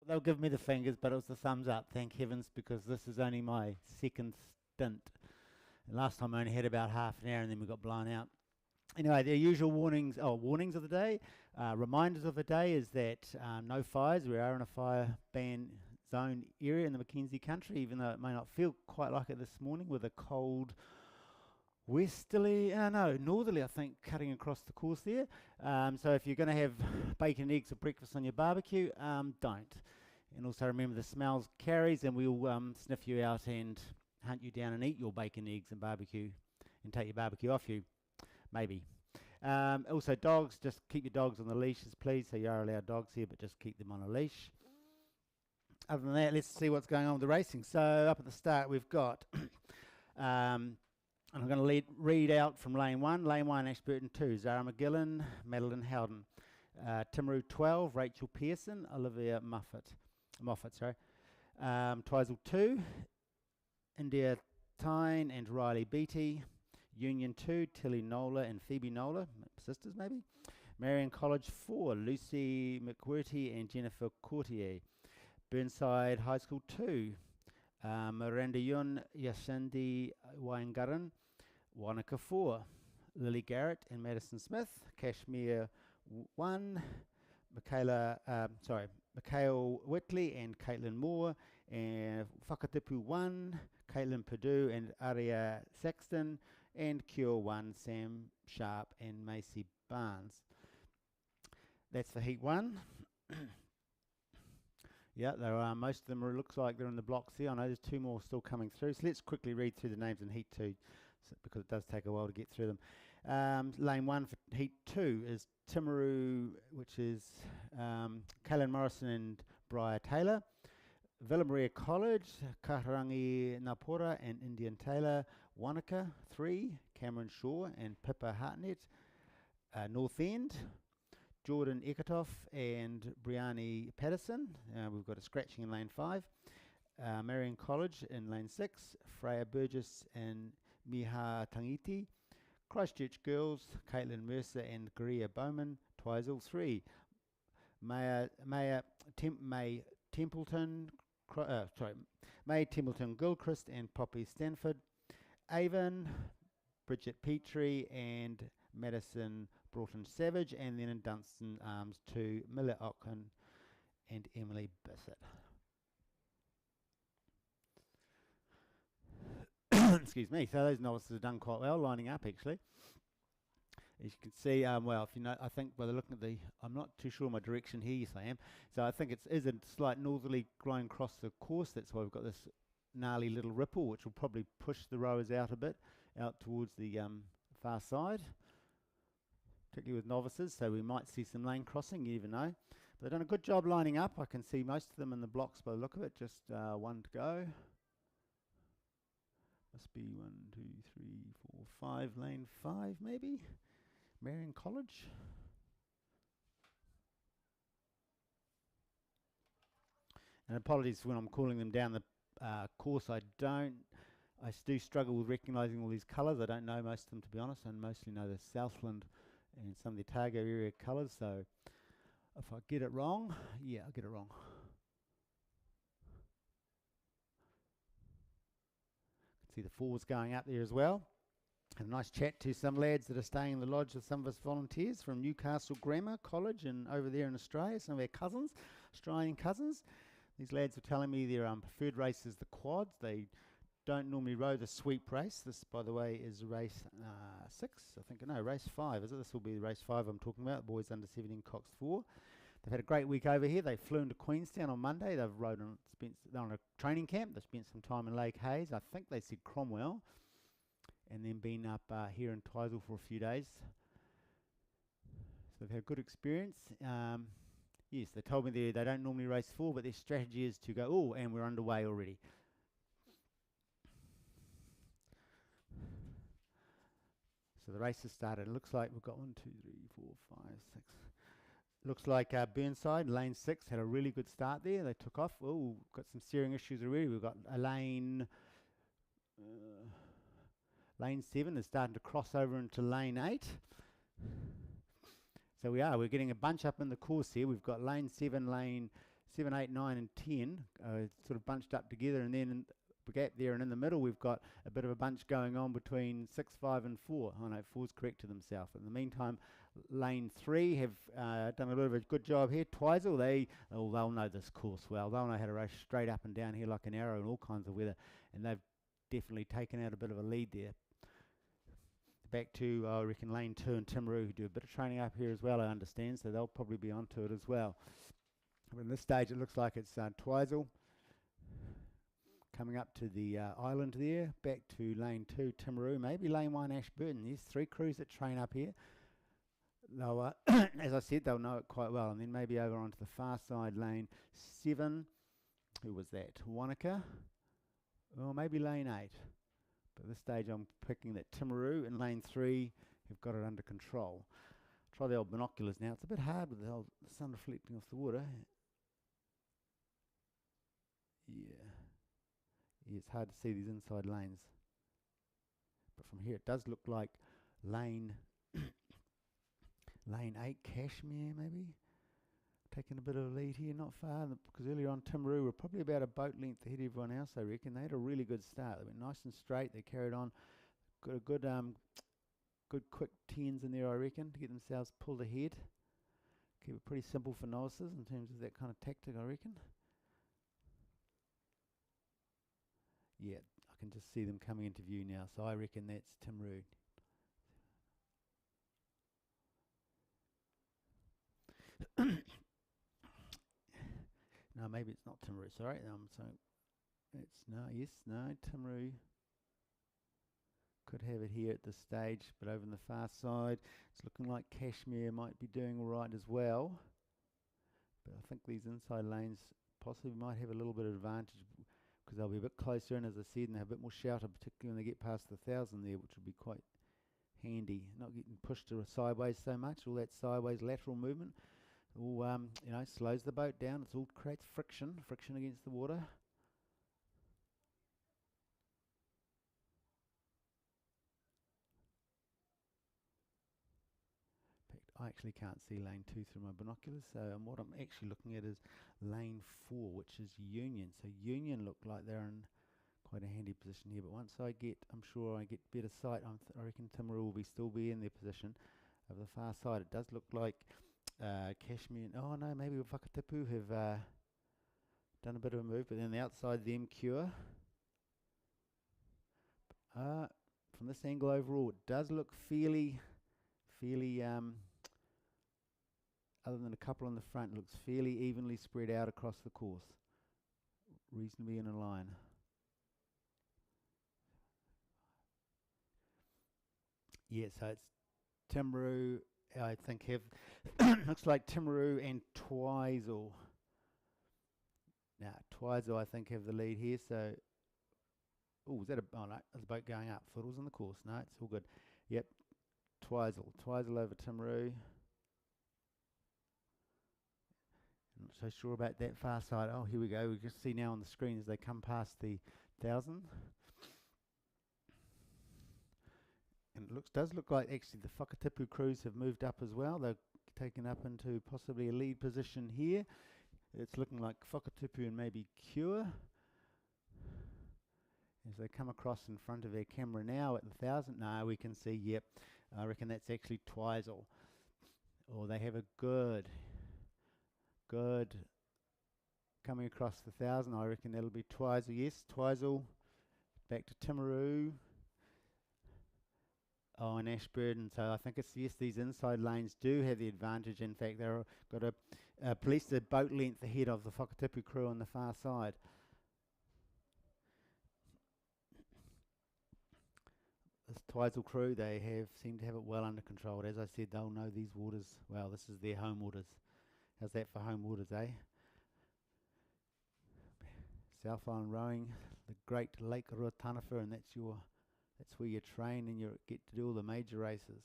they'll give me the fingers, but it was the thumbs up, thank heavens, because this is only my second stint. And last time I only had about half an hour and then we got blown out. Anyway, the usual warnings of the day, reminders of the day is that no fires. We are in a fire ban zone area in the Mackenzie country, even though it may not feel quite like it this morning with a cold northerly, I think, cutting across the course there. So if you're going to have bacon and eggs for breakfast on your barbecue, don't. And also remember the smells carries, and we'll sniff you out and hunt you down and eat your bacon, eggs and barbecue and take your barbecue off you. Maybe. Also, dogs, just keep your dogs on the leashes, please. So you are allowed dogs here, but just keep them on a leash. Other than that, let's see what's going on with the racing. So up at the start, we've got, and I'm going to read out from lane 1. Lane 1, Ashburton 2, Zara McGillan, Madeline Howden. Timaru 12, Rachel Pearson, Olivia Moffat. Twizel 2, India Tyne and Riley Beattie. Union 2, Tilly Nola and Phoebe Nola, sisters maybe. Meridian College 4, Lucy McWhirty and Jennifer Courtier. Burnside High School 2, Miranda Yun, Yashandi Wayangaran. Wanaka 4, Lily Garrett and Madison Smith. Kashmir 1, Mikhail Whitley and Caitlin Moore. And Whakatipu 1, Caitlin Perdue and Aria Saxton. And Cure 1, Sam Sharp and Macy Barnes. That's for Heat 1. Yeah, there are. Most of them looks like they're in the blocks here. I know there's 2 more still coming through. So let's quickly read through the names in Heat 2 because it does take a while to get through them. Lane 1 for Heat 2 is Timaru, which is Kaylin Morrison and Briar Taylor. Villa Maria College, Kaharangi Napora and Indian Taylor. Wanaka 3, Cameron Shaw and Pippa Hartnett. North End, Jordan Ekatoff and Brianni Patterson. We've got a scratching in lane 5. Marion College in lane 6. Freya Burgess and Miha Tangiti. Christchurch Girls, Caitlin Mercer and Greer Bowman. Twizel 3. May Templeton Gilchrist and Poppy Stanford. Avon, Bridget Petrie and Madison Broughton Savage. And then in Dunstan Arms 2, Miller Ockham and Emily Bissett. Excuse me. So those novices have done quite well lining up actually. As you can see, if you know, I think by looking at I'm not too sure my direction here, yes I am. So I think it is a slight northerly going across the course. That's why we've got this gnarly little ripple, which will probably push the rowers out a bit, out towards the far side, particularly with novices. So we might see some lane crossing, you never know. But they've done a good job lining up. I can see most of them in the blocks by the look of it. Just 1 to go. Must be 1, 2, 3, 4, 5, lane 5 maybe. Marion College. And apologies when I'm calling them down the course. I do struggle with recognising all these colours. I don't know most of them, to be honest. I mostly know the Southland and some of the Otago area colours. So if I get it wrong, yeah, I'll get it wrong. Can see the 4s going up there as well. Had a nice chat to some lads that are staying in the lodge with some of us volunteers from Newcastle Grammar College and over there in Australia, some of our cousins, Australian cousins. These lads were telling me their preferred race is the quads. They don't normally row the sweep race. This, by the way, is race 6, I think. No, race 5, is it? This will be race 5 I'm talking about, boys under 17 Cox 4. They've had a great week over here. They flew into Queenstown on Monday. They've rowed they're on a training camp. They've spent some time in Lake Hayes. I think they said Cromwell. And then been up here in Twizel for a few days. So they've had a good experience. Yes, they told me they don't normally race 4, but their strategy is to go, and we're underway already. So the race has started. It looks like we've got 1, 2, 3, 4, 5, 6. Looks like Burnside, lane 6, had a really good start there. They took off. Got some steering issues already. We've got a lane... Lane 7 is starting to cross over into lane 8. So we're getting a bunch up in the course here. We've got lane 7, lane 7, 8, 9, and 10 sort of bunched up together, and then in the gap there, and in the middle we've got a bit of a bunch going on between 6, 5, and 4. Oh no, 4's correct to themselves. In the meantime, lane 3 have done a little bit of a good job here. Twizel, they'll know this course well. They'll know how to race straight up and down here like an arrow in all kinds of weather, and they've definitely taken out a bit of a lead there. Back to, I reckon, lane 2 and Timaru, who do a bit of training up here as well, I understand, so they'll probably be onto it as well. But in this stage, it looks like it's Twizel coming up to the island there. Back to lane 2, Timaru, maybe lane 1, Ashburton. There's 3 crews that train up here. They'll, as I said, they'll know it quite well. And then maybe over onto the far side, lane 7. Who was that? Wanaka? Or maybe lane 8. But at this stage, I'm picking that Timaru and lane 3 have got it under control. Try the old binoculars now. It's a bit hard with the old sun reflecting off the water. Yeah, it's hard to see these inside lanes. But from here, it does look like lane 8, Cashmere, maybe. Taking a bit of a lead here, not far, because earlier on Timaru were probably about a boat length ahead of everyone else, I reckon. They had a really good start. They went nice and straight. They carried on. Got a good quick 10s in there, I reckon, to get themselves pulled ahead. Keep it pretty simple for novices in terms of that kind of tactic, I reckon. Yeah, I can just see them coming into view now, so I reckon that's Timaru. No, maybe it's not Timaru, sorry. So it's Timaru could have it here at this stage, but over on the far side, it's looking like Cashmere might be doing all right as well. But I think these inside lanes possibly might have a little bit of advantage because they'll be a bit closer in, as I said, and they have a bit more shelter, particularly when they get past the 1,000 there, which would be quite handy. Not getting pushed to sideways so much, all that sideways lateral movement. All slows the boat down. It all creates friction against the water. I actually can't see lane 2 through my binoculars, so what I'm actually looking at is lane 4, which is Union. So Union look like they're in quite a handy position here, but once I'm sure I get better sight, I reckon Timaru will still be in their position. Over the far side, it does look like Cashmere, oh no, maybe Whakatipu have done a bit of a move, but then the outside, them Cure. From this angle overall, it does look fairly, other than a couple on the front, looks fairly evenly spread out across the course. Reasonably in a line. Yeah, so it's Timaru, I think have looks like Timaru and Twizel. Now Twizel I think have the lead here, so is that no, there's a boat going up. Fiddles in the course. No, it's all good. Yep. Twizel over Timaru. I'm not so sure about that far side. Oh, here we go. We just see now on the screen as they come past the 1,000. And it does look like actually the Whakatipu crews have moved up as well. They're taken up into possibly a lead position here. It's looking like Whakatipu and maybe Cure. As they come across in front of their camera now at the 1,000. Now we can see, yep, I reckon that's actually Twizel. Or they have a good coming across the 1,000. I reckon that'll be Twizel. Yes, Twizel. Back to Timaru. Oh, and Ashburton. So I think it's, yes, these inside lanes do have the advantage. In fact, they've got at least a boat length ahead of the Whakatipu crew on the far side. This Twizel crew, they seem to have it well under control. As I said, they'll know these waters well. This is their home waters. How's that for home waters, eh? South Island rowing, the great Lake Ruataniwha, and that's where you train and you get to do all the major races.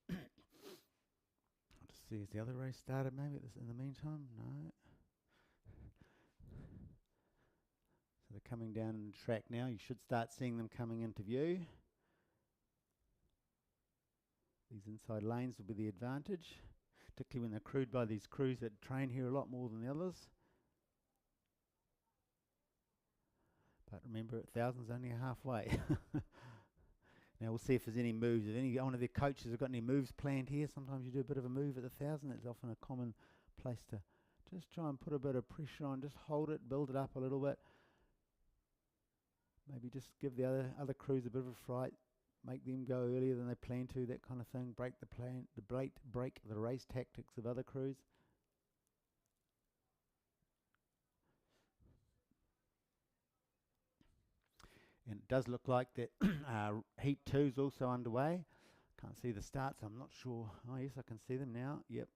I'll just see, has the other race started maybe in the meantime? No. So they're coming down the track now. You should start seeing them coming into view. inside lanes will be the advantage, particularly when they're crewed by these crews that train here a lot more than the others. But remember, 1,000's only halfway. Now we'll see if there's any moves. If any one of the coaches have got any moves planned here, sometimes you do a bit of a move at 1,000. That's often a common place to just try and put a bit of pressure on. Just hold it, build it up a little bit. Maybe just give the other crews a bit of a fright. Make them go earlier than they plan to. That kind of thing. Break the plan. Break the race tactics of other crews. And it does look like that Heat 2 is also underway. Can't see the starts, I'm not sure. Oh yes, I can see them now. Yep,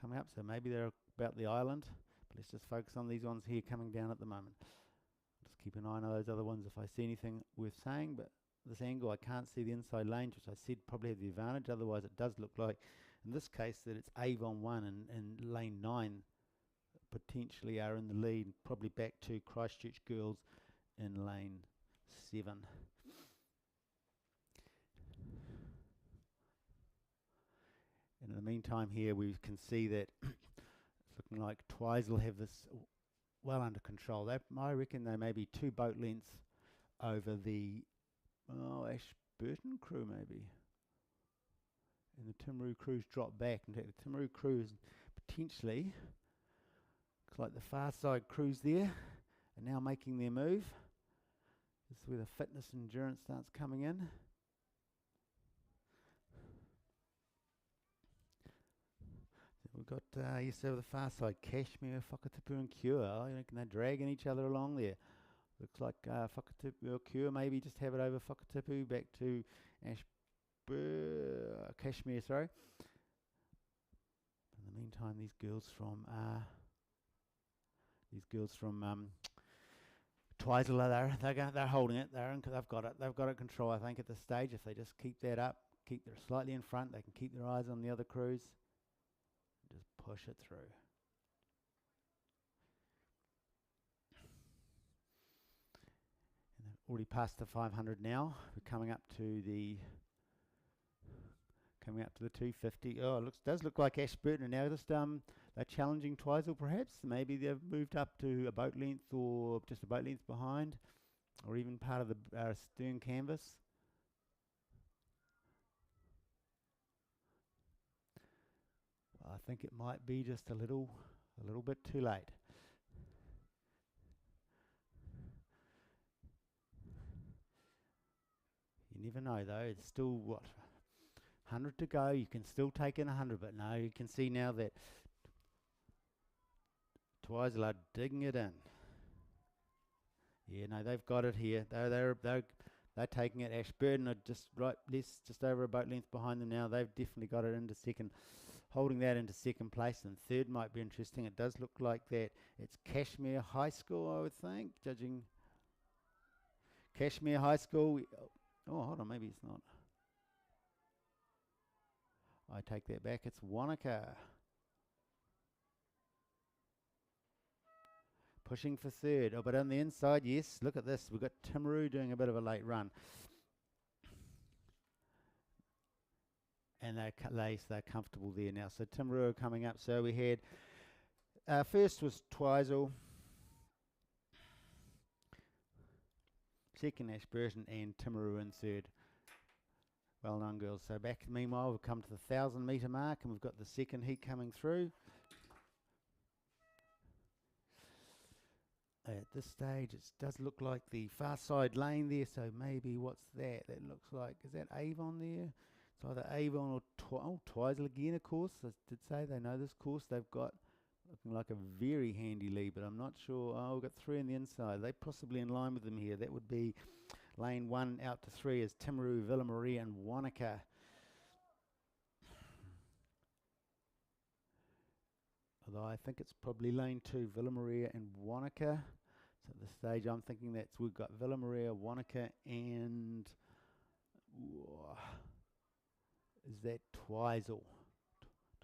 coming up, so maybe they're about the island. But let's just focus on these ones here coming down at the moment. Just keep an eye on those other ones if I see anything worth saying, but this angle I can't see the inside lanes, which I said probably have the advantage. Otherwise it does look like, in this case, that it's Avon 1 and lane 9 potentially are in the lead, probably back to Christchurch Girls in lane 7. And in the meantime here we can see that it's looking like Twizel have this well under control. I reckon they may be 2 boat lengths over the Ashburton crew maybe. And the Timaru crews drop back. In fact, the Timaru crew is potentially, looks like the far side crews there are now making their move. This is where the fitness and endurance starts coming in. So we've got, yes, over the far side, Kashmir, Whakatipu and Cure. Oh, you reckon they're dragging each other along there. Looks like Whakatipu or Cure, maybe just have it over Whakatipu back to Kashmir, sorry. In the meantime, these girls from Twizel are they're holding it. They've got it. They've got it control. I think at this stage, if they just keep that up, keep their slightly in front, they can keep their eyes on the other crews. Just push it through. And they've already passed the 500 now. We're coming up to the 250. Oh, it does look like Ashburton are now just they're challenging Twizel perhaps. Maybe they've moved up to a boat length or just a boat length behind, or even part of the stern canvas. I think it might be just a little bit too late. You never know though. It's still what, 100 to go. You can still take in 100, but no, you can see now that Twizel are digging it in. Yeah, no, they've got it here. They're taking it. Ashburton are just over a boat length behind them now. They've definitely got it into second, holding that into second place, and third might be interesting. It does look like that it's Kashmir High School, I would think, judging Kashmir High School. Oh, hold on, maybe it's not. I take that back. It's Wanaka. Pushing for third. Oh, but on the inside, yes, look at this. We've got Timaru doing a bit of a late run. And they're comfortable there now. So Timaru coming up. So we had, first was Twizel, second Ashburton, and Timaru in third. Well done, girls. So back, meanwhile, we've come to the 1,000 metre mark, and we've got the second heat coming through. At this stage, it does look like the far side lane there, so maybe what's that? That looks like, is that Avon there? It's either Avon or Twizel again, of course. I did say they know this course. They've got looking like a very handy lead, but I'm not sure. Oh, we've got 3 on the inside. They're possibly in line with them here. That would be lane 1 out to 3 is Timaru, Villa Maria and Wanaka. Although I think it's probably lane 2, Villa Maria and Wanaka. So at this stage I'm thinking we've got Villa Maria, Wanaka and is that Twizel?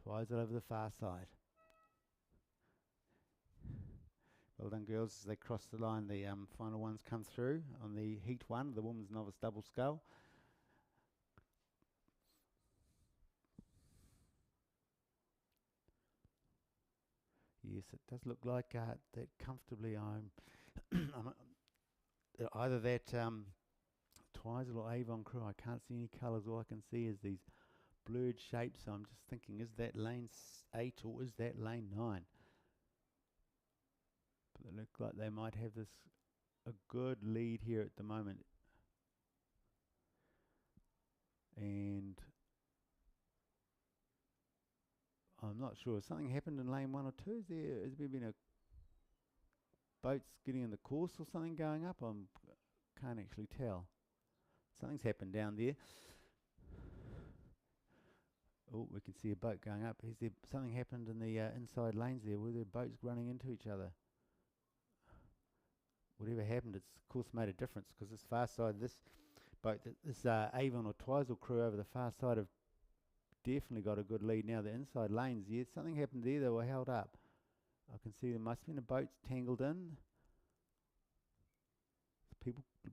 Twizel over the far side. Well done, girls, as they cross the line. The final ones come through on the heat 1, the women's novice double scull. yes, it does look like that comfortably. I'm either that Twizel or Avon crew. I can't see any colours. All I can see is these blurred shapes. So I'm just thinking, is that lane 8 or is that lane 9? But they look like they might have a good lead here at the moment. And I'm not sure. Has something happened in lane 1 or 2? Has there been a boats getting in the course or something going up? I can't actually tell. Something's happened down there. Oh, we can see a boat going up. Has there something happened in the inside lanes there? Were there boats running into each other? Whatever happened, it's of course made a difference, because this far side, this boat, this Avon or Twizel crew over the far side have definitely got a good lead now. The inside lanes, yeah, something happened there. They were held up. I can see there must have been a boat tangled in.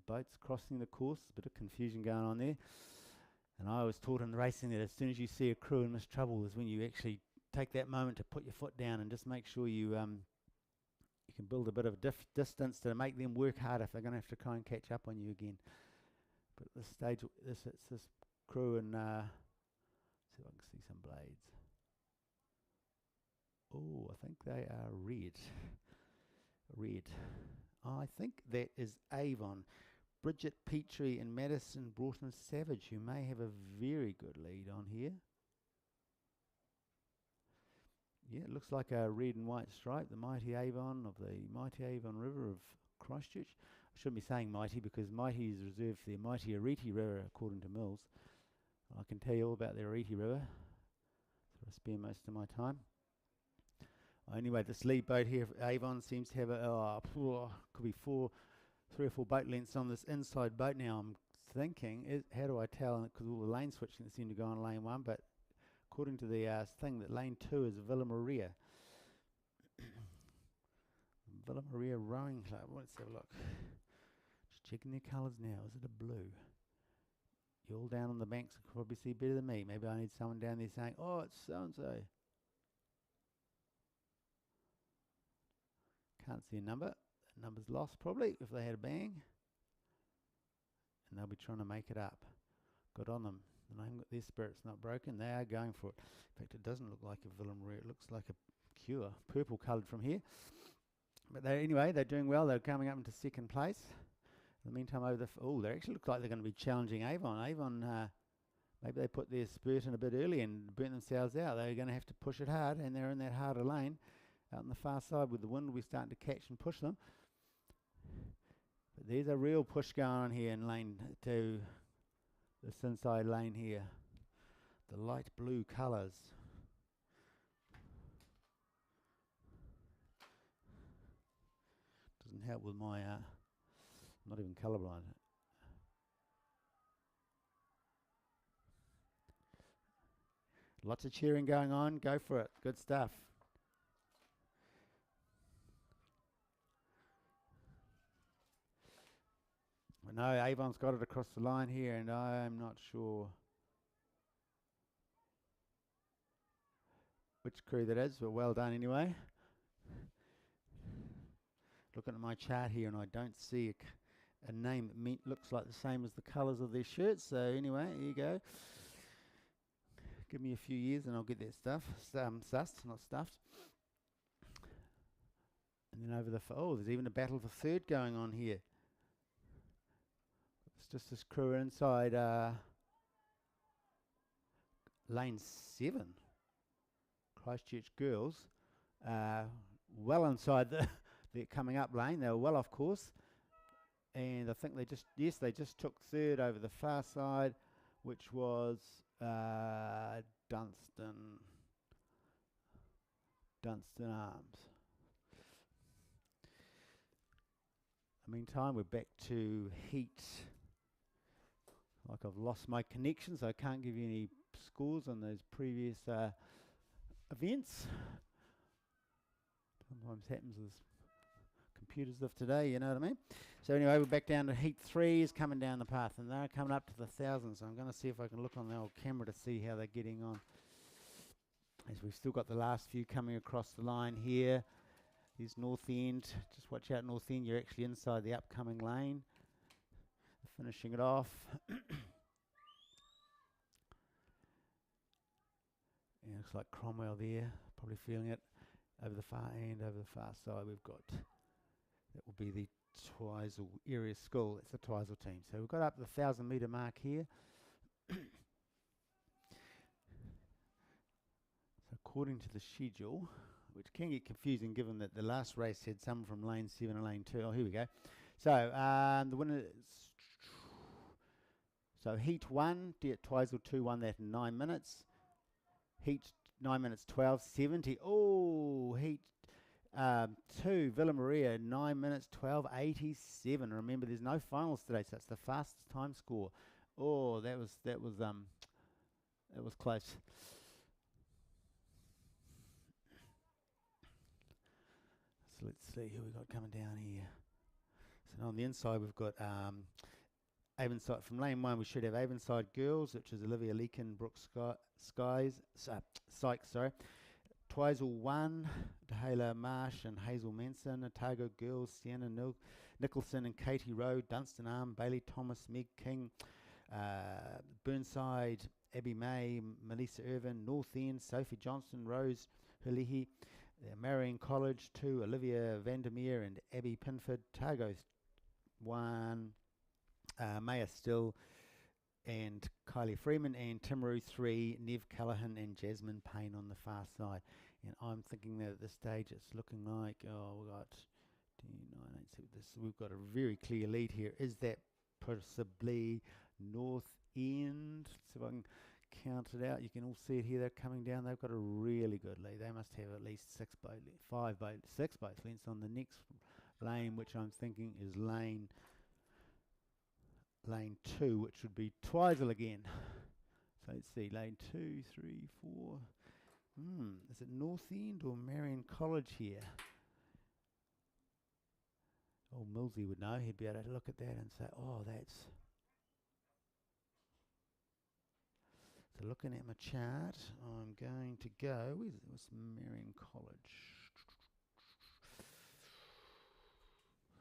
Boats crossing the course, a bit of confusion going on there. And I was taught in racing that as soon as you see a crew in trouble is when you actually take that moment to put your foot down and just make sure you you can build a bit of distance to make them work hard if they're going to have to try and catch up on you again. But at this stage, it's this crew, and see if I can see some blades. Oh, I think they are red. Red. I think that is Avon. Bridget Petrie and Madison Broughton Savage, who may have a very good lead on here. Yeah, it looks like a red and white stripe, the Mighty Avon of the Mighty Avon River of Christchurch. I shouldn't be saying Mighty, because Mighty is reserved for the Mighty Ariti River, according to Mills. I can tell you all about the Ariti River, so I spare most of my time. Anyway, this lead boat here, Avon, seems to have could be 3 or 4 boat lengths on this inside boat. Now I'm thinking, how do I tell? Because all the lane switching seem to go on lane 1, but according to the thing, that lane 2 is Villa Maria. Villa Maria Rowing Club. Let's have a look. Just checking their colours now. Is it a blue? You're all down on the banks, can probably see better than me. Maybe I need someone down there saying, oh, it's so-and-so. Can't see a number. That number's lost probably if they had a bang. And they'll be trying to make it up. Good on them. And I haven't got their spirits not broken. They are going for it. In fact, it doesn't look like a Villa Maria. It looks like a Cure. Purple coloured from here. But anyway, they're doing well. They're coming up into second place. In the meantime, over they actually look like they're going to be challenging Avon. Avon, maybe they put their spurt in a bit early and burnt themselves out. They're going to have to push it hard, and they're in that harder lane. Out on the far side with the wind, we're starting to catch and push them. But there's a real push going on here in lane 2, this inside lane here. The light blue colours. Doesn't help with my, I'm not even colourblind. Lots of cheering going on. Go for it. Good stuff. No, Avon's got it across the line here, and I'm not sure which crew that is, but well done anyway. Looking at my chart here, and I don't see a name that looks like the same as the colours of their shirts. So anyway, here you go. Give me a few years and I'll get that stuff sussed, not stuffed. And then over there's even a battle for third going on here. Just this crew inside lane 7, Christchurch Girls, well inside the coming up lane. They were well off course, and I think they just took third over the far side, which was Dunstan Arms. In the meantime, we're back to heat. Like I've lost my connection, so I can't give you any scores on those previous events. Sometimes happens with computers of today, you know what I mean? So anyway, we're back down to heat 3 is coming down the path, and they're coming up to the 1,000. So I'm going to see if I can look on the old camera to see how they're getting on. as we've still got the last few coming across the line here. Here's North End. Just watch out, North End. You're actually inside the upcoming lane. Finishing it off. Yeah, looks like Cromwell there. Probably feeling it over the far end, over the far side. We've got, that will be the Twizel area school. It's the Twizel team. So we've got up the 1,000 metre mark here. So according to the schedule, which can get confusing given that the last race had some from lane 7 and lane 2. Oh, here we go. So the winner is, so heat 1, Twizel 2 won that in 9 minutes. Heat 9 minutes 12:70. Oh, heat 2, Villa Maria 9 minutes 12:87. Remember, there's no finals today, so it's the fastest time score. Oh, that was close. So let's see who we got coming down here. So on the inside we've got Avonside. From lane 1 we should have Avonside Girls, which is Olivia Leakin, Brooke Sykes, sorry. Twizel 1, Dehela Marsh and Hazel Manson. Otago Girls, Sienna Nicholson and Katie Rowe. Dunstan Arm, Bailey Thomas, Meg King. Burnside, Abby May, Melissa Irvin. North End, Sophie Johnston, Rose Hulihi. Meridian College 2, Olivia Vandermeer and Abby Pinford. Targo 1, Maya Still and Kylie Freeman, and Timaru 3, Nev Callahan and Jasmine Payne on the far side. And I'm thinking that at this stage it's looking like, oh, we've got we've got a very clear lead here. Is that possibly North End? So if I can count it out, you can all see it here. They're coming down. They've got a really good lead. They must have at least 6 boat lengths on the next lane, which I'm thinking is lane 2, which would be Twizel again. So let's see, lane 2, 3, 4. Is it North End or Meridian College here? Oh, Millsy would know. He'd be able to look at that and say, oh, that's... So looking at my chart, I'm going to go, where's Meridian College?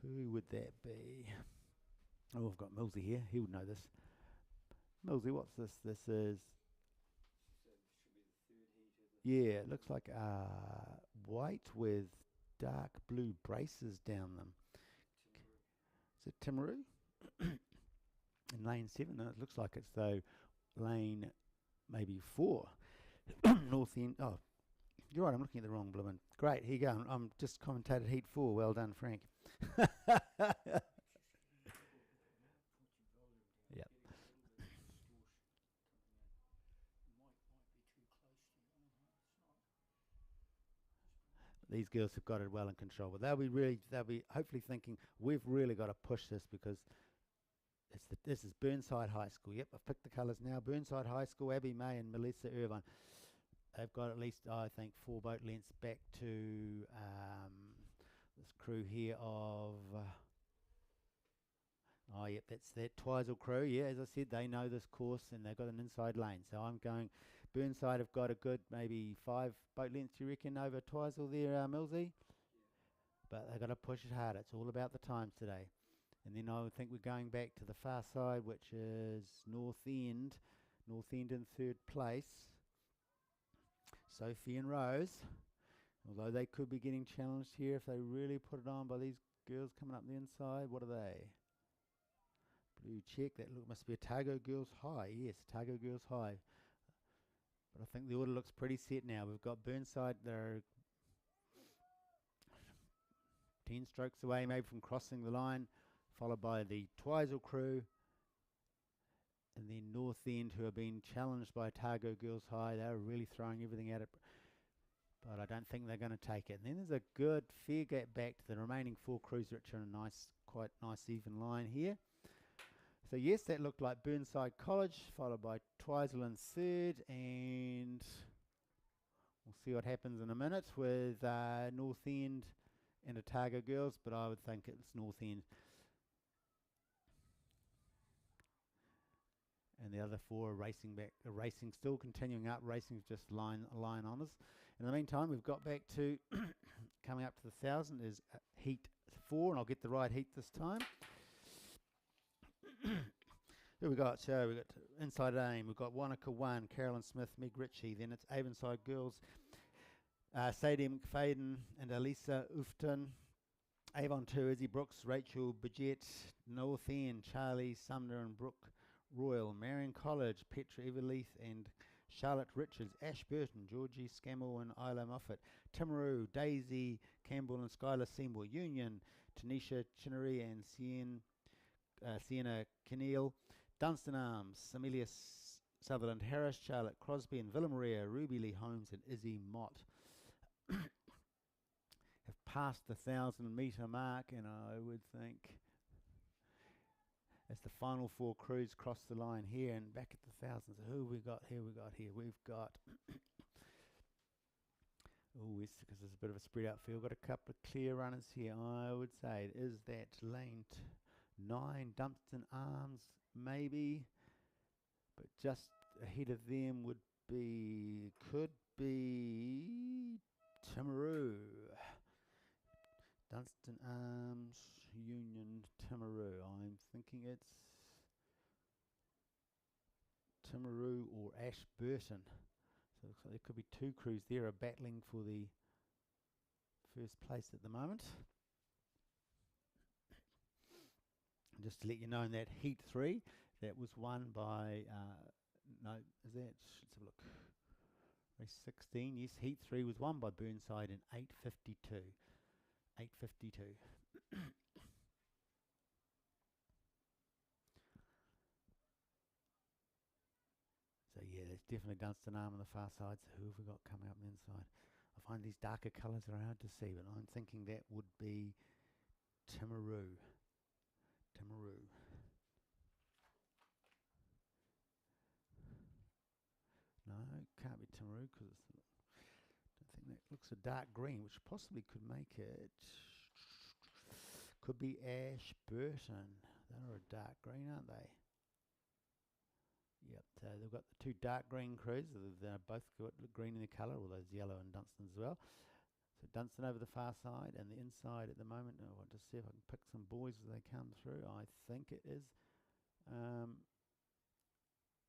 Who would that be? Oh, I've got Millsy here. He would know this. Millsy, what's this? This is... Yeah, it looks like white with dark blue braces down them. Is it Timaru? In lane 7, no, it looks like it's though lane maybe 4. North End. Oh, you're right, I'm looking at the wrong bloomin'. Great, here you go. I'm just commentated heat 4. Well done, Frank. Yep. These girls have got it well in control, but they'll be hopefully thinking we've really got to push this because this is Burnside High School. Yep, I've picked the colours now. Burnside High School, Abby May and Melissa Irvine. They've got at least, I think, 4 boat lengths back to this crew here of... oh, yep, that's that Twizel crew. Yeah, as I said, they know this course and they've got an inside lane. So I'm going... Burnside have got a good maybe 5 boat lengths, you reckon, over Twizel there, Millsy? But they've got to push it hard. It's all about the times today. And then I would think we're going back to the far side, which is North End. North End in 3rd place. Sophie and Rose. Although they could be getting challenged here if they really put it on by these girls coming up the inside. What are they? Blue check. That must be a Otago Girls High. Yes, Otago Girls High. But I think the order looks pretty set now. We've got Burnside. They're 10 strokes away maybe from crossing the line, followed by the Twizel crew. And then North End, who have been challenged by Otago Girls High. They're really throwing everything at it. But I don't think they're going to take it. And then there's a good fair gap back to the remaining 4 crews, which are in a quite nice even line here. So yes, that looked like Burnside College, followed by Twizel in 3rd, and we'll see what happens in a minute with North End and Otago Girls, but I would think it's North End. and the other four are racing back, racing still continuing up. Racing's just line on us. In the meantime, we've got back to coming up to the 1,000 is heat 4, and I'll get the right heat this time. Who we got? So we got Inside Aim. We've got Wanaka 1, Carolyn Smith, Meg Ritchie. Then it's Avonside Girls, Sadie McFadden and Elisa Ufton. Avon 2, Izzy Brooks, Rachel Budget, North End, Charlie Sumner and Brooke Royal. Marion College, Petra Everleith and Charlotte Richards. Ashburton, Georgie Scammell and Isla Moffat. Timaru, Daisy Campbell and Skylar Seymour. Union, Tanisha Chinnery and Sienna Keneal. Dunstan Arms, Amelia Sutherland Harris, Charlotte Crosby and Villa Maria, Ruby Lee Holmes and Izzy Mott. Have passed the 1,000-metre mark, and I would think as the final 4 crews cross the line here and back at the 1,000. So who we got here? We've got oh, yes, because there's a bit of a spread out field. Got a couple of clear runners here. I would say it is that lane 9, Dunstan Arms, maybe, but just ahead of them could be Timaru. Dunstan Arms, Union, Timaru. I'm thinking it's Timaru or Ashburton. So it looks like there could be 2 crews there are battling for the first place at the moment. And just to let you know, in that Heat 3, that was won by, let's have a look. Race 16, yes, Heat 3 was won by Burnside in 8:52. 8:52. So yeah, there's definitely Dunstan Arm on the far side. So who have we got coming up on the inside? I find these darker colours are hard to see, but I'm thinking that would be Timaru. No, can't be Timaru because I don't think that looks a dark green, which possibly could make it. Could be Ashburton. They're a dark green, aren't they? Yep, so they've got the 2 dark green crews. They're both got green in the colour, although there's yellow and Dunstan as well. So Dunstan over the far side, and the inside at the moment, I want to see if I can pick some boys as they come through. I think it is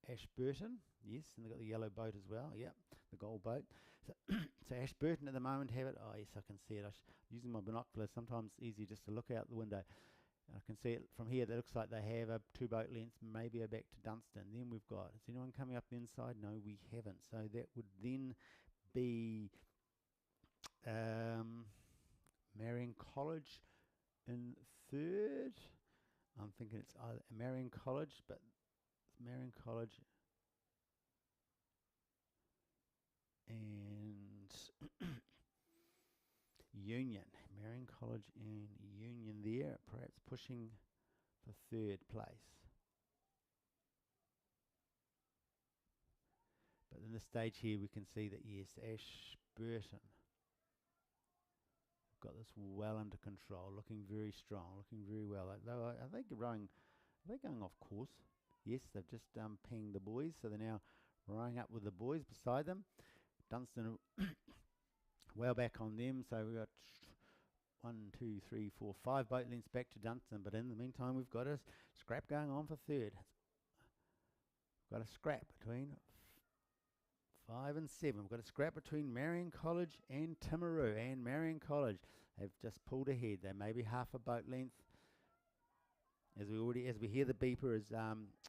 Ashburton, yes, and they've got the yellow boat as well. Yep, the gold boat. So, so Ashburton at the moment have it. Oh yes, I can see it. Using my binoculars, sometimes it's easy just to look out the window. I can see it from here. That looks like they have 2 boat lengths, maybe back to Dunstan. Then we've got, is anyone coming up the inside? No, we haven't. So that would then be Marion College in 3rd. I'm thinking it's either Marion College, but Marion College and Union. Marion College and Union there, perhaps pushing for 3rd place. But in this stage here, we can see that, yes, Ashburton got this well under control, looking very strong, looking very well. Though are they going off course? Yes, they've just pinged the boys, so they're now rowing up with the boys beside them. Dunstan well back on them, so we've got 1, 2, 3, 4, 5 boat lengths back to Dunstan, but in the meantime we've got a scrap going on for 3rd. We've got a scrap between 5 and 7. We've got a scrap between Marion College and Timaru, and Marion College have just pulled ahead. They may be half a boat length. As we hear the beeper as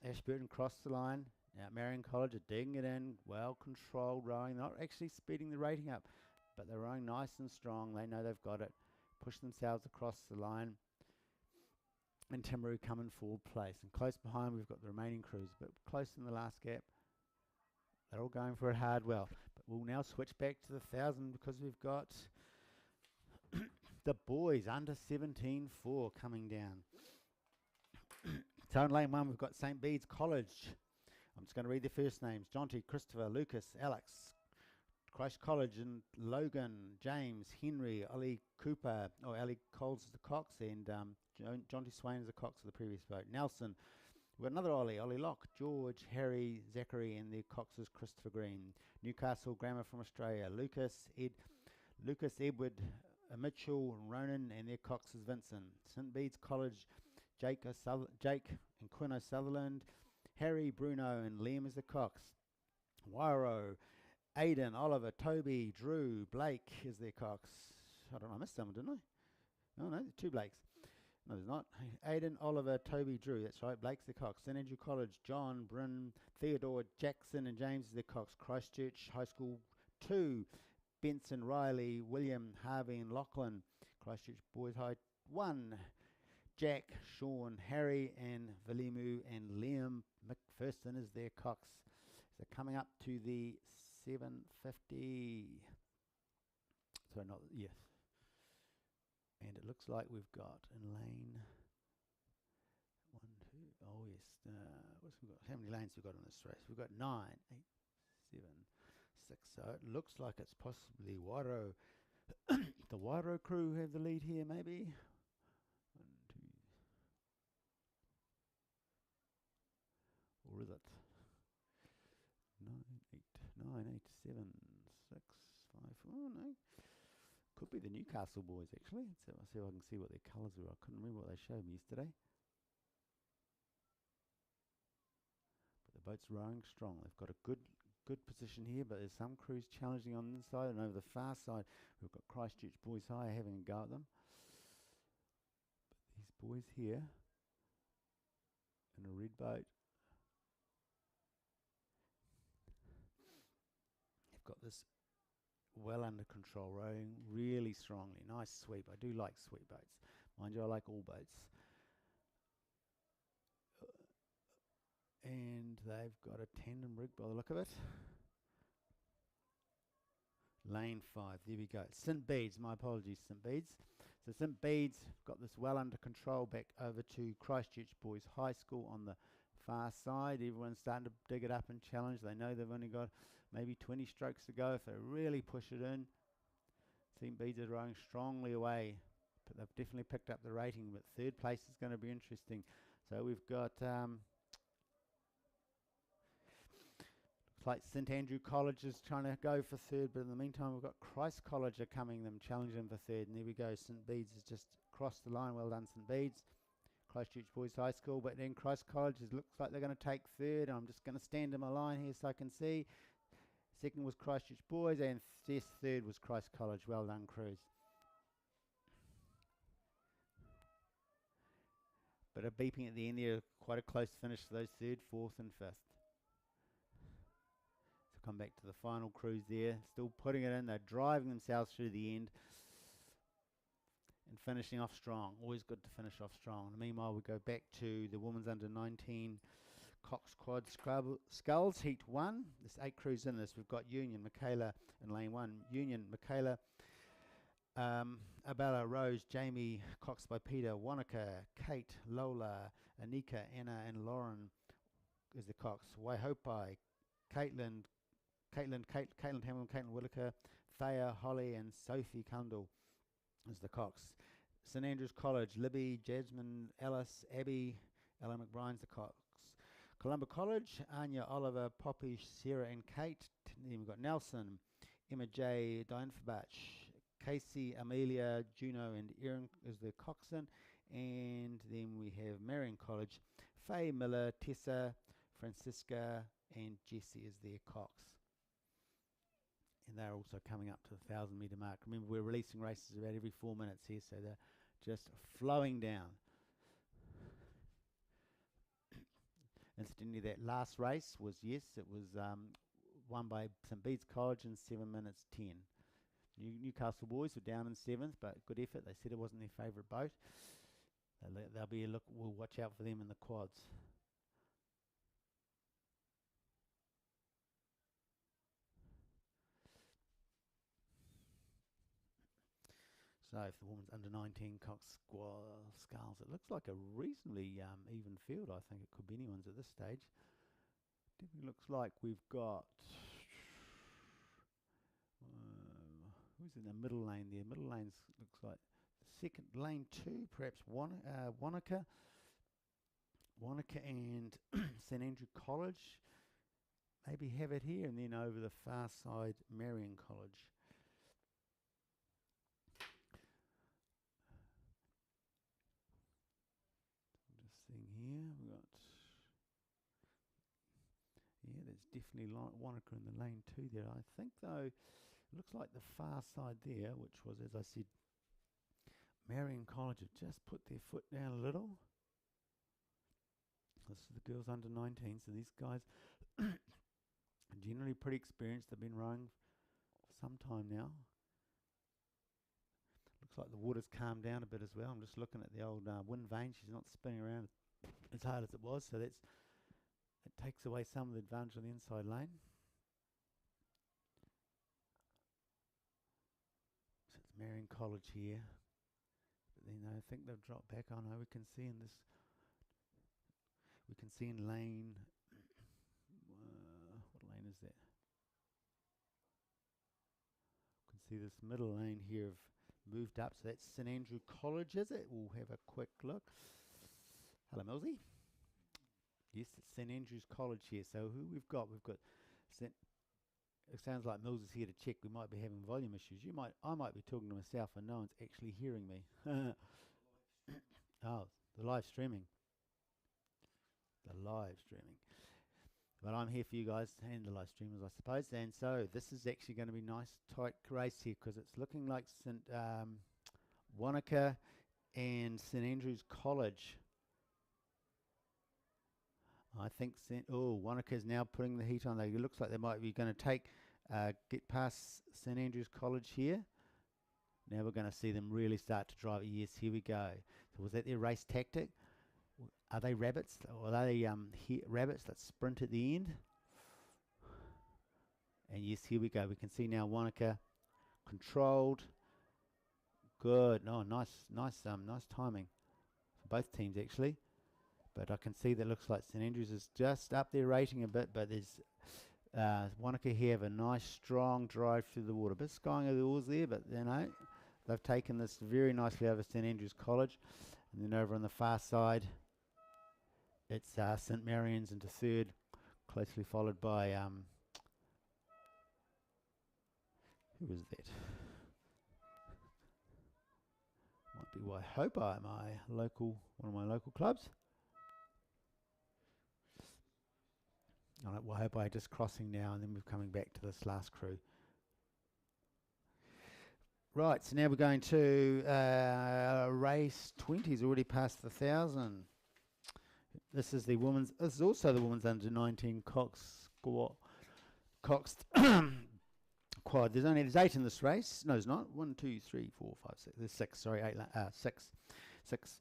Ashburton cross the line. Now Marion College are digging it in, well controlled rowing, not actually speeding the rating up, but they're rowing nice and strong. They know they've got it. Push themselves across the line. And Timaru come in 4th place. And close behind we've got the remaining crews, but close in the last gap. They're all going for it hard well. But we'll now switch back to the 1,000 because we've got the boys under 17-4 coming down. So in lane 1 we've got St. Bede's College. I'm just going to read their first names. Jonty, Christopher, Lucas, Alex. Christ College and Logan, James, Henry, Ollie Cooper, Ali Coles is the Cox, and Jonty Swain is the Cox of the previous vote. Nelson, We've got another Ollie Locke, George, Harry, Zachary, and their coxes Christopher Green. Newcastle Grammar from Australia, Lucas, Edward, Mitchell, Ronan, and their coxes Vincent. St Bede's College, Jake and Quinn O'Sutherland, Harry, Bruno, and Liam is the cox. Wairo, Aidan, Oliver, Toby, Drew, Blake is their cox. I don't know, I missed someone, didn't I? Oh no, two Blakes. No, there's not. Aidan, Oliver, Toby, Drew. That's right. Blake's the cox. St Andrew College, John, Bryn, Theodore, Jackson, and James is the cox. Christchurch High School 2, Benson, Riley, William, Harvey, and Lachlan. Christchurch Boys High 1, Jack, Sean, Harry, and Vilimu, and Liam McPherson is their cox. So coming up to the 750. Sorry, not yes. And it looks like we've got in lane 1, 2. Oh yes. What's we got? How many lanes we got in this race? We've got 9, 8, 7, 6. So it looks like it's possibly Wairo. The Wairo crew have the lead here, maybe. 1, 2. Or is it 9, 8, 9, 8, 7, 6, 5? Oh no. Could be the Newcastle boys, actually. So I'll see if I can see what their colours were. I couldn't remember what they showed me yesterday. But the boat's rowing strong. They've got a good position here, but there's some crews challenging on this side. And over the far side, we've got Christchurch Boys High having a go at them. But these boys here in a red boat have got this well under control, rowing really strongly. Nice sweep. I do like sweep boats. Mind you, I like all boats. And they've got a tandem rig by the look of it. Lane 5. There we go. St Bede's. My apologies, St Bede's. So St Bede's got this well under control. Back over to Christchurch Boys High School on the far side. Everyone's starting to dig it up and challenge. They know they've only got maybe 20 strokes to go if they really push it in. St Bede's are rowing strongly away, but they've definitely picked up the rating. But third place is going to be interesting. So we've got looks like St Andrew College is trying to go for third, but in the meantime we've got Christ College are coming them, challenging them for third. And there we go. St Bede's has just crossed the line. Well done, St Bede's. Christchurch Boys High School, but then Christ College looks like they're going to take third. I'm just going to stand in my line here so I can see. Second was Christchurch Boys, and third was Christ College. Well done, crews. But a beeping at the end there, quite a close finish for those third, fourth, and fifth. So come back to the final crews there, still putting it in. They're driving themselves through the end and finishing off strong. Always good to finish off strong. And meanwhile, we go back to the women's under 19 Cox Quad Sculls, Heat 1. There's 8 crews in this. We've got Union, Michaela in lane 1. Union, Michaela, Abella, Rose, Jamie, Cox by Peter, Wanaka, Kate, Lola, Anika, Anna, and Lauren is the Cox. Waihopai, Caitlin Hamilton, Caitlin Whitaker, Thea, Holly, and Sophie Kundal is the Cox. St Andrews College, Libby, Jasmine, Alice, Abby, Ella McBride's the Cox. Columba College, Anya, Oliver, Poppy, Sarah, and Kate. Then we've got Nelson, Emma J, Diane Fabach, Casey, Amelia, Juno, and Erin is the coxswain. And then we have Marion College, Faye, Miller, Tessa, Francisca, and Jessie is their cox. And they're also coming up to the 1,000 metre mark. Remember, we're releasing races about every 4 minutes here, so they're just flowing down. Incidentally, that last race was, yes, it was won by St Bede's College in 7 minutes 10. Newcastle boys were down in 7th, but good effort. They said it wasn't their favourite boat. They'll be a look. We'll watch out for them in the quads. So if the woman's under 19 Cox Sculls, it looks like a reasonably even field. I think it could be anyone's at this stage. Definitely looks like we've got who's in the middle lane there? Middle lane looks like second lane 2, perhaps Wanaka. Wanaka and St Andrew College. Maybe have it here, and then over the far side, Meridian College. Just seeing here, we've got, yeah, there's definitely Wanaka in the lane too there. I think though, it looks like the far side there, which was, as I said, Meridian College have just put their foot down a little. This is the girls under 19, so these guys are generally pretty experienced. They've been rowing for some time now. Looks like the water's calmed down a bit as well. I'm just looking at the old wind vane. She's not spinning around as hard as it was, so it takes away some of the advantage on the inside lane. So it's Meridian College here. But then I think they've dropped back. Oh no, we can see in this. We can see in lane. What lane is that? We can see this middle lane here have moved up. So that's St Andrew College, is it? We'll have a quick look. Hello, Milsey. Yes, it's St Andrew's College here. So who we've got? We've got St. It sounds like Mills is here to check. We might be having volume issues. I might be talking to myself and no one's actually hearing me. Oh, the live streaming. The live streaming. But I'm here for you guys and the live streamers, I suppose. And so this is actually going to be a nice, tight race here because it's looking like St. Wanaka and St Andrew's College. I think Wanaka is now putting the heat on. It looks like they might be going to get past St Andrew's College here. Now we're going to see them really start to drive it. Yes, here we go. So was that their race tactic? Are they rabbits? Or are they rabbits that sprint at the end? And yes, here we go. We can see now Wanaka controlled. Good. Oh, nice timing for both teams actually. But I can see that looks like St Andrews is just up there rating a bit, but there's Wanaka here have a nice strong drive through the water. A bit skying of the oars there, but you know, they've taken this very nicely over St Andrews College. And then over on the far side, it's St Marian's into third, closely followed by, who is that? Might be Waihopai, one of my local clubs. Waihopai just crossing now, and then we're coming back to this last crew. Right, so now we're going to race 20. He's already past the 1,000. This is the women's. This is also the women's under 19 Cox quad. There's 8 in this race. No, there's not. 1, 2, 3, 4, 5, 6. There's 6. Sorry, 6.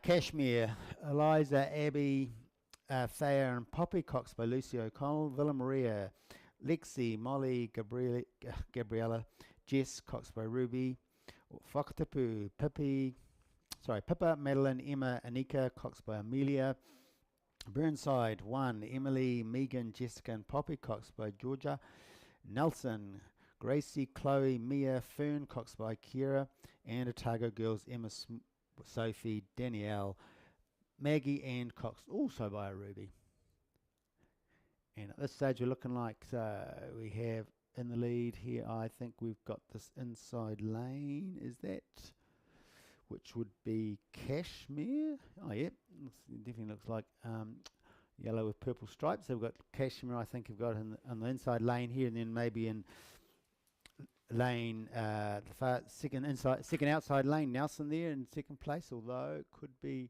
Kashmir, Eliza, Abby, Thea and Poppy, Cox by Lucy O'Connell, Villa Maria, Lexi, Molly, Gabriella, Jess, Cox by Ruby, Whakatapu, Pippa, Madeline, Emma, Anika, Cox by Amelia, Burnside, 1, Emily, Megan, Jessica and Poppy, Cox by Georgia, Nelson, Gracie, Chloe, Mia, Fern, Cox by Kira, and Otago girls, Emma, Sophie, Danielle, Maggie and Cox, also by a Ruby. And at this stage we're looking like, we have in the lead here, I think we've got this inside lane, is that? Which would be Kashmir. Oh yeah, it definitely looks like yellow with purple stripes. So we've got Kashmir, I think we've got on the inside lane here, and then maybe in lane, the second outside lane, Nelson there in second place, although it could be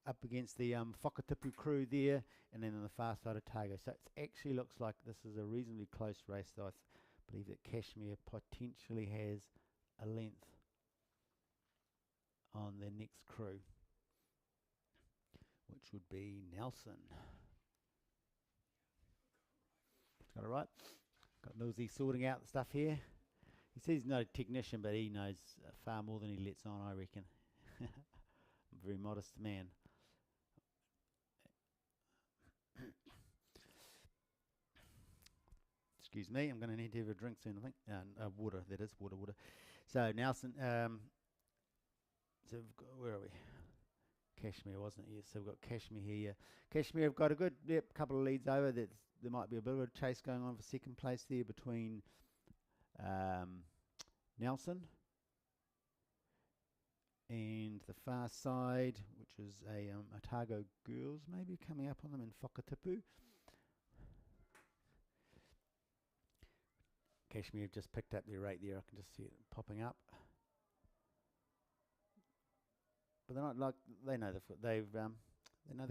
up against the Whakatipu crew there, and then on the far side Otago. So it actually looks like this is a reasonably close race, though I believe that Kashmir potentially has a length on the next crew, which would be Nelson. Got it right. Got Millsy sorting out the stuff here. He says he's not a technician, but he knows far more than he lets on, I reckon. I'm a very modest man. Excuse me, I'm going to need to have a drink soon, I think. Water, that is, water. So Nelson, so where are we? Kashmir, wasn't it? Yes, so we've got Kashmir here. Yeah. Kashmir have got a good couple of leads over. There might be a bit of a chase going on for second place there between Nelson and the far side, which is a Otago Girls maybe coming up on them in Whakatipu. Kashmir have just picked up their rate there. I can just see it popping up. But they're not like they know they've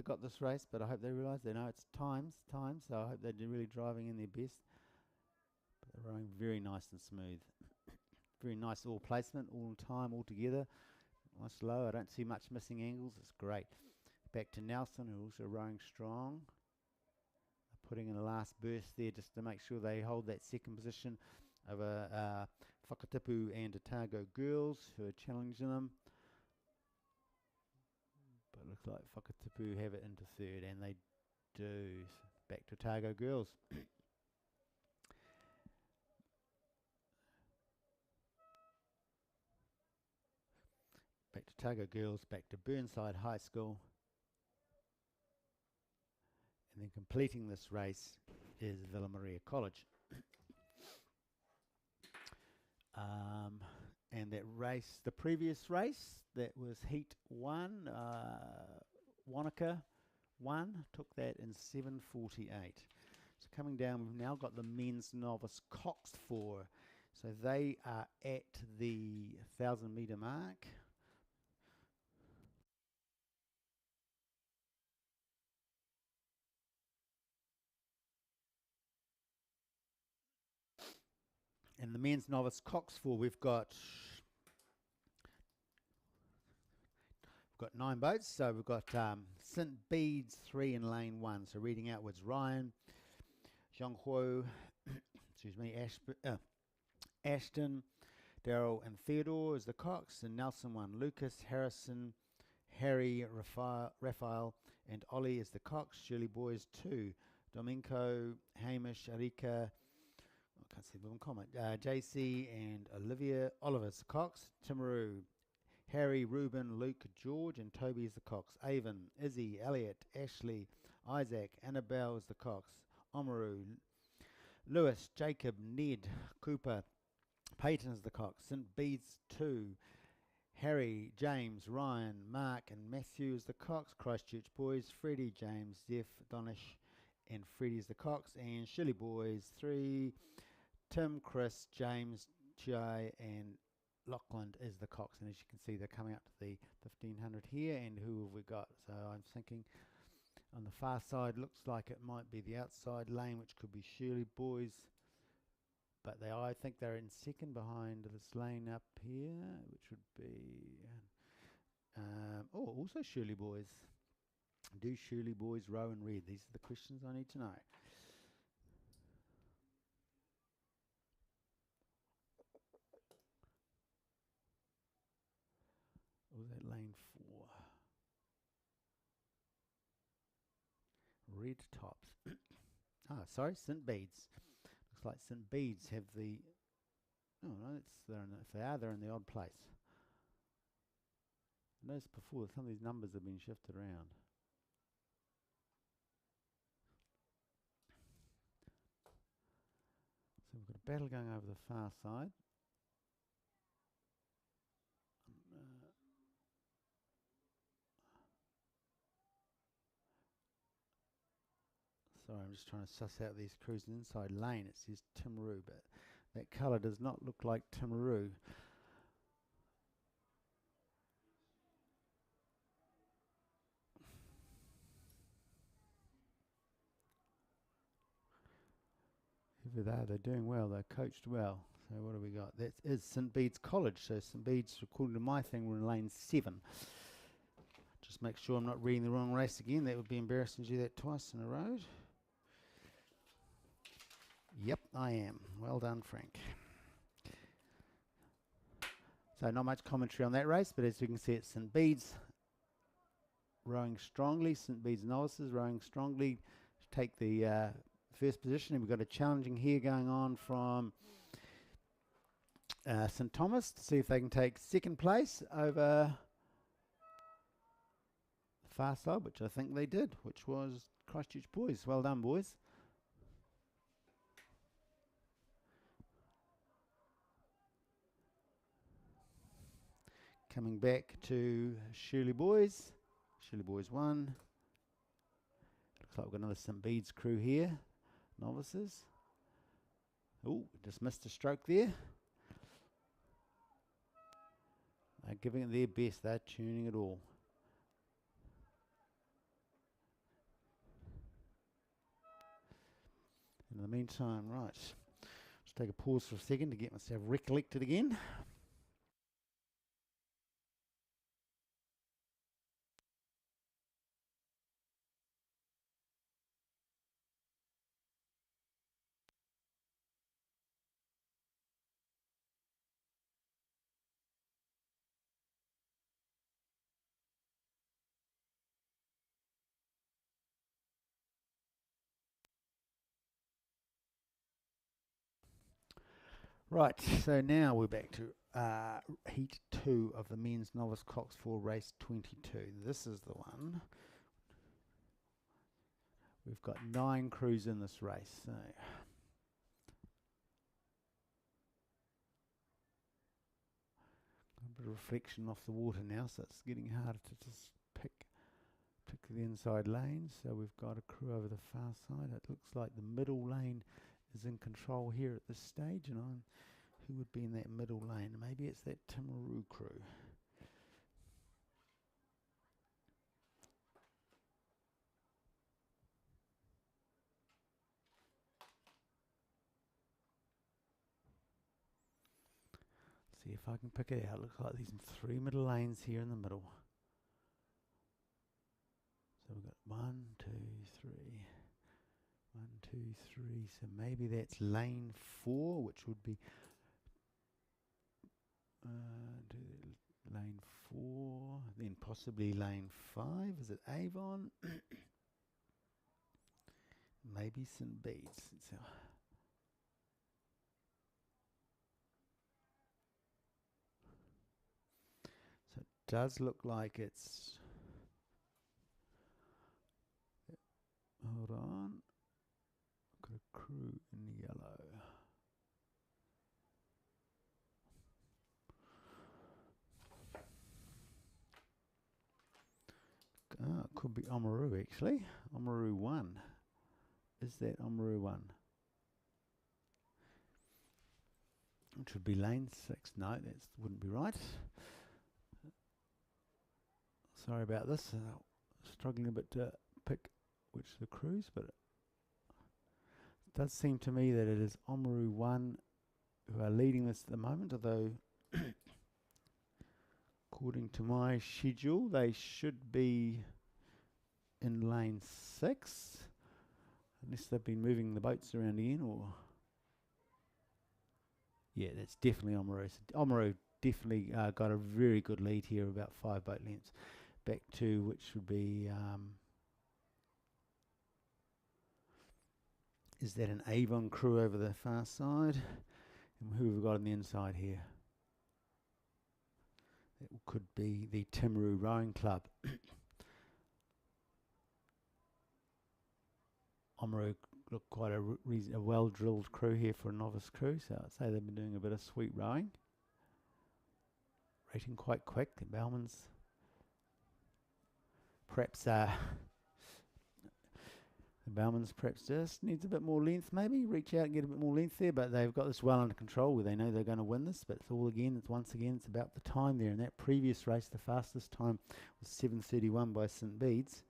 got this race. But I hope they realise they know it's times. So I hope they're really driving in their best. But they're running very nice and smooth. Very nice all placement, all time, all together. Nice low. I don't see much missing angles. It's great. Back to Nelson, who also rowing strong. Putting in a last burst there just to make sure they hold that second position over Whakatipu and Otago Girls, who are challenging them. But it looks like Whakatipu have it into third, and they do. Back to Otago Girls. Back to Otago Girls, back to Burnside High School. And then completing this race is Villa Maria College. And that race, the previous race, that was Heat 1, Wanaka 1, took that in 7:48. So coming down, we've now got the men's novice Cox 4. So they are at the 1,000-metre mark. And the men's novice Cox 4, we've got 9 boats. So we've got St. Bede's 3 in lane 1. So reading outwards, Ryan, Zhonghuo, excuse me, Ashton, Daryl and Theodore is the Cox, and Nelson 1, Lucas, Harrison, Harry, Raphael, and Ollie is the Cox. Shirley Boys 2, Domingo, Hamish, Arika, I can't see the comment, JC and Olivia. Oliver's the Cox. Timaru, Harry, Ruben, Luke, George, and Toby is the Cox. Avon, Izzy, Elliot, Ashley, Isaac, Annabelle is the Cox. Omaru, Lewis, Jacob, Ned, Cooper, Peyton is the Cox. St. Bede's 2, Harry, James, Ryan, Mark, and Matthew is the Cox. Christchurch Boys, Freddie, James, Zeph, Donish, and Freddie is the Cox. And Shirley Boys 3, Tim, Chris, James, Jay, and Lachlan is the Cox. And as you can see, they're coming up to the 1500 here. And who have we got? So I'm thinking on the far side, looks like it might be the outside lane, which could be Shirley Boys. But I think they're in second behind this lane up here, which would be... also Shirley Boys. Do Shirley Boys row in red? These are the questions I need to know. Or was that lane 4? Red tops. Sorry, St. Bede's. Looks like St. Bede's have the... Oh, no, if they are, they're in the odd place. I noticed before that some of these numbers have been shifted around. So we've got a battle going over the far side. Sorry, I'm just trying to suss out these crews. Inside lane, it says Timaru, but that colour does not look like Timaru. Whoever they are, they're doing well. They're coached well. So what do we got? That is St. Bede's College. So St. Bede's, according to my thing, we're in lane 7. Just make sure I'm not reading the wrong race again. That would be embarrassing to do that twice in a row. Yep, I am. Well done, Frank. So not much commentary on that race, but as you can see, it's St. Bede's rowing strongly. St. Bede's novices rowing strongly to take the first position. And we've got a challenging here going on from St. Thomas to see if they can take second place over far side, which I think they did, which was Christchurch boys. Well done, boys. Coming back to Shirley boys. Shirley boys 1. Looks like we've got another St Bede's crew here. Novices. Oh, just missed a stroke there. They're giving it their best. They're tuning it all. In the meantime, right, just take a pause for a second to get myself recollected again. Right, so now we're back to Heat 2 of the Men's Novice Cox 4 Race 22. This is the one. We've got 9 crews in this race. So a bit of reflection off the water now, so it's getting harder to just pick the inside lanes. So we've got a crew over the far side. It looks like the middle lane is in control here at this stage, and who would be in that middle lane? Maybe it's that Timaru crew. See if I can pick it out. Looks like there's 3 middle lanes here in the middle. So we've got 1, 2, 3. 1, 2, 3. So maybe that's lane 4, which would be lane 4, then possibly lane 5. Is it Avon? Maybe St Bede's. So it does look like it's. Hold on. I've got a crew in yellow. It could be Oamaru actually. Oamaru 1. Is that Oamaru 1? Which would be lane 6. No, that wouldn't be right. Sorry about this. Struggling a bit to pick which the crews, but it does seem to me that it is Oamaru 1 who are leading this at the moment, although according to my schedule they should be in lane 6, unless they've been moving the boats around again, or yeah, that's definitely Oamaru. So Oamaru definitely got a very good lead here, about 5 boat lengths back to which would be is that an Avon crew over the far side, and who have we got on the inside here? It could be the Timaru Rowing Club. Oamaru look quite a well-drilled crew here for a novice crew, so I'd say they've been doing a bit of sweet rowing. Rating quite quick. The Bellman's perhaps just needs a bit more length, maybe reach out and get a bit more length there, but they've got this well under control where they know they're going to win this. But once again it's about the time there. In that previous race, the fastest time was 7:31 by St Bede's.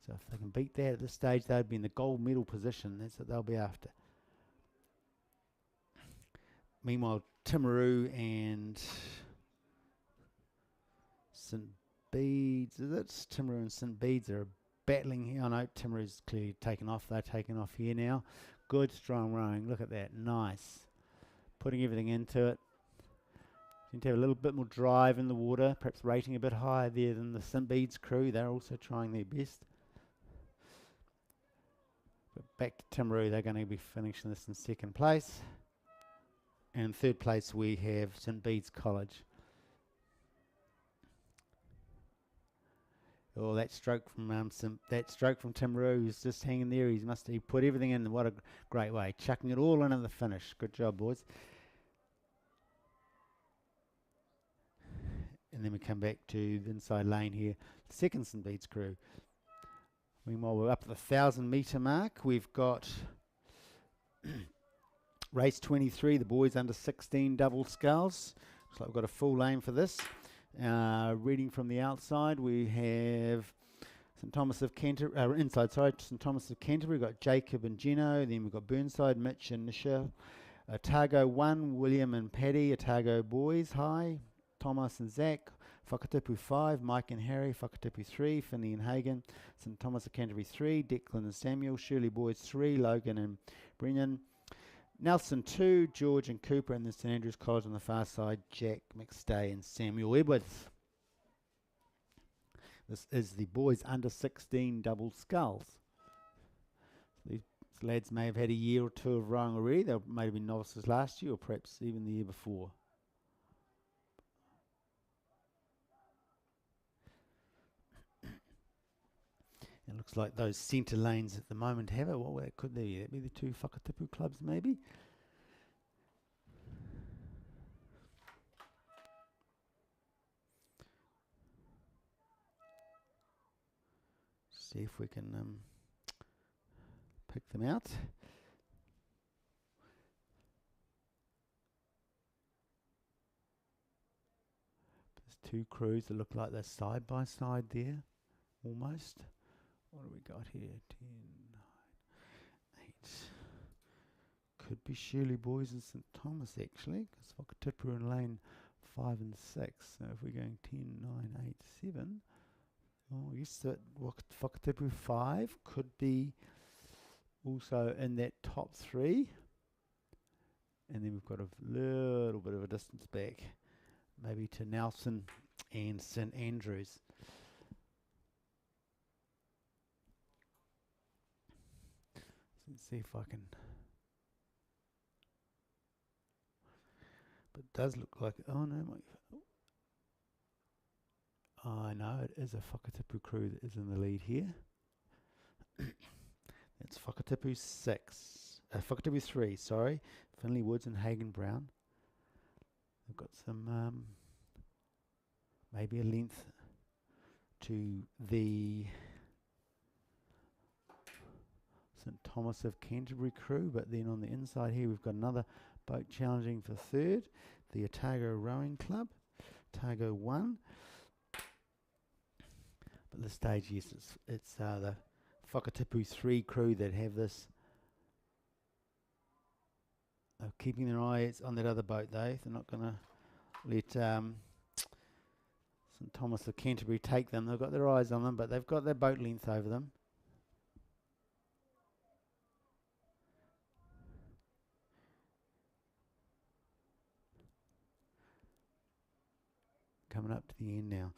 So if they can beat that at this stage, they'd be in the gold medal position. That's what they'll be after. Meanwhile, Timaru and St Bede's, Timaru and St Bede's are battling here. I know Timaru's clearly taken off. They're taking off here now. Good, strong rowing. Look at that. Nice. Putting everything into it. Seem to have a little bit more drive in the water. Perhaps rating a bit higher there than the St Bede's crew. They're also trying their best. But back to Timaru. They're going to be finishing this in 2nd place. And in 3rd place we have St Bede's College. Oh, that stroke from Timaru is just hanging there. He put everything in. What a great way, chucking it all in at the finish. Good job, boys. And then we come back to the inside lane here. Second St Bede's crew. Meanwhile, we're up at the 1,000-metre mark. We've got race 23, the boys under 16 double sculls. Looks like we've got a full lane for this. Reading from the outside, we have St Thomas of Canterbury, St Thomas of Canterbury. We've got Jacob and Gino. Then we've got Burnside, Mitch and Nisha. Otago 1, William and Paddy. Otago boys, hi. Thomas and Zach. Whakatipu 5, Mike and Harry. Whakatipu 3, Finney and Hagan. St Thomas of Canterbury 3, Declan and Samuel. Shirley boys 3, Logan and Brennan. Nelson 2, George and Cooper, and then St Andrews College on the far side, Jack McStay and Samuel Edwards. This is the boys under 16 double sculls. These lads may have had a year or two of rowing already. They might have been novices last year or perhaps even the year before. It looks like those centre lanes at the moment have it. What could they be? That be the two Whakatipu clubs maybe? See if we can pick them out. There's two crews that look like they're side by side there, almost. What do we got here? 10, 9, 8. Could be Shirley Boys and St Thomas actually, because Whakatipu in lane 5 and 6. So if we're going 10, 9, 8, 7. Oh, yes, that Whakatipu 5 could be also in that top 3. And then we've got a little bit of a distance back, maybe to Nelson and St Andrews. Let's see if I can. But it does look like. Oh no, I know it is a Whakatipu crew that is in the lead here. It's Whakatipu 6. Whakatipu 3, sorry. Finley Woods and Hagen Brown. They've got some. Maybe a length to the St Thomas of Canterbury crew, but then on the inside here we've got another boat challenging for third, the Otago Rowing Club, Otago 1. But at this stage, yes, it's the Whakatipu 3 crew that have this. They're keeping their eyes on that other boat though. They're not going to let St Thomas of Canterbury take them. They've got their eyes on them, but they've got their boat length over them. Coming up to the end now.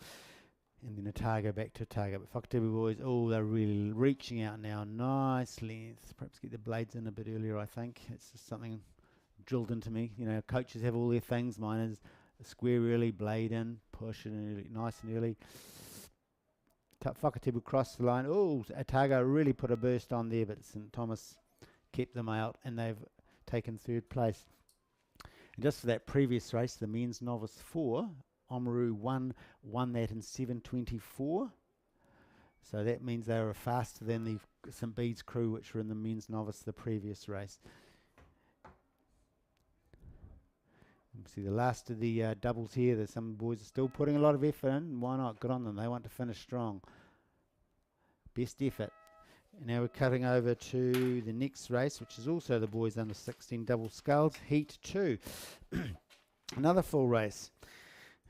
And then Otago back to Otago. But Whakatipu boys, oh, they're really reaching out now. Nice length. Perhaps get the blades in a bit earlier, I think. It's just something drilled into me. You know, coaches have all their things. Mine is a square early, blade in, push it in early, nice and early. Whakatipu crossed the line. Oh, Otago really put a burst on there, but St Thomas kept them out, and they've taken third place. And just for that previous race, the men's novice 4, Oamaru won that in 7:24. So that means they were faster than the St Bede's crew, which were in the men's novice the previous race. You see the last of the doubles here. There's some boys are still putting a lot of effort in. Why not? Good on them. They want to finish strong. Best effort. And now we're cutting over to the next race, which is also the boys under 16 double sculls, Heat 2. Another full race.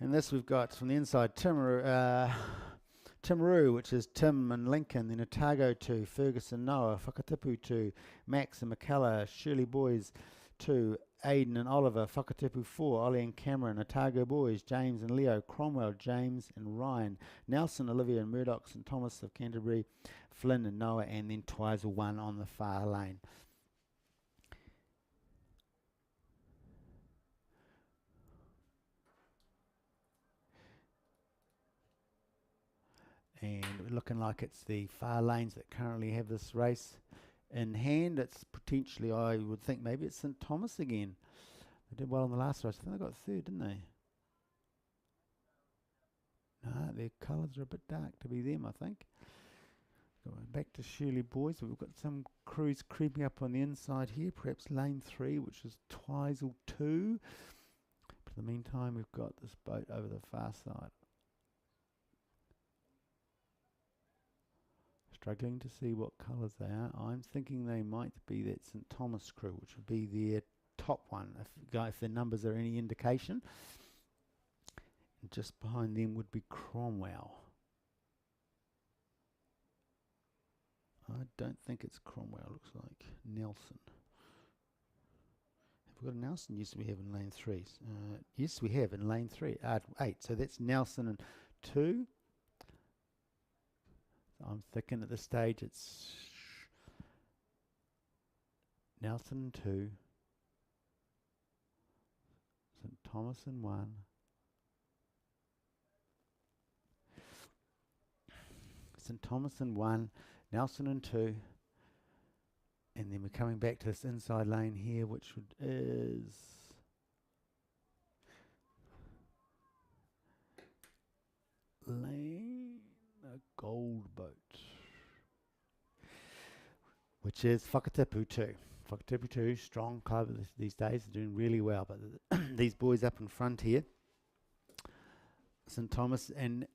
And this we've got from the inside, Timaru, which is Tim and Lincoln, then Otago 2, Ferguson Noah, Whakatipu 2, Max and McCullough, Shirley Boys 2, Aidan and Oliver, Whakatipu 4, Ollie and Cameron, Otago Boys, James and Leo, Cromwell, James and Ryan, Nelson, Olivia and Murdoch, St Thomas of Canterbury, Flynn and Noah, and then Twiser 1 on the far lane. And looking like it's the far lanes that currently have this race in hand. It's potentially, I would think, maybe it's St Thomas again. They did well in the last race. I think they got third, didn't they? No, their colours are a bit dark to be them, I think. Going back to Shirley Boys, we've got some crews creeping up on the inside here, perhaps lane 3, which is Twizel 2. But in the meantime, we've got this boat over the far side. Struggling to see what colours they are. I'm thinking they might be that St Thomas crew, which would be their top one, if their numbers are any indication. And just behind them would be Cromwell. I don't think it's Cromwell, looks like Nelson. Have we got a Nelson? Yes, we have in lane 3. Yes, we have in lane 3, 8. So that's Nelson and 2. I'm thinking at this stage it's Nelson 2, St Thomas in 1, St Thomas in 1, Nelson in 2, and then we're coming back to this inside lane here, which is lane a gold boat, which is Whakatipu 2. Whakatipu 2, strong club these days, are doing really well. But these boys up in front here, St Thomas and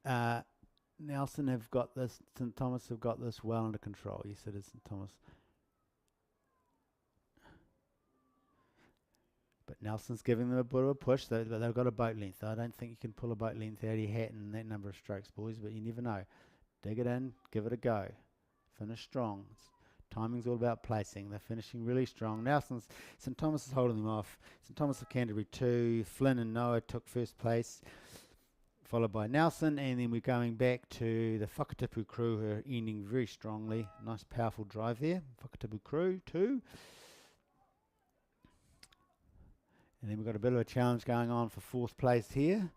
Nelson have got this. St Thomas have got this well under control. Yes, it is St Thomas. But Nelson's giving them a bit of a push. They've got a boat length. I don't think you can pull a boat length out of your hat in that number of strokes, boys, but you never know. Dig it in, give it a go. Finish strong. Timing's all about placing. They're finishing really strong. St Thomas is holding them off. St Thomas of Canterbury 2. Flynn and Noah took first place, followed by Nelson, and then we're going back to the Whakatipu crew, who are ending very strongly. Nice powerful drive there. Whakatipu crew 2. And then we've got a bit of a challenge going on for 4th place here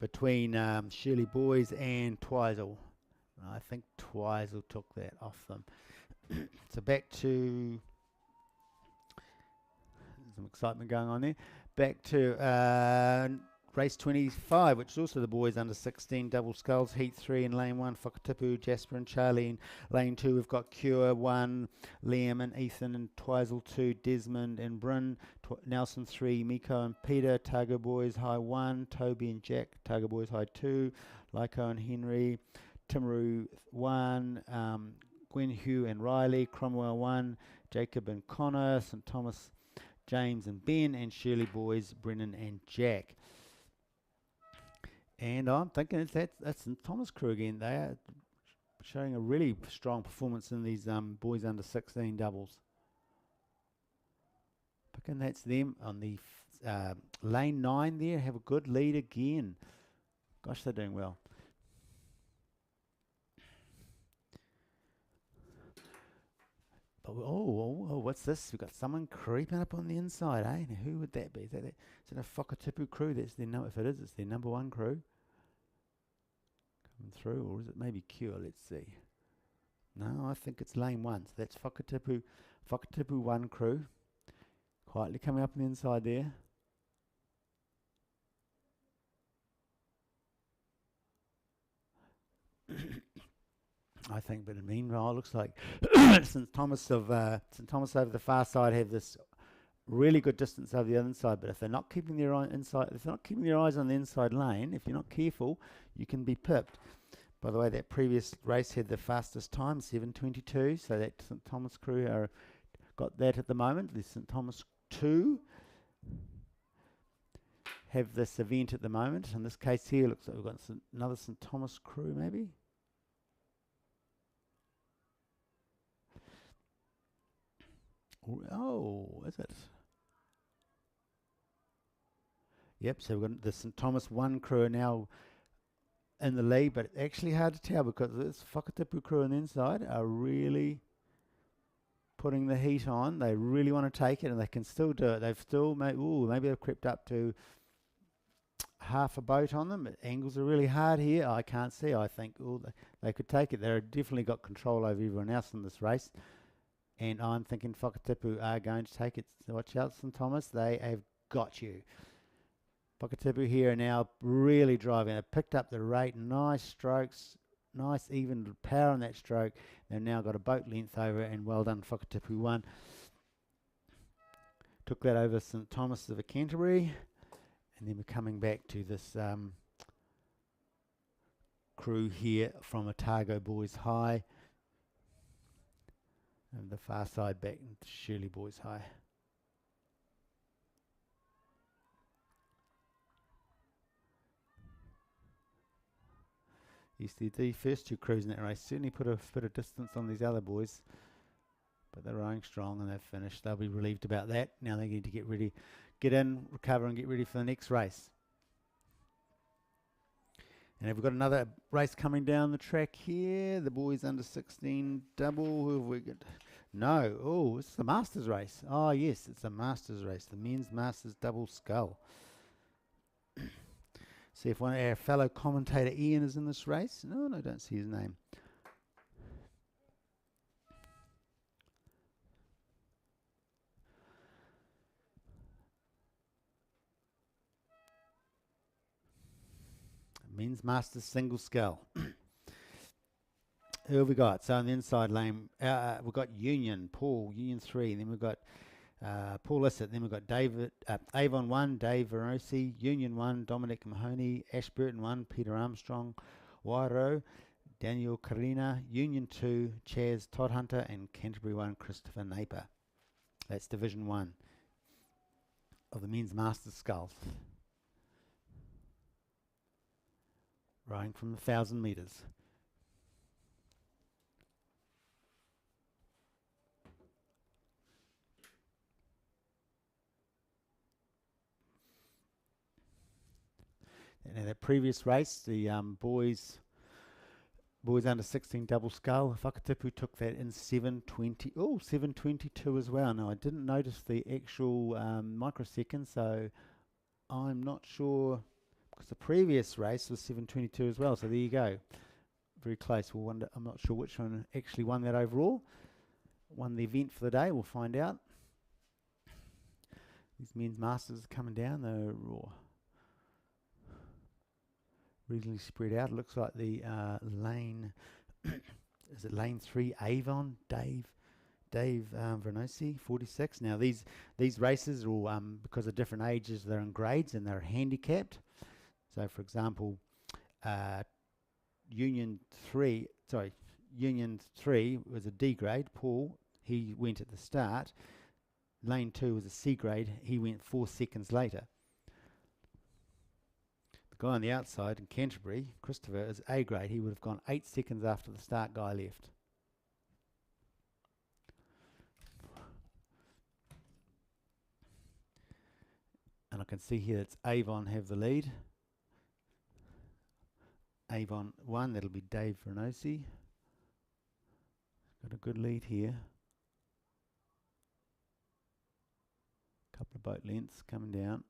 between Shirley Boys and Twizel. I think Twizel took that off them. So back to some excitement going on there. Back to race 25, which is also the boys under 16 double sculls. Heat 3 in lane 1, Whakatipu, Jasper and Charlie. In lane 2, we've got Cure 1, Liam and Ethan, and Twizel 2, Desmond and Bryn. Nelson 3, Miko and Peter. Targo Boys High 1, Toby and Jack. Targo Boys High 2, Lyco and Henry. Timaru 1, Gwen Hugh and Riley. Cromwell 1, Jacob and Connor. St Thomas, James and Ben. And Shirley Boys, Brennan and Jack. And I'm thinking that's St Thomas crew again. They are showing a really strong performance in these boys under 16 doubles. Picking that's them on the lane 9 there. Have a good lead again. Gosh, they're doing well. But what's this? We've got someone creeping up on the inside, eh? Now, who would that be? Is it a Whakatipu crew? That's their if it is, it's their number 1 crew coming through, or is it maybe Cure? Let's see. No, I think it's lane 1. So that's Whakatipu 1 crew, quietly coming up on the inside there. I think, but meanwhile, it looks like St Thomas over the far side have this really good distance over the other side. But if they're not keeping their eyes on the inside lane, if you're not careful, you can be pipped. By the way, that previous race had the fastest time, 7:22. So that St Thomas crew got that at the moment. The St Thomas 2 have this event at the moment. In this case here, looks like we've got another St Thomas crew, maybe. Oh, is it? Yep, so we've got the St Thomas 1 crew are now in the lead, but it's actually hard to tell because this Whakatipu crew on the inside are really putting the heat on. They really want to take it, and they can still do it. They've still maybe they've crept up to half a boat on them. Angles are really hard here. I can't see. I think they could take it. They've definitely got control over everyone else in this race. And I'm thinking Whakatipu are going to take it. So watch out, St Thomas. They have got you. Whakatipu here are now really driving. They've picked up the rate. Nice strokes. Nice even power on that stroke. They've now got a boat length over it, and well done, Whakatipu won. Took that over St Thomas of Canterbury. And then we're coming back to this crew here from Otago Boys High. And the far side back into Shirley Boys High. Yes, the first two crews in that race certainly put a bit of distance on these other boys. But they're rowing strong and they've finished. They'll be relieved about that. Now they need to get ready, get in, recover and get ready for the next race. And have we got another race coming down the track here? The boys under 16 double. Who have we got? No. Oh, it's the Masters race. Oh, yes, it's the Masters race. The men's Masters double scull. See if one of our fellow commentator Ian is in this race. No, I don't see his name. Men's Masters single scull. Who have we got? So on the inside lane, we've got Union 3. Then we've got Paul Lissett. Then we've got Avon 1, Dave Verosi. Union 1, Dominic Mahoney. Ashburton 1, Peter Armstrong. Wairo, Daniel Karina. Union 2, Chaz Todd Hunter. And Canterbury 1, Christopher Napier. That's Division 1 of the Men's Masters sculls. Rowing from 1,000 metres. And in that previous race, the boys under 16 double scull, Whakatipu took that in 7:20. Oh, 7:22 as well. Now I didn't notice the actual microseconds, so I'm not sure. Because the previous race was 7:22 as well, so there you go. Very close. We'll wonder. I'm not sure which one actually won that overall. Won the event for the day. We'll find out. These men's masters are coming down. They're reasonably spread out. It looks like the lane is it lane 3? Avon Dave Vernosi 46. Now these races are all because of different ages. They're in grades and they're handicapped. So, for example, Union 3 was a D grade. Paul, he went at the start. Lane 2 was a C grade. He went 4 seconds later. The guy on the outside in Canterbury, Christopher, is A grade. He would have gone 8 seconds after the start guy left. And I can see here it's Avon have the lead. Avon 1, that'll be Dave Vernosi. Got a good lead here. Couple of boat lengths coming down.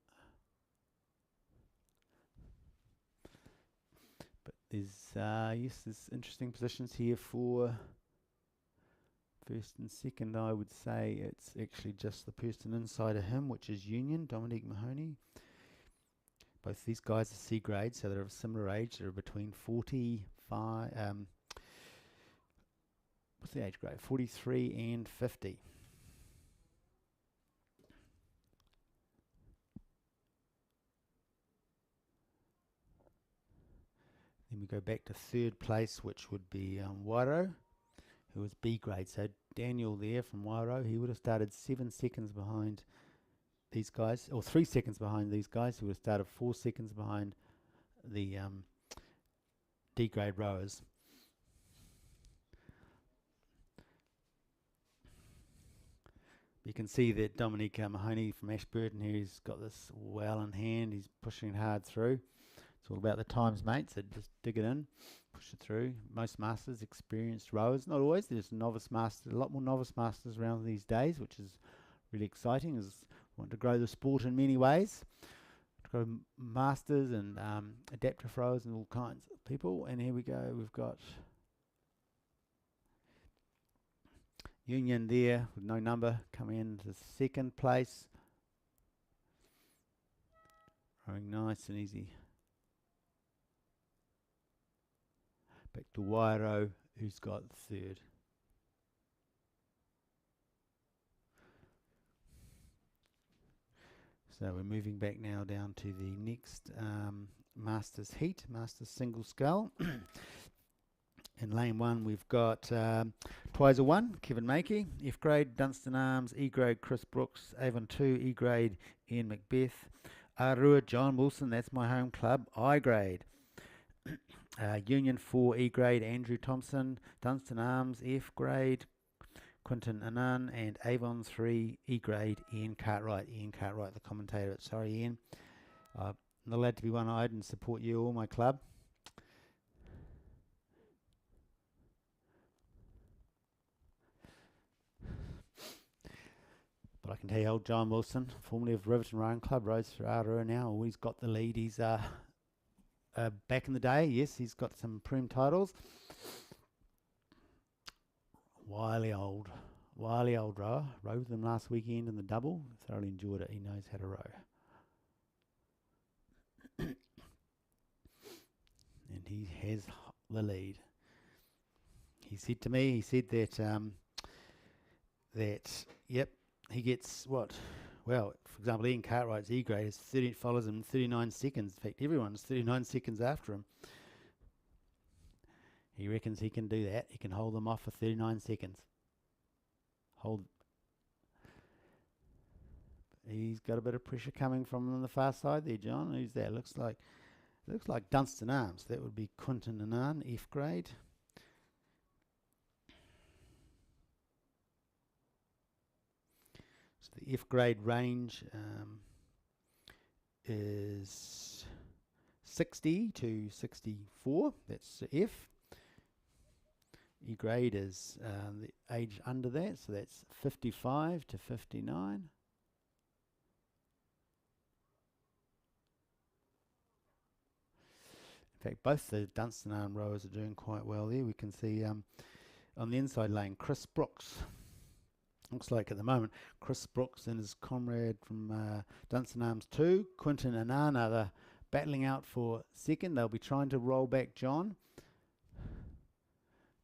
But there's there's interesting positions here for first and second. I would say it's actually just the person inside of him, which is Union, Dominic Mahoney. Both these guys are C grade, so they're of a similar age. They're between 45, what's the age grade? 43 and 50. Then we go back to third place, which would be Wairo, who was B grade. So Daniel there from Wairo, he would have started 7 seconds behind these guys, or 3 seconds behind these guys, who would have started 4 seconds behind the D grade rowers. You can see that Dominic Mahoney from Ashburton here, he's got this well in hand, he's pushing it hard through. It's all about the times, mate, so just dig it in, push it through. Most masters, experienced rowers, not always, there's novice masters, a lot more novice masters around these days, which is really exciting, as we want to grow the sport in many ways. got masters and adaptive rowers and all kinds of people. And here we go. We've got Union there with no number coming into second place. Rowing nice and easy. Back to Wairo, who's got third. So we're moving back now down to the next Masters heat, Masters single scull. In lane 1 we've got Twizel 1, Kevin Makey, F grade, Dunstan Arms, E grade, Chris Brooks, Avon 2, E grade, Ian Macbeth, Arua, John Wilson, that's my home club, I grade. Union 4, E grade, Andrew Thompson, Dunstan Arms, F grade, Quinton Annan, and Avon 3, E grade, Ian Cartwright. Ian Cartwright, the commentator. Sorry, Ian. I'm not allowed to be one-eyed and support you or my club. But I can tell you, old John Wilson, formerly of Riverton Rowing Club, rows for Arua now. Always got the lead. He's back in the day, yes, he's got some prem titles. Wily old rower. Rowed with him last weekend in the double. Thoroughly enjoyed it. He knows how to row. And he has the lead. He said to me, that yep, he gets what? Well, for example, Ian Cartwright's E grade is 30, follows him 39 seconds. In fact, everyone's 39 seconds after him. He reckons he can do that. He can hold them off for 39 seconds. He's got a bit of pressure coming from on the far side there, John. Who's that? Looks like Dunstan Arms. That would be Quinton Annan, F grade. So the F grade range is 60 to 64. That's F. E grade is the age under that, so that's 55 to 59. In fact, both the Dunstan Arm rowers are doing quite well there. We can see on the inside lane, Chris Brooks. Looks like at the moment, Chris Brooks and his comrade from Dunstan Arms 2, Quinton Annan, are battling out for second. They'll be trying to roll back John.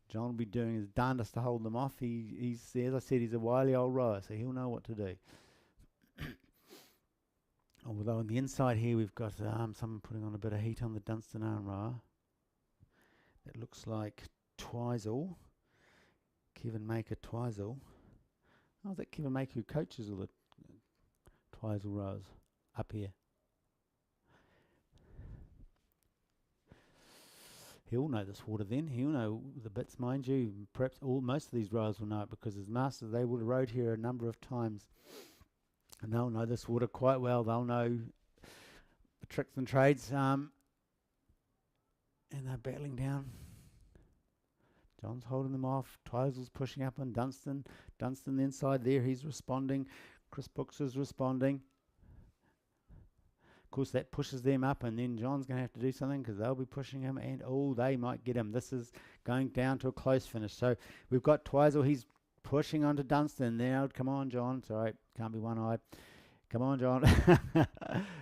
John will be doing his darndest to hold them off. He's, as I said, he's a wily old rower, so he'll know what to do. Although on the inside here, we've got someone putting on a bit of heat on the Dunstan Arm rower. It looks like Twizel, Kevin Maker Twizel. Oh, is that Kevin Maker who coaches all the Twizel rowers up here? He'll know this water then. He'll know the bits, mind you. Perhaps most of these rowers will know it because as masters they would have rowed here a number of times. And they'll know this water quite well. They'll know the tricks and trades. And they're battling down. John's holding them off. Twizel's pushing up on Dunstan. Dunstan the inside there. He's responding. Chris Brooks is responding. Of course, that pushes them up, and then John's going to have to do something because they'll be pushing him, and they might get him. This is going down to a close finish. So we've got Twizel. He's pushing onto Dunstan now. Come on, John. Sorry, can't be one-eyed. Come on, John.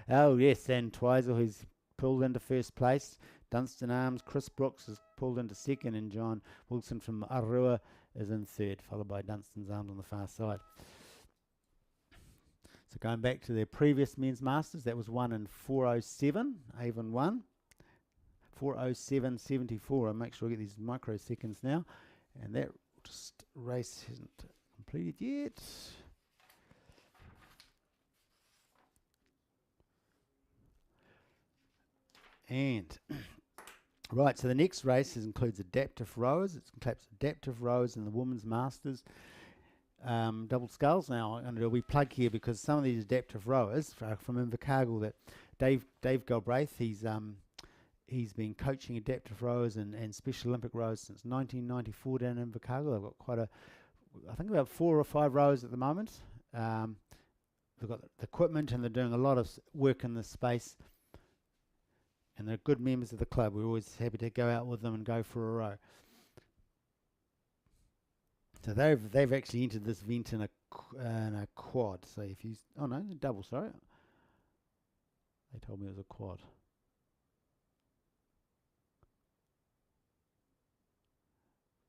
Oh, yes, and Twizel, who's pulled into first place. Dunstan Arms, Chris Brooks is pulled into second, and John Wilson from Arua is in third, followed by Dunstan's Arms on the far side. So going back to their previous men's masters, that was won in 4:07, Avon won. 4:07.74. I'll make sure I get these microseconds now. And that race hasn't completed yet. And right, so the next race includes adaptive rowers. It includes adaptive rowers in the women's masters. Double sculls. Now I'm going to do a wee plug here because some of these adaptive rowers are from Invercargill. That Dave Galbraith, he's been coaching adaptive rowers and Special Olympic rowers since 1994 down in Invercargill. They've got I think about 4 or 5 rowers at the moment. they've got the equipment and they're doing a lot of work in this space. And they're good members of the club. We're always happy to go out with them and go for a row. So they've actually entered this event in a quad. So if you double. Sorry, they told me it was a quad.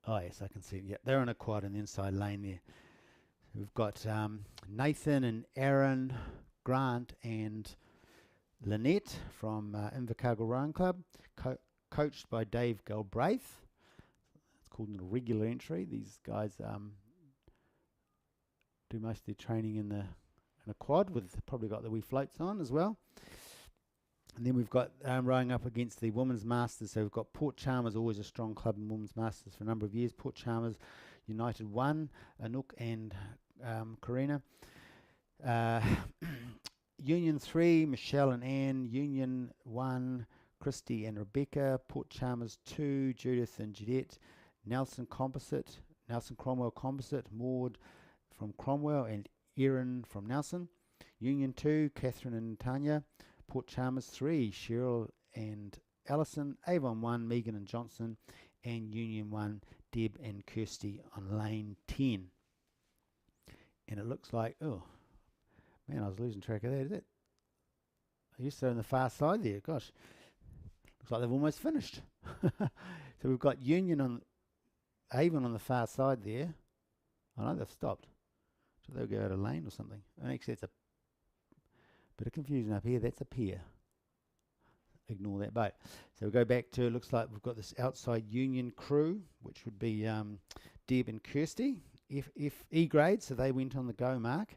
Oh yes, I can see it. Yeah, they're in a quad in the inside lane there. So we've got Nathan and Aaron, Grant and Lynette from Invercargill Rowing Club, coached by Dave Galbraith. It's called a regular entry. These guys do most of their training in a quad with probably got the wee floats on as well. And then we've got rowing up against the Women's Masters. So we've got Port Chalmers, always a strong club in Women's Masters for a number of years. Port Chalmers, United 1, Anouk and Karina. Union 3, Michelle and Anne. Union 1, Christy and Rebecca. Port Chalmers 2, Judith and Judette. Nelson Cromwell Composite, Maud from Cromwell and Erin from Nelson. Union 2, Catherine and Tanya. Port Chalmers 3, Cheryl and Alison. Avon 1, Megan and Johnson. And Union 1, Deb and Kirsty on lane 10. And it looks like, oh, man, I was losing track of that, is it? I used to on the far side there, gosh. Looks like they've almost finished. So we've got Avon on the far side there. I know they've stopped. So they'll go out of lane or something. And actually, it's a bit of confusion up here. That's a pier. Ignore that boat. So we'll go back to, it looks like we've got this outside Union crew, which would be Deb and Kirsty. E grade, so they went on the go mark.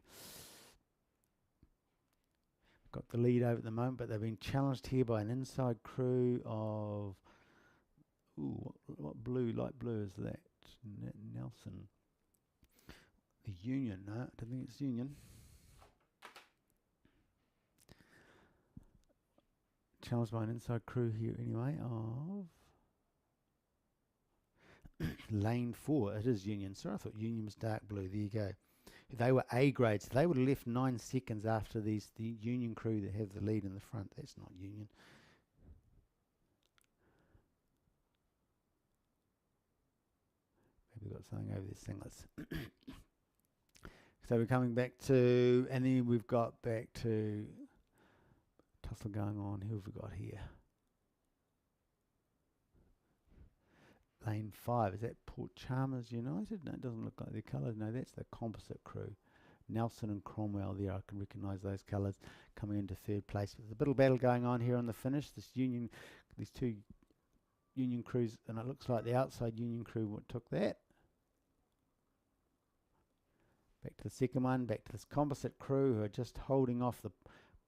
Got the lead over at the moment, but they've been challenged here by an inside crew of, what blue, light blue is that? Nelson. The Union, no, I don't think it's Union. Challenged by an inside crew here anyway of lane 4. It is Union. Sorry, I thought Union was dark blue. There you go. They were A grade, so they would have left 9 seconds after the Union crew that have the lead in the front. That's not Union. Maybe we've got something over this thing. So we're coming back to, and then we've got back to tussle going on. Who have we got here? Lane 5, is that Port Chalmers United? No, it doesn't look like their colours. No, that's the composite crew. Nelson and Cromwell there, I can recognise those colours coming into third place. There's a bit of battle going on here on the finish. These two Union crews, and it looks like the outside Union crew took that. Back to the second one, back to this composite crew who are just holding off the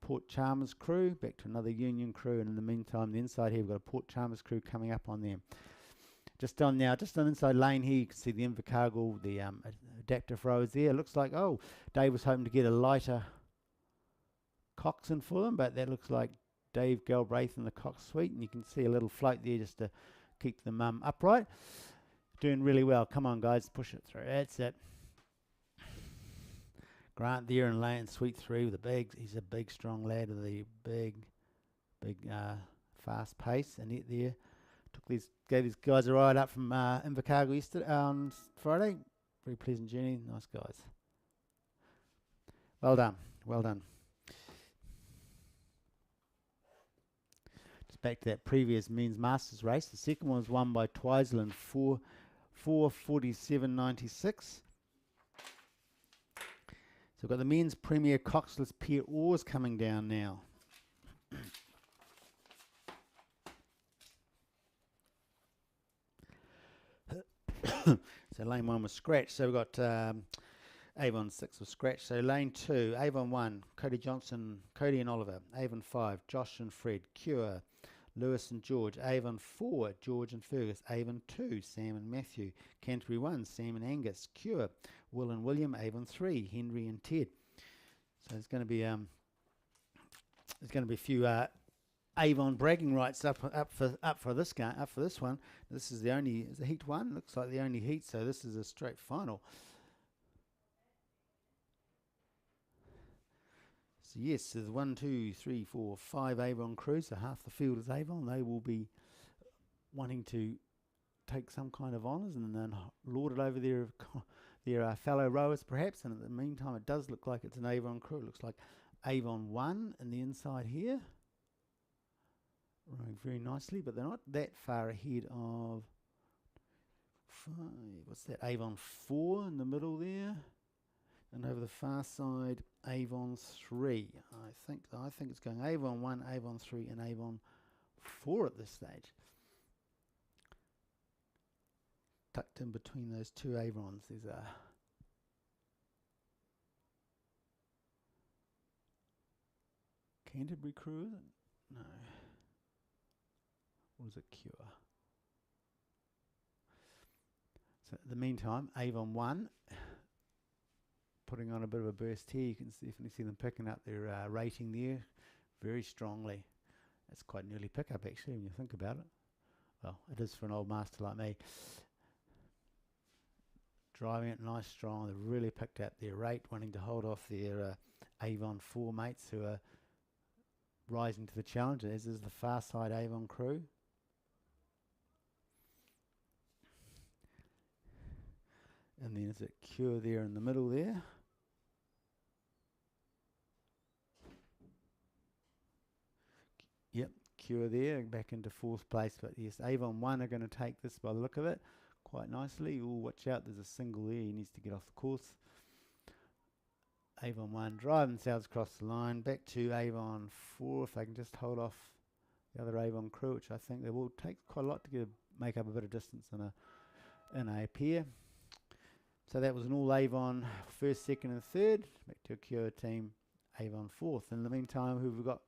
Port Chalmers crew, back to another Union crew, and in the meantime, the inside here, we've got a Port Chalmers crew coming up on them. Just on inside lane here, you can see the Invercargill, the adaptive rowers there. It looks like, Dave was hoping to get a lighter coxswain for them, but that looks like Dave Galbraith in the cox suite, and you can see a little float there just to keep them upright. Doing really well. Come on, guys, push it through. That's it. Grant there in lane suite 3 with he's a big, strong lad with a big, fast pace, and it there. Gave these guys a ride up from Invercargill yesterday on Friday. Very pleasant journey. Nice guys. Well done. Well done. Just back to that previous men's masters race. The second one was won by Twiseland 4:47.96. So we've got the men's premier coxless pair oars coming down now. So lane 1 was scratched. So we've got Avon 6 was scratched. So lane 2, Avon 1, Cody and Oliver. Avon 5, Josh and Fred. Cure, Lewis and George. Avon 4, George and Fergus. Avon 2, Sam and Matthew. Canterbury 1, Sam and Angus. Cure, Will and William. Avon 3, Henry and Ted. So there's going to be a few Avon bragging rights up for this one. This is the heat 1. Looks like the only heat, so this is a straight final. So yes, there's 1, 2, 3, 4, 5 Avon crews. So half the field is Avon. They will be wanting to take some kind of honours and then lord it over their fellow rowers perhaps. And in the meantime, it does look like it's an Avon crew. It looks like Avon 1 in the inside here, rowing very nicely, but they're not that far ahead of what's that, Avon 4 in the middle there, and over the far side Avon 3. I think it's going Avon 1, Avon 3 and Avon 4 at this stage. Tucked in between those two Avons there's a Canterbury crew, is it? No. Or is it Cure? So in the meantime, Avon 1 putting on a bit of a burst here. You can definitely see them picking up their rating there very strongly. That's quite an early pickup actually when you think about it. Well, it is for an old master like me. Driving it nice strong. They've really picked up their rate, wanting to hold off their Avon 4 mates who are rising to the challenge, as is the far side Avon crew. And then is it Cure there in the middle there? Yep, Cure there, back into 4th place. But yes, Avon 1 are going to take this by the look of it quite nicely. Oh, watch out, there's a single there. He needs to get off the course. Avon 1 drive themselves across the line. Back to Avon 4, if they can just hold off the other Avon crew, which I think they will take quite a lot to make up a bit of distance in a pair. So that was an all Avon 1st, 2nd and 3rd. Back to a Cure team, Avon 4th. In the meantime, who we've got?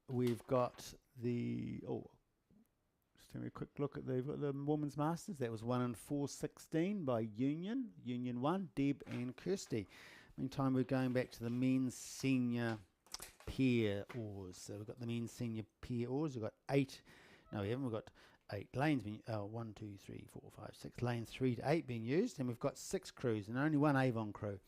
We've got the just having a quick look at the Women's Masters. That was 1 in 4:16 by Union 1, Deb and Kirsty. Meantime, we're going back to the men's senior pair oars. So we've got the men's senior pair oars. We've got 8. No, we haven't. We've got 8 lanes being 1, 2, 3, 4, 5, 6 lanes 3 to 8 being used, and we've got 6 crews and only 1 Avon crew.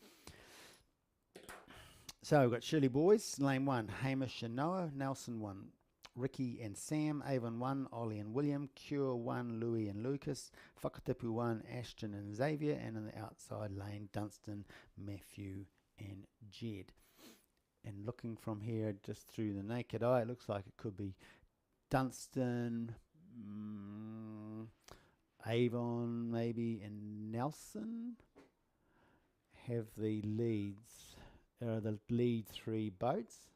So we've got Shirley Boys, lane 1, Hamish and Noah, Nelson 1, Ricky and Sam, Avon 1, Ollie and William, Cure 1, Louis and Lucas, Whakatipu 1, Ashton and Xavier, and in the outside lane, Dunstan, Matthew and Jed. And looking from here just through the naked eye, it looks like it could be Dunstan, Avon maybe, and Nelson have the leads. The lead 3 boats.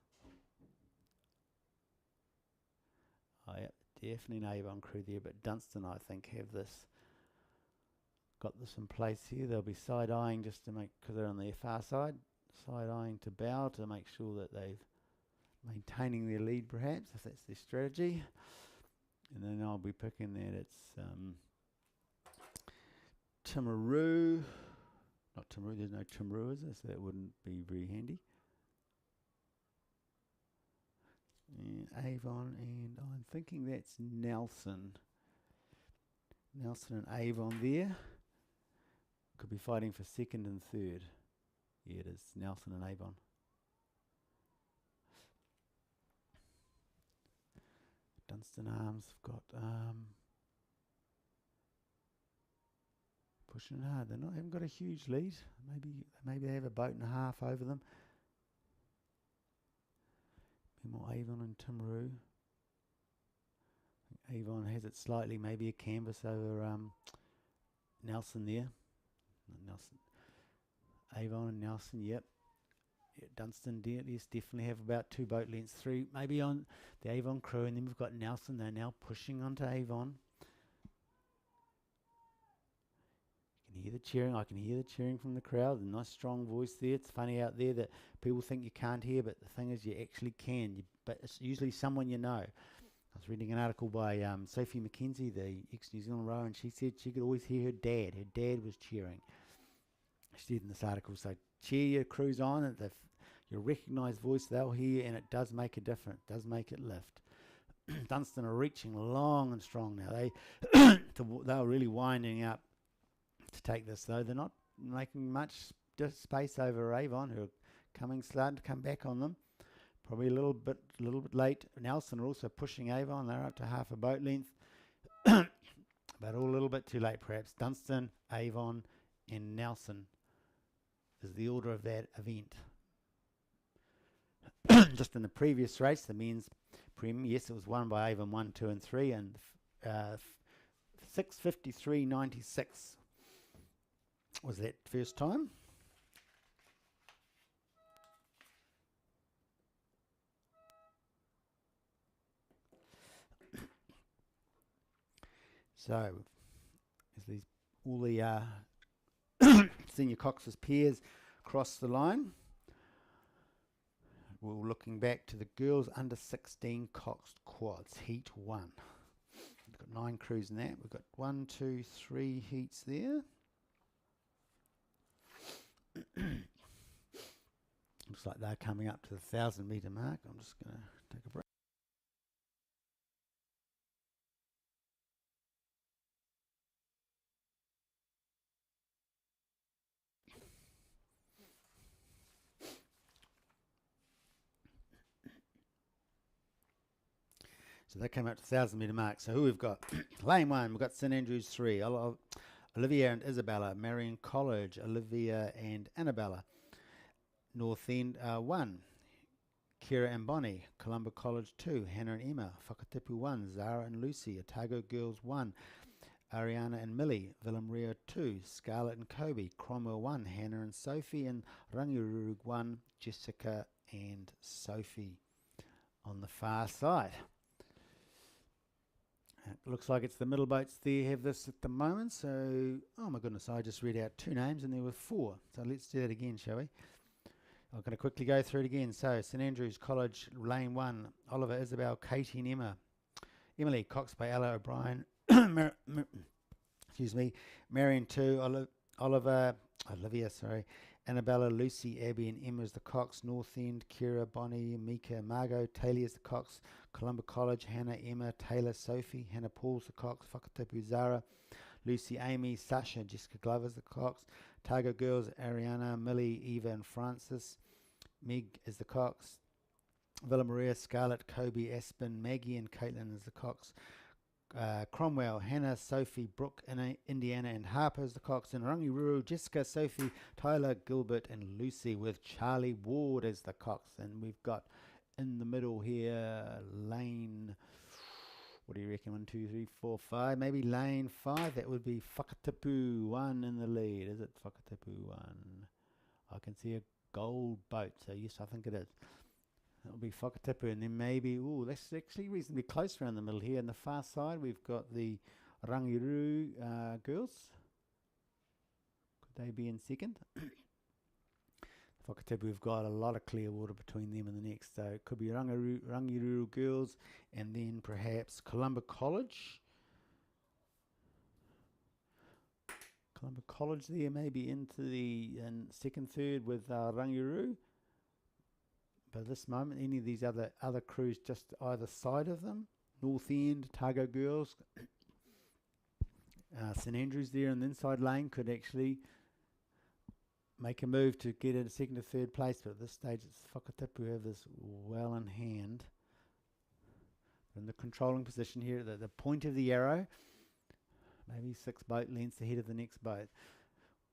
Oh yeah, definitely an Avon crew there, but Dunstan I think have got this in place here. They'll be side eyeing just to make, because they're on the far side, side eyeing to bow to make sure that they've maintaining their lead perhaps, if that's their strategy. And then I'll be picking that it's Timaru. Not Timaru, there's no Timaru, is there? So that wouldn't be very handy. And Avon, and I'm thinking that's Nelson. Nelson and Avon there. Could be fighting for 2nd and 3rd. Yeah, it is Nelson and Avon. Dunstan Arms have got pushing hard. Haven't got a huge lead. Maybe they have a boat and a half over them. More Avon and Timaru. Avon has it slightly, maybe a canvas over Nelson there. Nelson, Avon and Nelson. Yep. Yeah, Dunstan definitely have about 2 boat lengths, 3 maybe on the Avon crew, and then we've got Nelson. They're now pushing onto Avon. You can hear the cheering. I can hear the cheering from the crowd. A nice strong voice there. It's funny out there that people think you can't hear, but the thing is you actually can. But it's usually someone you know. I was reading an article by Sophie McKenzie, the ex-New Zealand rower, and she said she could always hear her dad. Her dad was cheering. She said in this article, so cheer your crews on, and your recognised voice they'll hear, and it does make a difference. It does make it lift. Dunstan are reaching long and strong now. They're really winding up to take this, though. They're not making much space over Avon, who are starting to come back on them. Probably a little bit late. Nelson are also pushing Avon. They're up to half a boat length, but all a little bit too late perhaps. Dunstan, Avon, and Nelson is the order of that event. Just in the previous race, the men's Prem, yes, it was won by Avon 1, 2, and 3, and 6:53.96 was that first time. So, as all the senior Cox's peers cross the line, we're looking back to the girls under 16 Cox quads, heat 1. We've got 9 crews in that. We've got 1, 2, 3 heats there. Looks like they're coming up to the 1,000-metre mark. I'm just going to take a break. So they came up to 1,000-metre mark. So who we've got? Lane 1, we've got St Andrews 3. Olivia and Isabella. Marion College, Olivia and Annabella. North End 1. Kira and Bonnie. Columba College 2. Hannah and Emma. Whakatipu 1. Zara and Lucy. Otago Girls 1. Ariana and Millie. Villamaria 2. Scarlett and Kobe. Cromwell 1. Hannah and Sophie. And Rangiruru 1. Jessica and Sophie on the far side. It looks like it's the middle boats there have this at the moment. So, oh my goodness, I just read out 2 names and there were 4. So let's do that again, shall we? I'm going to quickly go through it again. So, St Andrews College, Lane 1, Oliver, Isabel, Katie and Emma. Emily, Cox by Ella O'Brien. Excuse me. Marion 2, Olivia, Annabella, Lucy, Abby and Emma is the Cox. North End, Kira, Bonnie, Mika, Margot. Taylor is the Cox. Columba College, Hannah, Emma, Taylor, Sophie. Hannah Paul's the Cox. Whakatipu, Zara. Lucy, Amy, Sasha, Jessica Glover's the Cox. Targo Girls, Ariana, Millie, Eva and Francis. Meg is the Cox. Villa Maria, Scarlett, Kobe, Aspen, Maggie and Caitlin is the Cox. Cromwell, Hannah, Sophie, Brooke, Indiana and Harper is the Cox. And Rangiruru, Jessica, Sophie, Tyler, Gilbert and Lucy with Charlie Ward as the Cox. And we've got in the middle here Lane, what do you reckon, 1, 2, 3, 4, 5, maybe Lane 5, that would be Whakatipu 1 in the lead. Is it Whakatipu 1? I can see a gold boat, so yes, I think it is. That'll be Whakatipu, and then maybe, that's actually reasonably close around the middle here. On the far side, we've got the Rangiruru girls. Could they be in second? Whakatipu, we've got a lot of clear water between them and the next, so it could be Rangiruru girls, and then perhaps Columba College. Columba College there, maybe into the second, third with Rangiruru. But at this moment, any of these other crews just either side of them. North End, Targo Girls, St Andrews there in the inside lane could actually make a move to get in second or third place. But at this stage, it's Whakatipu who have this well in hand. In the controlling position here at the point of the arrow, maybe 6 boat lengths ahead of the next boat,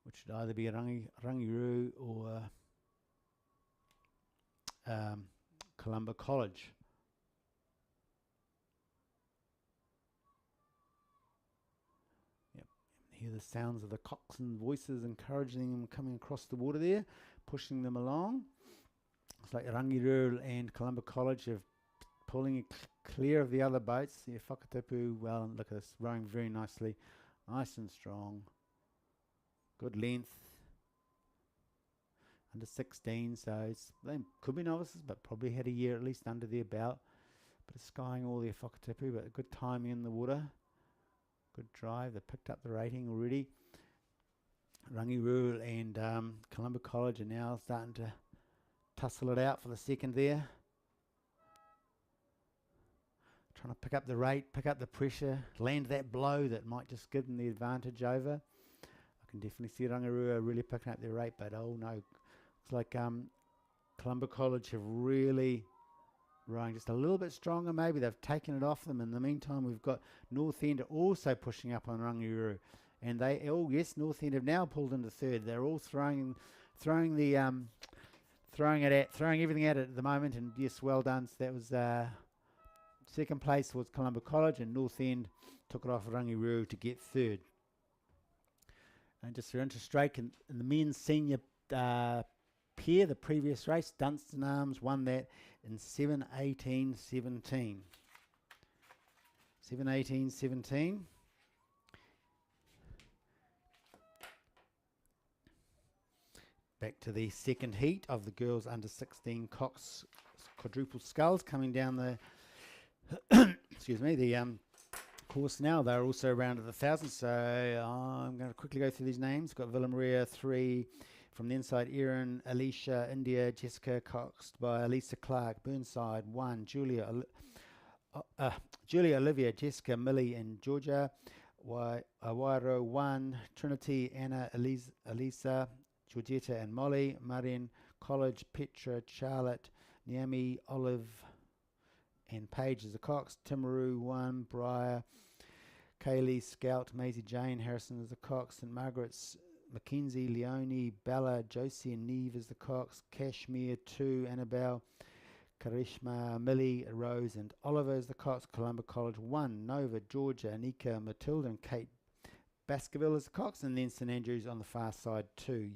which should either be a Rangiruru or Columba College. Yep, hear the sounds of the coxswain voices encouraging them coming across the water there, pushing them along. It's like Rangiruru and Columba College are pulling it clear of the other boats. Yeah, Whakatipu, well, look at this, rowing very nicely, nice and strong, good length. Under 16, so they could be novices, but probably had a year at least under their belt. Bit of skying all their Whakatipu, but good timing in the water. Good drive. They picked up the rating already. Rangiruru and Columba College are now starting to tussle it out for the second there. Trying to pick up the rate, pick up the pressure, land that blow that might just give them the advantage over. I can definitely see Rangiroa really picking up their rate, but oh no, it's like Columba College have really rowing just a little bit stronger. Maybe they've taken it off them. In the meantime, we've got North End also pushing up on Rangiroa, and North End have now pulled into third. They're all throwing everything at it at the moment, and yes, well done. So that was second place was Columba College, and North End took it off Rangiroa to get third. And just for interest rate, in the men's senior pair, the previous race, Dunstan Arms won that in 7:18:17. 7:18:17. Back to the second heat of the girls under 16 Cox quadruple sculls coming down the excuse me, the course now. They're also around at the 1,000, so I'm going to quickly go through these names. Got Villa Maria 3 from the inside, Erin, Alicia, India, Jessica, coxed by Elisa Clark. Burnside 1, Julia, Olivia, Jessica, Millie and Georgia. Wairo 1, Trinity, Anna, Elisa, Georgetta and Molly. Meridian College, Petra, Charlotte, Naomi, Olive and Paige is the cox. Timaru 1, Briar, Kaylee, Scout, Maisie Jane, Harrison is the cox. St Margaret's, Mackenzie, Leonie, Bella, Josie and Neve is the cox. Kashmir 2, Annabelle, Karishma, Millie, Rose and Oliver is the cox. Columba College 1, Nova, Georgia, Anika, Matilda and Kate Baskerville is the cox. And then St Andrews on the far side 2.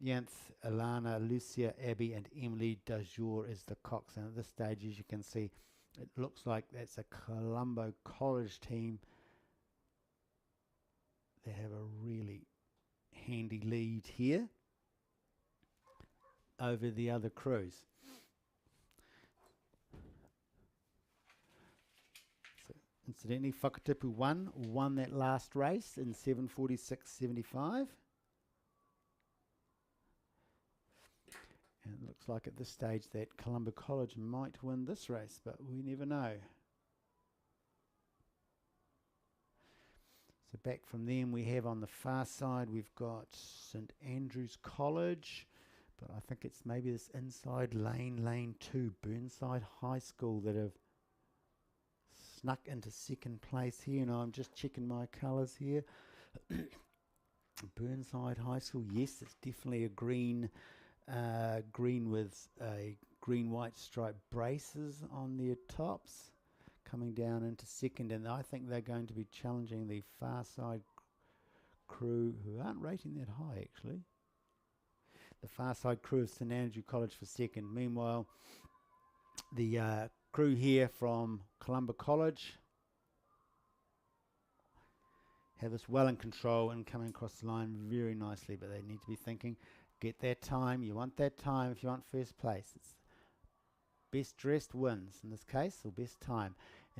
Yanth, Alana, Lucia, Abby and Emily Dajour is the cox. And at this stage, as you can see, it looks like that's a Columba College team. They have a really handy lead here over the other crews. So incidentally, Whakatipu won that last race in 7:46:75. And it looks like at this stage that Columba College might win this race, but we never know. So back from them, we have on the far side, we've got St Andrews College, but I think it's maybe this inside lane 2, Burnside High School, that have snuck into second place here. And I'm just checking my colours here. Burnside High School, yes, it's definitely a green with a green-white striped braces on their tops, coming down into second, and I think they're going to be challenging the far side crew, who aren't rating that high actually. The far side crew of St Andrew College for second. Meanwhile, the crew here from Columba College have this well in control and coming across the line very nicely, but they need to be thinking, get that time. You want that time if you want first place. It's best dressed wins in this case, or best time.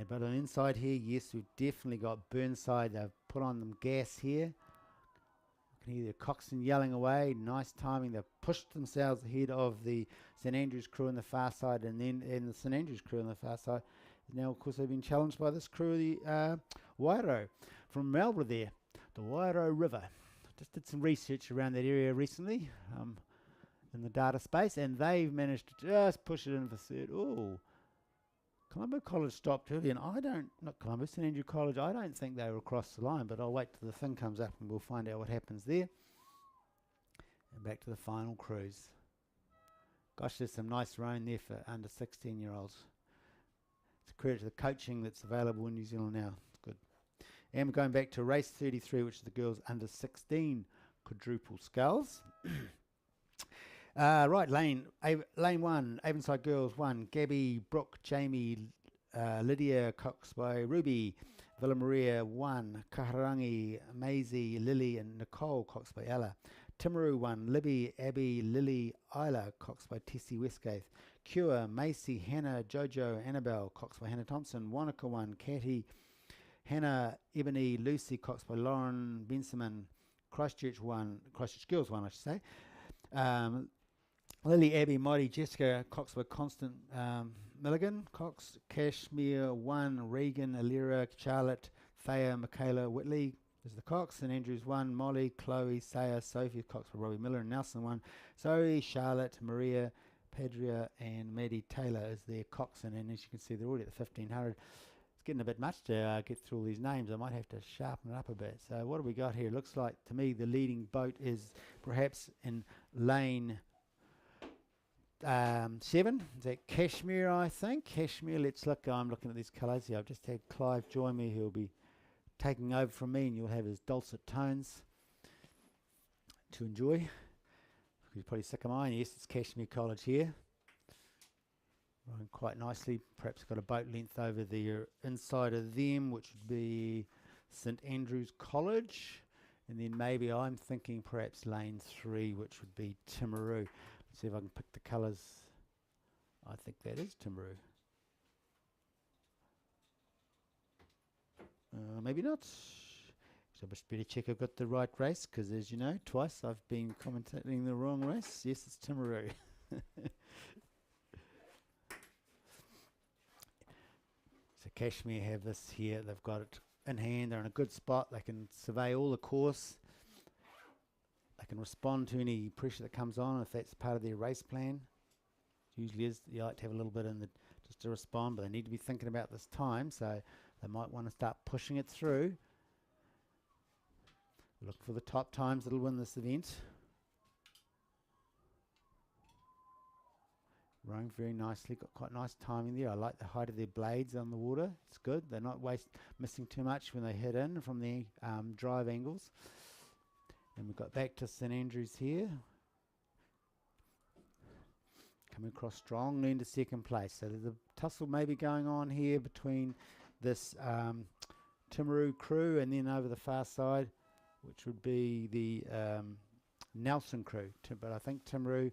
But on the inside here, yes, we've definitely got Burnside. They've put on them gas here. You can hear the coxswain yelling away. Nice timing. They've pushed themselves ahead of the St Andrews crew on the far side, and then the St Andrews crew on the far side. Now, of course, they've been challenged by this crew, the Wairo from Marlborough there, the Wairo River. Just did some research around that area recently in the data space, and they've managed to just push it in for third. Oh, Columba College stopped early, and St Andrew College, I don't think they were across the line, but I'll wait till the thing comes up and we'll find out what happens there. And back to the final cruise. Gosh, there's some nice rowing there for under 16-year-olds. It's a credit to the coaching that's available in New Zealand now. It's good. And we're going back to race 33, which is the girls under 16 quadruple sculls. Right, lane 1, Avonside Girls 1, Gabby, Brooke, Jamie, Lydia, Cox by Ruby, Villa Maria 1, Kaharangi, Maisie, Lily and Nicole, Cox by Ella, Timaru 1, Libby, Abby, Lily, Isla, Cox by Tessie Westgaith, Cure, Macy, Hannah, Jojo, Annabelle, Cox by Hannah Thompson, Wanaka 1, Catty, Hannah, Ebony, Lucy, Cox by Lauren Benjamin, Christchurch Girls 1, I should say. Lily, Abby, Mighty, Jessica, Cox by Constant Milligan, Cox, Kashmir 1, Regan, Alira, Charlotte, Thea, Michaela, Whitley, There's the Cox. St Andrews 1, Molly, Chloe, Saya, Sophie, Cox for Robbie Miller, and Nelson 1. Zoe, Charlotte, Maria, Padria, and Maddie Taylor is their coxswain, and as you can see, they're already at the 1500. It's getting a bit much to get through all these names. I might have to sharpen it up a bit. So what do we got here? Looks like to me the leading boat is perhaps in lane 7. Is that Cashmere, I think? Cashmere, let's look. I'm looking at these colours here. I've just had Clive join me. He'll be taking over from me, and you'll have his dulcet tones to enjoy. You're probably sick of mine. Yes, it's Cashmere College here. Running quite nicely. Perhaps got a boat length over the inside of them, which would be St Andrews College. And then maybe I'm thinking perhaps lane 3, which would be Timaru. Let's see if I can pick the colours. I think that is Timaru. Maybe not. So I better check I've got the right race, because as you know, twice I've been commentating the wrong race. Yes, it's Timaru. So Cashmere have this here. They've got it in hand. They're in a good spot. They can survey all the course. They can respond to any pressure that comes on if that's part of their race plan. It usually is. You like to have a little bit in the just to respond, but they need to be thinking about this time, so they might want to start pushing it through. Look for the top times that'll win this event. Rowing very nicely, got quite nice timing there. I like the height of their blades on the water. It's good. They're not missing too much when they hit in from the drive angles. And we've got back to St Andrews here. Coming across strongly into second place. So there's a tussle maybe going on here between this Timaru crew and then over the far side, which would be the Nelson crew. But I think Timaru,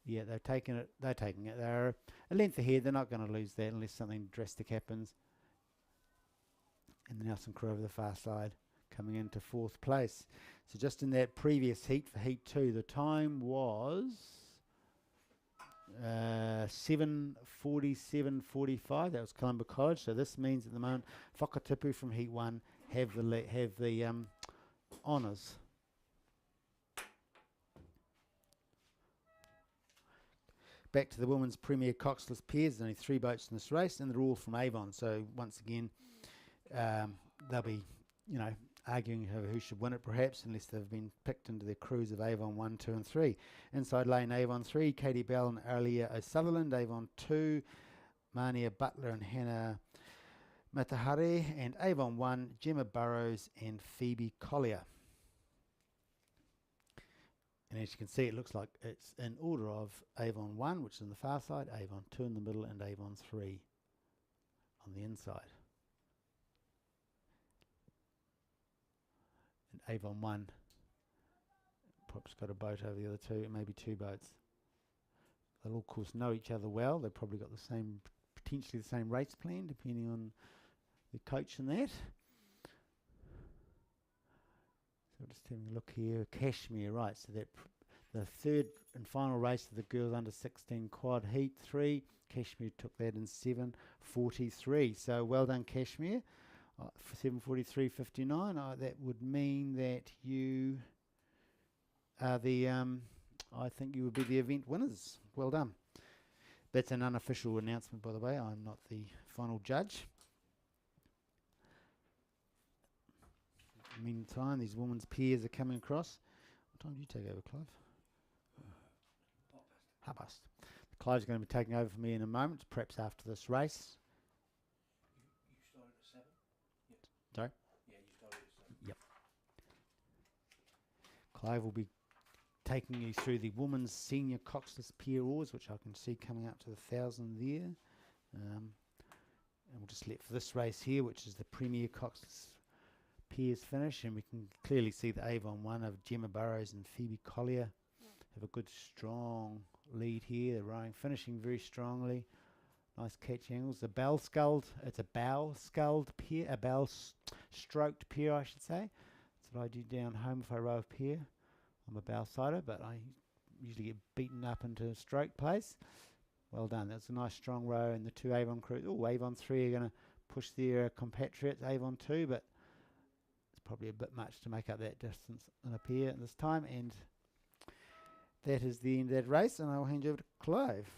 yeah, they're taking it. They're a length ahead. They're not going to lose that unless something drastic happens. And the Nelson crew over the far side coming into 4th place. So just in that previous heat for heat 2, the time was 7:47:45. That was Columba College. So this means at the moment Whakatipu from heat 1 have the honours. Back to the women's Premier Coxless pairs. There's only 3 boats in this race, and they're all from Avon. So once again, they'll be, arguing over who should win it, perhaps, unless they've been picked into their crews of Avon 1, 2, and 3. Inside lane Avon 3, Katie Bell and Alia O'Sutherland. Avon 2, Mania Butler and Hannah Matahari. And Avon 1, Gemma Burrows and Phoebe Collier. And as you can see, it looks like it's in order of Avon 1, which is on the far side, Avon 2 in the middle, and Avon 3 on the inside. And Avon 1 perhaps got a boat over the other 2, maybe 2 boats. They'll all, of course, know each other well. They've probably got the same, potentially the same race plan, depending on the coach and that. So just having a look here, Cashmere, right, so that the third and final race of the girls under 16 quad heat 3, Cashmere took that in 7:43. So well done, Cashmere, for 7:43:59. That would mean that you are the, I think you would be the event winners. Well done. That's an unofficial announcement, by the way. I'm not the final judge. Meantime, these women's pairs are coming across. What time do you take over, Clive? 1:30. Clive's going to be taking over for me in a moment, perhaps after this race. You started at 7? Yep. Sorry? Yeah, you started at 7. Yep. Clive will be taking you through the women's senior coxless pair oars, which I can see coming up to the 1,000 there. And we'll just let for this race here, which is the Premier Coxless pairs finish, and we can clearly see the Avon 1 of Gemma Burrows and Phoebe Collier have a good strong lead here. They're rowing, finishing very strongly. Nice catch angles. The bow sculled, it's a bow sculled pair, a bow stroked pair, I should say. That's what I do down home if I row a pair. I'm a bow sider, but I usually get beaten up into stroke place. Well done. That's a nice strong row, and the 2 Avon crews. Oh, Avon 3 are going to push their compatriots, Avon 2, but probably a bit much to make up that distance and appear at this time. And that is the end of that race, and I'll hand you over to Clive.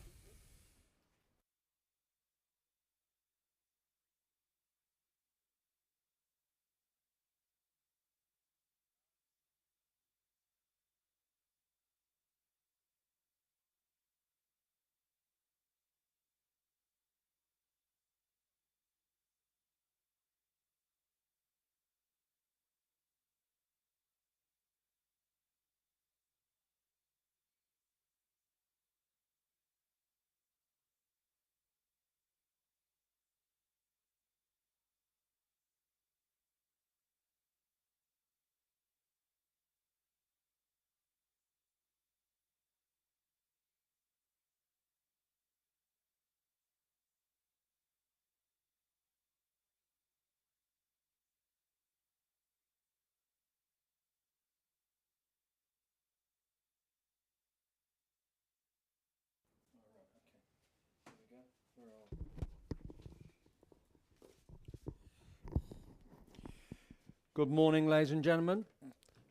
Good morning, ladies and gentlemen.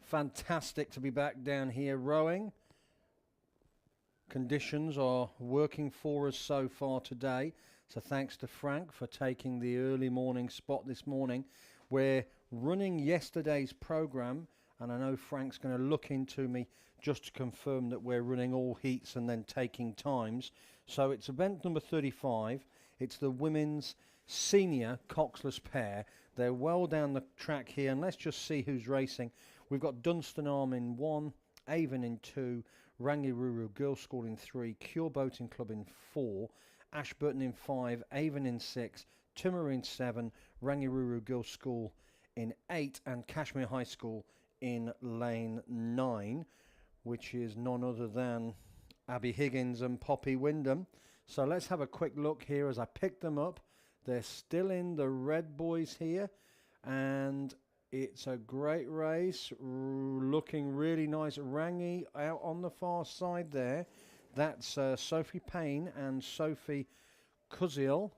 Fantastic to be back down here rowing. Conditions are working for us so far today. So thanks to Frank for taking the early morning spot this morning. We're running yesterday's program, and I know Frank's going to look into me just to confirm that we're running all heats and then taking times. So it's event number 35. It's the women's senior coxless pair. They're well down the track here, and let's just see who's racing. We've got Dunstan Arm in 1, Avon in 2, Rangiruru Girls' School in 3, Cure Boating Club in 4, Ashburton in 5, Avon in 6, Timor in 7, Rangiruru Girls' School in 8, and Kashmir High School in lane 9, which is none other than Abby Higgins and Poppy Wyndham. So let's have a quick look here as I pick them up. They're still in the red boys here, and it's a great race, looking really nice. Rangi out on the far side there. That's Sophie Payne and Sophie Kuziel.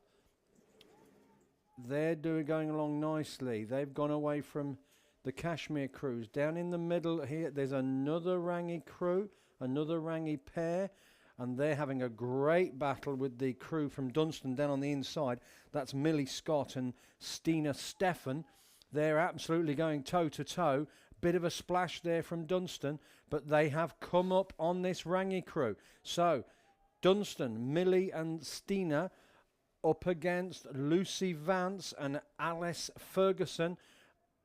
They're going along nicely. They've gone away from the Kashmir crews. Down in the middle here, there's another Rangi crew, another Rangi pair. And they're having a great battle with the crew from Dunstan down on the inside. That's Millie Scott and Stina Steffen. They're absolutely going toe-to-toe. Bit of a splash there from Dunstan, but they have come up on this Rangi crew. So, Dunstan, Millie and Stina up against Lucy Vance and Alice Ferguson.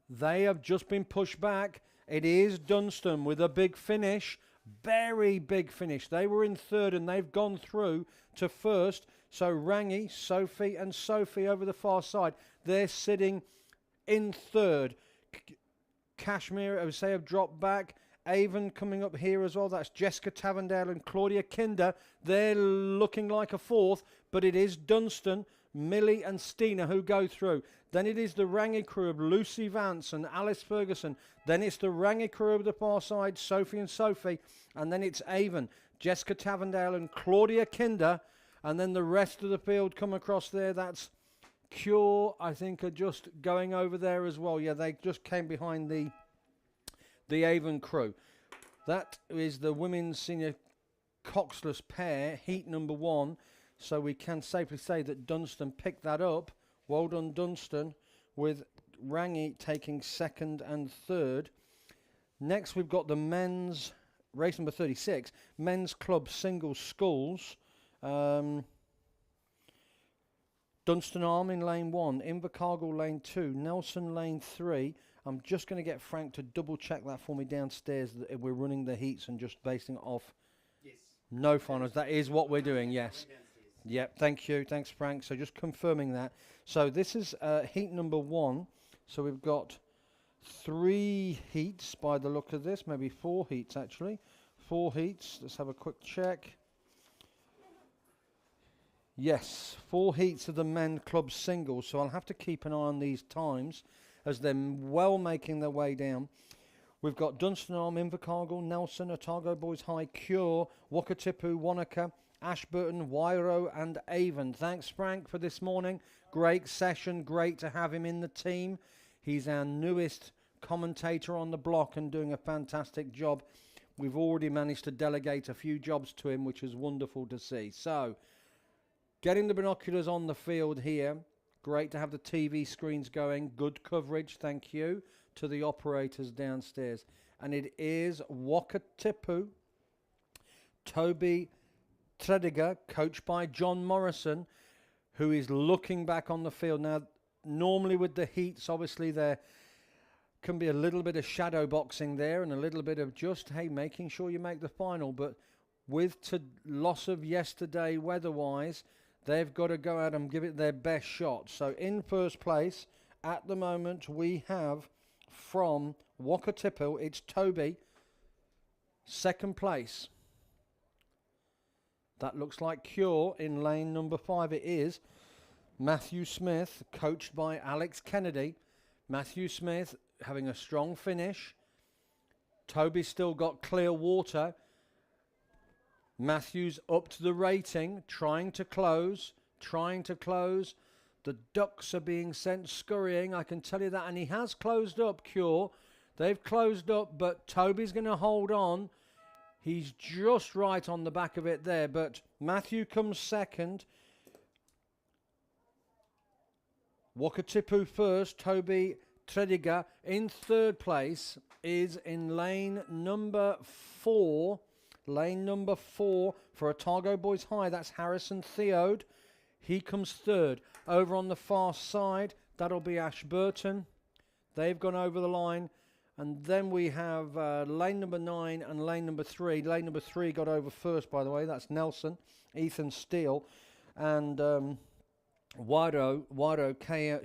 They have just been pushed back. It is Dunstan with a big finish. Very big finish. They were in third and they've gone through to first. So Rangi, Sophie and Sophie over the far side. They're sitting in third. Kashmir, I would say, have dropped back. Avon coming up here as well. That's Jessica Tavendale and Claudia Kinder. They're looking like a fourth, but it is Dunstan, Millie and Stina who go through. Then it is the Rangi crew of Lucy Vance and Alice Ferguson. Then it's the Rangi crew of the far side, Sophie and Sophie. And then it's Avon, Jessica Tavendale and Claudia Kinder. And then the rest of the field come across there. That's Cure, I think, are just going over there as well. Yeah, they just came behind the Avon crew. That is the women's senior coxless pair, heat number 1. So we can safely say that Dunstan picked that up. Well done, Dunstan, with Rangi taking second and third. Next, we've got the men's, race number 36, men's club single schools. Dunstan Arm in lane 1, Invercargill lane 2, Nelson lane 3. I'm just going to get Frank to double check that for me downstairs, that we're running the heats and just basing it off. Yes. No finals. That is what we're doing, yes. Yep, thank you. Thanks, Frank. So just confirming that. So this is heat number 1. So we've got 3 heats by the look of this. Maybe 4 heats, actually. 4 heats. Let's have a quick check. Yes, 4 heats of the men club singles. So I'll have to keep an eye on these times as they're well making their way down. We've got Dunstan Arm, Invercargill, Nelson, Otago Boys High, Cure, Wakatipu, Wanaka, Ashburton, Wairo and Avon. Thanks, Frank, for this morning. Great session. Great to have him in the team. He's our newest commentator on the block and doing a fantastic job. We've already managed to delegate a few jobs to him, which is wonderful to see. So, getting the binoculars on the field here. Great to have the TV screens going. Good coverage, thank you, to the operators downstairs. And it is Wakatipu, Toby Tredegar, coached by John Morrison, who is looking back on the field. Now, normally with the heats, obviously there can be a little bit of shadow boxing there and a little bit of just, hey, making sure you make the final. But with loss of yesterday weather-wise, they've got to go out and give it their best shot. So in first place, at the moment, we have from Wakatipu, it's Toby. Second place, that looks like Cure in lane number 5. It is Matthew Smith, coached by Alex Kennedy. Matthew Smith having a strong finish. Toby's still got clear water. Matthews up to the rating, trying to close. The ducks are being sent scurrying, I can tell you that. And he has closed up, Cure. They've closed up, but Toby's going to hold on. He's just right on the back of it there, but Matthew comes second. Wakatipu first, Toby Tredegar in third place is in lane number 4. Lane number 4 for Otago Boys High. That's Harrison Theode. He comes third. Over on the far side, that'll be Ashburton. They've gone over the line. And then we have lane number 9 and lane number 3. Lane number 3 got over first, by the way. That's Nelson, Ethan Steele, and Wado Kea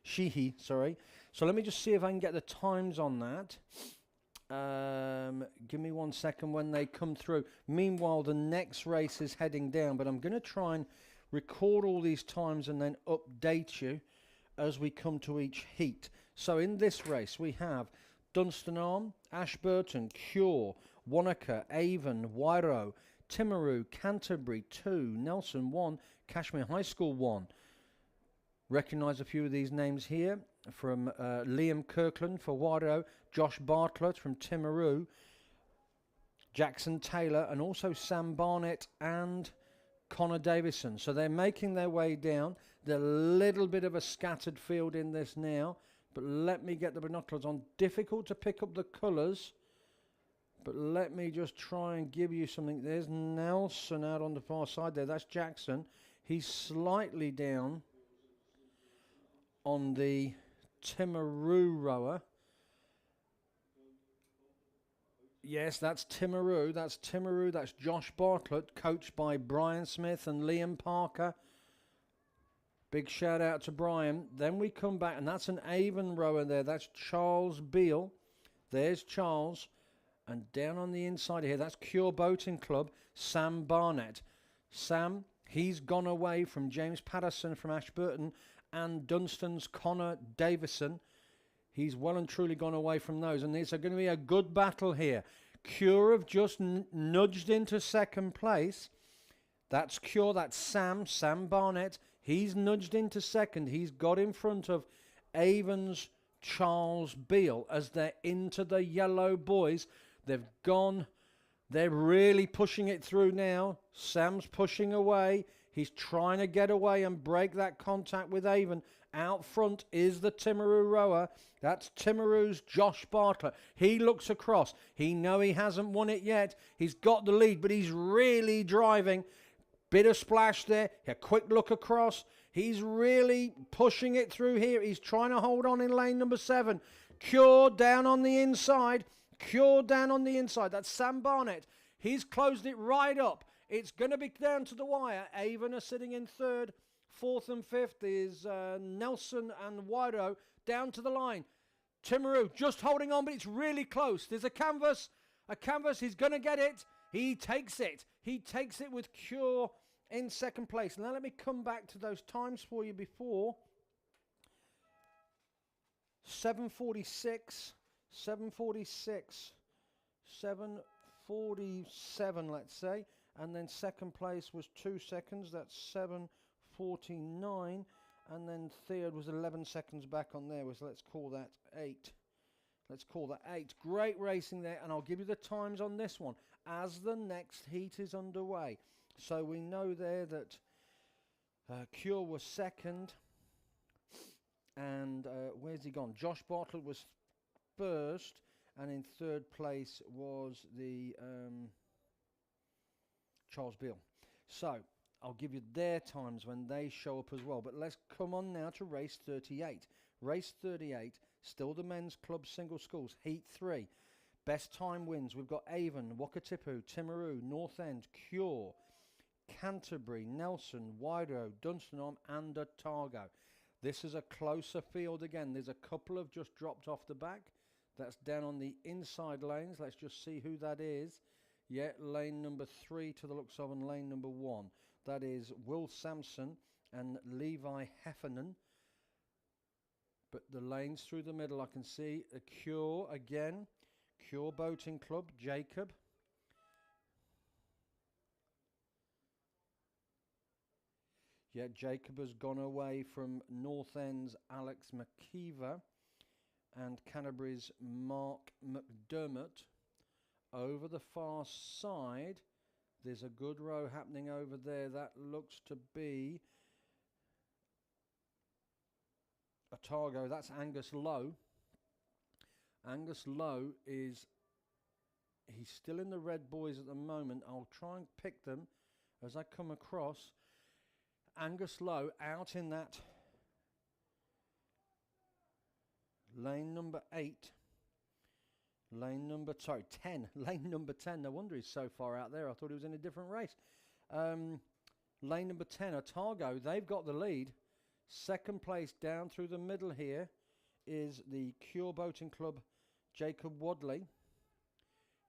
Sheehy, sorry. So let me just see if I can get the times on that. Give me 1 second when they come through. Meanwhile, the next race is heading down, but I'm going to try and record all these times and then update you as we come to each heat. So in this race, we have Dunstanarm, Ashburton, Cure, Wanaka, Avon, Wairo, Timaru, Canterbury 2, Nelson 1, Kashmir High School 1. Recognise a few of these names here from Liam Kirkland for Wairo, Josh Bartlett from Timaru, Jackson Taylor, and also Sam Barnett and Connor Davison. So they're making their way down. They're a little bit of a scattered field in this now. But let me get the binoculars on. Difficult to pick up the colours. But let me just try and give you something. There's Nelson out on the far side there. That's Jackson. He's slightly down on the Timaru rower. Yes, that's Timaru. That's Josh Bartlett, coached by Brian Smith and Liam Parker. Big shout out to Brian. Then we come back, and that's an Avon rower there. That's Charles Beale. There's Charles. And down on the inside here, that's Cure Boating Club, Sam Barnett. Sam, he's gone away from James Patterson from Ashburton and Dunstan's Connor Davison. He's well and truly gone away from those. And it's going to be a good battle here. Cure have just nudged into second place. That's Cure. That's Sam Barnett. He's nudged into second. He's got in front of Avon's Charles Beale as they're into the yellow boys. They've gone. They're really pushing it through now. Sam's pushing away. He's trying to get away and break that contact with Avon. Out front is the Timaru rower. That's Timaru's Josh Bartlett. He looks across. He hasn't won it yet. He's got the lead, but he's really driving. Bit of splash there. A quick look across. He's really pushing it through here. He's trying to hold on in lane number 7. Cure down on the inside. That's Sam Barnett. He's closed it right up. It's going to be down to the wire. Avon are sitting in third. Fourth and fifth is Nelson and Wido down to the line. Timaru just holding on, but it's really close. There's a canvas. He's going to get it. He takes it. With Cure in second place. Now let me come back to those times for you before. 7:46, 7:47, let's say. And then second place was 2 seconds. That's 7:49. And then third was 11 seconds back on there. So let's call that 8. Let's call that 8. Great racing there, and I'll give you the times on this one as the next heat is underway. So we know there that Cure was second, and where's he gone? Josh Bartlett was first, and in third place was the Charles Beale. So I'll give you their times when they show up as well. But let's come on now to race 38. Race 38, still the men's club single schools, heat 3. Best time wins. We've got Avon, Wakatipu, Timaru, North End, Cure, Canterbury, Nelson, Wido, Dunstanton and Otago. This is a closer field again. There's a couple have just dropped off the back. That's down on the inside lanes. Let's just see who that is. Yeah, lane number 3 to the looks of, and lane number 1. That is Will Sampson and Levi Heffernan. But the lanes through the middle, I can see a Cure again. Cure Boating Club, Jacob. Yeah, Jacob has gone away from North End's Alex McKeever and Canterbury's Mark McDermott. Over the far side, there's a good row happening over there. That looks to be Otago. That's Angus Lowe. Angus Lowe is, he's still in the red boys at the moment. I'll try and pick them as I come across. Angus Lowe out in that lane number 8. Lane number 10. Lane number 10. No wonder he's so far out there. I thought he was in a different race. Lane number 10, Otago. They've got the lead. Second place down through the middle here is the Cure Boating Club, Jacob Wadley.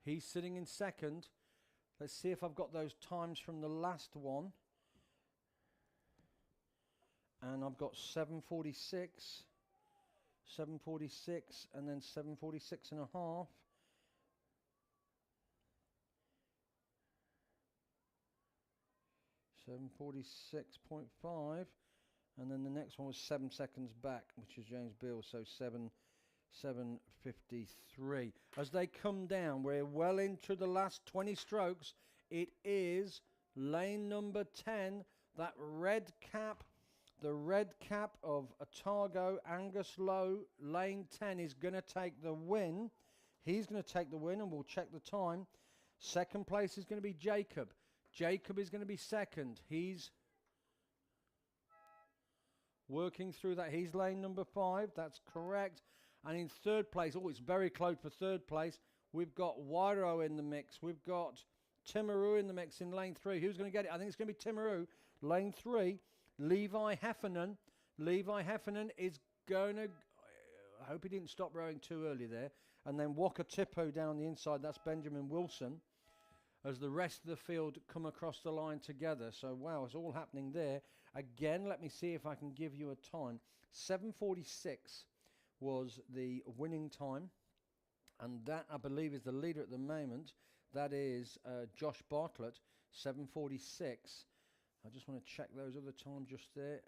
He's sitting in second. Let's see if I've got those times from the last one. And I've got 7:46. 7:46 and then 7:46 and a half. .5, and then the next one was 7 seconds back, which is James Beale, so 7:53. As they come down, we're well into the last 20 strokes. It is lane number 10, that red cap. The red cap of Otago, Angus Lowe, lane 10 is going to take the win. He's going to take the win, and we'll check the time. Second place is going to be Jacob. Jacob is going to be second. He's working through that. He's lane number 5. That's correct. And in third place, oh, it's very close for third place. We've got Wairo in the mix. We've got Timaru in the mix in lane 3. Who's going to get it? I think it's going to be Timaru. Lane 3. Levi Heffernan. Levi Heffernan is going to... I hope he didn't stop rowing too early there. And then Wakatipu down the inside. That's Benjamin Wilson. As the rest of the field come across the line together. So, wow, it's all happening there. Again, let me see if I can give you a time. 7:46 was the winning time. And that, I believe, is the leader at the moment. That is Josh Bartlett, 7:46. I just want to check those other times just there.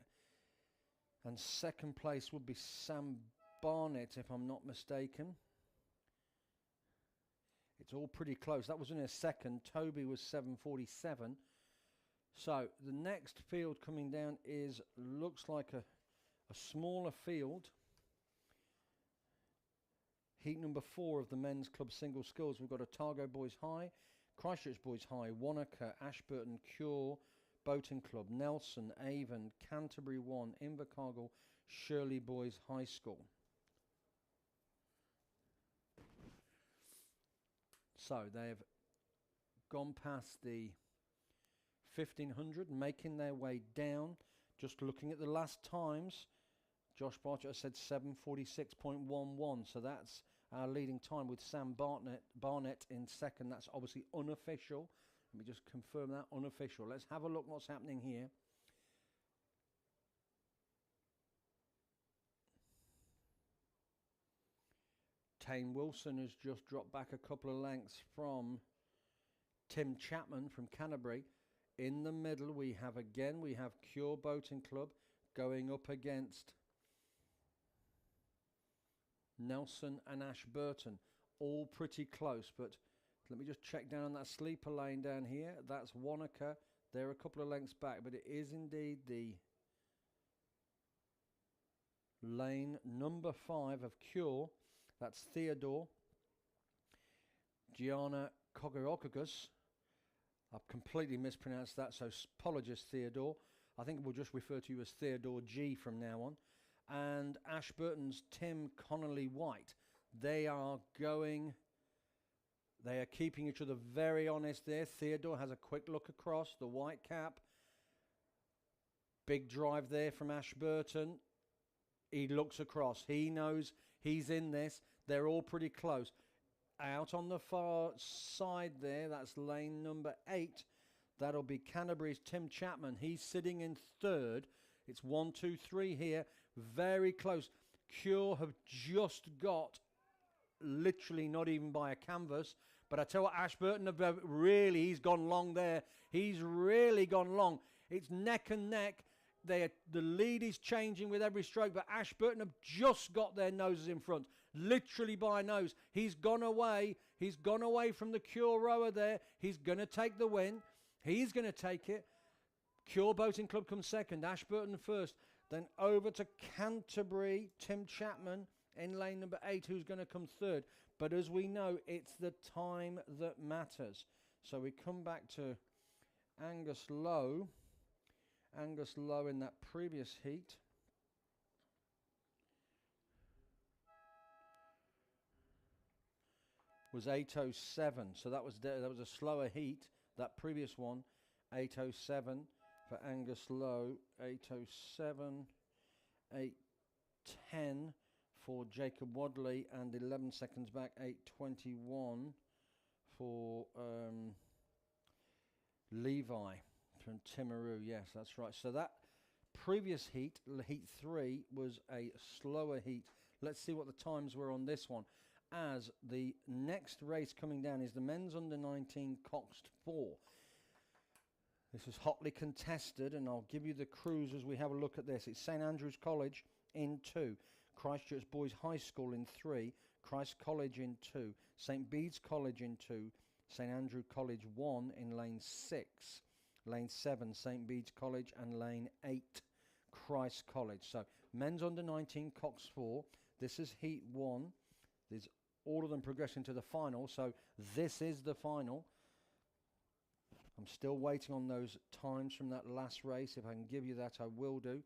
And second place would be Sam Barnett, if I'm not mistaken. It's all pretty close. That was in a second. Toby was 7:47. So the next field coming down looks like a smaller field. Heat number 4 of the men's club single schools. We've got Otago Boys High, Christchurch Boys High, Wanaka, Ashburton, Cure, Boating Club, Nelson, Avon, Canterbury 1, Invercargill, Shirley Boys High School. So they've gone past the 1500, making their way down. Just looking at the last times, Josh Bartlett said 7:46.11, so that's our leading time with Sam Barnett in second. That's obviously unofficial. Let me just confirm that, unofficial. Let's have a look what's happening here. Tane Wilson has just dropped back a couple of lengths from Tim Chapman from Canterbury. In the middle, we have Cure Boating Club going up against Nelson and Ashburton, all pretty close. But let me just check down on that sleeper lane down here. That's Wanaka. They're a couple of lengths back, but it is indeed the lane number 5 of Cure. That's Theodore. Gianna Kogorokagus. I've completely mispronounced that, so apologies, Theodore. I think we'll just refer to you as Theodore G from now on. And Ashburton's Tim Connolly White. They are keeping each other very honest there. Theodore has a quick look across, the white cap. Big drive there from Ashburton. He looks across. He knows he's in this. They're all pretty close. Out on the far side there, that's lane number 8. That'll be Canterbury's Tim Chapman. He's sitting in 3rd. It's 1, 2, 3 here. Very close. Cure have just got, literally not even by a canvas. But I tell you what, Ashburton have really, he's gone long there. He's really gone long. It's neck and neck. The lead is changing with every stroke, but Ashburton have just got their noses in front, literally by a nose. He's gone away. He's gone away from the Cure rower there. He's going to take the win. He's going to take it. Cure Boating Club comes second, Ashburton first. Then over to Canterbury, Tim Chapman in lane number 8, who's going to come third. But as we know, it's the time that matters. So we come back to Angus Lowe. Angus Lowe in that previous heat. Was 8:07, so that was a slower heat. That previous one, 8:07 for Angus Lowe, 8:07, 8:10 for Jacob Wadley, and 11 seconds back, 8:21 for Levi from Timaru. Yes, that's right. So that previous heat, heat 3, was a slower heat. Let's see what the times were on this one. As the next race coming down is the men's under 19 Coxed 4. This is hotly contested, and I'll give you the crews as we have a look at this. It's St Andrews College in 2, Christchurch Boys High School in 3, Christ College in 2, St Bede's College in 2, St Andrew College 1 in lane 6, lane 7 St Bede's College, and lane 8 Christ College. So men's under 19 Cox 4. This is heat 1. There's all of them progressing to the final, so this is the final. I'm still waiting on those times from that last race. If I can give you that, I will do.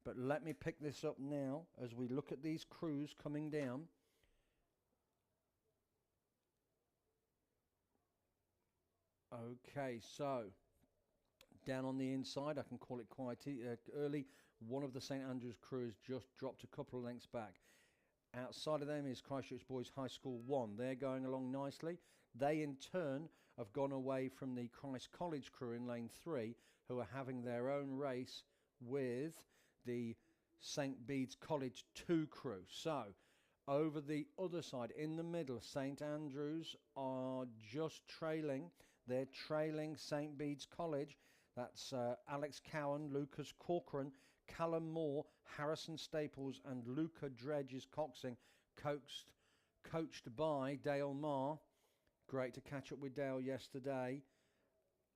But let me pick this up now as we look at these crews coming down. Okay, so down on the inside, I can call it quite early. One of the St Andrews crews just dropped a couple of lengths back. Outside of them is Christchurch Boys High School 1. They're going along nicely. They, in turn, have gone away from the Christ College crew in lane 3, who are having their own race with the St Bede's College 2 crew. So, over the other side, in the middle, St Andrews are just trailing. They're trailing St Bede's College. That's Alex Cowan, Lucas Corcoran, Callum Moore, Harrison Staples, and Luca Dredge is coxing, coached by Dale Marr. Great to catch up with Dale yesterday.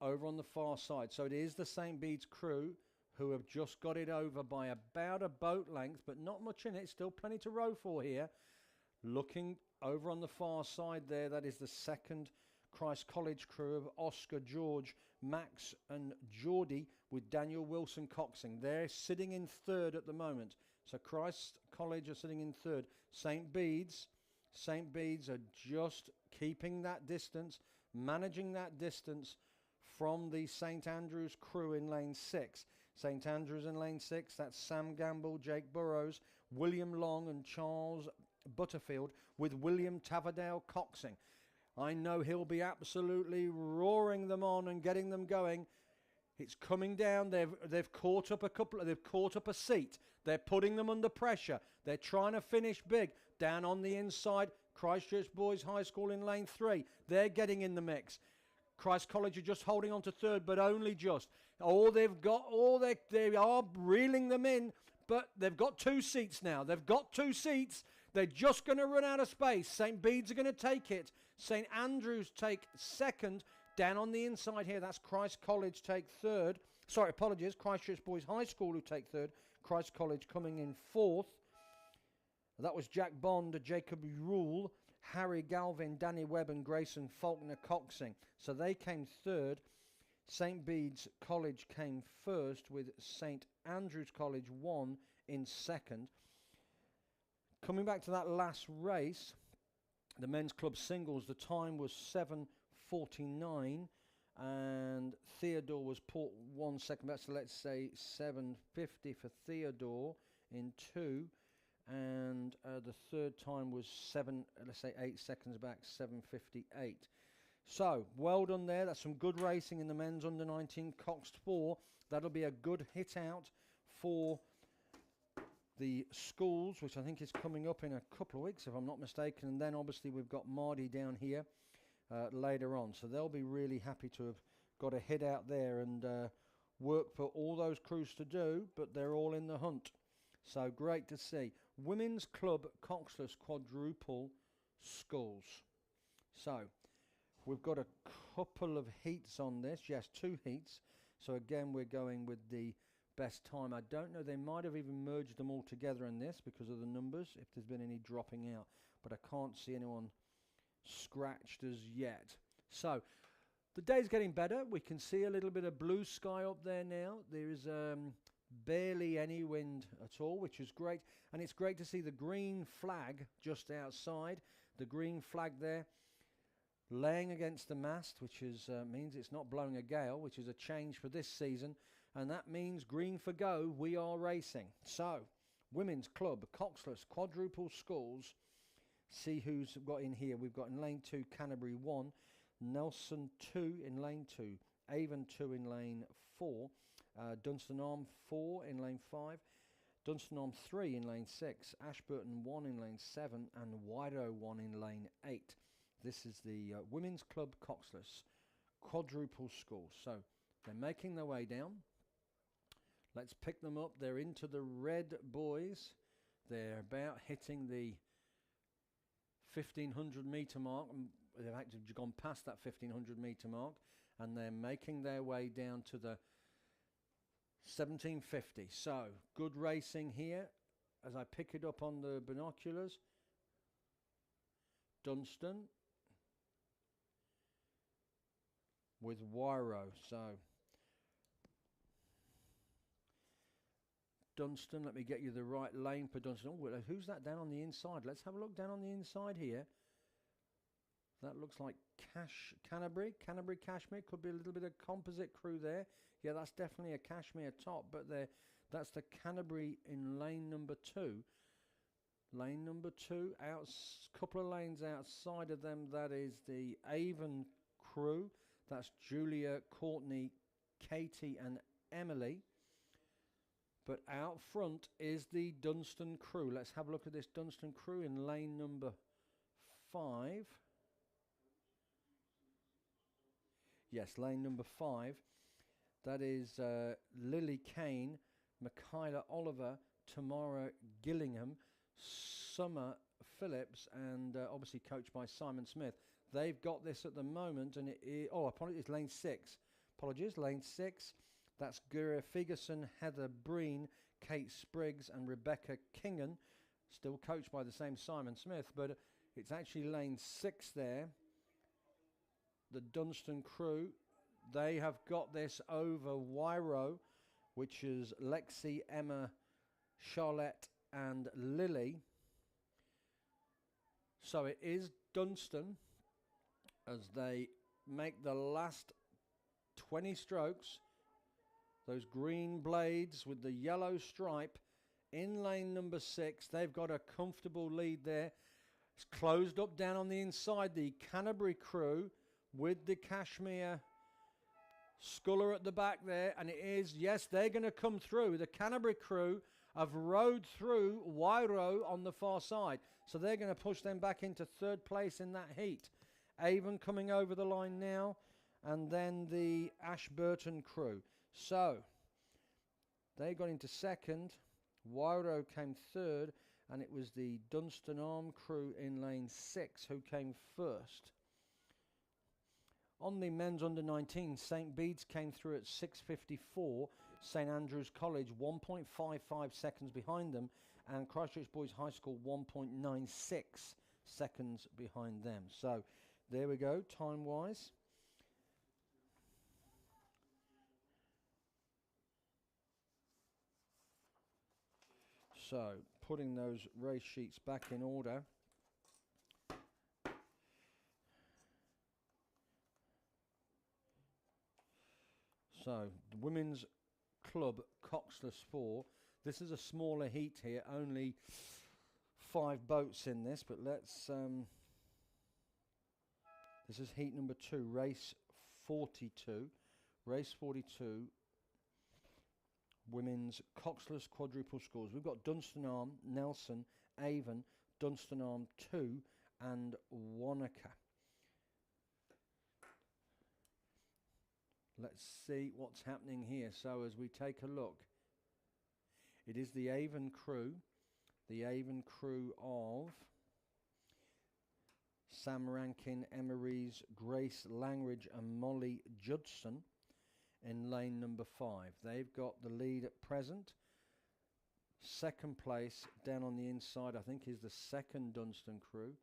Over on the far side. So it is the St Bede's crew who have just got it over by about a boat length, but not much in it. Still plenty to row for here. Looking over on the far side there, that is the second Christ College crew of Oscar, George, Max and Geordie, with Daniel Wilson coxing. They're sitting in 3rd at the moment. So Christ College are sitting in 3rd. St Bede's are just keeping that distance, managing that distance from the St Andrews crew in lane 6. St Andrews in lane 6, that's Sam Gamble, Jake Burrows, William Long and Charles Butterfield, with William Taverdale coxing. I know he'll be absolutely roaring them on and getting them going. It's coming down. They've caught up they've caught up a seat. They're putting them under pressure. They're trying to finish big. Down on the inside, Christchurch Boys High School in lane 3. They're getting in the mix. Christ College are just holding on to 3rd, but only just. They are reeling them in, but they've got 2 seats now. They've got 2 seats. They're just going to run out of space. St. Bede's are going to take it. St. Andrews take second. Down on the inside here, that's Christ College take third. Sorry, apologies. Christchurch Boys High School who take third. Christ College coming in fourth. That was Jack Bond, Jacob Rule, Harry Galvin, Danny Webb and Grayson Faulkner Coxing. So they came third. St. Bede's College came first with St. Andrews College 1 in second. Coming back to that last race, the men's club singles, the time was 7:49 and Theodore was put 1 second back, so let's say 7:50 for Theodore in 2. And the third time was 8 seconds back, 7:58. So, well done there. That's some good racing in the men's under-19 Coxed 4. That'll be a good hit out for the schools, which I think is coming up in a couple of weeks, if I'm not mistaken. And then, obviously, we've got Mardy down here later on. So, they'll be really happy to have got a hit out there and work for all those crews to do, but they're all in the hunt. So, great to see. Women's Club Coxless Quadruple Schools. So, we've got a couple of heats on this. Yes, 2 heats. So, again, we're going with the best time. I don't know. They might have even merged them all together in this because of the numbers, if there's been any dropping out. But I can't see anyone scratched as yet. So, the day's getting better. We can see a little bit of blue sky up there now. There is barely any wind at all, which is great. And it's great to see the green flag just outside. The green flag there laying against the mast, which is means it's not blowing a gale, which is a change for this season. And that means green for go, we are racing. So, Women's Club, Coxless, Quadruple Schools. See who's got in here. We've got in lane 2, Canterbury 1, Nelson 2 in lane 2, Avon 2 in lane 4, Dunstan Arm 4 in lane 5, Dunstan Arm 3 in lane 6, Ashburton 1 in lane 7, and Wido 1 in lane 8. This is the Women's Club Coxless Quadruple School. So they're making their way down. Let's pick them up. They're into the red boys. They're about hitting the 1,500 metre mark. They've actually gone past that 1,500 metre mark, and they're making their way down to the 1,750. So, good racing here as I pick it up on the binoculars. Dunstan with Wyro. So, Dunstan, let me get you the right lane for Dunstan. Oh, who's that down on the inside? Let's have a look down on the inside here. That looks like Canterbury Cashmere. Could be a little bit of composite crew there. Yeah, that's definitely a Cashmere top, but that's the Canterbury in lane number 2. Lane number 2, couple of lanes outside of them, that is the Avon crew. That's Julia, Courtney, Katie and Emily. But out front is the Dunstan crew. Let's have a look at this Dunstan crew in lane number 5. Yes, lane number 5. That is Lily Kane, Michaela Oliver, Tamara Gillingham, Summer Phillips, and obviously coached by Simon Smith. They've got this at the moment, and apologies, it's lane 6. Apologies, lane 6. That's Gura Ferguson, Heather Breen, Kate Spriggs, and Rebecca Kingan, still coached by the same Simon Smith, but it's actually lane 6 there. The Dunstan crew, they have got this over Wyro, which is Lexi, Emma, Charlotte, and Lily. So it is Dunstan as they make the last 20 strokes. Those green blades with the yellow stripe in lane number 6. They've got a comfortable lead there. It's closed up down on the inside. The Canterbury crew with the Cashmere Sculler at the back there. And it is, yes, they're going to come through. The Canterbury crew have rode through Wyro on the far side. So they're going to push them back into 3rd place in that heat. Avon coming over the line now. And then the Ashburton crew. So, they got into 2nd, Wyro came 3rd, and it was the Dunstanarm crew in lane 6 who came first. On the men's under 19, St Bede's came through at 6:54. St Andrews College 1.55 seconds behind them, and Christchurch Boys High School 1.96 seconds behind them. So there we go, time-wise. So putting those race sheets back in order. So the women's club Coxless 4. This is a smaller heat here, only 5 boats in this, but let's this is heat number 2, race 42. Race 42, women's Coxless quadruple scores. We've got Dunstanarm, Nelson, Avon, Dunstanarm 2 and Wanaka. Let's see what's happening here. So as we take a look, it is the Avon crew of Sam Rankin, Emma Rees, Grace Langridge and Molly Judson in lane number 5. They've got the lead at present. Second place down on the inside, I think, is the second Dunstan crew.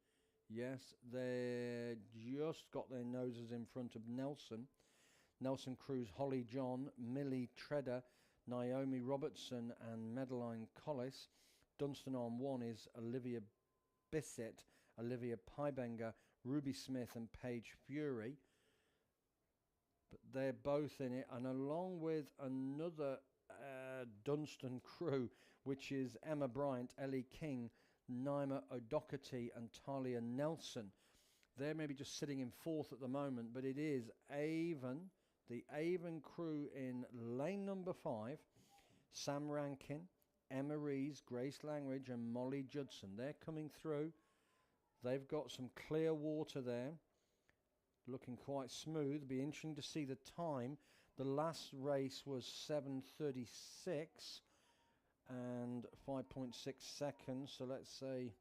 Yes, they just got their noses in front of Nelson. Nelson Crew's Holly John, Millie Tredder, Naomi Robertson and Madeline Collis. Dunstanarm 1 is Olivia Bissett, Olivia Pybenger, Ruby Smith and Paige Fury. But they're both in it, and along with another Dunstan crew, which is Emma Bryant, Ellie King, Naima O'Doherty and Talia Nelson. They're maybe just sitting in 4th at the moment, but it is Avon, the Avon crew in lane number 5, Sam Rankin, Emma Rees, Grace Langridge and Molly Judson. They're coming through. They've got some clear water there, looking quite smooth. Be interesting to see the time. The last race was 7:36 and 5.6 seconds, so let's say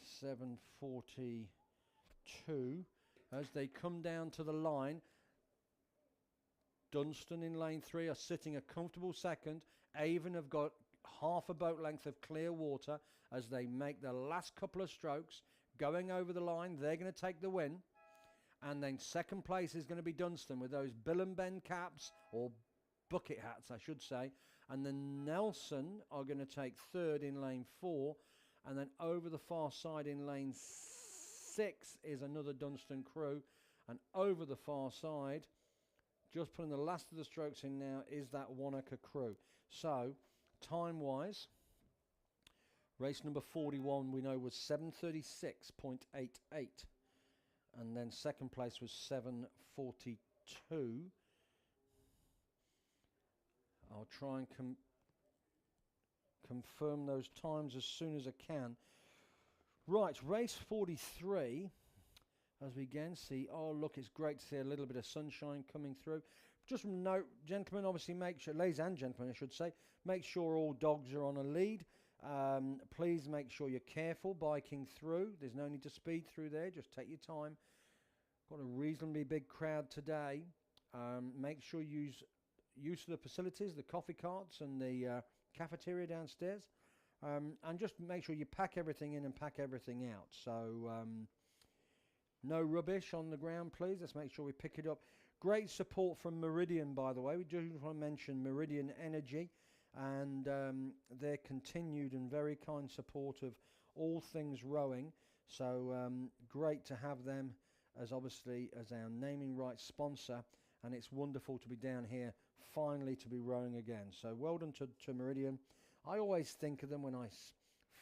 7:42. As they come down to the line, Dunstan in lane 3 are sitting a comfortable second. Avon have got half a boat length of clear water as they make the last couple of strokes. Going over the line, they're going to take the win. And then second place is going to be Dunstan with those Bill and Ben caps, or bucket hats, I should say. And then Nelson are going to take third in lane 4. And then over the far side in lane 6 is another Dunstan crew. And over the far side, just putting the last of the strokes in now, is that Wanaka crew. So, time-wise, race number 41 we know was 7:36.88. And then second place was 7:42. I'll try and confirm those times as soon as I can. Right, race 43. As we again see, oh look, it's great to see a little bit of sunshine coming through. Just from note, gentlemen, obviously make sure, ladies and gentlemen I should say, make sure all dogs are on a lead. Please make sure you're careful biking through. There's no need to speed through there, just take your time. Got a reasonably big crowd today. Make sure you use of the facilities, the coffee carts and the cafeteria downstairs. And just make sure you pack everything in and pack everything out. So no rubbish on the ground, please. Let's make sure we pick it up. Great support from Meridian, by the way. We do want to mention Meridian Energy and their continued and very kind support of all things rowing. So great to have them as obviously as our naming rights sponsor, and it's wonderful to be down here finally to be rowing again. So well done to Meridian. I always think of them when I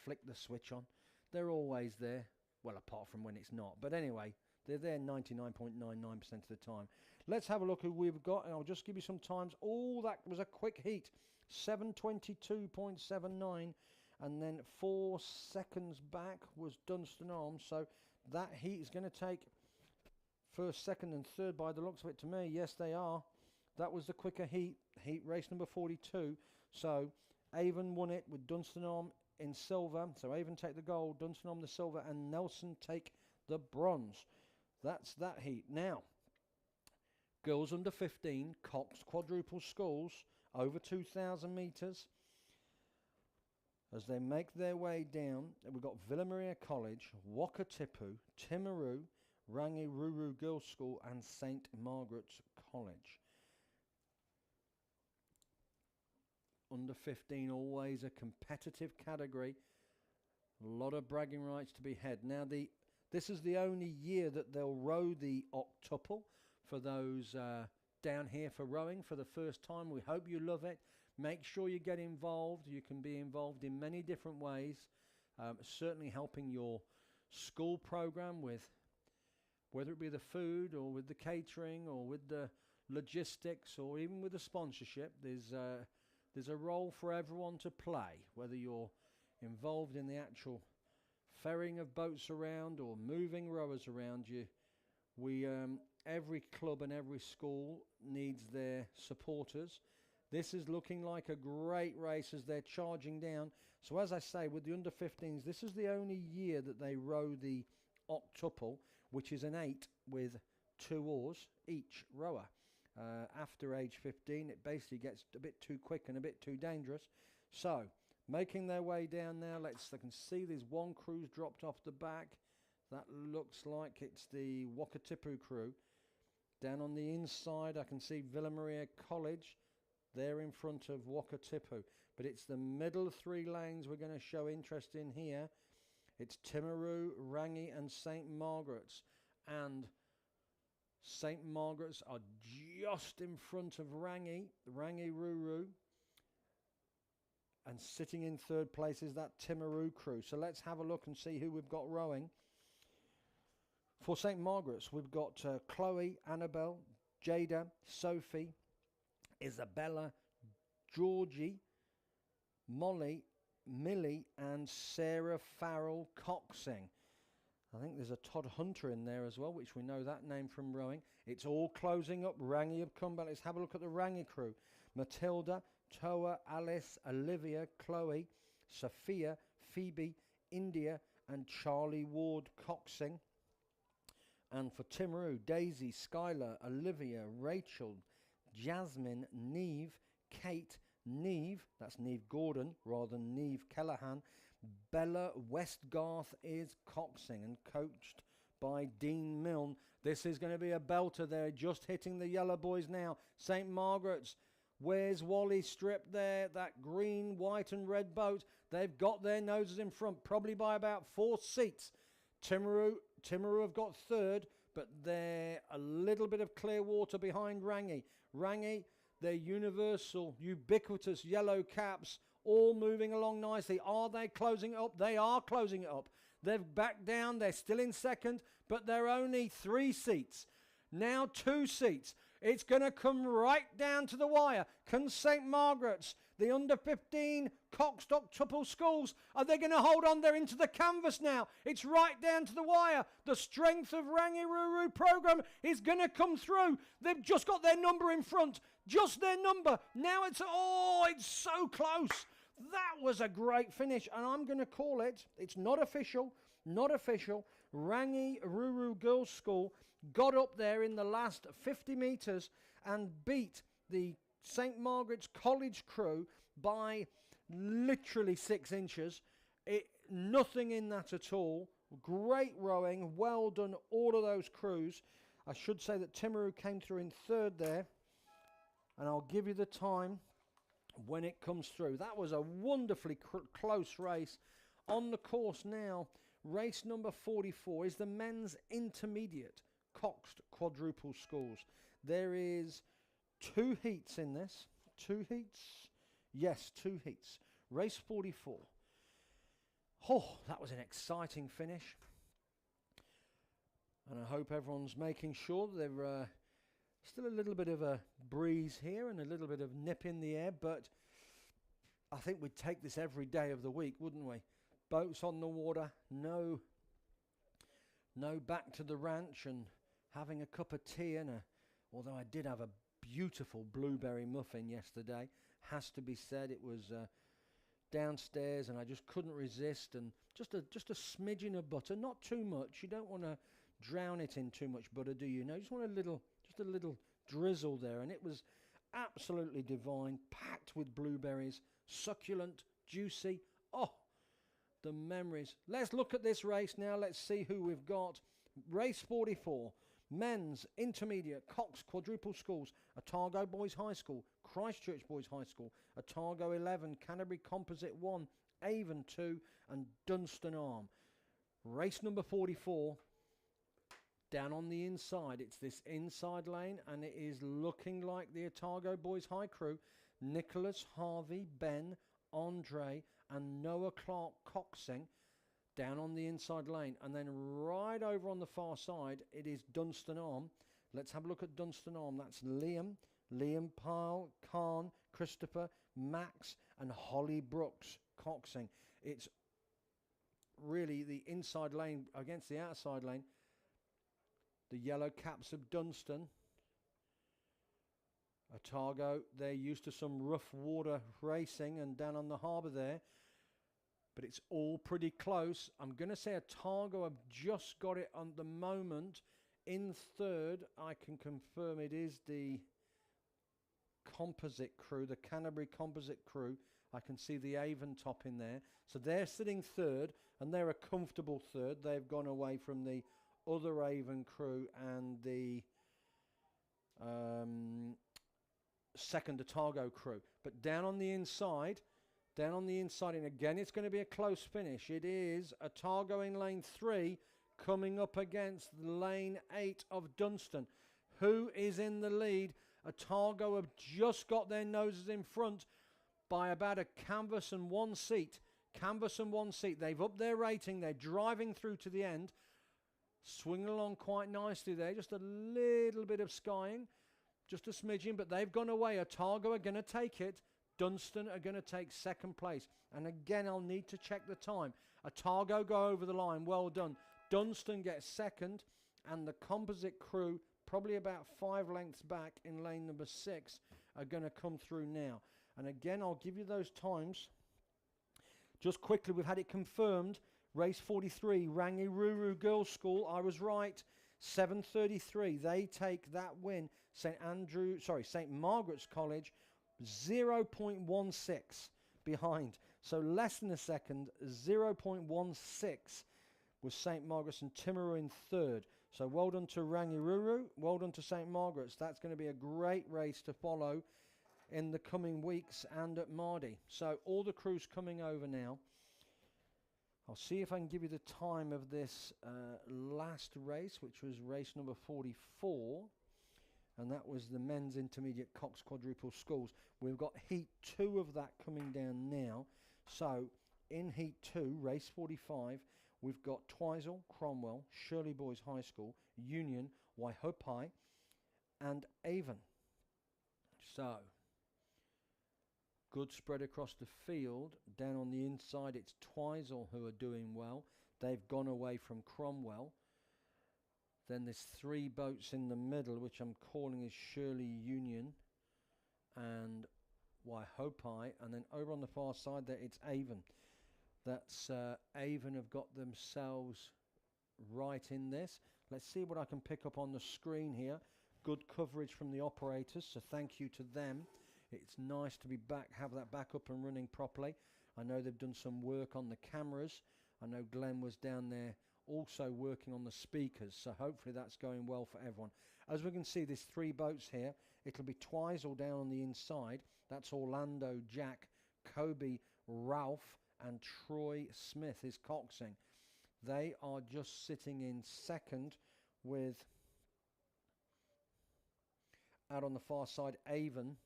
flick the switch on. They're always there. Well, apart from when it's not. But anyway, they're there 99.99% of the time. Let's have a look who we've got, and I'll just give you some times. Oh, that was a quick heat. 7:22.79. And then 4 seconds back was Dunstanarm. So that heat is going to take first, second and third by the looks of it to me. Yes, they are. That was the quicker heat race number 42. So Avon won it with Dunstanarm in silver. So Avon take the gold, Dunsingham the silver, and Nelson take the bronze. That's that heat. Now, girls under 15, Cox quadruple schools, over 2,000 metres. As they make their way down, we've got Villa Maria College, Wakatipu, Timaru, Rangi Ruru Girls' School, and St Margaret's College. Under 15, always a competitive category. A lot of bragging rights to be had. Now, this is the only year that they'll row the octuple for those down here for rowing for the first time. We hope you love it. Make sure you get involved. You can be involved in many different ways. Certainly helping your school program with, whether it be the food or with the catering or with the logistics or even with the sponsorship. There's a role for everyone to play, whether you're involved in the actual ferrying of boats around or moving rowers around you. Every club and every school needs their supporters. This is looking like a great race as they're charging down. So as I say, with the under 15s, this is the only year that they row the octuple, which is an 8 with 2 oars each rower. After age 15, it basically gets a bit too quick and a bit too dangerous. So, making their way down now, I can see there's one crew's dropped off the back. That looks like it's the Wakatipu crew. Down on the inside, I can see Villa Maria College. They're in front of Wakatipu. But it's the middle 3 lanes we're going to show interest in here. It's Timaru, Rangi, and St Margaret's. And St Margaret's are just in front of Rangi Ruru. And sitting in 3rd place is that Timaru crew. So let's have a look and see who we've got rowing. For St Margaret's, we've got Chloe, Annabelle, Jada, Sophie, Isabella, Georgie, Molly, Millie, and Sarah Farrell Coxing. I think there's a Todd Hunter in there as well, which we know that name from rowing. It's all closing up. Rangi have come back. Let's have a look at the Rangi crew. Matilda, Toa, Alice, Olivia, Chloe, Sophia, Phoebe, India, and Charlie Ward Coxing. And for Timaru, Daisy, Skylar, Olivia, Rachel, Jasmine, Neve, Kate, Neve, that's Neve Gordon rather than Neve Kellahan. Bella Westgarth is coxing and coached by Dean Milne. This is going to be a belter there, just hitting the yellow boys now. St Margaret's, where's Wally Strip there? That green, white and red boat. They've got their noses in front, probably by about 4 seats. Timaru have got 3rd, but they're a little bit of clear water behind Rangi. Rangi, their universal, ubiquitous yellow caps, all moving along nicely. Are they closing it up? They are closing it up. They've backed down. They're still in 2nd, but they're only 3 seats. Now 2 seats. It's going to come right down to the wire. Can St Margaret's, the under 15 Coxstock Tuple schools, are they going to hold on there into the canvas now? It's right down to the wire. The strength of Rangi Ruru program is going to come through. They've just got their number in front. Just their number. Now it's so close. That was a great finish, and I'm going to call it, it's not official, Rangi Ruru Girls' School got up there in the last 50 metres and beat the St Margaret's College crew by literally 6 inches. Nothing in that at all. Great rowing. Well done, all of those crews. I should say that Timaru came through in 3rd there. And I'll give you the time when it comes through. That was a wonderfully close race. On the course now, race number 44 is the men's intermediate Coxed quadruple schools. There is 2 heats in this. 2 heats? Yes, 2 heats. Race 44. Oh, that was an exciting finish. And I hope everyone's making sure that they're still a little bit of a breeze here and a little bit of nip in the air, but I think we'd take this every day of the week, wouldn't we? Boats on the water, no back to the ranch and having a cup of tea and although I did have a beautiful blueberry muffin yesterday, has to be said, it was downstairs, and I just couldn't resist, and just a smidgen of butter, not too much. You don't want to drown it in too much butter, do you? No, you just want just a little drizzle there, and it was absolutely divine, packed with blueberries, succulent, juicy. Oh, the memories. Let's look at this race now. Let's see who we've got. Race 44. Men's Intermediate Cox Quadruple Schools, Otago Boys High School, Christchurch Boys High School, Otago 11, Canterbury Composite 1, Avon 2 and Dunstan Arm. Race number 44, down on the inside. It's this inside lane, and it is looking like the Otago Boys High crew. Nicholas, Harvey, Ben, Andre and Noah Clark Coxing down on the inside lane, and then right over on the far side it is Dunstan Arm. Let's have a look at Dunstan Arm. That's Liam Pyle, Khan, Christopher, Max and Holly Brooks Coxing. It's really the inside lane against the outside lane. The yellow caps of Dunstan. Otago, they're used to some rough water racing and down on the harbour there. But it's all pretty close. I'm going to say Otago have just got it on the moment. In third, I can confirm it is the composite crew, the Canterbury composite crew. I can see the Avon top in there. So they're sitting third, and they're a comfortable third. They've gone away from the other Avon crew and the second Otago crew. But down on the inside, and again, it's going to be a close finish. It is Otago in lane 3 coming up against lane 8 of Dunstan. Who is in the lead? Otago have just got their noses in front by about a canvas and one seat. They've upped their rating. They're driving through to the end. Swinging along quite nicely there. Just a little bit of skying. Just a smidgen, but they've gone away. Otago are going to take it. Dunstan are going to take second place. And again, I'll need to check the time. Otago go over the line. Well done. Dunstan gets second. And the composite crew, probably about 5 lengths back in lane number 6, are going to come through now. And again, I'll give you those times. Just quickly, we've had it confirmed. Race 43, Rangiruru Girls' School. I was right. 7:33. They take that win. St Margaret's College, 0.16 behind. So less than a second, 0.16 was St Margaret's and Timaru in third. So well done to Rangiruru, well done to St Margaret's. That's going to be a great race to follow in the coming weeks and at Mardi. So all the crews coming over now. I'll see if I can give you the time of this last race, which was race number 44. And that was the men's intermediate Cox Quadruple Schools. We've got heat 2 of that coming down now. So in heat 2, race 45, we've got Twizel, Cromwell, Shirley Boys High School, Union, Waihopai and Avon. So good spread across the field. Down on the inside, it's Twizel who are doing well. They've gone away from Cromwell. Then there's 3 boats in the middle, which I'm calling is Shirley Union and Waihopai. And then over on the far side there, it's Avon. That's Avon have got themselves right in this. Let's see what I can pick up on the screen here. Good coverage from the operators, so thank you to them. It's nice to be back, have that back up and running properly. I know they've done some work on the cameras. I know Glenn was down there also working on the speakers, so hopefully that's going well for everyone. As we can see, there's 3 boats here. It'll be Twizel down on the inside. That's Orlando, Jack, Kobe, Ralph, and Troy Smith is coxing. They are just sitting in second with, out on the far side, Avon.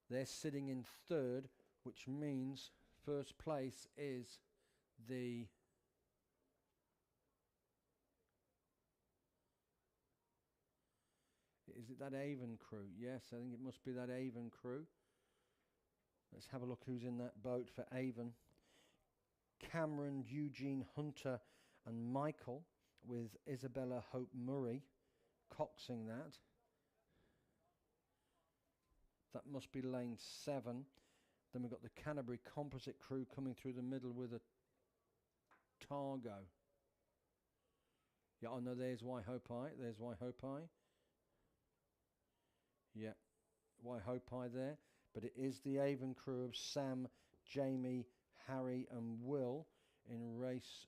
They're sitting in third, which means first place is the is it that Avon crew? Yes, I think it must be that Avon crew. Let's have a look who's in that boat for Avon. Cameron, Eugene, Hunter and Michael with Isabella Hope Murray coxing that. That must be lane 7. Then we've got the Canterbury Composite crew coming through the middle with a Targo. Yeah, I know there's Waihopai. There's Waihopai. Yeah, Waihopai there. But it is the Avon crew of Sam, Jamie, Harry and Will in race...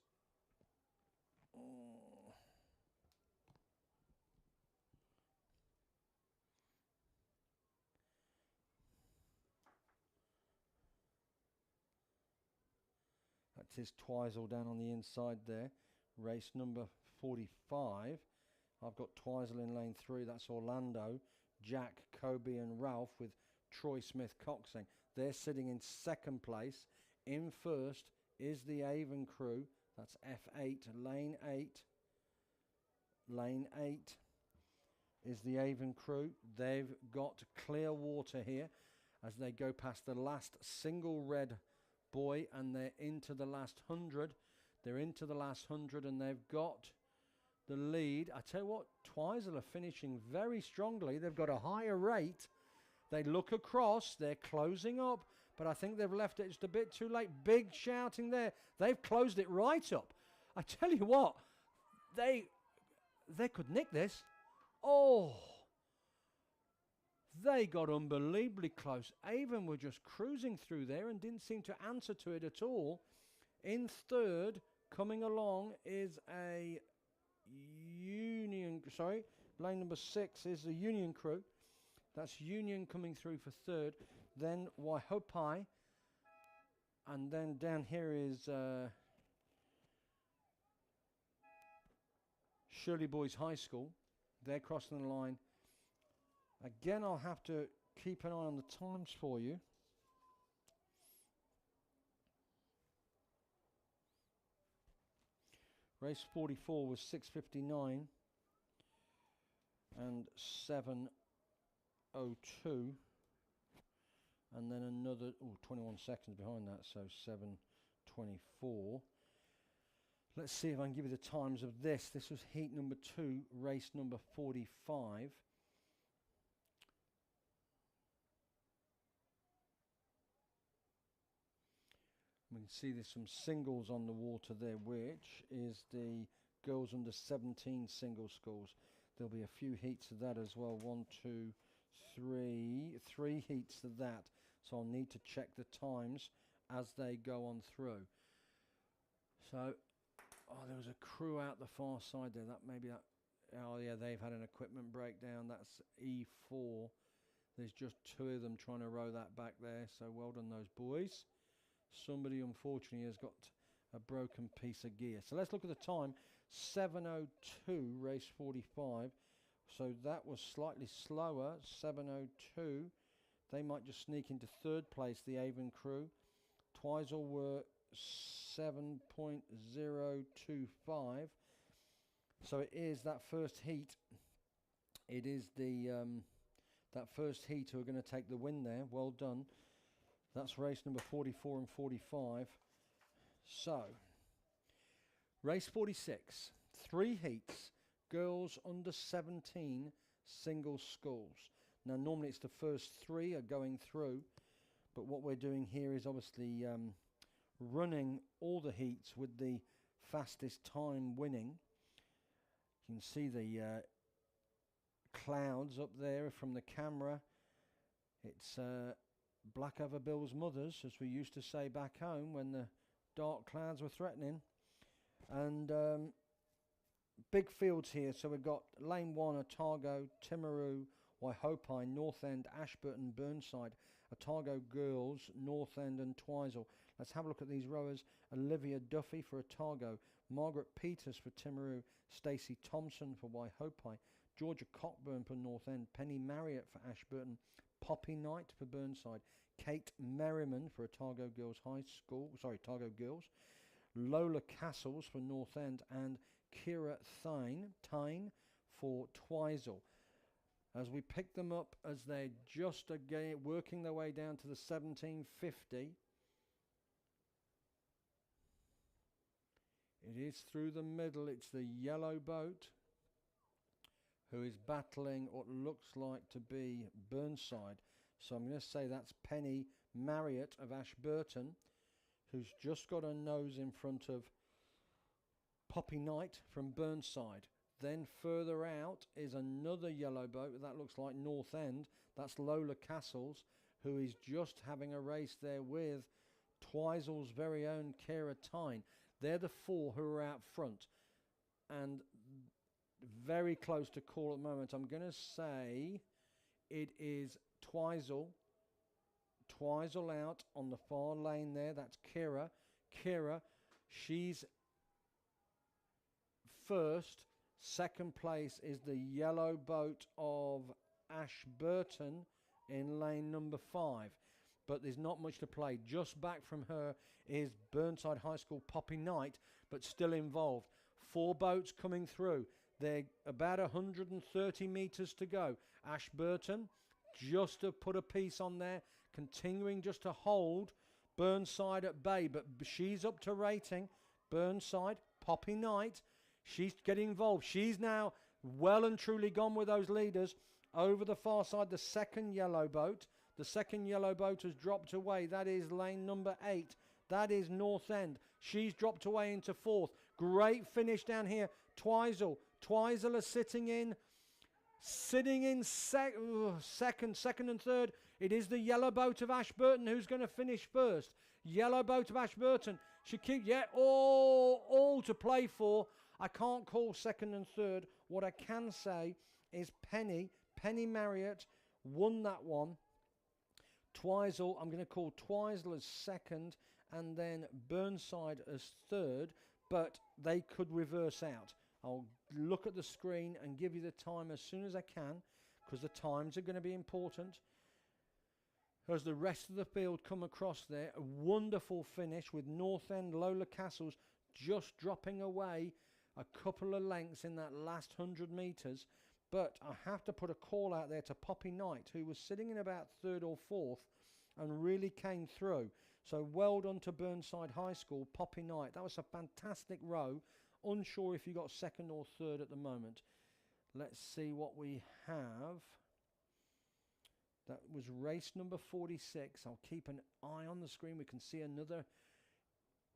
That's his Twizel down on the inside there. Race number 45. I've got Twizel in lane 3. That's Orlando, Jack, Kobe and Ralph with Troy Smith coxing. They're sitting in second place. In first is the Avon crew. That's F8, lane 8. Lane 8 is the Avon crew. They've got clear water here as they go past the last single red boy and they're into the last 100. They're into the last 100 and they've got the lead. I tell you what, Twizel are finishing very strongly. They've got a higher rate. They look across. They're closing up, but I think they've left it just a bit too late. Big shouting there. They've closed it right up. I tell you what, they could nick this. Oh, they got unbelievably close. Avon were just cruising through there and didn't seem to answer to it at all. In third, coming along is a Union, sorry, lane number 6 is the Union crew. That's Union coming through for third. Then Waihopai. And then down here is Shirley Boys High School. They're crossing the line. Again, I'll have to keep an eye on the times for you. Race 44 was 6:59 and 7:02. And then another, 21 seconds behind that, so 7:24. Let's see if I can give you the times of this. This was heat number 2, race number 45. We can see there's some singles on the water there, which is the girls under 17 single schools. There'll be a few heats of that as well. 1, 2, 3. 3 heats of that. So I'll need to check the times as they go on through. So, there was a crew out the far side there. That maybe that. Oh yeah, they've had an equipment breakdown. That's E4. There's just 2 of them trying to row that back there. So well done those boys. Somebody unfortunately has got a broken piece of gear. So let's look at the time. 7:02, race 45. So that was slightly slower. 7:02. They might just sneak into third place, the Avon crew. Twizel were 7.025. So it is that first heat. It is the that first heat who are going to take the win there. Well done. That's race number 44 and 45. So, race 46, 3 heats, girls under 17, single schools. Now, normally it's the first 3 are going through, but what we're doing here is obviously running all the heats with the fastest time winning. You can see the clouds up there from the camera. It's black over Bill's mothers, as we used to say back home when the dark clouds were threatening. And big fields here. So we've got lane 1, Otago, Timaru, Waihopai, North End, Ashburton, Burnside, Otago Girls, North End and Twizel. Let's have a look at these rowers. Olivia Duffy for Otago, Margaret Peters for Timaru, Stacey Thompson for Waihopai, Georgia Cockburn for North End, Penny Marriott for Ashburton, Poppy Knight for Burnside, Kate Merriman for Otago Girls High School, Otago Girls, Lola Castles for North End, and Kira Tyne for Twizel. As we pick them up as they're just again working their way down to the 1750. It is through the middle. It's the yellow boat who is battling what looks like to be Burnside. So I'm going to say that's Penny Marriott of Ashburton, who's just got a nose in front of Poppy Knight from Burnside. Then further out is another yellow boat. That looks like North End. That's Lola Castles, who is just having a race there with Twisel's very own Kira Tyne. They're the four who are out front. And very close to call at the moment. I'm going to say it is Twisel. Twisel out on the far lane there. That's Kira. Kira, she's first. Second place is the yellow boat of Ashburton in lane number 5. But there's not much to play. Just back from her is Burnside High School Poppy Knight, but still involved. 4 boats coming through. They're about 130 metres to go. Ashburton just to put a piece on there, continuing just to hold Burnside at bay, but she's up to rating. Burnside, Poppy Knight, she's getting involved. She's now well and truly gone with those leaders. Over the far side, the second yellow boat. The second yellow boat has dropped away. That is lane number 8. That is North End. She's dropped away into 4th. Great finish down here. Twisel. Twisel is sitting in second and third. It is the yellow boat of Ashburton who's going to finish first. Yellow boat of Ashburton. She keeps, all to play for. I can't call second and third. What I can say is Penny Marriott won that one. Twisel, I'm going to call Twisel as second and then Burnside as third, but they could reverse out. I'll look at the screen and give you the time as soon as I can, because the times are going to be important. As the rest of the field come across there, a wonderful finish with North End Lola Castles just dropping away a couple of lengths in that last 100 metres. But I have to put a call out there to Poppy Knight, who was sitting in about 3rd or 4th and really came through. So well done to Burnside High School, Poppy Knight. That was a fantastic row. Unsure if you got 2nd or 3rd at the moment. Let's see what we have. That was race number 46. I'll keep an eye on the screen. We can see another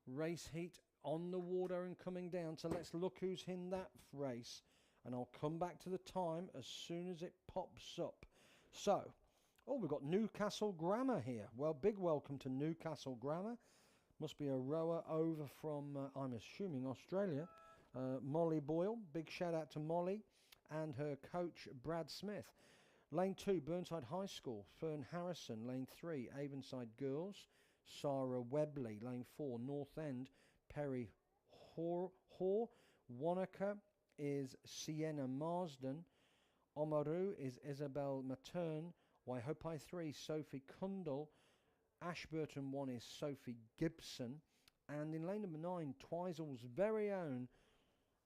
race heat on the water and coming down. So let's look who's in that race. And I'll come back to the time as soon as it pops up. So, we've got Newcastle Grammar here. Well, big welcome to Newcastle Grammar. Must be a rower over from, I'm assuming, Australia. Molly Boyle. Big shout out to Molly and her coach, Brad Smith. Lane 2, Burnside High School. Fern Harrison. Lane 3, Avonside Girls. Sarah Webley. Lane 4, North End. Perry Hoare. Wanaka is Sienna Marsden. Omaru is Isabel Matern. Waihopai 3, Sophie Kundal. Ashburton 1 is Sophie Gibson. And in lane number 9, Twisel's very own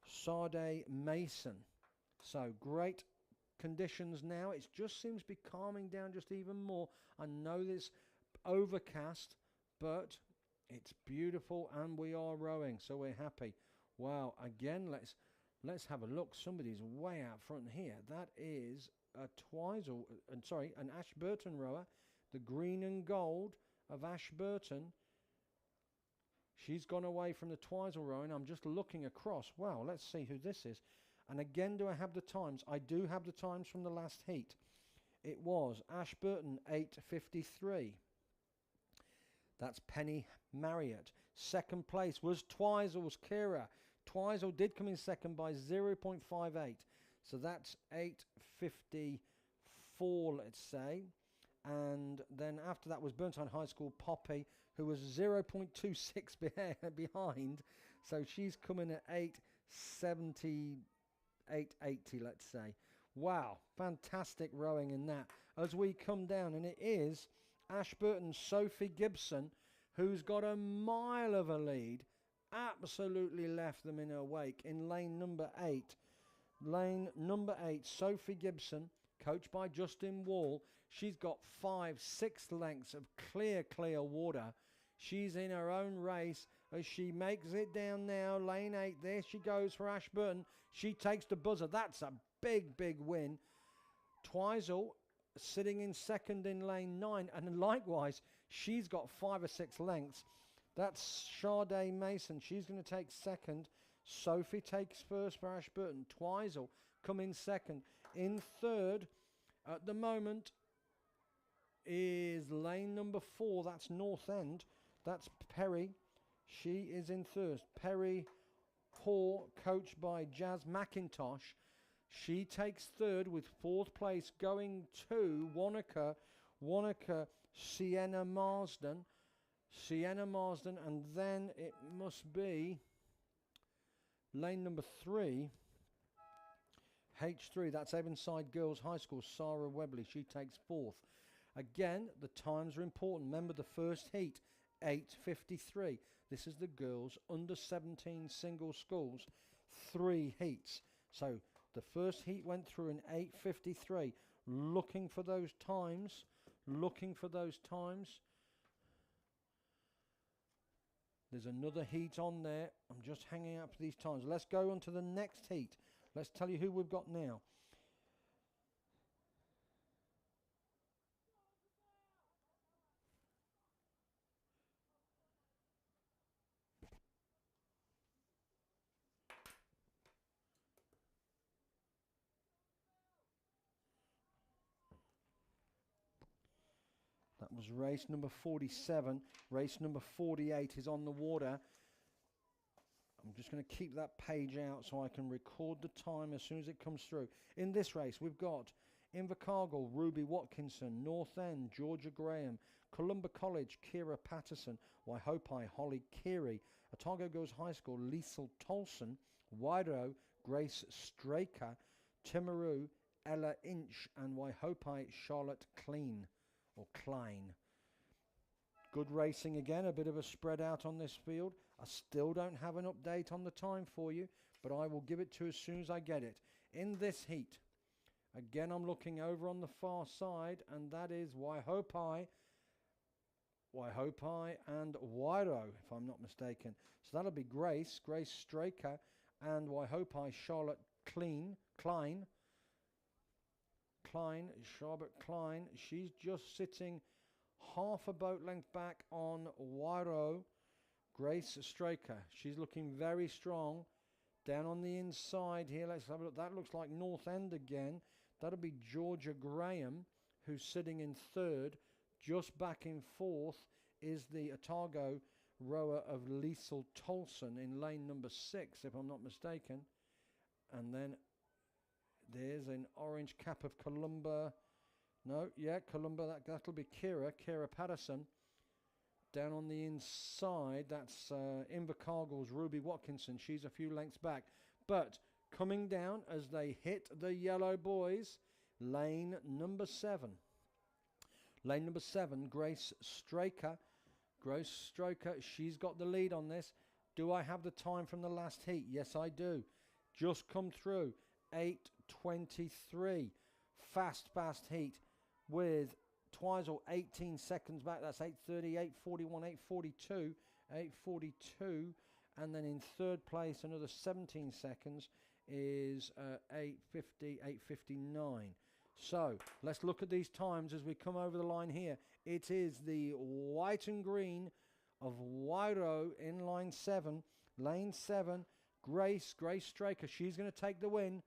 Sade Mason. So great conditions now. It just seems to be calming down just even more. I know this overcast, but it's beautiful and we are rowing, so we're happy. Wow, again, let's have a look. Somebody's way out front here. That is a Twisel, an Ashburton rower, the green and gold of Ashburton. She's gone away from the Twisel rowing. I'm just looking across. Wow, let's see who this is. And again, do I have the times? I do have the times from the last heat. It was Ashburton 8:53. That's Penny Marriott. Second place was Twisel's Kira. Twisel did come in second by 0.58. So that's 8:54, let's say. And then after that was Burnside High School Poppy, who was 0.26 behind. So she's coming at 8:70, 8:80, let's say. Wow, fantastic rowing in that. As we come down, and it is Ashburton's Sophie Gibson, who's got a mile of a lead. Absolutely left them in her wake in lane number 8. Lane number 8, Sophie Gibson, coached by Justin Wall. She's got 5-6 lengths of clear water. She's in her own race as she makes it down now. Lane 8, there she goes for Ashburton. She takes the buzzer. That's a big win. Twisel sitting in second in lane 9, and likewise, she's got 5 or 6 lengths. That's Sade Mason. She's going to take second. Sophie takes first for Ashburton. Twizel come in second. In third, at the moment, is lane number 4. That's North End. That's Perry. She is in third. Perry Hoare, coached by Jazz McIntosh. She takes third with 4th place going to Wanaka, Sienna Marsden, and then it must be lane number 3, H3, that's Evenside Girls High School, Sarah Webley. She takes 4th. Again, the times are important. Remember the first heat, 8:53. This is the girls under 17 single schools, 3 heats. So the first heat went through in 8:53. Looking for those times. There's another heat on there. I'm just hanging out for these times. Let's go on to the next heat. Let's tell you who we've got now. That was race number 47. Race number 48 is on the water. I'm just going to keep that page out so I can record the time as soon as it comes through. In this race, we've got Invercargill, Ruby Watkinson, North End, Georgia Graham, Columba College, Kira Patterson, Waihopai, Holly Keary, Otago Girls High School, Liesl Tolson, Waido, Grace Straker, Timaru, Ella Inch, and Waihopai, Charlotte Klein. Good racing again, a bit of a spread out on this field. I still don't have an update on the time for you, but I will give it to you as soon as I get it. In this heat, again I'm looking over on the far side, and that is Waihopai and Wairo, if I'm not mistaken. So that'll be Grace Straker, and Waihopai, Charlotte Klein. Charlotte Klein, she's just sitting half a boat length back on Wairo. Grace Straker, she's looking very strong. Down on the inside here, let's have a look. That looks like North End again. That'll be Georgia Graham, who's sitting in third. Just back in 4th is the Otago rower of Liesl Tolson in lane number 6, if I'm not mistaken. And then there's an orange cap of Columba. Columba, that'll be Kira Patterson. Down on the inside, that's Invercargill's Ruby Watkinson. She's a few lengths back. But coming down as they hit the yellow boys, lane number 7. Lane number 7, Grace Straker. She's got the lead on this. Do I have the time from the last heat? Yes, I do. Just come through. 8:23. Fast heat with Twizel 18 seconds back. That's 8:30, 8:41, 8:42. And then in third place, another 17 seconds is 8:50, 8:59. So let's look at these times as we come over the line here. It is the white and green of Wairo in line 7. Lane 7, Grace Straker. She's going to take the win.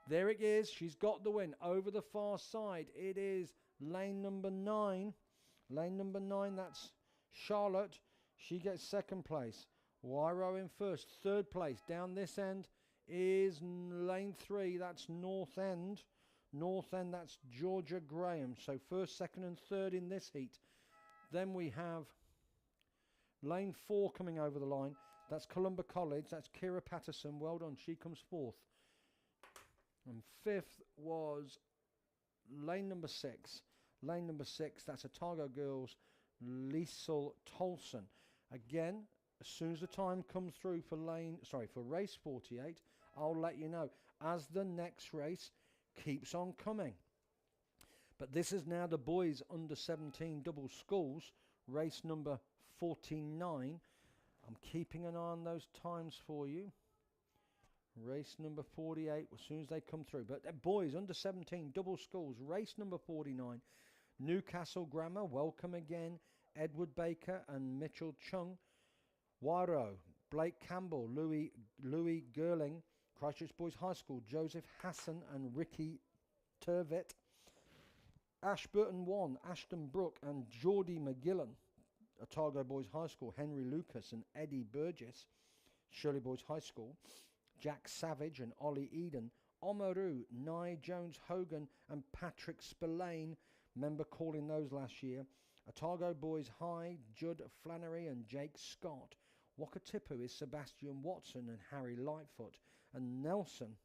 There it is. She's got the win over the far side. It is lane number 9. Lane number 9, that's Charlotte. She gets second place. Wairo in first. Third place down this end is lane 3. That's North End. That's Georgia Graham. So first, second and third in this heat. Then we have lane 4 coming over the line. That's Columba College. That's Kira Patterson. Well done. She comes 4th. And 5th was lane number 6. Lane number 6, that's Otago Girls, Liesl Tolson. Again, as soon as the time comes through for race 48, I'll let you know as the next race keeps on coming. But this is now the boys under 17 double schools, race number 49. I'm keeping an eye on those times for you. Race number 48, as soon as they come through. But boys, under 17, double schools. Race number 49, Newcastle Grammar, welcome again. Edward Baker and Mitchell Chung. Wairo, Blake Campbell, Louis Gerling. Christchurch Boys High School, Joseph Hassan and Ricky Turvet. Ashburton 1, Ashton Brook and Geordie McGillan. Otago Boys High School, Henry Lucas and Eddie Burgess. Shirley Boys High School, Jack Savage and Ollie Eden. Oamaru, Nye Jones Hogan and Patrick Spillane. Remember calling those last year. Otago Boys High, Judd Flannery and Jake Scott. Wakatipu is Sebastian Watson and Harry Lightfoot. And Nelson,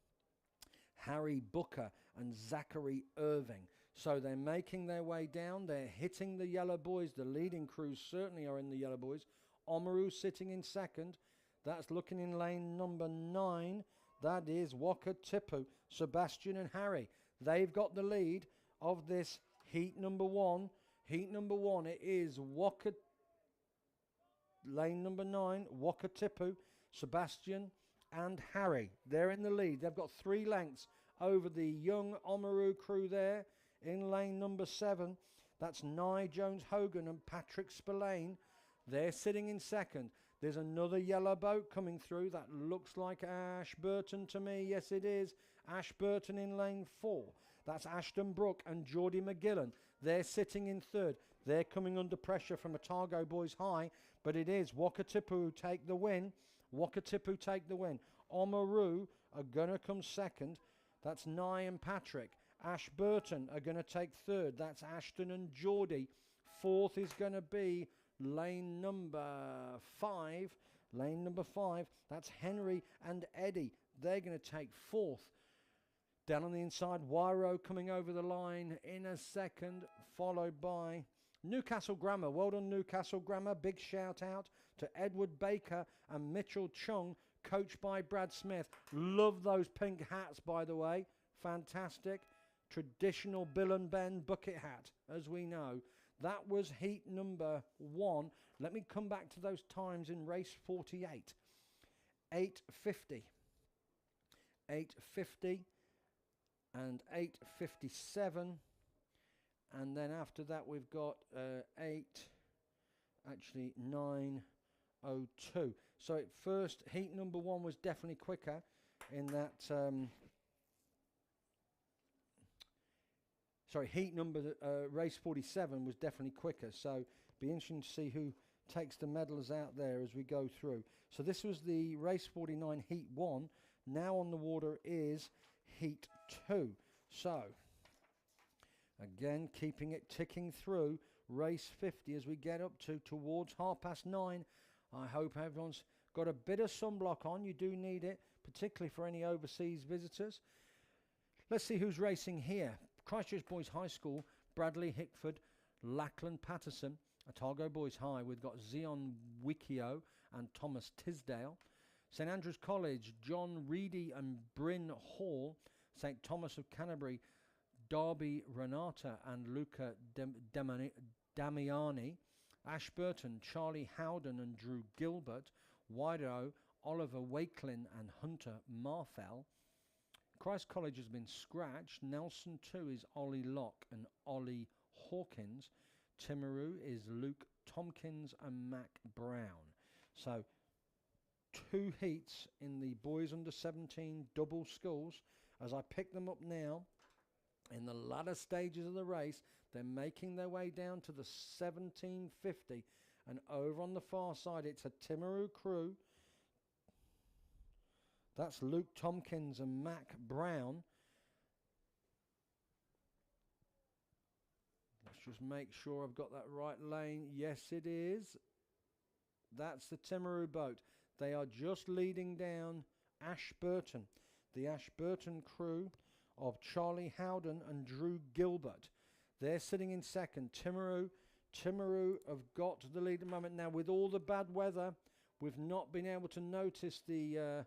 Harry Booker and Zachary Irving. So they're making their way down. They're hitting the yellow boys. The leading crews certainly are in the yellow boys. Oamaru sitting in second. That's looking in lane number 9. That is Wakatipu, Sebastian and Harry. They've got the lead of this heat number 1. Heat number 1, it is lane number 9, Wakatipu, Sebastian and Harry. They're in the lead. They've got 3 lengths over the young Oamaru crew there in lane number 7. That's Nye Jones Hogan and Patrick Spillane. They're sitting in second. There's another yellow boat coming through. That looks like Ashburton to me. Yes, it is. Ashburton in lane 4. That's Ashton Brook and Geordie McGillan. They're sitting in third. They're coming under pressure from Otago Boys High, but it is Wakatipu who take the win. Wakatipu take the win. Oamaru are going to come second. That's Nye and Patrick. Ashburton are going to take third. That's Ashton and Geordie. Fourth is going to be lane number 5. Lane number 5. That's Henry and Eddie. They're going to take fourth. Down on the inside, Wairo coming over the line in a second, followed by Newcastle Grammar. Well done, Newcastle Grammar. Big shout out to Edward Baker and Mitchell Chung, coached by Brad Smith. Love those pink hats, by the way. Fantastic. Traditional Bill and Ben bucket hat, as we know. That was heat number 1. Let me come back to those times in race 48. 8:50. 8:50 and 8:57. And then after that we've got 9:02. So at first heat number 1 was definitely quicker in that heat number race 47 was definitely quicker. So be interesting to see who takes the medals out there as we go through. So this was the race 49 heat 1. Now on the water is heat 2. So again, keeping it ticking through race 50 as we get up towards 9:30. I hope everyone's got a bit of sunblock on. You do need it, particularly for any overseas visitors. Let's see who's racing here. Christchurch Boys High School, Bradley Hickford, Lackland Patterson. Otago Boys High, we've got Zion Wikio and Thomas Tisdale. St Andrews College, John Reedy and Bryn Hall. St Thomas of Canterbury, Darby Renata and Luca Damiani. Ashburton, Charlie Howden and Drew Gilbert. Wido, Oliver Wakelin and Hunter Marfell. Christ College has been scratched. Nelson 2 is Ollie Locke and Ollie Hawkins. Timaru is Luke Tompkins and Mac Brown. So 2 heats in the boys under 17 double schools. As I pick them up now, in the latter stages of the race, they're making their way down to the 1750. And over on the far side, it's a Timaru crew. That's Luke Tompkins and Mac Brown. Let's just make sure I've got that right lane. Yes, it is. That's the Timaru boat. They are just leading down Ashburton. The Ashburton crew of Charlie Howden and Drew Gilbert. They're sitting in second. Timaru have got the lead at the moment. Now, with all the bad weather, we've not been able to notice the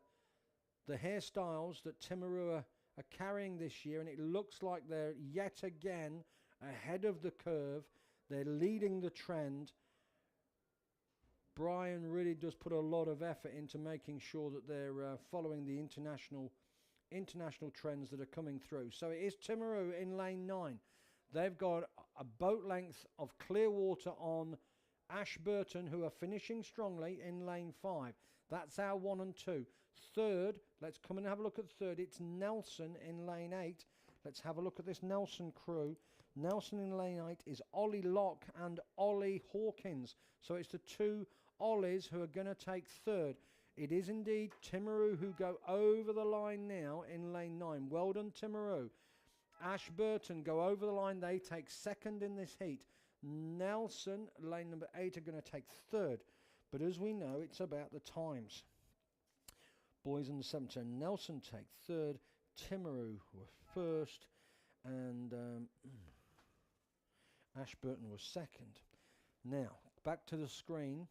hairstyles that Timaru are carrying this year, and it looks like they're yet again ahead of the curve. They're leading the trend. Brian really does put a lot of effort into making sure that they're following the international trends that are coming through. So it is Timaru in lane 9. They've got a boat length of clear water on Ashburton, who are finishing strongly in lane 5. That's our 1 and 2. Third, let's come and have a look at third. It's Nelson in lane 8. Let's have a look at this Nelson crew. Nelson in lane 8 is Ollie Locke and Ollie Hawkins. So it's the two Ollies who are going to take third. It is indeed Timaru who go over the line now in lane 9. Well done, Timaru. Ashburton go over the line. They take second in this heat. Nelson, lane number 8, are going to take third. But as we know, it's about the times. Boys in the 7th. So Nelson take third. Timaru were first. And Ashburton was second. Now, back to the screen.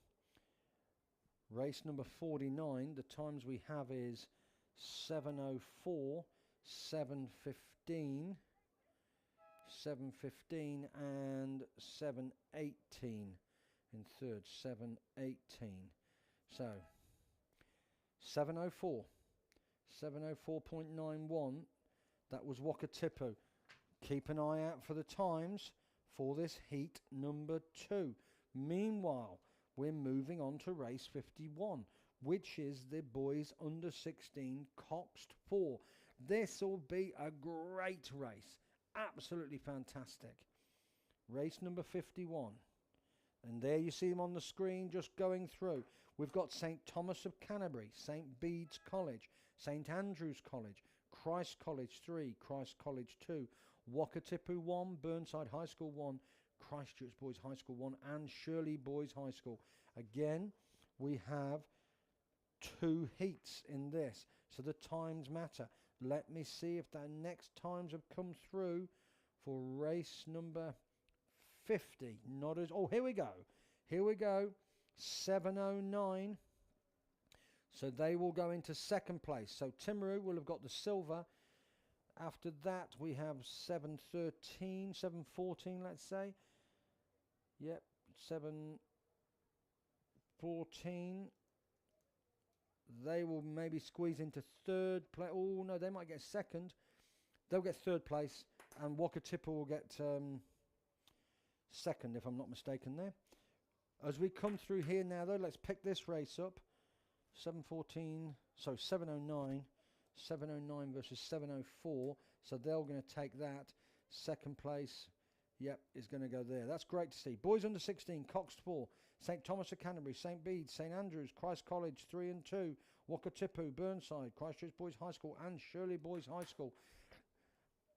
Race number 49. The times we have is 7:04, 7:15, 7:15 and 7:18 in third. 7:18. So 7:04, 7:04.91. That was Wakatipu. Keep an eye out for the times for this heat number 2. Meanwhile, we're moving on to race 51, which is the boys under 16 Coxed 4. This will be a great race. Absolutely fantastic. Race number 51. And there you see them on the screen just going through. We've got St. Thomas of Canterbury, St. Bede's College, St. Andrew's College, Christ College 3, Christ College 2, Wakatipu 1, Burnside High School 1, Christchurch Boys High School 1 and Shirley Boys High School. Again, we have 2 heats in this, so the times matter. Let me see if the next times have come through for race number 50. Not as... Oh, here we go. Here we go. 7:09. So they will go into second place. So Timaru will have got the silver. After that, we have 7:13, 7:14, let's say. Yep, 7:14. They will maybe squeeze into third place. Oh, no, they might get second. They'll get third place. And Wakatipu will get second, if I'm not mistaken there. As we come through here now, though, let's pick this race up. 7:14, so 7:09. 7:09 versus 7:04. So they're going to take that. Second place, yep, is going to go there. That's great to see. Boys under 16, Cox 4, St. Thomas of Canterbury, St. Bede's, St. Andrews, Christ College 3 and 2, Wakatipu, Burnside, Christchurch Boys High School and Shirley Boys High School.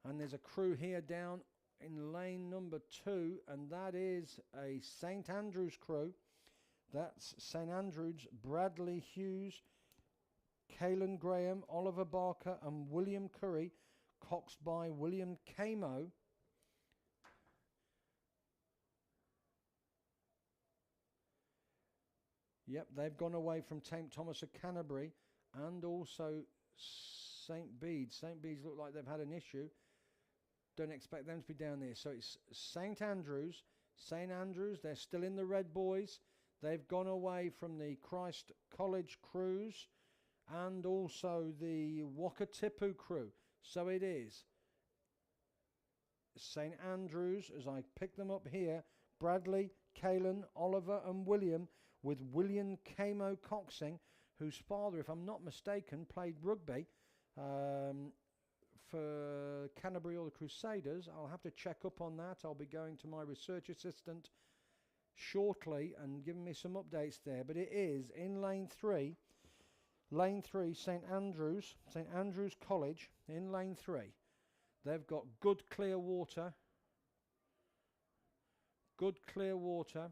And there's a crew here down in lane number 2, and that is a St. Andrews crew. That's St. Andrews, Bradley Hughes, Caelan Graham, Oliver Barker and William Curry, coxed by William Camo. Yep, they've gone away from St. Thomas of Canterbury and also St. Bede's. St. Bede's look like they've had an issue. Don't expect them to be down there. So it's St. Andrews. St. Andrews, they're still in the red boys. They've gone away from the Christ College crews and also the Wakatipu crew. So it is St. Andrews, as I pick them up here, Bradley, Caelan, Oliver and William, with William Camo coxing, whose father, if I'm not mistaken, played rugby for Canterbury or the Crusaders. I'll have to check up on that. I'll be going to my research assistant shortly and giving me some updates there. But it is in lane 3. Lane 3, St. Andrews College in lane 3. They've got good clear water. Good clear water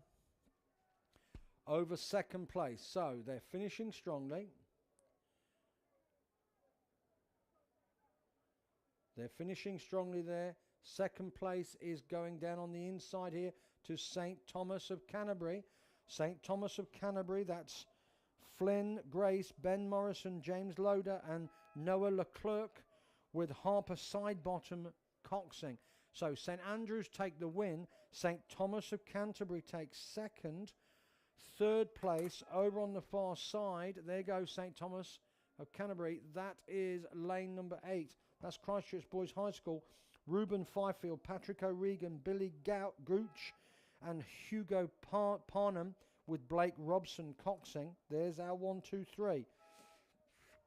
over second place. So they're finishing strongly. They're finishing strongly there. Second place is going down on the inside here to St. Thomas of Canterbury. St. Thomas of Canterbury, that's Flynn, Grace, Ben Morrison, James Loader and Noah Leclerc with Harper Sidebottom coxing. So St. Andrews take the win. St. Thomas of Canterbury takes second. Third place over on the far side. There goes St. Thomas of Canterbury. That is lane number 8. That's Christchurch Boys High School. Ruben Fifield, Patrick O'Regan, Billy Gooch, and Hugo Parnham with Blake Robson coxing. There's our 1, 2, 3.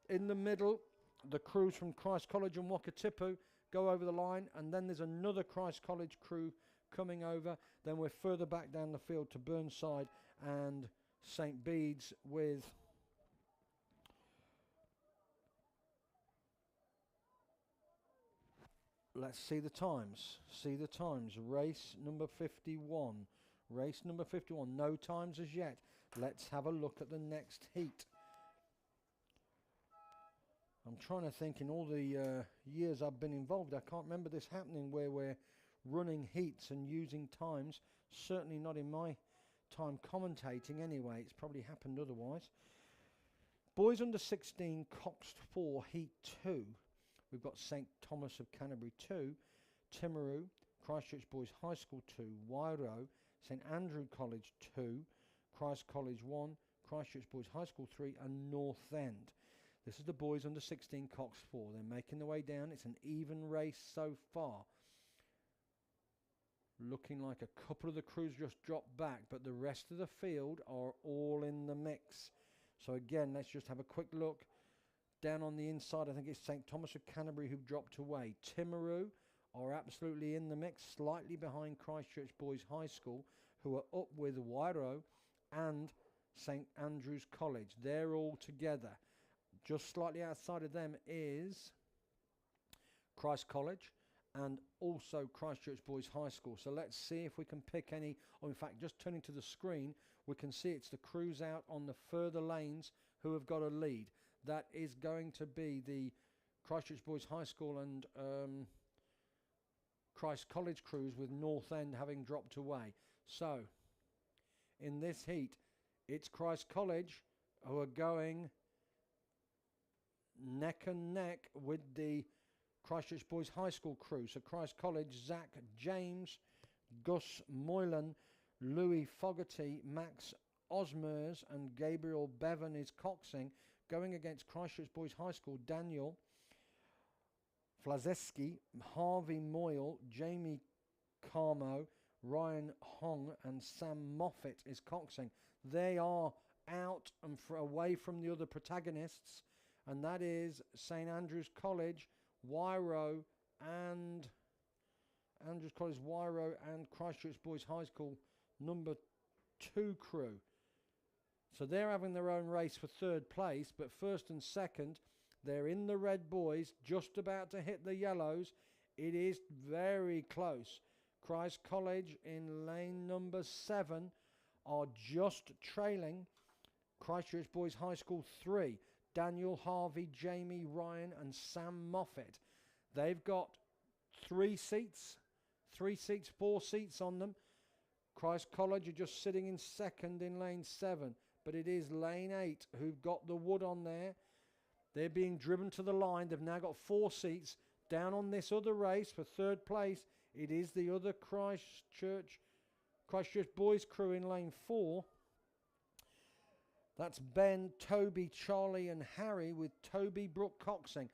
In the middle, the crews from Christ College and Wakatipu go over the line, and then there's another Christ College crew coming over. Then we're further back down the field to Burnside and St. Bede's with let's see the times. See the times. Race number 51. Race number 51. No times as yet. Let's have a look at the next heat. I'm trying to think, in all the years I've been involved, I can't remember this happening where we're running heats and using times. Certainly not in my time commentating anyway. It's probably happened otherwise. Boys under 16, Coxed 4, Heat 2. We've got St. Thomas of Canterbury 2, Timaru, Christchurch Boys High School 2, Wairo, St. Andrew College 2, Christ College 1, Christchurch Boys High School 3, and North End. This is the boys under 16, Cox 4. They're making their way down. It's an even race so far. Looking like a couple of the crews just dropped back, but the rest of the field are all in the mix. So again, let's just have a quick look. Down on the inside, I think it's St. Thomas of Canterbury who've dropped away. Timaru are absolutely in the mix, slightly behind Christchurch Boys High School, who are up with Wairo and St. Andrew's College. They're all together. Just slightly outside of them is Christ College and also Christchurch Boys High School. So let's see if we can pick any, or in fact, just turning to the screen, we can see it's the crews out on the further lanes who have got a lead. That is going to be the Christchurch Boys High School and Christ College crews, with North End having dropped away. So, in this heat, it's Christ College who are going neck and neck with the Christchurch Boys High School crew. So Christ College, Zach James, Gus Moylan, Louis Fogarty, Max Osmers, and Gabriel Bevan is coxing, going against Christchurch Boys High School. Daniel Flazeski, Harvey Moyle, Jamie Carmo, Ryan Hong, and Sam Moffat is coxing. They are out and away from the other protagonists, and that is St. Andrew's College, Wairo, and Christchurch Boys High School number 2 crew. So they're having their own race for third place, but first and second, they're in the red boys, just about to hit the yellows. It is very close. Christ College in lane number 7 are just trailing Christchurch Boys High School 3. Daniel, Harvey, Jamie, Ryan, and Sam Moffat. They've got 4 seats on them. Christ College are just sitting in second in lane 7, but it is lane 8 who've got the wood on there. They're being driven to the line. They've now got 4 seats. Down on this other race for third place, it is the other Christchurch Boys crew in lane 4. That's Ben, Toby, Charlie, and Harry, with Toby Brook coxing.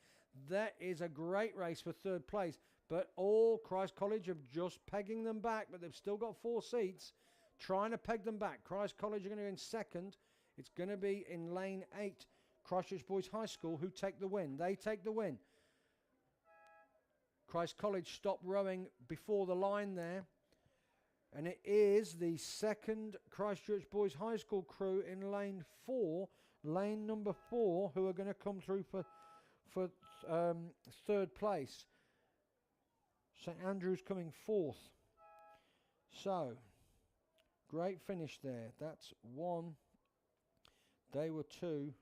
That is a great race for third place, but all Christ College are just pegging them back, but they've still got 4 seats, trying to peg them back. Christ College are going to go in second. It's going to be in lane 8, Christchurch Boys High School, who take the win. They take the win. Christ College stopped rowing before the line there. And it is the second Christchurch Boys High School crew in lane 4, lane number 4, who are going to come through for third place. St. Andrews coming 4th. So, great finish there. That's 1. They were 2.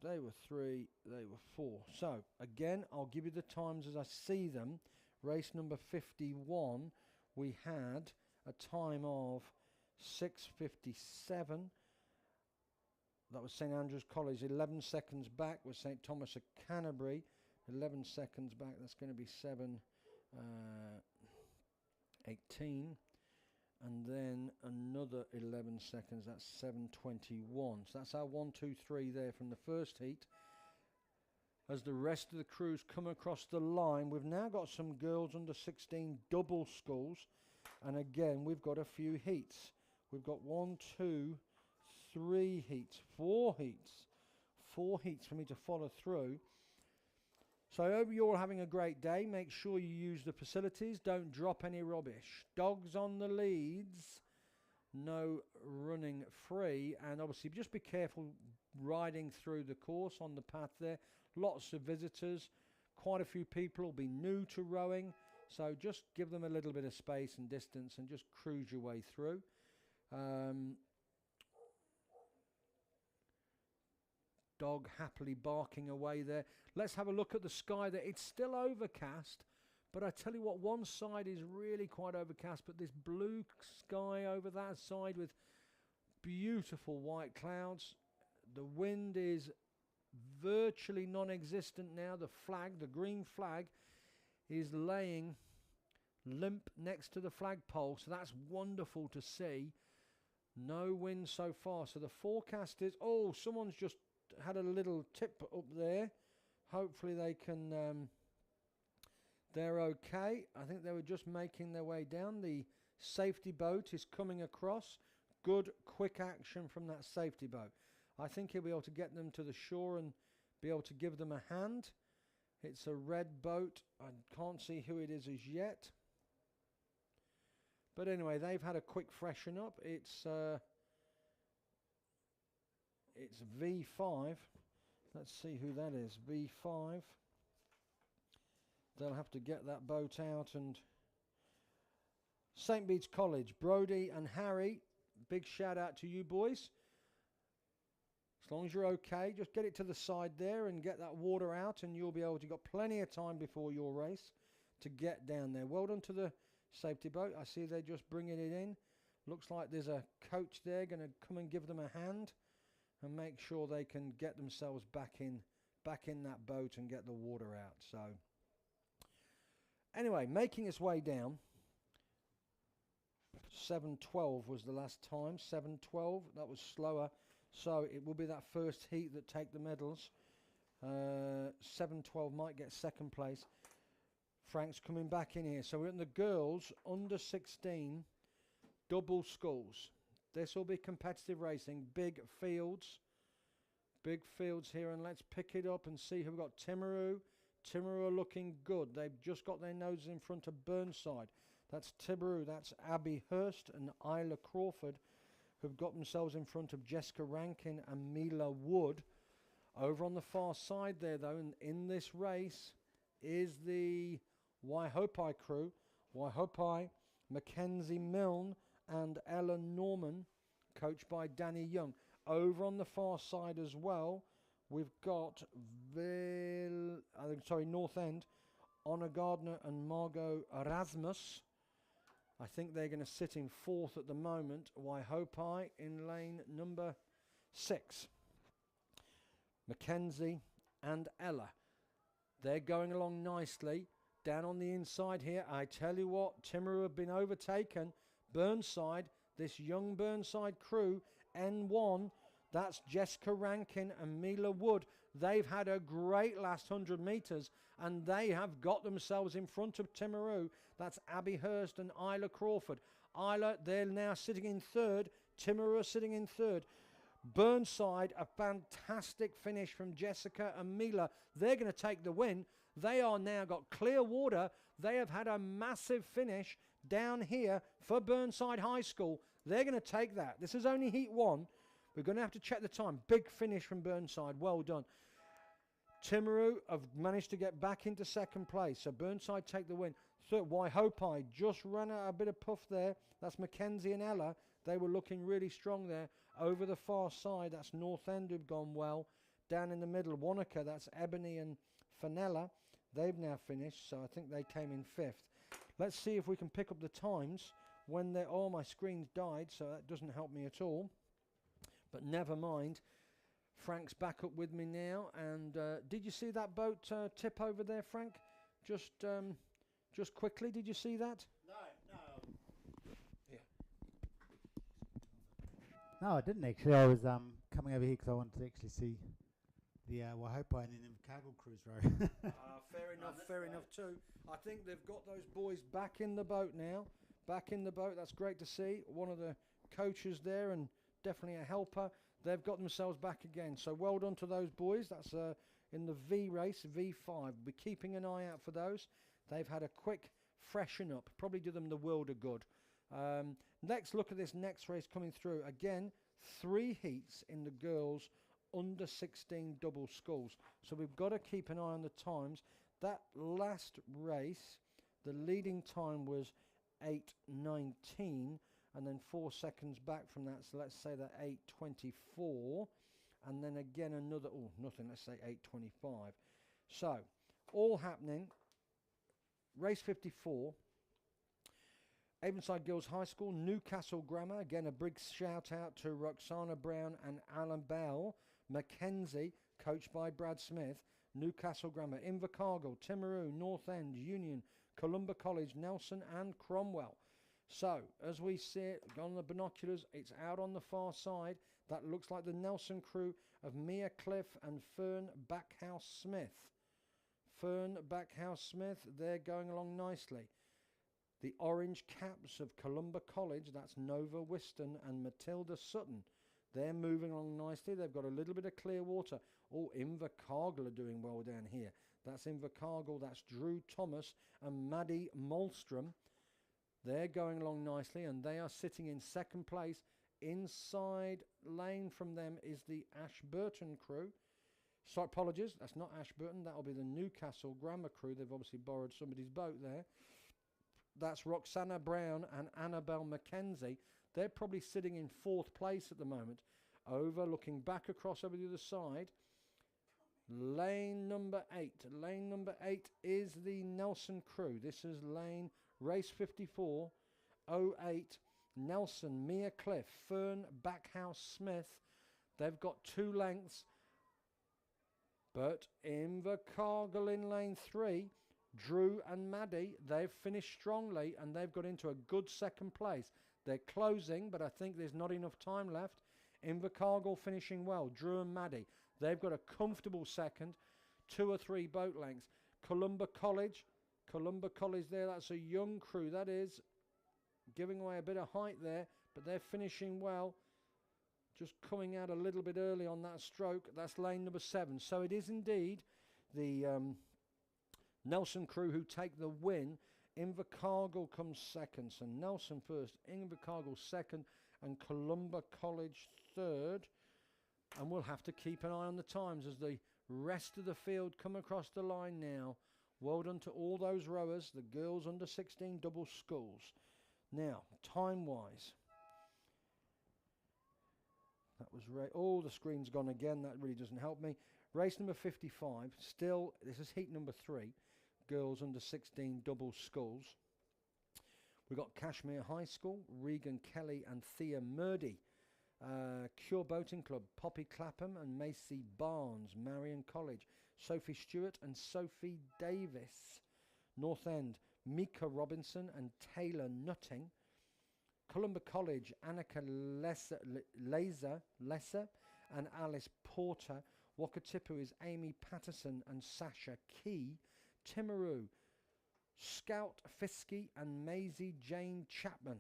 They were 3. They were 4. So, again, I'll give you the times as I see them. Race number 51. We had a time of 6:57. That was St. Andrew's College. 11 seconds back was St. Thomas of Canterbury. 11 seconds back. That's going to be 7:18. and then another 11 seconds. That's 7:21. So that's our 1, 2, 3 there from the first heat. As the rest of the crews come across the line, we've now got some girls under 16 double sculls, and again we've got a few heats. We've got 1, 2, 3 heats, 4 heats, 4 heats for me to follow through. So I hope you're all having a great day. Make sure you use the facilities. Don't drop any rubbish. Dogs on the leads. No running free. And obviously just be careful riding through the course on the path there. Lots of visitors. Quite a few people will be new to rowing. So just give them a little bit of space and distance and just cruise your way through. Dog happily barking away there. Let's have a look at the sky there. It's still overcast, but I tell you what, one side is really quite overcast, but this blue sky over that side with beautiful white clouds. The wind is virtually non-existent now. The flag, the green flag, is laying limp next to the flagpole, so that's wonderful to see. No wind so far, so the forecast is, oh, someone's just had a little tip up there. Hopefully they can they're okay. I think they were just making their way down. The safety boat is coming across. Good quick action from that safety boat. I think he'll be able to get them to the shore and be able to give them a hand. It's a red boat. I can't see who it is as yet, but anyway, they've had a quick freshen up. It's V5. Let's see who that is. V5. They'll have to get that boat out. And St. Bede's College, Brody and Harry, big shout out to you boys. As long as you're okay, just get it to the side there and get that water out, and you'll be able to, got plenty of time before your race to get down there. Well done to the safety boat. I see they're just bringing it in. Looks like there's a coach there going to come and give them a hand and make sure they can get themselves back in that boat and get the water out. So anyway, making its way down. 7:12 was the last time. 7:12. That was slower. So it will be that first heat that take the medals. 7:12 might get second place. Frank's coming back in here. So we're in the girls under 16 double sculls. This will be competitive racing. Big fields here, and let's pick it up and see who we've got. Timaru are looking good. They've just got their noses in front of Burnside. That's Timaru, that's Abby Hurst and Isla Crawford, who've got themselves in front of Jessica Rankin and Mila Wood. Over on the far side there, though, in this race is the Waihopai crew. Waihopai, Mackenzie Milne and Ella Norman, coached by Danny Young. Over on the far side as well, we've got North End, Honor Gardner and Margot Erasmus. I think they're going to sit in fourth at the moment. Waihopai in lane number 6. Mackenzie and Ella. They're going along nicely. Down on the inside here, I tell you what, Timaru have been overtaken. Burnside, this young Burnside crew, N1, that's Jessica Rankin and Mila Wood. They've had a great last 100 metres, and they have got themselves in front of Timaru. That's Abby Hurst and Isla Crawford. Isla, they're now sitting in third. Timaru are sitting in third. Burnside, a fantastic finish from Jessica and Mila. They're going to take the win. They are now got clear water. They have had a massive finish down here for Burnside High School. They're going to take that. This is only heat 1. We're going to have to check the time. Big finish from Burnside. Well done. Timaru have managed to get back into second place. So Burnside take the win. Third, Waihopai just ran out a bit of puff there. That's Mackenzie and Ella. They were looking really strong there. Over the far side, that's North End who've gone well. Down in the middle, Wanaka, that's Ebony and Fenella. They've now finished, so I think they came in 5th. Let's see if we can pick up the times when they're... Oh, my screen's died, so that doesn't help me at all. But never mind. Frank's back up with me now. And did you see that boat tip over there, Frank? Just quickly, did you see that? No. Yeah. No, I didn't actually. I was coming over here because I wanted to actually see the Wahopa and then Invercargill cruise row. Fair enough, fair enough too. I think they've got those boys back in the boat now. Back in the boat, that's great to see. One of the coaches there and definitely a helper. They've got themselves back again. So well done to those boys. That's in the V race, V5. We'll be keeping an eye out for those. They've had a quick freshen up. Probably do them the world of good. Next, look at this next race coming through. Again, 3 heats in the girls under 16 double sculls. So we've got to keep an eye on the times. That last race, the leading time was 8:19, and then 4 seconds back from that. So let's say that 8:24, and then again another, oh, nothing, let's say 8:25. So, all happening. Race 54. Avonside Girls High School, Newcastle Grammar. Again, a big shout out to Roxana Brown and Alan Bell. Mackenzie, coached by Brad Smith. Newcastle Grammar, Invercargill, Timaru, North End, Union, Columba College, Nelson and Cromwell. So, as we see it on the binoculars, it's out on the far side. That looks like the Nelson crew of Mia Cliff and Fern Backhouse Smith. Fern Backhouse Smith, they're going along nicely. The orange caps of Columba College, that's Nova Whiston and Matilda Sutton. They're moving along nicely. They've got a little bit of clear water. Oh, Invercargill are doing well down here. That's Invercargill, that's Drew Thomas and Maddie Molstrom. They're going along nicely and they are sitting in second place. Inside lane from them is the Ashburton crew. So apologies, that's not Ashburton. That'll be the Newcastle Grammar crew. They've obviously borrowed somebody's boat there. That's Roxana Brown and Annabelle Mackenzie. They're probably sitting in 4th place at the moment. Over, looking back across over the other side. Lane number 8. Lane number 8 is the Nelson crew. This is lane race 54, 08. Nelson, Mia Cliff, Fern Backhouse Smith. They've got 2 lengths. But Invercargill in lane 3. Drew and Maddie, they've finished strongly and they've got into a good second place. They're closing, but I think there's not enough time left. Invercargill finishing well. Drew and Maddie, they've got a comfortable second, 2 or 3 boat lengths. Columba College there, that's a young crew. That is giving away a bit of height there, but they're finishing well. Just coming out a little bit early on that stroke. That's lane number 7. So it is indeed the Nelson crew who take the win. Invercargill comes second. So Nelson first, Invercargill second, and Columba College third. And we'll have to keep an eye on the times as the rest of the field come across the line now. Well done to all those rowers, the girls under 16 double sculls. Now, time-wise. That was the screen's gone again. That really doesn't help me. Race number 55. Still, this is heat number 3. Girls under 16 double sculls. We've got Cashmere High School, Regan Kelly and Thea Murdy. Cure Boating Club, Poppy Clapham and Macy Barnes, Marion College. Sophie Stewart and Sophie Davis. North End, Mika Robinson and Taylor Nutting. Columba College, Annika Lesser and Alice Porter. Wakatipu is Amy Patterson and Sasha Key. Timaru, Scout Fiske and Maisie Jane Chapman.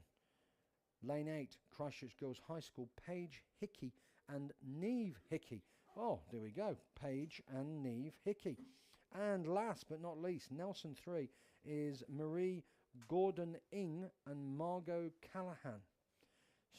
Lane 8, Christchurch Girls High School, Paige Hickey and Neve Hickey. Oh, there we go, Paige and Neve Hickey. And last but not least, Nelson 3 is Marie Gordon-Ing and Margot Callahan.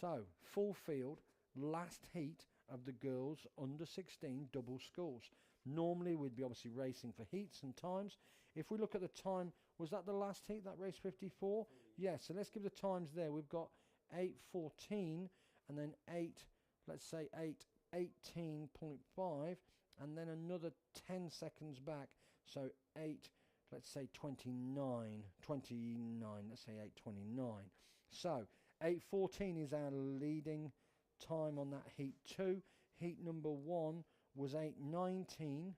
So, full field, last heat of the girls under 16 double sculls. Normally we'd be obviously racing for heats and times. If we look at the time, was that the last heat, that race 54? Yes, so let's give the times there. We've got 8:14 and then 8:18.5 and then another 10 seconds back. So 8, let's say 29, let's say 8:29. So 8:14 is our leading time on that heat 2. Heat number 1 was 8:19.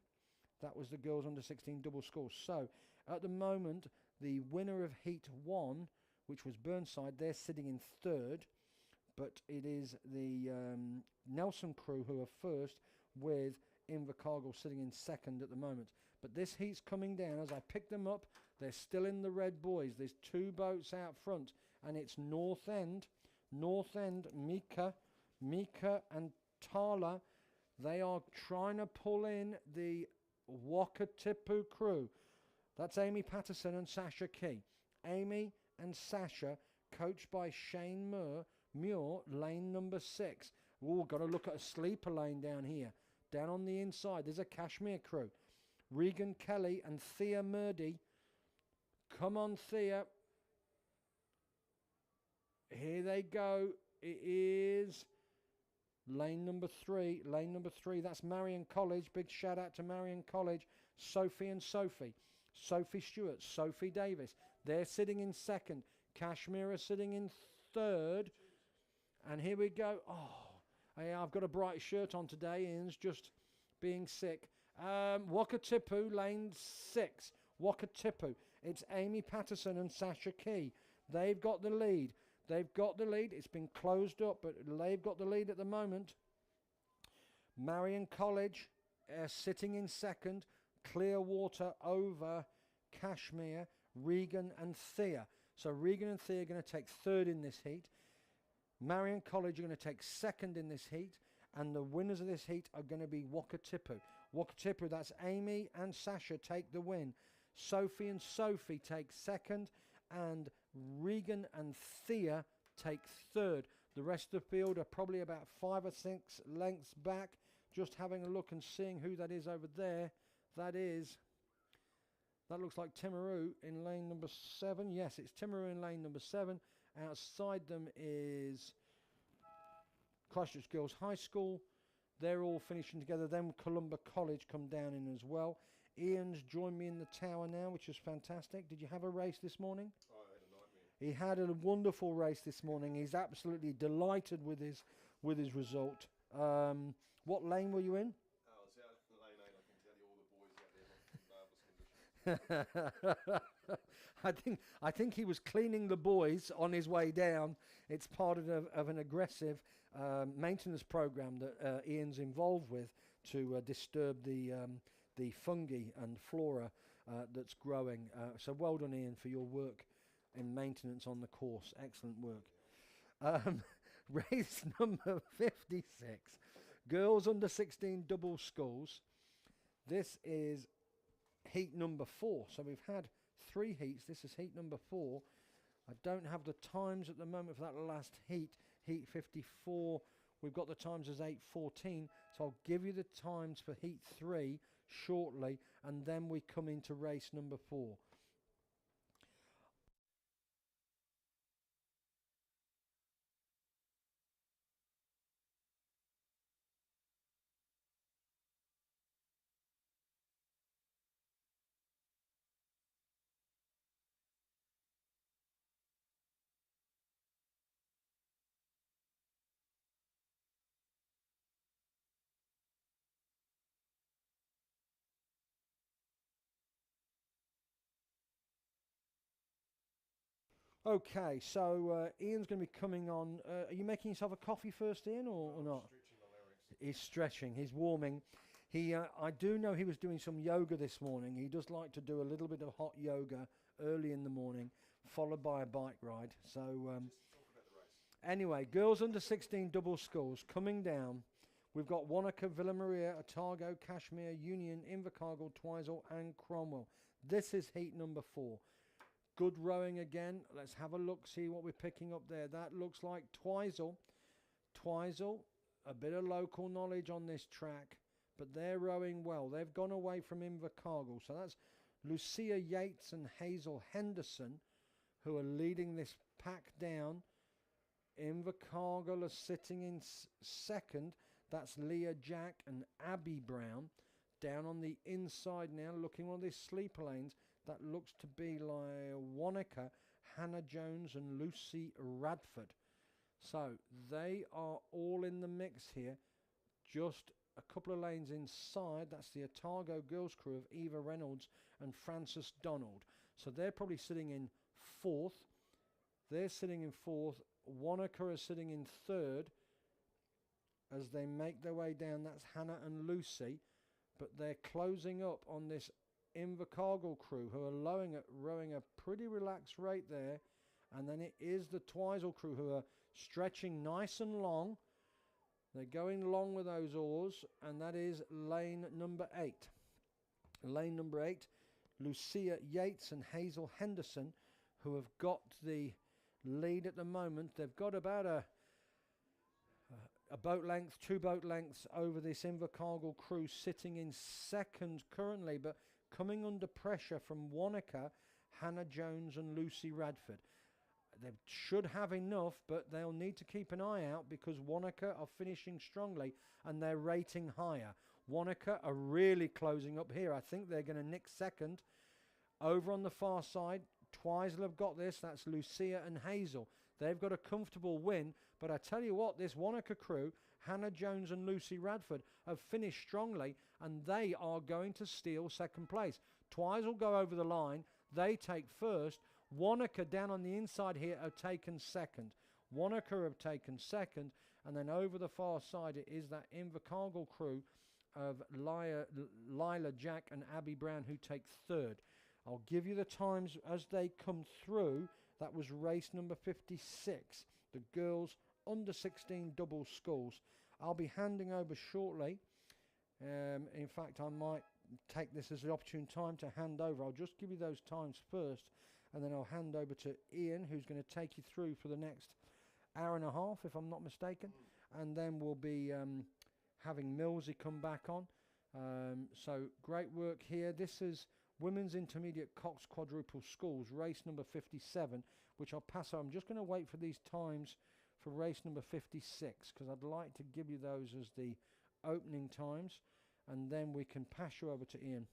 That was the girls under 16 double sculls. So at the moment, the winner of heat 1, which was Burnside, they're sitting in 3rd. but it is the Nelson crew who are first, with Invercargill sitting in second at the moment. But this heat's coming down. As I pick them up, they're still in the red buoys. There's 2 boats out front, and it's North End, Mika and Tala. They are trying to pull in the Wakatipu crew. That's Amy Patterson and Sasha Key. Amy and Sasha, coached by Shane Muir, lane number 6. Oh, got to look at a sleeper lane down here. Down on the inside, there's a Kashmir crew. Regan Kelly and Thea Murdy. Come on, Thea. Here they go. It is lane number 3. Lane number 3, that's Marion College. Big shout out to Marion College. Sophie and Sophie. Sophie Stewart, Sophie Davis. They're sitting in second. Kashmir are sitting in third. And here we go. Oh, yeah, I've got a bright shirt on today. Ian's just being sick. Wakatipu, lane 6. Wakatipu. It's Amy Patterson and Sasha Key. They've got the lead. It's been closed up, but they've got the lead at the moment. Marion College sitting in second. Clearwater over Kashmir, Regan and Thea. So Regan and Thea are going to take third in this heat. Marion College are going to take second in this heat. And the winners of this heat are going to be Wakatipu. Wakatipu, that's Amy and Sasha, take the win. Sophie and Sophie take second. And Regan and Thea take third. The rest of the field are probably about 5 or 6 lengths back. Just having a look and seeing who that is over there. That looks like Timaru in lane number 7. Yes, it's Timaru in lane number 7. Outside them is Christchurch Girls High School. They're all finishing together. Then Columba College come down in as well. Ian's joined me in the tower now, which is fantastic. Did you have a race this morning? Oh, I had a nightmare. He had a wonderful race this morning. He's absolutely delighted with his result. What lane were you in? I was out in lane 8. I can tell you all the boys out there in marvellous condition. I think he was cleaning the buoys on his way down. It's part of an aggressive maintenance program that Ian's involved with to disturb the fungi and flora that's growing. So well done, Ian, for your work in maintenance on the course. Excellent work. Race number 56, girls under 16 double sculls. This is heat number 4. So we've had 3 heats. This is heat number 4. I don't have the times at the moment for that last heat. Heat 54. We've got the times as 8:14. So I'll give you the times for heat 3 shortly, and then we come into race number 4. Okay, so Ian's going to be coming on. Are you making yourself a coffee first, Ian, or not? Stretching the larynx. He's stretching. He's warming. I do know he was doing some yoga this morning. He does like to do a little bit of hot yoga early in the morning, followed by a bike ride. So Just talk about the race. anyway, girls under 16 double sculls coming down. We've got Wanaka, Villa Maria, Otago, Kashmir, Union, Invercargill, Twizel and Cromwell. This is heat number 4. Good rowing again. Let's have a look, see what we're picking up there. That looks like Twizel. Twizel, a bit of local knowledge on this track, but they're rowing well. They've gone away from Invercargill. So that's Lucia Yates and Hazel Henderson who are leading this pack down. Invercargill are sitting in second. That's Leah Jack and Abby Brown. Down on the inside now, looking one of these sleeper lanes. That looks to be like Wanaka, Hannah Jones and Lucy Radford. So they are all in the mix here. Just a couple of lanes inside. That's the Otago girls crew of Eva Reynolds and Frances Donald. So they're probably sitting in 4th. They're sitting in 4th. Wanaka are sitting in third as they make their way down. That's Hannah and Lucy, but they're closing up on this Invercargill crew who are rowing a pretty relaxed rate there. And then it is the Twizel crew who are stretching nice and long. They're going long with those oars, and that is lane number 8. Lane number 8, Lucia Yates and Hazel Henderson, who have got the lead at the moment. They've got about a boat length, 2 boat lengths over this Invercargill crew, sitting in second currently, but coming under pressure from Wanaka, Hannah Jones and Lucy Radford. They should have enough, but they'll need to keep an eye out because Wanaka are finishing strongly and they're rating higher. Wanaka are really closing up here. I think they're going to nick second. Over on the far side, Twizel have got this. That's Lucia and Hazel. They've got a comfortable win, but I tell you what, this Wanaka crew, Hannah Jones and Lucy Radford, have finished strongly, and they are going to steal second place. Twizel go over the line. They take first. Wanaka down on the inside here have taken second. Wanaka have taken second, and then over the far side it is that Invercargill crew of Lila Jack and Abby Brown who take third. I'll give you the times as they come through. That was race number 56, the girls under 16 double sculls. I'll be handing over shortly. In fact, I might take this as an opportune time to hand over. I'll just give you those times first, and then I'll hand over to Ian, who's going to take you through for the next hour and a half, if I'm not mistaken. And then we'll be having Millsy come back on. So great work here. This is Women's Intermediate Cox Quadruple Schools, race number 57, which I'll pass on. I'm just going to wait for these times for race number 56, because I'd like to give you those as the opening times, and then we can pass you over to Ian.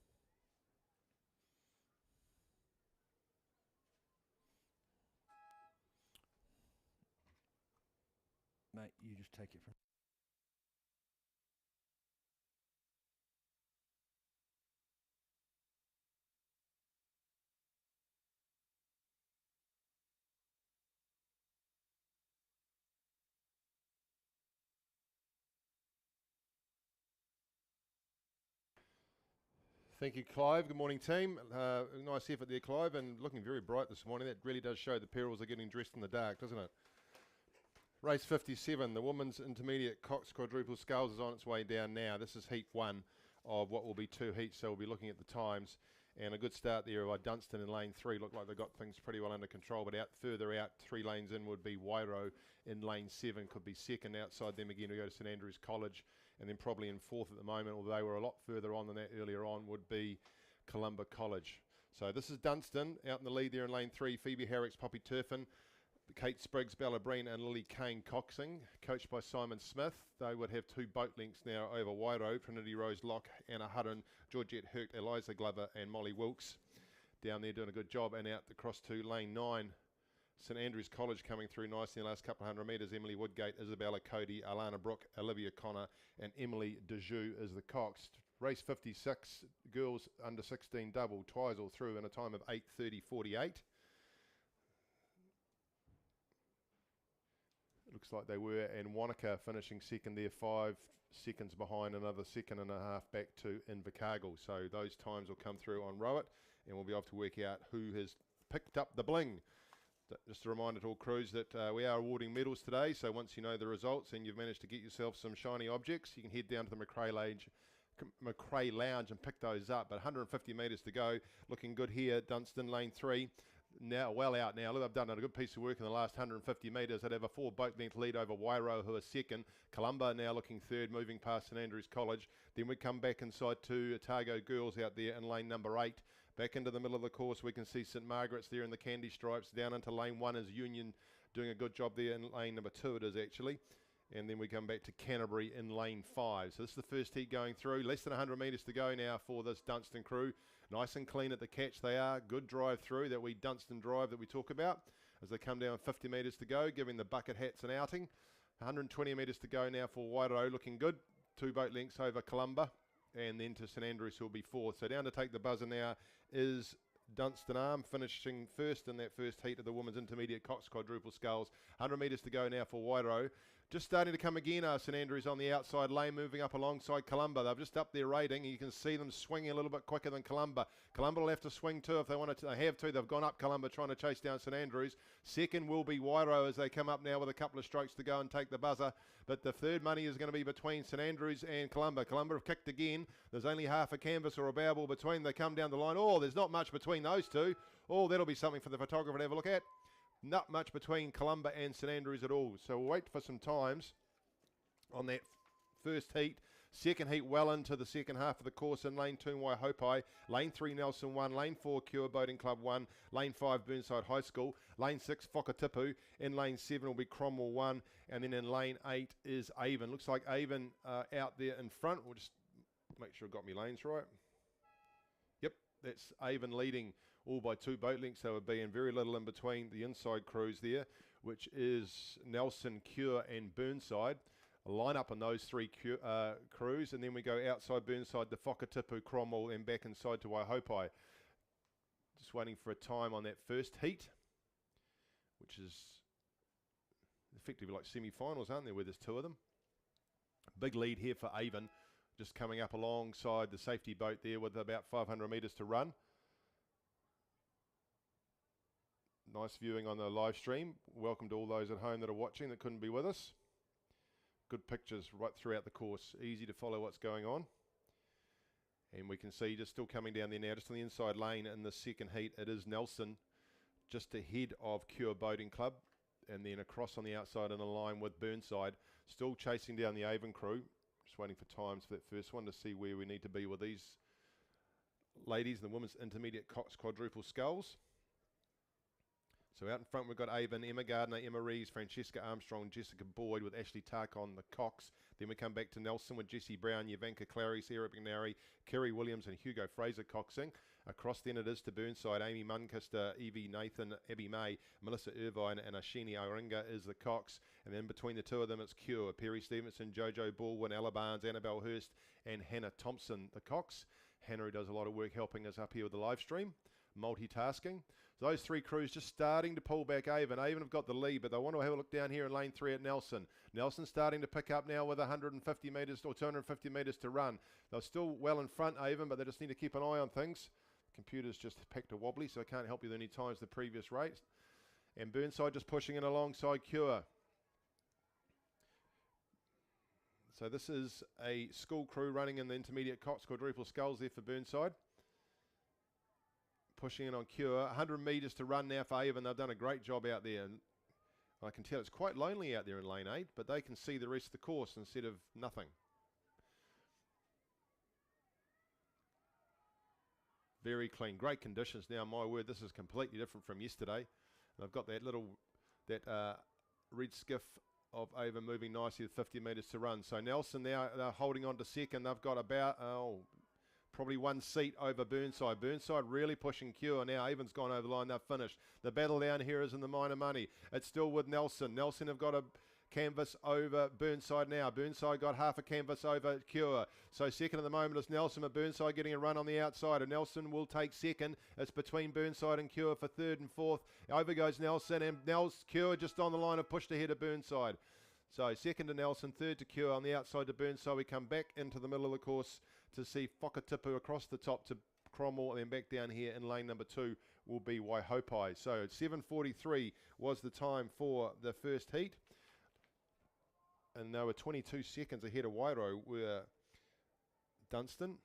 Mate, you just take it from. Thank you, Clive. Good morning, team. Nice effort there, Clive, and looking very bright this morning. That really does show the perils of getting dressed in the dark, doesn't it? Race 57, the Women's Intermediate Cox Quadruple Sculls is on its way down now. This is heat 1 of what will be 2 heats, so we'll be looking at the times. And a good start there by Dunstan in lane 3. Looked like they got things pretty well under control, but further out, 3 lanes in would be Wairo in lane 7, could be second. Outside them again, we go to St Andrews College, and then probably in 4th at the moment, although they were a lot further on than that earlier on, would be Columba College. So this is Dunstan out in the lead there in lane 3. Phoebe Herrick's Poppy Turpin, Kate Spriggs, Bella Breen and Lily Kane coxing, coached by Simon Smith. They would have 2 boat lengths now over Wairo, Trinity Rose Locke, Anna Hudden, Georgette Hurt, Eliza Glover and Molly Wilkes. Down there doing a good job, and out across to lane 9. St Andrews College coming through nicely in the last couple of hundred metres. Emily Woodgate, Isabella Cody, Alana Brooke, Olivia Connor and Emily Dejoux is the cox. Race 56, girls under 16 double, Twizel through in a time of 8:30.48. Looks like they were, and Wanaka finishing second there, 5 seconds behind, another 1.5 seconds back to Invercargill. So those times will come through on Rowett, and we'll be able to work out who has picked up the bling. Just a reminder to all crews that we are awarding medals today, so once you know the results and you've managed to get yourself some shiny objects, you can head down to the McRae Lounge and pick those up. But 150 metres to go, looking good here. Dunstan lane 3. Now well out now. Look, they've done a good piece of work in the last 150 metres. They'd have a 4 boat length lead over Wairo, who are second. Columba now looking third, moving past St Andrews College. Then we come back inside to Otago Girls out there in lane number 8. Back into the middle of the course, we can see St Margaret's there in the candy stripes. Down into lane 1 is Union doing a good job there. In lane number 2 it is actually. And then we come back to Canterbury in lane 5. So this is the first heat going through. Less than 100 metres to go now for this Dunstan crew. Nice and clean at the catch they are. Good drive through, that wee Dunstan drive that we talk about. As they come down 50 metres to go, giving the bucket hats an outing. 120 metres to go now for Wairau, looking good. 2 boat lengths over Columba. And then to St Andrews, who will be 4th. So down to take the buzzer now is Dunstan Arm finishing first in that first heat of the women's intermediate Cox quadruple sculls. 100 metres to go now for Wairau. Just starting to come again, St Andrews on the outside lane, moving up alongside Columba. They've just upped their rating. You can see them swinging a little bit quicker than Columba. Columba will have to swing too if they want to. They have to. They've gone up Columba trying to chase down St Andrews. Second will be Wairau as they come up now with a couple of strokes to go and take the buzzer. But the third money is going to be between St Andrews and Columba. Columba have kicked again. There's only half a canvas or a bow ball between. They come down the line. Oh, there's not much between those two. Oh, that'll be something for the photographer to have a look at. Not much between Columba and St Andrews at all. So we'll wait for some times on that first heat. Second heat well into the second half of the course in lane 2 Waihopai, lane 3 Nelson 1, lane 4 Cure Boating Club 1, lane 5 Burnside High School, lane 6 Whakatipu, in lane 7 will be Cromwell 1, and then in lane 8 is Avon. Looks like Avon out there in front. We'll just make sure I've got my lanes right. Yep, that's Avon leading all by 2 boat lengths. There would be in very little in between the inside crews there, which is Nelson, Cure and Burnside. A line up on those 3 crews, and then we go outside Burnside to Whakatipu, Cromwell, and back inside to Waihopai. Just waiting for a time on that first heat, which is effectively like semi-finals, aren't there, where there's 2 of them. Big lead here for Avon, just coming up alongside the safety boat there with about 500 metres to run. Nice viewing on the live stream. Welcome to all those at home that are watching that couldn't be with us. Good pictures right throughout the course. Easy to follow what's going on. And we can see just still coming down there now, just on the inside lane in the second heat. It is Nelson just ahead of Cure Boating Club. And then across on the outside in a line with Burnside. Still chasing down the Avon crew. Just waiting for times for that first one to see where we need to be with these ladies in the women's intermediate Cox quadruple sculls. So out in front we've got Avon, Emma Gardner, Emma Reeves, Francesca Armstrong, Jessica Boyd with Ashley Tark on the Cox. Then we come back to Nelson with Jessie Brown, Yavanka Clary, Sarah McNary, Kerry Williams and Hugo Fraser coxing. Across then it is to Burnside, Amy Muncaster, Evie Nathan, Abby May, Melissa Irvine and Ashini Oringa is the Cox. And then between the 2 of them it's Cure, Perry Stevenson, Jojo Baldwin, Ella Barnes, Annabelle Hurst and Hannah Thompson, the Cox. Hannah who does a lot of work helping us up here with the live stream, multitasking. So those 3 crews just starting to pull back Avon. Avon have got the lead, but they want to have a look down here in lane 3 at Nelson. Nelson starting to pick up now with 150 metres or 250 metres to run. They're still well in front, Avon, but they just need to keep an eye on things. The computer's just packed a wobbly, so I can't help you with any times the previous race. And Burnside just pushing in alongside Cure. So this is a school crew running in the intermediate Cox quadruple sculls there for Burnside. Pushing in on Cure. 100 metres to run now for Avon. They've done a great job out there. And I can tell it's quite lonely out there in lane 8, but they can see the rest of the course instead of nothing. Very clean. Great conditions now. My word, this is completely different from yesterday. And I've got that red skiff of Avon moving nicely with 50 metres to run. So Nelson now, they're holding on to second. They've got about... probably 1 seat over Burnside. Burnside really pushing Cure. Now Avon's gone over the line. They've finished. The battle down here is in the minor money. It's still with Nelson. Nelson have got a canvas over Burnside now. Burnside got half a canvas over Cure. So second at the moment is Nelson, but Burnside getting a run on the outside. And Nelson will take second. It's between Burnside and Cure for third and fourth. Over goes Nelson, and Cure just on the line have pushed ahead of Burnside. So second to Nelson, third to Cure, on the outside to Burnside. We come back into the middle of the course to see Whakatipu across the top to Cromwell, and then back down here in lane number 2 will be Waihopai. So 7:43 was the time for the first heat. And they were 22 seconds ahead of Wairau were Dunstan.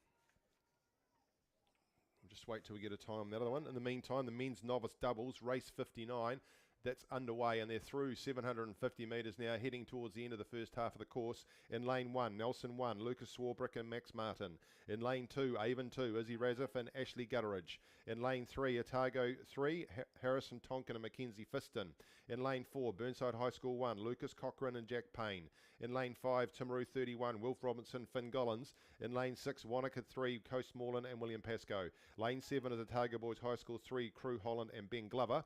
We'll just wait till we get a time on that other one. In the meantime, the men's novice doubles, race 59. That's underway, and they're through 750 metres now, heading towards the end of the first half of the course. In lane 1, Nelson 1, Lucas Swarbrick and Max Martin. In lane 2, Avon 2, Izzy Razif and Ashley Gutteridge. In lane 3, Otago 3, Harrison Tonkin and Mackenzie Fiston. In lane 4, Burnside High School 1, Lucas Cochran and Jack Payne. In lane 5, Timaru 31, Wilf Robinson, Finn Gollins. In lane 6, Wanaka 3, Coast Moreland and William Pascoe. Lane 7 is Otago Boys High School 3, Crew Holland and Ben Glover.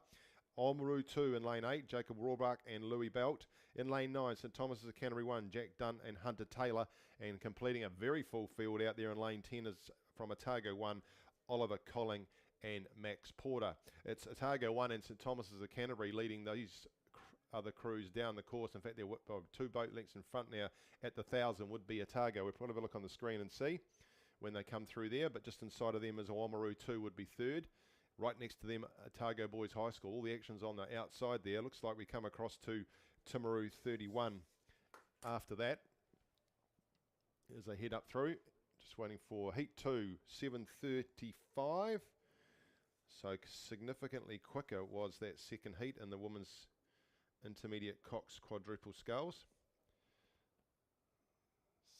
Oamaru 2 in lane 8, Jacob Rohrbach and Louis Belt. In lane 9, St Thomas's of Canterbury 1, Jack Dunn and Hunter Taylor. And completing a very full field out there in lane 10 is from Otago 1, Oliver Colling and Max Porter. It's Otago 1 and St Thomas's of Canterbury leading these other crews down the course. In fact, they're 2 boat lengths in front now. At the 1,000 would be Otago. We'll probably have a look on the screen and see when they come through there, but just inside of them is Oamaru 2 would be 3rd. Right next to them, Otago Boys High School. All the action's on the outside there. Looks like we come across to Timaru 31 after that as they head up through. Just waiting for Heat 2, 7:35. So significantly quicker was that second heat in the women's intermediate Cox quadruple sculls.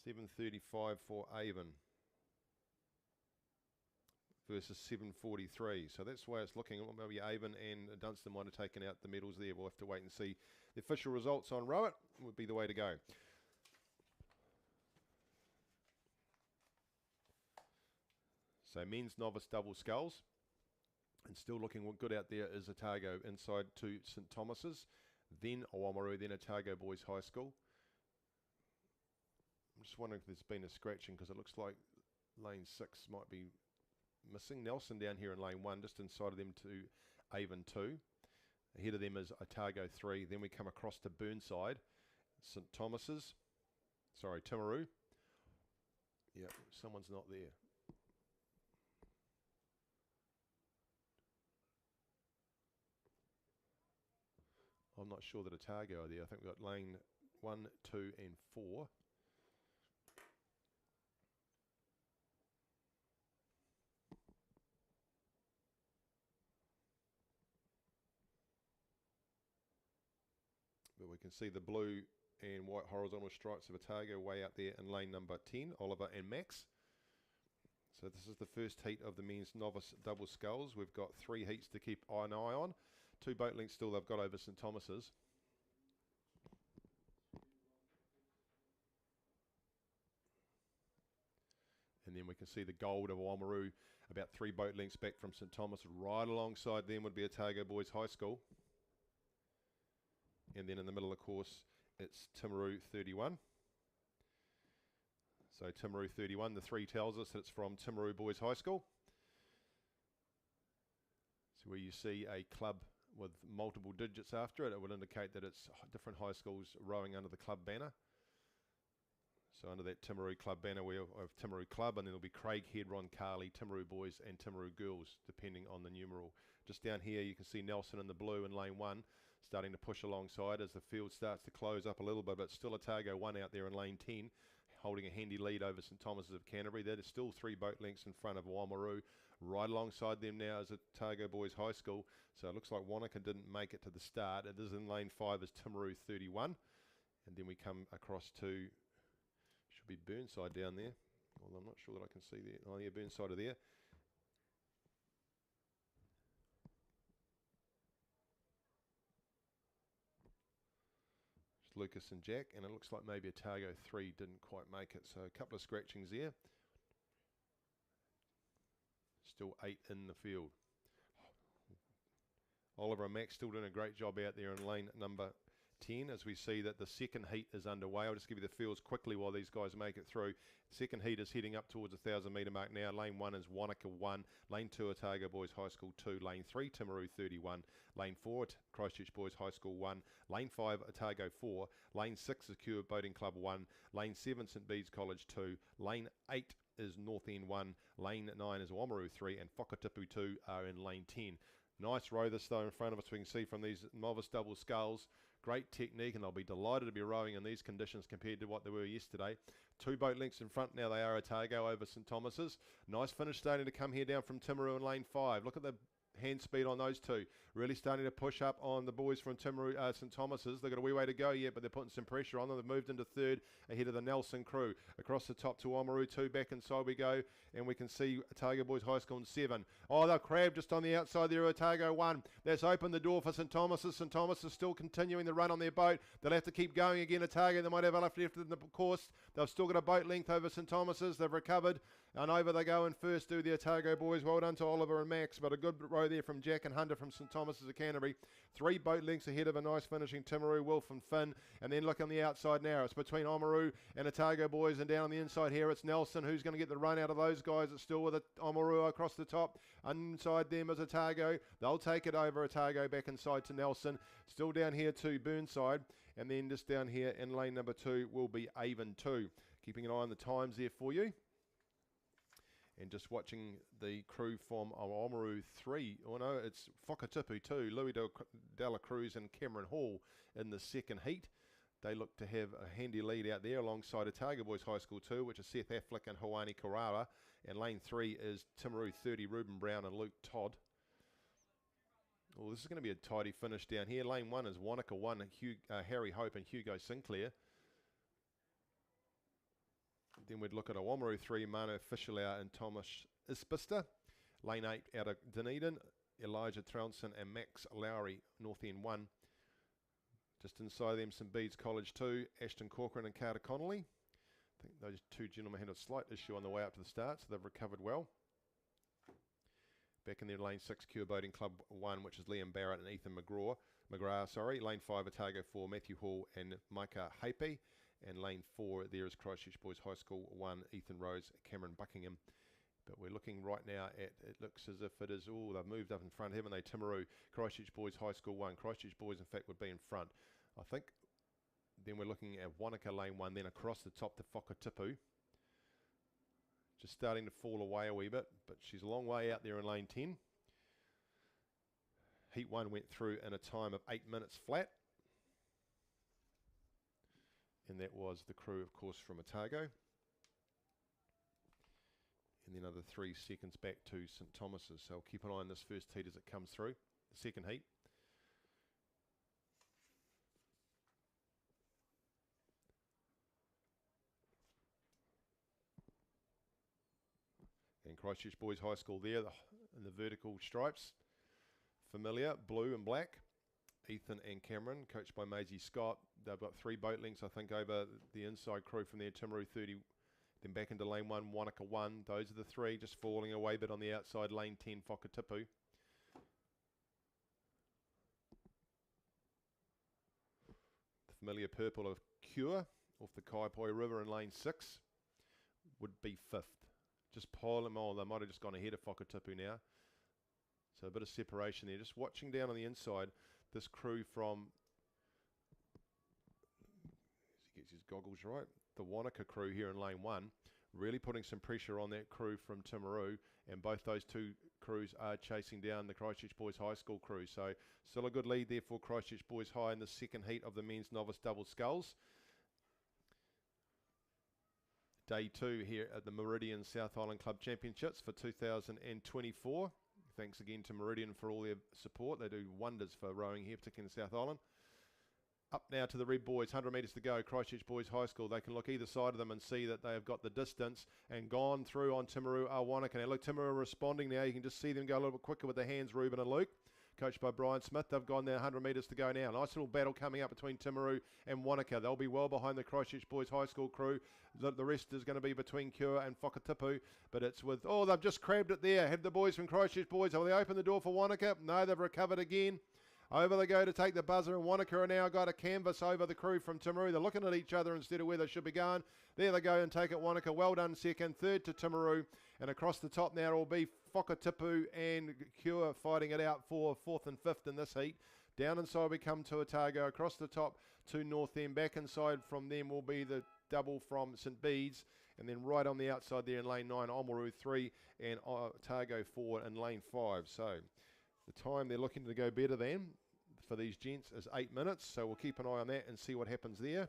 7:35 for Avon versus 7:43. So that's the way it's looking. Maybe Avon and Dunstan might have taken out the medals there. We'll have to wait and see. The official results on Rowett would be the way to go. So men's novice double sculls. And still looking good out there is Otago inside to St Thomas's. Then Oamaru, then Otago Boys High School. I'm just wondering if there's been a scratching because it looks like lane 6 might be missing. Nelson down here in lane 1, just inside of them to Avon 2. Ahead of them is Otago 3. Then we come across to Burnside, St Thomas's. Sorry, Timaru. Yeah, someone's not there. I'm not sure that Otago are there. I think we've got lane 1, 2 and 4. But we can see the blue and white horizontal stripes of Otago way out there in lane number 10, Oliver and Max. So this is the first heat of the men's novice double sculls. We've got 3 heats to keep an eye on. 2 boat lengths still they've got over St Thomas's. And then we can see the gold of Oamaru about 3 boat lengths back from St Thomas. Right alongside them would be Otago Boys High School. And then in the middle of the course, it's Timaru 31. So Timaru 31, the 3 tells us that it's from Timaru Boys High School. So where you see a club with multiple digits after it, it would indicate that it's different high schools rowing under the club banner. So under that Timaru Club banner, we have Timaru Club, and then there'll be Craighead, Ron Carley, Timaru Boys, and Timaru Girls, depending on the numeral. Just down here, you can see Nelson in the blue in lane 1, starting to push alongside as the field starts to close up a little bit, but still Otago 1 out there in lane 10, holding a handy lead over St Thomas's of Canterbury. That is still 3 boat lengths in front of Oamaru. Right alongside them now is Otago Boys High School. So it looks like Wanaka didn't make it to the start. It is in lane 5 is Timaru 31. And then we come across to, should be Burnside down there. Well, I'm not sure that I can see there. Oh yeah, Burnside are there. It's Lucas and Jack, and it looks like maybe Otago 3 didn't quite make it. So a couple of scratchings there. Still 8 in the field. Oliver and Max still doing a great job out there in lane number 10 as we see that the second heat is underway. I'll just give you the fields quickly while these guys make it through. Second heat is heading up towards the 1,000 metre mark now. Lane 1 is Wanaka 1. Lane 2, Otago Boys High School 2. Lane 3, Timaru 31. Lane 4, Christchurch Boys High School 1. Lane 5, Otago 4. Lane 6 is Cure Boating Club 1. Lane 7, St Bede's College 2. Lane 8 is North End 1. Lane 9 is Oamaru 3. And Whakatipu 2 are in lane 10. Nice row this though in front of us. We can see from these novice double sculls. Great technique, and they'll be delighted to be rowing in these conditions compared to what they were yesterday. 2 boat lengths in front now. They are Otago over St Thomas's. Nice finish starting to come here down from Timaru in lane 5. Look at the hand speed on those 2. Really starting to push up on the boys from Timaru, St Thomas's. They've got a wee way to go yet, but they're putting some pressure on them. They've moved into 3rd ahead of the Nelson crew. Across the top to Oamaru 2. Back inside we go, and we can see Otago Boys High School in 7. Oh, they're crabbed just on the outside there, Otago 1. That's opened the door for St Thomas's. St Thomas is still continuing the run on their boat. They'll have to keep going again. Otago, they might have enough left in the course. They've still got a boat length over St Thomas's. They've recovered. And over they go in first, do the Otago boys. Well done to Oliver and Max, but a good row there from Jack and Hunter from St Thomas's of Canterbury. 3 boat lengths ahead of a nice finishing Timaru, Wilf and Finn. And then look on the outside now. It's between Oamaru and Otago boys, and down on the inside here it's Nelson who's going to get the run out of those guys. It's still with Oamaru across the top. Inside them is Otago. They'll take it over. Otago back inside to Nelson. Still down here to Burnside. And then just down here in lane number 2 will be Avon 2. Keeping an eye on the times there for you. And just watching the crew from Oamaru 3. Oh no, it's Whakatipu 2. Louis Dela Cruz and Cameron Hall in the second heat. They look to have a handy lead out there alongside Otago Boys High School 2, which is Seth Affleck and Hawani Karawa. And lane 3 is Timaru 30, Ruben Brown and Luke Todd. Well, this is going to be a tidy finish down here. Lane 1 is Wanaka 1, Harry Hope and Hugo Sinclair. Then we'd look at Oamaru 3, Mano Fischelau and Thomas Ispista. Lane 8 out of Dunedin, Elijah Trounson and Max Lowry, North End 1. Just inside them, St Bede's College 2, Ashton Corcoran and Carter Connolly. I think those two gentlemen had a slight issue on the way up to the start, so they've recovered well. Back in their lane 6, Cure Boating Club 1, which is Liam Barrett and Ethan McGrath. Lane 5, Otago 4, Matthew Hall and Micah Hape. And lane 4, there is Christchurch Boys High School 1, Ethan Rose, Cameron Buckingham. But we're looking right now at, it looks as if it is, oh, they've moved up in front, haven't they? Timaru, Christchurch Boys High School 1. Christchurch Boys, in fact, would be in front. I think then we're looking at Wanaka lane 1, then across the top to Whakatipu. Just starting to fall away a wee bit, but she's a long way out there in lane 10. Heat 1 went through in a time of 8 minutes flat. And that was the crew, of course, from Otago. And then another 3 seconds back to St Thomas's. So I'll keep an eye on this first heat as it comes through, the second heat. And Christchurch Boys High School there in the vertical stripes. Familiar, blue and black. Ethan and Cameron, coached by Maisie Scott. They've got 3 boat links, I think, over the inside crew from there. Timaru 30, then back into lane 1, Wanaka 1. Those are the 3, just falling away a bit on the outside. Lane 10, Whakatipu. The familiar purple of Cure off the Kaipoi River in lane 6 would be 5th. Just pile them on. They might have just gone ahead of Whakatipu now. So a bit of separation there. Just watching down on the inside. This crew from, he gets his goggles right, the Wanaka crew here in lane 1, really putting some pressure on that crew from Timaru, and both those 2 crews are chasing down the Christchurch Boys High School crew. So still a good lead there for Christchurch Boys High in the second heat of the men's novice double sculls. Day 2 here at the Meridian South Island Club Championships for 2024. Thanks again to Meridian for all their support. They do wonders for rowing here, particularly in the South Island. Up now to the red boys, 100 metres to go, Christchurch Boys High School. They can look either side of them and see that they have got the distance and gone through on Timaru Wanaka. Now look, Timaru responding now. You can just see them go a little bit quicker with their hands, Ruben and Luke. Coached by Brian Smith. They've gone there 100 metres to go now. Nice little battle coming up between Timaru and Wanaka. They'll be well behind the Christchurch Boys High School crew. The rest is going to be between Cure and Whakatipu. But it's with, oh, they've just crabbed it there. Have the boys from Christchurch Boys. Have they opened the door for Wanaka? No, they've recovered again. Over they go to take the buzzer, and Wanaka are now got a canvas over the crew from Timaru. They're looking at each other instead of where they should be going. There they go and take it, Wanaka. Well done, second. Third to Timaru. And across the top now will be Whakatipu and Cure fighting it out for 4th and 5th in this heat. Down inside we come to Otago. Across the top to North End. Back inside from them will be the double from St Bede's. And then right on the outside there in lane 9, Oamaru 3 and Otago 4 in lane 5. So the time they're looking to go better than for these gents is 8 minutes. So we'll keep an eye on that and see what happens there.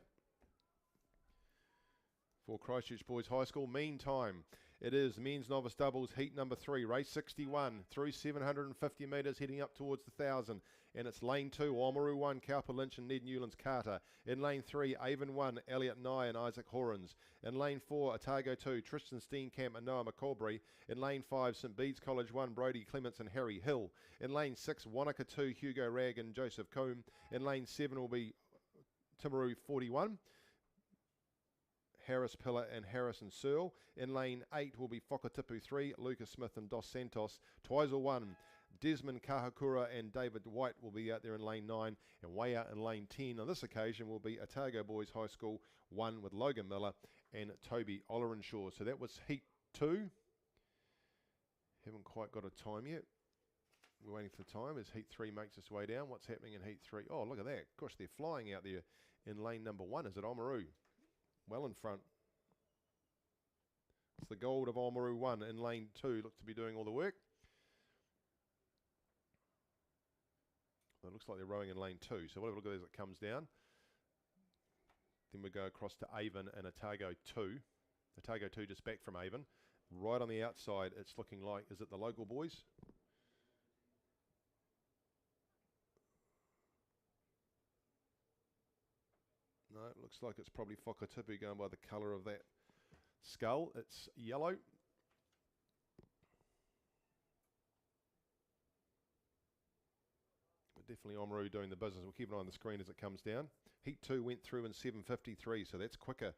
For Christchurch Boys High School. Meantime, it is men's novice doubles heat number 3, race 61, through 750 metres, heading up towards the 1,000. And it's lane 2, Oamaru 1, Cowper Lynch and Ned Newlands Carter. In lane 3, Avon 1, Elliot Nye and Isaac Horans. In lane 4, Otago 2, Tristan Steenkamp and Noah McCaubrey. In lane 5, St Bede's College 1, Brody Clements and Harry Hill. In lane 6, Wanaka 2, Hugo Ragg and Joseph Combe. In lane 7 will be Timaru 41. Harris Pillar and Harrison Searle. In lane 8 will be Whakatipu 3, Lucas Smith and Dos Santos. Twizel 1, Desmond Kahakura and David White will be out there in lane 9, and way out in lane 10 on this occasion will be Otago Boys High School 1 with Logan Miller and Toby Ollerenshaw. So that was heat 2. Haven't quite got a time yet. We're waiting for the time as heat 3 makes its way down. What's happening in heat 3? Oh, look at that. Gosh, they're flying out there in lane number 1. Is it Oamaru? Well in front. It's the gold of Oamaru 1 in lane 2. Look to be doing all the work. It looks like they're rowing in lane 2. So we'll have a look at it as it comes down. Then we go across to Avon and Otago 2. Otago 2 just back from Avon. Right on the outside, it's looking like, is it the local boys? No, it looks like it's probably Whakatipu going by the colour of that skull. It's yellow. But definitely Oamaru doing the business. We'll keep an eye on the screen as it comes down. Heat 2 went through in 7:53, so that's quicker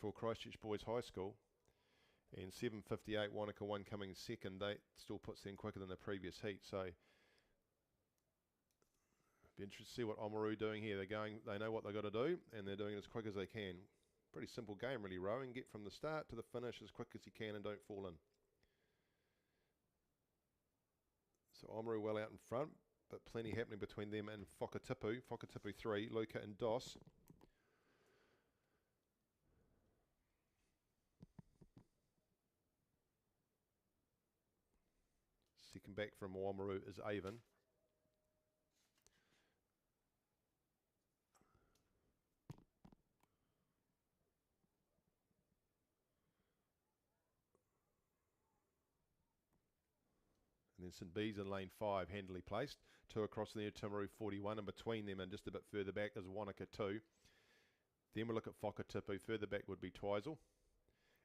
for Christchurch Boys High School. And 7:58, Wanaka 1 coming second. They still puts them quicker than the previous heat. So be interested to see what Oamaru doing here. They know what they've got to do, and they're doing it as quick as they can. Pretty simple game, really, rowing. Get from the start to the finish as quick as you can and don't fall in. So Oamaru well out in front, but plenty happening between them and Whakatipu. Whakatipu 3, Luca and Dos. Second back from Oamaru is Avon. And then St Bees in lane 5, handily placed. 2 across there, Timaru 41, and between them and just a bit further back is Wanaka 2. Then we'll look at Whakatipu. Further back would be Twizel.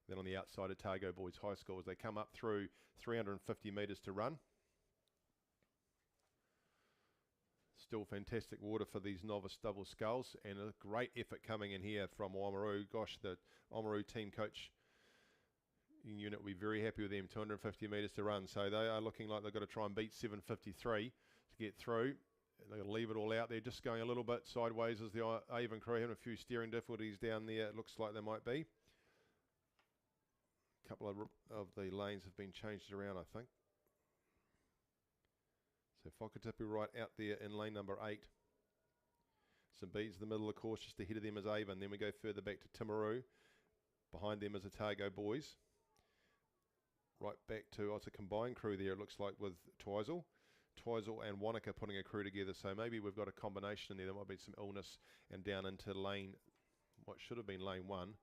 Then on the outside, Otago Boys High School as they come up through 350 metres to run. Still fantastic water for these novice double sculls, and a great effort coming in here from Oamaru. Gosh, the Oamaru team coach unit will be very happy with them. 250 metres to run, so they are looking like they've got to try and beat 7:53 to get through. They're going to leave it all out there, just going a little bit sideways as the Avon crew having a few steering difficulties down there. It looks like they might be. A couple of the lanes have been changed around, I think. So Whakatipu right out there in lane number 8. St Bees in the middle of the course, just ahead of them is Avon. Then we go further back to Timaru. Behind them is Otago Boys. Right back to, it's a combined crew there, it looks like, with Twizel. Twizel and Wanaka putting a crew together, so maybe we've got a combination in there. There might be some illness, and down into lane, what should have been lane 1.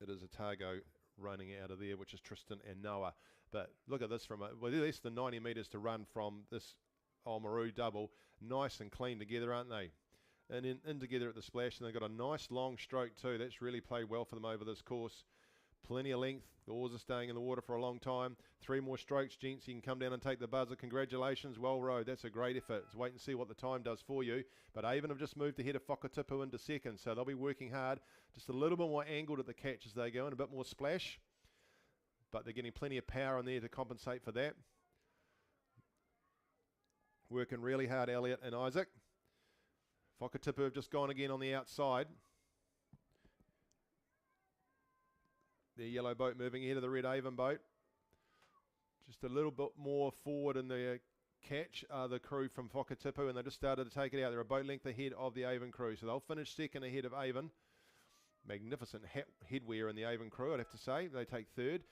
It is Otago running out of there, which is Tristan and Noah. But look at this from well, less than 90 metres to run from this Oamaru double. Nice and clean together, aren't they? And in together at the splash, and they've got a nice long stroke too. That's really played well for them over this course. Plenty of length. The oars are staying in the water for a long time. 3 more strokes, gents. You can come down and take the buzzer. Congratulations. Well rowed. That's a great effort. Let's wait and see what the time does for you. But Avon have just moved ahead of Whakatipu into second, so they'll be working hard. Just a little bit more angled at the catch as they go and a bit more splash. But they're getting plenty of power in there to compensate for that. Working really hard, Elliot and Isaac. Whakatipu have just gone again on the outside. The yellow boat moving ahead of the red Avon boat. Just a little bit more forward in the catch are the crew from Whakatipu, and they just started to take it out. They're a boat length ahead of the Avon crew, so they'll finish second ahead of Avon. Magnificent headwear in the Avon crew, I'd have to say. They take third.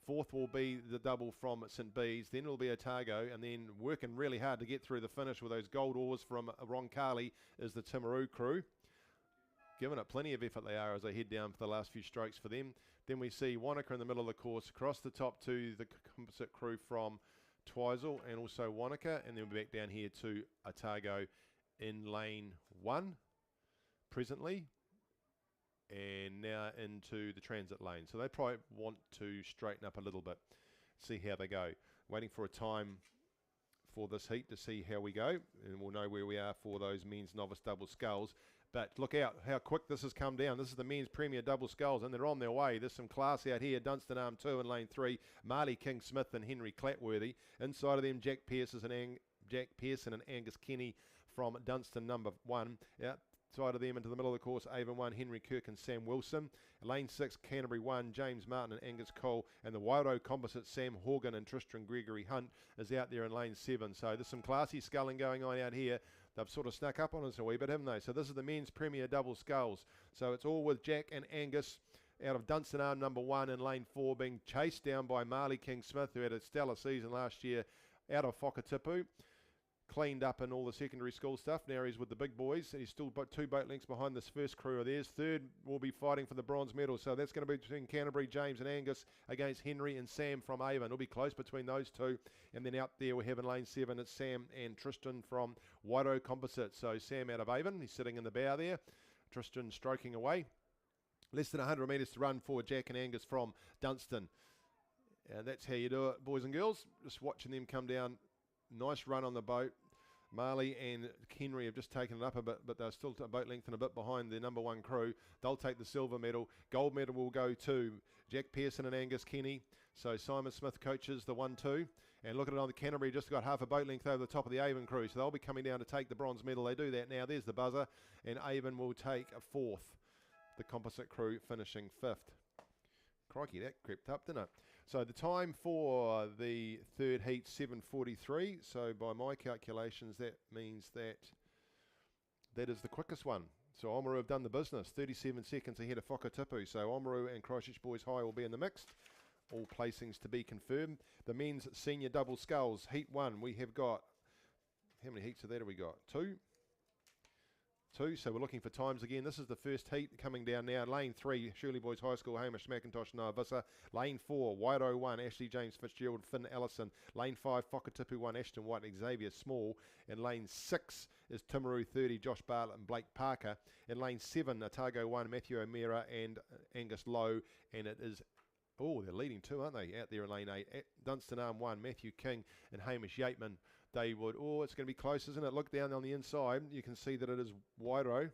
Fourth will be the double from St Bees. Then it'll be Otago, and then working really hard to get through the finish with those gold oars from Roncalli is the Timaru crew. Giving it plenty of effort they are as they head down for the last few strokes for them. Then we see Wanaka in the middle of the course, across the top to the composite crew from Twizel and also Wanaka, and then we'll be back down here to Otago in lane 1 presently, and now into the transit lane. So they probably want to straighten up a little bit, see how they go. Waiting for a time for this heat to see how we go, and we'll know where we are for those men's novice double sculls. But look out how quick this has come down. This is the men's premier double sculls, and they're on their way. There's some class out here. Dunstan Arm 2 in lane 3. Marley King Smith and Henry Clatworthy. Inside of them, Jack Pearson and Angus Kenny from Dunstan number 1. Outside of them into the middle of the course, Avon 1, Henry Kirk and Sam Wilson. Lane 6, Canterbury 1, James Martin and Angus Cole. And the Wairo Composite, Sam Horgan and Tristan Gregory Hunt is out there in lane 7. So there's some classy sculling going on out here. They've sort of snuck up on us a wee bit, haven't they? So this is the men's premier double sculls. So it's all with Jack and Angus out of Dunstan Arm number 1 in lane 4, being chased down by Marley King Smith, who had a stellar season last year out of Whakatipu. Cleaned up in all the secondary school stuff. Now he's with the big boys. He's still 2 boat lengths behind this first crew of theirs. Third will be fighting for the bronze medal. So that's going to be between Canterbury, James and Angus against Henry and Sam from Avon. It'll be close between those two. And then out there we have in lane 7, it's Sam and Tristan from Wairo Composite. So Sam out of Avon. He's sitting in the bow there. Tristan stroking away. Less than 100 metres to run for Jack and Angus from Dunstan. And that's how you do it, boys and girls. Just watching them come down. Nice run on the boat. Marley and Henry have just taken it up a bit, but they're still a boat length and a bit behind their number 1 crew. They'll take the silver medal. Gold medal will go to Jack Pearson and Angus Kenny. So Simon Smith coaches the 1-2. And look at it on the Canterbury, just got half a boat length over the top of the Avon crew. So they'll be coming down to take the bronze medal. They do that now. There's the buzzer. And Avon will take a 4th. The composite crew finishing 5th. Crikey, that crept up, didn't it? So the time for the third heat, 7:43. So by my calculations, that means that is the quickest one. So Oamaru have done the business, 37 seconds ahead of Whakatipu. So Oamaru and Christchurch Boys High will be in the mix. All placings to be confirmed. The men's senior double sculls, heat 1. We have got, how many heats of that have we got? 2. So we're looking for times again. This is the first heat coming down now. Lane 3, Shirley Boys High School, Hamish McIntosh, Noah Visser. Lane 4, Wairo 1, Ashley James Fitzgerald, Finn Ellison. Lane 5, Whakatipu 1, Ashton White and Xavier Small. And lane 6 is Timaru 30, Josh Bartlett and Blake Parker. In lane 7, Otago 1, Matthew O'Meara and Angus Lowe. And it is, oh, they're leading 2, aren't they, out there in lane 8. At Dunstan Arm 1, Matthew King and Hamish Yateman. They would, oh, it's going to be close, isn't it? Look down on the inside. You can see that it is Wairo.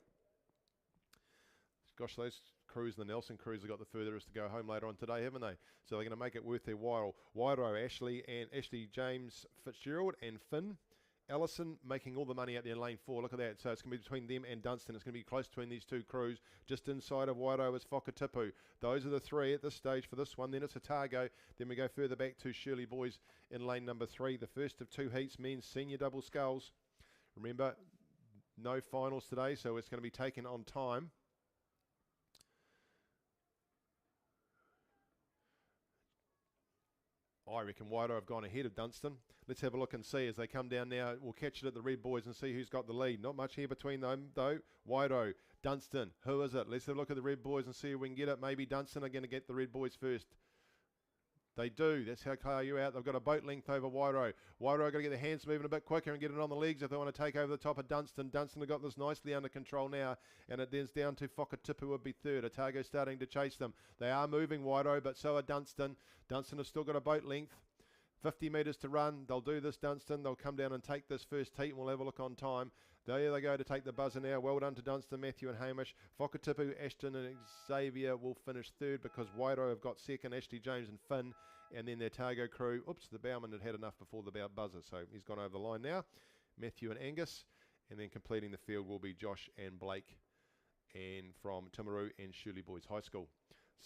Gosh, those crews, the Nelson crews, have got the furthest to go home later on today, haven't they? So they're going to make it worth their while. Wairo, Ashley James Fitzgerald and Finn Ellison making all the money out there in lane 4. Look at that. So it's going to be between them and Dunstan. It's going to be close between these 2 crews. Just inside of Wairo is Whakatipu. Those are the 3 at this stage for this one. Then it's Otago. Then we go further back to Shirley Boys in lane number 3. The first of 2 heats, men's senior double sculls. Remember, no finals today, so it's going to be taken on time. I reckon Wairo have gone ahead of Dunstan. Let's have a look and see as they come down now. We'll catch it at the Red Boys and see who's got the lead. Not much here between them, though. Wairo, Dunstan, who is it? Let's have a look at the Red Boys and see if we can get it. Maybe Dunstan are going to get the Red Boys first. They do. That's how clear you out. They've got a boat length over Wairo. Wairo got to get their hands moving a bit quicker and get it on the legs if they want to take over the top of Dunstan. Dunstan have got this nicely under control now, and it is down to Whakatipu would be 3rd. Otago starting to chase them. They are moving Wairo, but so are Dunstan. Dunstan have still got a boat length. 50 metres to run. They'll do this, Dunstan. They'll come down and take this first heat, and we'll have a look on time. There they go to take the buzzer now. Well done to Dunstan, Matthew and Hamish. Whakatipu, Ashton and Xavier will finish 3rd because Wairo have got 2nd, Ashley James and Finn. And then their Otago crew. Oops, the bowman had enough before the buzzer, so he's gone over the line now. Matthew and Angus. And then completing the field will be Josh and Blake and from Timaru and Shirley Boys High School.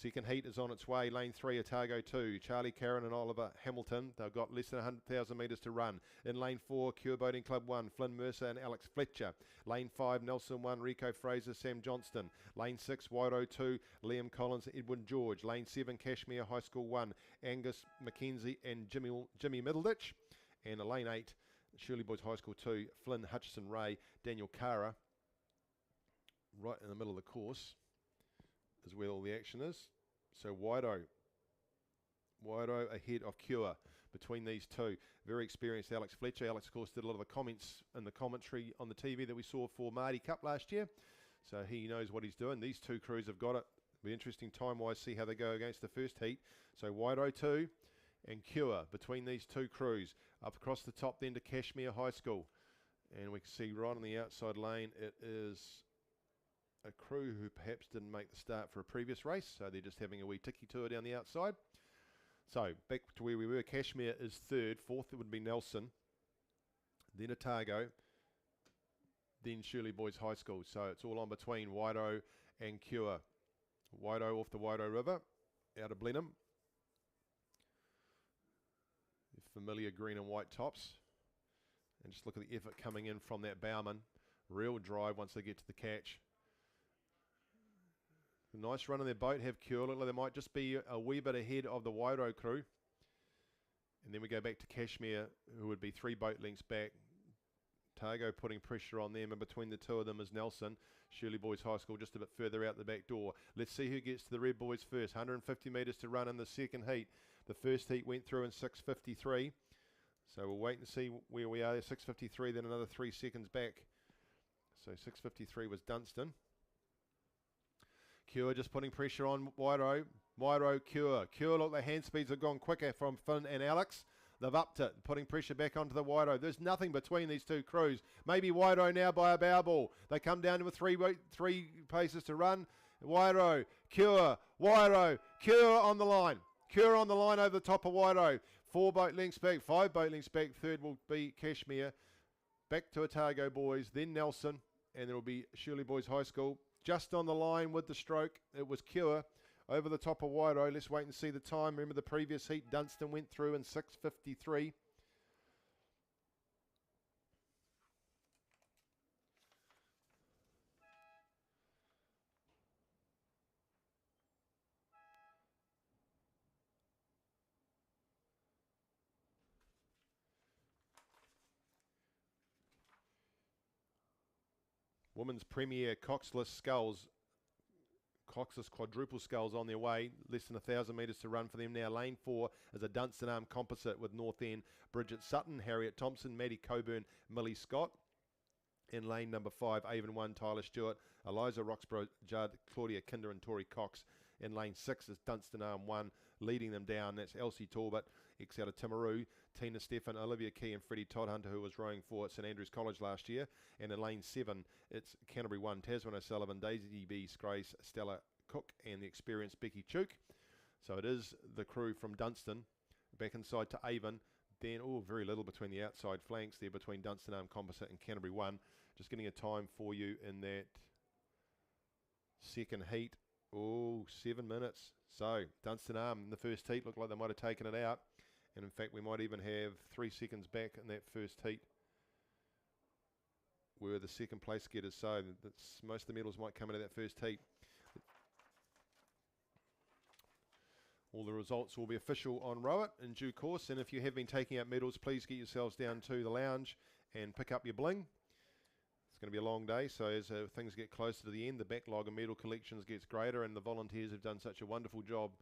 Second heat is on its way. Lane 3, Otago 2. Charlie Karen and Oliver Hamilton. They've got less than 100,000 metres to run. In lane 4, Cure Boating Club 1. Flynn Mercer and Alex Fletcher. Lane 5, Nelson 1. Rico Fraser, Sam Johnston. Lane 6, Wairo 2. Liam Collins, Edwin George. Lane 7, Cashmere High School 1. Angus McKenzie and Jimmy Middleditch. And lane 8, Shirley Boys High School 2. Flynn Hutchison Ray, Daniel Cara. Right in the middle of the course is where all the action is. So Wairo ahead of Cure between these 2. Very experienced Alex Fletcher. Alex, of course, did a lot of the comments and the commentary on the TV that we saw for Mardi Cup last year. So he knows what he's doing. These 2 crews have got it. It'll be interesting time-wise, see how they go against the first heat. So Wairo 2 and Cure between these 2 crews. Up across the top then to Cashmere High School. And we can see right on the outside lane, it is a crew who perhaps didn't make the start for a previous race, so they're just having a wee ticky tour down the outside. So back to where we were. Kashmir is third. Fourth would be Nelson, then Otago, then Shirley Boys High School. So it's all on between Wairo and Cure. Wairo off the Wairo River, out of Blenheim. The familiar green and white tops. And just look at the effort coming in from that bowman. Real drive once they get to the catch. A nice run on their boat, have Cure. Look like they might just be a wee bit ahead of the Wairo crew. And then we go back to Kashmir, who would be 3 boat lengths back. Targo putting pressure on them, and between the two of them is Nelson. Shirley Boys High School just a bit further out the back door. Let's see who gets to the Red Boys first. 150 metres to run in the second heat. The first heat went through in 6:53. So we'll wait and see where we are. 6:53, then another 3 seconds back. So 6:53 was Dunstan. Cure just putting pressure on Wairo. Wairo, Cure. Cure, look, the hand speeds have gone quicker from Finn and Alex. They've upped it, putting pressure back onto the Wairo. There's nothing between these two crews. Maybe Wairo now by a bow ball. They come down with three paces to run. Wairo, Cure, Wairo, Cure on the line. Cure on the line over the top of Wairo. 4 boat lengths back, 5 boat lengths back. Third will be Kashmir. Back to Otago Boys, then Nelson, and there will be Shirley Boys High School. Just on the line with the stroke, it was Cure over the top of Wairo. Let's wait and see the time. Remember the previous heat, Dunstan went through in 6:53. Women's Premier Coxless Sculls. Coxless quadruple sculls on their way. Less than 1,000 metres to run for them now. Lane 4 is a Dunstan Arm composite with North End, Bridget Sutton, Harriet Thompson, Maddie Coburn, Millie Scott. In lane number 5, Avon 1, Tyler Stewart, Eliza Roxborough, Judd, Claudia Kinder and Tori Cox. In lane 6 is Dunstan Arm 1, leading them down. That's Elsie Talbot, ex out of Timaru, Tina Stephan, Olivia Key and Freddie Todd Hunter, who was rowing for St Andrews College last year. And in lane 7, it's Canterbury 1, Tasman O'Sullivan, Daisy B. Scrace, Stella Cook and the experienced Becky Chook. So it is the crew from Dunstan. Back inside to Avon. Then, very little between the outside flanks there between Dunstan Arm Composite and Canterbury 1. Just getting a time for you in that second heat. 7 minutes. So Dunstan Arm in the first heat looked like they might have taken it out. And in fact, we might even have 3 seconds back in that first heat were the second place getters. So that's, most of the medals might come into that first heat. All the results will be official on Rowett in due course. And if you have been taking out medals, please get yourselves down to the lounge and pick up your bling. It's going to be a long day, so as things get closer to the end, the backlog of medal collections gets greater, and the volunteers have done such a wonderful job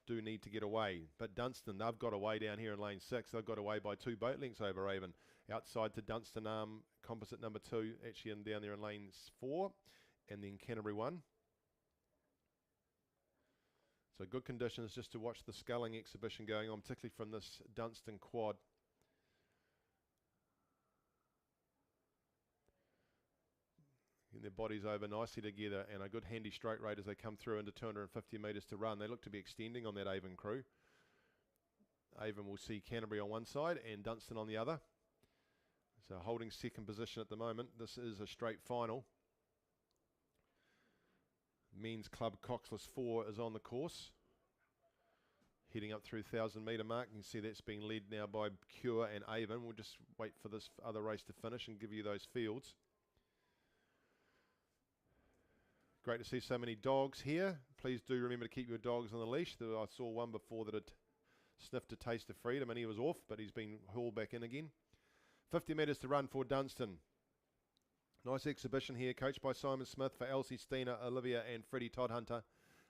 do need to get away. But Dunstan, they've got away down here in lane 6. They've got away by 2 boat lengths over Avon. Outside to Dunstan Arm, composite number 2, actually down there in lane 4, and then Canterbury 1. So good conditions just to watch the sculling exhibition going on, particularly from this Dunstan quad. Getting their bodies over nicely together, and a good handy straight rate as they come through into 250 metres to run. They look to be extending on that Avon crew. Avon will see Canterbury on one side and Dunstan on the other. So holding second position at the moment. This is a straight final. Men's Club Coxless 4 is on the course. Heading up through 1,000 metre mark. You can see that's being led now by Cure and Avon. We'll just wait for this other race to finish and give you those fields. Great to see so many dogs here. Please do remember to keep your dogs on the leash. I saw one before that had sniffed a taste of freedom and he was off, but he's been hauled back in again. 50 metres to run for Dunstan. Nice exhibition here, coached by Simon Smith for Elsie Steiner, Olivia and Freddie Todd Hunter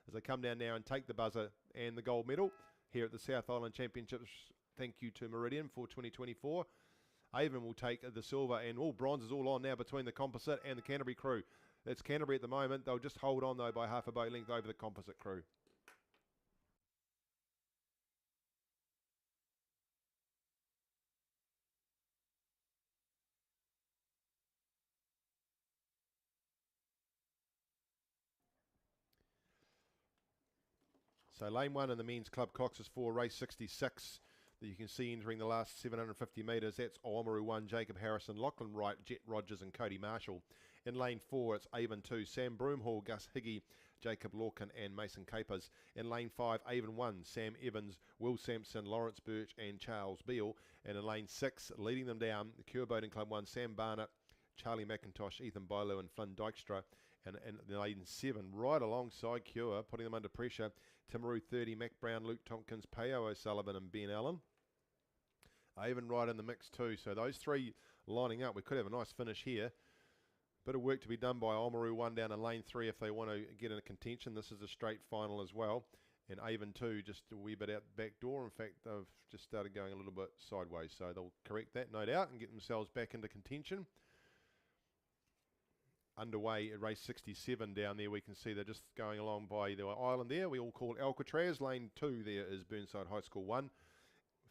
as they come down now and take the buzzer and the gold medal here at the South Island Championships. Thank you to Meridian for 2024. Avon will take the silver, and all bronze is all on now between the composite and the Canterbury crew. That's Canterbury at the moment. They'll just hold on though by half a boat length over the composite crew. So lane 1 in the men's club Cox's 4, race 66. That you can see entering the last 750 metres. That's Oamaru 1, Jacob Harrison, Lachlan Wright, Jet Rogers and Cody Marshall. In lane 4, it's Avon 2, Sam Broomhall, Gus Higgy, Jacob Lorcan and Mason Capers. In lane 5, Avon 1, Sam Evans, Will Sampson, Lawrence Birch and Charles Beale. And in lane 6, leading them down, the Cure Boating Club 1, Sam Barnett, Charlie McIntosh, Ethan Bilo and Flynn Dykstra. And in lane 7, right alongside Cure, putting them under pressure, Timaru 30, Mac Brown, Luke Tompkins, Peo O'Sullivan and Ben Allen. Avon right in the mix too. So those three lining up. We could have a nice finish here. Bit of work to be done by Oamaru 1 down in lane 3 if they want to get in a contention. This is a straight final as well. And Avon 2 just a wee bit out the back door. In fact, they've just started going a little bit sideways. So they'll correct that, no doubt, and get themselves back into contention. Underway at race 67 down there, we can see they're just going along by the island there. We all call Alcatraz. Lane 2 there is Burnside High School 1.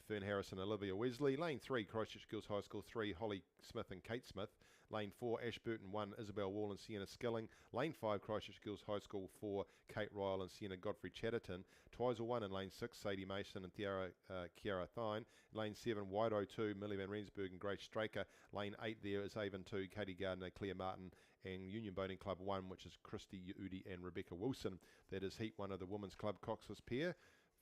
Fern Harrison, Olivia Wesley. Lane 3, Christchurch Girls High School 3, Holly Smith and Kate Smith. Lane 4, Ashburton 1, Isabel Wall and Sienna Skilling. Lane 5, Christchurch Girls High School 4, Kate Ryle and Sienna Godfrey Chatterton. Twizel 1 in lane 6, Sadie Mason and Kiara Thine. Lane 7, Waido 2, Millie Van Rensburg and Grace Straker. Lane 8 there is Avon 2, Katie Gardner, Claire Martin and Union Boating Club 1, which is Christy Udi and Rebecca Wilson. That is heat 1 of the Women's Club Cox's pair.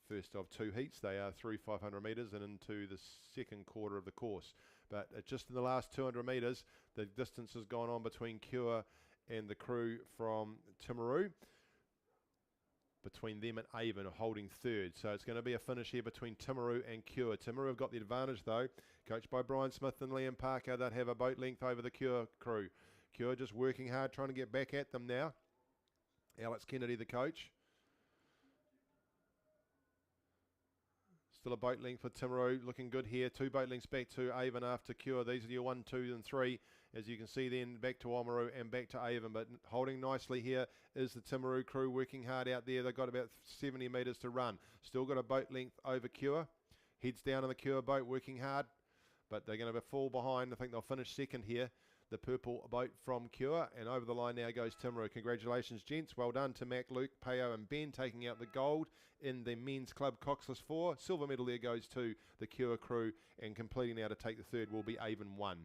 First of 2 heats. They are through 500 metres and into the second quarter of the course. But just in the last 200 metres, the distance has gone on between Cure and the crew from Timaru. Between them and Avon holding third. So it's going to be a finish here between Timaru and Cure. Timaru have got the advantage though. Coached by Brian Smith and Liam Parker. They'd have a boat length over the Cure crew. Cure just working hard, trying to get back at them now. Alex Kennedy, the coach. Still a boat length for Timaru, looking good here. 2 boat lengths back to Avon after Cure. These are your 1, 2 and 3. As you can see then, back to Oamaru and back to Avon. But holding nicely here is the Timaru crew working hard out there. They've got about 70 metres to run. Still got a boat length over Cure. Heads down on the Cure boat, working hard. But they're going to fall behind. I think they'll finish second here. The purple boat from Cure, and over the line now goes Timaru. Congratulations, gents. Well done to Mac, Luke, Peo and Ben taking out the gold in the men's club Coxless 4. Silver medal there goes to the Cure crew, and completing now to take the third will be Avon 1.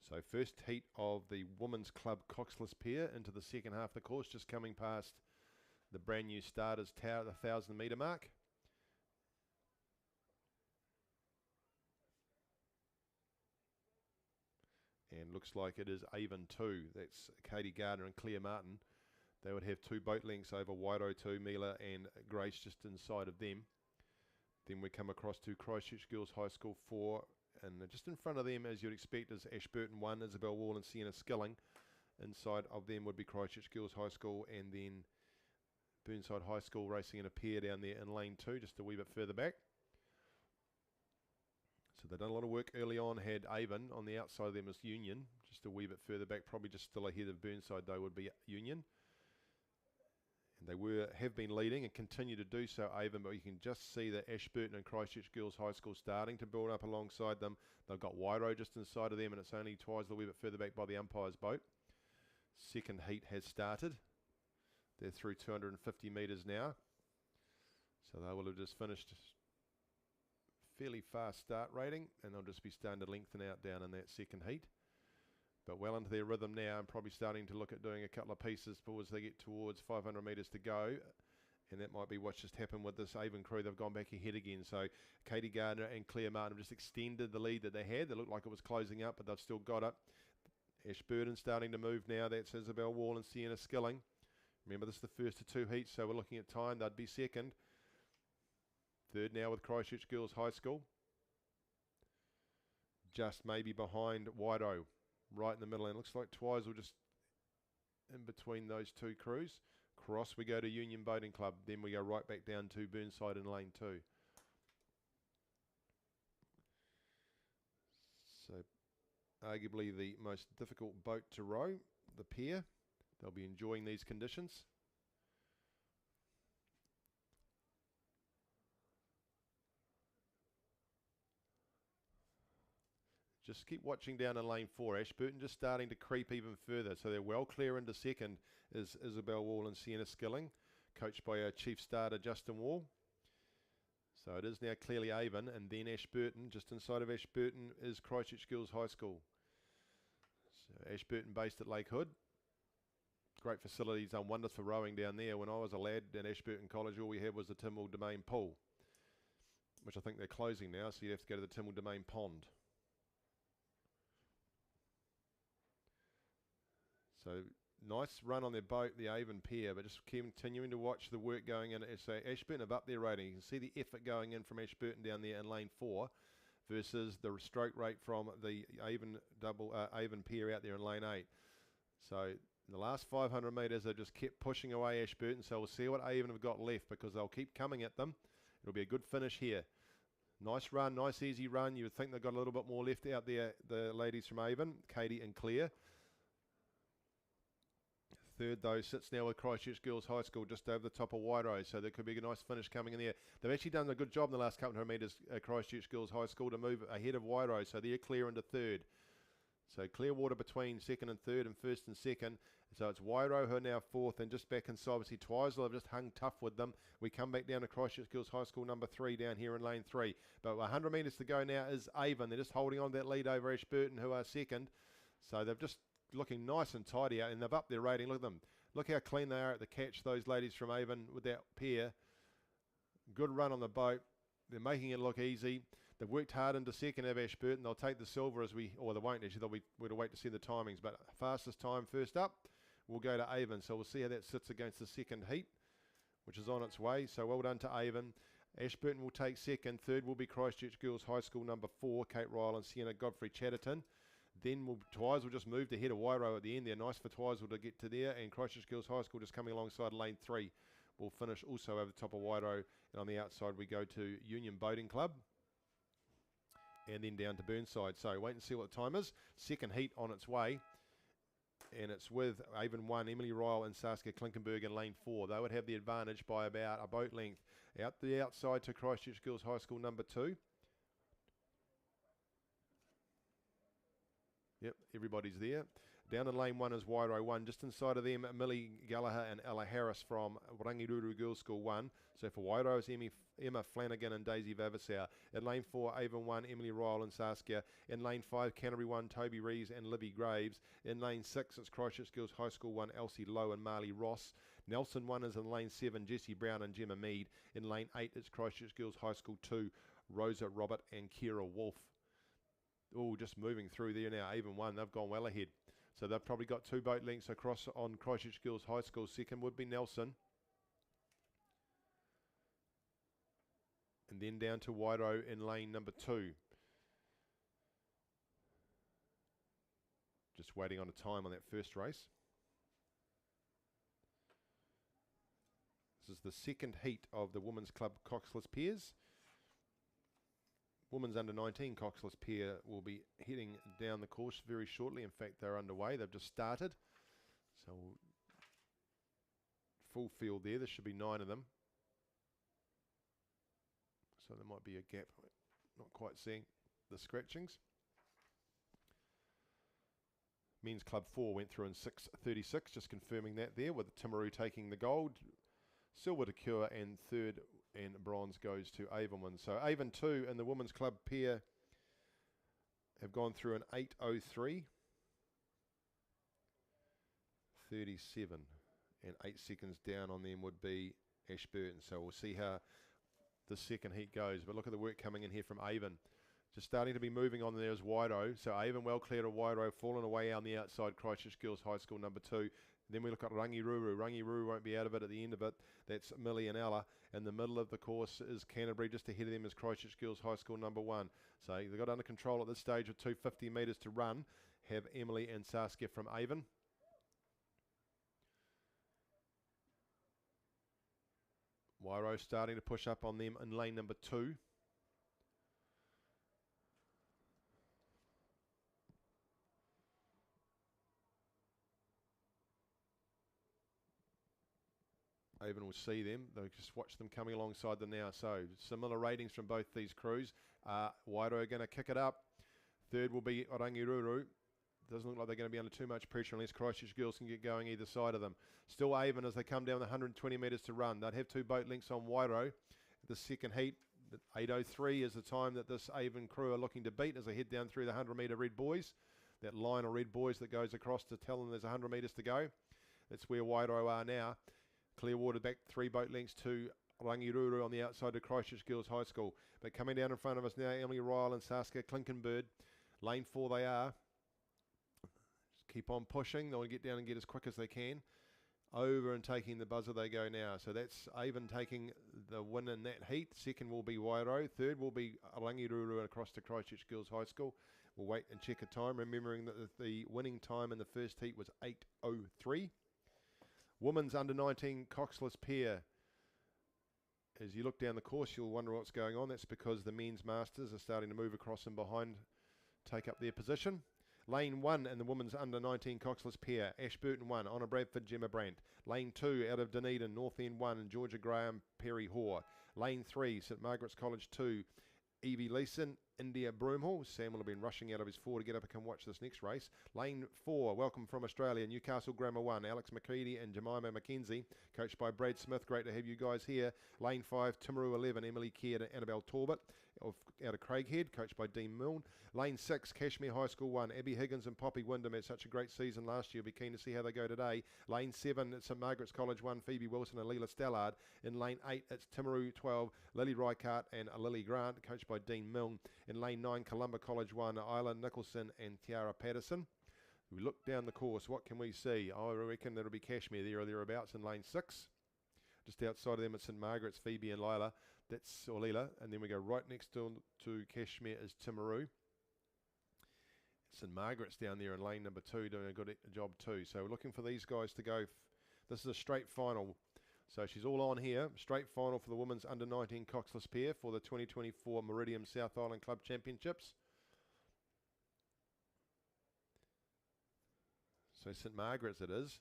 So first heat of the Women's Club Coxless pair into the second half of the course, just coming past the brand new starters tower, the 1,000 metre mark. And looks like it is Avon 2. That's Katie Gardner and Claire Martin. They would have 2 boat lengths over Waido 2, Mila and Grace just inside of them. Then we come across to Christchurch Girls High School 4. And just in front of them, as you'd expect, is Ashburton 1, Isabel Wall and Sienna Skilling. Inside of them would be Christchurch Girls High School and then Burnside High School racing in a pair down there in lane 2, just a wee bit further back. So they've done a lot of work early on, had Avon. On the outside of them is Union, just a wee bit further back, probably just still ahead of Burnside though would be Union. And they have been leading and continue to do so, Avon, but you can just see that Ashburton and Christchurch Girls High School starting to build up alongside them. They've got Wairo just inside of them, and it's only twice a wee bit further back by the umpire's boat. Second heat has started. They're through 250 metres now. So they will have just finished fairly fast start rating, and they'll just be starting to lengthen out down in that second heat. But well into their rhythm now, and probably starting to look at doing a couple of pieces as they get towards 500 metres to go. And that might be what's just happened with this Avon crew. They've gone back ahead again. So Katie Gardner and Claire Martin have just extended the lead that they had. They looked like it was closing up, but they've still got it. Ashburton starting to move now. That's Isabel Wall and Sienna Skilling. Remember, this is the first of 2 heats, so we're looking at time. They'd be second. Third now with Christchurch Girls High School. Just maybe behind Waido. Right in the middle, and it looks like Twizel just in between those 2 crews. Cross we go to Union Boating Club, then we go right back down to Burnside in lane 2. arguably the most difficult boat to row, the pair. They'll be enjoying these conditions. Just keep watching down in lane 4. Ashburton just starting to creep even further. So they're well clear into second is Isabel Wall and Sienna Skilling, coached by our chief starter Justin Wall. So it is now clearly Avon, and then Ashburton. Just inside of Ashburton is Christchurch Girls High School. So Ashburton based at Lake Hood. Great facilities, done wonders for rowing down there. When I was a lad at Ashburton College, all we had was the Tynwald Domain pool, which I think they're closing now, so you have to go to the Tynwald Domain pond. So nice run on their boat, the Avon pair, but just continuing to watch the work going in. So Ashburton have upped their rating. You can see the effort going in from Ashburton down there in lane 4 versus the stroke rate from the Avon pair out there in lane 8. So the last 500 metres, they just kept pushing away Ashburton. So we'll see what Avon have got left, because they'll keep coming at them. It'll be a good finish here. Nice run, nice easy run. You would think they've got a little bit more left out there, the ladies from Avon, Katie and Claire. Third, though, sits now with Christchurch Girls High School just over the top of Wairau, so there could be a nice finish coming in there. They've actually done a good job in the last couple of metres, Christchurch Girls High School, to move ahead of Wairau, so they're clear into third. So Clearwater between second and third, and first and second. So it's Wairau who are now fourth, and just back inside, obviously Twizel have just hung tough with them. We come back down to Christchurch Girls High School number 3 down here in lane 3. But 100 metres to go now is Avon. They're just holding on that lead over Ashburton, who are second. So they've just looking nice and tidy out, and they've upped their rating. Look at them. Look how clean they are at the catch, those ladies from Avon with that pair. Good run on the boat. They're making it look easy. They've worked hard into second of Ashburton. They'll take the silver or they won't actually. We'll wait to see the timings. But fastest time first up, we'll go to Avon. So we'll see how that sits against the second heat, which is on its way. So well done to Avon. Ashburton will take second. Third will be Christchurch Girls High School number 4, Kate Ryle and Sienna Godfrey Chatterton. Then Twizel just moved ahead of Wairau at the end there. Nice for Twizel to get to there. And Christchurch Girls High School just coming alongside lane 3. We'll finish also over the top of Wairau. And on the outside we go to Union Boating Club. And then down to Burnside. So wait and see what the time is. Second heat on its way. And it's with Avon 1, Emily Ryle and Saskia Klinkenberg in lane 4. They would have the advantage by about a boat length. Out the outside to Christchurch Girls High School number 2. Yep, everybody's there. Down in lane 1 is Wairau 1. Just inside of them, Millie Gallagher and Ella Harris from Rangiruru Girls School 1. So for Wairau, it's Emma Flanagan and Daisy Vavasau. In lane 4, Avon 1, Emily Ryle and Saskia. In lane 5, Canterbury 1, Toby Reeves and Libby Graves. In lane 6, it's Christchurch Girls High School 1, Elsie Lowe and Marley Ross. Nelson 1 is in lane 7, Jessie Brown and Gemma Mead. In lane 8, it's Christchurch Girls High School 2, Rosa Robert and Kira Wolf. Oh, just moving through there now. Avon 1, they've gone well ahead. So they've probably got 2 boat lengths across on Christchurch Girls High School. Second would be Nelson. And then down to Wairau in lane number 2. Just waiting on a time on that first race. This is the second heat of the Women's Club Coxless Pairs. Women's under 19 Coxless pair will be heading down the course very shortly. In fact, they're underway. They've just started. So full field there. There should be 9 of them. So there might be a gap. Not quite seeing the scratchings. Men's Club 4 went through in 6:36, just confirming that there, with Timaru taking the gold. Silver to Cure, and third and bronze goes to Avon 1. So Avon 2 and the Women's Club pair have gone through an 8:03. 37 and 8 seconds down on them would be Ashburton. So we'll see how the second heat goes. But look at the work coming in here from Avon. Just starting to be moving on there is Wairau. So Avon well clear of Wairau, falling away on the outside, Christchurch Girls High School number 2. Then we look at Rangiruru. Rangiruru won't be out of it at the end of it. That's Millie and Ella. In the middle of the course is Canterbury. Just ahead of them is Christchurch Girls High School number 1. So they've got under control at this stage with 250 metres to run. Have Emily and Saskia from Avon. Wairau starting to push up on them in lane number 2. Avon will see them. They'll just watch them coming alongside them now. So similar ratings from both these crews. Wairo are going to kick it up. Third will be Orangiruru. Doesn't look like they're going to be under too much pressure unless Christchurch girls can get going either side of them. Still Avon as they come down the 120 metres to run. They'd have 2 boat links on Wairo. The second heat, 8:03 is the time that this Avon crew are looking to beat as they head down through the 100 metre red buoys. That line of red buoys that goes across to tell them there's 100 metres to go. That's where Wairo are now. Clearwater back 3 boat lengths to Rangiruru on the outside of Christchurch Girls High School. But coming down in front of us now, Emily Ryle and Saskia Klinkenberg. Lane 4 they are. Just keep on pushing. They'll get down and get as quick as they can. Over and taking the buzzer they go now. So that's Avon taking the win in that heat. Second will be Wairo. Third will be Rangiruru across to Christchurch Girls High School. We'll wait and check a time, remembering that the winning time in the first heat was 8:03. Women's under-19 coxless pair. As you look down the course, you'll wonder what's going on. That's because the men's masters are starting to move across and behind, take up their position. Lane 1 in the women's under-19 coxless pair. Ashburton 1, Honor Bradford, Gemma Brandt. Lane 2 out of Dunedin, North End 1, and Georgia Graham, Perry Hoare. Lane 3, St Margaret's College 2, Evie Leeson, India Broomhall. Sam will have been rushing out of his 4 to get up and come watch this next race. Lane 4, welcome from Australia, Newcastle Grammar 1, Alex McCready and Jemima McKenzie, coached by Brad Smith. Great to have you guys here. Lane 5, Timaru 11, Emily Caird and Annabelle Talbot, out of Craighead, coached by Dean Milne. Lane 6, Cashmere High School 1, Abby Higgins and Poppy Wyndham had such a great season last year. Be keen to see how they go today. Lane 7, St Margaret's College 1, Phoebe Wilson and Leela Stallard. In Lane 8, it's Timaru 12, Lily Reichardt and Lily Grant, coached by Dean Milne. In Lane 9, Columba College 1, Isla Nicholson and Tiara Patterson. We look down the course, what can we see? I reckon that'll be Cashmere there or thereabouts in Lane 6. Just outside of them at St Margaret's, Phoebe and Lila. That's Leela. And then we go right next to Cashmere is Timaru. St Margaret's down there in lane number 2 doing a good job too. So we're looking for these guys to go. This is a straight final. So she's all on here. Straight final for the women's under-19 coxless pair for the 2024 Meridian South Island Club Championships. So St Margaret's it is.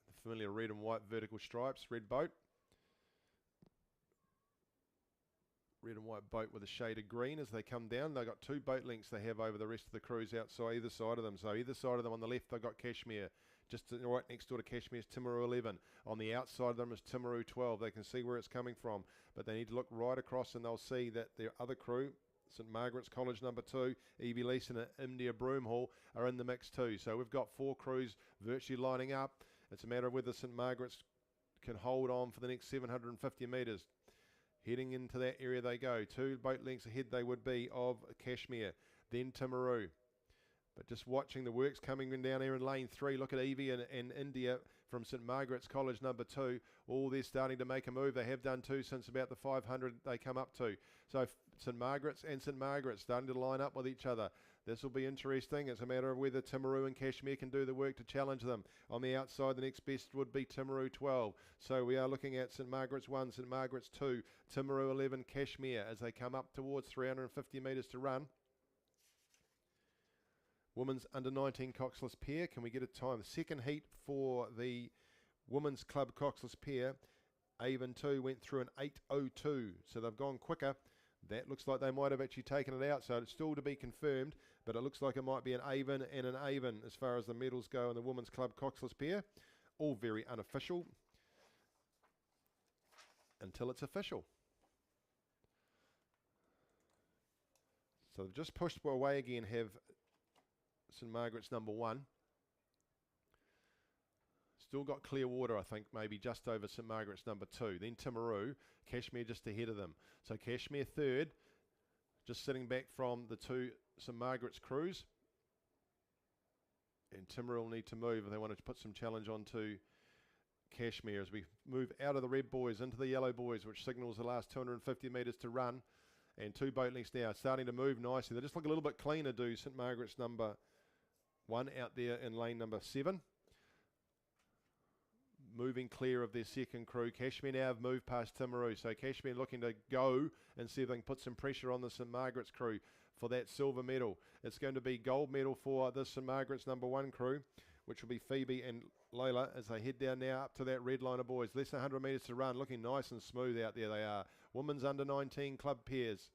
The familiar red and white vertical stripes, red boat. Red and white boat with a shade of green as they come down. They've got 2 boat links they have over the rest of the crews outside either side of them. So either side of them on the left they've got Cashmere. Just right next door to Cashmere is Timaru 11. On the outside of them is Timaru 12. They can see where it's coming from. But they need to look right across and they'll see that their other crew, St Margaret's College number 2, Evie Leeson and India Broomhall, are in the mix too. So we've got 4 crews virtually lining up. It's a matter of whether St Margaret's can hold on for the next 750 metres. Heading into that area they go. 2 boat lengths ahead they would be of Cashmere, then Timaru. But just watching the works coming in down here in lane 3. Look at Evie and India from St Margaret's College number 2. All they're starting to make a move. They have done 2 since about the 500 they come up to. So St Margaret's and St Margaret's starting to line up with each other. This will be interesting. It's a matter of whether Timaru and Cashmere can do the work to challenge them. On the outside, the next best would be Timaru 12. So we are looking at St Margaret's 1, St Margaret's 2, Timaru 11, Cashmere as they come up towards 350 metres to run. Women's under-19 coxless pair. Can we get a time? Second heat for the Women's Club coxless pair. Avon 2 went through an 8:02, so they've gone quicker. That looks like they might have actually taken it out, so it's still to be confirmed, but it looks like it might be an Avon and an Avon as far as the medals go in the Women's Club coxless pair. All very unofficial until it's official. So they've just pushed away again, have St Margaret's number 1. Still got Clearwater, I think, maybe just over St Margaret's number 2. Then Timaru, Cashmere just ahead of them. So Cashmere third, just sitting back from the 2 St Margaret's crews. And Timaru will need to move if they wanted to put some challenge onto Cashmere as we move out of the red buoys into the yellow buoys, which signals the last 250 metres to run. And 2 boat links now starting to move nicely. They just look a little bit cleaner, do St Margaret's number 1 out there in lane number 7. Moving clear of their second crew. Cashmere now have moved past Timaru, so Cashmere looking to go and see if they can put some pressure on the St Margaret's crew. for that silver medal. It's going to be gold medal for the St Margaret's #1 crew, which will be Phoebe and Layla as they head down now up to that red line of boys. Less than 100 metres to run, looking nice and smooth out there they are. Women's under-19 club pairs,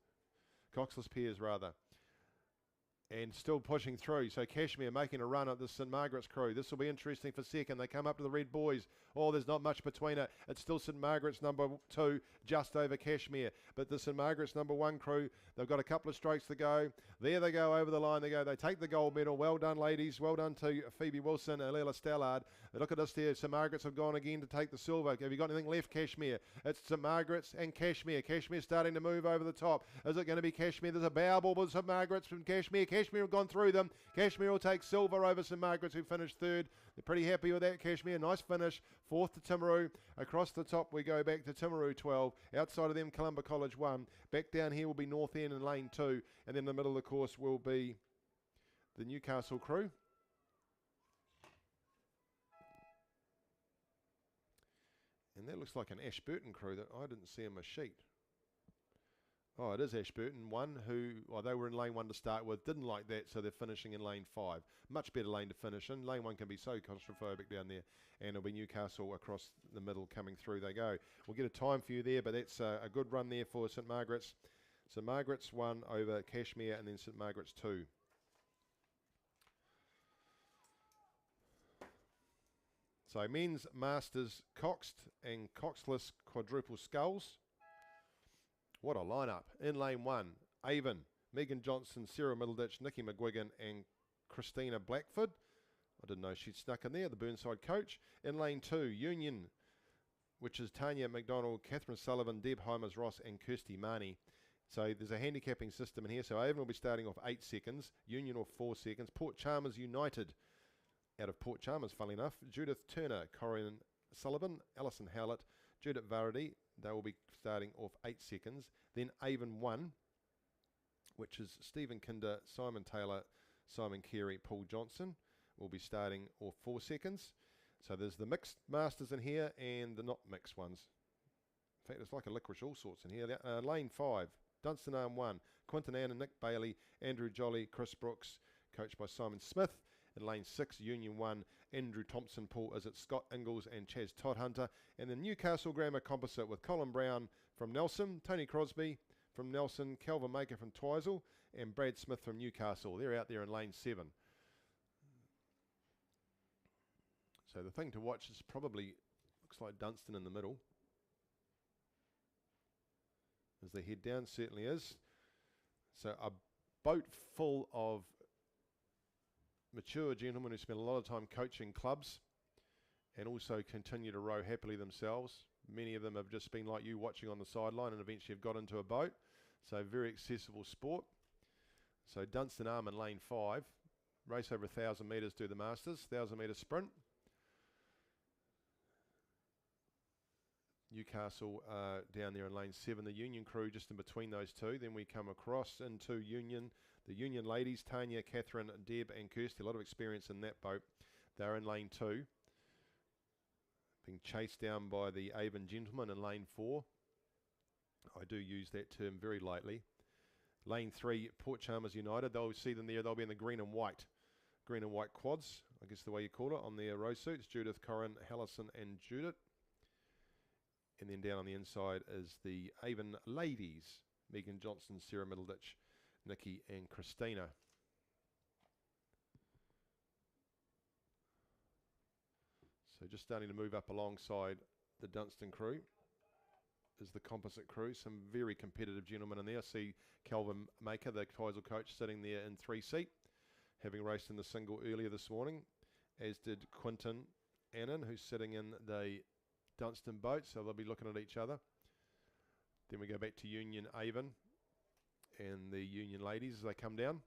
Coxless pairs rather. And still pushing through. So Kashmir making a run at the St Margaret's crew. This will be interesting for second. They come up to the red boys. Oh, there's not much between it. It's still St Margaret's #2 just over Kashmir. But the St Margaret's #1 crew, they've got a couple of strokes to go. There they go over the line. They go. They take the gold medal. Well done, ladies. Well done to Phoebe Wilson and Lela Stallard. Look at us there. St Margaret's have gone again to take the silver. Have you got anything left, Kashmir? It's St Margaret's and Kashmir. Kashmir starting to move over the top. Is it going to be Kashmir? There's a bow ball with St Margaret's from Kashmir. Kashmir have gone through them. Kashmir will take silver over St Margaret's, who finished third. They're pretty happy with that, Kashmir. Nice finish. Fourth to Timaru. Across the top we go back to Timaru 12. Outside of them, Columba College 1. Back down here will be North End and Lane 2. And then in the middle of the course will be the Newcastle crew. And that looks like an Ashburton crew that I didn't see on my sheet. Oh, it is Ashburton, one who, well, they were in lane 1 to start with, didn't like that, so they're finishing in lane 5. Much better lane to finish in. Lane 1 can be so claustrophobic down there, and it'll be Newcastle across the middle coming through they go. We'll get a time for you there, but that's a good run there for St Margaret's. St Margaret's 1 over Kashmir, and then St Margaret's 2. So men's Masters Coxed and Coxless quadruple sculls. What a lineup. In lane 1, Avon, Megan Johnson, Sarah Middleditch, Nikki McGuigan and Christina Blackford. I didn't know she'd snuck in there, the Burnside coach. In lane 2, Union, which is Tanya McDonald, Catherine Sullivan, Deb Hymers Ross and Kirsty Marnie. So there's a handicapping system in here. So Avon will be starting off 8 seconds, Union off 4 seconds. Port Chalmers United, out of Port Chalmers, funnily enough, Judith Turner, Corinne Sullivan, Alison Howlett, Judith Varady, they will be starting off 8 seconds. Then Avon 1, which is Stephen Kinder, Simon Taylor, Simon Carey, Paul Johnson, will be starting off 4 seconds. So there's the mixed masters in here and the not mixed ones. In fact, it's like a licorice, all sorts in here. Lane 5, Dunstan Arm 1, Quinton Ann and Nick Bailey, Andrew Jolly, Chris Brooks, coached by Simon Smith. In lane 6, Union 1, Andrew Thompson, Paul Is it, Scott Ingalls and Chaz Todd Hunter. And the Newcastle Grammar Composite with Colin Brown from Nelson, Tony Crosby from Nelson, Calvin Maker from Twizel, and Brad Smith from Newcastle. They're out there in lane 7. So the thing to watch is probably, looks like Dunstan in the middle. As they head down, certainly is. So a boat full of mature gentlemen who spend a lot of time coaching clubs and also continue to row happily themselves. Many of them have just been like you, watching on the sideline, and eventually have got into a boat. So very accessible sport. So Dunstan Arm in lane 5. Race over 1,000 metres, do the Masters. 1,000 metre sprint. Newcastle down there in lane 7. The Union crew just in between those two. Then we come across into Union. The Union ladies, Tanya, Catherine, Deb and Kirsty. A lot of experience in that boat. They're in lane 2. Being chased down by the Avon gentlemen in lane 4. I do use that term very lightly. Lane 3, Port Chalmers United. They'll see them there. They'll be in the green and white quads, I guess the way you call it, on their row suits. Judith, Corinne, Hallison and Judith. And then down on the inside is the Avon ladies, Megan Johnson, Sarah Middleditch, Nikki and Christina. So just starting to move up alongside the Dunstan crew is the composite crew. Some very competitive gentlemen in there. I see Calvin Maker, the Twizel coach, sitting there in 3-seat, having raced in the single earlier this morning, as did Quinton Annan, who's sitting in the Dunstan boat, so they'll be looking at each other. Then we go back to Union Avon and the Union ladies as they come down.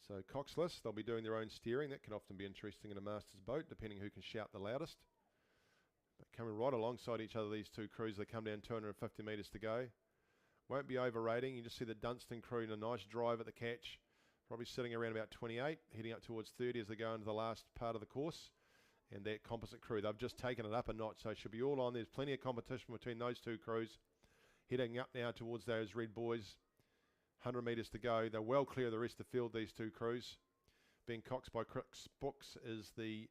So Coxless, they'll be doing their own steering. That can often be interesting in a master's boat, depending who can shout the loudest. But coming right alongside each other, these two crews, they come down 250 metres to go. Won't be overrating. You just see the Dunstan crew in a nice drive at the catch. Probably sitting around about 28, heading up towards 30 as they go into the last part of the course. and that Composite crew. They've just taken it up a notch, so it should be all on. There's plenty of competition between those two crews. Heading up now towards those red boys. 100 metres to go. They're well clear of the rest of the field, these two crews. Being coxed by Crooks Books is the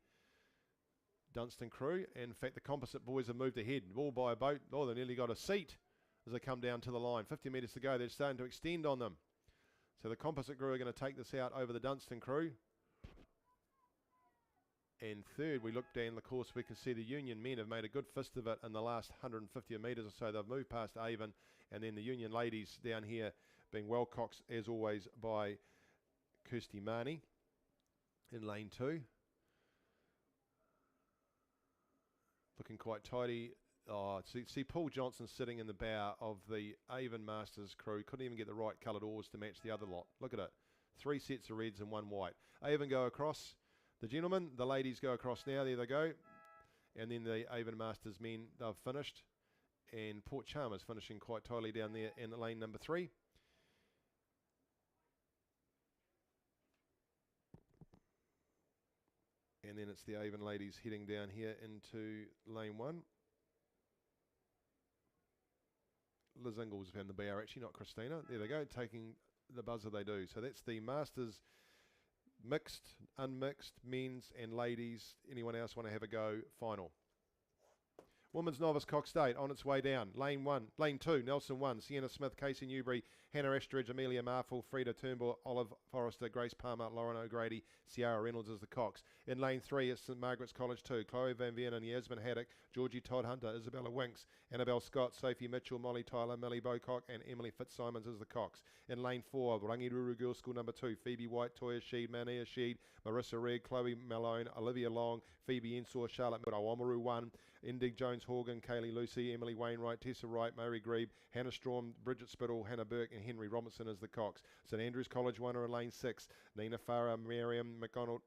Dunstan crew. And in fact, the Composite boys have moved ahead, all by a boat. Oh, they nearly got a seat as they come down to the line. 50 metres to go. They're starting to extend on them. So the Composite crew are going to take this out over the Dunstan crew. And third, we look down the course, we can see the Union men have made a good fist of it in the last 150 metres or so. They've moved past Avon, and then the Union ladies down here being well coxed, as always, by Kirsty Marnie in lane 2. Looking quite tidy. Oh, see Paul Johnson sitting in the bow of the Avon Masters crew. Couldn't even get the right coloured oars to match the other lot. Look at it. 3 sets of reds and 1 white. Avon go across. The gentlemen, the ladies go across now. There they go. And then the Avon Masters men, they've finished. And Port Chalmers finishing quite tightly down there in lane number 3. And then it's the Avon ladies heading down here into lane 1. Liz Ingalls found the bow, actually, not Christina. There they go, taking the buzzer they do. So that's the Masters mixed, unmixed, men's and ladies. Anyone else want to have a go? Final. Women's Novice Cox State on its way down. Lane 2, Nelson 1, Sienna Smith, Casey Newbury, Hannah Estridge, Amelia Marful, Frida Turnbull, Olive Forrester, Grace Palmer, Lauren O'Grady, Ciara Reynolds as the Cox. In lane 3 is St Margaret's College 2, Chloe Van Viernen, Yasmin Haddock, Georgie Todd Hunter, Isabella Winks, Annabelle Scott, Sophie Mitchell, Molly Tyler, Millie Bocock and Emily Fitzsimons as the Cox. In lane 4, Rangiruru Girls School number 2, Phoebe White, Toya Sheed, Mania Sheed, Marissa Regg, Chloe Malone, Olivia Long, Phoebe Ensor, Charlotte Oamaru 1, Indig Jones Horgan, Kaylee Lucy, Emily Wainwright, Tessa Wright, Mary Grebe, Hannah Strom, Bridget Spittle, Hannah Burke and Henry Robinson as the Cox. St Andrews College winner in lane 6, Nina Farah, Miriam McDonald,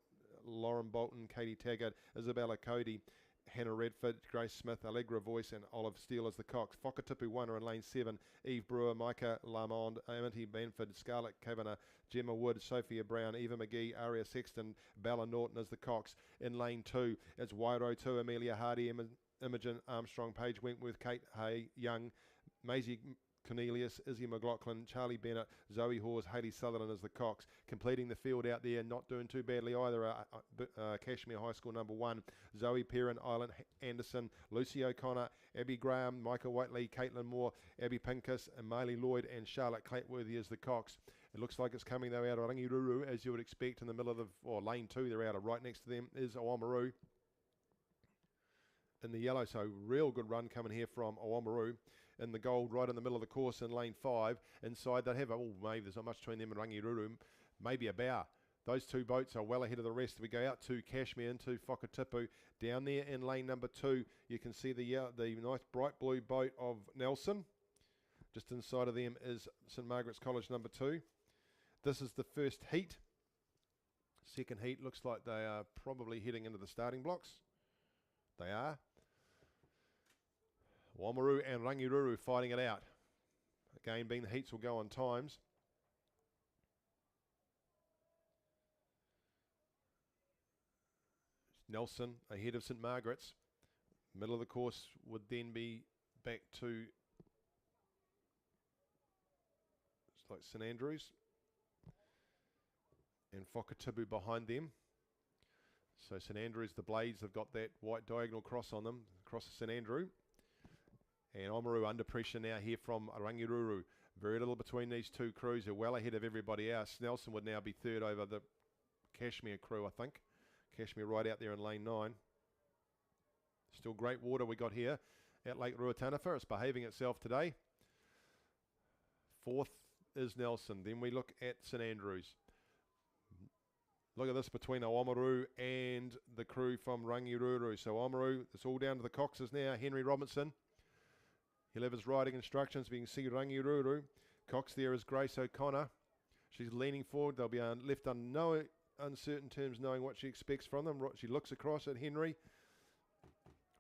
Lauren Bolton, Katie Taggart, Isabella Cody, Hannah Redford, Grace Smith, Allegra Voice and Olive Steele as the Cox. Whakatipu winner in lane 7, Eve Brewer, Micah Lamond, Amity Banford, Scarlett Kavanagh, Gemma Wood, Sophia Brown, Eva McGee, Aria Sexton, Bella Norton as the Cox. In lane 2, it's Wairo 2, Amelia Hardy, Imogen Armstrong, Paige Wentworth, Kate Hay, Young, Maisie Cornelius, Izzy McLaughlin, Charlie Bennett, Zoe Hawes, Hayley Sutherland as the Cox. Completing the field out there, not doing too badly either, Cashmere High School number 1, Zoe Perrin, Island Anderson, Lucy O'Connor, Abby Graham, Michael Whiteley, Caitlin Moore, Abby Pincus, and Marley Lloyd and Charlotte Clatworthy as the Cox. It looks like it's coming though out of Rangiruru, as you would expect, in the middle of the, lane 2, they're out of right next to them is Oamaru in the yellow, so real good run coming here from Oamaru. In the gold, right in the middle of the course in lane 5. Inside, they'd have maybe there's not much between them and Rangiruru, maybe a bow. Those two boats are well ahead of the rest. We go out to Cashmere into Whakatipu. Down there in lane number 2, you can see the nice bright blue boat of Nelson. Just inside of them is St Margaret's College number 2. This is the first heat. Second heat looks like they are probably heading into the starting blocks. They are. Oamaru and Rangiruru fighting it out. Again, being the heats will go on times. Nelson ahead of St Margaret's. Middle of the course would then be back to it's like St Andrews and Whakatipu behind them. So St Andrews, the blades have got that white diagonal cross on them, across St Andrew. And Oamaru under pressure now here from Rangiruru. Very little between these two crews. They're well ahead of everybody else. Nelson would now be third over the Cashmere crew, I think. Cashmere right out there in lane 9. Still great water we got here at Lake Ruataniwha. It's behaving itself today. Fourth is Nelson. Then we look at St Andrews. Look at this between Oamaru and the crew from Rangiruru. So Oamaru, it's all down to the Coxes now. Henry Robinson. He'll have his riding instructions. We can see Rangiruru. Cox there is Grace O'Connor. She's leaning forward. They'll be left on no uncertain terms knowing what she expects from them. She looks across at Henry.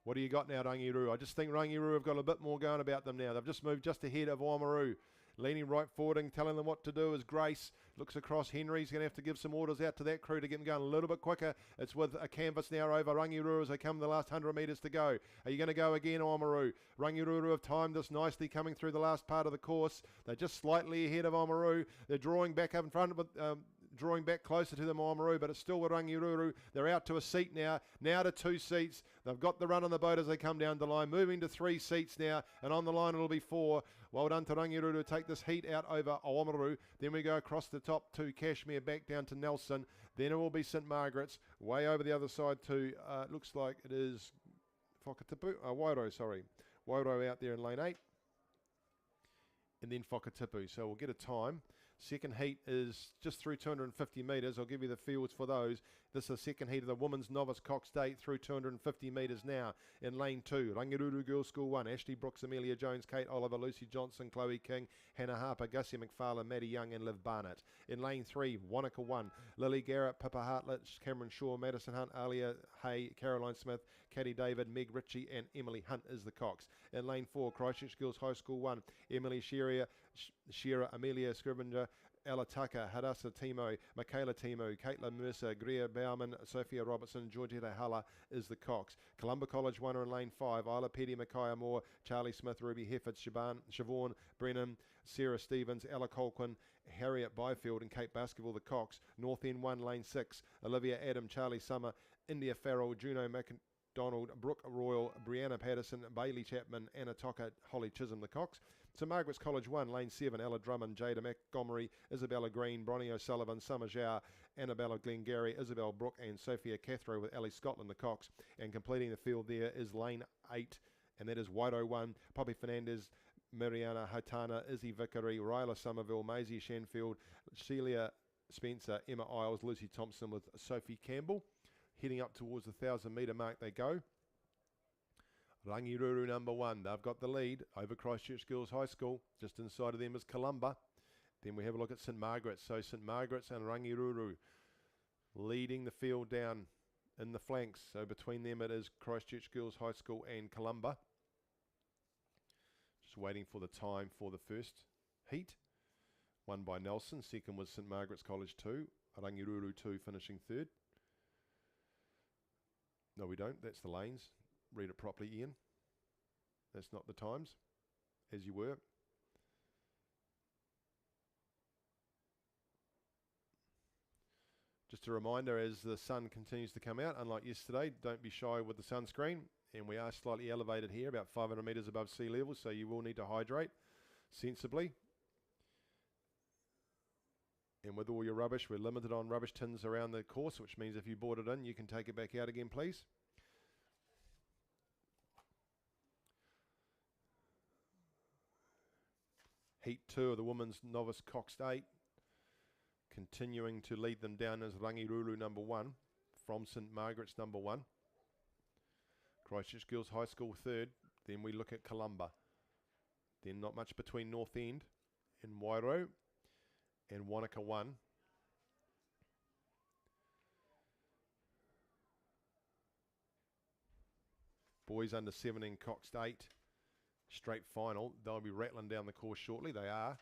What do you got now, Rangiruru? I just think Rangiruru have got a bit more going about them now. They've just moved just ahead of Oamaru. Leaning right forward and telling them what to do is Grace. Looks across. Henry's going to have to give some orders out to that crew to get them going a little bit quicker. It's with a canvas now over Rangiruru as they come the last 100 metres to go. Are you going to go again, Oamaru? Rangiruru have timed this nicely coming through the last part of the course. They're just slightly ahead of Oamaru. They're drawing back up in front of drawing back closer to the Oamaru, but it's still with Rangiruru. They're out to a seat now to 2 seats. They've got the run on the boat as they come down the line, moving to 3 seats now, and on the line it'll be 4. Well done to Rangiruru to take this heat out over Oamaru. Then we go across the top to Kashmir, back down to Nelson. Then it will be St Margaret's, way over the other side to, looks like it is Whakatipu, Wairo, sorry. Wairo out there in lane 8. And then Whakatipu, so we'll get a time. Second heat is just through 250 metres. I'll give you the fields for those. This is the second heat of the Women's Novice Cox Date through 250 metres now. In lane 2, Rangiruru Girls School 1, Ashley Brooks, Amelia Jones, Kate Oliver, Lucy Johnson, Chloe King, Hannah Harper, Gussie McFarlane, Maddie Young and Liv Barnett. In lane 3, Wanaka 1, Lily Garrett, Pippa Hartlett, Cameron Shaw, Madison Hunt, Alia Hay, Caroline Smith, Caddy David, Meg Ritchie and Emily Hunt is the Cox. In lane 4, Christchurch Girls High School 1, Emily Shearer, Amelia Scrivenger, Ella Tucker, Hadassah Timo, Michaela Timo, Caitlin Mercer, Greer Bauman, Sophia Robertson, Georgetta Huller is the Cox. Columba College winner in lane 5, Isla Petty, Micaiah Moore, Charlie Smith, Ruby Hefford, Siobhan Brennan, Sarah Stevens, Ella Colquhoun, Harriet Byfield and Kate Baskerville the Cox. North End 1, lane 6, Olivia Adam, Charlie Summer, India Farrell, Juno McDonald, Brooke Royal, Brianna Patterson, Bailey Chapman, Anna Tocker, Holly Chisholm the Cox. St Margaret's College 1, lane 7, Ella Drummond, Jada Montgomery, Isabella Green, Bronnie O'Sullivan, Summer Zhao, Annabella Glengarry, Isabel Brooke and Sophia Cathro with Ellie Scotland the Cox. And completing the field there is lane 8, and that is Wairo 1, Poppy Fernandez, Mariana Hatana, Izzy Vickery, Ryla Somerville, Maisie Shanfield, Celia Spencer, Emma Isles, Lucy Thompson with Sophie Campbell. Heading up towards the 1,000 metre mark they go. Rangiruru number 1, they've got the lead over Christchurch Girls High School. Just inside of them is Columba. Then we have a look at St Margaret's. So St Margaret's and Rangiruru leading the field down in the flanks. So between them it is Christchurch Girls High School and Columba. Just waiting for the time for the first heat. Won by Nelson. Second was St Margaret's College 2. Rangiruru 2 finishing 3rd. No, we don't. That's the lanes. Read it properly, Ian. That's not the times, as you were. Just a reminder, as the sun continues to come out, unlike yesterday, don't be shy with the sunscreen. And we are slightly elevated here, about 500 metres above sea level, so you will need to hydrate sensibly. And with all your rubbish, we're limited on rubbish tins around the course, which means if you brought it in, you can take it back out again, please. Heat 2 of the Women's Novice Cox 8. Continuing to lead them down as Rangiruru number 1 from St Margaret's number 1. Christchurch Girls High School 3rd. Then we look at Columba. Then not much between North End and Wairo and Wanaka 1. Boys under 17 Cox 8. Straight final. They'll be rattling down the course shortly. They are.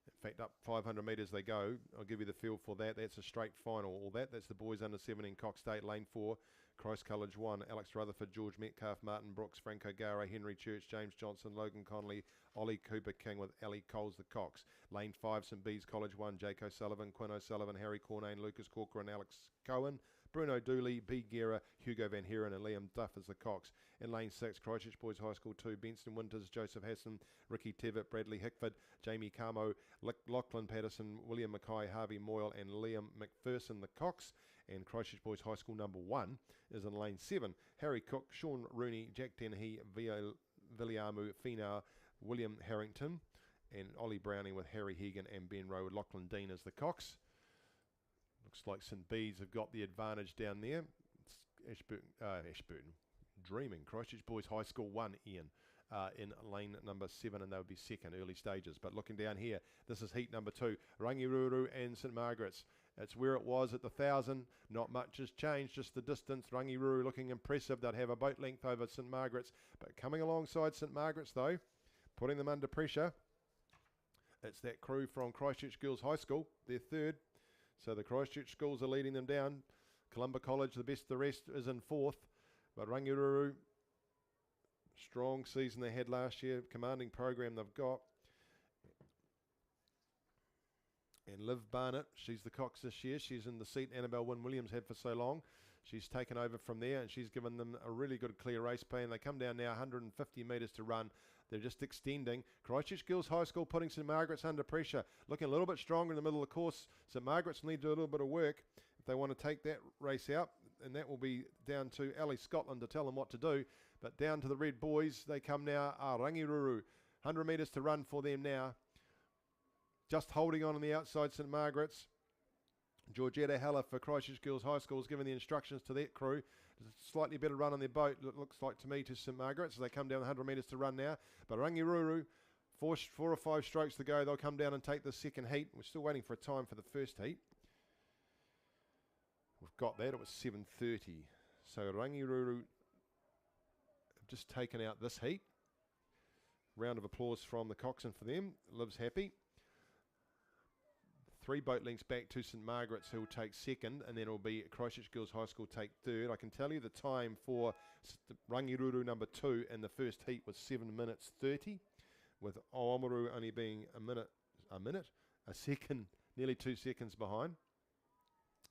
In fact, up 500 metres they go. I'll give you the feel for that. That's a straight final. All that's the boys under 17 Cox State, lane 4. Christ College 1. Alex Rutherford, George Metcalf, Martin Brooks, Franco Gara, Henry Church, James Johnson, Logan Connolly, Ollie Cooper King with Ali Coles the Cox. Lane 5, St Bede's College 1. Jake O'Sullivan, Quinn O'Sullivan, Harry Cornane, Lucas Corker and Alex Cohen. Bruno Dooley, B. Guerra, Hugo Van Heeren and Liam Duff as the Cox. In lane 6, Christchurch Boys High School 2, Benston Winters, Joseph Hassan, Ricky Tevitt, Bradley Hickford, Jamie Carmo, Lachlan Patterson, William Mackay, Harvey Moyle and Liam McPherson the Cox. And Christchurch Boys High School number 1 is in lane 7. Harry Cook, Sean Rooney, Jack Dennehy, Viliamu, Fina, William Harrington and Ollie Browning with Harry Hegan and Ben Rowe with Lachlan Dean as the Cox. Looks like St Bede's have got the advantage down there. It's Ashburton. Dreaming. Christchurch Boys High School 1, Ian, in lane number 7, and they would be second, early stages. But looking down here, this is heat number 2. Rangiruru and St Margaret's. It's where it was at the 1,000. Not much has changed, just the distance. Rangiruru looking impressive. They'd have a boat length over St Margaret's. But coming alongside St Margaret's, though, putting them under pressure, It's that crew from Christchurch Girls High School. They're third. So the Christchurch schools are leading them down. Columba College, the best of the rest, is in fourth. But Rangiruru, strong season they had last year. Commanding program they've got. And Liv Barnett, she's the Cox this year. She's in the seat Annabelle Wynne-Williams had for so long. She's taken over from there, and she's given them a really good clear race plan. They come down now 150 metres to run. They're just extending. Christchurch Girls High School putting St Margaret's under pressure. Looking a little bit stronger in the middle of the course. St Margaret's need to do a little bit of work if they want to take that race out. And that will be down to Ali Scotland to tell them what to do. But down to the red boys, they come now. Rangiruru, 100 metres to run for them now. Just holding on the outside, St Margaret's. Georgetta Heller for Christchurch Girls High School is giving the instructions to that crew. Slightly better run on their boat, it looks like to me, to St Margaret's. So they come down 100 metres to run now. But Rangiruru, four or five strokes to go. They'll come down and take the second heat. We're still waiting for a time for the first heat. We've got that. It was 7:30. So Rangiruru have just taken out this heat. Round of applause from the coxswain for them. Liv's happy. 3 boat lengths back to St Margaret's, who will take second, and then it will be Christchurch Girls High School take third. I can tell you the time for Rangiruru number 2 in the first heat was 7 minutes 30, with Oamaru only being a second, nearly 2 seconds behind.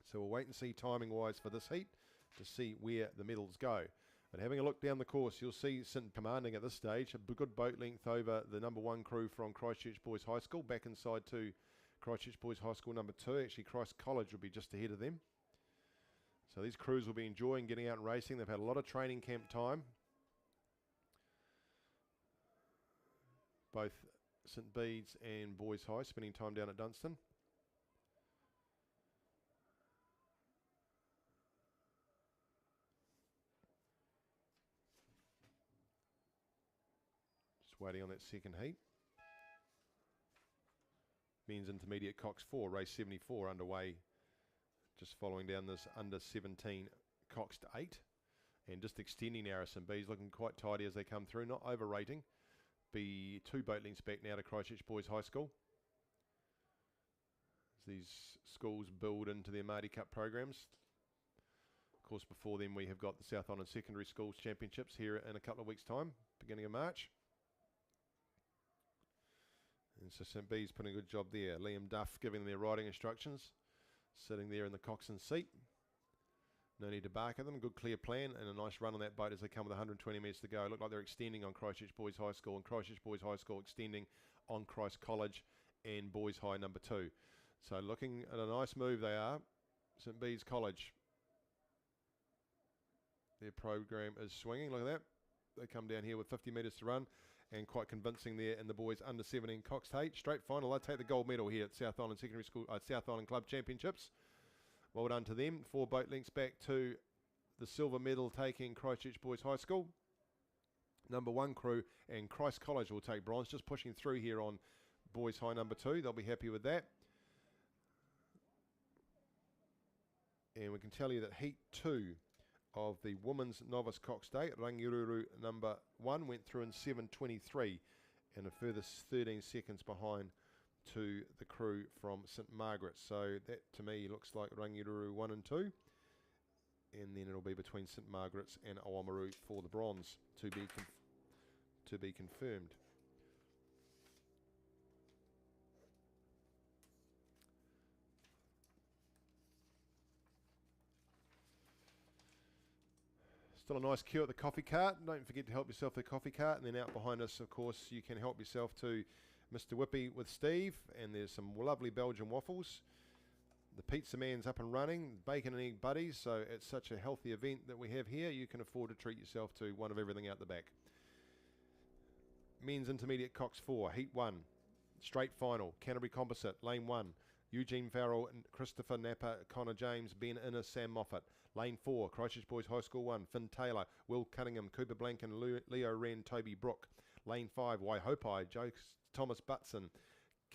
So we'll wait and see timing-wise for this heat to see where the medals go. But having a look down the course, you'll see St Commanding at this stage, a good boat length over the number 1 crew from Christchurch Boys High School, back inside to Christchurch Boys High School number 2. Actually, Christ College will be just ahead of them. So these crews will be enjoying getting out and racing. They've had a lot of training camp time. Both St Bede's and Boys High spending time down at Dunstan. Just waiting on that second heat. Men's Intermediate Cox 4, race 74 underway. Just following down this under 17 Cox to 8. And just extending now, S&B's looking quite tidy as they come through, not overrating. Be 2 boat lengths back now to Christchurch Boys High School. As these schools build into their Māori Cup programs. Of course, before them we have got the South Island Secondary Schools Championships here in a couple of weeks' time, beginning of March. And so St B's putting a good job there. Liam Duff giving them their riding instructions. Sitting there in the coxswain seat. No need to bark at them. Good clear plan and a nice run on that boat as they come with 120 metres to go. Look like they're extending on Christchurch Boys High School, and Christchurch Boys High School extending on Christ College and Boys High number 2. So looking at a nice move they are. St B's College. Their program is swinging. Look at that. They come down here with 50 metres to run. And quite convincing there in the boys under 17 Cox Tate. Straight final. They take the gold medal here at South Island Secondary School, South Island Club Championships. Well done to them. 4 boat links back to the silver medal taking Christchurch Boys High School. Number 1 crew and Christ College will take bronze. Just pushing through here on Boys High number 2. They'll be happy with that. And we can tell you that Heat 2 of the Women's Novice Cox Day, Rangiruru number 1 went through in 7:23 and a further 13 seconds behind to the crew from St Margaret's. So that to me looks like Rangiruru 1 and 2, and then it'll be between St Margaret's and Oamaru for the bronze to be confirmed. Still a nice queue at the coffee cart. Don't forget to help yourself to the coffee cart. And then out behind us, of course, you can help yourself to Mr. Whippy with Steve. And there's some lovely Belgian waffles. The pizza man's up and running. Bacon and egg buddies. So it's such a healthy event that we have here. You can afford to treat yourself to one of everything out the back. Men's Intermediate Cox 4, Heat 1. Straight final. Canterbury Composite, Lane 1. Eugene Farrell, Christopher Napper, Connor James, Ben Innes, Sam Moffat. Lane 4, Christchurch Boys High School 1, Finn Taylor, Will Cunningham, Cooper Blank and Leo Wren, Toby Brook. Lane 5, Waihopai, Thomas Butson,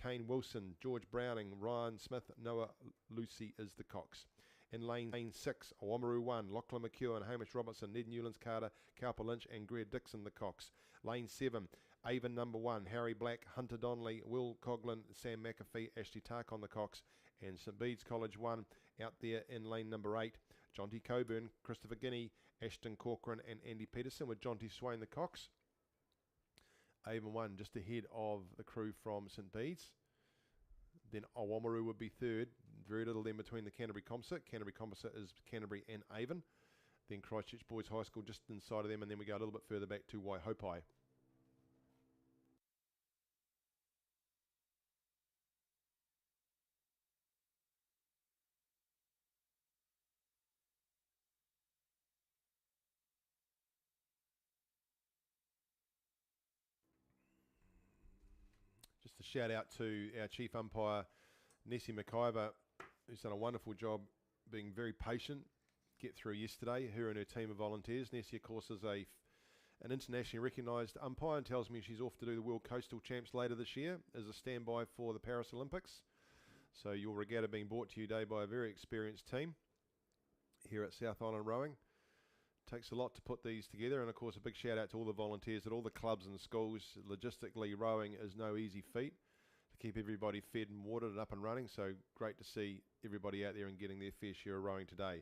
Kane Wilson, George Browning, Ryan Smith, Noah Lucy is the Cox. In lane 6, Oamaru 1, Lachlan McEwen, Hamish Robertson, Ned Newlands Carter, Cowper Lynch and Greer Dixon the Cox. Lane 7, Avon number 1, Harry Black, Hunter Donnelly, Will Coughlin, Sam McAfee, Ashley Tark on the Cox, and St Bede's College 1 out there in lane number 8. Jonty Coburn, Christopher Guinea, Ashton Corcoran and Andy Peterson with Jonty Swain the Cox. Avon 1 just ahead of the crew from St Bede's. Then Awamaru would be third. Very little then between the Canterbury Composite. Canterbury Composite is Canterbury and Avon. Then Christchurch Boys High School just inside of them, and then we go a little bit further back to Waihopai. Just a shout out to our chief umpire, Nessie McIver, who's done a wonderful job being very patient, get through yesterday, her and her team of volunteers. Nessie, of course, is an internationally recognised umpire and tells me she's off to do the World Coastal Champs later this year as a standby for the Paris Olympics. So your regatta being brought to you today by a very experienced team here at South Island Rowing. Takes a lot to put these together, and of course a big shout out to all the volunteers at all the clubs and schools. Logistically, rowing is no easy feat to keep everybody fed and watered and up and running, so great to see everybody out there and getting their fair share of rowing today.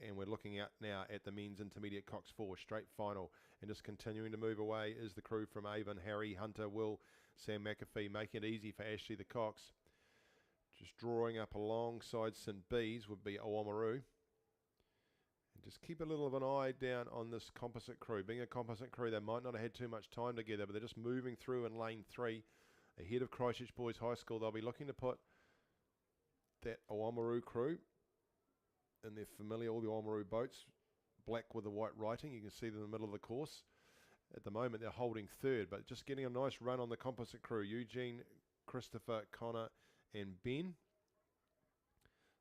And we're looking at now at the men's intermediate Cox 4 straight final, and just continuing to move away is the crew from Avon, Harry, Hunter, Will, Sam McAfee, making it easy for Ashley the Cox. Just drawing up alongside St Bede's would be Awamaru. Just keep a little of an eye down on this composite crew. Being a composite crew, they might not have had too much time together, but they're just moving through in lane 3 ahead of Christchurch Boys High School. They'll be looking to put that Awamaru crew in their familiar, all the Awamaru boats, black with the white writing. You can see them in the middle of the course. At the moment, they're holding third, but just getting a nice run on the composite crew. Eugene, Christopher, Connor, and Ben.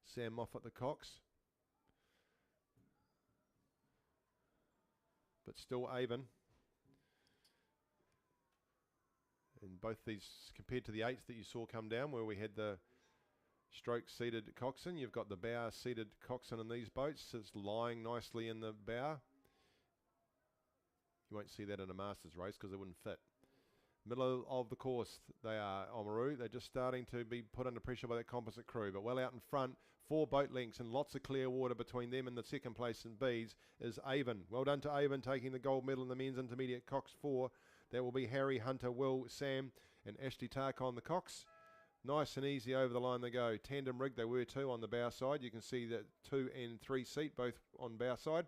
Sam Moffat the Cox. But still Avon. And both these, compared to the 8s that you saw come down, where we had the stroke seated coxswain, you've got the bow seated coxswain in these boats. It's lying nicely in the bow. You won't see that in a Masters race because it wouldn't fit. Middle of the course, they are Oamaru. They're just starting to be put under pressure by that composite crew, but well out in front, 4 boat lengths and lots of clear water between them and the second place in Bees is Avon. Well done to Avon, taking the gold medal in the men's intermediate Cox 4. That will be Harry, Hunter, Will, Sam and Ashley Tark on the Cox. Nice and easy over the line they go. Tandem rig, they were 2 on the bow side. You can see that 2 and 3 seat, both on bow side.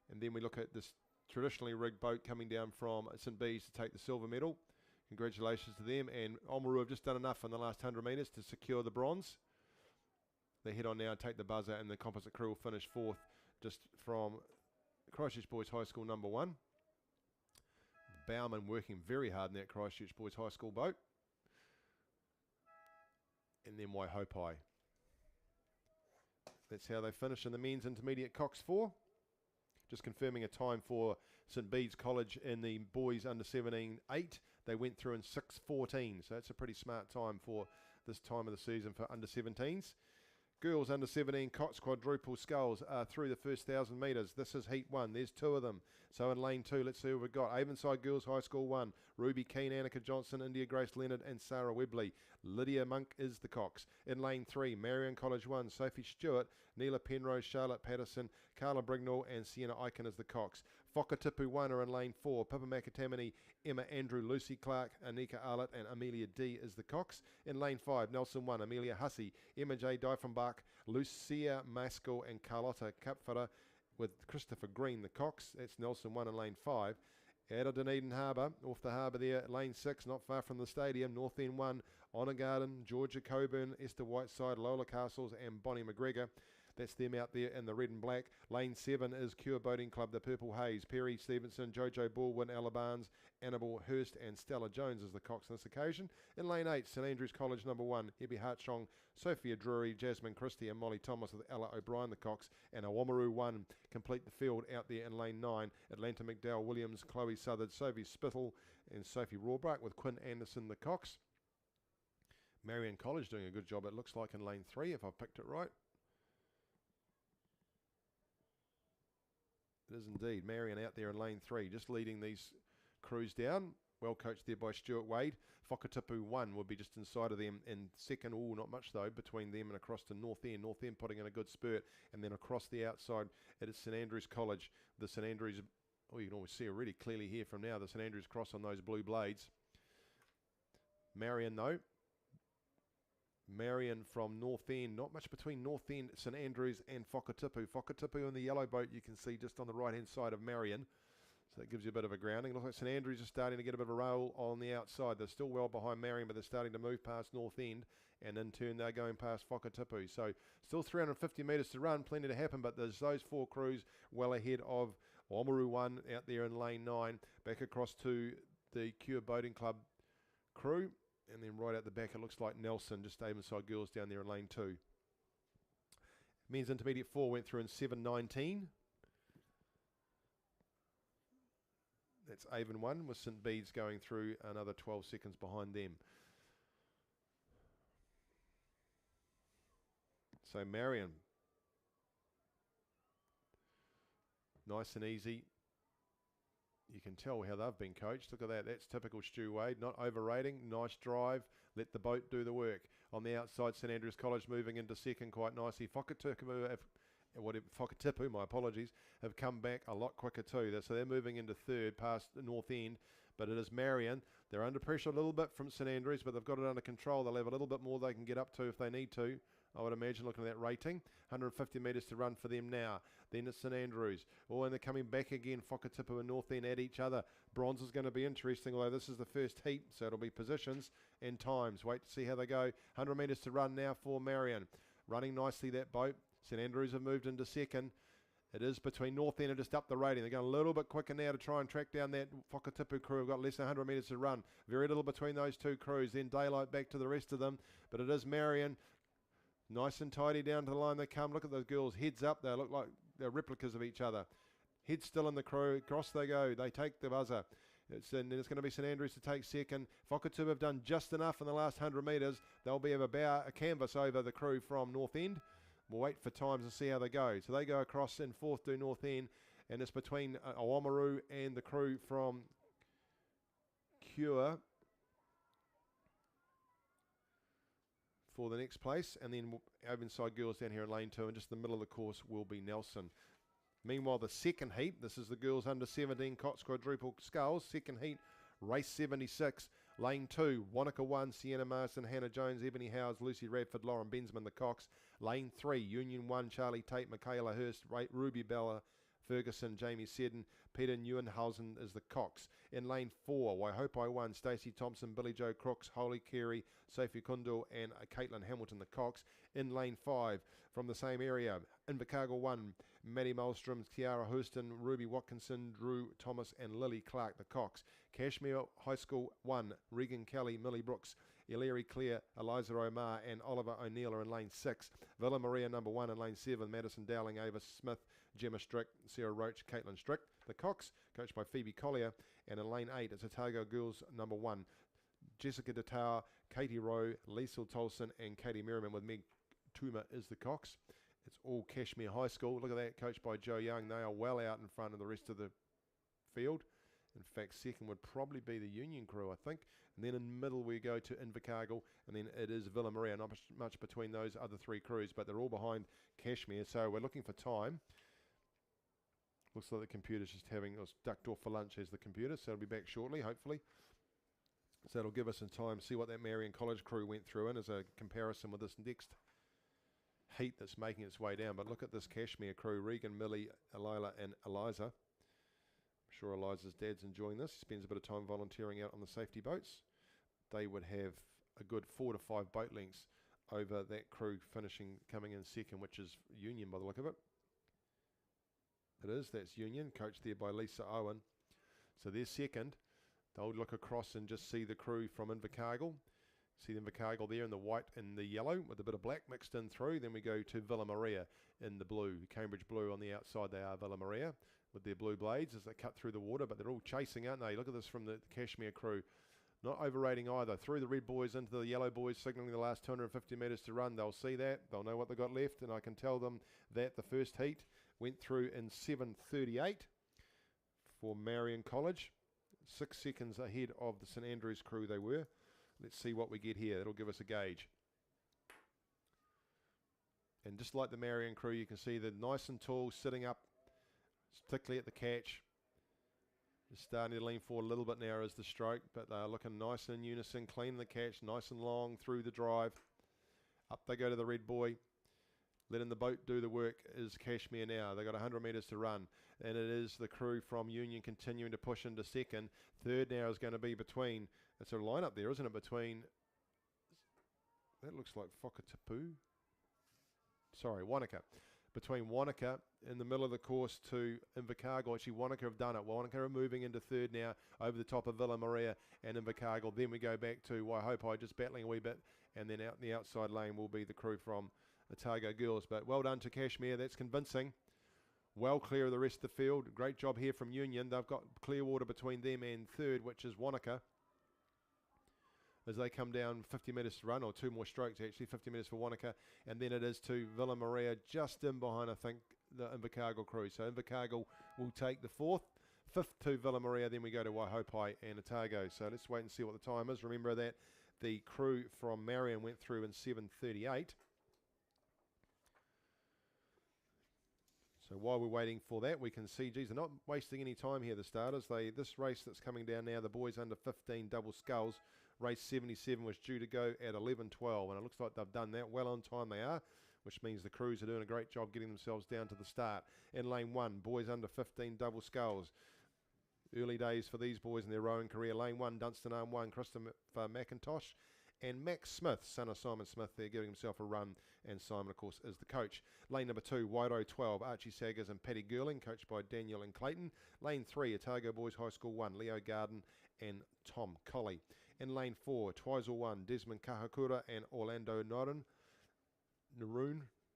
And then we look at this traditionally rigged boat coming down from St Bees to take the silver medal. Congratulations to them. And Oamaru have just done enough in the last 100 metres to secure the bronze. They head on now and take the buzzer, and the composite crew will finish 4th just from Christchurch Boys High School number 1. Bowman working very hard in that Christchurch Boys High School boat. And then Waihopai. That's how they finish in the men's intermediate Cox 4. Just confirming a time for St Bede's College in the boys under 17 8. They went through in 6:14, so that's a pretty smart time for this time of the season for under 17s. Girls under 17 Cox quadruple sculls are through the first 1,000 metres. This is heat 1. There's 2 of them. So in lane 2, let's see what we've got. Avonside Girls High School 1. Ruby Keane, Annika Johnson, India Grace Leonard and Sarah Webley. Lydia Monk is the Cox. In lane 3, Meridian College 1. Sophie Stewart, Neela Penrose, Charlotte Patterson, Carla Brignall and Sienna Aiken is the Cox. Whakatipu 1 are in lane 4. Pippa McAtamini, Emma Andrew, Lucy Clark, Anika Arlett and Amelia D is the Cox. In lane 5, Nelson 1, Amelia Hussey, Emma J. Diefenbach, Lucia Maskell and Carlotta Kapfara with Christopher Green the Cox. That's Nelson 1 in lane 5. Out of Dunedin Harbour, off the harbour there, lane 6, not far from the stadium, North End 1, Honor Garden, Georgia Coburn, Esther Whiteside, Lola Castles and Bonnie McGregor. That's them out there in the red and black. Lane 7 is Cure Boating Club, the Purple Haze. Perry Stevenson, Jojo Baldwin, Ella Barnes, Annabelle Hurst and Stella Jones is the Cox on this occasion. In lane 8, St Andrews College number 1, Hebby Hartshong, Sophia Drury, Jasmine Christie and Molly Thomas with Ella O'Brien the Cox. And Awamaru 1 complete the field out there in lane 9. Atlanta McDowell Williams, Chloe Southard, Sophie Spittle and Sophie Rawbrock with Quinn Anderson the Cox. Marion College doing a good job, it looks like, in lane 3 if I've picked it right. It is indeed. Marion out there in lane 3, just leading these crews down. well coached there by Stuart Wade. Whakatipu 1 would be just inside of them, and second, not much though, between them and across to North End. North End putting in a good spurt, and then across the outside, it is St Andrews College. The St Andrews, you can always see it really clearly here from now, the St Andrews cross on those blue blades. Meridian though. Meridian from North End, not much between North End, St Andrews and Whakatipu. Whakatipu in the yellow boat you can see just on the right hand side of Meridian. So that gives you a bit of a grounding. It looks like St Andrews is starting to get a bit of a roll on the outside. They're still well behind Meridian, but they're starting to move past North End, and in turn they're going past Whakatipu. So still 350 metres to run, plenty to happen, but there's those 4 crews well ahead of Oamaru 1 out there in lane 9, back across to the Cure Boating Club crew, and then right at the back it looks like Nelson, just Avonside Girls down there in lane 2. Men's Intermediate 4 went through in 7:19. That's Avon 1 with St Bede's going through another 12 seconds behind them. So Marion, nice and easy. You can tell how they've been coached. Look at that. That's typical Stu Wade. Not overrating. Nice drive. Let the boat do the work. On the outside, St Andrews College moving into second quite nicely. Whakatipu, my apologies, have come back a lot quicker too. So they're moving into third past the North End, but it is Meridian. They're under pressure a little bit from St Andrews, but they've got it under control. They'll have a little bit more they can get up to if they need to, I would imagine, looking at that rating. 150 metres to run for them now. Then it's St Andrews. Oh, and they're coming back again. Whakatipu and North End at each other. Bronze is going to be interesting, although this is the first heat, so it'll be positions and times. Wait to see how they go. 100 metres to run now for Meridian. Running nicely, that boat. St Andrews have moved into second. It is between North End and just up the rating. They're going a little bit quicker now to try and track down that Whakatipu crew. Have got less than 100 metres to run. Very little between those 2 crews. Then daylight back to the rest of them. But it is Meridian. Nice and tidy down to the line they come. Look at those girls. Heads up. They look like they're replicas of each other. Heads still in the crew. Across they go. They take the buzzer. And then it's going to be St Andrews to take second. Whakatipu have done just enough in the last 100 metres. They'll be a canvas over the crew from North End. We'll wait for times and see how they go. So they go across in fourth to North End, and it's between Oamaru and the crew from Cure for the next place. And then Avonside Girls down here in lane 2, and just in the middle of the course will be Nelson. Meanwhile, the second heat, this is the girls under 17 Cots Quadruple Sculls. Second heat, race 76. Lane 2, Wanaka 1, Sienna Marston, Hannah Jones, Ebony Howes, Lucy Radford, Lauren Bensman, the Cox. Lane 3, Union 1, Charlie Tate, Michaela Hurst, Ruby Bella, Ferguson, Jamie Seddon, Peter Neuenhausen is the Cox. In lane 4, Waihopai 1, Stacey Thompson, Billy Joe Crooks, Holly Carey, Sophie Kundal and Caitlin Hamilton, the Cox. In lane 5, from the same area, Invercargill 1, Maddie Malmstrom, Kiara Houston, Ruby Watkinson, Drew Thomas and Lily Clark, the Cox. Cashmere High School 1, Regan Kelly, Millie Brooks, Illyri Clare, Eliza Omar and Oliver O'Neill are in lane 6. Villa Maria number 1 in lane 7, Madison Dowling, Ava Smith, Gemma Strick, Sarah Roach, Caitlin Strick. The Cox, coached by Phoebe Collier. And in lane 8, it's Otago Girls number 1, Jessica DeTower, Katie Rowe, Liesl Tolson and Katie Merriman with Meg Tuma is the Cox. It's all Cashmere High School. Look at that, coached by Joe Young. They are well out in front of the rest of the field. In fact, second would probably be the Union crew, I think. And then in the middle we go to Invercargill, and then it is Villa Maria. Not much between those other 3 crews, but they're all behind Cashmere. So we're looking for time. Looks like the computer's just having, it was ducked off for lunch as the computer, so it'll be back shortly, hopefully. So it'll give us some time to see what that Marion College crew went through in as a comparison with this next heat that's making its way down. But look at this Cashmere crew, Regan, Millie, Elila and Eliza. I'm sure Eliza's dad's enjoying this. He spends a bit of time volunteering out on the safety boats. They would have a good 4 to 5 boat lengths over that crew coming in second, which is Union by the look of it. It is, that's Union, coached there by Lisa Owen. So they're second. They'll look across and just see the crew from Invercargill. See the Invercargill there in the white and the yellow with a bit of black mixed in through. Then we go to Villa Maria in the blue. Cambridge blue on the outside, they are Villa Maria with their blue blades as they cut through the water, but they're all chasing, aren't they? Look at this from the Cashmere crew. Not overrating either. Through the red boys into the yellow boys, signalling the last 250 metres to run. They'll see that. They'll know what they've got left, and I can tell them that the first heat went through in 7:38 for Marion College. 6 seconds ahead of the St Andrews crew they were. Let's see what we get here. It'll give us a gauge. And just like the Meridian crew, you can see they're nice and tall, sitting up, particularly at the catch. Just starting to lean forward a little bit now as the stroke, but they're looking nice and in unison, clean the catch, nice and long through the drive. Up they go to the red buoy. Letting the boat do the work is Cashmere now. They've got 100 metres to run. And it is the crew from Union continuing to push into second. Third now is going to be between, it's a lineup there, isn't it? Between, that looks like Whakatapu. Sorry, Wanaka. Between Wanaka in the middle of the course to Invercargill. Actually, Wanaka have done it. Wanaka are moving into third now over the top of Villa Maria and Invercargill. Then we go back to Waihopai, just battling a wee bit. And then out in the outside lane will be the crew from Otago Girls. But well done to Cashmere. That's convincing. Well clear of the rest of the field. Great job here from Union. They've got clear water between them and third, which is Wanaka. As they come down 50 metres to run, or 2 more strokes actually, 50 metres for Wanaka, and then it is to Villa Maria, just in behind, I think, the Invercargill crew. So Invercargill will take the 4th, 5th to Villa Maria, then we go to Waihopai and Otago. So let's wait and see what the time is. Remember that the crew from Meridian went through in 7:38. So while we're waiting for that, we can see, geez, they're not wasting any time here, the starters. This race that's coming down now, the boys under 15 double sculls, race 77 was due to go at 11:12, and it looks like they've done that. Well on time they are, which means the crews are doing a great job getting themselves down to the start. In lane 1, boys under 15 double sculls. Early days for these boys in their rowing career. Lane 1, Dunstan Arm 1, Christopher McIntosh, and Max Smith, son of Simon Smith, there giving himself a run, and Simon, of course, is the coach. Lane number 2, Wairo 12, Archie Saggers and Paddy Girling, coached by Daniel and Clayton. Lane 3, Otago Boys High School 1, Leo Garden and Tom Colley. In lane 4, Twizel 1, Desmond Kahakura and Orlando Naroon,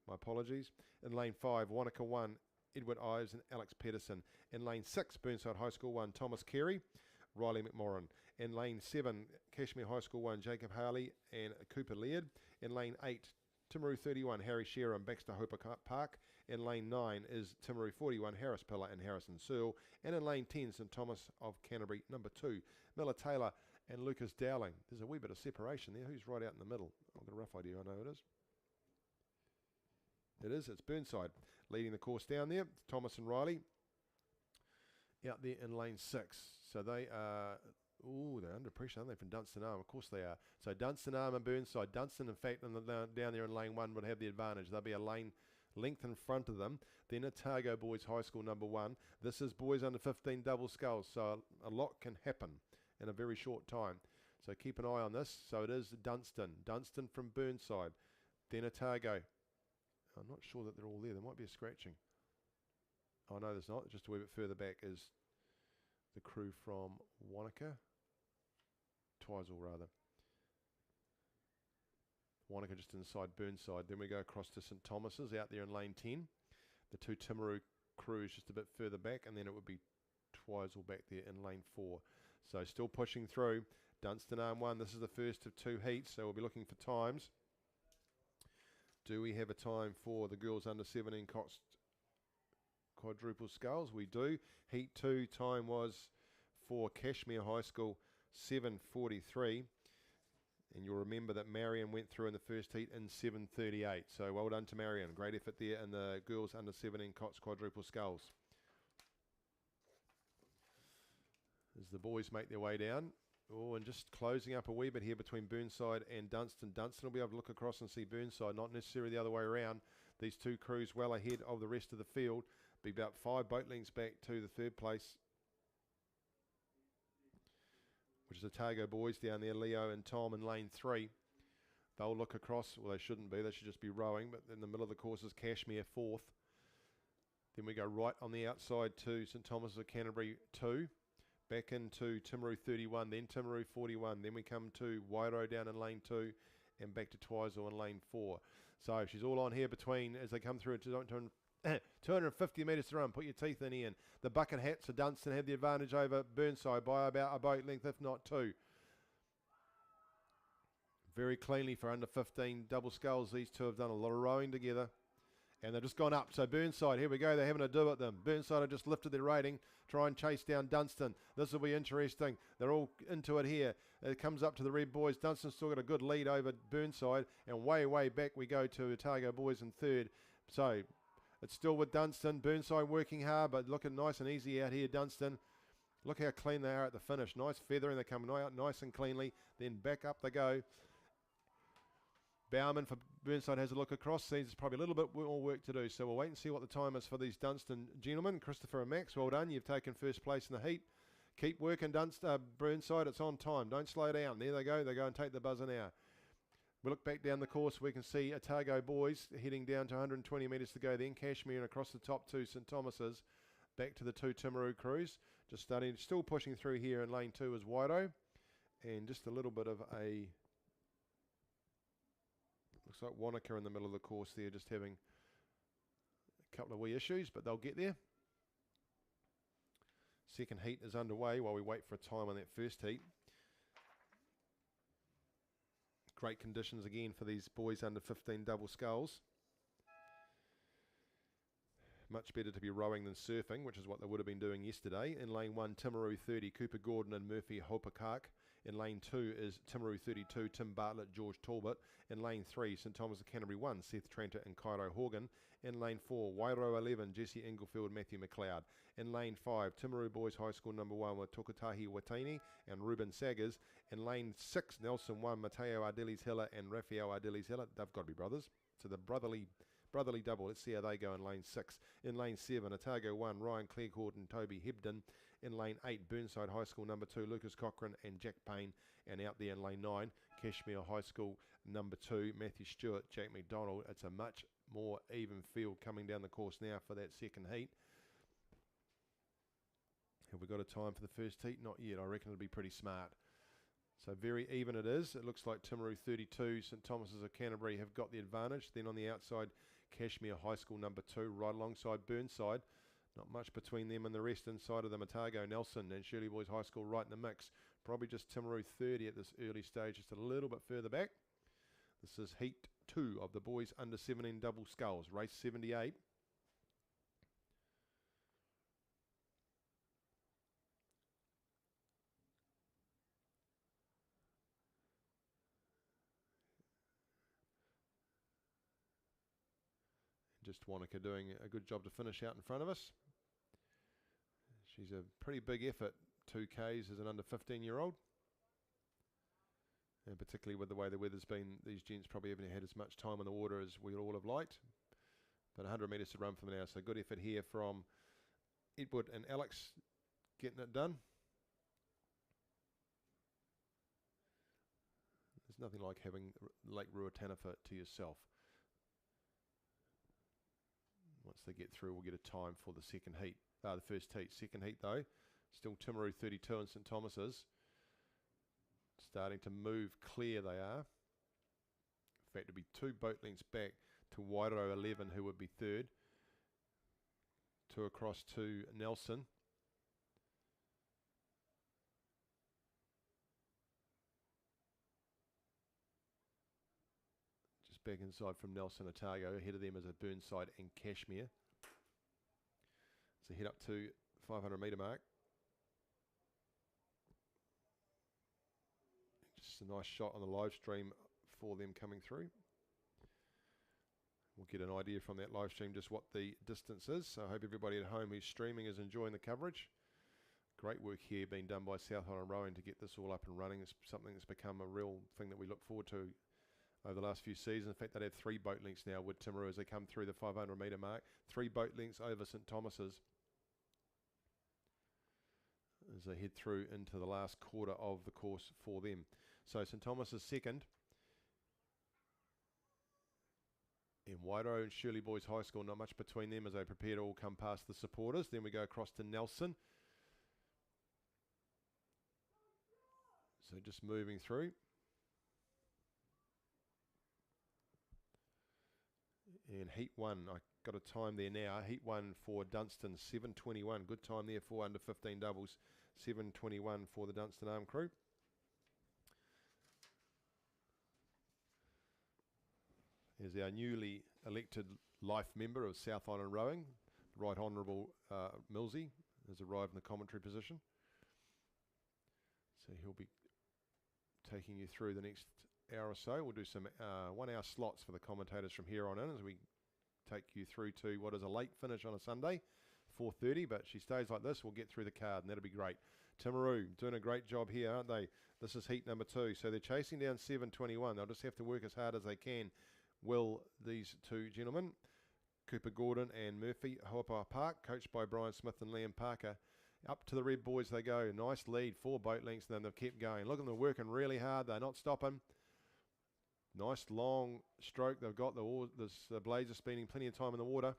my apologies. In lane 5, Wanaka 1, Edward Ives and Alex Pedersen. In lane 6, Burnside High School 1, Thomas Carey, Riley McMorrin. In lane 7, Cashmere High School 1, Jacob Harley and Cooper Laird. In lane 8, Timaru 31, Harry Shearer and Baxter Hooper Park. In lane 9 is Timaru 41, Harris Pillar and Harrison Searle. And in lane 10, St Thomas of Canterbury, number 2, Miller Taylor and Lucas Dowling. There's a wee bit of separation there. Who's right out in the middle? I've got a rough idea. I know it is. It's Burnside leading the course down there. Thomas and Riley out there in lane 6. So they are, they're under pressure, aren't they, from Dunstan Arm? Of course they are. So Dunstan Arm and Burnside. Dunstan, in fact, down there in lane 1 would have the advantage. They'll be a lane length in front of them. Then Otago Boys High School number 1. This is boys under 15 double sculls, so a lot can happen in a very short time. So keep an eye on this. So it is Dunstan from Burnside. Then Otago. I'm not sure that they're all there. There might be a scratching. Oh, no, there's not. Just a wee bit further back is the crew from Wanaka. Twizel, rather. Wanaka just inside Burnside. Then we go across to St Thomas's out there in lane 10. The 2 Timaru crews just a bit further back, and then it would be Twizel back there in lane 4. So still pushing through. Dunstan Arm 1. This is the first of 2 heats, so we'll be looking for times. Do we have a time for the girls under 17 Cox quadruple sculls? We do. Heat 2 time was for Cashmere High School 7:43. And you'll remember that Marion went through in the first heat in 7:38. So well done to Marion. Great effort there in the girls under 17 Cox quadruple sculls. As the boys make their way down. Oh, and just closing up a wee bit here between Burnside and Dunstan. Dunstan will be able to look across and see Burnside, not necessarily the other way around. These 2 crews well ahead of the rest of the field. Be about 5 boat lengths back to the 3rd place, which is the Otago Boys down there, Leo and Tom in lane 3. They'll look across, well, they shouldn't be, they should just be rowing, but in the middle of the course is Cashmere 4th. Then we go right on the outside to St Thomas of Canterbury 2. Back into Timaru 31, then Timaru 41. Then we come to Wairo down in lane 2 and back to Twizel in lane 4. So she's all on here between as they come through to 250 metres to run. Put your teeth in, Ian. The bucket hats of Dunstan have the advantage over Burnside by about a boat length, if not 2. Very cleanly for under 15 double sculls. These 2 have done a lot of rowing together. And they've just gone up. So Burnside, here we go. They're having a do at them. Burnside have just lifted their rating. Try and chase down Dunstan. This will be interesting. They're all into it here. It comes up to the Red Boys. Dunstan's still got a good lead over Burnside. And way, way back we go to Otago Boys in third. So it's still with Dunstan. Burnside working hard, but looking nice and easy out here, Dunstan. Look how clean they are at the finish. Nice feathering. They come out nice and cleanly. Then back up they go. Bowman for Burnside has a look across. Seems there's probably a little bit more work to do. So we'll wait and see what the time is for these Dunstan gentlemen. Christopher and Max, well done. You've taken first place in the heat. Keep working, Burnside. It's on time. Don't slow down. There they go. They go and take the buzzer now. We look back down the course. We can see Otago Boys heading down to 120 metres to go. Then Kashmir and across the top two St Thomas's. Back to the two Timaru crews. Just starting, still pushing through here in lane 2 is Waido. And just a little bit of a... Looks like Wanaka in the middle of the course there, just having a couple of wee issues, but they'll get there. Second heat is underway while we wait for a time on that first heat. Great conditions again for these boys under 15 double sculls. Much better to be rowing than surfing, which is what they would have been doing yesterday. In lane 1, Timaru 30, Cooper Gordon and Murphy Hopakak. In lane 2 is Timaru 32, Tim Bartlett, George Talbot. In lane 3, St Thomas of Canterbury 1, Seth Tranter and Cairo Horgan. In lane 4, Wairo 11, Jesse Inglefield, Matthew McLeod. In lane 5, Timaru Boys High School number 1 with Tokatahi Watini and Ruben Saggers. In lane 6, Nelson 1, Mateo Ardelis Hiller and Raphael Ardelis Hiller. They've got to be brothers. So the brotherly double. Let's see how they go in lane 6. In lane 7, Otago 1, Ryan Clearcourt and Toby Hebden. In lane 8, Burnside High School number 2, Lucas Cochran and Jack Payne. And out there in lane 9, Kashmir High School number 2, Matthew Stewart, Jack McDonald. It's a much more even field coming down the course now for that second heat. Have we got a time for the first heat? Not yet. I reckon it'll be pretty smart. So very even it is. It looks like Timaru 32, St Thomas's of Canterbury have got the advantage. Then on the outside, Kashmir High School number 2, right alongside Burnside. Not much between them and the rest inside of them. Otago, Nelson and Shirley Boys High School right in the mix. Probably just Timaru 30 at this early stage, just a little bit further back. This is heat 2 of the boys under 17 double sculls, race 78. Just Wanaka doing a good job to finish out in front of us. She's a pretty big effort, 2Ks as an under 15-year-old. And particularly with the way the weather's been, these gents probably haven't had as much time on the water as we all have liked. But 100 metres to run for them now, so good effort here from Edward and Alex getting it done. There's nothing like having Lake Ruataniwha to yourself. Once they get through, we'll get a time for the second heat. The first heat. Second heat, though, still Timaru 32 and St Thomas's. Starting to move clear, they are. In fact, it'll be 2 boat lengths back to Wairau 11, who would be third. 2 across to Nelson. Back inside from Nelson, Otago. Ahead of them is a Burnside and Kashmir. So head up to 500 metre mark. Just a nice shot on the live stream for them coming through. We'll get an idea from that live stream just what the distance is. So I hope everybody at home who's streaming is enjoying the coverage. Great work here being done by South Island Rowing to get this all up and running. It's something that's become a real thing that we look forward to over the last few seasons. In fact, they'd have 3 boat lengths now with Timaru as they come through the 500 metre mark. 3 boat lengths over St Thomas's as they head through into the last quarter of the course for them. So St Thomas is second. In Wairau and Shirley Boys High School, not much between them as they prepare to all come past the supporters. Then we go across to Nelson. So just moving through. And heat 1, I got a time there now. Heat 1 for Dunstan, 7:21. Good time there for under 15 doubles. 7:21 for the Dunstan Arm crew. Here's our newly elected life member of South Island Rowing, Right Honourable Millsy, has arrived in the commentary position. So he'll be taking you through the next hour or so. We'll do some 1 hour slots for the commentators from here on in as we take you through to what is a late finish on a Sunday, 4:30, but she stays like this, we'll get through the card and that'll be great. Timaru doing a great job here, aren't they? This is heat number 2, so they're chasing down 7:21. They'll just have to work as hard as they can. Will these two gentlemen, Cooper Gordon and Murphy Hoapa Park, coached by Brian Smith and Liam Parker. Up to the red boys they go. Nice lead, 4 boat lengths, and then they've kept going. Look at them working really hard. They're not stopping. Nice long stroke. They've got the blades are spending plenty of time in the water.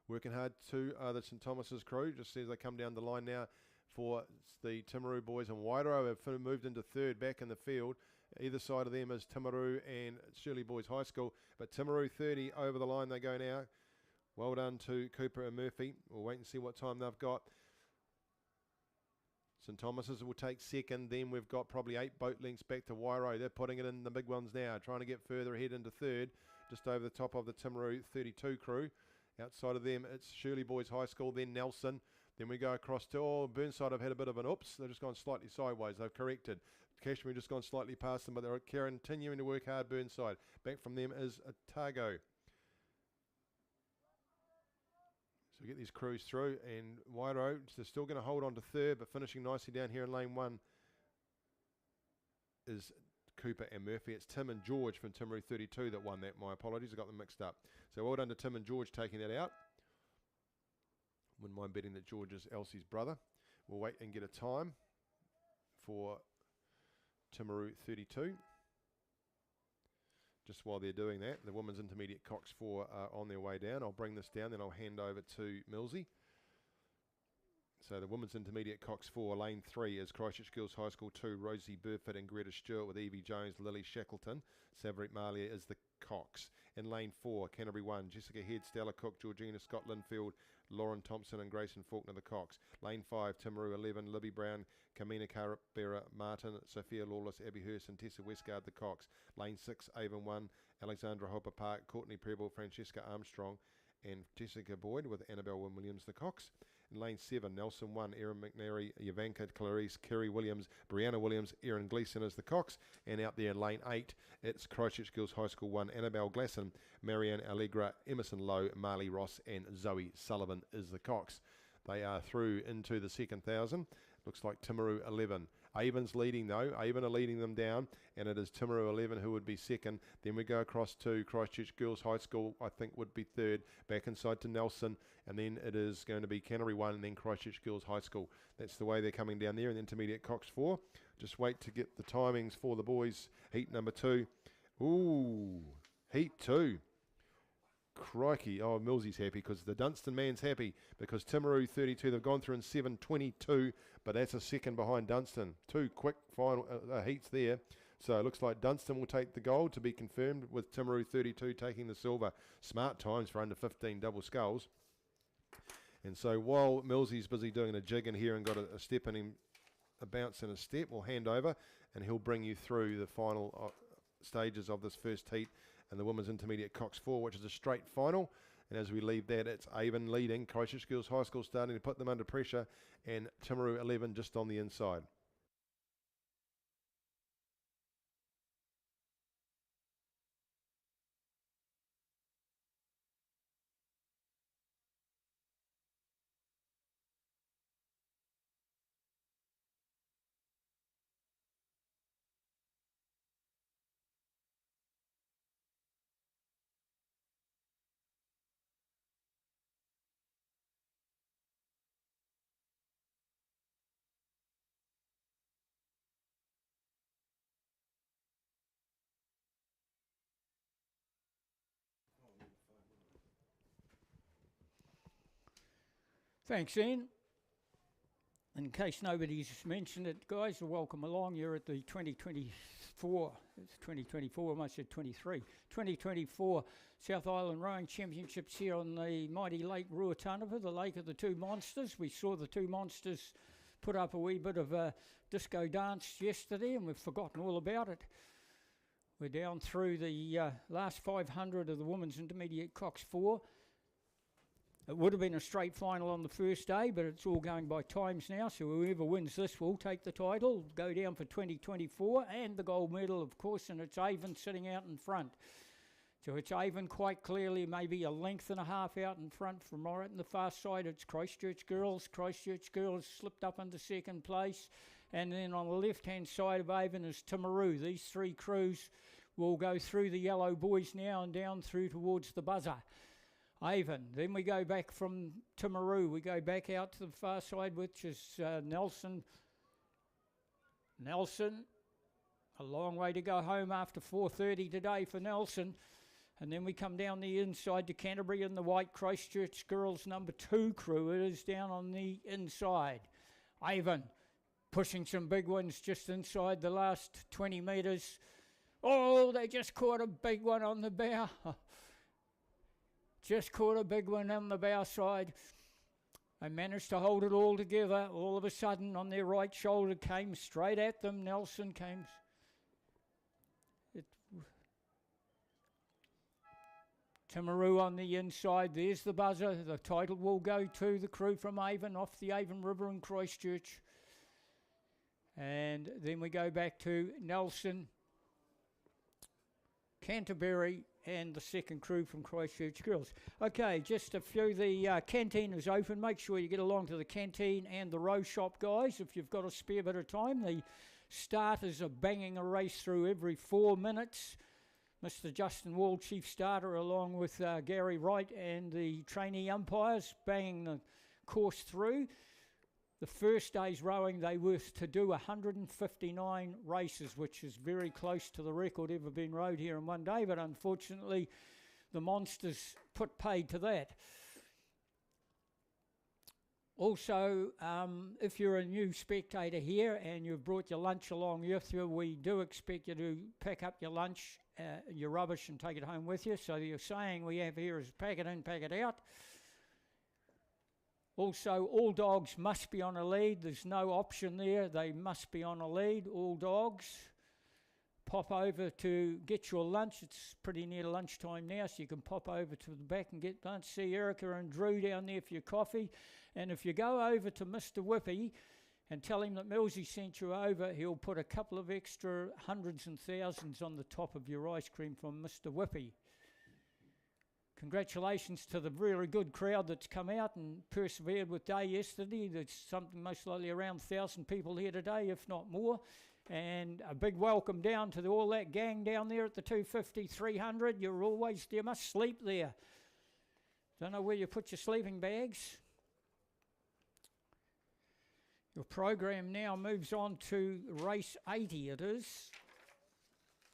Working hard to the St Thomas's crew. Just as they come down the line now for the Timaru boys, and Wairau have moved into third back in the field. Either side of them is Timaru and Shirley Boys High School. But Timaru 30 over the line they go now. Well done to Cooper and Murphy. We'll wait and see what time they've got. St Thomas's will take second. Then we've got probably 8 boat lengths back to Wairau. They're putting it in the big ones now, trying to get further ahead into third, just over the top of the Timaru 32 crew. Outside of them, it's Shirley Boys High School, then Nelson. Then we go across to, Burnside have had a bit of an oops. They've just gone slightly sideways. They've corrected. Kashmir just gone slightly past them, but they're continuing to work hard, Burnside. Back from them is Otago. So we get these crews through, and Wairau, they're still going to hold on to third, but finishing nicely down here in lane 1 is Cooper and Murphy. It's Tim and George from Timaru 32 that won that. My apologies, I got them mixed up. So well done to Tim and George taking that out. Wouldn't mind betting that George is Elsie's brother. We'll wait and get a time for Timaru 32. Just while they're doing that, the women's intermediate Cox 4 are on their way down. I'll bring this down, then I'll hand over to Millsy. So the women's intermediate Cox 4, lane 3 is Christchurch Girls High School 2, Rosie Burford and Greta Stewart with Evie Jones, Lily Shackleton. Saverick Malia is the Cox. In lane 4, Canterbury 1, Jessica Head, Stella Cook, Georgina Scott Linfield, Lauren Thompson and Grayson Faulkner the Cox. Lane 5, Timaru 11, Libby Brown, Kamina Carabera Martin, Sophia Lawless, Abby Hurst and Tessa Westgard the Cox. Lane 6, Avon 1, Alexandra Hopper Park, Courtney Preble, Francesca Armstrong and Jessica Boyd with Annabelle Williams the Cox. In lane 7, Nelson 1, Erin McNary, Ivanka Clarice, Kerry Williams, Brianna Williams, Erin Gleeson is the Cox. And out there in lane 8, it's Christchurch Girls High School 1, Annabelle Glasson, Marianne Allegra, Emerson Lowe, Marley Ross and Zoe Sullivan is the Cox. They are through into the second 1,000. Looks like Timaru 11. Avon's leading though. Avon are leading them down, and it is Timaru 11 who would be second. Then we go across to Christchurch Girls High School, I think would be third. Back inside to Nelson, and then it is going to be Canterbury 1 and then Christchurch Girls High School. That's the way they're coming down there in the intermediate Cox 4. Just wait to get the timings for the boys. Heat number 2. Ooh, heat 2. Crikey. Oh, Millsy's happy because the Dunstan man's happy because Timaru 32, they've gone through in 7:22, but that's a second behind Dunstan. 2 quick final heats there. So it looks like Dunstan will take the gold to be confirmed with Timaru 32 taking the silver. Smart times for under 15 double sculls. And so while Millsy's busy doing a jig in here and got a step in him, a bounce and a step, we'll hand over and he'll bring you through the final stages of this first heat and the women's intermediate Cox 4, which is a straight final. And as we leave that, it's Avon leading, Christchurch Girls High School starting to put them under pressure, and Timaru 11 just on the inside. Thanks, Ian. In case nobody's mentioned it, guys, welcome along. You're at the 2024, it's 2024, I almost said 23, 2024 South Island Rowing Championships here on the mighty Lake Ruatanapa, the Lake of the Two Monsters. We saw the two monsters put up a wee bit of a disco dance yesterday and we've forgotten all about it. We're down through the last 500 of the Women's Intermediate Cox 4. It would have been a straight final on the first day, but it's all going by times now, so whoever wins this will take the title, go down for 2024, and the gold medal, of course, and it's Avon sitting out in front. So it's Avon quite clearly, maybe a length and a half out in front. From right on the far side, it's Christchurch Girls. Christchurch Girls slipped up into second place. And then on the left-hand side of Avon is Timaru. These three crews will go through the yellow buoys now and down through towards the buzzer. Avon. Then we go back from Timaru. We go back out to the far side, which is Nelson. Nelson, a long way to go home after 4:30 today for Nelson. And then we come down the inside to Canterbury and the white Christchurch Girls number 2 crew. It is down on the inside. Avon pushing some big ones just inside the last 20 metres. Oh, they just caught a big one on the bow. Just caught a big one on the bow side. They managed to hold it all together. All of a sudden, on their right shoulder, came straight at them. Nelson came. Timaru on the inside. There's the buzzer. The title will go to the crew from Avon off the Avon River in Christchurch. And then we go back to Nelson, Canterbury, and the second crew from Christchurch Girls. Okay, just a few. The canteen is open. Make sure you get along to the canteen and the row shop, guys, if you've got a spare bit of time. The starters are banging a race through every 4 minutes. Mr. Justin Wall, chief starter, along with Gary Wright and the trainee umpires, banging the course through. The first day's rowing, they were to do 159 races, which is very close to the record ever been rowed here in one day, but unfortunately the monsters put paid to that. Also, if you're a new spectator here and you've brought your lunch along with you, we do expect you to pack up your lunch, your rubbish, and take it home with you. So the saying we have here is pack it in, pack it out. Also, all dogs must be on a lead. There's no option there. They must be on a lead, all dogs. Pop over to get your lunch. It's pretty near lunchtime now, so you can pop over to the back and get lunch. See Erica and Drew down there for your coffee. And if you go over to Mr. Whippy and tell him that Millsy sent you over, he'll put a couple of extra hundreds and thousands on the top of your ice cream from Mr. Whippy. Congratulations to the really good crowd that's come out and persevered with day yesterday. There's something most likely around 1,000 people here today, if not more. And a big welcome down to all that gang down there at the 250, 300. You must sleep there. Don't know where you put your sleeping bags. Your program now moves on to race 80, it is.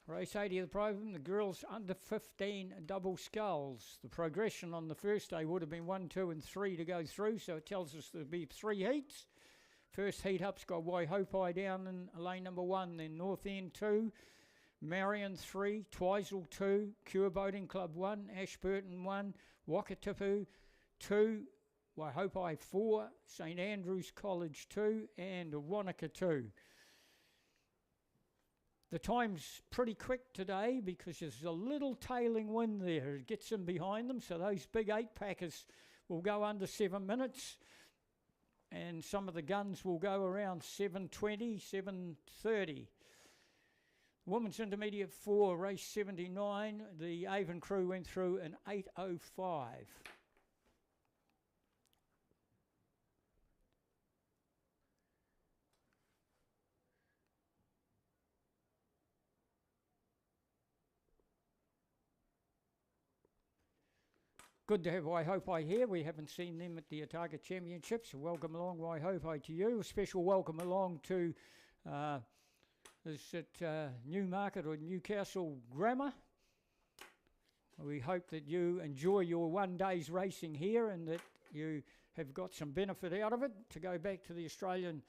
Race 80 of the program, the girls under 15 double sculls. The progression on the first day would have been 1, 2 and 3 to go through, so it tells us there'll be 3 heats. First heat up's got Waihopai down in lane number 1, then North End 2, Marion 3, Twizel 2, Cure Boating Club 1, Ashburton 1, Wakatipu 2, Waihopai 4, St Andrews College 2, and Wanaka 2. The time's pretty quick today because there's a little tailing wind there. It gets them behind them, so those big 8-packers will go under 7 minutes, and some of the guns will go around 7:20, 7:30. Women's Intermediate 4, race 79, the Avon crew went through in 8:05. Good to have Waihopai here. We haven't seen them at the Otago Championships. So welcome along, Waihopai, to you. A special welcome along to Newmarket or Newcastle Grammar. We hope that you enjoy your one day's racing here and that you have got some benefit out of it to go back to the Australian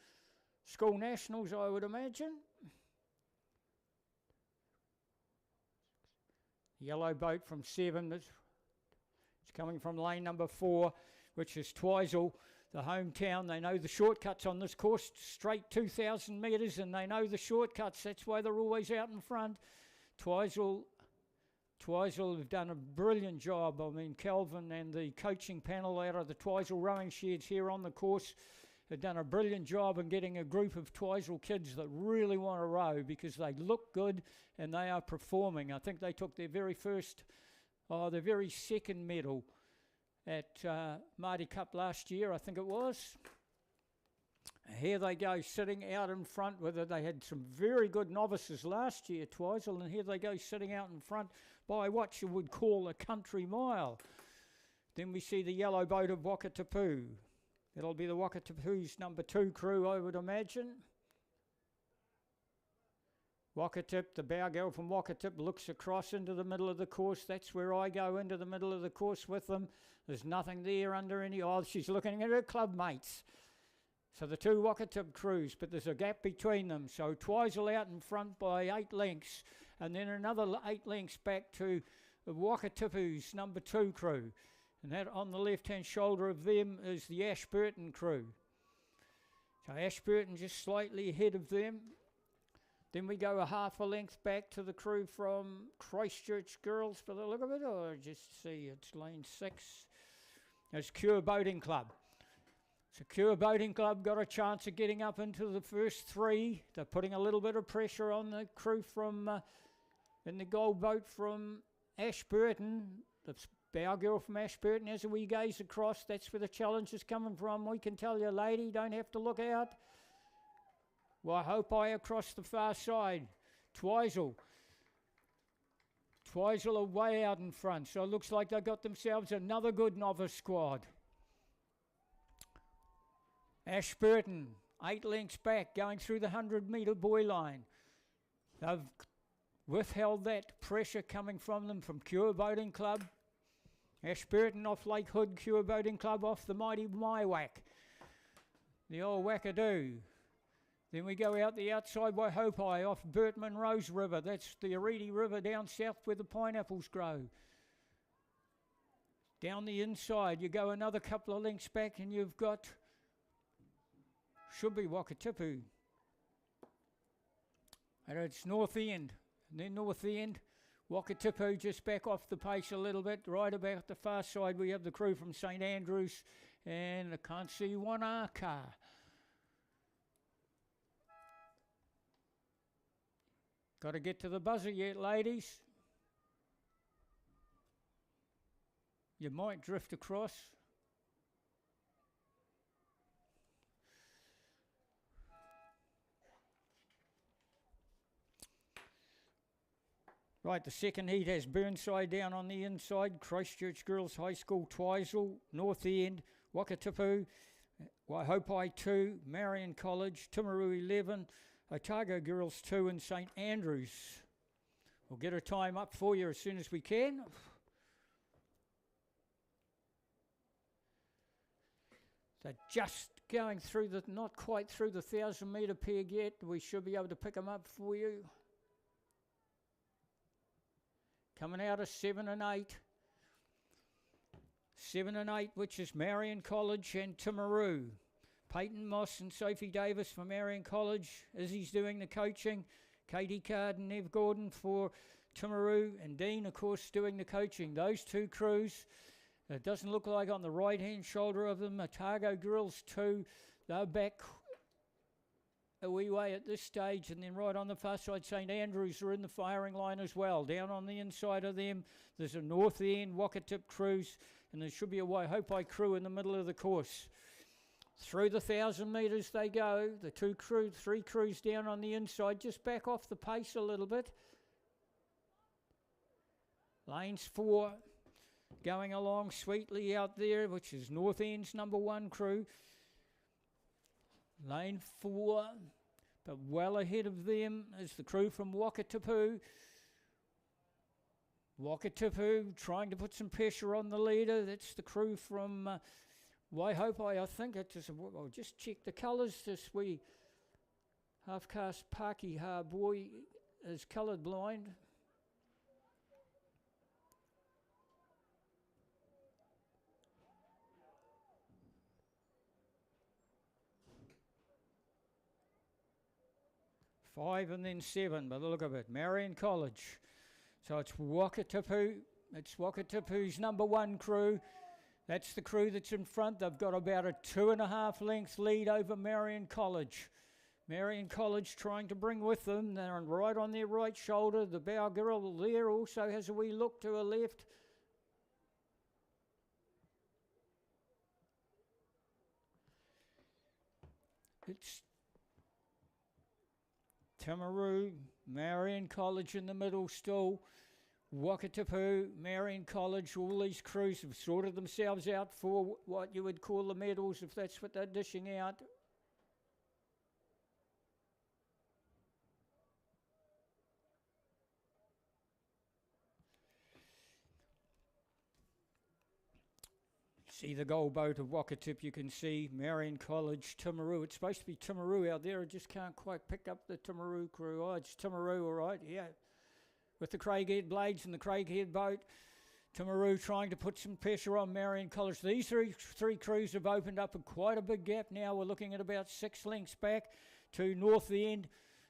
School Nationals, I would imagine. Yellow boat from 7. It's coming from lane number 4, which is Twizel, the hometown. They know the shortcuts on this course, straight 2,000 metres, and they know the shortcuts. That's why they're always out in front. Twizel have done a brilliant job. I mean, Calvin and the coaching panel out of the Twizel rowing sheds here on the course have done a brilliant job in getting a group of Twizel kids that really want to row because they look good and they are performing. I think they took their very second medal at Mardi Cup last year, I think it was. Here they go, sitting out in front. Whether they had some very good novices last year, Twizel, and here they go sitting out in front by what you would call a country mile. Then we see the yellow boat of Wakatipu. It'll be the Wakatipu's number 2 crew, I would imagine. Wakatip, the bow girl from Wakatip, looks across into the middle of the course. That's where I go into the middle of the course with them. There's nothing there under any... Oh, she's looking at her club mates. So the 2 Wakatip crews, but there's a gap between them. So Twizel out in front by 8 lengths, and then another 8 lengths back to Wakatipu's number 2 crew. And that on the left-hand shoulder of them is the Ashburton crew. So Ashburton just slightly ahead of them. Then we go a half a length back to the crew from Christchurch Girls, for the look of it, or just see it's lane 6. It's Cure Boating Club. So Cure Boating Club got a chance of getting up into the first 3. They're putting a little bit of pressure on the crew from in the gold boat from Ashburton. The bow girl from Ashburton, as we gaze across, that's where the challenge is coming from. We can tell you, lady, don't have to look out. Well, I hope I across the far side. Twizel are way out in front, so it looks like they got themselves another good novice squad. Ashburton, 8 lengths back, going through the 100-metre buoy line. They've withheld that pressure coming from them from Cure Boating Club. Ashburton off Lake Hood, Cure Boating Club off the mighty Maiwak. The old Wackadoo. Then we go out the outside by Hopi off Burtman Rose River. That's the Aridi River down south where the pineapples grow. Down the inside, you go another couple of lengths back and you've got, should be Wakatipu. And it's North End. And then North End, Wakatipu just back off the pace a little bit. Right about the far side, we have the crew from St Andrews, and I can't see Wanaka. Got to get to the buzzer yet, ladies. You might drift across. Right, the second heat has Burnside down on the inside, Christchurch Girls High School, Twizel, North End, Wakatipu, Waihopai 2, Marion College, Timaru 11, Otago Girls 2 and St Andrews. We'll get a time up for you as soon as we can. So just going through the, not quite through the 1,000-metre peg yet. We should be able to pick them up for you. Coming out of 7 and 8. 7 and 8, which is Marion College and Timaru. Peyton Moss and Sophie Davis for Marion College. Izzy's doing the coaching. Katie Card and Nev Gordon for Timaru. And Dean, of course, doing the coaching. Those 2 crews. It doesn't look like on the right-hand shoulder of them, Otago Girls 2. They're back a wee way at this stage. And then right on the far side, St Andrews are in the firing line as well. Down on the inside of them, there's a North End Wakatip crews. And there should be a Waihopai crew in the middle of the course. Through the 1,000 metres they go. The 3 crews down on the inside. Just back off the pace a little bit. Lanes 4 going along sweetly out there, which is North End's number 1 crew. Lane 4, but well ahead of them is the crew from Wakatipu. Wakatipu trying to put some pressure on the leader. That's the crew from Waihopai, I think. I'll just check the colours. This wee half-caste Pākehā boy is coloured blind. 5 and then 7 by the look of it. Marion College. So it's Wakatipu. It's Wakatipu's number 1 crew. That's the crew that's in front. They've got about a 2.5 length lead over Marion College. Meridian College trying to bring with them. They're right on their right shoulder. The bow girl there also has a wee look to her left. It's Timaru, Marion College in the middle still. Wakatipu, Marion College, all these crews have sorted themselves out for what you would call the medals, if that's what they're dishing out. See the gold boat of Wakatip, you can see Marion College, Timaru. It's supposed to be Timaru out there. I just can't quite pick up the Timaru crew. Oh, it's Timaru, all right, yeah. With the Craighead blades and the Craighead boat. Timaru trying to put some pressure on Marion College. These three crews have opened up quite a big gap now. We're looking at about 6 lengths back to North End.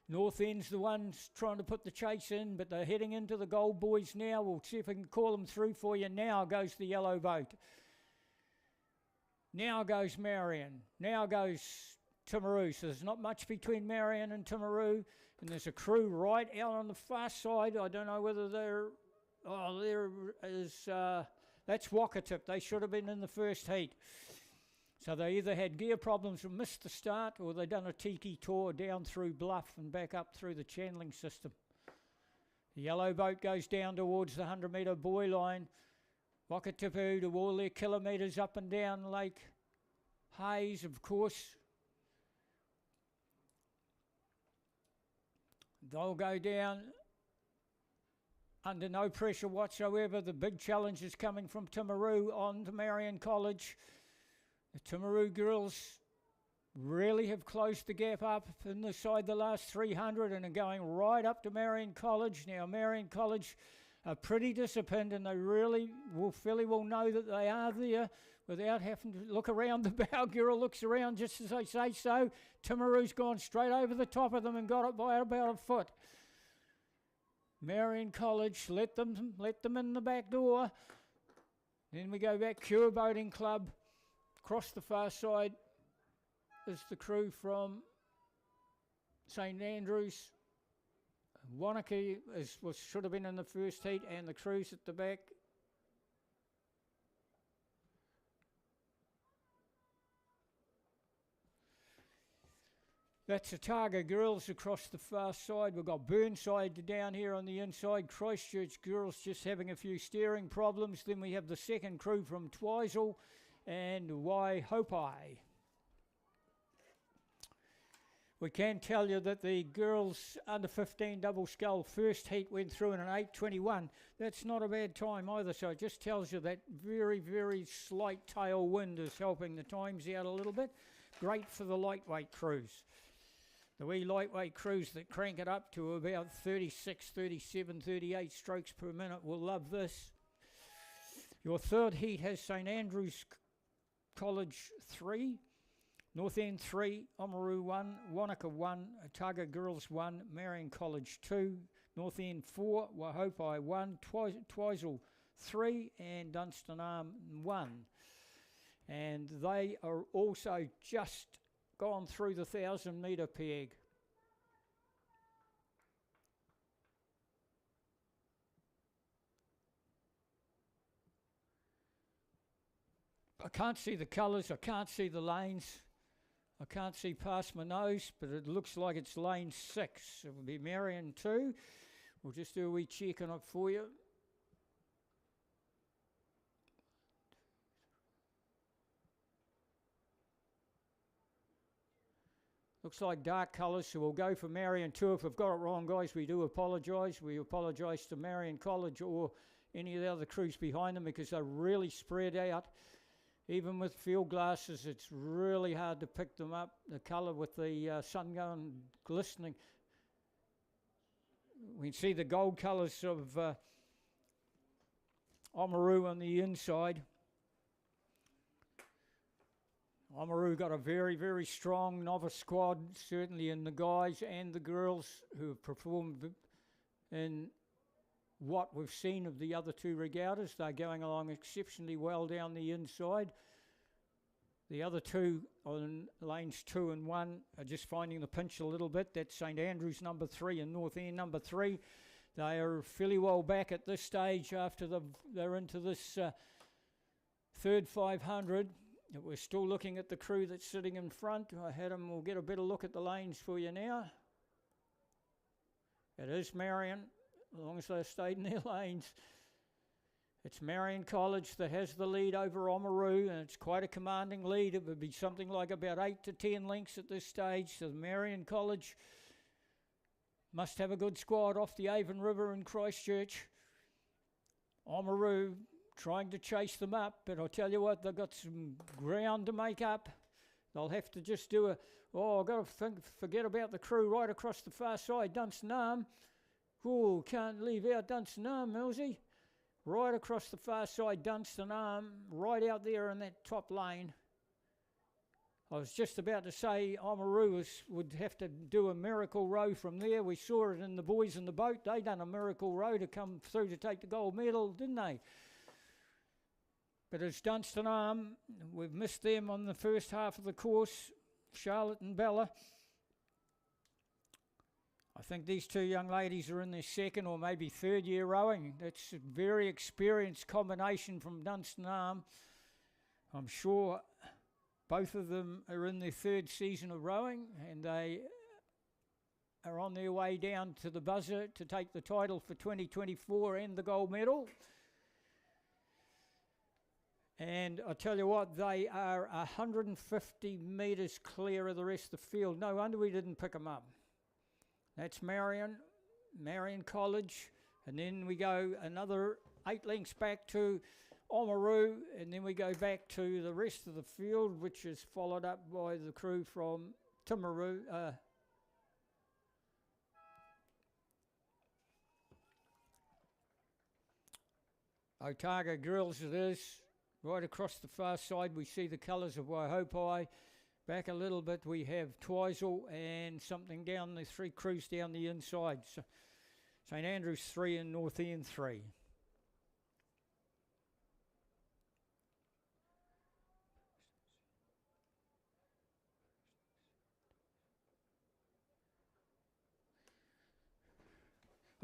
North End's the ones trying to put the chase in, but they're heading into the Gold Boys now. We'll see if we can call them through for you. Now goes the yellow boat. Now goes Marion. Now goes Timaru. So there's not much between Marion and Timaru. And there's a crew right out on the far side. I don't know whether they're... Oh, there is... that's Wakatip. They should have been in the first heat. So they either had gear problems and missed the start, or they done a tiki tour down through Bluff and back up through the channeling system. The yellow boat goes down towards the 100-metre buoy line. Wakatipu to all their kilometres up and down Lake Hayes, of course. They'll go down under no pressure whatsoever. The big challenge is coming from Timaru on to Marion College. The Timaru girls really have closed the gap up inside the last 300 and are going right up to Marion College. Now Marion College are pretty disciplined, and they really fairly well know that they are there without having to look around. The bow girl looks around just as they say so. Timaru's gone straight over the top of them and got it by about a foot. Marion College let them in the back door. Then we go back, Cure Boating Club. Across the far side is the crew from St Andrews. Wanaka should have been in the first heat, and the crews at the back. That's Otago girls across the far side. We've got Burnside down here on the inside. Christchurch girls just having a few steering problems. Then we have the second crew from Twizel and Waihopai. We can tell you that the girls under 15 double scull first heat went through in an 8:21. That's not a bad time either, so it just tells you that very, very slight tailwind is helping the times out a little bit. Great for the lightweight crews. The wee lightweight crews that crank it up to about 36, 37, 38 strokes per minute will love this. Your third heat has St Andrews College 3, North End 3, Oamaru 1, Wanaka 1, Otago Girls 1, Marion College 2, North End 4, Waihopai 1, Twizel 3, and Dunstan Arm 1. And they are also just gone through the 1,000-metre peg. I can't see the colours, I can't see the lanes. I can't see past my nose, but it looks like it's lane 6. It will be Marion 2. We'll just do a wee check on it for you. Looks like dark colours, so we'll go for Marion 2. If we've got it wrong, guys, we do apologise. We apologise to Marion College or any of the other crews behind them because they're really spread out. Even with field glasses, it's really hard to pick them up. The colour with the sun going glistening. We can see the gold colours of Oamaru on the inside. Oamaru got a very, very strong novice squad, certainly in the guys and the girls who have performed in what we've seen of the other two regattas. They're going along exceptionally well down the inside. The other two on lanes 2 and 1 are just finding the pinch a little bit. That's St Andrews number 3 and North End number 3. They are fairly well back at this stage after they're into this third 500. We're still looking at the crew that's sitting in front. I had them, we'll get a better look at the lanes for you now. It is Meridian, as long as they've stayed in their lanes. It's Meridian College that has the lead over Oamaru, and it's quite a commanding lead. It would be something like about 8 to 10 lengths at this stage. So Meridian College must have a good squad off the Avon River in Christchurch. Oamaru trying to chase them up, but I'll tell you what, they've got some ground to make up. They'll have to just do I've got to forget about the crew right across the far side, Dunstanarm. Oh, can't leave out Dunstanarm, Millsy. Right across the far side, Dunstanarm, right out there in that top lane. I was just about to say Oamaru would have to do a miracle row from there. We saw it in the boys in the boat. They done a miracle row to come through to take the gold medal, didn't they? But it's Dunstanarm. We've missed them on the first half of the course, Charlotte and Bella. I think these two young ladies are in their second or maybe third year rowing. That's a very experienced combination from Dunstanarm. I'm sure both of them are in their third season of rowing, and they are on their way down to the buzzer to take the title for 2024 and the gold medal. And I tell you what, they are 150 metres clear of the rest of the field. No wonder we didn't pick them up. That's Meridian College. And then we go another 8 lengths back to Oamaru. And then we go back to the rest of the field, which is followed up by the crew from Timaru. Otago Girls it is. Right across the far side, we see the colours of Waihopai. Back a little bit, we have Twizel and something down the 3 crews down the inside. So St Andrews 3 and North End 3.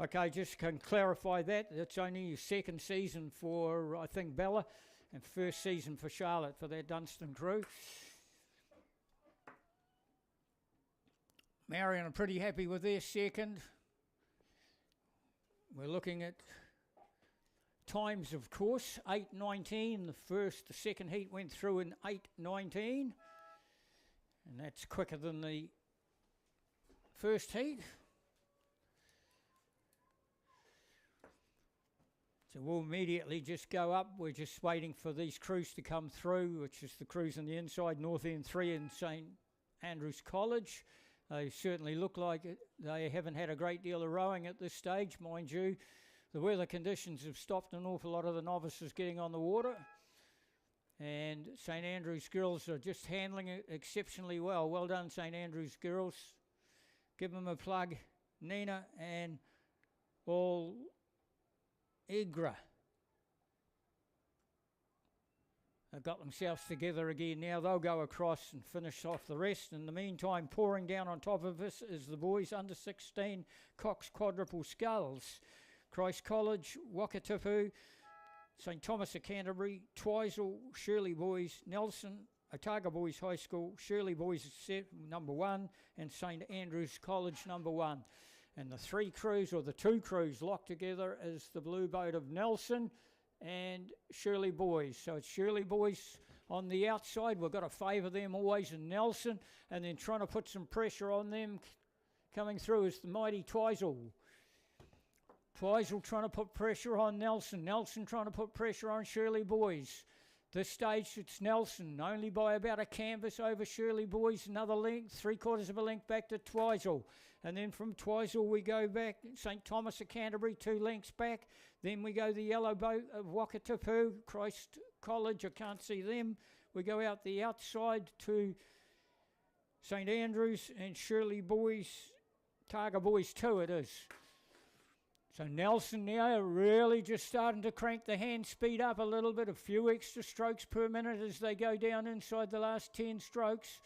Okay, just can clarify that. It's only your second season for, I think, Bella, and first season for Charlotte for that Dunstan crew. Marion are pretty happy with their second. We're looking at times, of course, 8:19. The second heat went through in 8:19, and that's quicker than the first heat. So we'll immediately just go up. We're just waiting for these crews to come through, which is the crews on the inside, North End 3 and St Andrews College. They certainly look like it. They haven't had a great deal of rowing at this stage, mind you. The weather conditions have stopped an awful lot of the novices getting on the water. And St Andrews girls are just handling it exceptionally well. Well done, St Andrews girls. Give them a plug, Nina and all Igra. They've got themselves together again now. They'll go across and finish off the rest. In the meantime, pouring down on top of us is the boys under 16 Cox Quadruple Sculls. Christ College, Wakatipu, St Thomas of Canterbury, Twizel, Shirley Boys, Nelson, Otago Boys High School, Shirley Boys number 1, and St Andrews College number 1. And the 3 crews, or the 2 crews, locked together is the blue boat of Nelson and Shirley Boys. So it's Shirley Boys on the outside. We've got to favour them always in Nelson, and then trying to put some pressure on them coming through is the mighty Twizel. Twizel trying to put pressure on Nelson. Nelson trying to put pressure on Shirley Boys. This stage it's Nelson, only by about a canvas over Shirley Boys, another length, 3/4 of a length back to Twizel. And then from Twizel we go back, St Thomas of Canterbury, 2 lengths back. Then we go the yellow boat of Wakatipu, Christ College, I can't see them. we go out the outside to St Andrews and Shirley Boys, Targa Boys 2 it is. So Nelson now really just starting to crank the hand speed up a little bit, a few extra strokes per minute as they go down inside the last 10 strokes.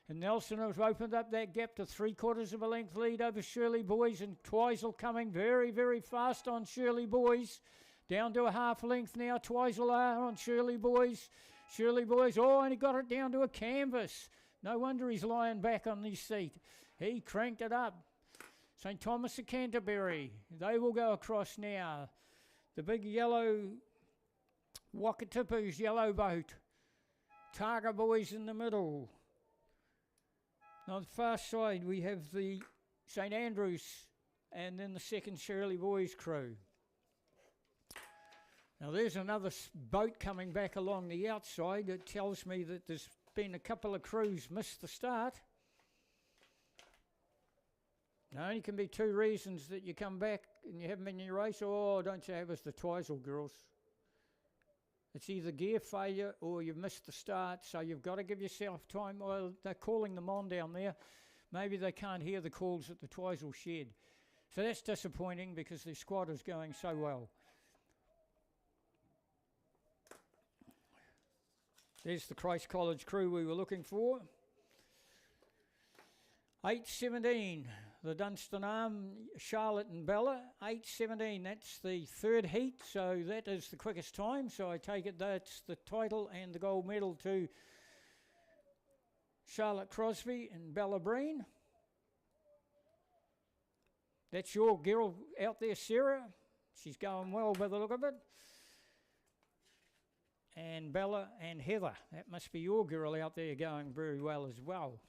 And Nelson has opened up that gap to 3/4 of a length lead over Shirley Boys, and Twizel coming very, very fast on Shirley Boys. Down to a half length now, Twizel are on Shirley Boys. Shirley Boys, oh, and he got it down to a canvas. No wonder he's lying back on his seat. He cranked it up. St Thomas of Canterbury, they will go across now. The big yellow, Wakatipu's yellow boat. Targa Boys in the middle. On the far side we have the St Andrews and then the second Shirley Boys crew. Now there's another boat coming back along the outside. It tells me that there's been a couple of crews missed the start. There only can be two reasons that you come back and you haven't been in your race. Oh, don't say it was the Twizel girls. It's either gear failure or you've missed the start, so you've got to give yourself time. Well, they're calling them on down there. Maybe they can't hear the calls at the Twizel shed. So that's disappointing because the squad is going so well. There's the Christ College crew we were looking for. 8:17, the Dunstan Arm, Charlotte and Bella. 8:17, that's the third heat, so that is the quickest time. So I take it that's the title and the gold medal to Charlotte Crosby and Bella Breen. That's your girl out there, Sarah. She's going well by the look of it. And Bella and Heather, that must be your girl out there going very well as well.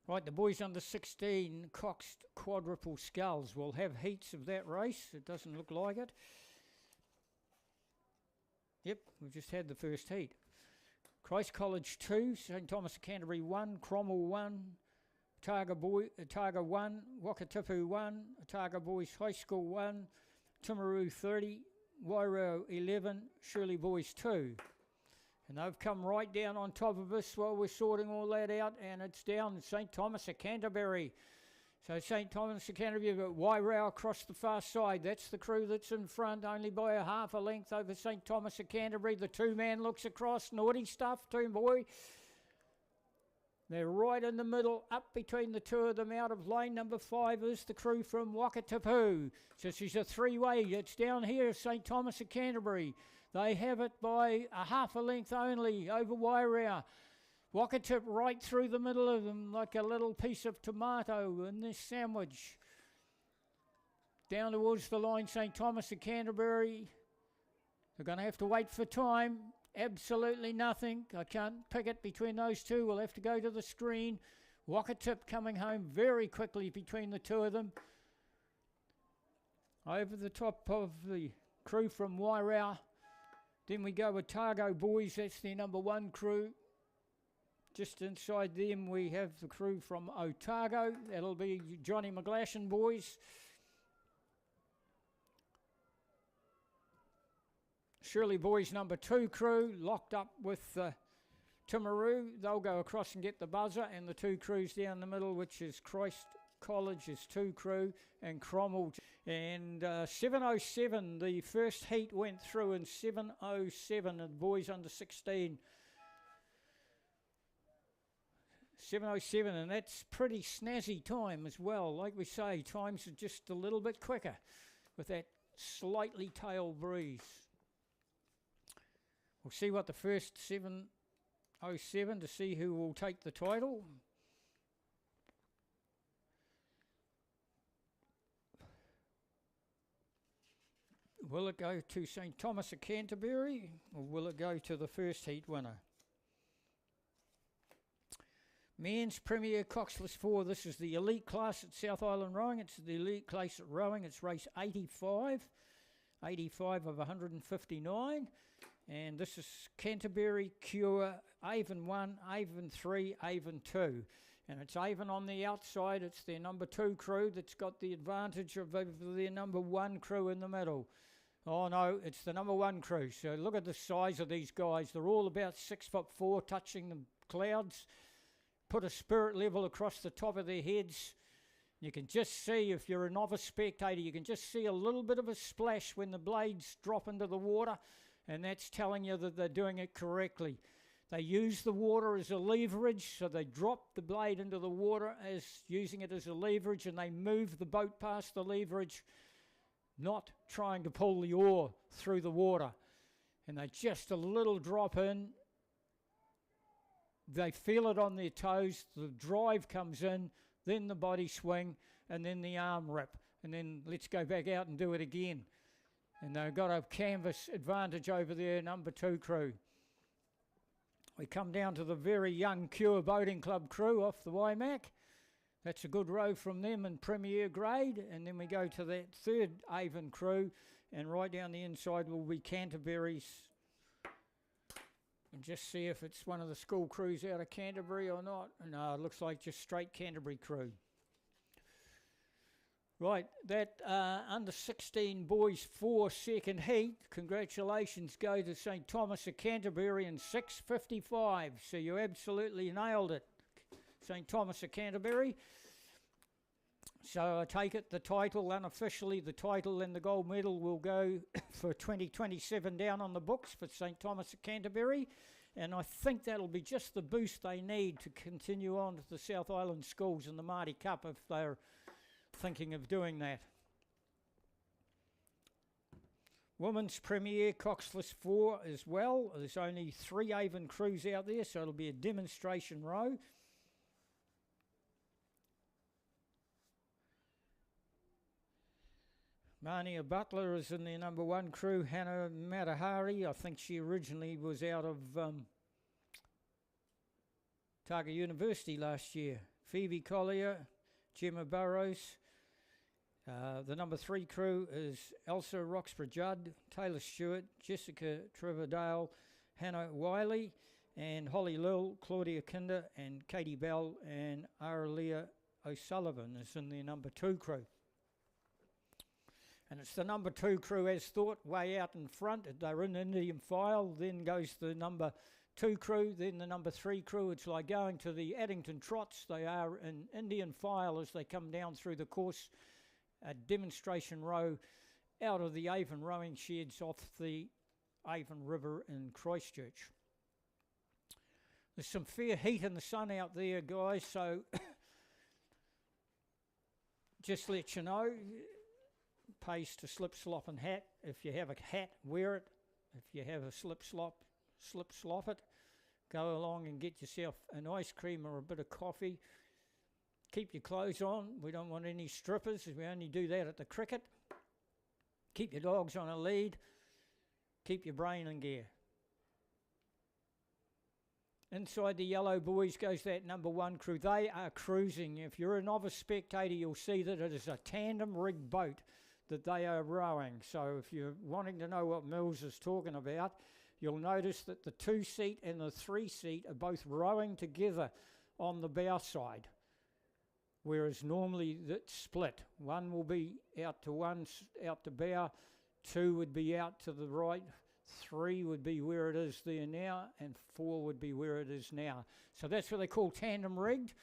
Right, the boys under 16 Coxed Quadruple Skulls will have heats of that race. It doesn't look like it. Yep, we've just had the first heat. Christ College 2, St Thomas of Canterbury 1, Cromwell 1, Targa 1, Wakatipu 1, Targa Boys High School 1, Timaru 30, Wairau 11, Shirley Boys 2. And they've come right down on top of us while we're sorting all that out, and it's down St Thomas of Canterbury. So St Thomas of Canterbury, but Wairau across the far side. That's the crew that's in front, only by a half a length over St Thomas of Canterbury. The two-man looks across, naughty stuff, two boy. They're right in the middle, up between the two of them. Out of lane number 5 is the crew from Wakatipu. So she's a three-way. It's down here, St Thomas of Canterbury. They have it by a half a length only over Wairau. Wakatip right through the middle of them like a little piece of tomato in this sandwich. Down towards the line, St Thomas of Canterbury. They're going to have to wait for time. Absolutely nothing. I can't pick it between those two. We'll have to go to the screen. Wakatip coming home very quickly between the two of them. Over the top of the crew from Wairau. Then we go with Targo Boys, that's their number 1 crew. Just inside them we have the crew from Otago, that'll be Johnny McGlashan Boys. Shirley Boys number 2 crew, locked up with Timaru. They'll go across and get the buzzer, and the two crews down the middle, which is Christ College is 2 crew, and Cromwell. And 7:07, the first heat went through in 7:07, and boys under 16. 7:07, and that's pretty snazzy time as well. Like we say, times are just a little bit quicker with that slightly tail breeze. We'll see what the first 7:07 to see who will take the title. Will it go to St Thomas of Canterbury, or will it go to the first heat winner? Men's Premier Coxless 4, this is the elite class at South Island Rowing. It's the elite class at rowing. It's race 85 of 159. And this is Canterbury, Cure, Avon 1, Avon 3, Avon 2. And it's Avon on the outside. It's their number 2 crew that's got the advantage of over their number 1 crew in the middle. Oh no, it's the number 1 crew. So look at the size of these guys. They're all about 6'4", touching the clouds. Put a spirit level across the top of their heads. You can just see, if you're a novice spectator, you can just see a little bit of a splash when the blades drop into the water, and that's telling you that they're doing it correctly. They use the water as a leverage, so they drop the blade into the water as using it as a leverage, and they move the boat past the leverage, not trying to pull the oar through the water. And they just a little drop in. They feel it on their toes, the drive comes in, then the body swing, and then the arm rip. And then let's go back out and do it again. And they've got a canvas advantage over their number 2 crew. We come down to the very young Cure Boating Club crew off the Waimak. That's a good row from them in Premier grade. And then we go to that 3rd Avon crew, and right down the inside will be Canterbury's. And just see if it's one of the school crews out of Canterbury or not. No, it looks like just straight Canterbury crew. Right, that under 16 boys 4 second heat, congratulations go to St Thomas of Canterbury in 6:55. So you absolutely nailed it, St Thomas of Canterbury. So I take it the title, unofficially the title and the gold medal will go for 2027 down on the books for St Thomas of Canterbury. And I think that'll be just the boost they need to continue on to the South Island schools in the Marty Cup if they're thinking of doing that. Women's Premier Coxless 4 as well. There's only 3 Avon crews out there, so it'll be a demonstration row. Mania Butler is in their number 1 crew. Hannah Matahari, I think she originally was out of Targa University last year. Phoebe Collier, Gemma Burrows. The number 3 crew is Elsa Roxburgh-Judd, Taylor Stewart, Jessica Treverdale, Hannah Wiley, and Holly Lill, Claudia Kinder, and Katie Bell, and Arleah O'Sullivan is in their number 2 crew. And it's the number 2 crew as thought, way out in front. They're in Indian file, then goes the number 2 crew, then the number 3 crew. It's like going to the Addington Trots. They are in Indian file as they come down through the course, a demonstration row out of the Avon rowing sheds off the Avon River in Christchurch. There's some fair heat in the sun out there, guys, so just let you know, pays to slip, slop and hat. If you have a hat, wear it. If you have a slip, slop it. Go along and get yourself an ice cream or a bit of coffee. Keep your clothes on. We don't want any strippers. We only do that at the cricket. Keep your dogs on a lead. Keep your brain in gear. Inside the yellow boys goes that number 1 crew. They are cruising. If you're a novice spectator, you'll see that it is a tandem rigged boat that they are rowing. So if you're wanting to know what Mills is talking about, you'll notice that the 2-seat and the 3-seat are both rowing together on the bow side, whereas normally that's split. One will be out to bow, 2 would be out to the right, 3 would be where it is there now, and 4 would be where it is now. So that's what they call tandem rigged.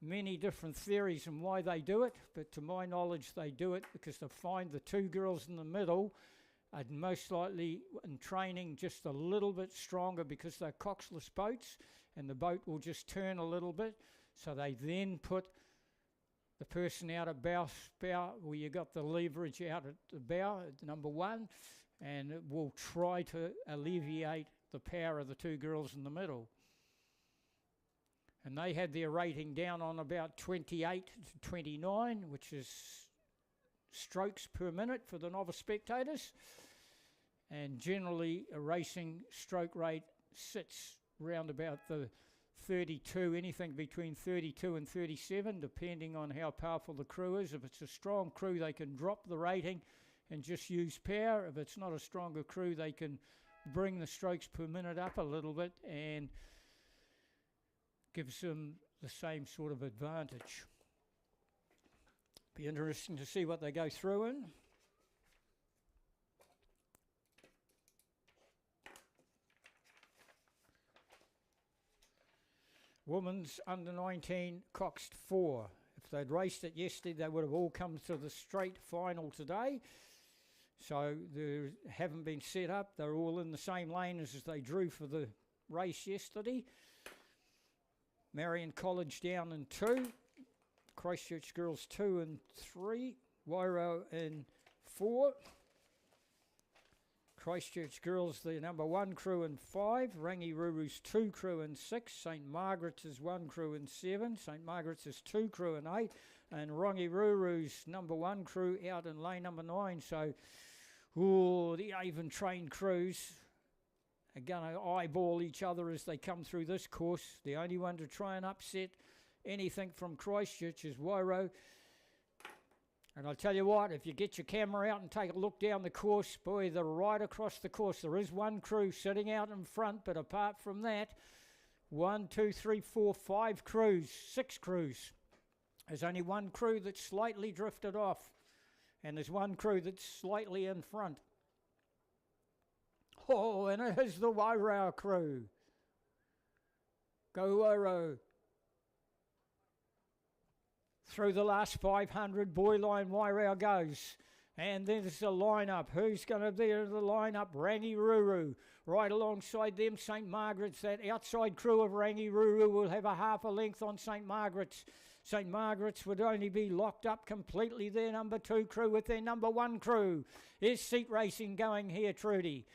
Many different theories on why they do it, but to my knowledge they do it because they find the 2 girls in the middle are most likely in training just a little bit stronger because they're coxless boats, and the boat will just turn a little bit. So they then put the person out at bow where you got the leverage out at the bow at number 1, and it will try to alleviate the power of the 2 girls in the middle. And they had their rating down on about 28 to 29, which is strokes per minute for the novice spectators. And generally a racing stroke rate sits round about the 32, anything between 32 and 37, depending on how powerful the crew is. If it's a strong crew, they can drop the rating and just use power. If it's not a stronger crew, they can bring the strokes per minute up a little bit and gives them the same sort of advantage. Be interesting to see what they go through in. Women's under 19 coxed 4. If they'd raced it yesterday, they would have all come to the straight final today. So they haven't been set up. They're all in the same lane as they drew for the race yesterday. Meridian College down in 2. Christchurch Girls 2 and 3. Wairau in 4. Christchurch Girls, the number 1 crew in 5. Rangiruru's 2 crew in 6. St Margaret's is 1 crew in 7. St Margaret's is 2 crew in 8. And Rangiruru's number 1 crew out in lane number 9. So, the Avon trained crews are going to eyeball each other as they come through this course. The only one to try and upset anything from Christchurch is Wairau. And I'll tell you what, if you get your camera out and take a look down the course, boy, they're right across the course. There is 1 crew sitting out in front, but apart from that, 1, 2, 3, 4, 5 crews, 6 crews. There's only 1 crew that's slightly drifted off, and there's 1 crew that's slightly in front. Oh, and it is the Wairau crew. Go Wairau. Through the last 500, boy line Wairau goes. And there's the lineup. Who's going to be in the lineup? Rangiruru. Right alongside them, St Margaret's. That outside crew of Rangiruru will have a half a length on St Margaret's. St Margaret's would only be locked up completely. Their number 2 crew with their number 1 crew. Is seat racing going here, Trudy?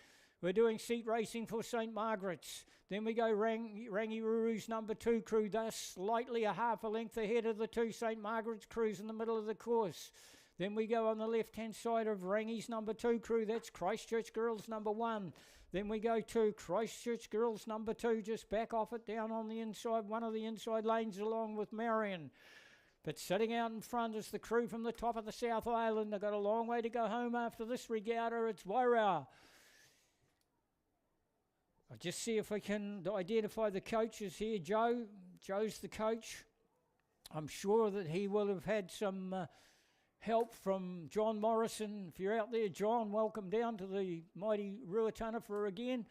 We're doing seat racing for St Margaret's. Then we go Rangiruru's number 2 crew. They're slightly a half a length ahead of the 2 St Margaret's crews in the middle of the course. Then we go on the left-hand side of Rangi's number 2 crew. That's Christchurch Girls number 1. Then we go to Christchurch Girls number 2, just back off it down on the inside, one of the inside lanes along with Meridian. But sitting out in front is the crew from the top of the South Island. They've got a long way to go home after this regatta. It's Wairau. I'll just see if we can identify the coaches here. Joe's the coach. I'm sure that he will have had some help from John Morrison. If you're out there, John, welcome down to the mighty Ruataniwha again.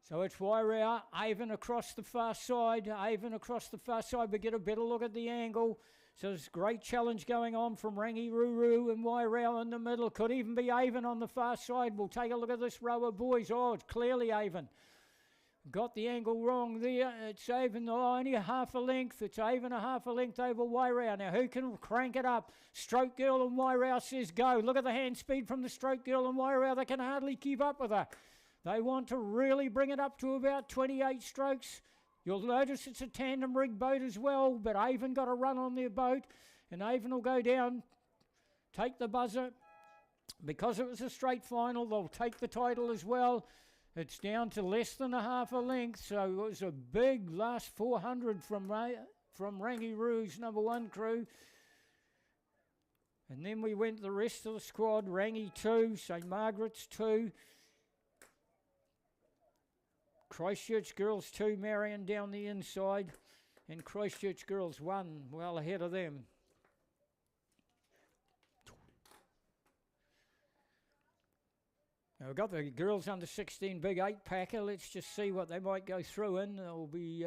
So it's Wairau, Avon across the far side. Avon across the far side. We get a better look at the angle. So there's a great challenge going on from Rangiruru and Wairau in the middle. Could even be Avon on the far side. We'll take a look at this row of boys. Oh, it's clearly Avon. Got the angle wrong there. It's Avon only a half a length. It's Avon a half a length over Wairau. Now who can crank it up? Stroke Girl and Wairau says go. Look at the hand speed from the Stroke Girl and Wairau. They can hardly keep up with her. They want to really bring it up to about 28 strokes. You'll notice it's a tandem rig boat as well, but Avon got a run on their boat, and Avon will go down, take the buzzer. Because it was a straight final, they'll take the title as well. It's down to less than a half a length, so it was a big last 400 from Rangiruru's number 1 crew. And then we went the rest of the squad, Rangi 2, St Margaret's 2. Christchurch Girls 2, Meridian down the inside, and Christchurch Girls 1, well ahead of them. Now we've got the girls under 16 big 8-packer. Let's just see what they might go through in. There'll be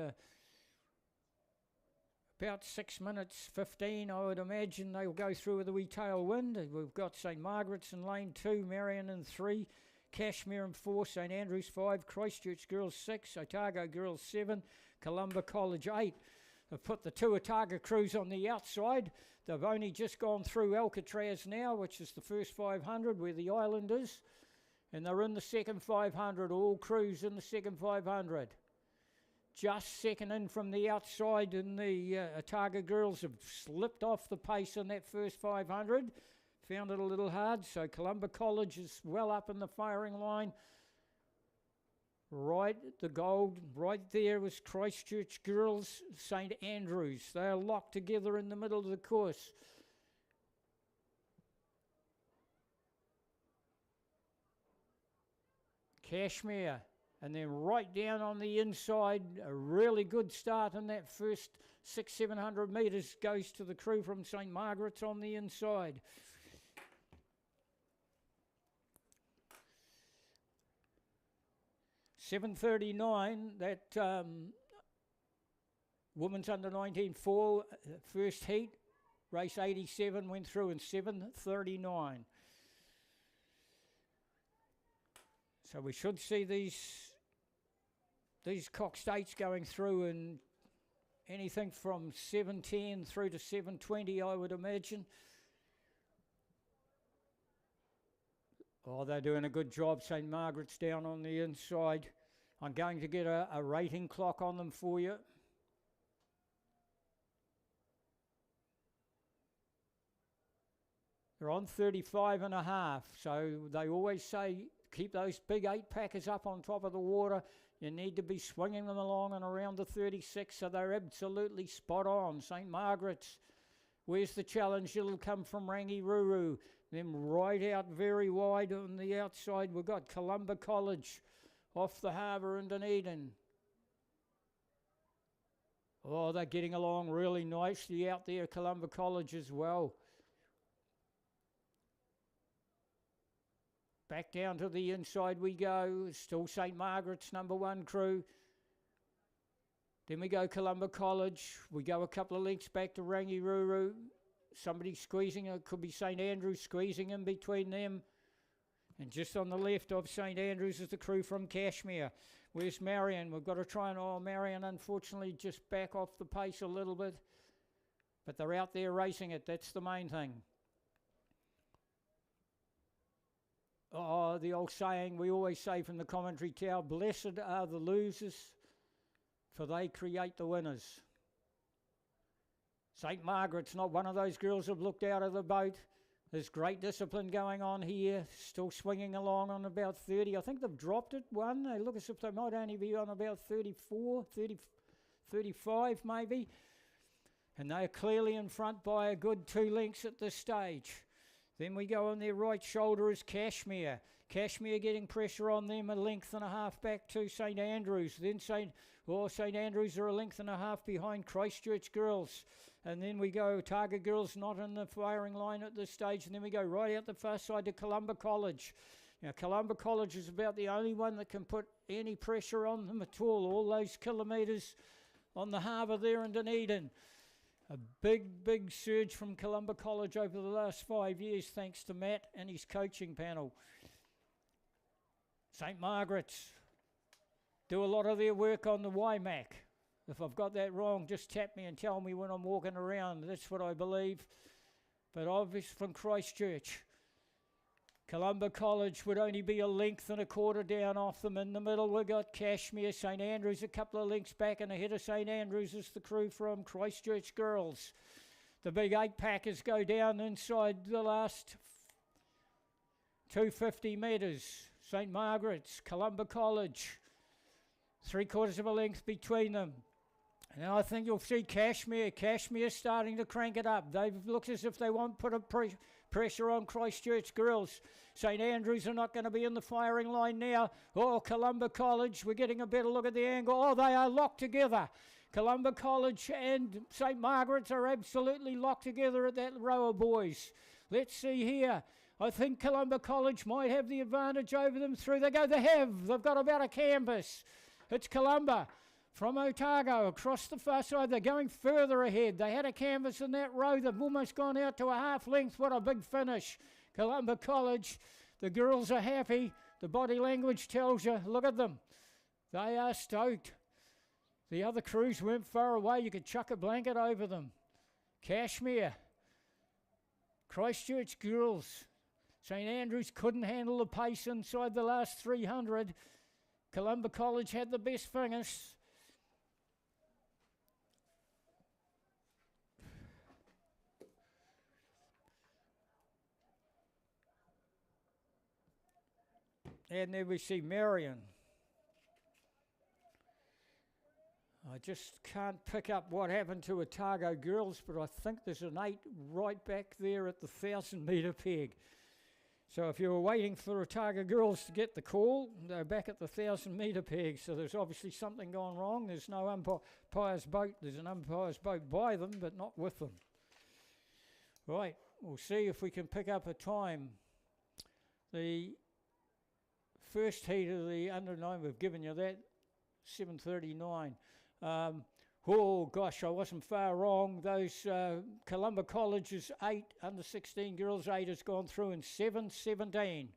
about 6 minutes 15, I would imagine they'll go through with a wee tailwind. We've got St Margaret's in lane 2, Meridian in 3. Cashmere in 4, St Andrews 5, Christchurch Girls 6, Otago Girls 7, Columba College 8. They've put the 2 Otago crews on the outside. They've only just gone through Alcatraz now, which is the first 500 where the island is. And they're in the second 500, all crews in the second 500. Just second in from the outside, and the Otago Girls have slipped off the pace in that first 500. Found it a little hard, so Columba College is well up in the firing line. Right, the gold, right there was Christchurch Girls, St Andrews. They are locked together in the middle of the course. Cashmere, and then right down on the inside, a really good start in that first 600-700 metres goes to the crew from St Margaret's on the inside. 7:39, that women's under 19 4, first heat, race 87 went through in 7:39. So we should see these Cox States going through in anything from 7:10 through to 7:20, I would imagine. Oh, they're doing a good job. St. Margaret's down on the inside. I'm going to get a rating clock on them for you. They're on 35.5, so they always say keep those big 8-packers up on top of the water. You need to be swinging them along and around the 36, so they're absolutely spot on. St. Margaret's, where's the challenge? It'll come from Rangiruru. Them right out very wide on the outside. We've got Columba College off the harbour in Dunedin. Oh, they're getting along really nicely out there, Columba College as well. Back down to the inside we go. Still St. Margaret's #1 crew. Then we go Columba College. We go a couple of lengths back to Rangiruru. Somebody squeezing, it could be St. Andrews squeezing in between them. And just on the left of St. Andrews is the crew from Kashmir. Where's Meridian? We've got to try and, Meridian unfortunately just back off the pace a little bit. But they're out there racing it, that's the main thing. Oh, the old saying we always say from the commentary tower, blessed are the losers, for they create the winners. St. Margaret's not one of those girls who've looked out of the boat. There's great discipline going on here, still swinging along on about 30. I think they've dropped it one. They look as if they might only be on about 34, 30, 35 maybe. And they're clearly in front by a good 2 lengths at this stage. Then we go on their right shoulder is Kashmir. Kashmir getting pressure on them, 1.5 lengths back to St. Andrews. Then St. Andrews are 1.5 lengths behind Christchurch Girls. And then we go Targa Girls not in the firing line at this stage. And then we go right out the far side to Columba College. Now, Columba College is about the only one that can put any pressure on them at all those kilometres on the harbour there in Dunedin. A big surge from Columba College over the last 5 years, thanks to Matt and his coaching panel. St. Margaret's do a lot of their work on the YMAC. If I've got that wrong, just tap me and tell me when I'm walking around. That's what I believe. But obviously from Christchurch, Columba College would only be 1.25 lengths down off them. In the middle, we've got Kashmir. St. Andrews a couple of lengths back, and ahead of St. Andrews is the crew from Christchurch Girls. The big 8-packers go down inside the last 250 metres. St. Margaret's, Columba College, 3/4 of a length between them. Now I think you'll see Kashmir starting to crank it up. They've looked as if they won't put a pressure on Christchurch Girls. St. Andrews are not going to be in the firing line now. Oh, Columba College, we're getting a better look at the angle. Oh, they are locked together. Columba College and St. Margaret's are absolutely locked together at that row of boys. Let's see here. I think Columba College might have the advantage over them through. They have. They've got about a canvas. It's Columba from Otago across the far side. They're going further ahead. They had a canvas in that row. They've almost gone out to a 1/2 length. What a big finish. Columba College, the girls are happy. The body language tells you, look at them. They are stoked. The other crews weren't far away. You could chuck a blanket over them. Kashmir, Christchurch Girls. St. Andrews couldn't handle the pace inside the last 300. Columba College had the best finish. And then we see Meridian. I just can't pick up what happened to Otago Girls, but I think there's an 8 right back there at the 1,000-metre peg. So if you were waiting for Otago Girls to get the call, they're back at the 1,000-metre peg. So there's obviously something gone wrong. There's no umpire's boat. There's an umpire's boat by them, but not with them. Right, we'll see if we can pick up a time. The first heat of the under 9, we've given you that, 7:39. Oh gosh, I wasn't far wrong. Those Columba College's 8 under 16 girls 8 has gone through in 7:17.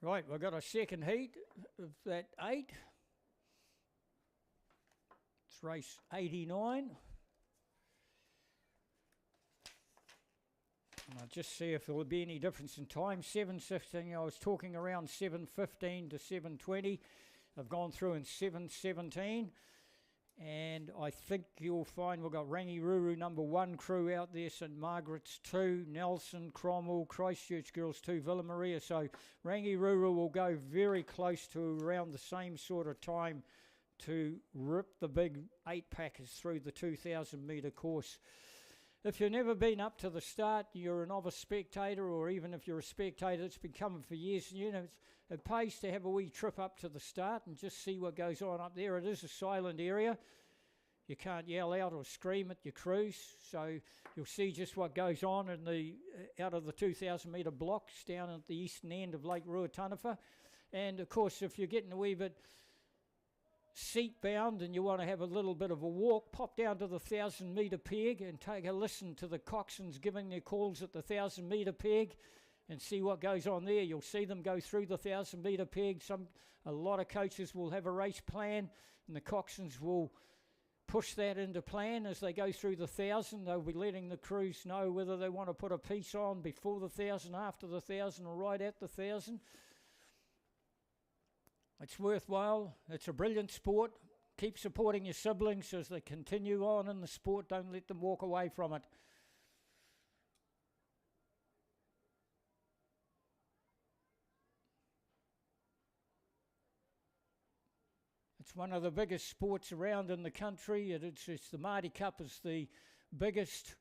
Right, we've got a second heat of that 8. It's race 89. And I'll just see if there will be any difference in time. 7:15, I was talking around 7:15 to 7:20. I've gone through in 7:17. And I think you'll find we've got Rangiruru number 1 crew out there, St Margaret's 2, Nelson, Cromwell, Christchurch Girls 2, Villa Maria. So Rangiruru will go very close to around the same sort of time to rip the big 8-packers through the 2,000 metre course. If you've never been up to the start, you're a novice spectator, or even if you're a spectator that's been coming for years, you know, it pays to have a wee trip up to the start and just see what goes on up there. It is a silent area. You can't yell out or scream at your crews, so you'll see just what goes on in the out of the 2,000 metre blocks down at the eastern end of Lake Ruataniwha. And of course, if you're getting a wee bit seat bound and you want to have a little bit of a walk, pop down to the 1,000 metre peg and take a listen to the coxswains giving their calls at the 1,000 metre peg and see what goes on there. You'll see them go through the 1,000 metre peg. A lot of coaches will have a race plan, and the coxswains will push that into plan as they go through the 1,000. They'll be letting the crews know whether they want to put a piece on before the 1,000, after the 1,000, or right at the 1,000. It's worthwhile. It's a brilliant sport. Keep supporting your siblings as they continue on in the sport. Don't let them walk away from it. It's one of the biggest sports around in the country. It's the Māori Cup is the biggest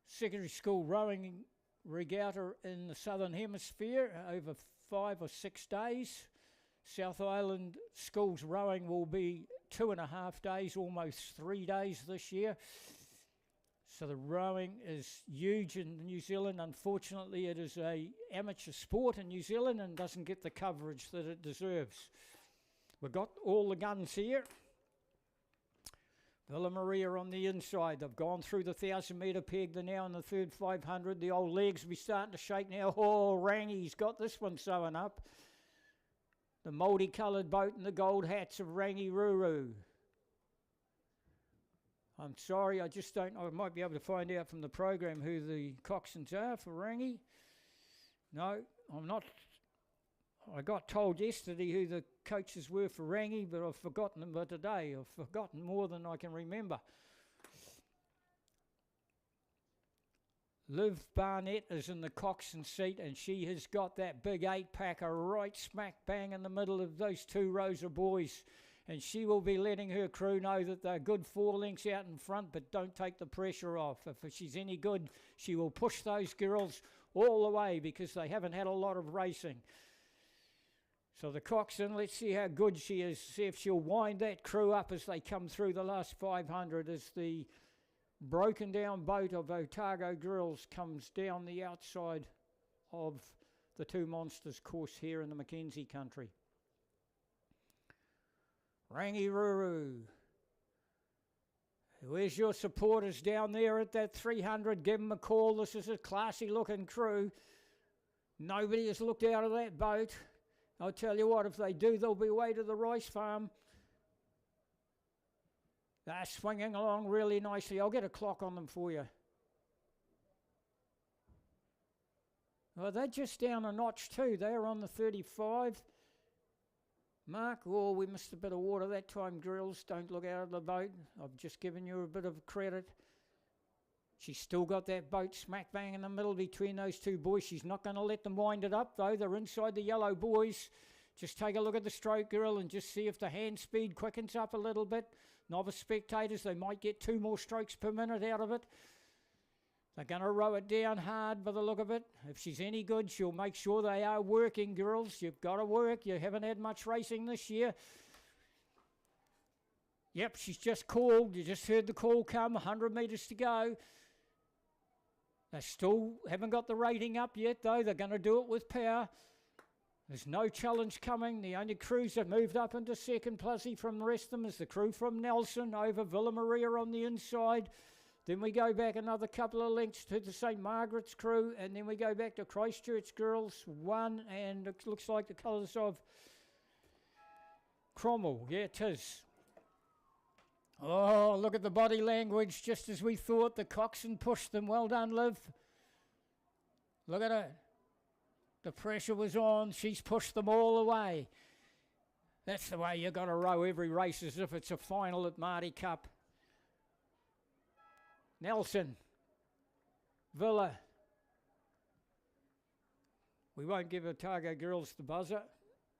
secondary school rowing regatta in the Southern Hemisphere over 5 or 6 days. South Island schools rowing will be 2.5 days, almost 3 days this year. So the rowing is huge in New Zealand. Unfortunately, it is an amateur sport in New Zealand and doesn't get the coverage that it deserves. We've got all the guns here. Villa Maria on the inside. They've gone through the 1,000 metre peg. They're now in the third 500. The old legs will be starting to shake now. Oh, Rangi's got this one sewing up. The multicoloured boat and the gold hats of Rangiruru. I'm sorry, I just don't know. I might be able to find out from the program who the coxswains are for Rangi. No, I'm not. I got told yesterday who the coaches were for Rangi, but I've forgotten them by today. I've forgotten more than I can remember. Liv Barnett is in the coxswain seat, and she has got that big 8-packer right smack bang in the middle of those 2 rows of boys. And she will be letting her crew know that they're good 4 lengths out in front, but don't take the pressure off. If she's any good, she will push those girls all the way because they haven't had a lot of racing. So the coxswain, let's see how good she is, see if she'll wind that crew up as they come through the last 500 as the broken down boat of Otago girls comes down the outside of the Two Monsters course here in the Mackenzie country. Rangiruru. Where's your supporters down there at that 300? Give them a call. This is a classy looking crew. Nobody has looked out of that boat. I'll tell you what, if they do, they'll be away to the rice farm. They're swinging along really nicely. I'll get a clock on them for you. Well, they're just down a notch too. They're on the 35 mark. Oh, we missed a bit of water that time, girls. Don't look out of the boat. I've just given you a bit of credit. She's still got that boat smack bang in the middle between those 2 boys. She's not going to let them wind it up, though. They're inside the yellow boys. Just take a look at the stroke, girl, and just see if the hand speed quickens up a little bit. Novice spectators, they might get 2 more strokes per minute out of it. They're going to row it down hard by the look of it. If she's any good, she'll make sure they are working, girls. You've got to work. You haven't had much racing this year. Yep, she's just called. You just heard the call come, 100 metres to go. They still haven't got the rating up yet, though. They're going to do it with power. There's no challenge coming. The only crews that moved up into second Plussy from the rest of them is the crew from Nelson over Villa Maria on the inside. Then we go back another couple of lengths to the St. Margaret's crew, and then we go back to Christchurch Girls 1, and it looks like the colours of Cromwell. Yeah, it is. Oh, look at the body language, just as we thought. The coxswain pushed them. Well done, Liv. Look at it. The pressure was on. She's pushed them all away. That's the way you got to row every race, as if it's a final at Marty Cup. Nelson. Villa. We won't give Otago Girls the buzzer.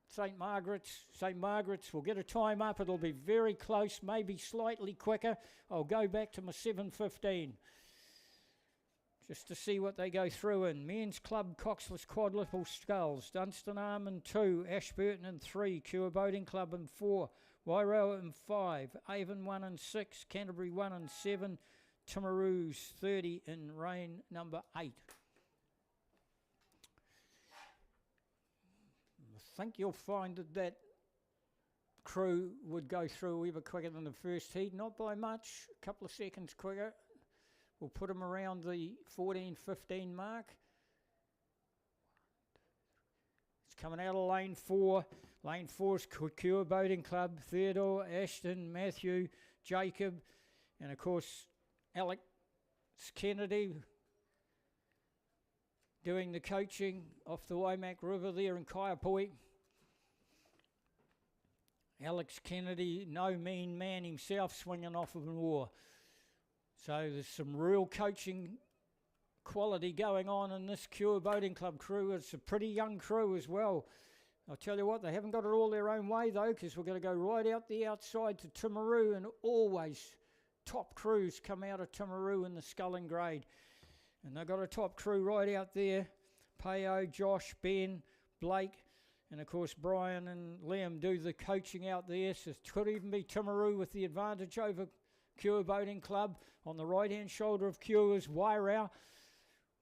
St. Margaret's will get a time up. It'll be very close, maybe slightly quicker. I'll go back to my 7:15 just to see what they go through in. Men's Club, Coxless Quadruple Skulls, Dunstan Arm in 2, Ashburton in 3, Cure Boating Club in 4, Wairau in 5, Avon 1 and 6, Canterbury 1 and 7, Timaru's 30 in rain number 8. I think you'll find that crew would go through even quicker than the first heat, not by much, a couple of seconds quicker. We'll put them around the 14-15 mark. It's coming out of lane 4. Lane 4 is Cure Boating Club, Theodore, Ashton, Matthew, Jacob, and of course Alex Kennedy doing the coaching off the Waimak River there in Kaiapoi. Alex Kennedy, no mean man himself, swinging off of an oar. So there's some real coaching quality going on in this Cure Boating Club crew. It's a pretty young crew as well. I'll tell you what, they haven't got it all their own way though, because we're going to go right out the outside to Timaru, and always top crews come out of Timaru in the sculling grade. And they've got a top crew right out there. Peo, Josh, Ben, Blake, and of course Brian and Liam do the coaching out there. So it could even be Timaru with the advantage over Cure Boating Club. On the right-hand shoulder of Cure is Wairau.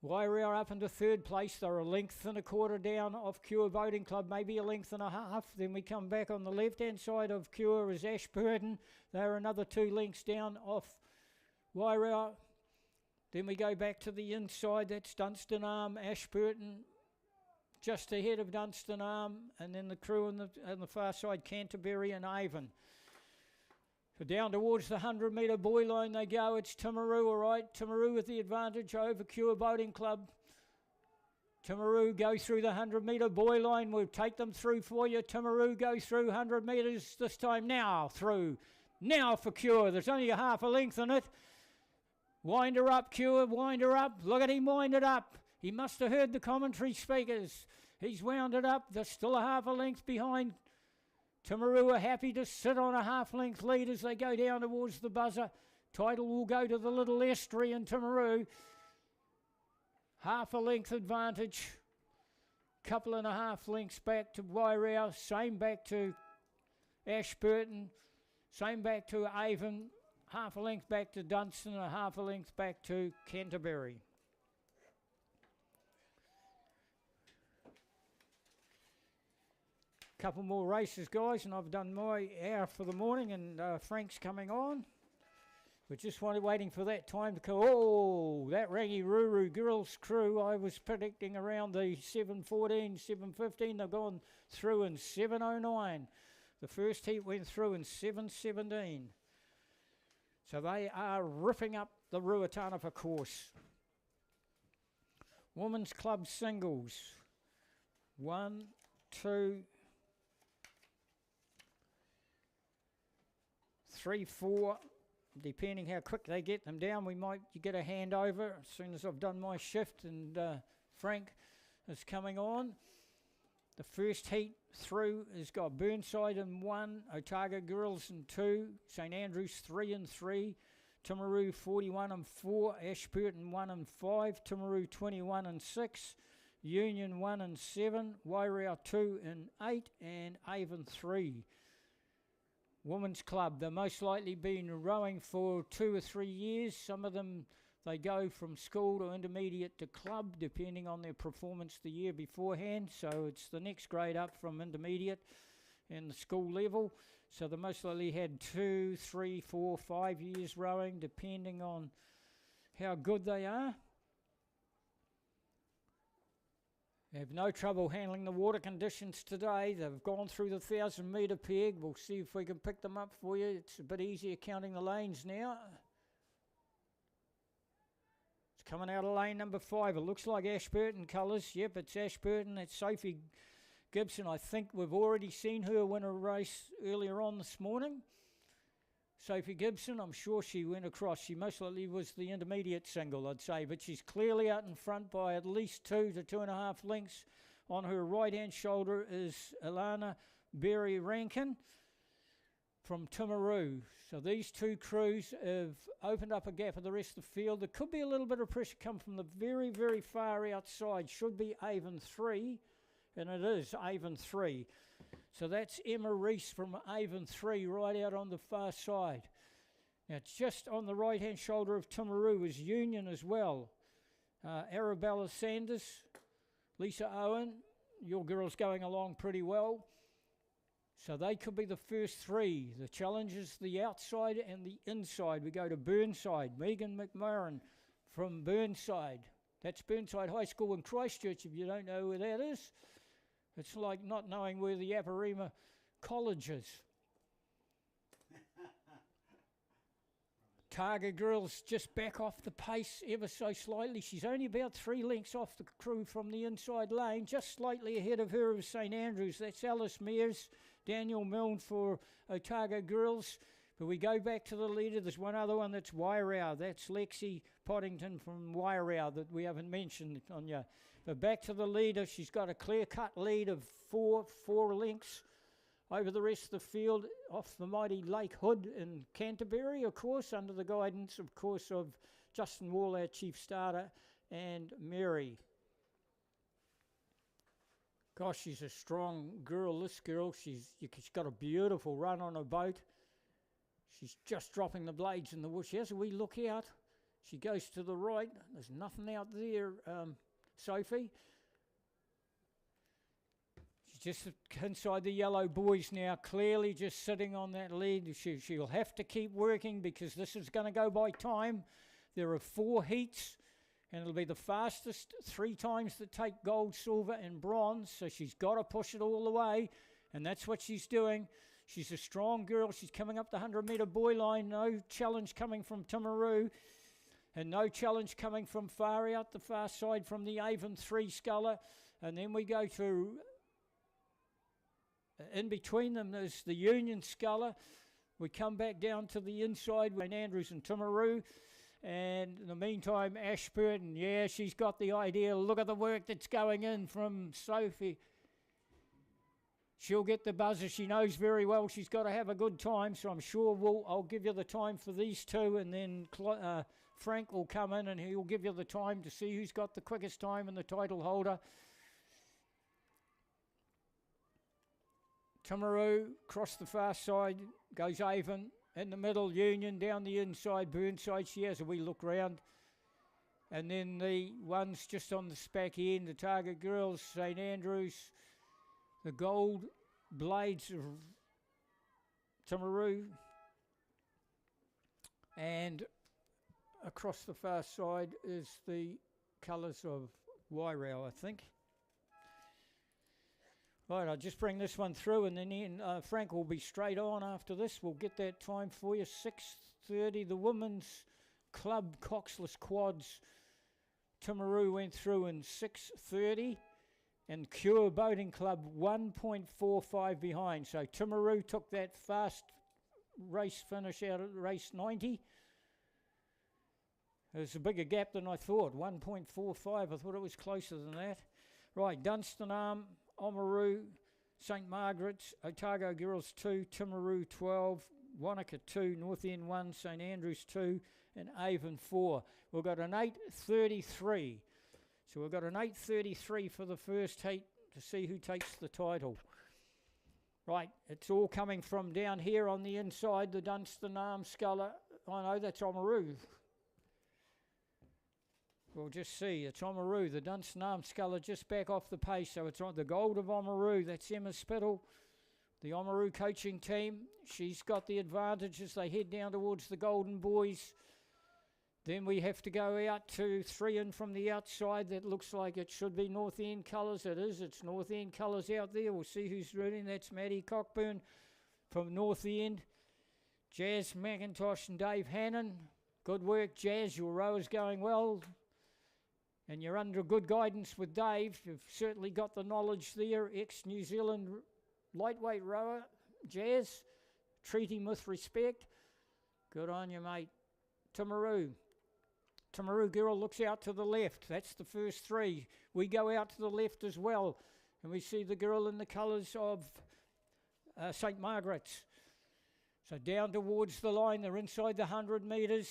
Wairau up into third place. They're a length and a quarter down off Cure Boating Club, maybe a length and a half. Then we come back on the left-hand side of Cure is Ashburton. They're another 2 lengths down off Wairau. Then we go back to the inside, that's Dunstan Arm, Ashburton, just ahead of Dunstan Arm, and then the crew on the far side, Canterbury and Avon. So down towards the 100-metre buoy line they go. It's Timaru, all right. Timaru with the advantage over Cure Boating Club. Timaru go through the 100-metre buoy line. We'll take them through for you. Timaru go through 100 metres this time. Now through. Now for Cure. There's only a half a length in it. Wind her up, Cure. Wind her up. Look at him wind it up. He must have heard the commentary speakers. He's wound it up. There's still a half a length behind. Timaru are happy to sit on a half-length lead as they go down towards the buzzer. Title will go to the little estuary in Timaru. Half a length advantage. Couple and a half lengths back to Wairau. Same back to Ashburton. Same back to Avon. Half a length back to Dunstan. And a half a length back to Canterbury. Couple more races, guys, and I've done my hour for the morning, and Frank's coming on. We're just waiting for that time to go. Oh, that Rangi Ruru girls crew, I was predicting around the 7:14, 7:15. They've gone through in 7:09. The first heat went through in 7:17. So they are ripping up the Ruataniwha course. Women's Club singles. 1, 2, 3, 4, depending how quick they get them down. We might get a handover as soon as I've done my shift, and Frank is coming on. The first heat through has got Burnside in 1, Otago Girls in 2, St Andrews 3 and 3, Timaru 41 and 4, Ashburton 1 and 5, Timaru 21 and 6, Union 1 and 7, Wairau 2 and 8, and Avon 3. Women's Club, they're most likely been rowing for 2 or 3 years. Some of them, they go from school to intermediate to club, depending on their performance the year beforehand. So it's the next grade up from intermediate and the school level. So they most likely had 2, 3, 4, 5 years rowing, depending on how good they are. They have no trouble handling the water conditions today. They've gone through the 1,000-metre peg. We'll see if we can pick them up for you. It's a bit easier counting the lanes now. It's coming out of lane number 5. It looks like Ashburton colours. Yep, it's Ashburton. It's Sophie Gibson. I think we've already seen her win a race earlier on this morning. Sophie Gibson, I'm sure she went across. She most likely was the intermediate single, I'd say, but she's clearly out in front by at least 2 to 2.5 lengths. On her right-hand shoulder is Alana Berry Rankin from Timaru. So these two crews have opened up a gap of the rest of the field. There could be a little bit of pressure come from the very, very far outside. Should be Avon 3, and it is Avon 3. So that's Emma Reese from Avon 3 right out on the far side. Now just on the right-hand shoulder of Timaru is Union as well. Arabella Sanders, Lisa Owen, your girl's going along pretty well. So they could be the first 3. The challenge is the outside and the inside. We go to Burnside. Megan McMurran from Burnside. That's Burnside High School in Christchurch, if you don't know where that is. It's like not knowing where the Aparima College is. Targa Girls just back off the pace ever so slightly. She's only about 3 lengths off the crew from the inside lane. Just slightly ahead of her is St Andrews. That's Alice Mears, Daniel Milne for Otago Girls. But we go back to the leader. There's one other one that's Wairau. That's Lexi Poddington from Wairau that we haven't mentioned on you. But back to the leader. She's got a clear-cut lead of 4 lengths over the rest of the field off the mighty Lake Hood in Canterbury, of course, under the guidance, of course, of Justin Wall, our chief starter, and Mary. Gosh, she's a strong girl, this girl. She's got a beautiful run on her boat. She's just dropping the blades in the water. She has a wee look out. She goes to the right. There's nothing out there, Sophie. She's just inside the yellow buoys now, clearly just sitting on that lead. She'll have to keep working because this is going to go by time. There are 4 heats, and it'll be the fastest 3 times that take gold, silver, and bronze. So she's got to push it all the way, and that's what she's doing. She's a strong girl. She's coming up the 100-metre buoy line. No challenge coming from Timaru. And no challenge coming from far out the far side from the Avon 3 sculler. And then we go to, in between them there's the Union sculler. We come back down to the inside with Andrews and Timaru. And in the meantime, Ashburton, yeah, she's got the idea. Look at the work that's going in from Sophie. She'll get the buzzer. She knows very well she's got to have a good time. So I'm sure I'll give you the time for these two, and then Frank will come in and he'll give you the time to see who's got the quickest time and the title holder. Timaru, across the far side, goes Avon. In the middle, Union, down the inside, Burnside. She has a wee look round. And then the ones just on the back end, the Target Girls, St Andrews, the gold blades of Timaru. And across the far side is the colours of Wairau, I think. Right, I'll just bring this one through, and then Frank will be straight on after this. We'll get that time for you. 6:30, the Women's Club Coxless Quads. Timaru went through in 6:30, and Cure Boating Club 1.45 behind. So Timaru took that fast race finish out at race 90. There's a bigger gap than I thought, 1.45. I thought it was closer than that. Right, Dunstan Arm, Oamaru, St Margaret's, Otago Girls 2, Timaru 12, Wanaka 2, North End 1, St Andrews 2, and Avon 4. We've got an 8.33. So we've got an 8.33 for the first heat to see who takes the title. Right, it's all coming from down here on the inside, the Dunstan Arm Sculler. I know that's Oamaru. We'll just see, it's Oamaru. The Dunstan Arm Sculler just back off the pace, so it's on the gold of Oamaru. That's Emma Spittle, the Oamaru coaching team. She's got the advantage as they head down towards the Golden Boys. Then we have to go out to 3 in from the outside. That looks like it should be North End colours. It is. It's North End colours out there. We'll see who's running. That's Maddie Cockburn from North End. Jazz McIntosh and Dave Hannon. Good work, Jazz. Your row is going well. And you're under good guidance with Dave. You've certainly got the knowledge there. Ex-New Zealand lightweight rower, Jazz. Treat him with respect. Good on you, mate. Timaru. Timaru girl looks out to the left. That's the first 3. We go out to the left as well. And we see the girl in the colours of St Margaret's. So down towards the line. They're inside the 100 metres.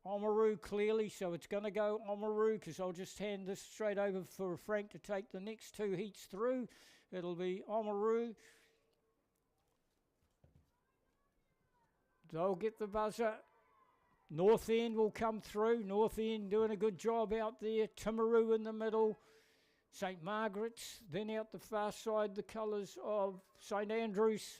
Oamaru clearly. So it's going to go Oamaru because I'll just hand this straight over for Frank to take the next 2 heats through. It'll be Oamaru. They'll get the buzzer. North End will come through. North End doing a good job out there. Timaru in the middle. St Margaret's. Then out the far side, the colours of St Andrews.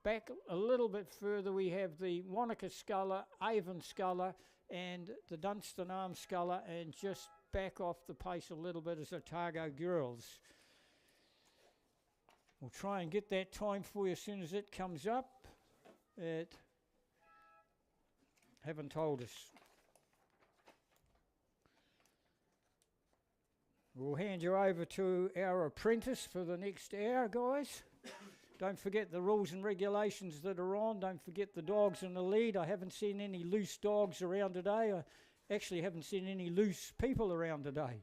Back a little bit further, we have the Wanaka Sculler, Avon Sculler, and the Dunstan Arm Sculler. And just back off the pace a little bit is Otago Girls. We'll try and get that time for you as soon as it comes up. It haven't told us. We'll hand you over to our apprentice for the next hour, guys. Don't forget the rules and regulations that are on. Don't forget the dogs in the lead. I haven't seen any loose dogs around today. I actually haven't seen any loose people around today.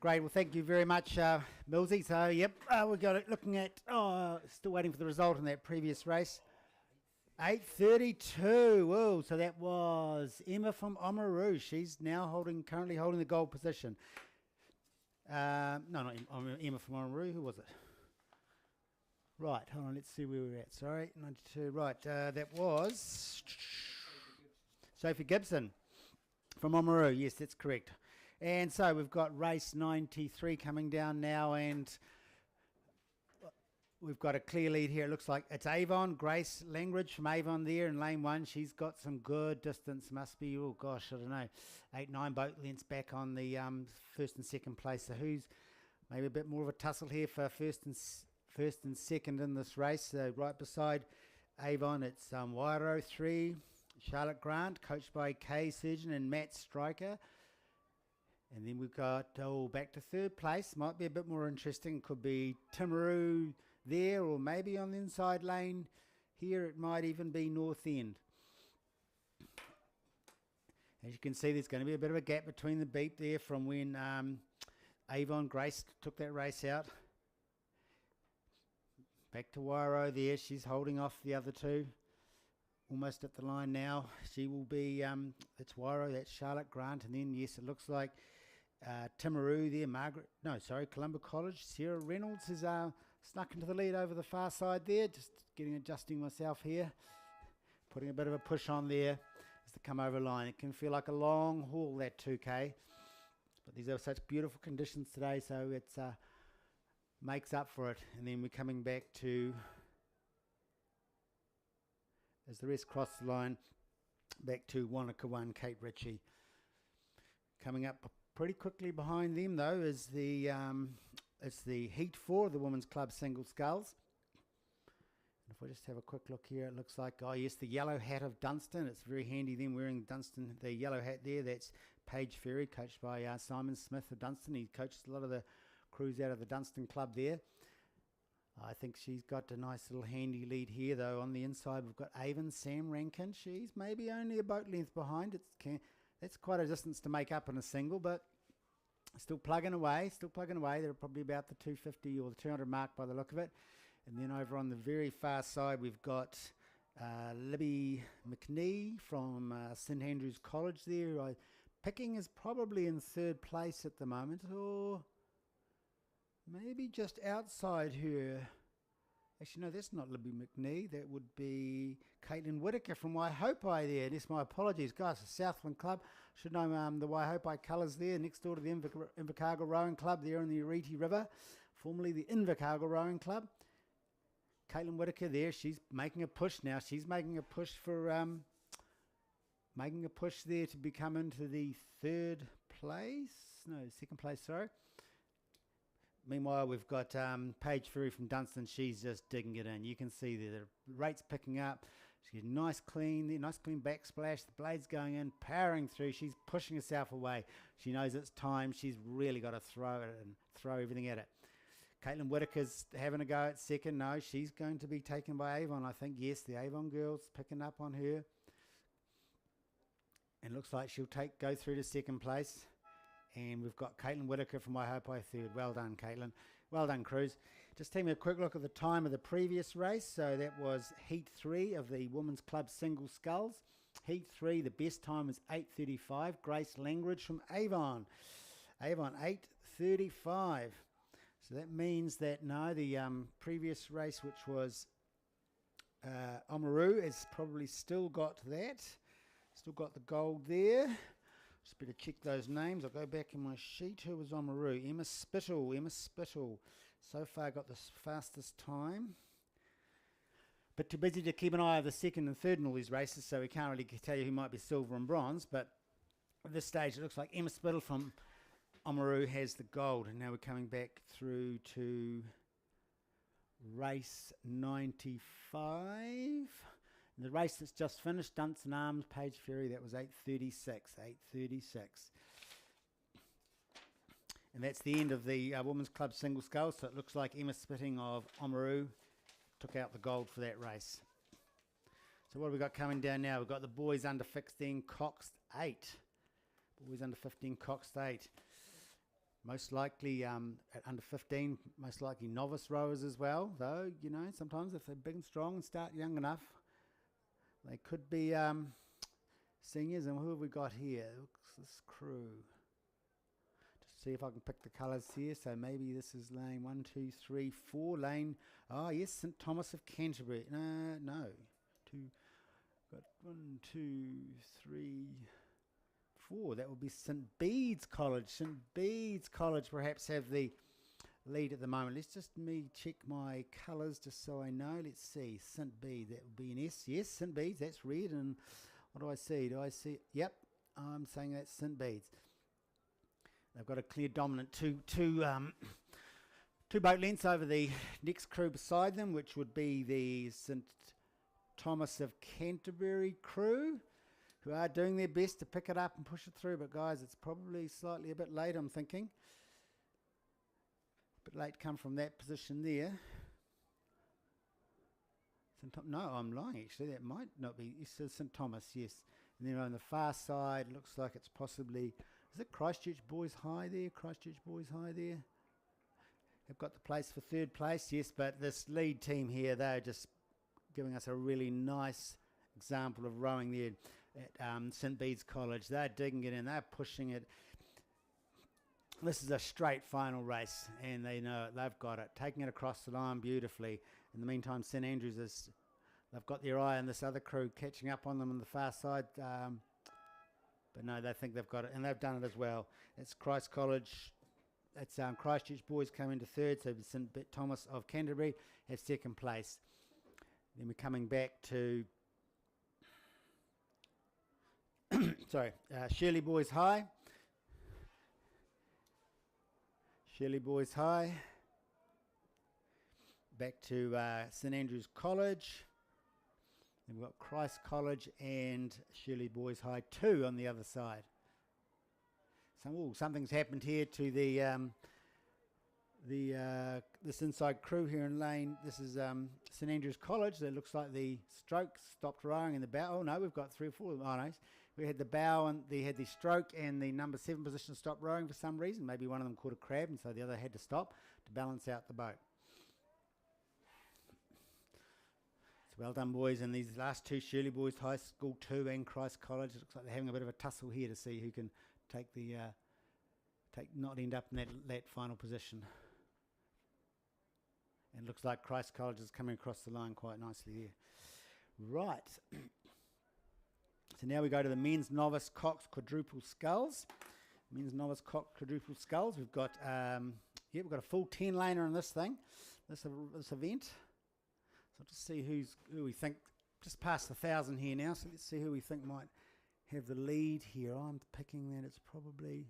Great. Well, thank you very much, Millsy. So, yep, we've got it looking at, still waiting for the result in that previous race. 8.32. Whoa, so that was Emma from Oamaru. She's now currently holding the gold position. No, not Emma from Oamaru. Who was it? Right, hold on, let's see where we're at. Sorry, 92. Right, that was Sophie Gibson from Oamaru. Yes, that's correct. And so we've got race 93 coming down now, and we've got a clear lead here. It looks like it's Avon, Grace Langridge from Avon there in lane 1. She's got some good distance, must be, oh gosh, I don't know, 8-9 boat lengths back on the first and second place. So who's maybe a bit more of a tussle here for first and second in this race. So right beside Avon, it's Wairo 3, Charlotte Grant, coached by Kay Surgeon and Matt Stryker. And then we've got, back to third place. Might be a bit more interesting. Could be Timaru there, or maybe on the inside lane here it might even be North End. As you can see, there's going to be a bit of a gap between the beep there from when Avon Grace took that race out. Back to Wairo there. She's holding off the other two. Almost at the line now. She will be, that's Wairo, that's Charlotte Grant. And then, yes, it looks like Timaru there, Columba College. Sarah Reynolds has snuck into the lead over the far side there. Just adjusting myself here. Putting a bit of a push on there as they come over the line. It can feel like a long haul, that 2K. But these are such beautiful conditions today, so it makes up for it. And then we're coming back to as the rest cross the line back to Wanaka 1, Kate Ritchie. Coming up pretty quickly behind them, though, is it's the Heat 4 of the Women's Club Single Sculls. And if we just have a quick look here, it looks like, oh yes, the yellow hat of Dunstan. It's very handy them wearing Dunstan, the yellow hat there. That's Paige Ferry, coached by Simon Smith of Dunstan. He coaches a lot of the crews out of the Dunstan Club there. I think she's got a nice little handy lead here, though. On the inside, we've got Avon Sam Rankin. She's maybe only a boat length behind. That's quite a distance to make up in a single, but still plugging away. They're probably about the 250 or the 200 mark by the look of it. And then over on the very far side, we've got Libby McNee from St Andrews College there. Picking is probably in third place at the moment, or maybe just outside her. Actually, no, that's not Libby McNee. That would be Caitlin Whitaker from Waihopai there. Yes, my apologies, guys. The Southland Club. Should know the Waihopai colours there, next door to the Invercargill Rowing Club there in the Ariti River, formerly the Invercargill Rowing Club. Caitlin Whitaker there. She's making a push now. She's making a push for there to become into the second place, sorry. Meanwhile, we've got Paige Ferry from Dunstan. She's just digging it in. You can see there the rate's picking up. She's nice clean backsplash. The blade's going in, powering through. She's pushing herself away. She knows it's time. She's really got to throw it and throw everything at it. Caitlin Whitaker's having a go at second. No, she's going to be taken by Avon, I think. Yes, the Avon girl's picking up on her. And looks like she'll go through to second place. And we've got Caitlin Whitaker from Waihopai third. Well done, Caitlin. Well done, crews. Just taking a quick look at the time of the previous race. So that was Heat 3 of the Women's Club Single Sculls. Heat 3, the best time was 8:35. Grace Langridge from Avon. Avon, 8:35. So that means that, no, the previous race, which was Oamaru, has probably still got that. Still got the gold there. Just better check those names. I'll go back in my sheet. Who was Oamaru? Emma Spittle. So far got the fastest time. But too busy to keep an eye on the second and third in all these races, so we can't really tell you who might be silver and bronze. But at this stage, it looks like Emma Spittle from Oamaru has the gold. And now we're coming back through to race 95. And the race that's just finished, Dunstan Arms, Paige Ferry, that was 8:36. And that's the end of the Women's Club Single Sculls. So it looks like Emma Spitting of Oamaru took out the gold for that race. So what have we got coming down now? We've got the boys under 15 Coxed 8. Boys under 15 Coxed 8. Most likely at under 15, most likely novice rowers as well. Though, you know, sometimes if they're big and strong and start young enough, they could be seniors. And who have we got here? This crew. Just see if I can pick the colours here. So maybe this is lane 1, 2, 3, 4. Lane, oh yes, St Thomas of Canterbury. No. Got 1, 2, 3, 4. That would be St Bede's College. St Bede's College perhaps have the lead at the moment. Let's just check my colours just so I know. Let's see. St Bede, that would be an S. Yes, St Bede's, that's red. And what do I see? Yep, I'm saying that's St Bede's. They've got a clear dominant two boat lengths over the next crew beside them, which would be the St Thomas of Canterbury crew, who are doing their best to pick it up and push it through. But guys, it's probably slightly a bit late, I'm thinking. A bit late come from that position there. No, I'm lying actually. That might not be. It says St Thomas, yes. And then on the far side, looks like it's possibly, is it Christchurch Boys High there? They've got the place for third place, yes. But this lead team here, they're just giving us a really nice example of rowing there at St Bede's College. They're digging it in. They're pushing it. This is a straight final race, and they know it. They've got it. Taking it across the line beautifully. In the meantime, St Andrews they've got their eye on this other crew catching up on them on the far side. But no, they think they've got it, and they've done it as well. It's Christ College. It's Christchurch Boys come into third, so St Thomas of Canterbury have second place. Then we're coming back to sorry, Shirley Boys High. Shirley Boys High. Back to St Andrews College. Then we've got Christ College and Shirley Boys High 2 on the other side. So something's happened here to this inside crew here in lane. This is St Andrews College. It looks like the stroke stopped rowing in the bow. Oh no, we've got 3 or 4. Oh no, we had the bow and they had the stroke and the number 7 position stopped rowing for some reason. Maybe one of them caught a crab and so the other had to stop to balance out the boat. So well done, boys. And these last 2, Shirley Boys High School 2 and Christ College. It looks like they're having a bit of a tussle here to see who can take the not end up in that final position. And it looks like Christ College is coming across the line quite nicely there. Right. So now we go to the men's novice Cox quadruple sculls. Men's novice Cox quadruple sculls. We've got we've got a full 10 laner in this thing, this event. So just see who we think just past the 1,000 here now. So let's see who we think might have the lead here. I'm picking that it's probably.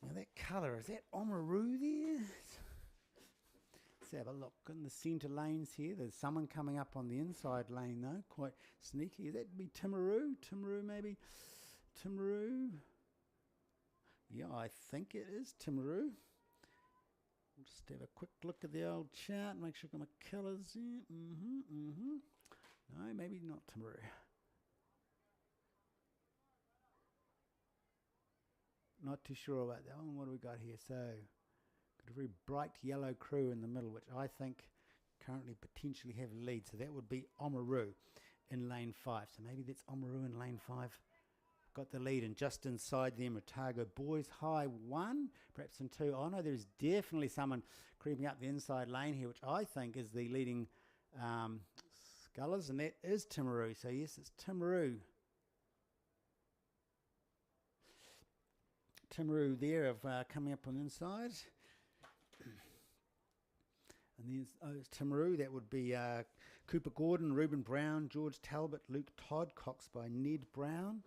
Now that colour, is that Oamaru there? Let's have a look in the centre lanes here. There's someone coming up on the inside lane though, quite sneaky. Is that be Timaru? Timaru maybe? Timaru? Yeah, I think it is Timaru. We'll just have a quick look at the old chart, make sure I've got my colours here. No, maybe not Timaru. Not too sure about that one. What do we got here? So, got a very bright yellow crew in the middle, which I think currently potentially have a lead. So that would be Oamaru in lane 5. So maybe that's Oamaru in lane 5. Got the lead, and just inside them, Otago Boys High 1, perhaps in 2. Oh no, there's definitely someone creeping up the inside lane here, which I think is the leading scullers, and that is Timaru. So yes, it's Timaru. Timaru there of coming up on the inside. And then it's Timaru. That would be Cooper Gordon, Reuben Brown, George Talbot, Luke Todd, Cox by Ned Brown.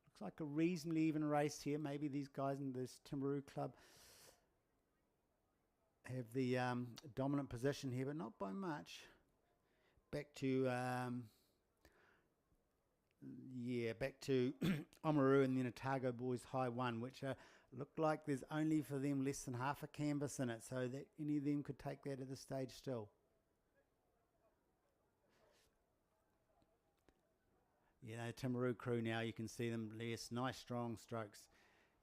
Looks like a reasonably even race here. Maybe these guys in this Timaru club have the dominant position here, but not by much. Back to back to Oamaru and then Otago Boys High 1, which looked like there's only for them less than half a canvas in it, so that any of them could take that at this stage still. Yeah, Timaru crew now, you can see them, nice strong strokes.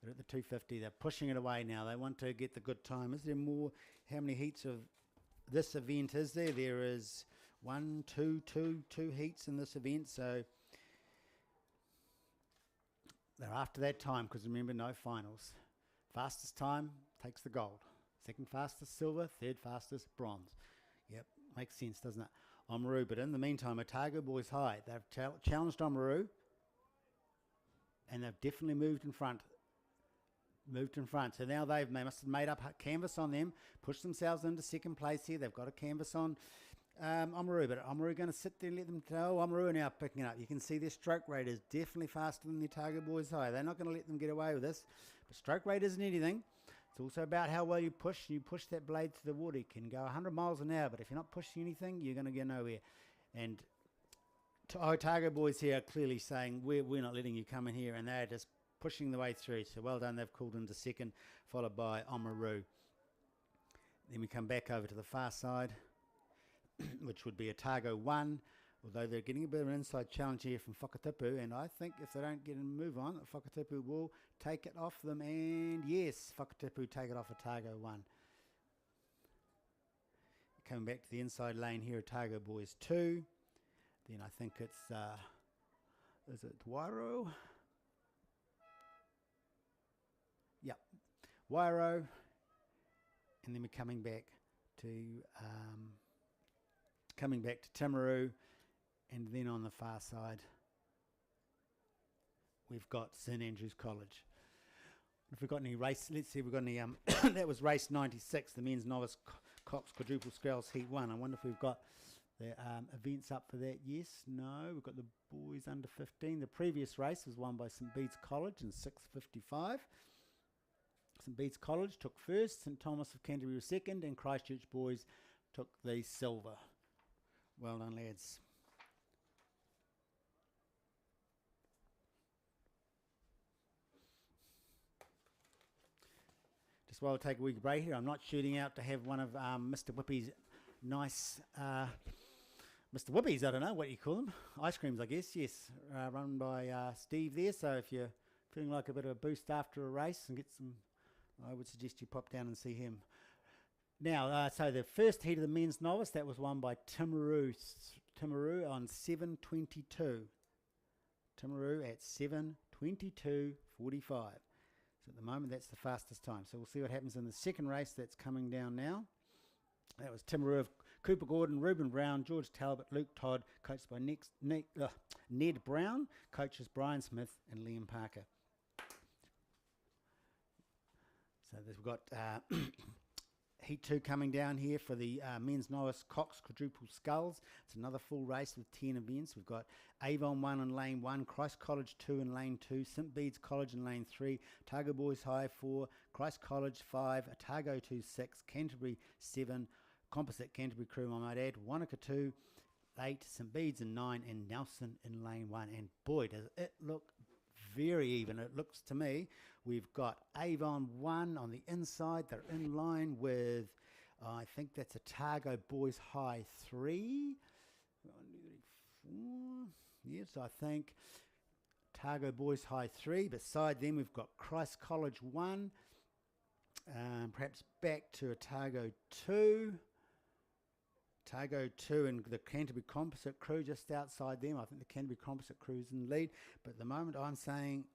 They're at the 250, they're pushing it away now. They want to get the good time. Is there more? How many heats of this event is there? There is two heats in this event, so they're after that time, because remember, no finals. Fastest time takes the gold. Second fastest, silver. Third fastest, bronze. Yep, makes sense, doesn't it? Oamaru, but in the meantime, Otago Boys High, they've challenged Oamaru, and they've definitely moved in front. So now they must have made up canvas on them, pushed themselves into second place here. They've got a canvas on Oamaru, but Oamaru going to sit there and let them go. Oamaru now picking up. You can see their stroke rate is definitely faster than the Otago Boys High. They're not going to let them get away with this. But stroke rate isn't anything. It's also about how well you push. You push that blade to the water. You can go 100 miles an hour, but if you're not pushing anything, you're going to get nowhere. And Otago Boys here are clearly saying, we're not letting you come in here, and they're just pushing the way through. So well done. They've called into second, followed by Oamaru. Then we come back over to the far side, which would be Otago 1, although they're getting a bit of an inside challenge here from Whakatipu, and I think if they don't get a move on, Whakatipu will take it off them, and yes, Whakatipu take it off Otago 1. Coming back to the inside lane here, Otago Boys 2, then I think it's, is it Wairo? Yep, Wairo, and then we're coming back to Timaru, and then on the far side we've got St Andrews College. If we've got any race, let's see if we've got any that was race 96, the men's novice Cox quadruple sculls heat 1. I wonder if we've got the events up for that. Yes, no, we've got the boys under 15. The previous race was won by St Bede's College in 6:55. St Bede's College took first, St Thomas of Canterbury was second, and Christchurch boys took the silver. Well done, lads. Just while I take a wee break here, I'm not shooting out to have one of Mr Whippy's nice, Mr Whippy's, I don't know what you call them, ice creams I guess, yes, run by Steve there. So if you're feeling like a bit of a boost after a race and get some, I would suggest you pop down and see him. Now, so the first heat of the men's novice, that was won by Timaru on 7:22. Timaru at 7:22:45. So at the moment, that's the fastest time. So we'll see what happens in the second race that's coming down now. That was Timaru of Cooper Gordon, Reuben Brown, George Talbot, Luke Todd, coached by Ned Brown, coaches Brian Smith and Liam Parker. So we've got Heat 2 coming down here for the men's novice Cox Quadruple Skulls. It's another full race with 10 events. We've got Avon 1 in lane 1, Christ College 2 in lane 2, St Bede's College in lane 3, Otago Boys High 4, Christ College 5, Otago 2 6, Canterbury 7, Composite Canterbury Crew, I might add, Wanaka 2, 8, St Bede's in 9, and Nelson in lane 1. And boy, does it look very even. It looks to me, we've got Avon 1 on the inside. They're in line with, I think that's Otago Boys High 3. 1, 2, 3, 4. Yes, I think Otago Boys High 3. Beside them, we've got Christ College 1. Perhaps back to Otago 2. Otago 2 and the Canterbury Composite Crew just outside them. I think the Canterbury Composite Crew is in the lead. But at the moment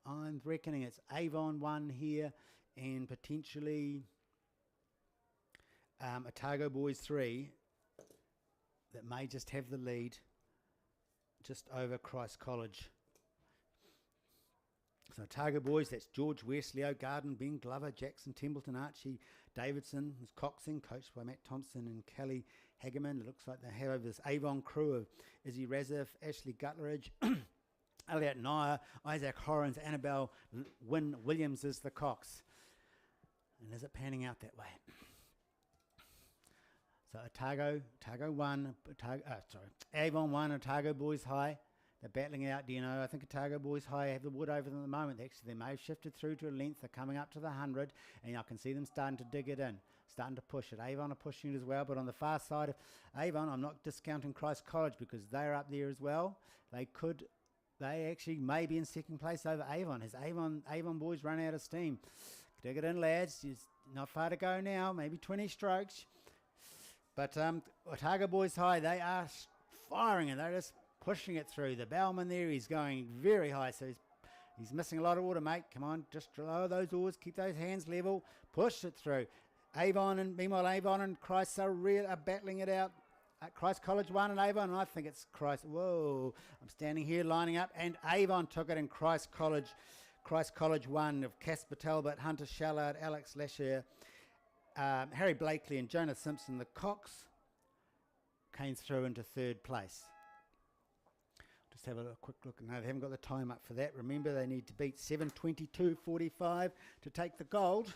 I'm reckoning it's Avon 1 here and potentially Otago Boys 3 that may just have the lead just over Christ College. So Otago Boys, that's George Westley, Garden, Ben Glover, Jackson Templeton, Archie Davidson is coxing, coached by Matt Thompson and Kelly Hageman. It looks like they have over this Avon crew of Izzy Razif, Ashley Gutleridge, Elliot Nyer, Isaac Horrens, Annabelle Wynne Williams is the cox. And is it panning out that way? So Otago 1, Avon 1, Otago Boys High. They're battling out, do you know? I think Otago Boys High have the wood over them at the moment. Actually, they may have shifted through to a length. They're coming up to the 100, and I can see them starting to dig it in, starting to push it. Avon are pushing it as well, but on the far side of Avon, I'm not discounting Christ College because they're up there as well. They actually may be in second place over Avon. Has Avon Boys run out of steam? Dig it in, lads. There's not far to go now, maybe 20 strokes. But Otago Boys High, they are firing, and they're just pushing it through. The bellman there, he's going very high, so he's missing a lot of water, mate. Come on, just lower those oars, keep those hands level, push it through. Meanwhile, Avon and Christ are battling it out. Christ College 1 and Avon, and I think it's Christ. Whoa, I'm standing here lining up, and Avon took it in Christ College 1 of Casper Talbot, Hunter Shallard, Alex Lasher, Harry Blakely and Jonah Simpson. The Cox came through into third place. Just have a quick look. No, they haven't got the time up for that. Remember, they need to beat 7:22:45 to take the gold.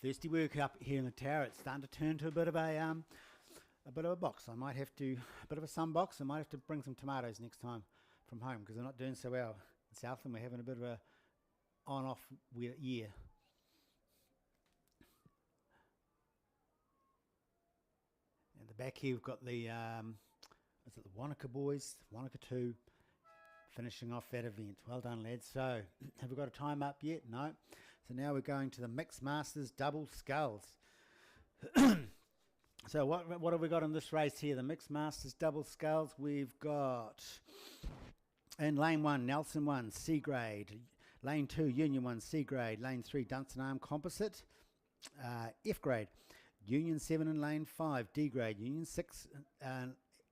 Thirsty work up here in the tower. It's starting to turn to a bit of a box. I might have to, a bit of a sun box. I might have to bring some tomatoes next time from home because they're not doing so well. In Southland, we're having a bit of a on-off year. At the back here, we've got the Wanaka Boys, Wanaka 2, finishing off that event. Well done, lads. So, have we got a time up yet? No. So now we're going to the Mixed Masters Double Sculls. So what have we got in this race here? The Mixed Masters Double Sculls. We've got in lane 1, Nelson 1, C grade. Lane 2, Union 1, C grade. Lane 3, Dunstan Arm Composite, F grade. Union 7 in lane 5, D grade. Union 6,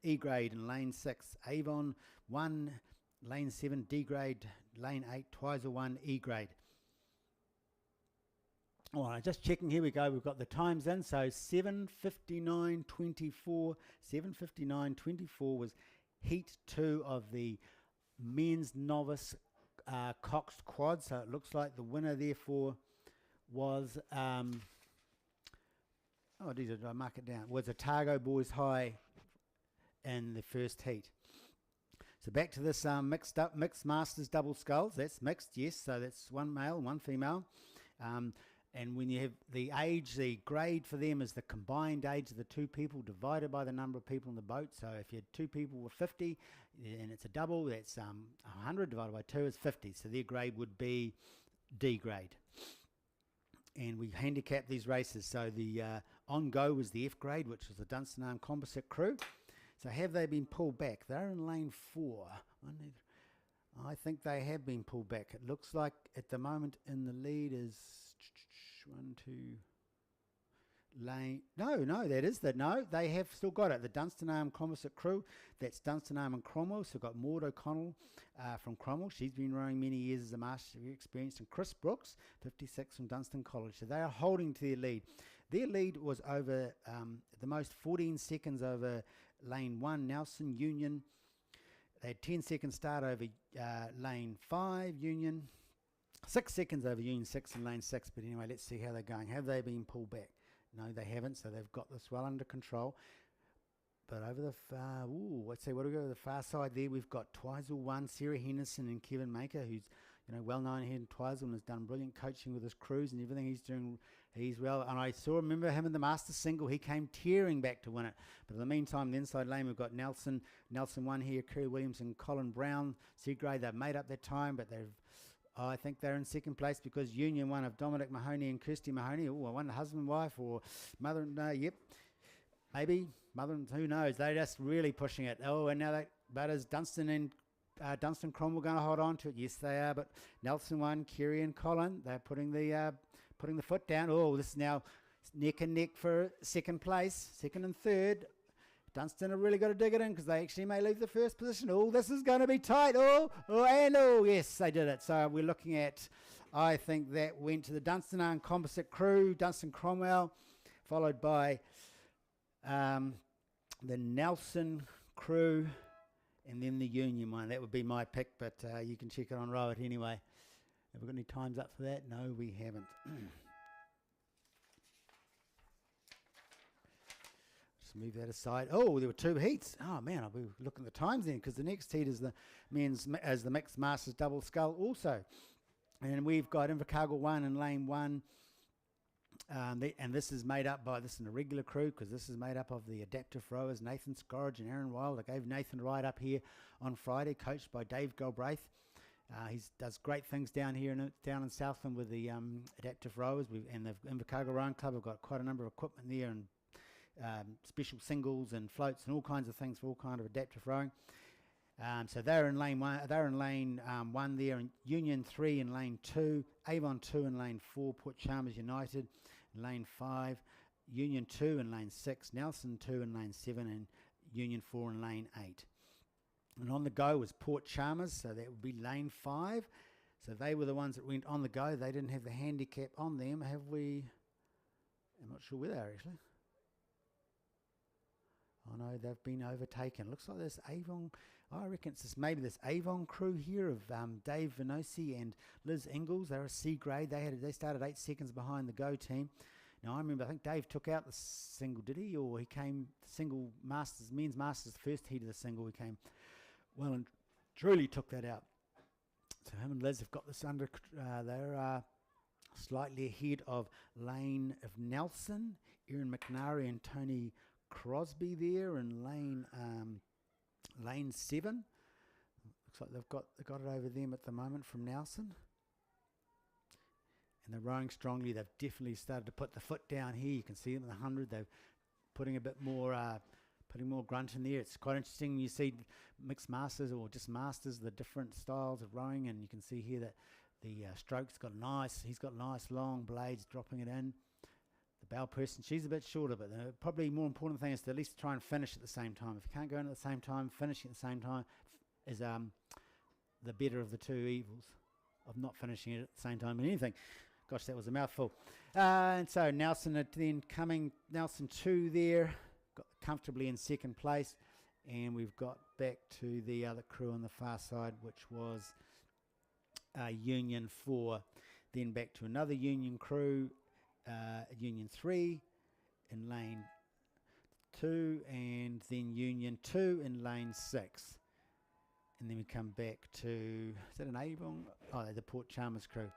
E grade in lane 6. Avon 1, lane 7, D grade. lane 8, Twizel 1, E grade. All right, just checking. Here we go. We've got the times in. So 7:59:24. 7:59:24 was heat 2 of the men's novice coxed quad. So it looks like the winner, therefore, was oh, these are, I mark it down. Was Otago Boys High in the first heat. So back to this mixed masters double sculls. That's mixed, yes. So that's one male and one female. And when you have the age, the grade for them is the combined age of the two people divided by the number of people in the boat. So if you had two people with 50 and it's a double, that's 100 divided by 2 is 50. So their grade would be D grade. And we handicap these races. So the on-go was the F grade, which was the Dunstan Arm Composite crew. So have they been pulled back? They're in lane 4. I think they have been pulled back. It looks like at the moment in the lead is 1, 2 lane. No, that is that. No, they have still got it. The Dunstan Arm Composite crew. That's Dunstan Arm and Cromwell. So got Maud O'Connell from Cromwell. She's been rowing many years as a master experience. And Chris Brooks, 56 from Dunstan College. So they are holding to their lead. Their lead was over the most 14 seconds over lane 1, Nelson Union. They had 10 seconds start over lane 5, Union. 6 seconds over Union 6 and lane 6. But anyway, let's see how they're going. Have they been pulled back? No, they haven't. So they've got this well under control. But over the far, let's see, what do we go to the far side there? We've got Twizel 1, Sarah Henderson and Kevin Maker, who's well known here in Twizel and has done brilliant coaching with his crews and everything he's doing. He's well, and I remember him in the Masters single. He came tearing back to win it. But in the meantime, the inside lane, we've got Nelson 1 here, Kerry Williams and Colin Brown. C-grade, they've made up their time, but I think they're in second place because Union 1 of Dominic Mahoney and Kirsty Mahoney. One husband, wife, or mother. Yep, maybe mother. Who knows? They're just really pushing it. And now but is Dunstan and Dunstan Cromwell going to hold on to it? Yes, they are. But Nelson 1, Kerry and Colin, they're putting the foot down. This is now neck and neck for second place, second and third. Dunstan have really got to dig it in because they actually may leave the first position. This is going to be tight. Yes, they did it. So we're looking at, I think that went to the Dunstan Arm Composite crew, Dunstan Cromwell, followed by the Nelson crew, and then the Union one. That would be my pick, but you can check it on Row It anyway. Have we got any times up for that? No, we haven't. Just move that aside. There were 2 heats. Oh man, I'll be looking at the times then, because the next heat is the the mixed masters double scull also, and we've got Invercargill 1 in lane 1. And this is made up by an irregular crew, because this is made up of the adaptive rowers Nathan Scorridge and Aaron Wild. I gave Nathan a ride up here on Friday, coached by Dave Galbraith. He does great things down here down in Southland with the adaptive rowers. And the Invercargill Rowing Club have got quite a number of equipment there, and special singles and floats and all kinds of things for all kind of adaptive rowing. So they're in lane 1. They're in lane 1 there, and Union 3 in lane 2, Avon 2 in lane 4, Port Chalmers United in lane 5, Union 2 in lane 6, Nelson 2 in lane 7, and Union 4 in lane 8. And on the go was Port Chalmers, so that would be lane 5. So they were the ones that went on the go. They didn't have the handicap on them. Have we? I'm not sure where they are actually. Oh no, they've been overtaken. Looks like this Avon. I reckon it's maybe this Avon crew here of Dave Venosi and Liz Ingalls. They're a C grade. They started 8 seconds behind the go team. Now I remember, I think Dave took out the single, did he? Or he came single masters, men's masters, the first heat of the single. He came well and truly took that out. So him and Liz have got this under. They're slightly ahead of lane of Nelson, Erin McNary and Tony Crosby there in lane 7. Looks like they've got it over them at the moment from Nelson. And they're rowing strongly. They've definitely started to put the foot down here. You can see them in the 100. They're putting a bit more, putting more grunt in there. It's quite interesting. You see mixed masters or just masters, the different styles of rowing, and you can see here that the stroke's got he's got nice long blades dropping it in. The bow person, she's a bit shorter, but the probably more important thing is to at least try and finish at the same time. If you can't go in at the same time, finishing at the same time is the better of the two evils of not finishing it at the same time in anything. Gosh, that was a mouthful. And so Nelson then coming, Nelson 2 there, got comfortably in second place. And we've got back to the other crew on the far side, which was Union 4. Then back to another Union crew, Union 3 in lane 2, and then Union 2 in lane 6. And then we come back to, is that an Avon? Oh, the Port Chalmers crew. In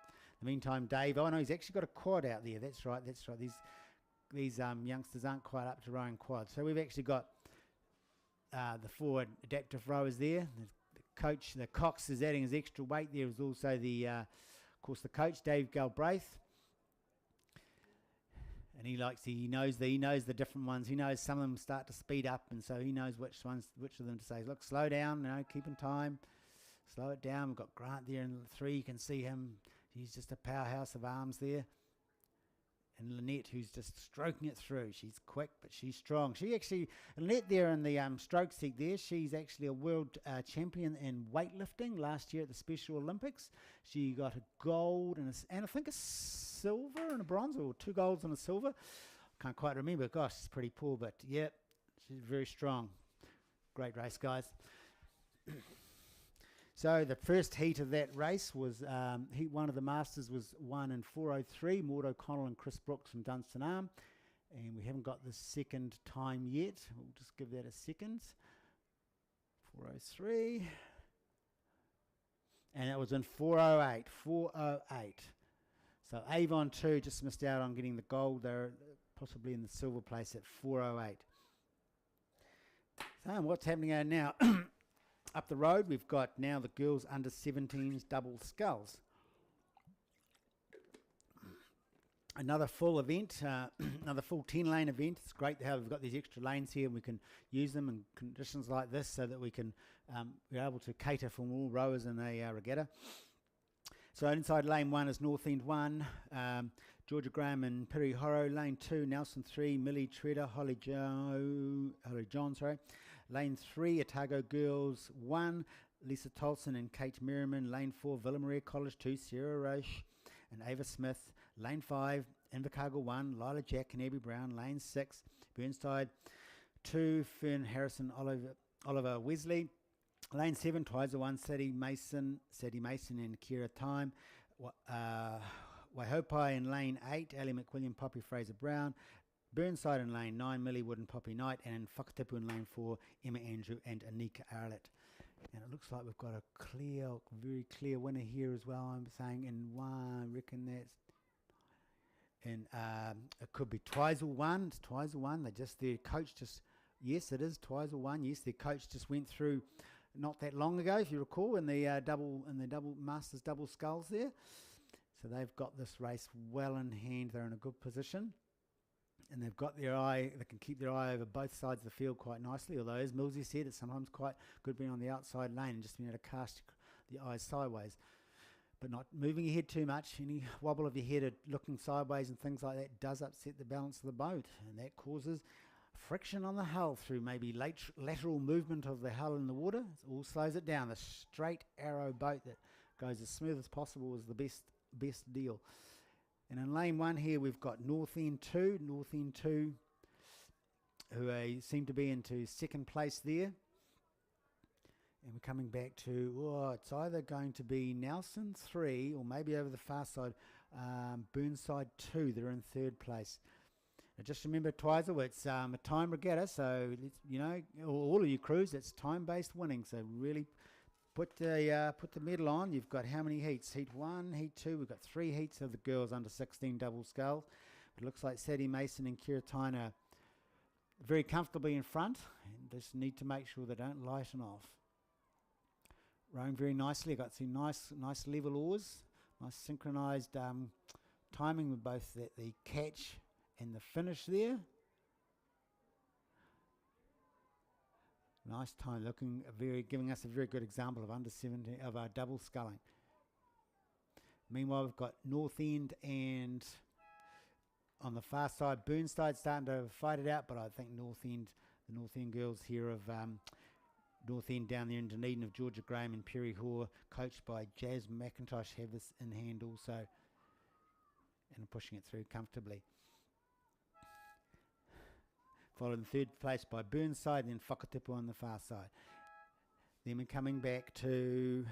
the meantime, Dave, oh no, he's actually got a quad out there. That's right. These youngsters aren't quite up to rowing quad. So we've actually got the 4 adaptive rowers there. The coach, the Cox, is adding his extra weight. There is also the, of course, the coach, Dave Galbraith. And he knows the different ones. He knows some of them start to speed up, and so he knows which of them to say, look, slow down, keep in time, slow it down. We've got Grant there in 3. You can see him. He's just a powerhouse of arms there. And Lynette, who's just stroking it through. She's quick, but she's strong. Lynette there in the stroke seat there, she's actually a world champion in weightlifting last year at the Special Olympics. She got a gold and I think a silver and a bronze, or 2 golds and a silver. Can't quite remember. Gosh, it's pretty poor, but yeah, she's very strong. Great race, guys. So the first heat of that race was, heat 1 of the Masters was won in 4:03, Maud O'Connell and Chris Brooks from Dunstan Arm. And we haven't got the second time yet. We'll just give that a second. 4:03. And that was in 4:08. 4:08. So Avon 2 just missed out on getting the gold. They're possibly in the silver place at 4:08. So what's happening now? Up the road, we've got now the girls under 17s double sculls. Another full event, another full 10-lane event. It's great how we've got these extra lanes here and we can use them in conditions like this so that we can be able to cater for more rowers in a regatta. So inside lane 1 is North End 1, Georgia Graham and Piri Horo. Lane 2, Nelson 3, Millie Treader, Holly John, Lane 3, Otago Girls 1, Lisa Tolson and Kate Merriman. Lane 4, Villa Maria College 2, Sarah Roche and Ava Smith. Lane 5, Invercargill 1, Lila Jack and Abby Brown. Lane 6, Burnside 2, Fern Harrison, Oliver Wesley. Lane 7, Twizer 1, Sadie Mason and Kira Time. Waihopai in lane 8, Ali McWilliam, Poppy Fraser Brown. Burnside in lane 9, Millie Wood and Poppy Knight. And Whakatipu in lane 4, Emma Andrew and Anika Arlett. And it looks like we've got a very clear winner here as well, I'm saying. And I reckon that's... And it could be Twizel 1. It's Twizel 1. Their coach just... Yes, it is Twizel 1. Yes, their coach just went through not that long ago, if you recall, in the double Masters double sculls there. So they've got this race well in hand. They're in a good position. And they've got their eye, they can keep their eye over both sides of the field quite nicely, although as Millsy said, it's sometimes quite good being on the outside lane and just being able to cast the eyes sideways, but not moving your head too much. Any wobble of your head or looking sideways and things like that does upset the balance of the boat, and that causes friction on the hull through maybe lateral movement of the hull in the water. It all slows it down. The straight arrow boat that goes as smooth as possible is the best deal. And in lane 1 here, we've got North End 2, who seem to be into second place there. And we're coming back to, it's either going to be Nelson 3 or maybe over the far side, Burnside 2. They're in third place. Now just remember, Twizel, it's a time regatta, so all of you crews, it's time-based winning. So really put the medal on. You've got how many heats? Heat 1, Heat 2. We've got 3 heats of the girls under 16 double scull. It looks like Sadie Mason and Kira Tyne are very comfortably in front, and just need to make sure they don't lighten off. Rowing very nicely. Got some nice level oars, nice synchronised timing with both the catch and the finish there. Nice time, giving us a very good example of under 17 of our double sculling. Meanwhile, we've got North End and on the far side, Burnside starting to fight it out, but I think the North End girls here have North End down there in Dunedin of Georgia Graham and Perry Hoare, coached by Jazz McIntosh, have this in hand also, and pushing it through comfortably. Followed in third place by Burnside, and then Whakatipu on the far side. Then we're coming back to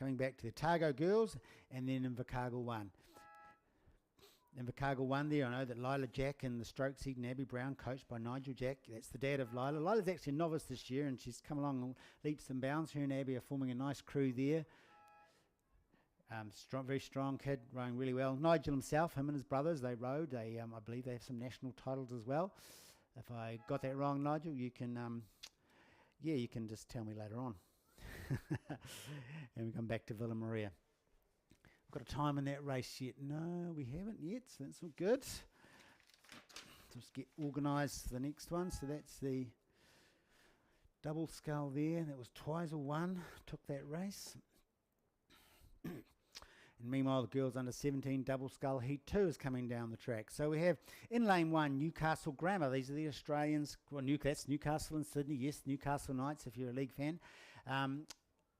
the Otago girls, and then Invercargill 1. Invercargill 1 there, I know that Lila Jack and the stroke seed and Abby Brown, coached by Nigel Jack. That's the dad of Lila. Lila's actually a novice this year, and she's come along leaps and bounds. Her and Abby are forming a nice crew there. Very strong kid, rowing really well. Nigel himself, him and his brothers, they rowed. I believe they have some national titles as well. If I got that wrong, Nigel, you can you can just tell me later on. And we come back to Villa Maria. Got a time in that race yet? No, we haven't yet, so that's all good. Just get organised for the next one. So that's the double scull there. That was Twizel 1, took that race. And meanwhile, the girls under 17 double scull heat 2 is coming down the track. So we have in lane 1 Newcastle Grammar. These are the Australians. Well, that's Newcastle and Sydney. Yes, Newcastle Knights if you're a league fan.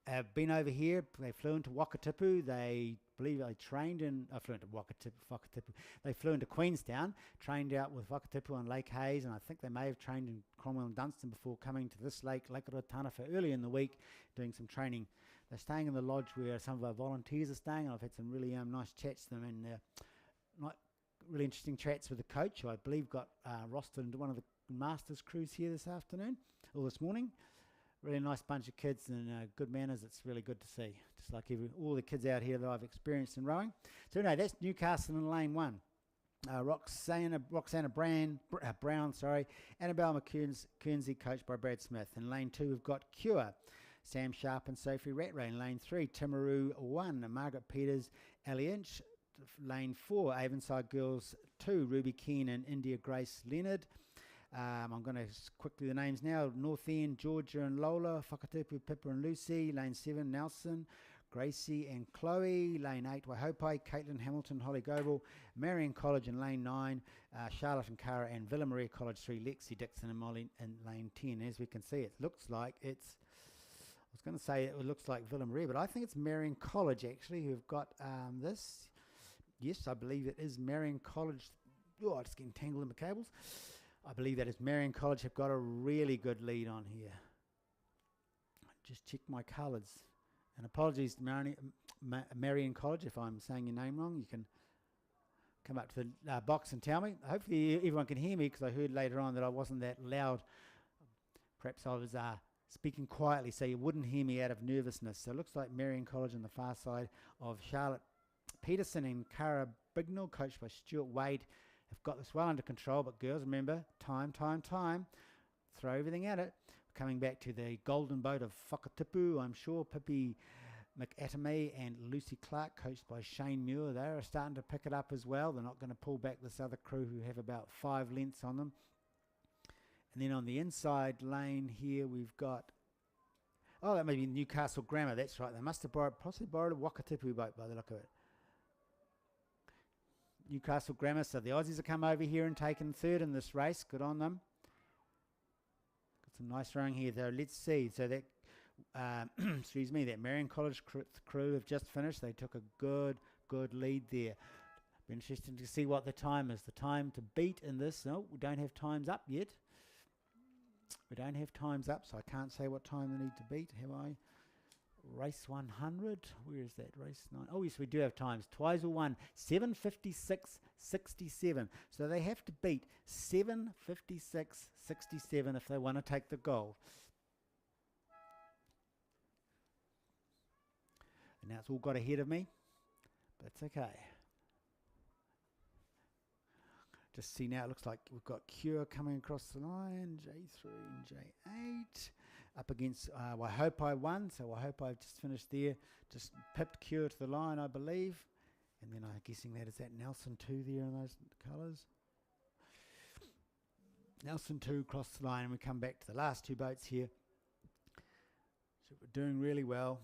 Have been over here. They flew into Wakatipu. They believe they trained in. Flew into Wakatipu. They flew into Queenstown, trained out with Wakatipu on Lake Hayes, and I think they may have trained in Cromwell and Dunstan before coming to this lake, Lake Rotana, early in the week, doing some training. They're staying in the lodge where some of our volunteers are staying, and I've had some really nice chats to them, and really interesting chats with the coach, who I believe got rostered into one of the Masters crews here this afternoon, or this morning. Really nice bunch of kids and good manners. It's really good to see. Just like all the kids out here that I've experienced in rowing. So no, that's Newcastle in lane 1. Roxana Brown, Annabelle McKenzie, coached by Brad Smith. In lane 2, we've got Cure, Sam Sharp and Sophie Rattray. In lane 3, Timaru 1, Margaret Peters, Ali Inch. Lane 4, Avonside Girls 2, Ruby Keane and India Grace Leonard. I'm going to quickly the names now. North End, Georgia and Lola. Whakatipu, Pippa and Lucy. Lane 7, Nelson, Gracie and Chloe. Lane 8, Waihopai, Caitlin Hamilton, Holly Goebel. Marion College in lane 9, Charlotte and Cara, and Villa Maria College 3, Lexi Dixon and Molly in lane 10. As we can see, it looks like it's, I was going to say it looks like Villa Maria, but I think it's Marion College actually who've got this. Yes, I believe it is Marion College. Oh, it's getting tangled in the cables. I believe that is Marion College have got a really good lead on here. Just check my colours. And apologies to Marion College if I'm saying your name wrong. You can come up to the box and tell me. Hopefully everyone can hear me, because I heard later on that I wasn't that loud. Perhaps I was speaking quietly so you wouldn't hear me out of nervousness. So it looks like Marion College on the far side of Charlotte Peterson and Cara Bignell, coached by Stuart Wade, have got this well under control. But girls, remember, time. Throw everything at it. Coming back to the golden boat of Whakatipu, I'm sure Pippi McAtamey and Lucy Clark, coached by Shane Muir, they are starting to pick it up as well. They're not going to pull back this other crew who have about 5 lengths on them. And then on the inside lane here, we've got, oh, that may be Newcastle Grammar. That's right. They must have possibly borrowed a Wakatipu boat by the look of it. Newcastle Grammar. So the Aussies have come over here and taken 3rd in this race. Good on them. Got some nice rowing here though. Let's see. So that, excuse me, that Marion College crew have just finished. They took a good lead there. Be interesting to see what the time is. The time to beat in this. No, we don't have times up yet. We don't have times up, so I can't say what time they need to beat. Have I? Race 100. Where is that? Race 9. Oh, yes, we do have times. Twizel 1, 7:56.67. So they have to beat 7:56.67 if they want to take the gold. And now it's all got ahead of me, but it's okay. Just see now, it looks like we've got Cure coming across the line, J3 and J8, up against Waihopai 1, so Waihopai just finished there, just pipped Cure to the line, I believe, and then I'm guessing that is that Nelson 2 there in those colours. Nelson 2 crossed the line, and we come back to the last 2 boats here. So we're doing really well.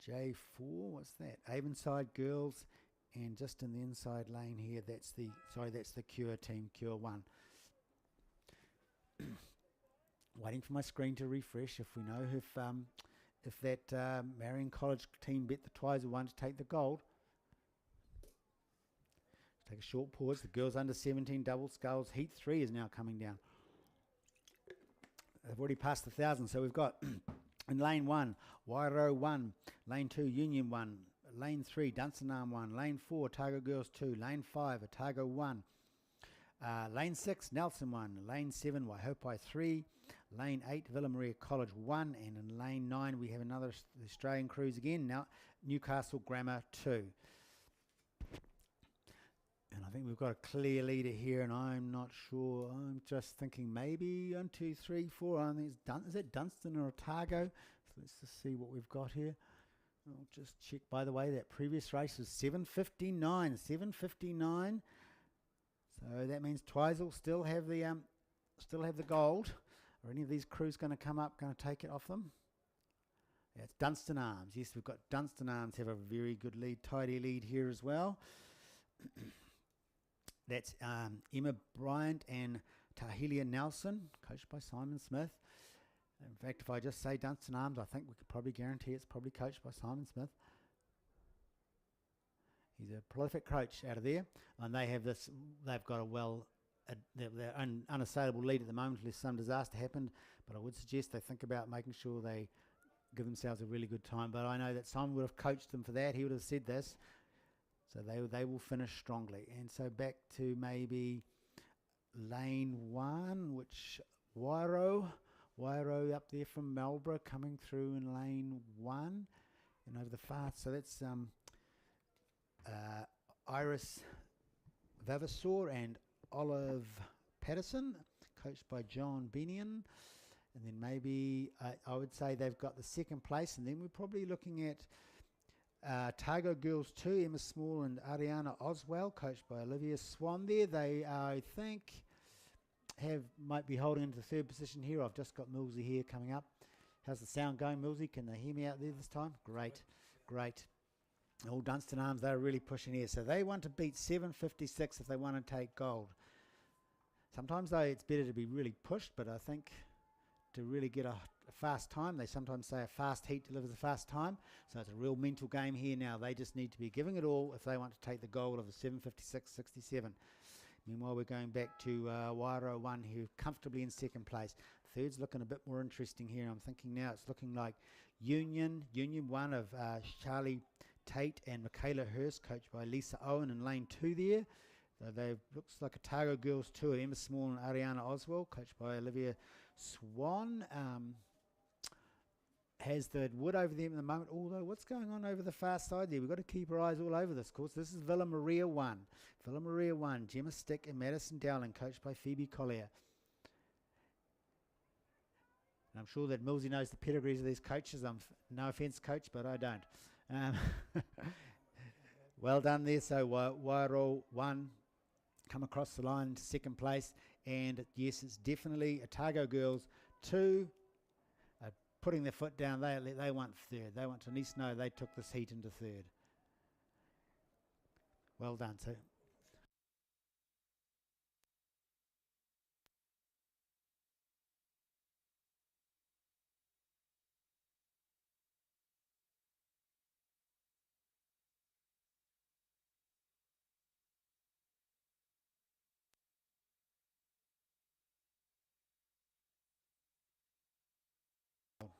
J4, what's that? Avonside Girls. And just in the inside lane here, that's the Cure team, Cure 1. Waiting for my screen to refresh. If we know if that Marion College team bet the Twiser one to take the gold. Take a short pause. The girls under 17 double sculls. Heat 3 is now coming down. They've already passed 1,000. So we've got in lane 1, Wairo 1, lane 2, Union 1, lane 3, Dunstanarm 1, lane 4, Otago Girls 2, lane 5, Otago 1, lane 6, Nelson 1, lane 7, Waihopai 3, lane 8, Villa Maria College 1, and in lane 9 we have another Australian cruise again, now Newcastle Grammar 2. And I think we've got a clear leader here, and I'm not sure. I'm just thinking maybe 1, 2, 3, 4. I think it's is it Dunstan or Otago? So let's just see what we've got here. I'll just check. By the way, that previous race was 7:59. 7:59. So that means Twizel still have the gold. Are any of these crews going to come up, going to take it off them? Yeah, it's Dunstan Arms. Yes, we've got Dunstan Arms have a very good lead, tidy lead here as well. That's Emma Bryant and Tahilia Nelson, coached by Simon Smith. In fact, if I just say Dunstan Arms, I think we could probably guarantee it's probably coached by Simon Smith. He's a prolific coach out of there, and they have this. They've got their unassailable lead at the moment unless some disaster happened. But I would suggest they think about making sure they give themselves a really good time. But I know that Simon would have coached them for that. He would have said this. So they will finish strongly. And so back to maybe lane 1, which Wairo up there from Marlborough coming through in lane 1 and over the fast. So that's Iris Vavassor and Olive Patterson, coached by John Benion. And then maybe I would say they've got the second place. And then we're probably looking at Targo Girls 2, Emma Small and Ariana Oswell, coached by Olivia Swan there. They, I think, might be holding into the third position here. I've just got Millsy here coming up. How's the sound going, Millsy? Can they hear me out there this time? Great, great. All Dunstan Arms, they're really pushing here. So they want to beat 7:56 if they want to take gold. Sometimes, though, it's better to be really pushed, but I think to really get a fast time, they sometimes say a fast heat delivers a fast time. So it's a real mental game here now. They just need to be giving it all if they want to take the gold of a 7:56.67. Meanwhile, we're going back to Wairo 1, who comfortably in second place. Third's looking a bit more interesting here. I'm thinking now it's looking like Union 1 of Charlie Tate and Michaela Hurst, coached by Lisa Owen in lane 2 there. They looks like Otago Girls 2 of Emma Small and Ariana Oswell, coached by Olivia Swan. Has the wood over them at the moment, although what's going on over the far side there? We've got to keep our eyes all over this course. This is Villa Maria 1. Villa Maria 1, Gemma Stick and Madison Dowling, coached by Phoebe Collier. And I'm sure that Millsy knows the pedigrees of these coaches. No offence, coach, but I don't. Well done there. So Wairo 1 come across the line to second place. And yes, it's definitely Otago Girls 2 putting their foot down. They want third. They want to at least know they took this heat into third. Well done, sir.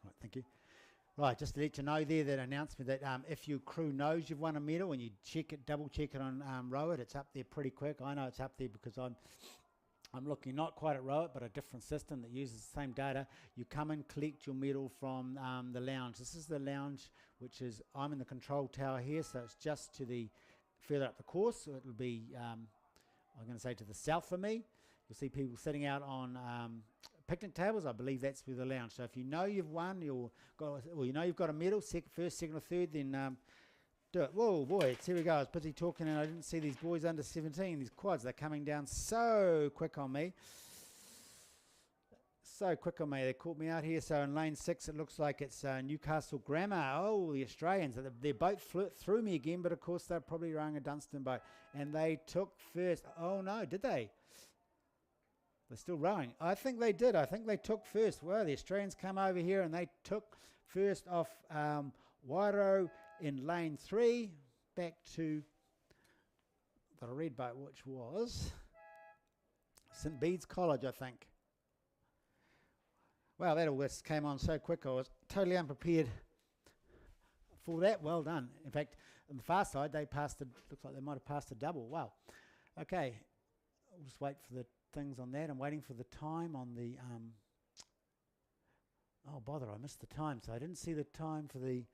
Right, thank you. Right, just to let you know there, that announcement that if your crew knows you've won a medal and you check it, double check it on Rowett, it's up there pretty quick. I know it's up there because I'm looking not quite at Rowett, but a different system that uses the same data. You come and collect your medal from the lounge. This is the lounge, which is, I'm in the control tower here, so it's just to the, further up the course, so it'll be, I'm going to say to the south of me. You'll see people sitting out on picnic tables. I believe that's where the lounge. So if you know you've won, you know you've got a medal, first, second, or third, then do it. Whoa, boy, here we go. I was busy talking and I didn't see these boys under 17, these quads. They're coming down so quick on me. So quick on me. They caught me out here. So in lane 6, it looks like it's Newcastle Grammar. Oh, the Australians. Their boat flew through me again, but of course they're probably rowing a Dunstan boat. And they took first. Oh, no, did they? They're still rowing. I think they did. I think they took first. Well, the Australians come over here and they took first off Wairo in lane 3 back to the red boat, which was St. Bede's College, I think. Wow, that all just came on so quick. I was totally unprepared for that. Well done. In fact, on the far side, they passed it. Looks like they might have passed a double. Wow. Okay, I'll just wait for the things on that. I'm waiting for the time on the. Oh bother! I missed the time, so I didn't see the time for the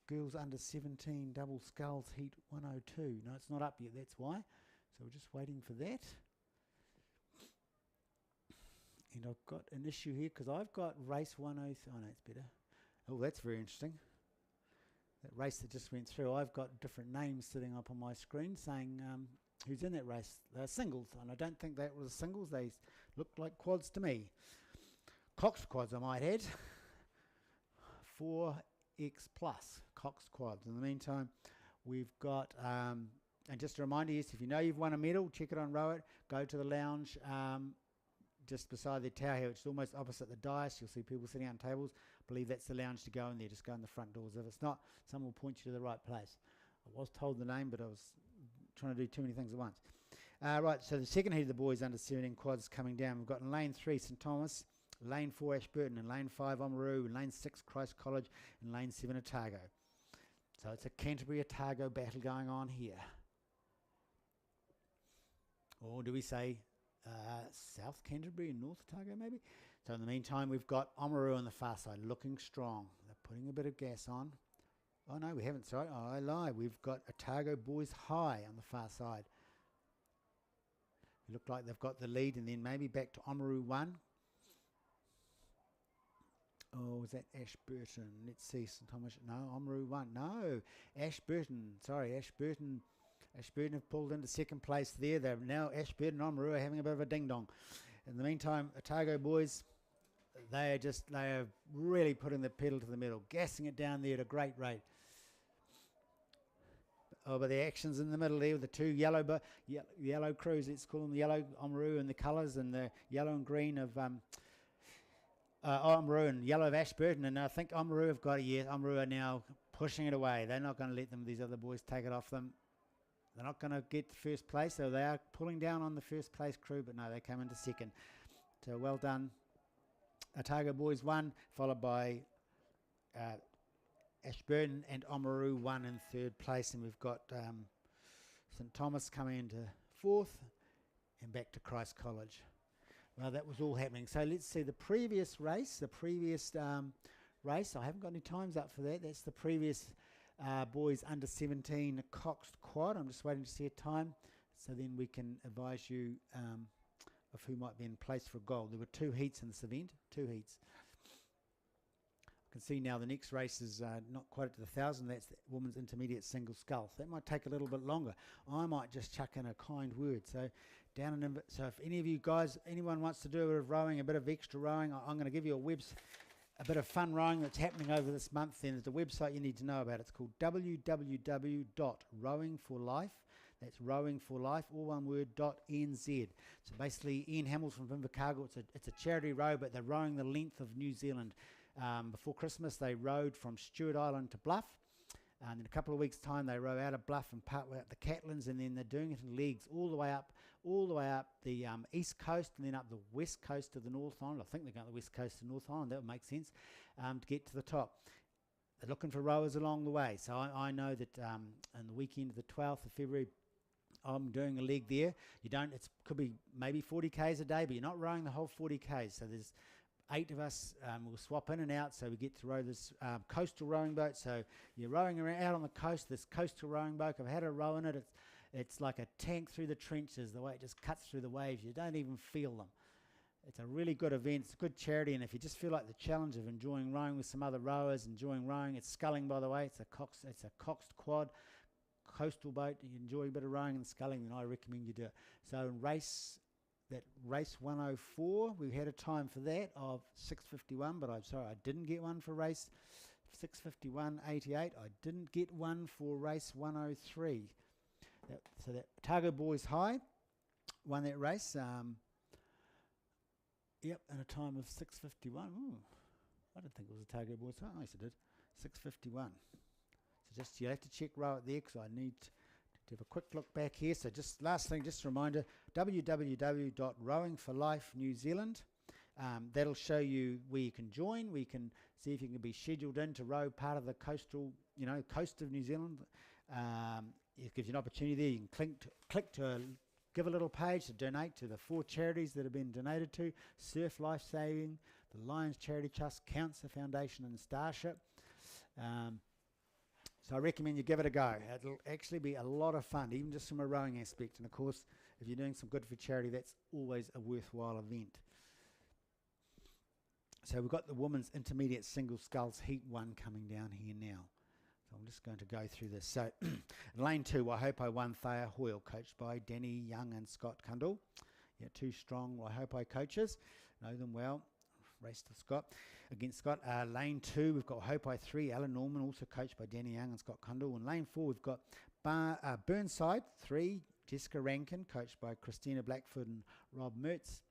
girls under 17 double sculls heat 102. No, it's not up yet. That's why. So we're just waiting for that. And I've got an issue here because I've got race 103. Oh no, it's better. Oh, that's very interesting. That race that just went through, I've got different names sitting up on my screen saying who's in that race. They're singles, and I don't think that was singles. They looked like quads to me. Cox quads, I might add. 4X plus Cox quads. In the meantime, we've got, and just a reminder, yes, if you know you've won a medal, check it on Row It. Go to the lounge just beside the tower here, which is almost opposite the dais. You'll see people sitting on tables. I believe that's the lounge to go in there. Just go in the front doors. If it's not, someone will point you to the right place. I was told the name, but I was trying to do too many things at once. Right, so the second heat of the boys under 17 quads coming down. We've got in lane 3 St Thomas, lane 4 Ashburton, and lane 5 Oamaru, and lane 6 Christ College, and lane 7 Otago. So it's a Canterbury Otago battle going on here. Or do we say South Canterbury and North Otago maybe? So in the meantime, we've got Oamaru on the far side looking strong. They're putting a bit of gas on. Oh no, we haven't, sorry. Oh, I lie. We've got Otago Boys High on the far side. Look like they've got the lead, and then maybe back to Oamaru 1. Oh, is that Ashburton? Let's see, St Thomas. No, Oamaru 1. No, Ashburton. Sorry, Ashburton. Ashburton have pulled into second place there. They're now Ashburton and Oamaru are having a bit of a ding-dong. In the meantime, Otago boys, they are really putting the pedal to the metal, gassing it down there at a great rate. Oh, but the action's in the middle there with the two yellow crews, let's call them the yellow Oamaru and the colours, and the yellow and green of Oamaru and yellow of Ashburton. And I think Oamaru have got it. Yeah, Oamaru are now pushing it away. They're not going to let these other boys take it off them. They're not going to get the first place, so they are pulling down on the first place crew, but no, they come into second. So well done. Otago boys 1, followed by Ashburton and Oamaru 1 in third place, and we've got St Thomas coming into 4th and back to Christ College. Well, that was all happening. So let's see the previous race. I haven't got any times up for that. That's the previous boys under 17 Coxed quad. I'm just waiting to see a time, so then we can advise you of who might be in place for gold. There were 2 heats in this event, 2 heats. I can see now the next race is not quite at the 1,000. That's the women's intermediate single scull. So that might take a little bit longer. I might just chuck in a kind word. So so if any of you guys, anyone wants to do a bit of rowing, a bit of extra rowing, I'm going to give you a bit of fun rowing that's happening over this month. Then there's a website you need to know about. It's called www.rowingforlife. That's rowing for life, all one word, .nz. So basically, Ian Hamilton from Invercargill, it's a charity row, but they're rowing the length of New Zealand. Before Christmas, they rowed from Stewart Island to Bluff. And in a couple of weeks' time, they row out of Bluff and partway up the Catlins, and then they're doing it in legs all the way up the east coast, and then up the west coast of the North Island. I think they're going to the west coast of North Island. That would make sense to get to the top. They're looking for rowers along the way. So I know that on the weekend of the 12th of February, I'm doing a leg there. It could be maybe 40 Ks a day, but you're not rowing the whole 40 Ks. So there's 8 of us. We'll swap in and out, so we get to row this coastal rowing boat. So you're rowing around out on the coast, this coastal rowing boat. I've had a row in it. It's like a tank through the trenches, the way it just cuts through the waves. You don't even feel them. It's a really good event. It's a good charity, and if you just feel like the challenge of enjoying rowing with some other rowers, enjoying rowing, it's sculling, by the way. It's a Coxed quad. Coastal boat, you enjoy a bit of rowing and sculling, then I recommend you do it. So race 104, we had a time for that of 6:51, but I'm sorry I didn't get one for race 6:51.88. I didn't get one for race 103. So that Otago Boys High won that race. Yep, and a time of 6:51. Ooh, I didn't think it was a Otago boys. Oh, yes, it did. 6:51. So just you have to check Rowett there because I need to have a quick look back here. So just last thing, just a reminder, www.rowingforlifenewzealand. That'll show you where you can join. We can see if you can be scheduled in to row part of the coastal, coast of New Zealand. It gives you an opportunity there. You can click to give a little page to donate to the 4 charities that have been donated to: Surf Life Saving, the Lions Charity Trust, Cancer Foundation, and Starship. So I recommend you give it a go. It'll actually be a lot of fun, even just from a rowing aspect. And of course, if you're doing some good for charity, that's always a worthwhile event. So we've got the women's intermediate single sculls heat 1 coming down here now. So I'm just going to go through this. So in lane 2, Waihopai won Thea Hoyle, coached by Danny Young and Scott Kundle. Yeah, 2 strong Waihopai coaches. Know them well. Race to Scott. Against Scott, lane 2, we've got Waihopai 3, Alan Norman, also coached by Danny Young and Scott Kundle. In lane 4, we've got Burnside 3, Jessica Rankin, coached by Christina Blackfoot and Rob Mertz.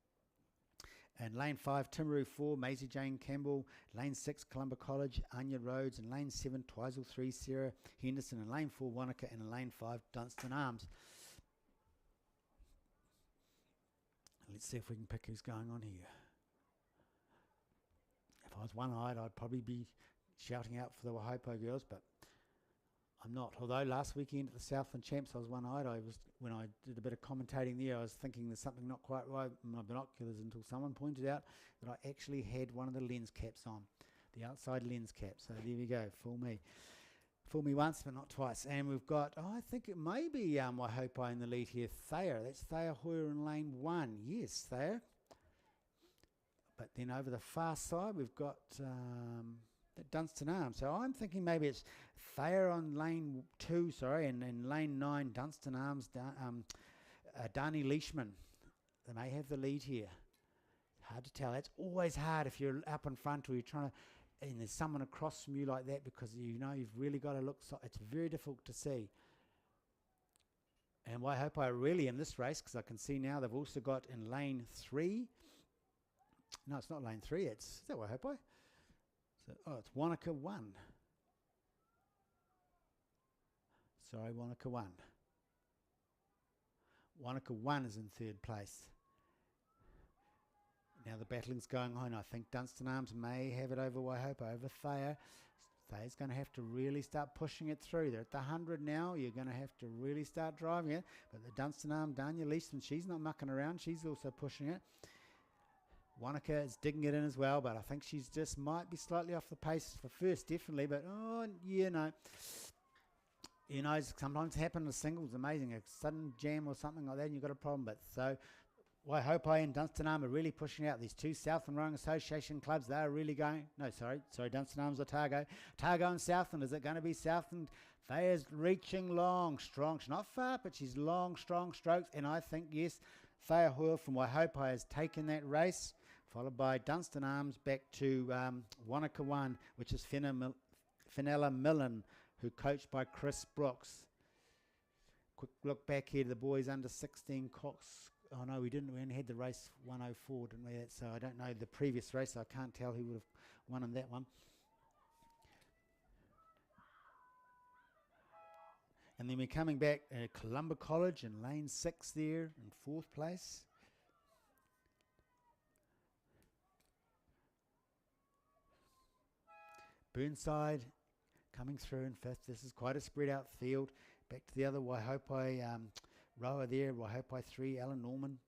And lane 5, Timaru 4, Maisie Jane Campbell. Lane 6, Columba College, Anya Rhodes. And lane 7, Twizel 3, Sarah Henderson. And lane 4, Wanaka. And in lane 5, Dunstan Arms. Let's see if we can pick who's going on here. If I was one-eyed, I'd probably be shouting out for the Waihopai girls, but I'm not. Although last weekend at the Southland Champs, I was one-eyed. When I did a bit of commentating there, I was thinking there's something not quite right with my binoculars until someone pointed out that I actually had one of the lens caps on, the outside lens cap. So there we go, fool me. Fool me once, but not twice. And we've got, I think it may be Waihopai in the lead here, Thayer. That's Thayer Hoyer in lane 1. Yes, Thayer. But then over the far side, we've got Dunstan Arms. So I'm thinking maybe it's Thayer on lane 2, and in lane 9, Dunstan Arms, Dani Leishman. They may have the lead here. Hard to tell. It's always hard if you're up in front or you're trying to, and there's someone across from you like that, because you've really got to look. It's very difficult to see. And Waihopai really in this race, because I can see now they've also got in lane 3. No, it's not lane 3. Is that Waihopai? It's Wanaka 1. Sorry, Wanaka 1. Wanaka 1 is in 3rd place. Now the battling's going on. I think Dunstan Arms may have it over Waihopai, over Thayer. Thayer's going to have to really start pushing it through. They're at the 100 now. You're going to have to really start driving it. But the Dunstan Arm, Dania Leishman, she's not mucking around. She's also pushing it. Wanaka is digging it in as well, but I think she's just might be slightly off the pace for first, definitely. But, sometimes happen in singles. Amazing. A sudden jam or something like that, and you've got a problem. But so Waihopai and Dunstan Arm are really pushing out. These 2 Southland Rowing Association clubs, they're really going. No, sorry, Dunstan Arm's Otago. Otago and Southland. Is it going to be Southland? Thayer's reaching long, strong. She's not far, but she's long, strong strokes. And I think, yes, Thayer Hoyle from Waihopai has taken that race, followed by Dunstan Arms back to Wanaka 1, which is Fenella Millen, who coached by Chris Brooks. Quick look back here to the boys under 16 Cox. Oh no, we didn't. We only had the race 104, didn't we? So I don't know the previous race. So I can't tell who would have won in that one. And then we're coming back at Columba College in lane 6 there in 4th place. Burnside coming through in 5th. This is quite a spread out field. Back to the other Waihopai rower there, Waihopai 3, Alan Norman.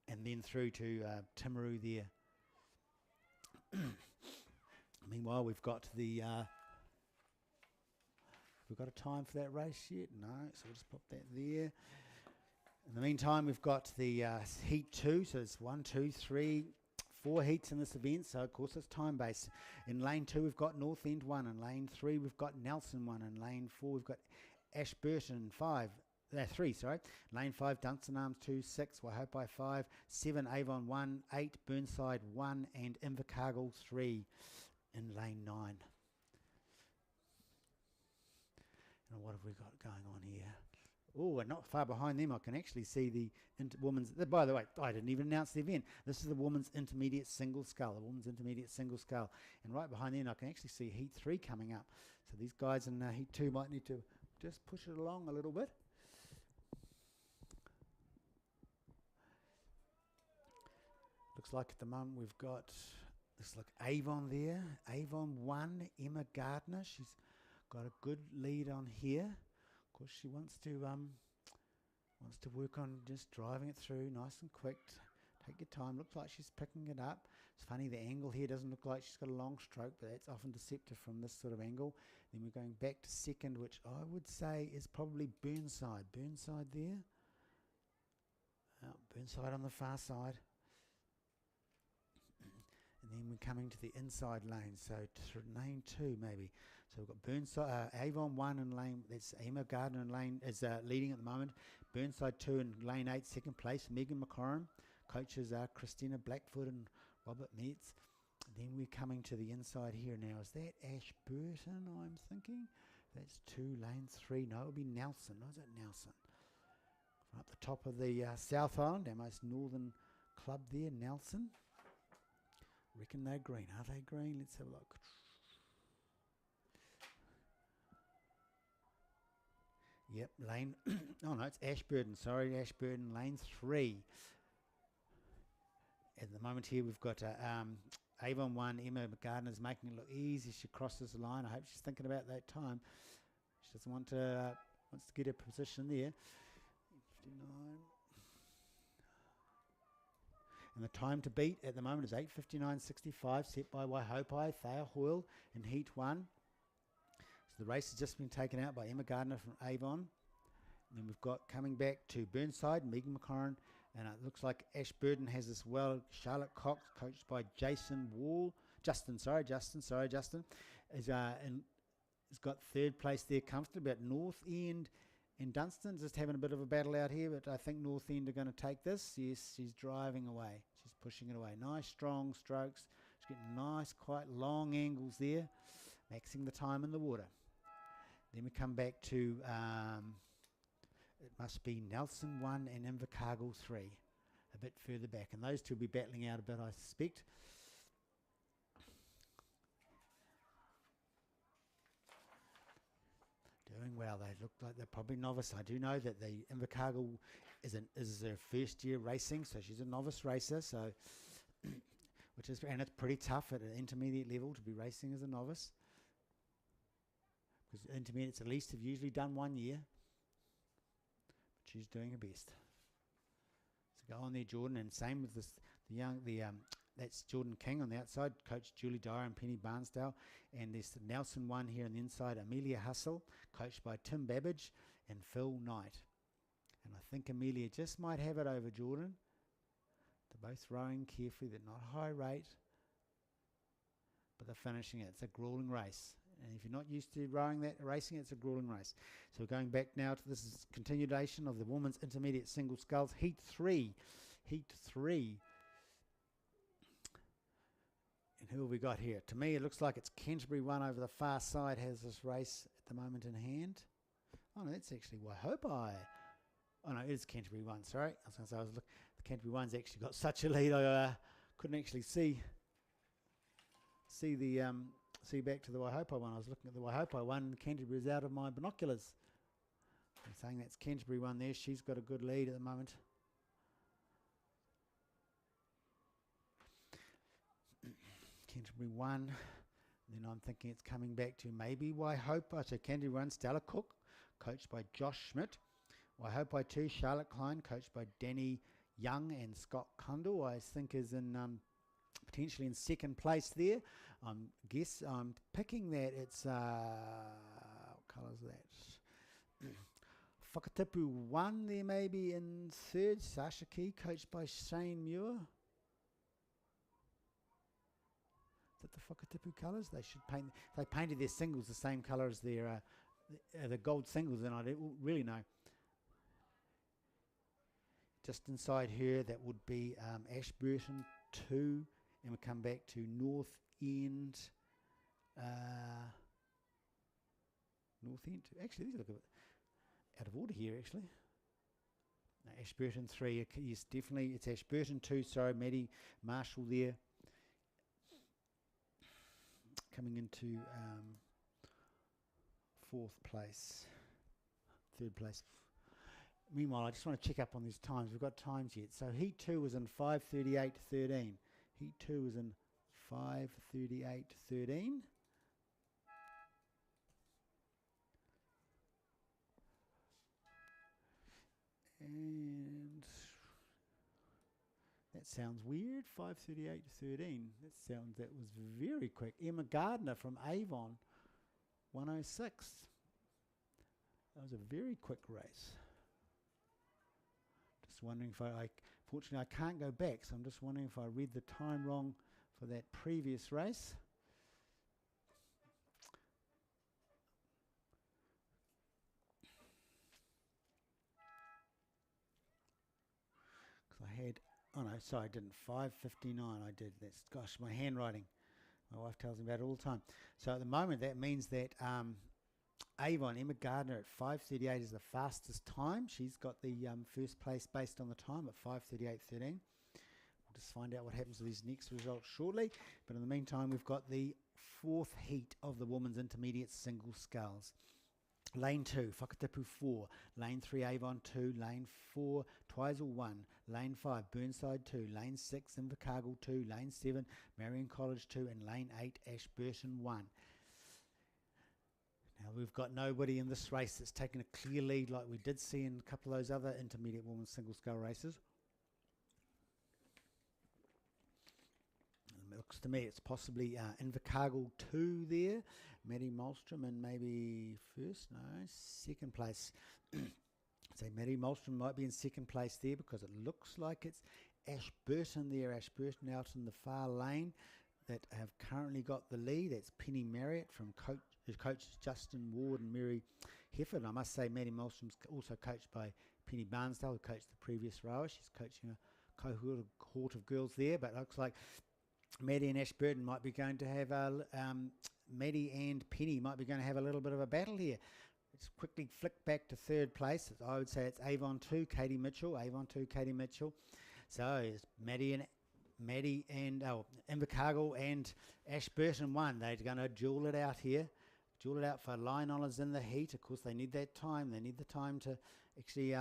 And then through to Timaru there. Meanwhile, we've got the... we've got a time for that race yet? No, so we'll just pop that there. In the meantime, we've got the heat 2, so it's 1, 2, 3, 4 heats in this event, so of course it's time-based. In lane 2, we've got North End 1. In lane 3, we've got Nelson 1. In lane 4, we've got Ashburton 3, sorry. Lane 5, Dunstan Arms 2, 6, Waihopai 5, 7, Avon 1, 8, Burnside 1, and Invercargill 3 in lane 9. And what have we got going on here? Oh, and not far behind them, I can actually see the women's. By the way, I didn't even announce the event. This is the women's intermediate single scull, the women's intermediate single scull. And right behind them, I can actually see Heat 3 coming up. So these guys in Heat 2 might need to just push it along a little bit. Looks like at the moment we've got, looks like Avon there. Avon 1, Emma Gardner. She's got a good lead on here. Of course, she wants to work on just driving it through nice and quick. Take your time. Looks like she's picking it up. It's funny, the angle here doesn't look like she's got a long stroke, but that's often deceptive from this sort of angle. Then we're going back to second, which I would say is probably Burnside. Burnside there. Burnside on the far side. And then we're coming to the inside lane, so lane 2 maybe. So we've got Burnside, Avon 1 in lane, that's Emma Gardner in lane, is leading at the moment. Burnside 2 in lane 8, second place. Megan McCorrin. Coaches are Christina Blackfoot and Robert Metz. Then we're coming to the inside here now. Is that Ashburton, I'm thinking? That's 2, lane 3. No, it'll be Nelson. No, is that Nelson? From up the top of the South Island, our most northern club there, Nelson. Reckon they're green. Are they green? Let's have a look. Yep, lane. Oh no, it's Ashburton. Sorry, Ashburton, lane 3. At the moment here, we've got Avon 1. Emma Gardner's making it look easy. She crosses the line. I hope she's thinking about that time. She doesn't want to wants to get her position there. 59. And the time to beat at the moment is 8:59.65, set by Waihopai, Thea Hoyle in Heat 1. So the race has just been taken out by Emma Gardner from Avon. And then we've got coming back to Burnside, Megan McCorrin, and it looks like Ashburton has as well. Charlotte Cox, coached by Justin, is has got third place there comfortably. But North End and Dunstan just having a bit of a battle out here, but I think North End are going to take this. Yes, she's driving away. She's pushing it away. Nice, strong strokes. She's getting nice, quite long angles there, maxing the time in the water. Then we come back to, it must be Nelson 1 and Invercargill 3, a bit further back. And those two will be battling out a bit, I suspect. Doing well. They look like they're probably novice. I do know that the Invercargill is her first year racing, so she's a novice racer. So, and it's pretty tough at an intermediate level to be racing as a novice, because intermediates at least have usually done 1 year. But she's doing her best. So go on there, Jordan, and same with this. That's Jordan King on the outside, Coach Julie Dyer and Penny Barnsdale. And there's the Nelson 1 here on the inside, Amelia Hussle, coached by Tim Babbage and Phil Knight. And I think Amelia just might have it over Jordan. They're both rowing carefully. They're not high rate, but they're finishing it. It's a grueling race. And if you're not used to racing, it's a grueling race. So we're going back now to this is continuation of the women's intermediate single sculls, Heat 3. Heat 3. And who have we got here? To me, it looks like it's Canterbury 1 over the far side has this race at the moment in hand. Oh, no, that's actually Waihopai. Oh, no, it is Canterbury 1, sorry. I was going to say, the Canterbury 1's actually got such a lead, I couldn't actually see back to the Waihopai one. I was looking at the Waihopai one, and Canterbury is out of my binoculars. I'm saying that's Canterbury 1 there. She's got a good lead at the moment. Canterbury 1, then I'm thinking it's coming back to maybe Waihopai. So Canterbury 1, Stella Cook, coached by Josh Schmidt. Waihopai 2, Charlotte Klein, coached by Danny Young and Scott Condell, I think is in potentially in second place there. I'm picking that it's what colour is that? Whakatipu 1 there maybe in third. Sasha Key, coached by Shane Muir. Is that the Whakatipu colours? They should paint. They painted their singles the same colour as their the gold singles, then I don't really know. Just inside her, that would be Ashburton 2, and we come back to North End. North End. Actually, these look a bit. out of order here actually. No, Ashburton 3, yes, definitely. It's Ashburton 2, sorry, Maddie Marshall there. Coming into 4th place, 3rd place. Meanwhile, I just want to check up on these times. We've got times yet. So Heat 2 was in 5:38.13. Heat 2 was in 5:38.13. And that sounds weird. 5:38.13. That was very quick. Emma Gardner from Avon, 106. That was a very quick race. Just wondering if fortunately I can't go back, so I'm just wondering if I read the time wrong for that previous race. Because I had, oh no, sorry, I didn't. 5:59 I did. That's, gosh, my handwriting. My wife tells me about it all the time. So at the moment, that means that Avon, Emma Gardner at 5:38 is the fastest time. She's got the first place based on the time at 5:38.13. We'll just find out what happens to these next results shortly. But in the meantime, we've got the 4th heat of the women's intermediate single sculls. Lane 2, Whakatipu 4, Lane 3, Avon 2, Lane 4, Twizel 1, Lane 5, Burnside 2, Lane 6, Invercargill 2, Lane 7, Meridian College 2, and Lane 8, Ashburton 1. Now we've got nobody in this race that's taken a clear lead like we did see in a couple of those other intermediate women's single scull races. It looks to me it's possibly Invercargill 2 there, Maddie Malmstrom, and maybe second place. So Maddie Malmstrom might be in second place there because it looks like it's Ashburton there, Ashburton out in the far lane that have currently got the lead. That's Penny Marriott from coaches Justin Ward and Mary Hefford. I must say Maddie Malmstrom's also coached by Penny Barnsdale, who coached the previous rower. She's coaching a cohort of girls there, but it looks like Maddie and Ashburton might be going to have Maddie and Penny might be going to have a little bit of a battle here. Let's quickly flick back to 3rd place. I would say it's Avon 2, Katie Mitchell. Avon 2, Katie Mitchell. So it's Maddie and Invercargill and Ashburton 1. They're going to duel it out here. Duel it out for line honours in the heat. Of course, they need that time. They need the time to actually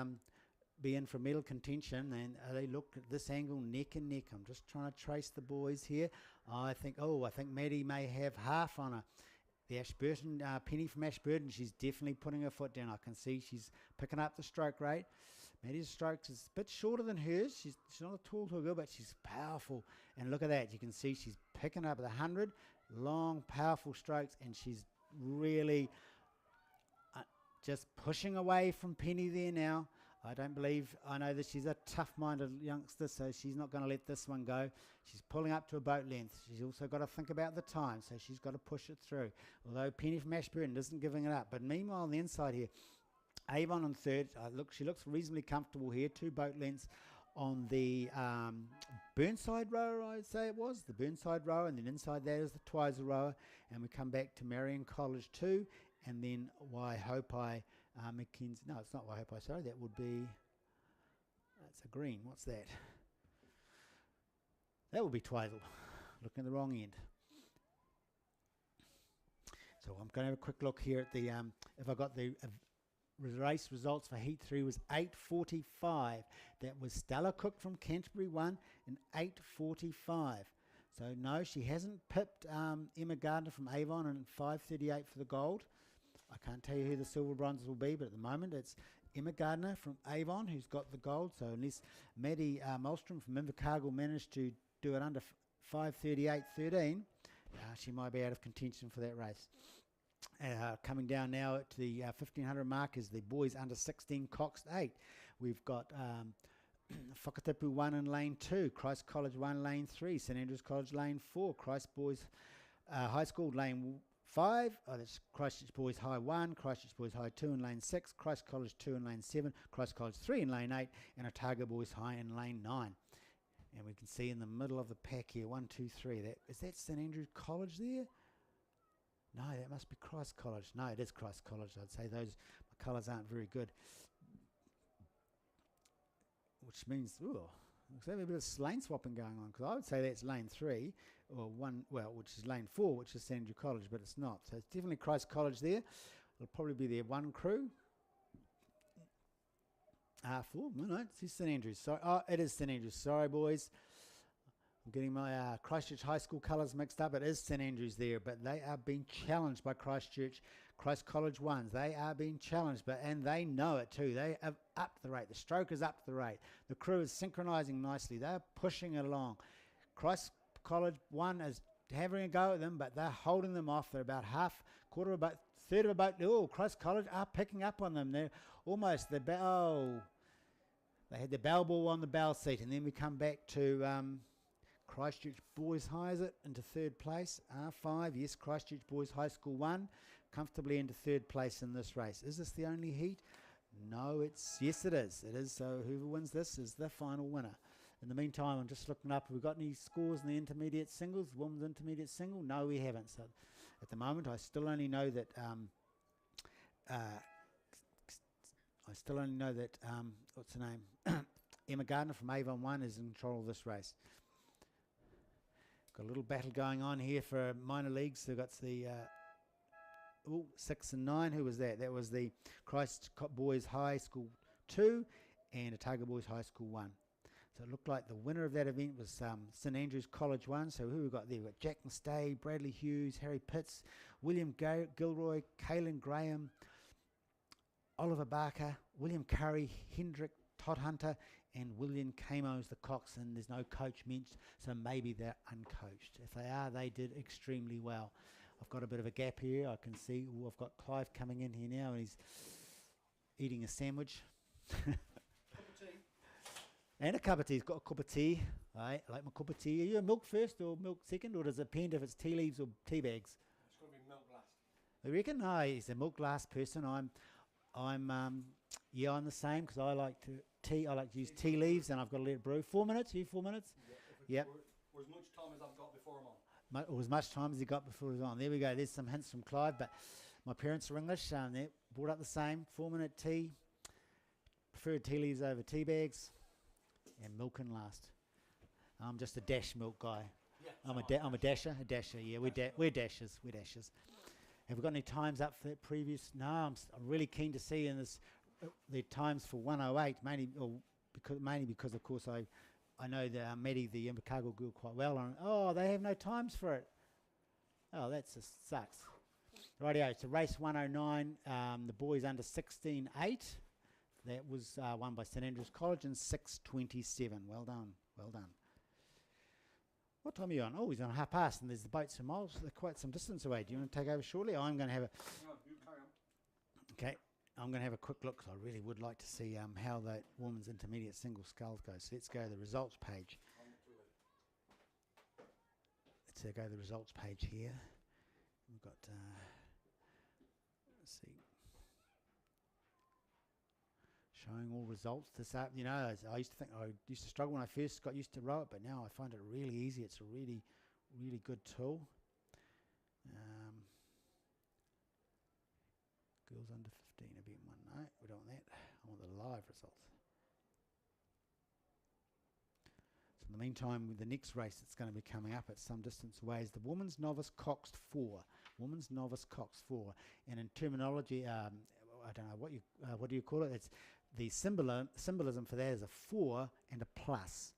be in for medal contention. And they look at this angle, neck and neck. I'm just trying to trace the boys here. I think Maddie may have half on her. The Ashburton, Penny from Ashburton, she's definitely putting her foot down. I can see she's picking up the stroke rate. Maddie's strokes is a bit shorter than hers. She's not a tall girl, but she's powerful. And look at that. You can see she's picking up the 100. Long, powerful strokes, and she's really just pushing away from Penny there now. I know that she's a tough-minded youngster, so she's not going to let this one go. She's pulling up to a boat length. She's also got to think about the time, so she's got to push it through. Although Penny from Ashburton isn't giving it up. But meanwhile, on the inside here, Avon on 3rd. She looks reasonably comfortable here. 2 boat lengths on the Burnside rower, I'd say it was. The Burnside rower, and then inside that is the Twizel rower. And we come back to Meridian College 2, and then Waihopai Mackenzie. No, it's not Waihopai, sorry. That would be, that's a green. What's that? That would be Twizel. Looking at the wrong end. So I'm going to have a quick look here at the, if I got the race results for Heat 3 was 8:45. That was Stella Cook from Canterbury 1 in 8:45. So no, she hasn't pipped Emma Gardner from Avon in 5:38 for the gold. I can't tell you who the silver bronzes will be, but at the moment it's Emma Gardner from Avon who's got the gold. So unless Maddie Malmstrom from Invercargill managed to do it under 5:38.13, she might be out of contention for that race. Coming down now to the 1500 mark is the boys under 16 Coxed 8. We've got Whakatipu 1 in lane 2, Christ College 1 lane 3, St Andrews College lane 4, Christ Boys High School lane 5, that's Christchurch Boys High 1, Christchurch Boys High 2 in lane 6, Christ College 2 in lane 7, Christ College 3 in lane 8, and Otago Boys High in lane 9. And we can see in the middle of the pack here, 1, 2, 3. Is that St Andrews College there? No, that must be Christ College. No, it is Christ College. I'd say those colours aren't very good. Which means, ooh, looks like a bit of lane swapping going on, because I would say that's lane 3 or 1, well, which is lane 4, which is St Andrew College, but it's not. So it's definitely Christ College there. It'll probably be their 1 crew. 4, no, it's St Andrews. Sorry, it is St Andrews. Sorry, boys. I'm getting my Christchurch High School colours mixed up. It is St Andrews there, but they are being challenged by Christchurch. Christ College ones. They are being challenged, and they know it too. They have upped the rate. The stroke is up the rate. The crew is synchronising nicely. They're pushing it along. Christ College 1 is having a go at them, but they're holding them off. They're about quarter of a boat, third of a boat. Oh, Christ College are picking up on them. They're almost they had the bell ball on the bell seat, and then we come back to Christchurch Boys High, is it, into third place. R5, yes, Christchurch Boys High School 1, comfortably into third place in this race. Is this the only heat? No, yes it is. It is, so whoever wins this is the final winner. In the meantime, I'm just looking up, have we got any scores in the intermediate singles, women's intermediate single? No, we haven't. So at the moment, I still only know that what's her name? Emma Gardner from Avon 1 is in control of this race. Got a little battle going on here for minor leagues. They've got the 6 and 9. Who was that? That was the Christ Boys High School 2 and Otago Boys High School 1. So it looked like the winner of that event was St Andrews College 1. So who we got there? We've got Jack Mastay, Bradley Hughes, Harry Pitts, William Gilroy, Kaylin Graham, Oliver Barker, William Curry, Hendrick, Todd Hunter, and William Camo's the coxswain. There's no coach mentioned, so maybe they're uncoached. If they are, they did extremely well. I've got a bit of a gap here. I can see, I've got Clive coming in here now, and he's eating a sandwich. And a cup of tea. He's got a cup of tea. I like my cup of tea. Are you a milk first or milk second, or does it depend if it's tea leaves or tea bags? It's going to be milk last. You reckon? No, he's a milk glass person. I'm the same, because I like to use tea leaves, and I've got to let it brew. 4 minutes? You 4 minutes? Yep. Or as much time as I've got before I'm on. Or as much time as he got before he was on. There we go. There's some hints from Clive, but my parents are English, and they brought up the same. 4 minute tea. Preferred tea leaves over tea bags, and milk in last. I'm just a dash milk guy. Yeah, I'm a dasher. Yeah, we're dashers. We're dashers. Have we got any times up for that previous? No, I'm really keen to see in this the times for 108, mainly because of course I know the Maddie, the Invercargill girl, quite well. And they have no times for it. Oh, that just sucks. Rightio, so race 109, the boys under 16.8. That was won by St Andrews College in 6:27. Well done, well done. What time are you on? Oh, he's on 1:30, and there's the boats and miles. They're quite some distance away. Do you want to take over shortly? I'm going to have a... No, you carry on. Okay, I'm going to have a quick look, because I really would like to see how the women's intermediate single sculls go. So let's go to the results page. Let's go to the results page here. We've got... let's see. Showing all results. This up, I used to struggle when I first got used to row it, but now I find it really easy. It's a really, really good tool. Girls under 15 event 1. No, we don't want that. I want the live results. So in the meantime, with the next race that's going to be coming up at some distance away is the Women's Novice Coxed 4. Women's Novice Coxed 4. And in terminology, I don't know what do you call it? It's the symbolism for that is a 4 and a plus.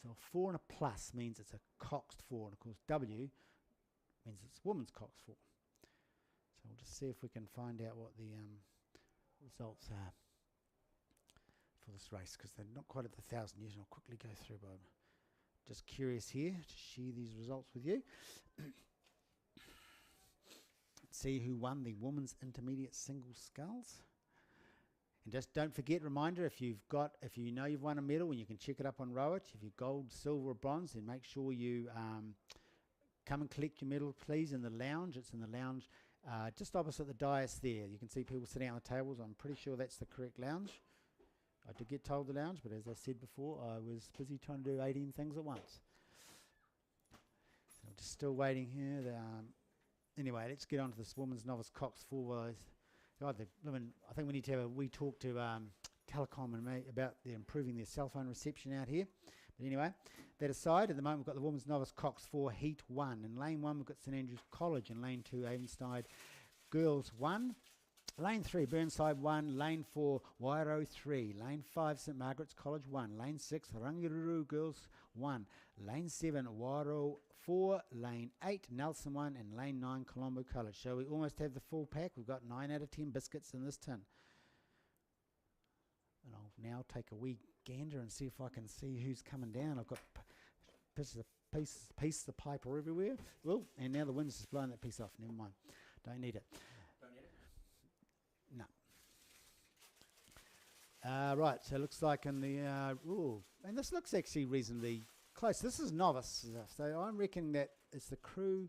So a 4 and a plus means it's a coxed 4, and of course W means it's women's coxed 4. So we'll just see if we can find out what the results are for this race, because they're not quite at the 1,000 years, and I'll quickly go through, but I'm just curious here to share these results with you. See who won the women's intermediate single sculls. And just don't forget, reminder, if you know you've won a medal, and you can check it up on Rowit, if you're gold, silver or bronze, then make sure you come and collect your medal, please, in the lounge. It's in the lounge just opposite the dais there. You can see people sitting on the tables. I'm pretty sure that's the correct lounge. I did get told the lounge, but as I said before, I was busy trying to do 18 things at once. So I'm just still waiting here. Anyway, let's get on to this women's novice Cox 4. God, I think we need to have a wee talk to Telecom and me about improving their cell phone reception out here. But anyway, that aside, at the moment we've got the women's novice Cox 4 Heat 1. In lane 1 we've got St Andrews College. In lane 2 Avonside Girls 1. Lane 3 Burnside 1. Lane 4 Wairo 3. Lane 5 St Margaret's College 1. Lane 6 Rangiruru Girls 1. Lane 7 Wairo 4. Lane 8 Nelson 1. And lane 9 Colombo College. So we almost have the full pack. We've got 9 out of 10 biscuits in this tin. And I'll now take a wee gander and see if I can see who's coming down. I've got pieces of paper everywhere. Well, and now the wind's just blowing that piece off. Never mind. Don't need it. No. Right, so it looks like in the... and this looks actually reasonably close. This is novice stuff, so I'm reckoning that it's the crew...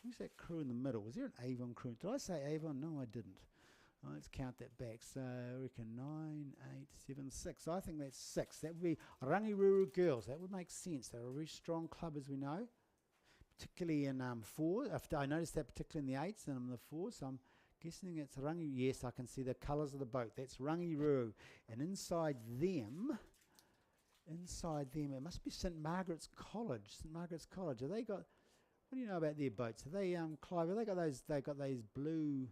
Who's that crew in the middle? Was there an Avon crew? Did I say Avon? No, I didn't. Let's count that back. So I reckon 9, 8, 7, 6. So I think that's 6. That would be Rangiruru Girls. That would make sense. They're a very strong club, as we know, particularly in 4. I noticed that particularly in the 8s and in the 4s. So I'm guessing it's Rangi. Yes, I can see the colours of the boat. That's Rangiruru. And inside them, it must be St Margaret's College. St Margaret's College. Have they got? What do you know about their boats? Are they Clive? Have they got those? They got those blue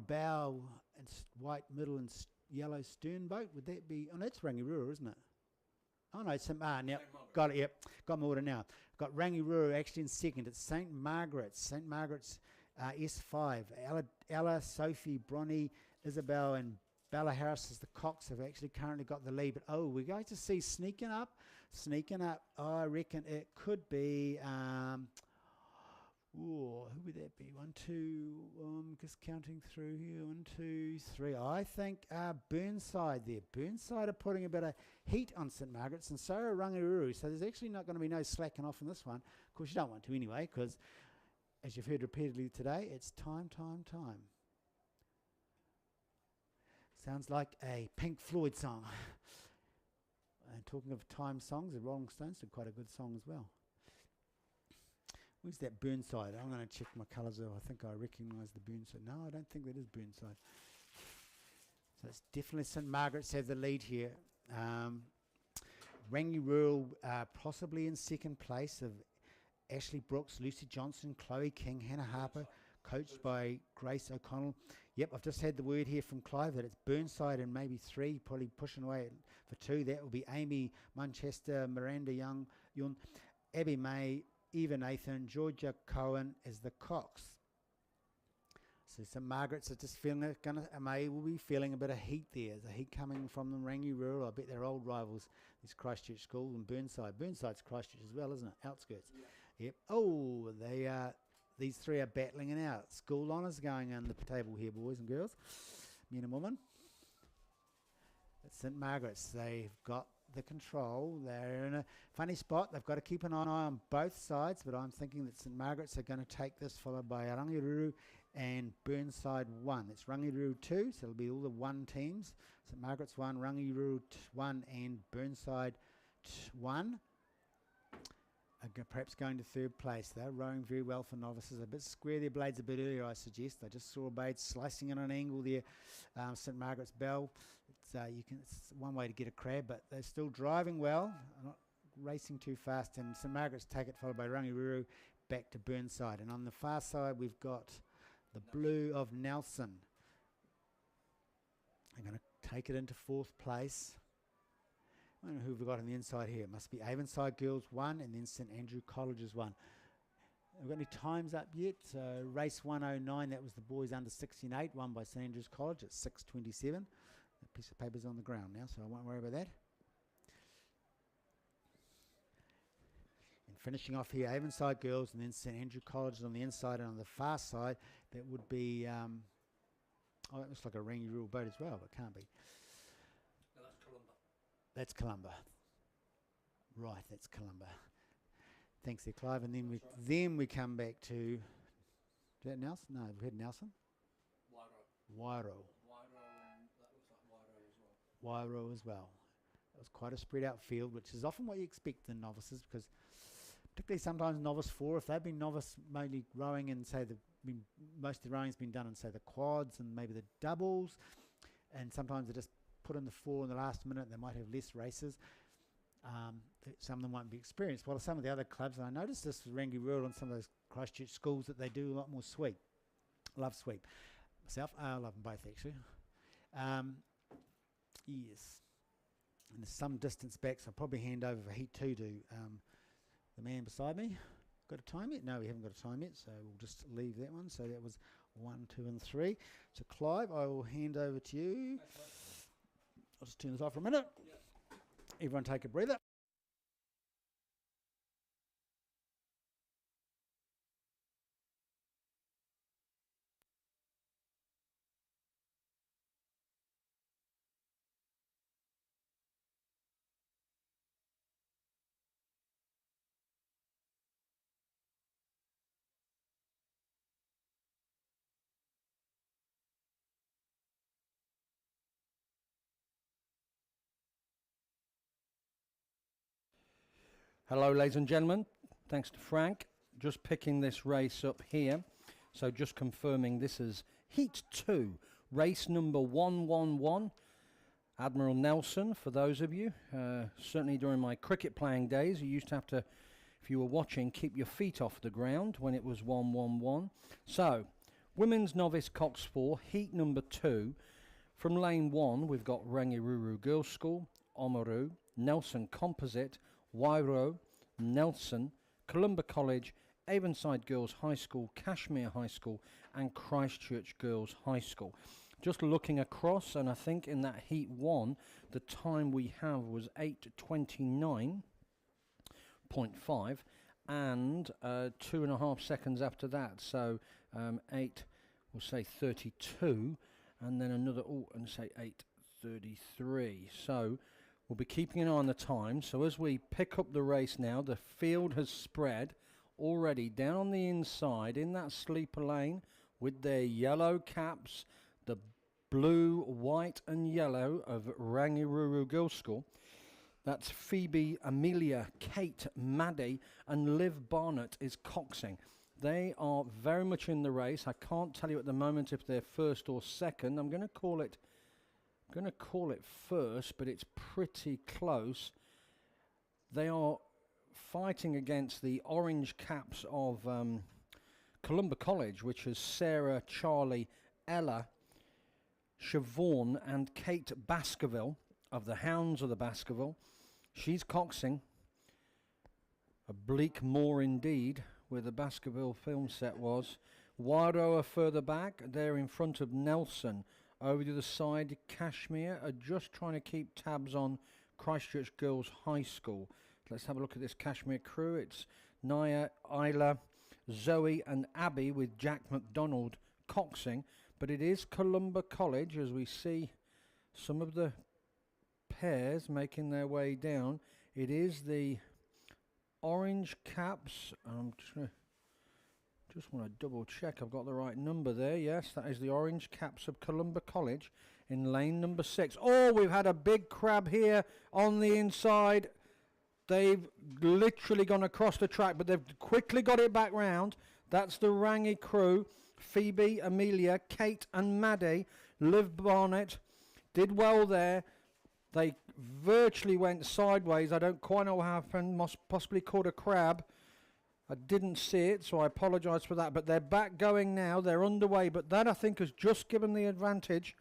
bow and white middle and yellow stern boat. Would that be? Oh, no, that's Rangiruru, isn't it? Oh no, now got it. Yep, got my order now. Got Rangiruru actually in second. It's St Margaret's. St Margaret's S5. Ella, Sophie, Bronny, Isabel, and Bella Harris as the Cox have actually currently got the lead. But we're going to see sneaking up. I reckon it could be. Who would that be? 1, 2, just counting through here. 1, 2, 3. I think Burnside there. Burnside are putting a bit of heat on St Margaret's, and so are Rangiruru. So there's actually not going to be no slacking off in this one. Of course, you don't want to anyway, because as you've heard repeatedly today, it's time. Sounds like a Pink Floyd song. And talking of time songs, the Rolling Stones did quite a good song as well. Where's that Burnside? I'm going to check my colours. I think I recognise the Burnside. No, I don't think that is Burnside. So it's definitely St Margaret's have the lead here. Rangiruru possibly in second place of Ashley Brooks, Lucy Johnson, Chloe King, Hannah Harper, coached by Grace O'Connell. Yep, I've just had the word here from Clive that it's Burnside and maybe 3, probably pushing away for 2. That will be Amy Manchester, Miranda Young, Abby May, Eva Nathan, Georgia Cohen is the Cox. So St Margaret's are just feeling May will be feeling a bit of heat there. There's a heat coming from them. Rangiruru, I bet they're old rivals. This Christchurch School and Burnside. Burnside's Christchurch as well, isn't it? Outskirts. Yeah. Yep. Oh, these 3 are battling it out. School honours going on the table here, boys and girls, men and women. At St Margaret's, they've got the control. They're in a funny spot. They've got to keep an eye on both sides, but I'm thinking that St Margaret's are going to take this, followed by Rangiruru and Burnside 1. It's Rangiruru 2, so it'll be all the 1 teams. St Margaret's 1, Rangiruru 1, and Burnside 1. Perhaps going to third place. They're rowing very well for novices. A bit square their blades a bit earlier, I suggest. I just saw a blade slicing in an angle there. St Margaret's Bell. It's one way to get a crab, but they're still driving well, not racing too fast. And St Margaret's take it, followed by Rangiruru, back to Burnside. And on the far side, we've got the blue of Nelson. I'm going to take it into 4th place. I don't know who we've got on the inside here. It must be Avonside Girls 1 and then St Andrew Colleges 1. Have we got any times up yet? Race 109, that was the boys under 16-8, won by St Andrews College at 6:27. That piece of paper's on the ground now, so I won't worry about that. And finishing off here, Avonside Girls and then St Andrew College on the inside, and on the far side, that would be, that looks like a Rangiruru boat as well, but can't be. No, that's Columba. That's Columba. Right, that's Columba. Thanks there, Clive. And then we come back to, is that Nelson? No, we had Nelson. Wairo. And that looks like Wairo as well. Wairo as well. It was quite a spread out field, which is often what you expect in novices, because particularly sometimes novice 4, if they've been novice mainly rowing and say most of the rowing's been done in say the quads and maybe the doubles, and sometimes they just put in the 4 in the last minute, they might have less races. Some of them won't be experienced. While some of the other clubs, and I noticed this with Rangi Rural and some of those Christchurch schools, that they do a lot more sweep. Love sweep. Myself, I love them both actually. Yes. And there's some distance back, so I'll probably hand over for Heat 2 to the man beside me. Got a time yet? No, we haven't got a time yet, so we'll just leave that one. So that was 1, 2 and 3. So Clive, I will hand over to you. I'll just turn this off for a minute. Everyone take a breather. Hello, ladies and gentlemen. Thanks to Frank. Just picking this race up here. So just confirming this is Heat 2, race number 111. Admiral Nelson, for those of you. Certainly during my cricket playing days, you used to have to, if you were watching, keep your feet off the ground when it was 111. So, Women's Novice Cox 4, Heat number 2. From lane 1, we've got Rangiruru Girls' School, Oamaru, Nelson Composite, Wairo, Nelson, Columba College, Avonside Girls High School, Cashmere High School and Christchurch Girls High School. Just looking across, and I think in that Heat 1 the time we have was 8:29.5 and 2.5 seconds after that, so 8, we'll say 32, and then another, and say 8:33. So we'll be keeping an eye on the time. So as we pick up the race now, the field has spread already down on the inside in that sleeper lane with their yellow caps, the blue, white and yellow of Rangiruru Girls' School. That's Phoebe, Amelia, Kate, Maddie and Liv Barnett is coxing. They are very much in the race. I can't tell you at the moment if they're first or second. I'm going to call it first, but it's pretty close. They are fighting against the orange caps of Columba College, which is Sarah, Charlie, Ella, Siobhan and Kate Baskerville of the Hounds of the Baskerville. She's coxing. A bleak moor indeed, where the Baskerville film set was. Wairo are further back. They're in front of Nelson. Over the other side, Cashmere are just trying to keep tabs on Christchurch Girls High School. Let's have a look at this Cashmere crew. It's Naya, Isla, Zoe and Abby with Jack McDonald coxing. But it is Columba College, as we see some of the pairs making their way down. It is the orange caps. I'm just want to double check I've got the right number there. Yes, that is the orange caps of Columba College in lane number 6. Oh, we've had a big crab here on the inside. They've literally gone across the track, but they've quickly got it back round. That's the Rangi crew. Phoebe, Amelia, Kate and Maddie. Liv Barnett did well there. They virtually went sideways. I don't quite know what happened. Must possibly caught a crab. I didn't see it, so I apologise for that. But they're back going now. They're underway. But that, I think, has just given the advantage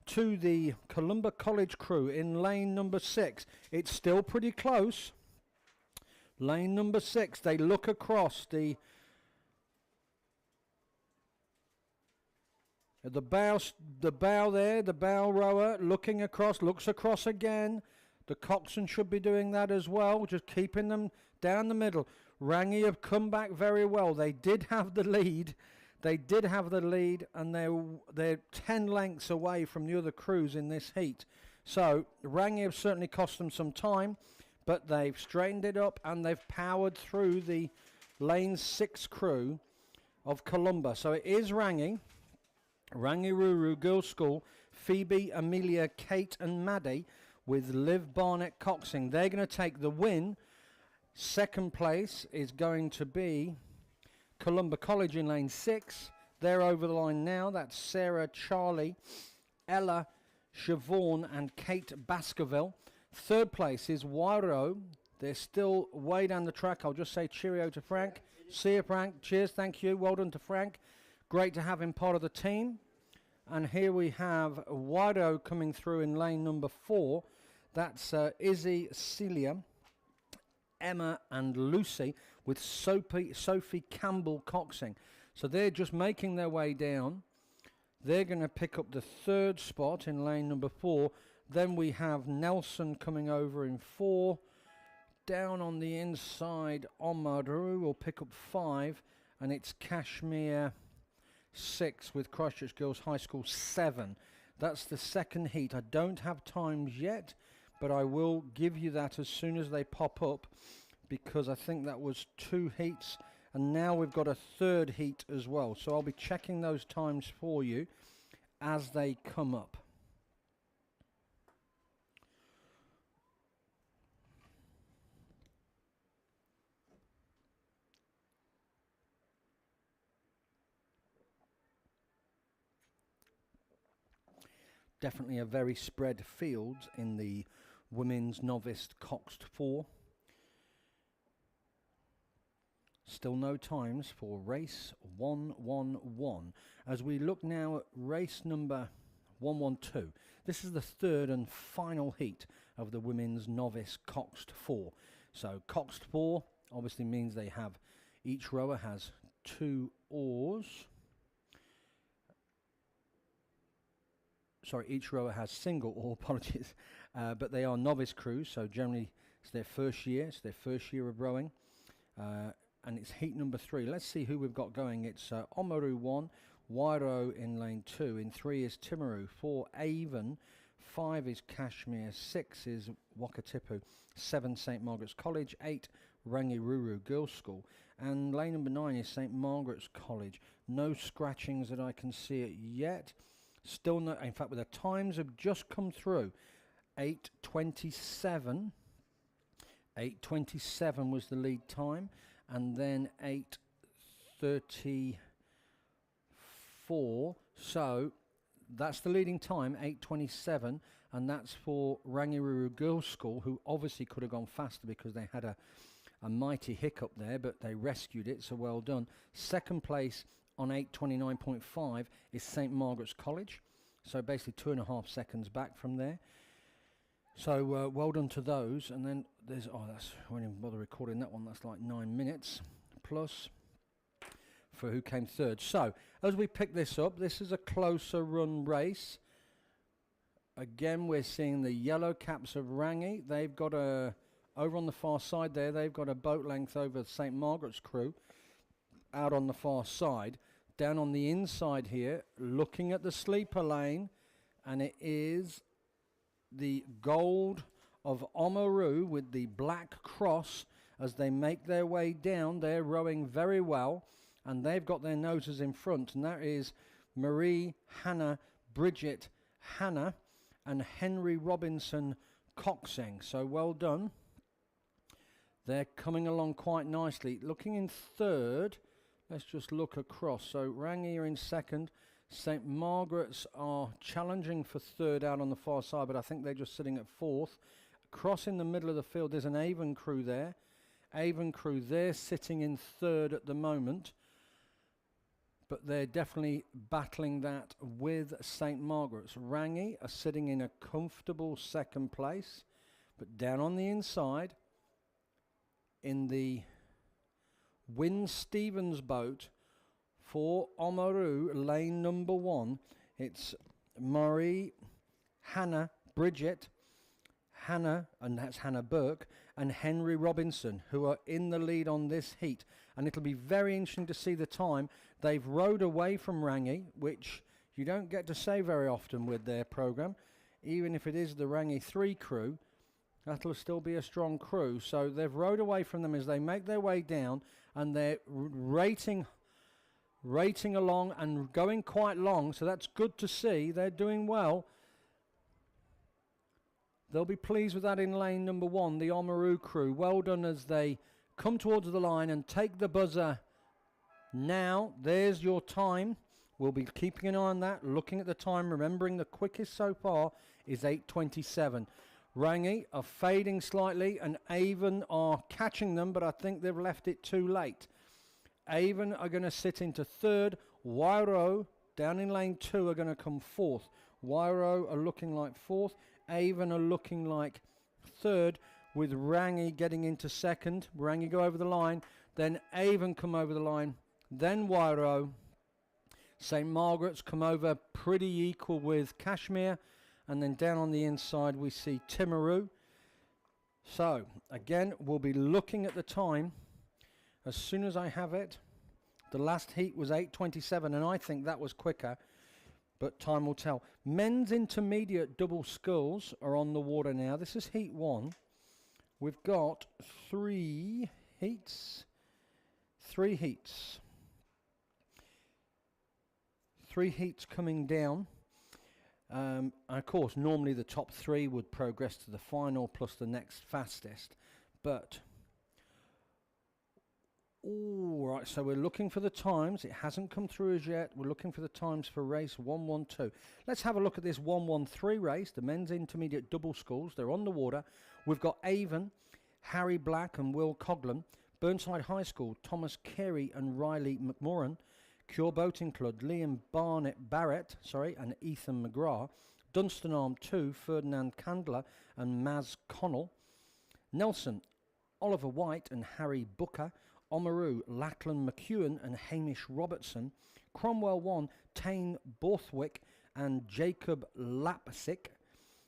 to the Columba College crew in lane number 6. It's still pretty close. Lane number 6. They look across the bow there. The bow rower looking across. Looks across again. The coxswain should be doing that as well. Just keeping them down the middle. Rangi have come back very well. They did have the lead. And they're 10 lengths away from the other crews in this heat. So Rangi have certainly cost them some time, but they've straightened it up and they've powered through the lane 6 crew of Columba. So it is Rangiruru Girls' School, Phoebe, Amelia, Kate and Maddie with Liv Barnett coxing. They're going to take the win. Second place is going to be Columba College in lane 6. They're over the line now. That's Sarah, Charlie, Ella, Siobhan and Kate Baskerville. Third place is Wairo. They're still way down the track. I'll just say cheerio to Frank. See you, Frank. Cheers, thank you. Well done to Frank. Great to have him part of the team. And here we have Wairo coming through in lane number 4. That's Izzy, Celia, Emma and Lucy with Sophie Campbell coxing. So they're just making their way down. They're going to pick up the 3rd spot in lane number 4. Then we have Nelson coming over in 4. Down on the inside, Omaru will pick up 5. And it's Kashmir 6 with Christchurch Girls High School 7. That's the second heat. I don't have times yet, but I will give you that as soon as they pop up, because I think that was 2 heats. And now we've got a 3rd heat as well. So I'll be checking those times for you as they come up. Definitely a very spread field in the women's novice coxed 4. Still no times for race 111. As we look now at race number 112. This is the 3rd and final heat of the women's novice coxed 4. So coxed 4 obviously means they have, each rower has 2 oars. Sorry, each rower has single oar, apologies. But they are novice crews, so generally it's their first year. It's their first year of rowing. And it's heat number 3. Let's see who we've got going. It's Omaru 1, Wairo in lane 2. In 3 is Timaru, 4 Avon, 5 is Kashmir, 6 is Wakatipu, 7 St Margaret's College, 8 Rangiruru Girls' School. And lane number 9 is St Margaret's College. No scratchings that I can see it yet. Still no, in fact, with the times have just come through. 8:27. 8:27 was the lead time, and then 8:34. So that's the leading time, 8:27, and that's for Rangiruru Girls' School, who obviously could have gone faster because they had a mighty hiccup there, but they rescued it, so well done. Second place on 8:29.5 is St Margaret's College, so basically 2.5 seconds back from there. So well done to those. And then there's, I won't even bother recording that one, that's like 9 minutes plus for who came 3rd. So as we pick this up, this is a closer run race. Again, we're seeing the yellow caps of Rangi. They've got a, over on the far side there, they've got a boat length over St Margaret's crew out on the far side. Down on the inside here, looking at the sleeper lane, and it is the gold of Omaru with the black cross as they make their way down. They're rowing very well, and they've got their noses in front, and that is Marie, Hannah, Bridget, Hannah, and Henry Robinson coxing. So well done. They're coming along quite nicely. Looking in 3rd, let's just look across. So Rangi are in 2nd. St Margaret's are challenging for 3rd out on the far side, but I think they're just sitting at 4th. Across in the middle of the field, there's an Avon crew there. Avon crew, they're sitting in 3rd at the moment, but they're definitely battling that with St Margaret's. Rangi are sitting in a comfortable 2nd place, but down on the inside, in the Win Stevens boat for Omaru, lane number 1, it's Marie, Hannah, Bridget, Hannah, and that's Hannah Burke, and Henry Robinson, who are in the lead on this heat. And it'll be very interesting to see the time. They've rowed away from Rangi, which you don't get to say very often with their programme. Even if it is the Rangi 3 crew, that'll still be a strong crew. So they've rowed away from them as they make their way down, and they're rating along and going quite long, so that's good to see. They're doing well. They'll be pleased with that in lane number 1, the Oamaru crew. Well done as they come towards the line and take the buzzer. Now, there's your time. We'll be keeping an eye on that, looking at the time, remembering the quickest so far is 8:27. Rangi are fading slightly, and Avon are catching them, but I think they've left it too late. Avon are going to sit into third. Wairo, down in lane 2, are going to come fourth. Wairo are looking like fourth. Avon are looking like third, with Rangi getting into second. Rangi go over the line, then Avon come over the line, then Wairo. St. Margaret's come over pretty equal with Kashmir, and then down on the inside we see Timaru. So again, we'll be looking at the time as soon as I have it. The last heat was 8:27, and I think that was quicker, but time will tell. Men's intermediate double sculls are on the water now. This is heat 1. We've got 3 heats. 3 heats. 3 heats coming down. Of course, normally the top 3 would progress to the final plus the next fastest. But, all right, so we're looking for the times. It hasn't come through as yet. We're looking for the times for race 112. Let's have a look at this 113 race, the men's intermediate double sculls. They're on the water. We've got Avon, Harry Black and Will Coghlan. Burnside High School, Thomas Carey and Riley McMorran. Cure Boating Club, Liam Barrett, and Ethan McGrath. Dunstan Arm 2, Ferdinand Candler and Maz Connell. Nelson, Oliver White and Harry Booker. Oamaru, Lachlan McEwen and Hamish Robertson. Cromwell 1, Tane Borthwick and Jacob Lapsick.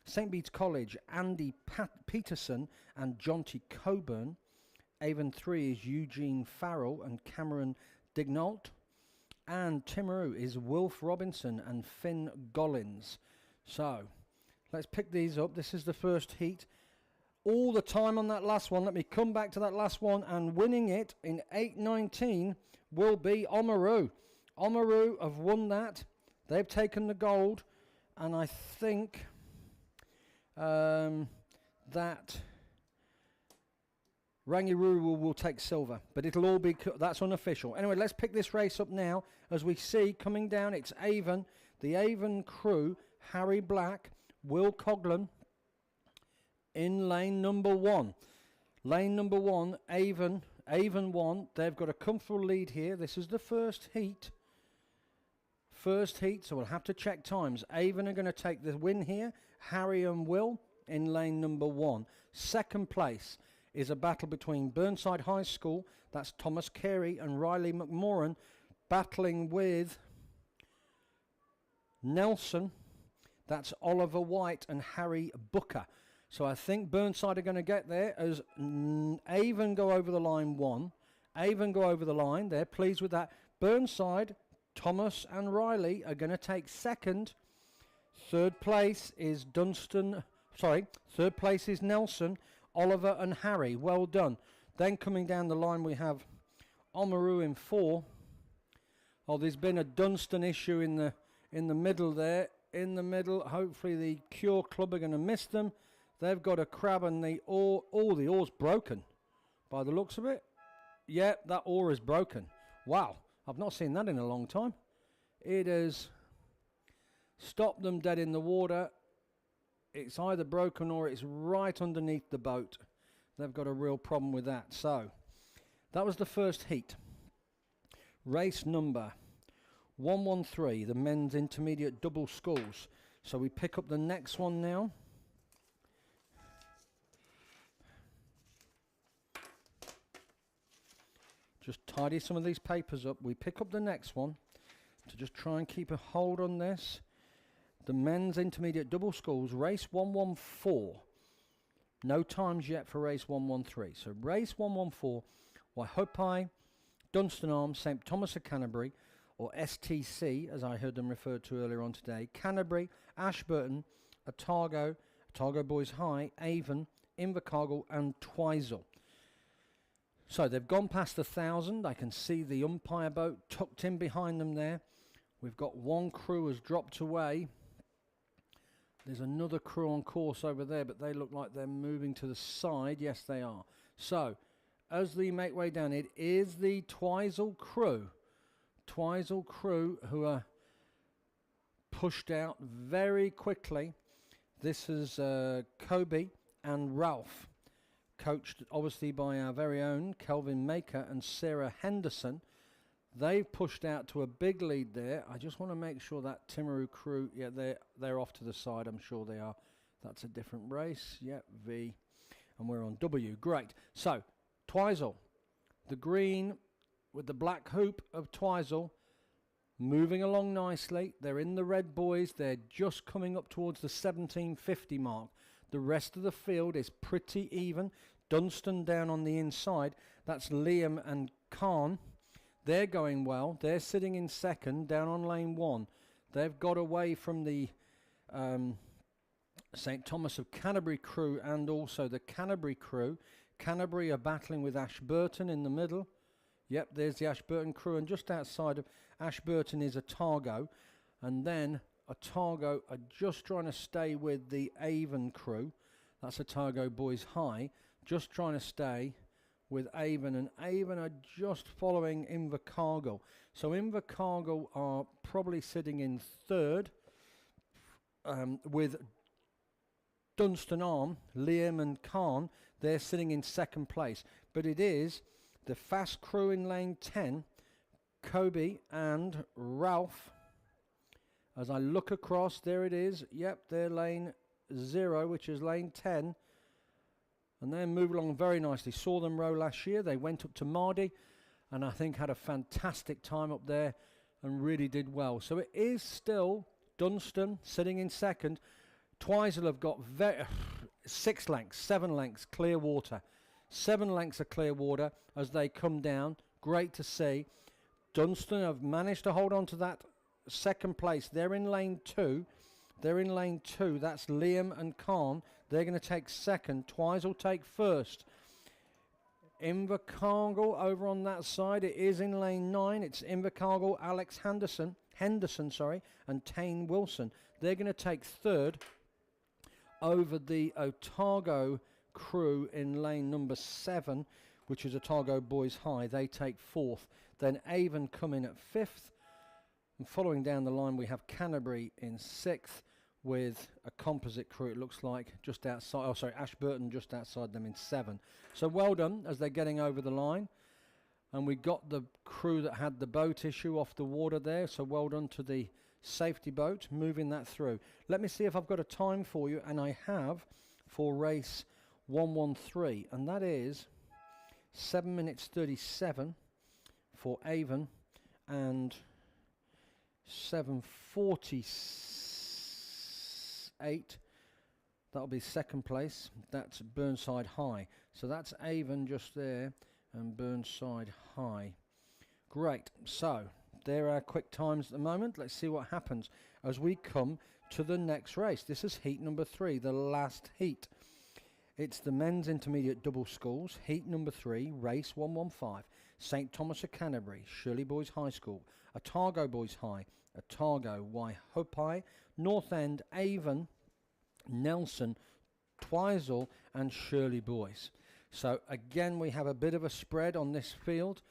St. Bede's College, Andy Peterson and Jonty Coburn. Avon 3 is Eugene Farrell and Cameron Dignault. And Timaru is Wilf Robinson and Finn Gollins. So, let's pick these up. This is the first heat. All the time on that last one. Let me come back to that last one. And winning it in 8:19 will be Oamaru. Oamaru have won that. They've taken the gold. And I think that Rangiru will take silver, but it'll all be, that's unofficial. Anyway, let's pick this race up now. As we see coming down, it's Avon, the Avon crew, Harry Black, Will Coghlan in lane number 1. Lane number 1, Avon 1. They've got a comfortable lead here. This is the first heat. First heat, so we'll have to check times. Avon are going to take the win here. Harry and Will in lane number 1. Second place is a battle between Burnside High School, that's Thomas Carey and Riley McMorran, battling with Nelson, that's Oliver White and Harry Booker. So I think Burnside are going to get there as Avon go over the line 1. Avon go over the line, they're pleased with that. Burnside, Thomas and Riley are going to take second. Third place is third place is Nelson, Oliver and Harry. Well done. Then coming down the line we have Oamaru in 4. Oh, there's been a Dunstan issue in the middle there. In the middle, hopefully the Cure Club are going to miss them. They've got a crab and the oar. Oh, the oar's broken by the looks of it. Yeah, that oar is broken. Wow, I've not seen that in a long time. It has stopped them dead in the water. It's either broken or it's right underneath the boat. They've got a real problem with that. So, that was the first heat. Race number 113, the men's intermediate double sculls. So we pick up the next one now. Just tidy some of these papers up. We pick up the next one to just try and keep a hold on this. The men's intermediate double sculls, race 114. No times yet for race 113. So race 114, Waihopai, Dunstan Arms, St. Thomas of Canterbury, or STC, as I heard them referred to earlier on today, Canterbury, Ashburton, Otago, Otago Boys High, Avon, Invercargill, and Twizel. So they've gone past 1,000. I can see the umpire boat tucked in behind them there. We've got one crew has dropped away. There's another crew on course over there, but they look like they're moving to the side. Yes, they are. So, as we make way down, it is the Twizel crew. Twizel crew who are pushed out very quickly. This is Kobe and Ralph, coached obviously by our very own Kelvin Maker and Sarah Henderson. They've pushed out to a big lead there. I just want to make sure that Timaru crew, yeah, they're off to the side. I'm sure they are. That's a different race. Yep, V. And we're on W. Great. So, Twizel, the green with the black hoop of Twizel, moving along nicely. They're in the red boys. They're just coming up towards the 1750 mark. The rest of the field is pretty even. Dunstan down on the inside. That's Liam and Khan. They're going well. They're sitting in second down on lane 1. They've got away from the St. Thomas of Canterbury crew and also the Canterbury crew. Canterbury are battling with Ashburton in the middle. Yep, there's the Ashburton crew, and just outside of Ashburton is Otago, and then Otago are just trying to stay with the Avon crew. That's Otago Boys High, just trying to stay with Avon, and Avon are just following Invercargill. So Invercargill are probably sitting in third, with Dunstan Arm, Liam and Khan, they're sitting in second place. But it is the fast crew in lane 10, Kobe and Ralph. As I look across, there it is. Yep, they're lane 0, which is lane 10. And they're moving along very nicely. Saw them row last year. They went up to Mardy and I think had a fantastic time up there and really did well. So it is still Dunstan sitting in second. Twizel have got 6 lengths, 7 lengths, clear water. 7 lengths of clear water as they come down. Great to see. Dunstan have managed to hold on to that second place. They're in lane 2. They're in lane 2. That's Liam and Khan. They're going to take second. Twizel take first. Invercargill over on that side. It is in lane 9. It's Invercargill, Alex Henderson, and Tane Wilson. They're going to take third over the Otago crew in lane number 7, which is Otago Boys High. They take fourth. Then Avon come in at 5th. And following down the line, we have Canterbury in 6th with a composite crew, it looks like, just outside. Oh, sorry, Ashburton just outside them in 7. So well done as they're getting over the line. And we got the crew that had the boat issue off the water there. So well done to the safety boat, moving that through. Let me see if I've got a time for you, and I have for race 113, and that is 7 minutes 37 for Avon and 7:48. That'll be second place. That's Burnside High. So that's Avon just there and Burnside High. Great. So there are quick times at the moment. Let's see what happens as we come to the next race. This is heat number 3, the last heat. It's the men's intermediate double schools, heat number 3, race 115. St. Thomas of Canterbury, Shirley Boys High School, Otago Boys High, Otago, Waihopai, North End, Avon, Nelson, Twizel and Shirley Boys. So again, we have a bit of a spread on this field.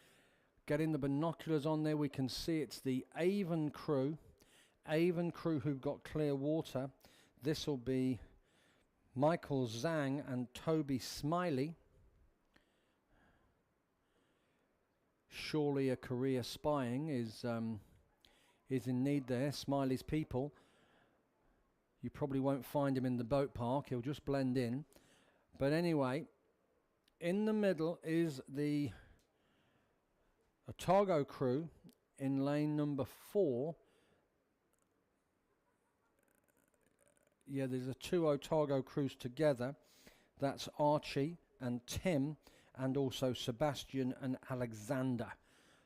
Getting the binoculars on there, we can see it's the Avon crew who've got clear water. This will be Michael Zhang and Toby Smiley. Surely a career spying is in need there. Smiley's people. You probably won't find him in the boat park. He'll just blend in. But anyway, in the middle is the Otago crew in lane number 4. Yeah, there's 2 Otago crews together. That's Archie and Tim and also Sebastian and Alexander.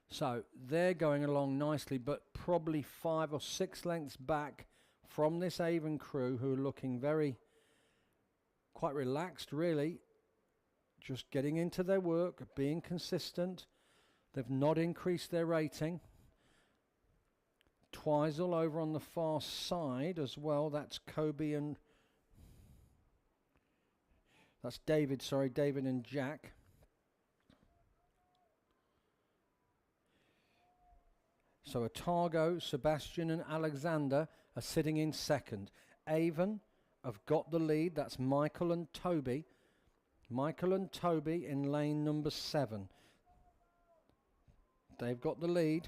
So they're going along nicely, but probably 5 or 6 lengths back from this Avon crew, who are looking quite relaxed really, just getting into their work, being consistent. They've not increased their rating. Twizel over on the far side as well. That's Kobe and... That's David, sorry, David and Jack. So Otago, Sebastian and Alexander are sitting in second. Avon have got the lead. That's Michael and Toby. Michael and Toby in lane number 7. They've got the lead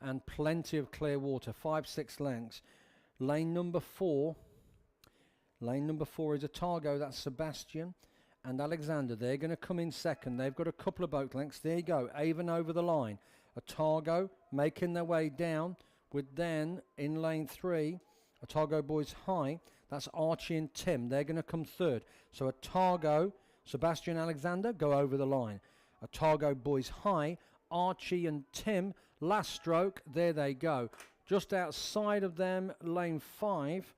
and plenty of clear water, 5-6 lengths. Lane number 4. Lane number 4 is Otago. That's Sebastian and Alexander. They're going to come in second. They've got a couple of boat lengths. There you go. Avon over the line. Otago making their way down with then in lane 3, Otago Boys High. That's Archie and Tim. They're going to come third. So Otago, Sebastian Alexander go over the line. Otago Boys High, Archie and Tim, last stroke. There they go. Just outside of them, lane 5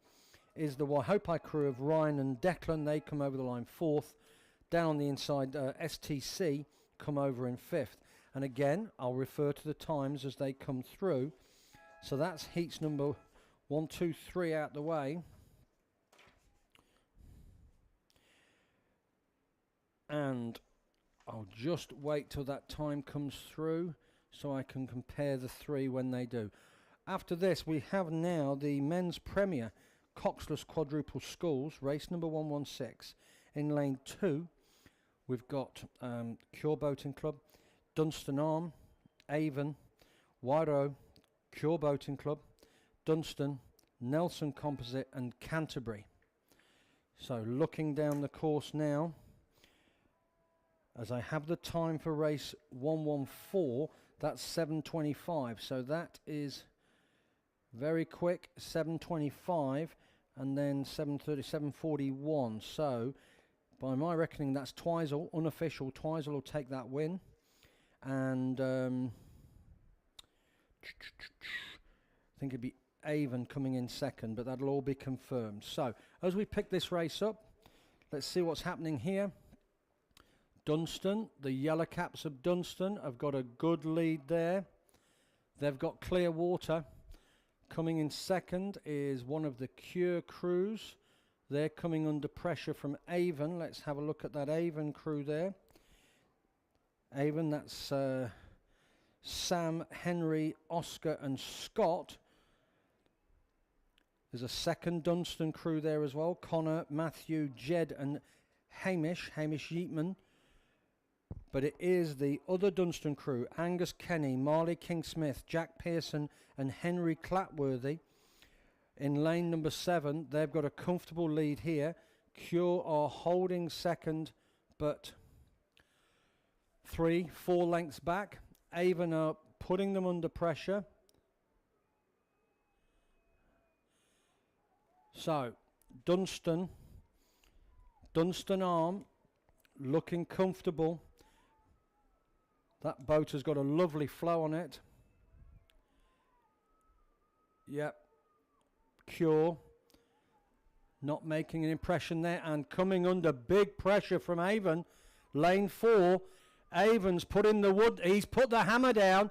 is the Waihopai crew of Ryan and Declan. They come over the line 4th. Down on the inside, STC come over in 5th. And again, I'll refer to the times as they come through. So that's heats number 1, 2, 3 out the way. And I'll just wait till that time comes through so I can compare the 3 when they do. After this, we have now the Men's Premier Coxless Quadruple Schools, race number 116. In lane 2, we've got Cure Boating Club, Dunstan Arm, Avon, Wairo, Cure Boating Club, Dunstan, Nelson Composite and Canterbury. So looking down the course now, as I have the time for race 114, that's 7:25. So that is very quick, 7:25, and then 7:30, 7:41. So by my reckoning, that's Twizel, unofficial. Twizel will take that win. And I think it'd be Avon coming in second, but that'll all be confirmed. So as we pick this race up, let's see what's happening here. Dunstan, the Yellow Caps of Dunstan have got a good lead there. They've got clear water. Coming in second is one of the Cure crews. They're coming under pressure from Avon. Let's have a look at that Avon crew there. Avon, that's Sam, Henry, Oscar and Scott. There's a second Dunstan crew there as well. Connor, Matthew, Jed and Hamish Yeatman. But it is the other Dunstan crew, Angus Kenny, Marley King-Smith, Jack Pearson and Henry Clatworthy. In lane number 7, they've got a comfortable lead here. Cure are holding second, but 3, 4 lengths back. Avon are putting them under pressure. So, Dunstan Arm, looking comfortable. That boat has got a lovely flow on it. Yep. Cure not making an impression there and coming under big pressure from Avon. Lane 4. Avon's put in the wood. He's put the hammer down.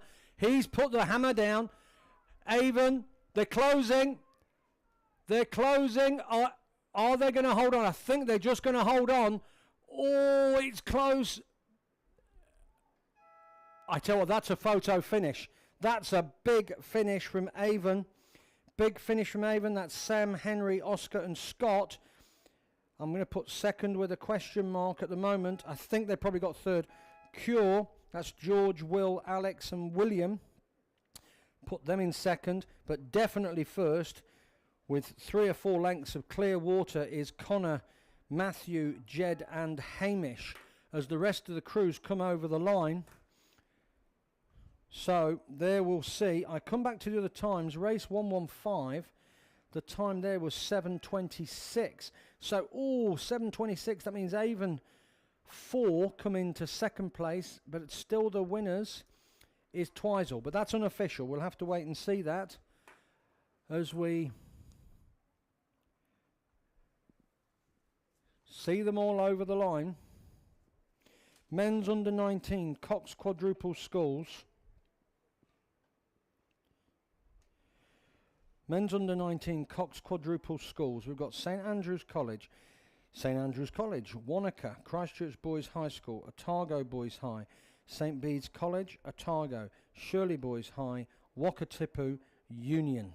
Avon, they're closing. Are they going to hold on? I think they're just going to hold on. Oh, it's close. I tell you what, that's a photo finish. That's a big finish from Avon. That's Sam, Henry, Oscar and Scott. I'm going to put second with a question mark at the moment. I think they probably got third. Cure, that's George, Will, Alex and William. Put them in second, but definitely first with 3 or 4 lengths of clear water is Connor, Matthew, Jed and Hamish as the rest of the crews come over the line. So there we'll see. I come back to the other times. Race 115, the time there was 7:26. So, 7:26, that means Avon 4 come into second place, but it's still the winners is Twizel. But that's unofficial. We'll have to wait and see that as we see them all over the line. Men's under 19, Cox Quadruple Schools. Men's under 19 Cox Quadruple Schools. We've got St Andrews College, Wanaka, Christchurch Boys High School, Otago Boys High, St Bede's College, Otago, Shirley Boys High, Wakatipu Union.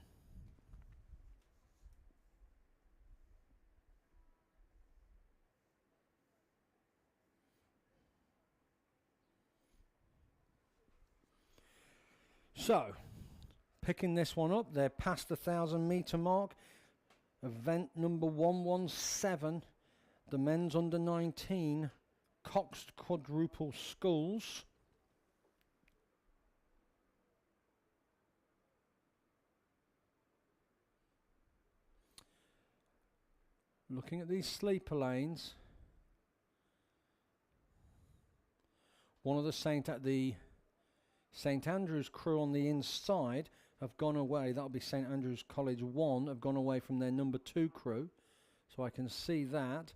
So, picking this one up, they're past the 1,000-metre mark. Event number 117, the men's under 19 Cox Quadruple Schools. Looking at these sleeper lanes, one of the St Andrews crew on the inside have gone away. That'll be St Andrews College 1, have gone away from their number 2 crew. So I can see that.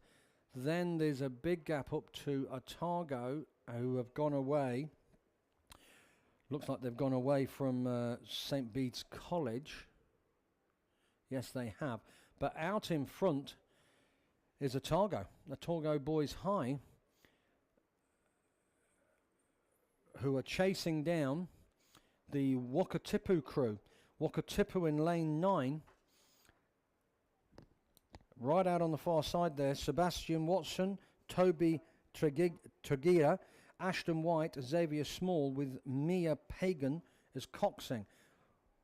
Then there's a big gap up to Otago, who have gone away. Looks like they've gone away from St Bede's College. Yes, they have. But out in front is Otago Boys High, who are chasing down the Wakatipu crew. Wakatipu in lane 9. Right out on the far side there, Sebastian Watson, Toby Tregira, Ashton White, Xavier Small with Mia Pagan as coxing.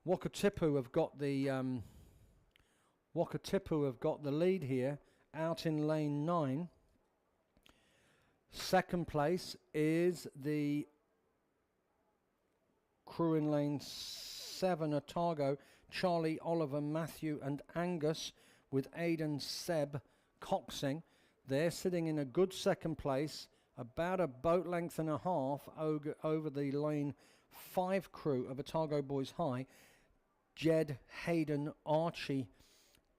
Wakatipu have got the lead here out in lane 9. Second place is the crew in lane 7, Otago, Charlie, Oliver, Matthew and Angus with Aidan Seb coxing. They're sitting in a good second place, about a boat length and a half over the lane 5 crew of Otago Boys High. Jed, Hayden, Archie,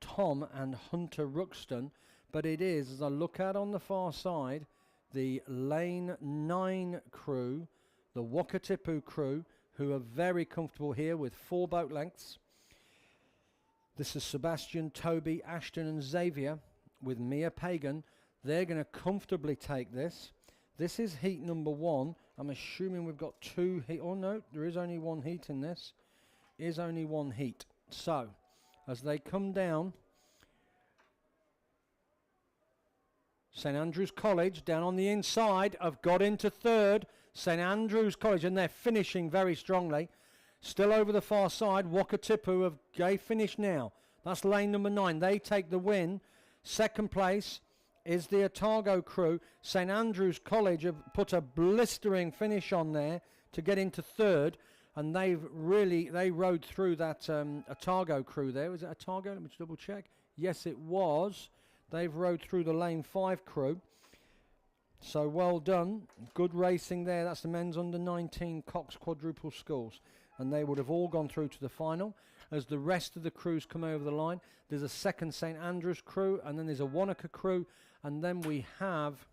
Tom and Hunter Ruxton. But it is, as I look out on the far side, the lane 9 crew, the Wakatipu crew, who are very comfortable here with 4 boat lengths. This is Sebastian, Toby, Ashton and Xavier with Mia Pagan. They're going to comfortably take this. This is heat number 1. I'm assuming we've got 2 heat. Oh no, there is only 1 heat in this. Is only 1 heat. So, as they come down, St Andrews College down on the inside have got into 3rd. St Andrews College, and they're finishing very strongly. Still over the far side, Wakatipu have finished now. That's lane number 9. They take the win. Second place is the Otago crew. St Andrews College have put a blistering finish on there to get into 3rd, and they rode through that Otago crew there. Was it Otago? Let me just double check. Yes, it was. They've rode through the lane 5 crew. So well done. Good racing there. That's the men's under 19 Cox Quadruple Schools. And they would have all gone through to the final. As the rest of the crews come over the line, there's a second St Andrews crew, and then there's a Wanaka crew, and then we have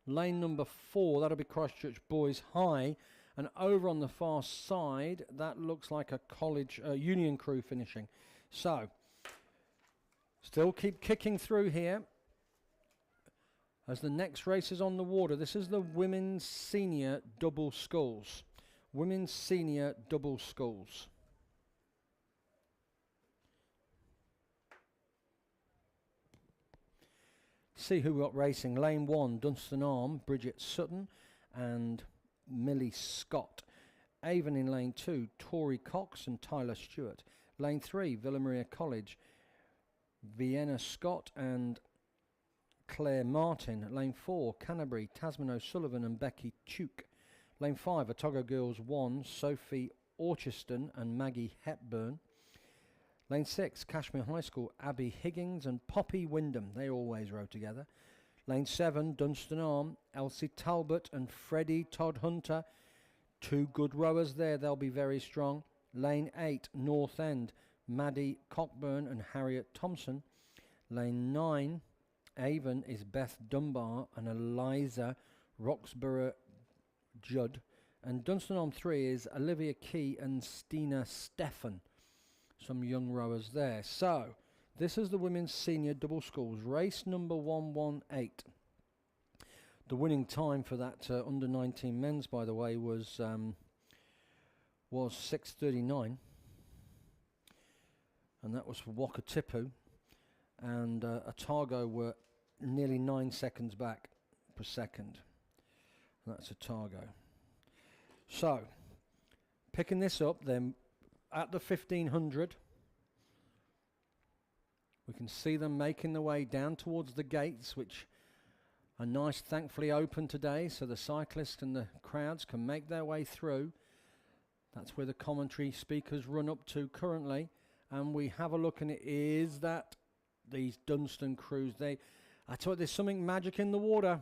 lane number 4. That'll be Christchurch Boys High. And over on the far side, that looks like a college union crew finishing. So, still keep kicking through here. As the next race is on the water, this is the Women's Senior Double Sculls. Women's Senior Double Sculls. See who got racing. Lane 1, Dunstan Arm, Bridget Sutton and Millie Scott. Avon in lane 2, Tori Cox and Tyler Stewart. Lane 3, Villa Maria College, Vienna Scott and Claire Martin. Lane 4, Canterbury, Tasman O'Sullivan and Becky Tuke. Lane 5, Otago Girls 1, Sophie Orchiston and Maggie Hepburn. Lane 6, Cashmere High School, Abby Higgins and Poppy Wyndham. They always row together. Lane 7, Dunstan Arm, Elsie Talbot and Freddie Todd Hunter. 2 good rowers there, they'll be very strong. Lane 8, North End, Maddie Cockburn and Harriet Thompson. Lane 9, Avon is Beth Dunbar and Eliza Roxburgh Judd. And Dunstan Arm 3 is Olivia Key and Stina Stefan. some young rowers there. So this is the women's senior double sculls, race number 118. The winning time for that under 19 men's, by the way, was 6:39, and that was for Wakatipu, and Otago were nearly 9 seconds back per second. And that's Otago. So picking this up then at the 1500, we can see them making their way down towards the gates, which are nice, thankfully open today, so the cyclists and the crowds can make their way through. That's where the commentary speakers run up to currently, and we have a look, and it is that these Dunstan crews, I tell you, there's something magic in the water.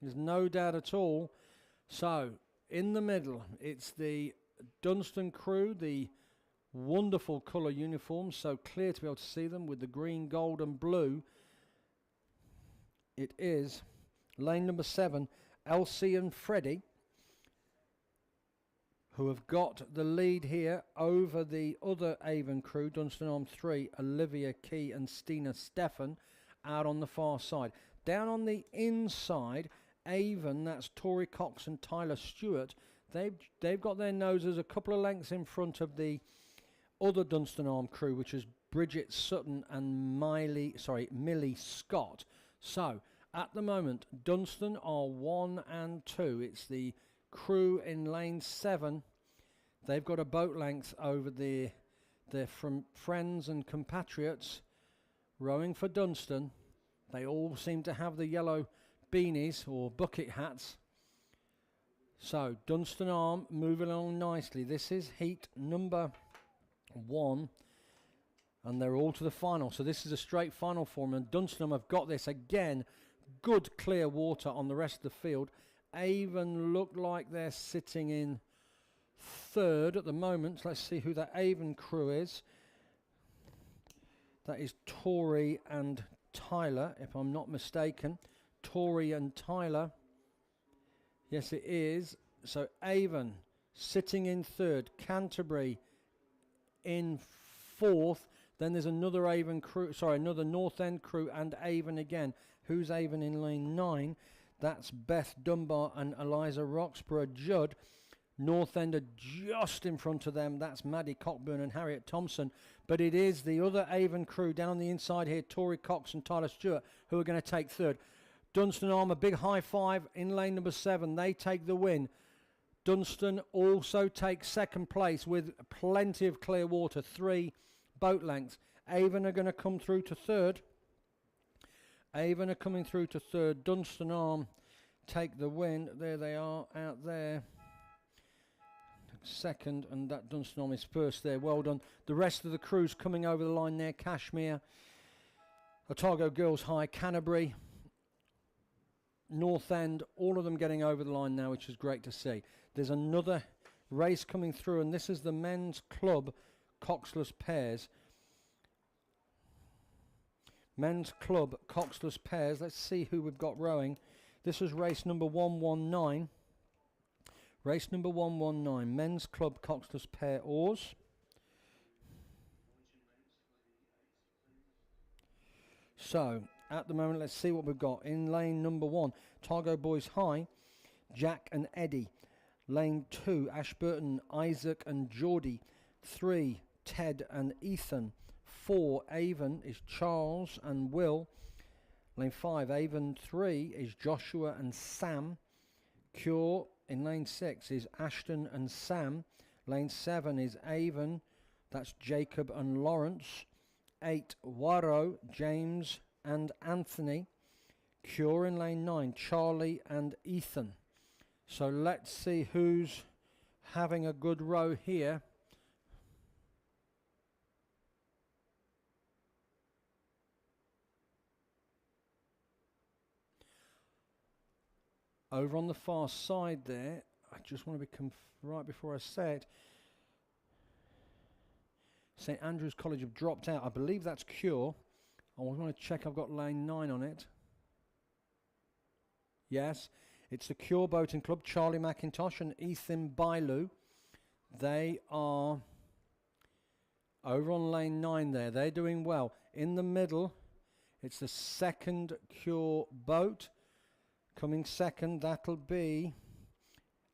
There's no doubt at all. So in the middle, it's the Dunstan crew, the wonderful colour uniforms, so clear to be able to see them with the green, gold and blue. It is lane number 7, Elsie and Freddie, who have got the lead here over the other Avon crew, Dunstan Arm 3, Olivia Key and Stina Stefan, out on the far side. Down on the inside, Avon, that's Tori Cox and Tyler Stewart, they've got their noses a couple of lengths in front of the other Dunstan Arm crew, which is Bridget Sutton and Millie Scott. So at the moment, Dunstan are 1 and 2. It's the crew in lane 7. They've got a boat length over they're from friends and compatriots rowing for Dunstan. They all seem to have the yellow beanies or bucket hats. So Dunstan Arm moving along nicely. This is heat number 1, and they're all to the final. So this is a straight final for them, and Dunstan have got this again. Good clear water on the rest of the field. Avon look like they're sitting in 3rd at the moment. Let's see who that Avon crew is. That is Tori and Tyler, if I'm not mistaken. Tori and Tyler. Yes, it is. So Avon sitting in 3rd. Canterbury in 4th. Then there's another Avon crew, another North End crew and Avon again. Who's Avon in lane 9? That's Beth Dunbar and Eliza Roxburgh Judd. North End are just in front of them. That's Maddie Cockburn and Harriet Thompson. But it is the other Avon crew down on the inside here, Tori Cox and Tyler Stewart, who are going to take 3rd. Dunstan Arm, a big high five in lane number 7. They take the win. Dunstan also takes 2nd place with plenty of clear water, 3 boat lengths. Avon are going to come through to 3rd. Avon are coming through to 3rd. Dunstan Arm take the win. There they are out there. 2nd, and that Dunstan Arm is 1st there. Well done. The rest of the crews coming over the line there. Kashmir, Otago Girls High, Canterbury, North End, all of them getting over the line now, which is great to see. There's another race coming through, and this is the men's club coxless pairs. Men's club coxless pairs. Let's see who we've got rowing. This is race number 119. Race number 119. Men's club coxless pair oars. So at the moment, let's see what we've got. In lane number 1, Targo Boys High, Jack and Eddie. Lane 2, Ashburton, Isaac and Geordie. 3, Ted and Ethan. 4, Avon is Charles and Will. Lane 5, Avon 3 is Joshua and Sam. Cure in lane 6 is Ashton and Sam. Lane 7 is Avon, that's Jacob and Lawrence. 8, Waro, James and Anthony. Cure in lane 9, Charlie and Ethan. So let's see who's having a good row here. Over on the far side there, I just want to be right before I say it. St Andrews College have dropped out. I believe that's Cure. I want to check I've got lane 9 on it. Yes, it's the Cure Boating Club, Charlie McIntosh and Ethan Bailu. They are over on lane 9 there. They're doing well. In the middle, it's the second Cure boat. Coming second, that'll be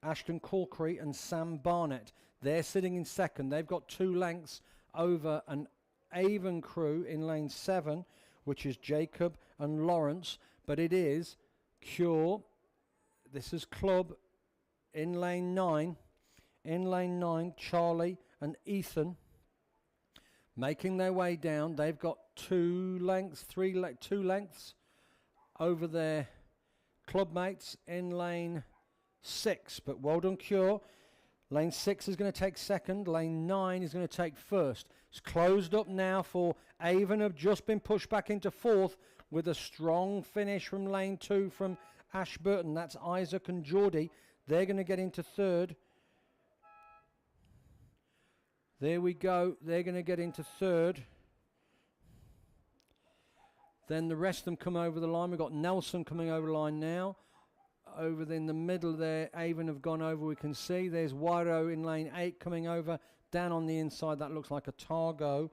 Ashton Corkery and Sam Barnett. They're sitting in second. They've got 2 lengths over an Avon crew in lane 7, which is Jacob and Lawrence. But it is Cure. This is Club in lane 9. In lane 9, Charlie and Ethan making their way down. They've got 2 lengths, 2 lengths over their club mates in lane 6. But well done, Cure. Lane 6 is going to take second. Lane 9 is going to take first. It's closed up now for Avon, have just been pushed back into fourth with a strong finish from lane 2 from Ashburton. That's Isaac and Geordie. They're going to get into third. There we go. They're going to get into third. Then the rest of them come over the line. We've got Nelson coming over the line now. Over in the middle there, Avon have gone over, we can see. There's Wyro in lane 8 coming over. Down on the inside, that looks like a Targo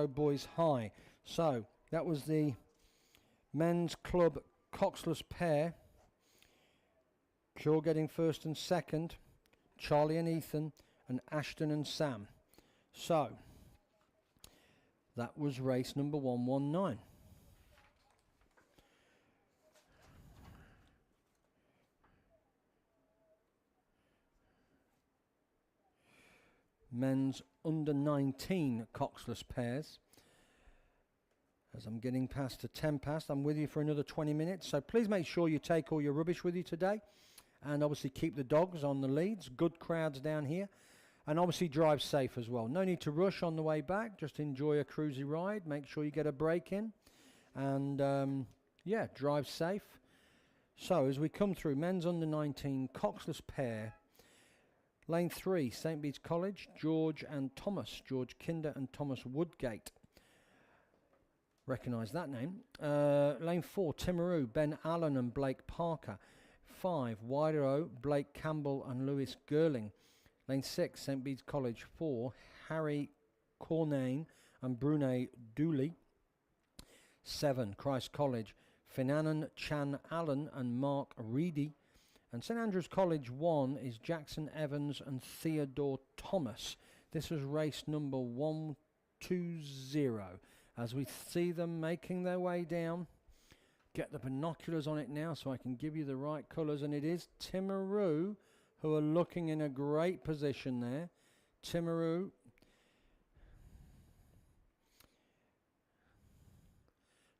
Boys High. So, that was the men's club coxless pair. Cure getting first and second. Charlie and Ethan and Ashton and Sam. So, that was race number 119. Men's under 19 coxless pairs. As I'm getting past to 10 past, I'm with you for another 20 minutes. So please make sure you take all your rubbish with you today. And obviously keep the dogs on the leads. Good crowds down here. And obviously drive safe as well. No need to rush on the way back. Just enjoy a cruisy ride. Make sure you get a break in. And yeah, drive safe. So as we come through, men's under 19 coxless pair. Lane 3, St. Bede's College, George and Thomas. George Kinder and Thomas Woodgate. Recognise that name. Lane 4, Timaru, Ben Allen and Blake Parker. 5, Wyro, Blake Campbell and Lewis Girling. Lane 6, St. Bede's College. 4, Harry Cornane and Brune Dooley. 7, Christ College, Finanan Chan Allen and Mark Reedy. And St Andrews College 1 is Jackson Evans and Theodore Thomas. This was race number 120. As we see them making their way down, get the binoculars on it now so I can give you the right colours. And it is Timaru who are looking in a great position there. Timaru.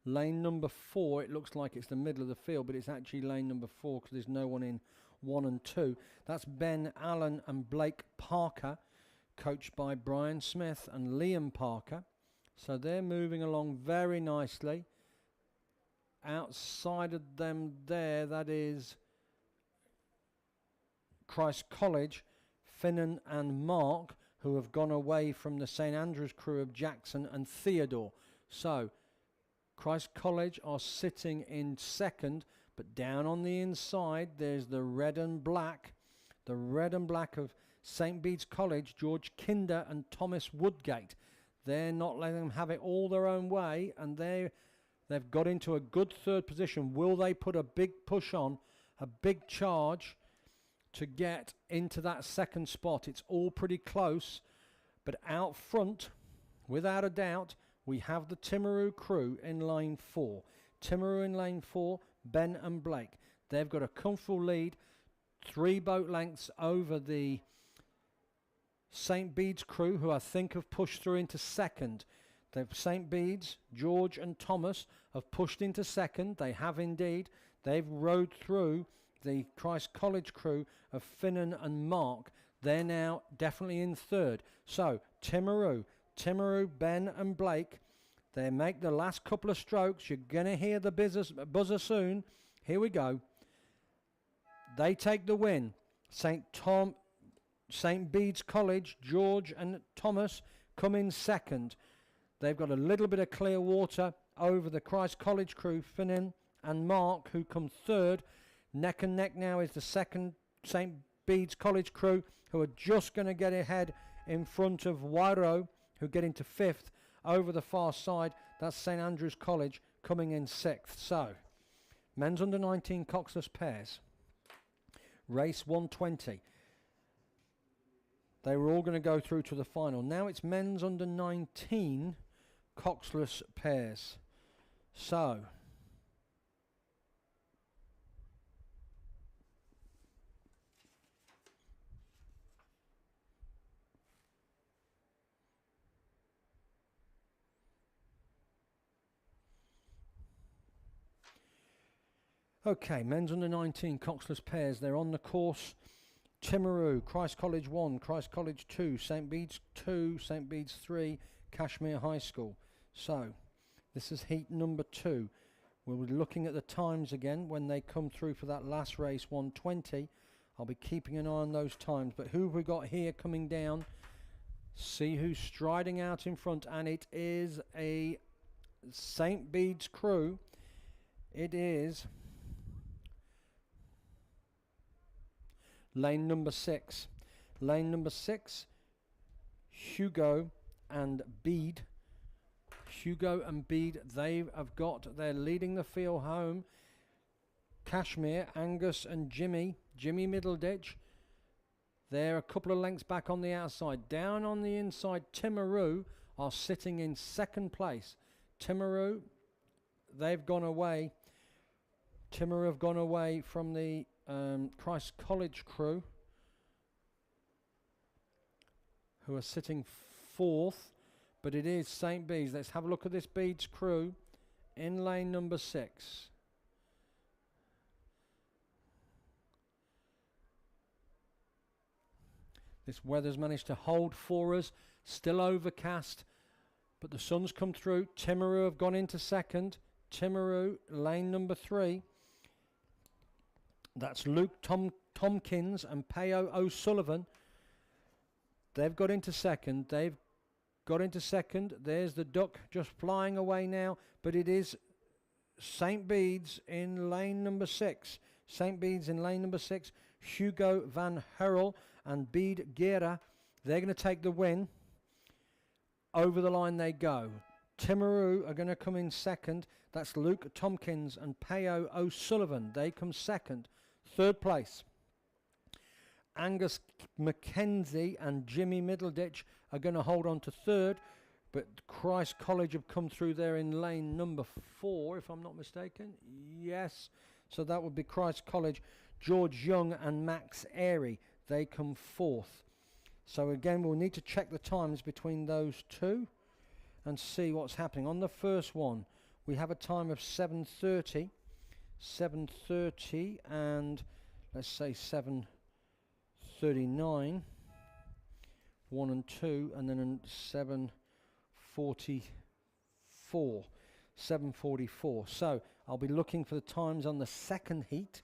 Lane number 4, it looks like it's the middle of the field, but it's actually lane number 4 because there's no one in 1 and 2. That's Ben Allen and Blake Parker, coached by Brian Smith and Liam Parker. So they're moving along very nicely. Outside of them there, that is Christ College, Finnan and Mark, who have gone away from the St Andrews crew of Jackson and Theodore. So Christ College are sitting in second, but down on the inside there's the red and black of St Bede's College, George Kinder and Thomas Woodgate. They're not letting them have it all their own way, and they've got into a good third position. Will they put a big push on, a big charge to get into that second spot? It's all pretty close, but out front, without a doubt, we have the Timaru crew in lane 4. Timaru in lane 4, Ben and Blake. They've got a comfortable lead, 3 boat lengths over the St Bede's crew, who I think have pushed through into second. The St Bede's, George and Thomas, have pushed into second. They have indeed. They've rode through the Christ College crew of Finnan and Mark. They're now definitely in third. So, Timaru, Ben and Blake, they make the last couple of strokes. You're going to hear the buzzer soon. Here we go. They take the win. St Bede's College, George and Thomas come in second. They've got a little bit of clear water over the Christ College crew, Finnan and Mark, who come third. Neck and neck now is the second St Bede's College crew, who are just going to get ahead in front of Wyro who get into 5th. Over the far side, that's St Andrew's College coming in 6th. So, men's under 19 coxless pairs, race 120. They were all going to go through to the final. Now it's men's under 19 coxless pairs. So, okay, men's under 19 coxless pairs. They're on the course. Timaru, Christ College 1, Christ College 2, St Bede's 2, St Bede's 3, Cashmere High School. So, this is heat number 2. We'll be looking at the times again when they come through for that last race, 120. I'll be keeping an eye on those times. But who have we got here coming down? See who's striding out in front. And it is a St Bede's crew. It is lane number 6. Lane number 6, Hugo and Bede. Hugo and Bede, they're leading the field home. Cashmere, Angus and Jimmy Middleditch. They're a couple of lengths back on the outside. Down on the inside, Timaru are sitting in 2nd place. Timaru, they've gone away. Timaru have gone away from the Christ College crew, who are sitting 4th, but it is St Bede's. Let's have a look at this Bede's crew in lane number 6. This weather's managed to hold for us, still overcast, but the sun's come through. Timaru have gone into 2nd. Timaru, lane number 3. That's Luke Tompkins and Peo O'Sullivan. They've got into 2nd. There's the duck just flying away now. But it is St Bede's in lane number 6. St Bede's in lane number 6. Hugo Van Hurl and Bede Guerra. They're going to take the win. Over the line they go. Timaru are going to come in 2nd. That's Luke Tompkins and Peo O'Sullivan. They come 2nd. 3rd place, Angus Mackenzie and Jimmy Middleditch are going to hold on to 3rd, but Christ College have come through there in lane number 4, if I'm not mistaken. Yes, so that would be Christ College. George Young and Max Airy, they come 4th. So again, we'll need to check the times between those two and see what's happening. On the first one, we have a time of 7:30. 7:30 and let's say 7:39, 1 and 2, and then 7:44. 7:44. So I'll be looking for the times on the 2nd heat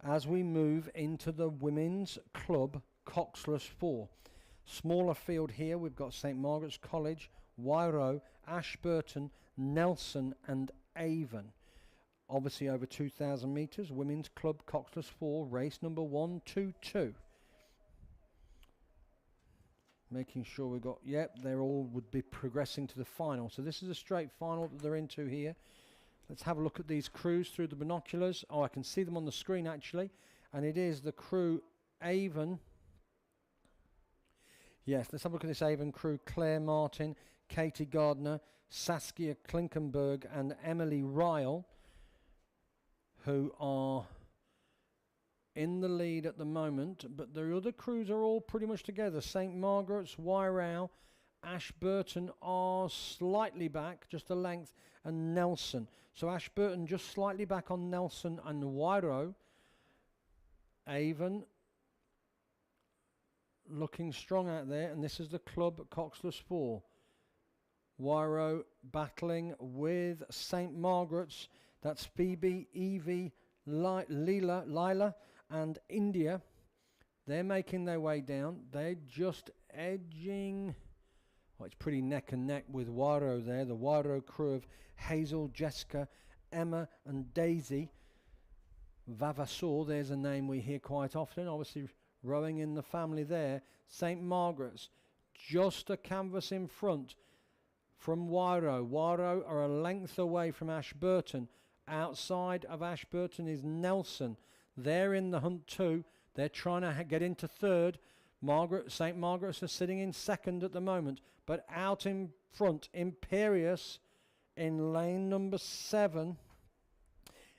as we move into the women's club coxless 4. Smaller field here, we've got St Margaret's College, Wyro, Ashburton, Nelson and Avon. Obviously over 2,000 metres, women's club coxless 4, race number 122. Making sure we've got, they all would be progressing to the final. So this is a straight final that they're into here. Let's have a look at these crews through the binoculars. Oh, I can see them on the screen actually. And it is the crew Avon. Yes, let's have a look at this Avon crew. Claire Martin, Katie Gardner, Saskia Klinkenberg and Emily Ryle, who are in the lead at the moment, but the other crews are all pretty much together. St Margaret's, Wyrow, Ashburton are slightly back, just a length, and Nelson. So Ashburton just slightly back on Nelson and Wyrow. Avon looking strong out there, and this is the club coxless 4. Wyrow battling with St Margaret's. That's Phoebe, Evie, Lila and India. They're making their way down. They're just edging. Well, it's pretty neck and neck with Wyrow there. The Wyrow crew of Hazel, Jessica, Emma and Daisy. Vavassor, there's a name we hear quite often. Obviously rowing in the family there. St Margaret's. just a canvas in front from Wyro. Wyro are a length away from Ashburton. Outside of Ashburton is Nelson. They're in the hunt too. They're trying to get into third. St. Margaret's are sitting in second at the moment, but out in front, Imperious in lane number 7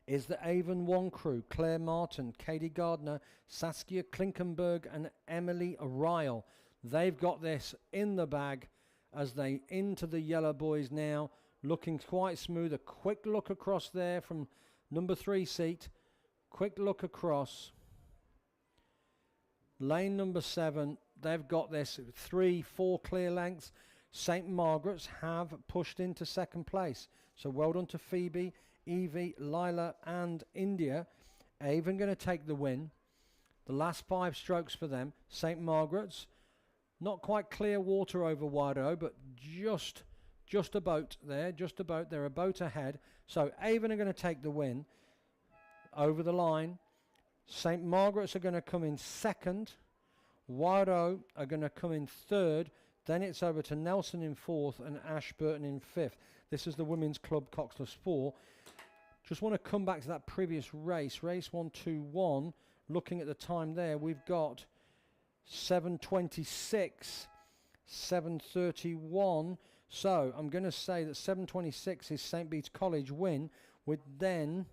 is the Avon 1 crew. Claire Martin, Katie Gardner, Saskia Klinkenberg and Emily Ryle. They've got this in the bag as they into the yellow boys now, looking quite smooth. A quick look across there from number 3 seat. Quick look across. Lane number 7, they've got this 3-4 clear lengths. St. Margaret's have pushed into second place. So well done to Phoebe, Evie, Lila and India. Avon going to take the win. The last 5 strokes for them. St. Margaret's, not quite clear water over Wyro, but just a boat there, just a boat. They're a boat ahead. So Avon are going to take the win over the line. St. Margaret's are going to come in second. Wyro are going to come in third. Then it's over to Nelson in fourth and Ashburton in fifth. This is the Women's Club Coxless 4. Just want to come back to that previous race. Race 121. Looking at the time there, we've got 7:26, 7:31. So I'm going to say that 7:26 is St. Bede's College win, with then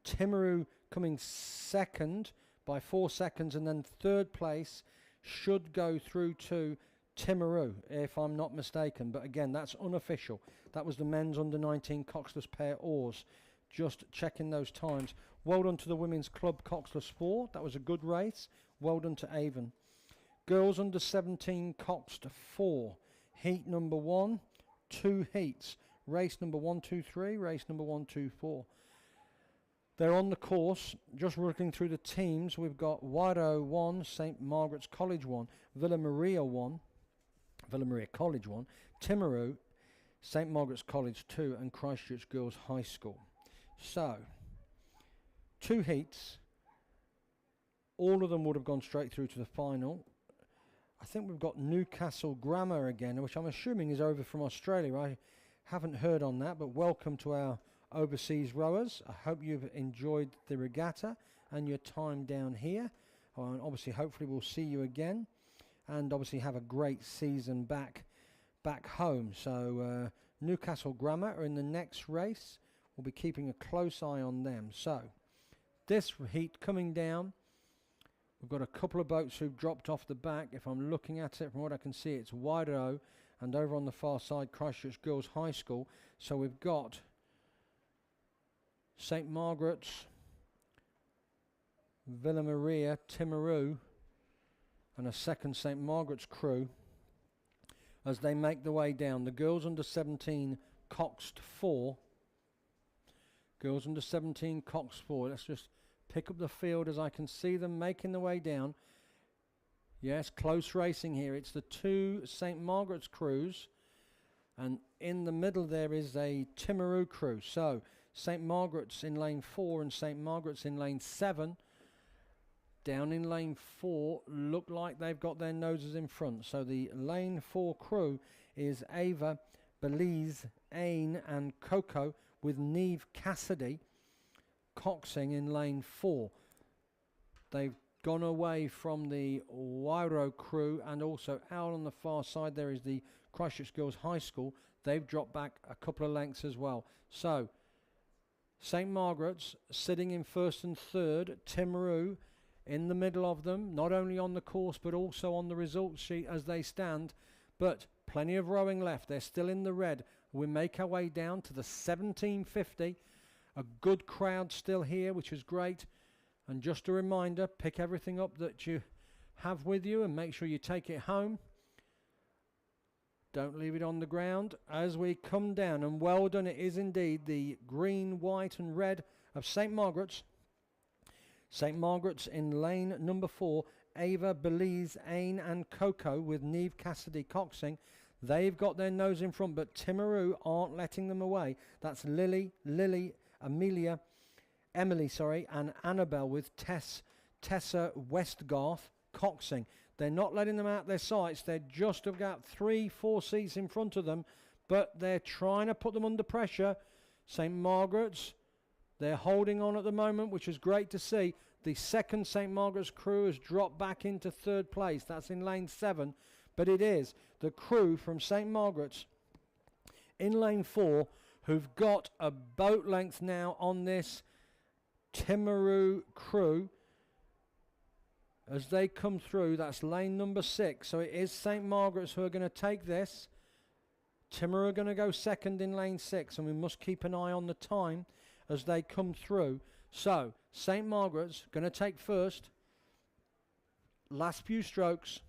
Timaru coming second by 4 seconds, and then third place should go through to Timaru, if I'm not mistaken. But again, that's unofficial. That was the men's under 19 Coxless pair oars. Just checking those times. Well done to the Women's Club Coxless 4. That was a good race. Well done to Avon. Girls under 17 Coxed 4. Heat number 1. 2 heats. Race number 1, 2, 3. Race number 1, 2, 4. They're on the course. Just looking through the teams, we've got Wyro 1, St. Margaret's College 1, Villa Maria 1, Villa Maria College 1, Timaru, St. Margaret's College 2, and Christchurch Girls High School. So, 2 heats. All of them would have gone straight through to the final. I think we've got Newcastle Grammar again, which I'm assuming is over from Australia. I haven't heard on that, but welcome to our overseas rowers. I hope you've enjoyed the regatta and your time down here. And obviously, hopefully we'll see you again, and obviously have a great season back home. So Newcastle Grammar are in the next race. We'll be keeping a close eye on them. So this heat coming down, we've got a couple of boats who've dropped off the back. If I'm looking at it from what I can see, it's Wyro, and over on the far side, Christchurch Girls High School. So we've got St. Margaret's, Villa Maria, Timaru, and a second St. Margaret's crew as they make the way down. The girls under 17 Coxed 4. Girls under 17 Coxed 4. Let's just pick up the field as I can see them making the way down. Yes, close racing here. It's the 2 St. Margaret's crews, and in the middle there is a Timaru crew. So St. Margaret's in lane 4 and St. Margaret's in lane 7. Down in lane 4, look like they've got their noses in front. So the lane 4 crew is Ava, Belize, Ain and Coco, with Neve Cassidy coxing in lane 4. They've gone away from the Wyro crew, and also out on the far side there is the Christchurch Girls High School. They've dropped back a couple of lengths as well. So St. Margaret's sitting in first and third, Timaru in the middle of them, not only on the course but also on the results sheet as they stand. But plenty of rowing left. They're still in the red. We make our way down to the 1750. A good crowd still here, which is great. And just a reminder, pick everything up that you have with you and make sure you take it home. Don't leave it on the ground as we come down. And well done, it is indeed the green, white and red of St. Margaret's. St. Margaret's in lane number 4. Ava, Belize, Ain and Coco with Neve Cassidy coxing. They've got their nose in front, but Timaru aren't letting them away. That's Emily, and Annabelle with Tessa Westgarth coxing. They're not letting them out their sights. They're just about 3-4 seats in front of them, but they're trying to put them under pressure. St. Margaret's, they're holding on at the moment, which is great to see. The second St. Margaret's crew has dropped back into third place. That's in lane 7, but it is the crew from St. Margaret's in lane 4 who've got a boat length now on this Timaru crew as they come through. That's lane number 6. So it is St. Margaret's who are going to take this. Timaru are going to go second in lane 6, and we must keep an eye on the time as they come through. So St. Margaret's going to take first. Last few strokes.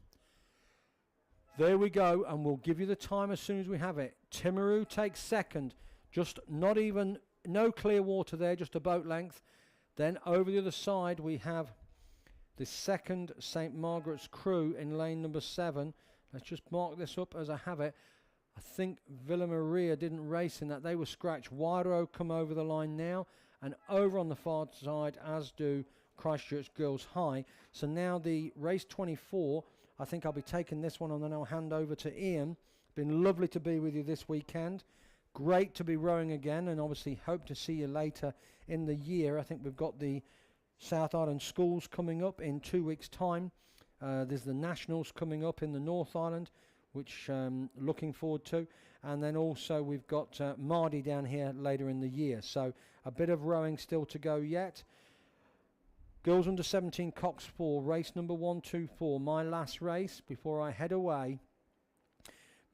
There we go, and we'll give you the time as soon as we have it. Timaru takes second. Just not even, no clear water there, just a boat length. Then over the other side we have the second St. Margaret's crew in lane number 7. Let's just mark this up as I have it. I think Villa Maria didn't race in that. They were scratched. Wairo come over the line now, and over on the far side, as do Christchurch Girls High. So now the race 24, I think I'll be taking this one, and then I'll hand over to Ian. Been lovely to be with you this weekend. Great to be rowing again, and obviously hope to see you later in the year. I think we've got the South Island Schools coming up in 2 weeks' time. There's the Nationals coming up in the North Island, which looking forward to. And then also we've got Mardi down here later in the year. So a bit of rowing still to go yet. Girls under 17 Cox 4, race number 124, my last race before I head away.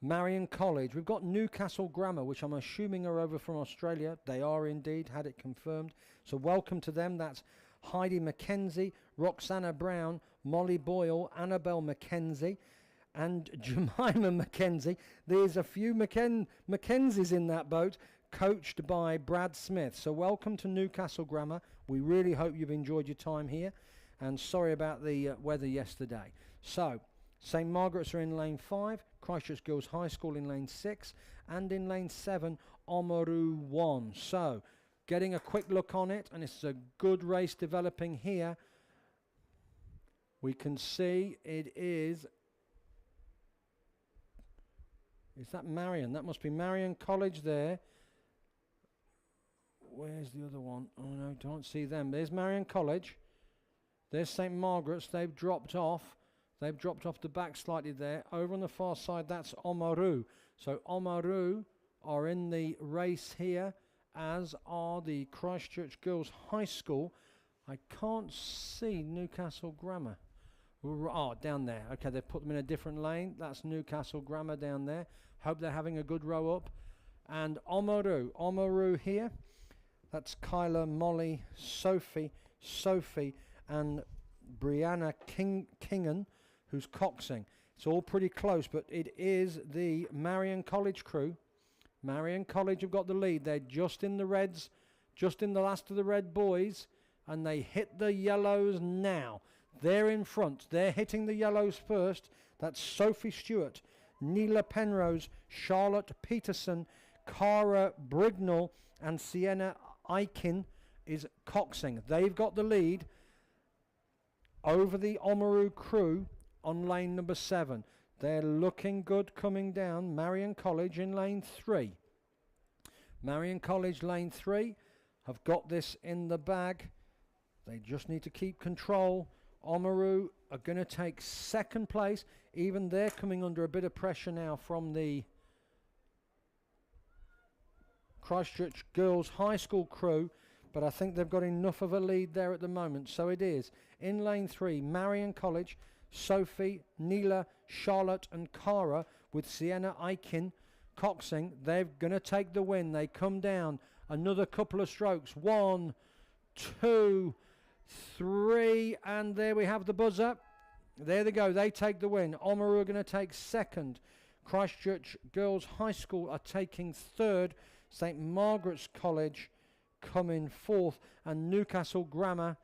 Marion College. We've got Newcastle Grammar, which I'm assuming are over from Australia. They are indeed, had it confirmed. So welcome to them. That's Heidi Mackenzie, Roxana Brown, Molly Boyle, Annabelle Mackenzie, and Jemima Mackenzie. There's a few Mackenzies in that boat, coached by Brad Smith. So welcome to Newcastle Grammar. We really hope you've enjoyed your time here, and sorry about the weather yesterday. So St. Margaret's are in lane 5, Christchurch Girls High School in lane 6, and in lane 7, Oamaru 1. So getting a quick look on it, and it's a good race developing here. We can see it is that Marion? That must be Marion College there. Where's the other one? Oh no, don't see them. There's Marion College. There's St. Margaret's. They've dropped off. They've dropped off the back slightly there. Over on the far side, that's Oamaru. So Oamaru are in the race here, as are the Christchurch Girls High School. I can't see Newcastle Grammar. Oh, down there. Okay, they've put them in a different lane. That's Newcastle Grammar down there. Hope they're having a good row up. And Oamaru here. That's Kyla, Molly, Sophie, and Brianna Kingan, who's coxing. It's all pretty close, but it is the Marion College crew. Marion College have got the lead. They're just in the reds, just in the last of the red boys, and they hit the yellows now. They're in front. They're hitting the yellows first. That's Sophie Stewart, Neela Penrose, Charlotte Peterson, Cara Brignall, and Sienna Aiken is coxing. They've got the lead over the Oamaru crew on lane number 7. They're looking good coming down. Marion College in lane 3. Marion College lane 3 have got this in the bag. They just need to keep control. Oamaru are going to take second place. Even they're coming under a bit of pressure now from the Christchurch Girls High School crew, but I think they've got enough of a lead there at the moment. So it is in lane 3, Marion College, Sophie, Neela, Charlotte and Cara, with Sienna Aiken coxing. They're going to take the win. They come down another couple of strokes. 1, 2, 3, and there we have the buzzer. There they go. They take the win. Oamaru are going to take second. Christchurch Girls High School are taking third. St. Margaret's College come in fourth, and Newcastle Grammar,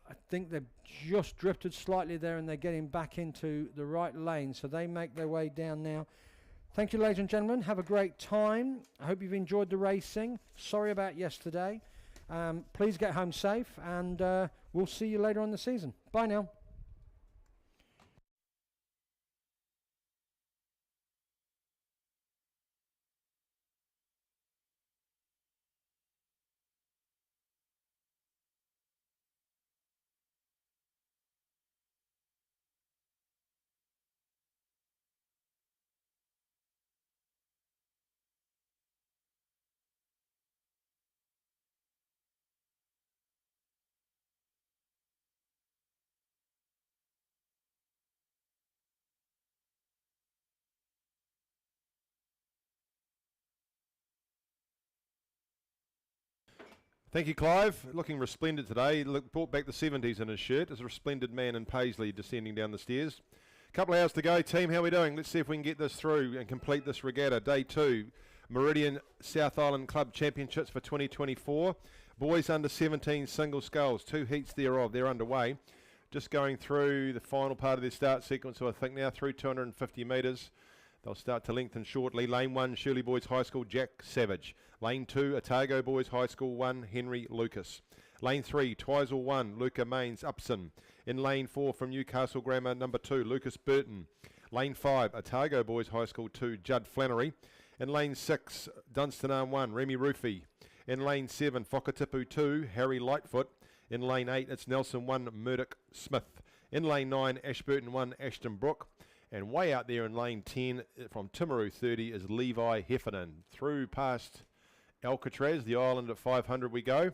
I think they've just drifted slightly there, and they're getting back into the right lane, so they make their way down now. Thank you, ladies and gentlemen. Have a great time. I hope you've enjoyed the racing. Sorry about yesterday. Please get home safe, and we'll see you later on in the season. Bye now. Thank you, Clive. Looking resplendent today. Brought back the 70s in his shirt. As a resplendent man in Paisley descending down the stairs. Couple of hours to go, team. How are we doing? Let's see if we can get this through and complete this regatta. Day 2, Meridian South Island Club Championships for 2024. Boys under 17 single sculls. 2 heats thereof. They're underway. Just going through the final part of their start sequence, so I think now through 250 metres. They'll start to lengthen shortly. Lane 1, Shirley Boys High School, Jack Savage. Lane 2, Otago Boys High School 1, Henry Lucas. Lane 3, Twizel 1, Luca Mains Upson. In lane 4 from Newcastle Grammar, number 2, Lucas Burton. Lane 5, Otago Boys High School 2, Judd Flannery. In lane 6, Dunstan Arm 1, Remy Rufy. In lane 7, Whakatipu 2, Harry Lightfoot. In lane 8, it's Nelson 1, Murdoch Smith. In lane 9, Ashburton 1, Ashton Brook. And way out there in lane 10 from Timaru 30 is Levi Heffernan. Through past Alcatraz, the island at 500 we go.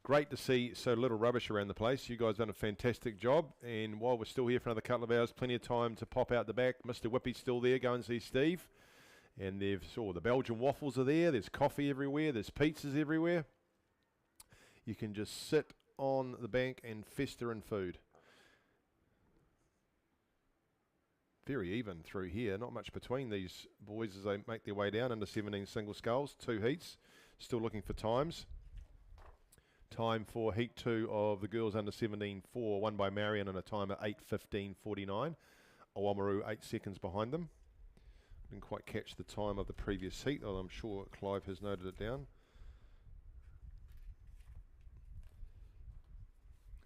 Great to see so little rubbish around the place. You guys done a fantastic job. And while we're still here for another couple of hours, plenty of time to pop out the back. Mr. Whippy's still there. Go and see Steve. And they've saw the Belgian waffles are there. There's coffee everywhere. There's pizzas everywhere. You can just sit on the bank and fester in food. Very even through here. Not much between these boys as they make their way down under 17 single sculls. 2 heats. Still looking for times. Time for heat 2 of the girls under 17-4, won by Marion and a time at 8:15.49. Oamaru 8 seconds behind them. Didn't quite catch the time of the previous heat, although I'm sure Clive has noted it down.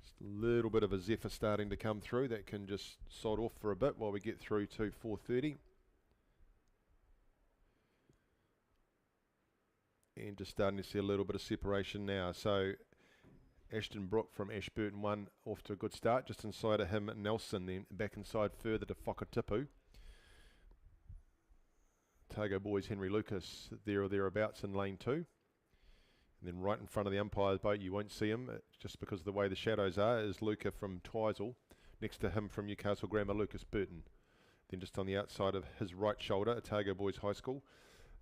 Just a little bit of a zephyr starting to come through. That can just sod off for a bit while we get through to 4:30. And just starting to see a little bit of separation now. So Ashton Brook from Ashburton 1 off to a good start. Just inside of him, Nelson, then back inside further to Whakatipu. Otago Boys, Henry Lucas, there or thereabouts in lane 2. And then right in front of the umpire's boat, you won't see him, just because of the way the shadows are, is Luca from Twizel. Next to him from Newcastle Grammar, Lucas Burton. Then just on the outside of his right shoulder, Otago Boys High School,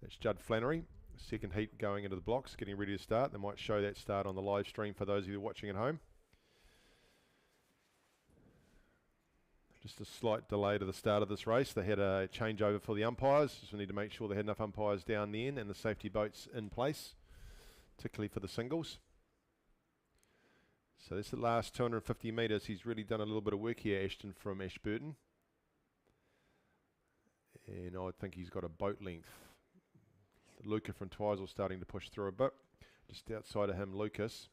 that's Judd Flannery. Second heat going into the blocks, getting ready to start. They might show that start on the live stream for those of you watching at home. Just a slight delay to the start of this race. They had a changeover for the umpires, so we need to make sure they had enough umpires down the end and the safety boats in place, particularly for the singles. So this is the last 250 metres. He's really done a little bit of work here, Ashton from Ashburton. And I think he's got a boat length. Luca from Twizel starting to push through a bit. Just outside of him, Lucas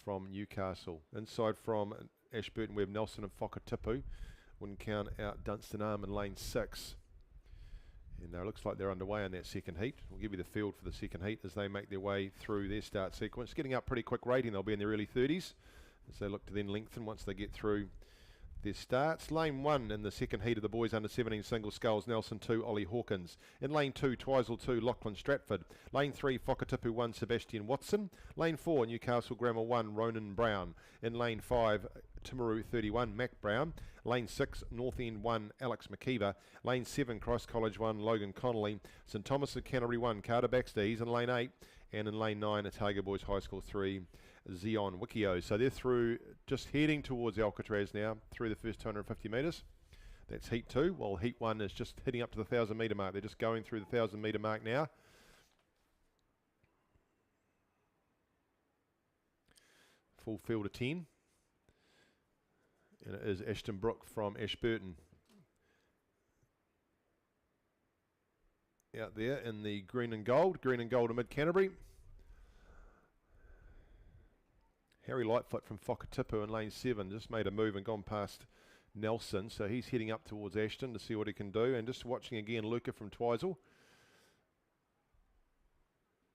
from Newcastle. Inside from Ashburton, we have Nelson and Whakatipu. Wouldn't count out Dunstan Arm in lane 6. And it looks like they're underway in that second heat. We'll give you the field for the second heat as they make their way through their start sequence. Getting up pretty quick rating. They'll be in their early 30s as they look to then lengthen once they get through their starts. Lane 1 in the second heat of the boys under 17 single sculls, Nelson 2, Ollie Hawkins. In lane 2, Twizel 2, Lachlan Stratford. Lane 3, Whakatipu 1, Sebastian Watson. Lane 4, Newcastle Grammar 1, Ronan Brown. In lane 5, Timaru 31, Mac Brown. Lane 6, North End 1, Alex McKeever. Lane 7, Christ College 1, Logan Connolly. St Thomas and Canterbury 1, Carter Baxter. He's in lane 8. And in lane 9, Otago Boys High School 3, Zion Wikio. So they're through, just heading towards Alcatraz now, through the first 250 metres. That's heat 2, while heat 1 is just heading up to the 1,000 metre mark. They're just going through the 1,000 metre mark now. Full field of 10. And it is Ashton Brook from Ashburton out there in the green and gold of Mid-Canterbury. Harry Lightfoot from Whakatipu in lane 7 just made a move and gone past Nelson, so he's heading up towards Ashton to see what he can do. And just watching again Luca from Twizel,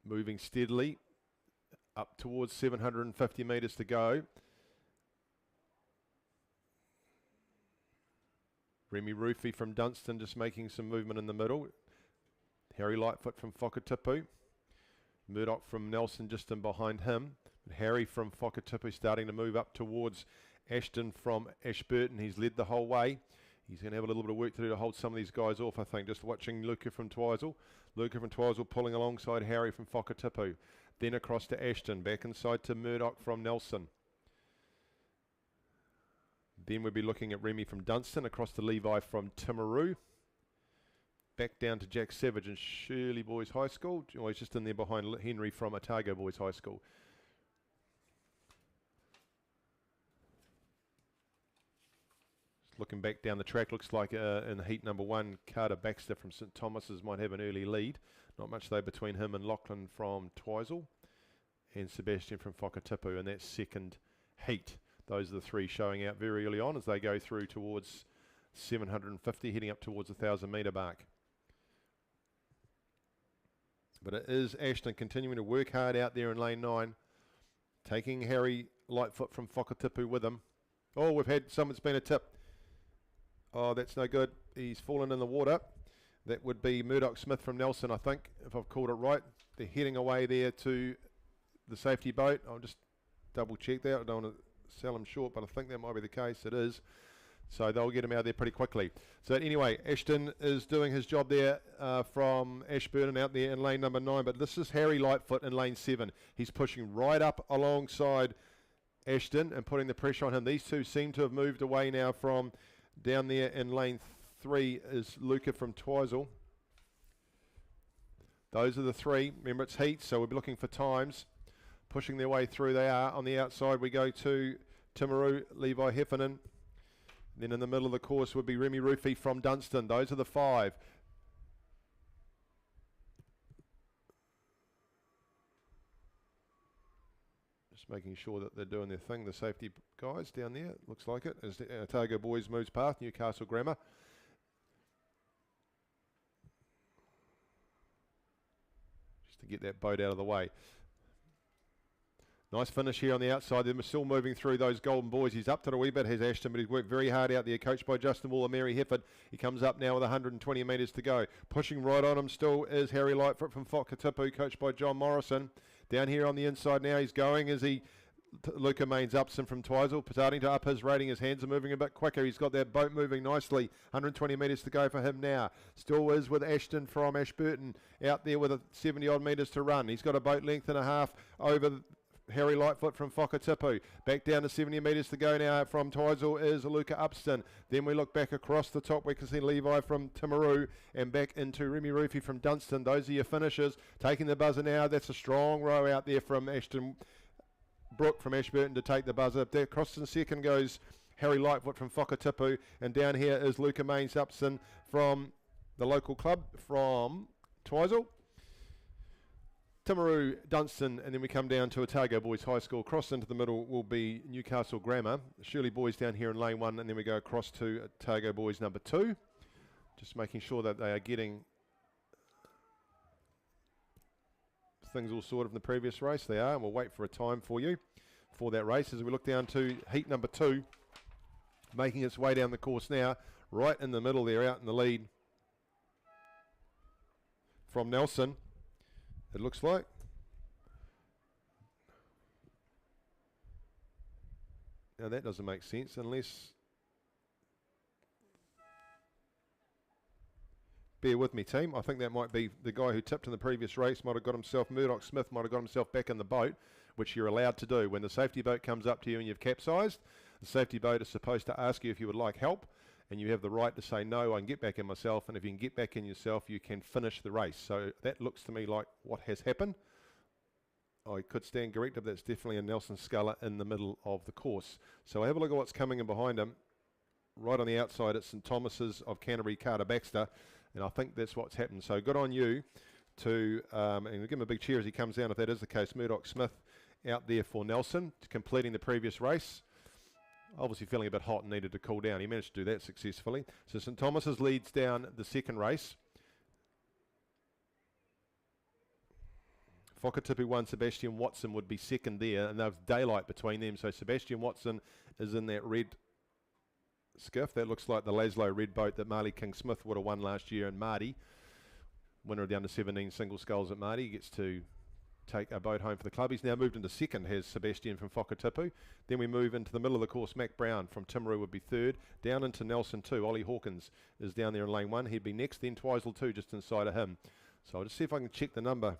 moving steadily up towards 750 metres to go. Remy Rufy from Dunstan just making some movement in the middle. Harry Lightfoot from Whakatipu. Murdoch from Nelson just in behind him. Harry from Whakatipu starting to move up towards Ashton from Ashburton. He's led the whole way. He's going to have a little bit of work to do to hold some of these guys off, I think. Just watching Luca from Twizel. Luca from Twizel pulling alongside Harry from Whakatipu. then across to Ashton, back inside to Murdoch from Nelson. Then we'll be looking at Remy from Dunstan, across to Levi from Timaru. Back down to Jack Savage and Shirley Boys High School. Oh, he's just in there behind Henry from Otago Boys High School. Just looking back down the track, looks like in heat number 1, Carter Baxter from St Thomas's might have an early lead. Not much though between him and Lachlan from Twizel, and Sebastian from Whakatipu in that second heat. Those are the 3 showing out very early on as they go through towards 750, heading up towards the 1,000 metre mark. But it is Ashton continuing to work hard out there in lane 9, taking Harry Lightfoot from Whakatipu with him. Oh, we've had someone's been a tip. Oh, that's no good. He's fallen in the water. That would be Murdoch Smith from Nelson, I think, if I've called it right. They're heading away there to the safety boat. I'll just double check that. I don't want to sell him short, but I think that might be the case. It is. So they'll get him out there pretty quickly. So anyway, Ashton is doing his job there from Ashburton out there in lane number 9. But this is Harry Lightfoot in lane 7. He's pushing right up alongside Ashton and putting the pressure on him. These two seem to have moved away now from down there in lane 3 is Luca from Twizel. Those are the 3. Remember, it's heat, so we'll be looking for times. Pushing their way through, they are. On the outside, we go to Timaru, Levi Heffernan. Then in the middle of the course would be Remy Rufy from Dunstan. Those are the 5. Just making sure that they're doing their thing, the safety guys down there. Looks like it. As the Otago Boys moves past Newcastle Grammar. Just to get that boat out of the way. Nice finish here on the outside. They're still moving through those Golden Boys. He's up to it a wee bit, has Ashton, but he's worked very hard out there, coached by Justin Waller, Mary Hefford. He comes up now with 120 metres to go. Pushing right on him still is Harry Lightfoot from Whakatipu, coached by John Morrison. Down here on the inside now, he's going as he... Luca Mains Upson from Twizel, starting to up his rating. His hands are moving a bit quicker. He's got that boat moving nicely. 120 metres to go for him now. Still is with Ashton from Ashburton out there with 70 odd metres to run. He's got a boat length and a half over Harry Lightfoot from Whakatipu. Back down to 70 metres to go now from Twizel is Luca Upston. Then we look back across the top. We can see Levi from Timaru and back into Remy Rufy from Dunstan. Those are your finishers. Taking the buzzer now. That's a strong row out there from Ashton Brook from Ashburton to take the buzzer. There, across in second goes Harry Lightfoot from Whakatipu. And down here is Luca Mains Upson from the local club from Twizel. Timaru, Dunstan, and then we come down to Otago Boys High School. Across into the middle will be Newcastle Grammar. Shirley Boys down here in lane 1, and then we go across to Otago Boys number 2. Just making sure that they are getting things all sorted from the previous race. They are, and we'll wait for a time for you for that race as we look down to heat number 2. Making its way down the course now, right in the middle there, out in the lead from Nelson. It looks like. Now that doesn't make sense unless... Bear with me, team. I think that might be the guy who tipped in the previous race. Might have got himself, Murdoch Smith might have got himself back in the boat, which you're allowed to do. When the safety boat comes up to you and you've capsized, the safety boat is supposed to ask you if you would like help, and you have the right to say, no, I can get back in myself, and if you can get back in yourself, you can finish the race. So that looks to me like what has happened. I could stand corrected, but that's definitely a Nelson Sculler in the middle of the course. So have a look at what's coming in behind him. Right on the outside, it's St Thomas's of Canterbury, Carter Baxter, and I think that's what's happened. So good on you to, and give him a big cheer as he comes down, if that is the case. Murdoch Smith out there for Nelson, completing the previous race. Obviously feeling a bit hot and needed to cool down. He managed to do that successfully. So St Thomas's leads down the second race. Whakatipu 1, Sebastian Watson would be second there, and there's daylight between them. So Sebastian Watson is in that red skiff. That looks like the Laszlo red boat that Marley King Smith would have won last year, and Marty, winner of the under-17 single sculls at Marty, gets to take a boat home for the club. He's now moved into second, has Sebastian from Whakatipu. Then we move into the middle of the course. Mac Brown from Timaru would be third. Down into Nelson 2. Ollie Hawkins is down there in lane 1. He'd be next. Then Twizel 2 just inside of him. So I'll just see if I can check the number.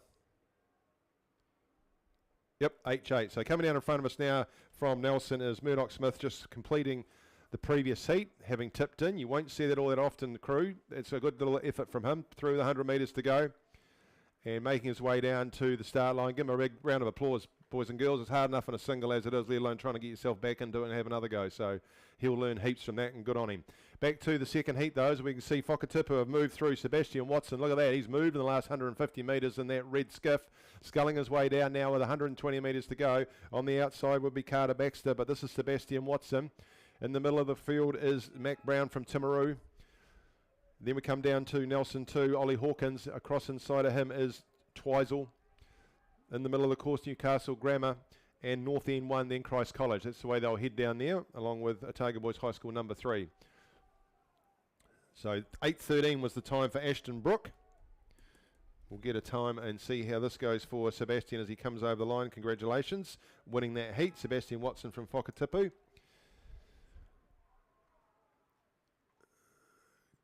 Yep, H8. So coming down in front of us now from Nelson is Murdoch Smith, just completing the previous heat, having tipped in. You won't see that all that often, the crew. It's a good little effort from him through the 100 metres to go and making his way down to the start line. Give him a big round of applause, boys and girls. It's hard enough in a single as it is, let alone trying to get yourself back into it and have another go. So he'll learn heaps from that, and good on him. Back to the second heat, though, as we can see Whakatipu have moved through Sebastian Watson. Look at that. He's moved in the last 150 metres in that red skiff, sculling his way down now with 120 metres to go. On the outside would be Carter Baxter, but this is Sebastian Watson. In the middle of the field is Mac Brown from Timaru. Then we come down to Nelson 2, Ollie Hawkins. Across inside of him is Twizel. In the middle of the course, Newcastle Grammar. And North End 1, then Christ College. That's the way they'll head down there, along with Otago Boys High School number 3. So 8:13 was the time for Ashton Brook. We'll get a time and see how this goes for Sebastian as he comes over the line. Congratulations, winning that heat. Sebastian Watson from Whakatipu.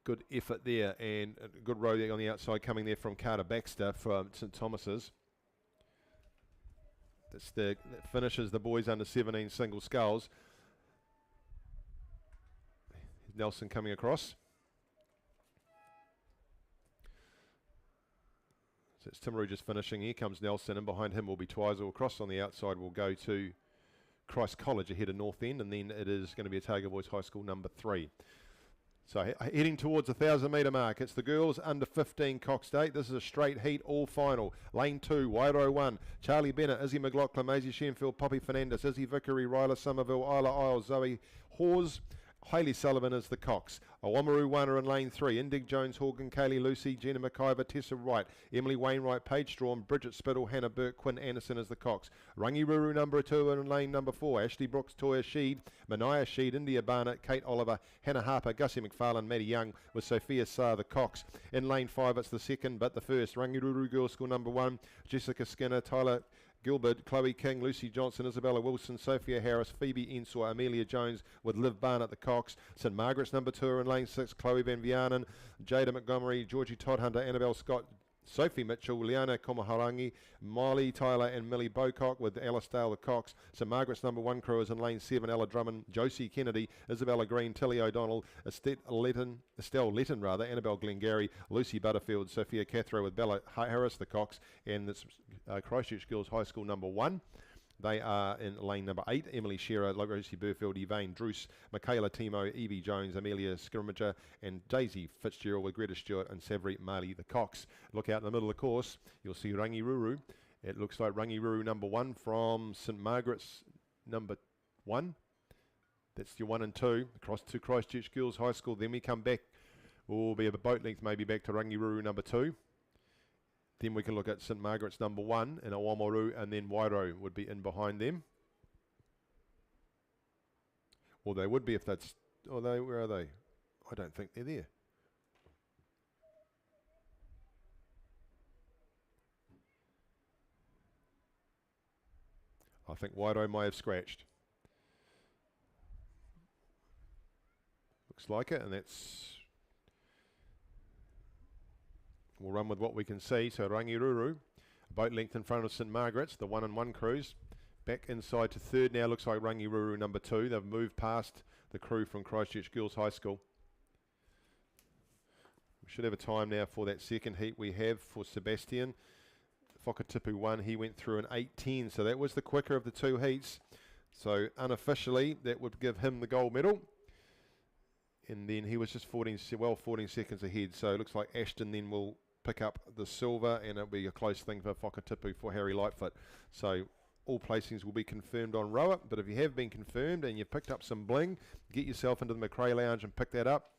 Good effort there, and a good row there on the outside coming there from Carter Baxter from St Thomas's. That finishes the boys under 17 single sculls. Nelson coming across. So it's Timaru just finishing. Here comes Nelson, and behind him will be Twizel. Across on the outside will go to Christ College ahead of North End, and then it is going to be Otago Boys High School number 3. So heading towards the 1,000 metre mark. It's the girls under 15 Cox State. This is a straight heat, all final. Lane 2, Wairo 1, Charlie Bennett, Izzy McLaughlin, Maisie Shenfield, Poppy Fernandez, Izzy Vickery, Ryla Somerville, Isla Isles, Zoe Hawes, Hayley Sullivan is the Cox. Awamaru Wana in lane 3. Indig Jones, Horgan, Kaylee Lucy, Jenna McIver, Tessa Wright, Emily Wainwright, Paige Strawn, Bridget Spittle, Hannah Burke, Quinn Anderson is the Cox. Rangiruru number 2 in lane number 4. Ashley Brooks, Toya Sheed, Mania Sheed, India Barnett, Kate Oliver, Hannah Harper, Gussie McFarlane, Maddie Young with Sophia Saar the Cox. In lane 5 it's the second but the first. Rangiruru Girls School number 1. Jessica Skinner, Tyler Gilbert, Chloe King, Lucy Johnson, Isabella Wilson, Sophia Harris, Phoebe Ensor, Amelia Jones with Liv Barnett the Cox. St Margaret's number 2 in lane 6, Chloe Van Vianen, Jada Montgomery, Georgie Todd Hunter, Annabelle Scott, Sophie Mitchell, Leona Komaharangi, Miley Tyler and Millie Bocock with Alice Dale the Cox. St Margaret's number 1 crew is in lane 7, Ella Drummond, Josie Kennedy, Isabella Green, Tilly O'Donnell, Estelle Letton, Annabelle Glengarry, Lucy Butterfield, Sophia Cathro with Bella Harris the Cox, and this Christchurch Girls High School number 1. They are in lane number 8, Emily Shearer, Rosie Burfield, Yvain Druce, Michaela Timo, Evie Jones, Amelia Scrimmager, and Daisy Fitzgerald with Greta Stewart and Savary Marley the Cox. Look out in the middle of the course, you'll see Rangiruru. It looks like Rangiruru number 1 from St Margaret's number 1. That's your 1 and 2, across to Christchurch Girls High School. Then we come back, we'll be a boat length maybe back to Rangiruru number 2. Then we can look at St Margaret's number 1 and Awamaru, and then Wairo would be in behind them. Or they would be if that's... Oh, where are they? I don't think they're there. I think Wairo may have scratched. Looks like it, and that's... We'll run with what we can see. So Rangiruru, a boat length in front of St Margaret's, the 1 and 1 crews. Back inside to third now, looks like Rangiruru number 2. They've moved past the crew from Christchurch Girls High School. We should have a time now for that second heat we have for Sebastian. Whakatipu 1, he went through an 8:10, so that was the quicker of the 2 heats. So unofficially, that would give him the gold medal. And then he was just 14 seconds ahead, so it looks like Ashton then will pick up the silver, and it'll be a close thing for Whakatipu for Harry Lightfoot. So all placings will be confirmed on Roa, but if you have been confirmed and you've picked up some bling, get yourself into the McRae Lounge and pick that up.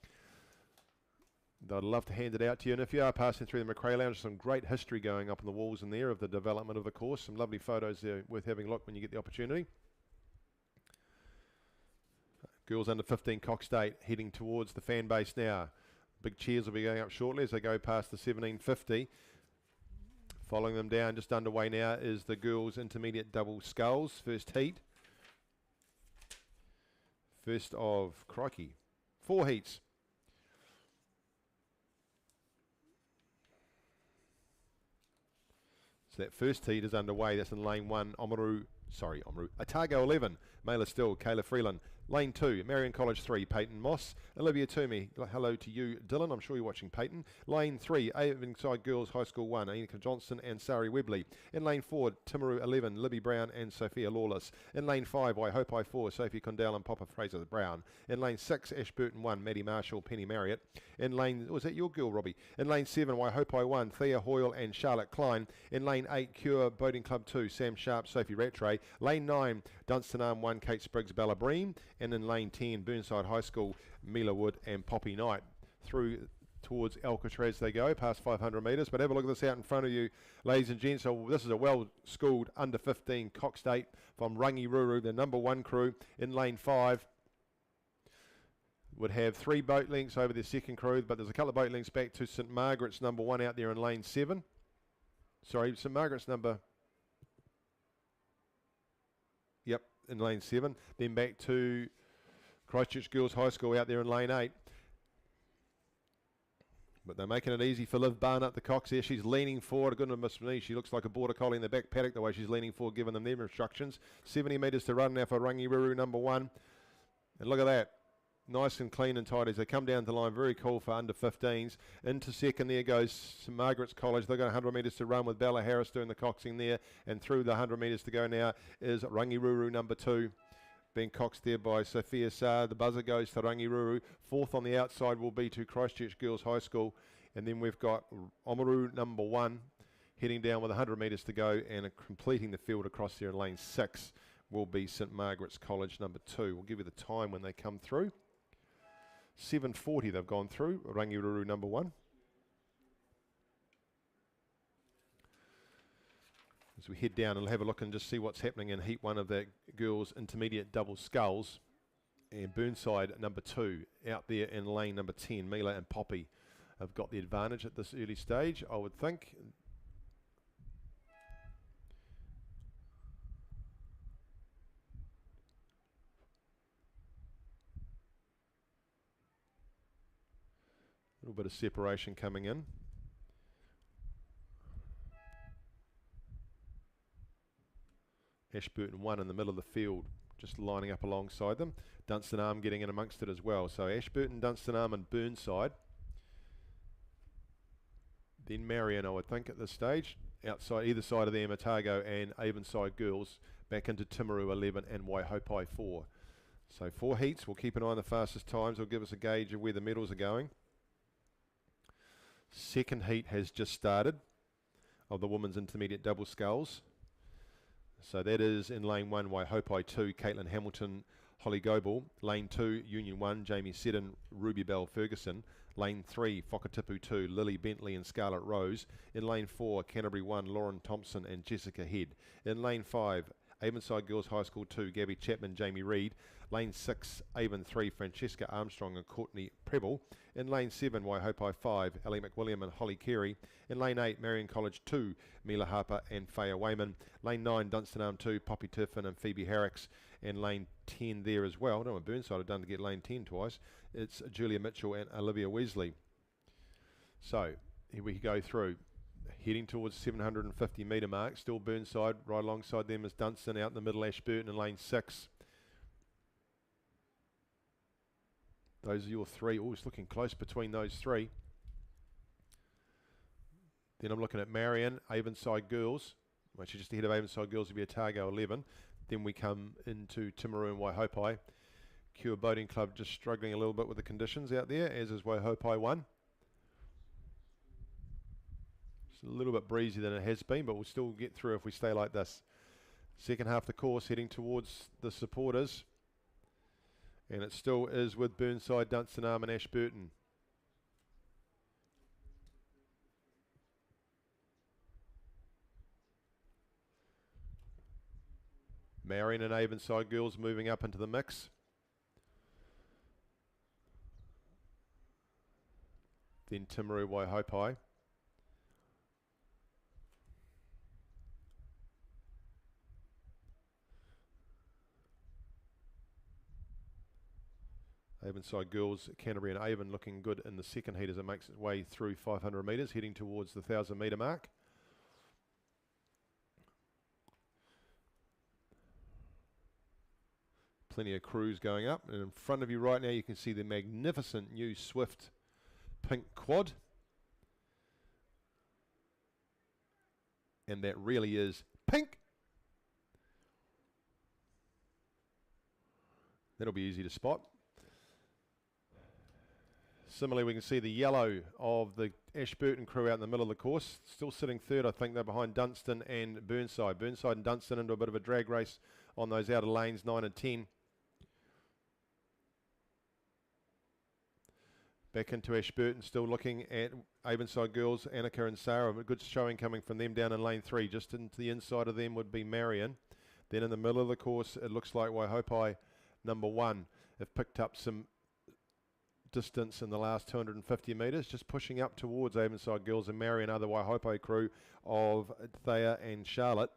They'd love to hand it out to you, and if you are passing through the McRae Lounge, some great history going up on the walls in there of the development of the course. Some lovely photos there worth having a look when you get the opportunity. Girls under 15 Cox State heading towards the fan base now. Big cheers will be going up shortly as they go past the 1750. Following them down just underway now is the girls intermediate double sculls, first heat. First of, crikey, 4 heats. So that first heat is underway. That's in lane 1, Otago 11, Mela Still, Kayla Freeland. Lane 2, Meridian College 3, Peyton Moss. Olivia Toomey, hello to you, Dylan. I'm sure you're watching, Peyton. Lane 3, Avonside Girls High School 1, Anika Johnston and Sari Webley. In lane 4, Timaru 11, Libby Brown and Sophia Lawless. In lane 5, Waihopai 4, Sophie Condell and Papa Fraser Brown. In lane 6, Ashburton 1, Maddie Marshall, Penny Marriott. In lane, was that your girl, Robbie? In lane 7, Waihopai 1, Thea Hoyle and Charlotte Klein. In lane 8, Cure Boating Club 2, Sam Sharp, Sophie Rattray. Lane 9, Dunstan Arm 1, Kate Spriggs, Bella Breen. And in lane 10, Burnside High School, Mila Wood and Poppy Knight. Through towards Alcatraz they go, past 500 metres. But have a look at this out in front of you, ladies and gents. So this is a well-schooled under 15 Cox State from Rangiruru, the number 1 crew. In lane 5 would have 3 boat lengths over their second crew, but there's a couple of boat lengths back to St Margaret's number 1 out there in lane 7. Sorry, St Margaret's number... Yep, in lane 7. Then back to Christchurch Girls High School out there in lane 8. But they're making it easy for Liv Barnett, the Cox there. She's leaning forward. Goodness me, she looks like a border collie in the back paddock the way she's leaning forward, giving them their instructions. 70 metres to run now for Rangiruru number 1. And look at that. Nice and clean and tight as they come down the line. Very cool for under 15s. Into second there goes St Margaret's College. They've got 100 metres to run with Bella Harris doing the coxing there. And through the 100 metres to go now is Rangiruru number 2. Being coxed there by Sophia Saar. The buzzer goes to Rangiruru. Fourth on the outside will be to Christchurch Girls High School. And then we've got Oamaru number 1 heading down with 100 metres to go and completing the field across there in lane 6 will be St Margaret's College number 2. We'll give you the time when they come through. 7:40 they've gone through, Rangiruru number 1. As we head down and have a look and just see what's happening in heat 1 of that girls intermediate double sculls. And Burnside number 2 out there in lane number 10, Mila and Poppy have got the advantage at this early stage, I would think. A little bit of separation coming in. Ashburton 1 in the middle of the field, just lining up alongside them. Dunstan Arm getting in amongst it as well. So Ashburton, Dunstan Arm and Burnside. Then Marion, I would think, at this stage. Outside, either side of them, Otago and Avonside Girls. Back into Timaru 11 and Waihopai 4. So 4 heats. We'll keep an eye on the fastest times. It'll give us a gauge of where the medals are going. Second heat has just started of the women's intermediate double sculls. So that is in lane 1, Waihopai 2, Caitlin Hamilton, Holly Goebel. Lane 2, Union 1, Jamie Seddon, Ruby Bell Ferguson. Lane 3, Whakatipu 2, Lily Bentley and Scarlett Rose. In lane 4, Canterbury 1, Lauren Thompson and Jessica Head. In lane 5, Avonside Girls High School 2, Gabby Chapman, Jamie Reid. Lane 6, Avon 3, Francesca Armstrong and Courtney Preble. In lane 7, Waihopai 5, Ellie McWilliam and Holly Carey. In lane 8, Marion College 2, Mila Harper and Faya Wayman. Lane 9, Dunstan Arm 2, Poppy Tiffin and Phoebe Harricks. And lane 10 there as well. I don't know what Burnside have done to get lane 10 twice. It's Julia Mitchell and Olivia Weasley. So here we go through. Heading towards 750 metre mark. Still Burnside. Right alongside them is Dunstan out in the middle, Ashburton in lane 6. Those are your 3. Oh, it's looking close between those 3. Then I'm looking at Marion, Avonside Girls. Actually, just ahead of Avonside Girls will be Otago 11. Then we come into Timaru and Waihopai. Cure Boating Club just struggling a little bit with the conditions out there, as is Waihopai 1. It's a little bit breezy than it has been, but we'll still get through if we stay like this. Second half of the course heading towards the supporters. And it still is with Burnside, Dunstan Arm and Ashburton. Marion and Avonside Girls moving up into the mix. Then Timaru, Waihopai. Avonside Girls, Canterbury and Avon looking good in the second heat as it makes its way through 500 metres, heading towards the 1,000 metre mark. plenty of crews going up. And in front of you right now, you can see the magnificent new Swift pink quad. And that really is pink. That'll be easy to spot. Similarly, we can see the yellow of the Ashburton crew out in the middle of the course. Still sitting third, I think. They're behind Dunstan and Burnside. Burnside and Dunstan into a bit of a drag race on those outer lanes, 9 and 10. Back into Ashburton, still looking at Avonside girls, Annika and Sarah. A good showing coming from them down in lane 3. Just into the inside of them would be Marion. Then in the middle of the course, it looks like Waihopai number 1 have picked up some distance in the last 250 metres, just pushing up towards Avonside girls and Marion, other Waihopai crew of Thea and Charlotte.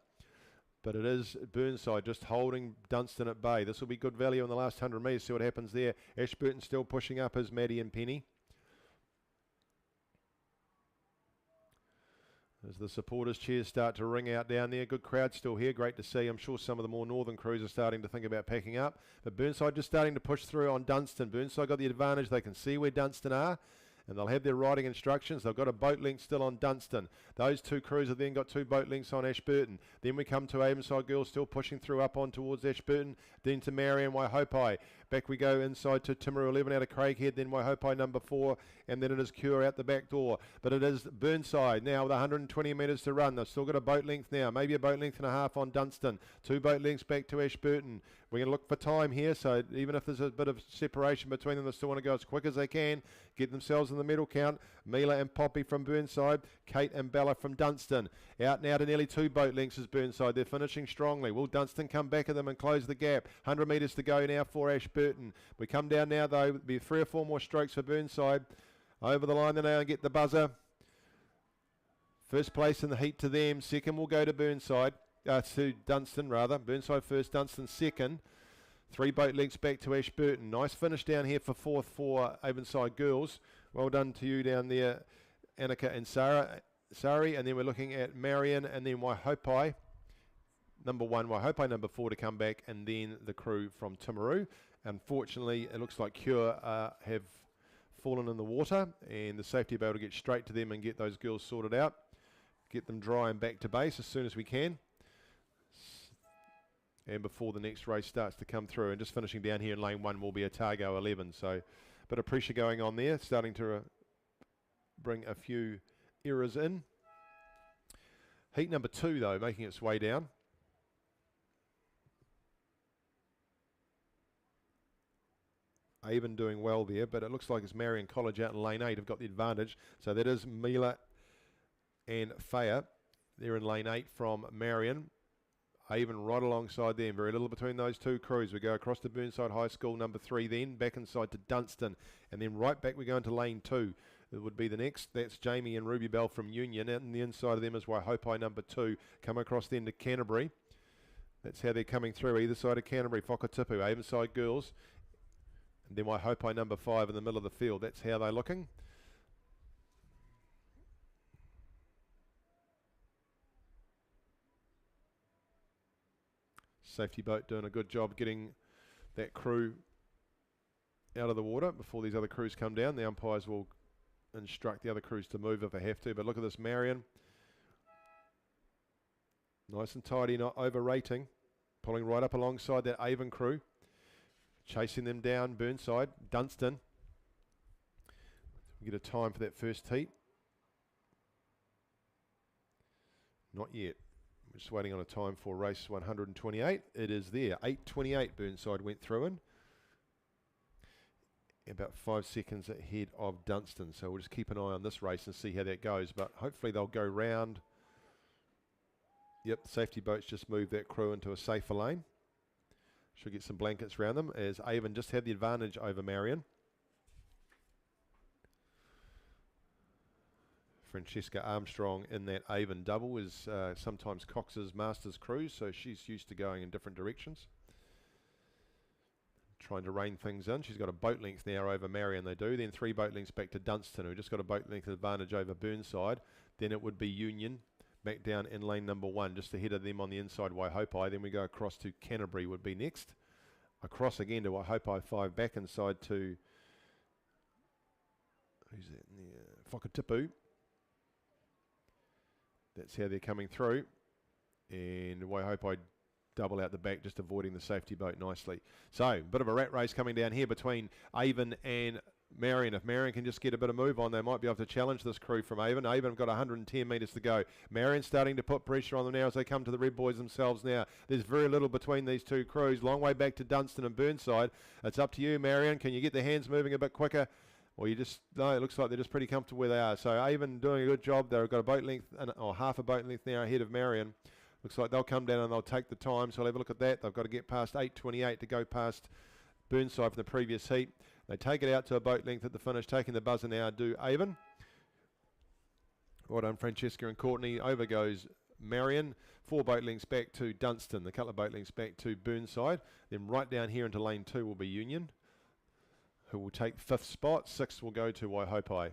But it is Burnside just holding Dunstan at bay. This will be good value in the last 100 metres. See what happens there. Ashburton still pushing up as Maddie and Penny. As the supporters' cheers start to ring out down there. Good crowd still here. Great to see. I'm sure some of the more northern crews are starting to think about packing up. But Burnside just starting to push through on Dunstan. Burnside got the advantage. They can see where Dunstan are. And they'll have their riding instructions. They've got a boat link still on Dunstan. Those two crews have then got 2 boat links on Ashburton. Then we come to Avonside girls still pushing through up on towards Ashburton. Then to Marion, Waihopai. Back we go inside to Timaru 11 out of Craighead. Then Waihopai number 4. And then it is Cure out the back door. But it is Burnside now with 120 metres to run. They've still got a boat length now. Maybe a boat length and a half on Dunstan. 2 boat lengths back to Ashburton. We're going to look for time here, so even if there's a bit of separation between them, they still want to go as quick as they can, get themselves in the medal count. Mila and Poppy from Burnside, Kate and Bella from Dunstan. Out now to nearly 2 boat lengths is Burnside. They're finishing strongly. Will Dunstan come back at them and close the gap? 100 metres to go now for Ashburton. We come down now, though. There'll be 3 or 4 more strokes for Burnside. Over the line now and get the buzzer. First place in the heat to them. Second will go to Burnside. To Dunstan rather. Burnside first, Dunstan second. 3 boat lengths back to Ashburton. Nice finish down here for 4th for Avonside girls. Well done to you down there, Annika and Sarah. Sorry, and then we're looking at Marion and then Waihopai. Number 1, Waihopai number 4 to come back, and then the crew from Timaru. Unfortunately, it looks like Cure have fallen in the water, and the safety boat will get straight to them and get those girls sorted out. Get them dry and back to base as soon as we can. And before the next race starts to come through. And just finishing down here in lane 1 will be Otago 11. So a bit of pressure going on there, starting to bring a few errors in. Heat number 2 though, making its way down. Avon doing well there, but it looks like it's Marion College out in lane 8 have got the advantage. So that is Mila and Faya. They're in lane 8 from Marion. Avon right alongside them. Very little between those 2 crews. We go across to Burnside High School, number 3, then back inside to Dunstan, and then right back we go into lane 2. It would be the next. That's Jamie and Ruby Bell from Union. Out on the inside of them is Waihopai number 2. Come across then to Canterbury. That's how they're coming through. Either side of Canterbury, Whakatipu, Avonside girls. And then Waihopai number 5 in the middle of the field. That's how they're looking. Safety boat doing a good job getting that crew out of the water before these other crews come down. The umpires will instruct the other crews to move if they have to. But look at this Marion. Nice and tidy, not overrating. Pulling right up alongside that Avon crew. Chasing them down Burnside. Dunstan. We get a time for that first heat. Not yet. We're just waiting on a time for race 128. It is there. 8:28 Burnside went through in. About 5 seconds ahead of Dunstan. So we'll just keep an eye on this race and see how that goes. But hopefully they'll go round. Yep, the safety boats just moved that crew into a safer lane. Should get some blankets around them as Avon just had the advantage over Marion. Francesca Armstrong in that Avon double is sometimes Cox's Masters cruise, so she's used to going in different directions. Trying to rein things in. She's got a boat length now over Marion, they do. Then 3 boat lengths back to Dunstan, who just got a boat length advantage over Burnside. Then it would be Union back down in lane number 1, just ahead of them on the inside, Waihopai. Then we go across to Canterbury would be next. across again to I Hope I 5, back inside to, who's that in there? Whakatipu. That's how they're coming through. And I Hope I double out the back, just avoiding the safety boat nicely. So, bit of a rat race coming down here between Avon and Meridian. If Meridian can just get a bit of move on, they might be able to challenge this crew from Avon. Avon have got 110 metres to go. Meridian starting to put pressure on them now as they come to the Red Boys themselves now. There's very little between these two crews. Long way back to Dunstan and Burnside. It's up to you, Meridian. Can you get the hands moving a bit quicker? Or you just, no, it looks like they're just pretty comfortable where they are. So Avon doing a good job. They've got a boat length, or half a boat length now ahead of Meridian. Looks like they'll come down and they'll take the time. So I'll have a look at that. They've got to get past 8:28 to go past Burnside from the previous heat. They take it out to a boat length at the finish, taking the buzzer now, do Avon. Well done, Francesca and Courtney. Over goes Meridian. 4 boat lengths back to Dunstan. A couple of boat lengths back to Burnside. Then right down here into lane 2 will be Union, who will take 5th spot. 6th will go to Waihopai.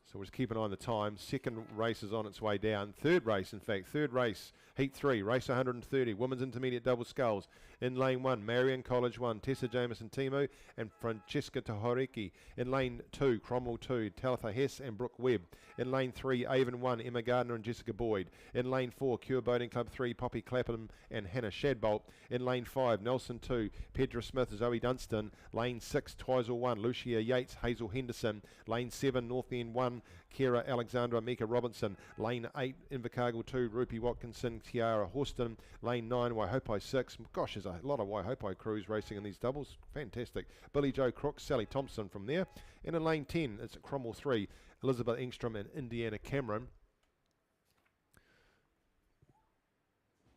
So we'll just keep an eye on the time. Second race is on its way down. Third race, in fact. Third race, heat 3, race 130. Women's intermediate double sculls. In lane 1, Marion College 1, Tessa Jameson Timu and Francesca Tahoriki. In lane 2, Cromwell 2, Talitha Hess and Brooke Webb. In lane 3, Avon 1, Emma Gardner and Jessica Boyd. In lane 4, Cure Boating Club 3, Poppy Clapham and Hannah Shadbolt. In lane 5, Nelson 2, Pedra Smith, Zoe Dunstan. Lane 6, Twizel 1, Lucia Yates, Hazel Henderson. Lane 7, North End 1, Kira Alexandra, Mika Robinson. Lane 8, Invercargill 2, Rupi Watkinson, Tiara Horston. Lane 9, Waihopai 6. Gosh, there's a lot of Waihopai crews racing in these doubles. Fantastic. Billy Joe Crooks, Sally Thompson from there. And in lane 10, it's Cromwell 3, Elizabeth Engstrom and Indiana Cameron.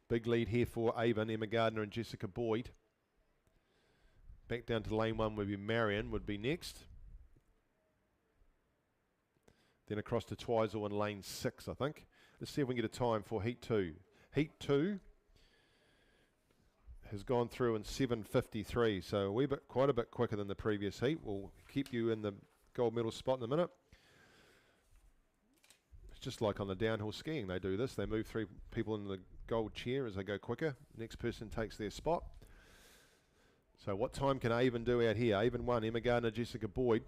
Big lead here for Avon, Emma Gardner and Jessica Boyd. Back down to lane 1 would be Marion, would be next. Then across to Twizel in lane 6, I think. Let's see if we can get a time for heat 2. Heat 2 has gone through in 7:53, so a wee bit, quite a bit quicker than the previous heat. We'll keep you in the gold medal spot in a minute. It's just like on the downhill skiing, they do this. They move 3 people in the gold chair as they go quicker. Next person takes their spot. So what time can Avon do out here? Avon 1, Emma Gardner, Jessica Boyd.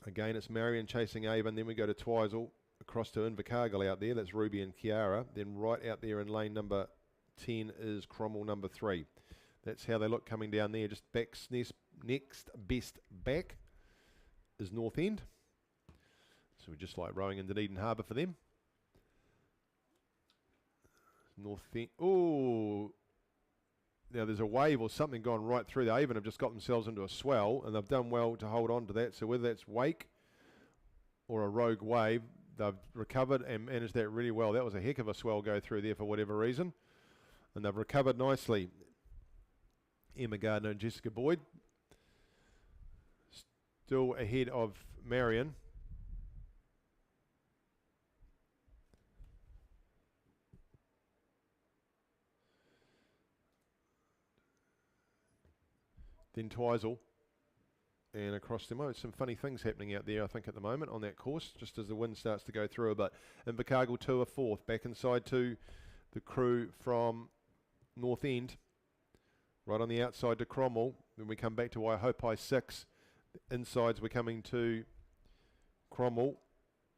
Again, it's Marion chasing Avon. Then we go to Twizel, across to Invercargill out there. That's Ruby and Kiara. Then right out there in lane number 10 is Cromwell number 3. That's how they look coming down there. Just back, next best back is North End. So we're just like rowing in Dunedin Harbour for them. North End. Oh, now there's a wave or something gone right through. The Avon have just got themselves into a swell, and they've done well to hold on to that. So whether that's wake or a rogue wave, they've recovered and managed that really well. That was a heck of a swell go through there for whatever reason. And they've recovered nicely. Emma Gardner and Jessica Boyd. Still ahead of Marion. Then Twizel. And across them, oh, some funny things happening out there, I think, at the moment on that course, just as the wind starts to go through a bit. Invercargill 2 are 4th. Back inside to the crew from North End. Right on the outside to Cromwell. Then we come back to Waihopai 6. The insides we're coming to Cromwell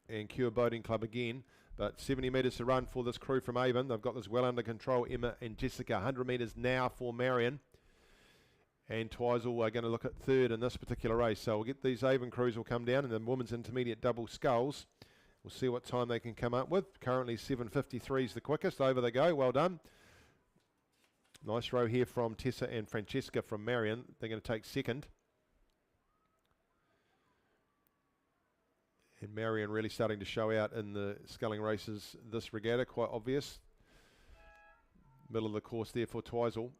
and Cure Boating Club again. But 70 metres to run for this crew from Avon. They've got this well under control, Emma and Jessica. 100 metres now for Marion. And Twizel are going to look at 3rd in this particular race. So we'll get these Avon crews will come down, and the women's intermediate double sculls. We'll see what time they can come up with. Currently 7:53 is the quickest. Over they go. Well done. Nice row here from Tessa and Francesca from Marion. They're going to take 2nd. And Marion really starting to show out in the sculling races this regatta. Quite obvious. Middle of the course there for Twizel.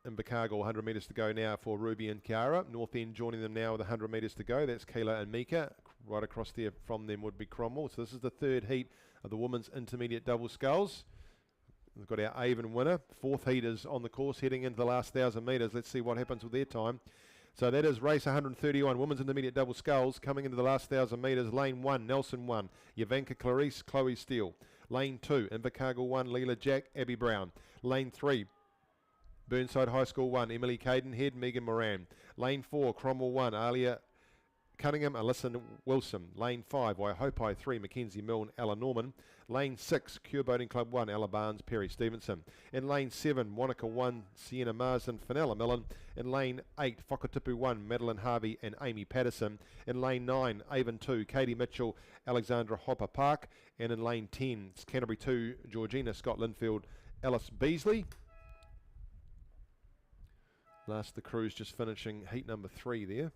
Invercargill, 100 metres to go now for Ruby and Kiara. North End joining them now with 100 metres to go. That's Kayla and Mika. Right across there from them would be Cromwell. So this is the 3rd heat of the women's intermediate double sculls. We've got our Avon winner. 4th heat is on the course heading into the last 1,000 metres. Let's see what happens with their time. So that is race 131, women's intermediate double sculls coming into the last 1,000 metres. Lane 1, Nelson 1, Yavanka Clarice, Chloe Steele. Lane 2, Invercargill 1, Leela Jack, Abby Brown. Lane 3, Burnside High School 1, Emily Cadenhead, Megan Moran. Lane 4, Cromwell 1, Alia Cunningham, Alyssa Wilson. Lane 5, Waihopai 3, Mackenzie Milne, Ella Norman. Lane 6, Cure Boating Club 1, Ella Barnes, Perry Stevenson. In lane 7, Wanaka 1, Sienna Marsden, Fenella Millen. In lane 8, Whakatipu 1, Madeline Harvey and Amy Patterson. In lane 9, Avon 2, Katie Mitchell, Alexandra Hopper Park. And in lane 10, Canterbury 2, Georgina Scott Linfield, Alice Beasley. Last the crew's just finishing heat number 3 there.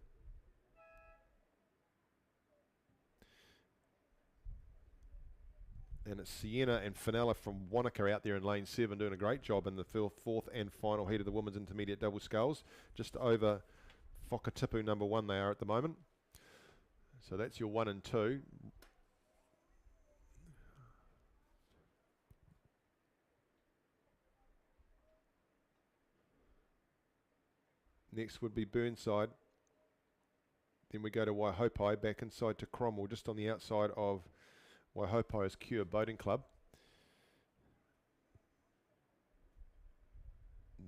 And it's Sienna and Fenella from Wanaka out there in lane 7 doing a great job in the fourth and final heat of the women's intermediate double sculls. Just over Whakatipu number 1 they are at the moment. So that's your 1 and 2. Next would be Burnside. Then we go to Waihopai, back inside to Cromwell, just on the outside of Waihopai's Cure Boating Club.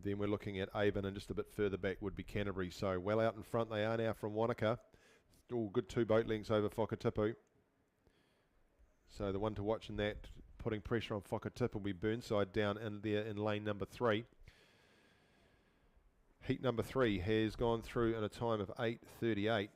Then we're looking at Avon, and just a bit further back would be Canterbury. So well out in front they are now from Wanaka. All good 2 boat lengths over Whakatipu. So the one to watch in that, putting pressure on Whakatipu, will be Burnside down in there in lane number 3. Heat number 3 has gone through in a time of 8:38.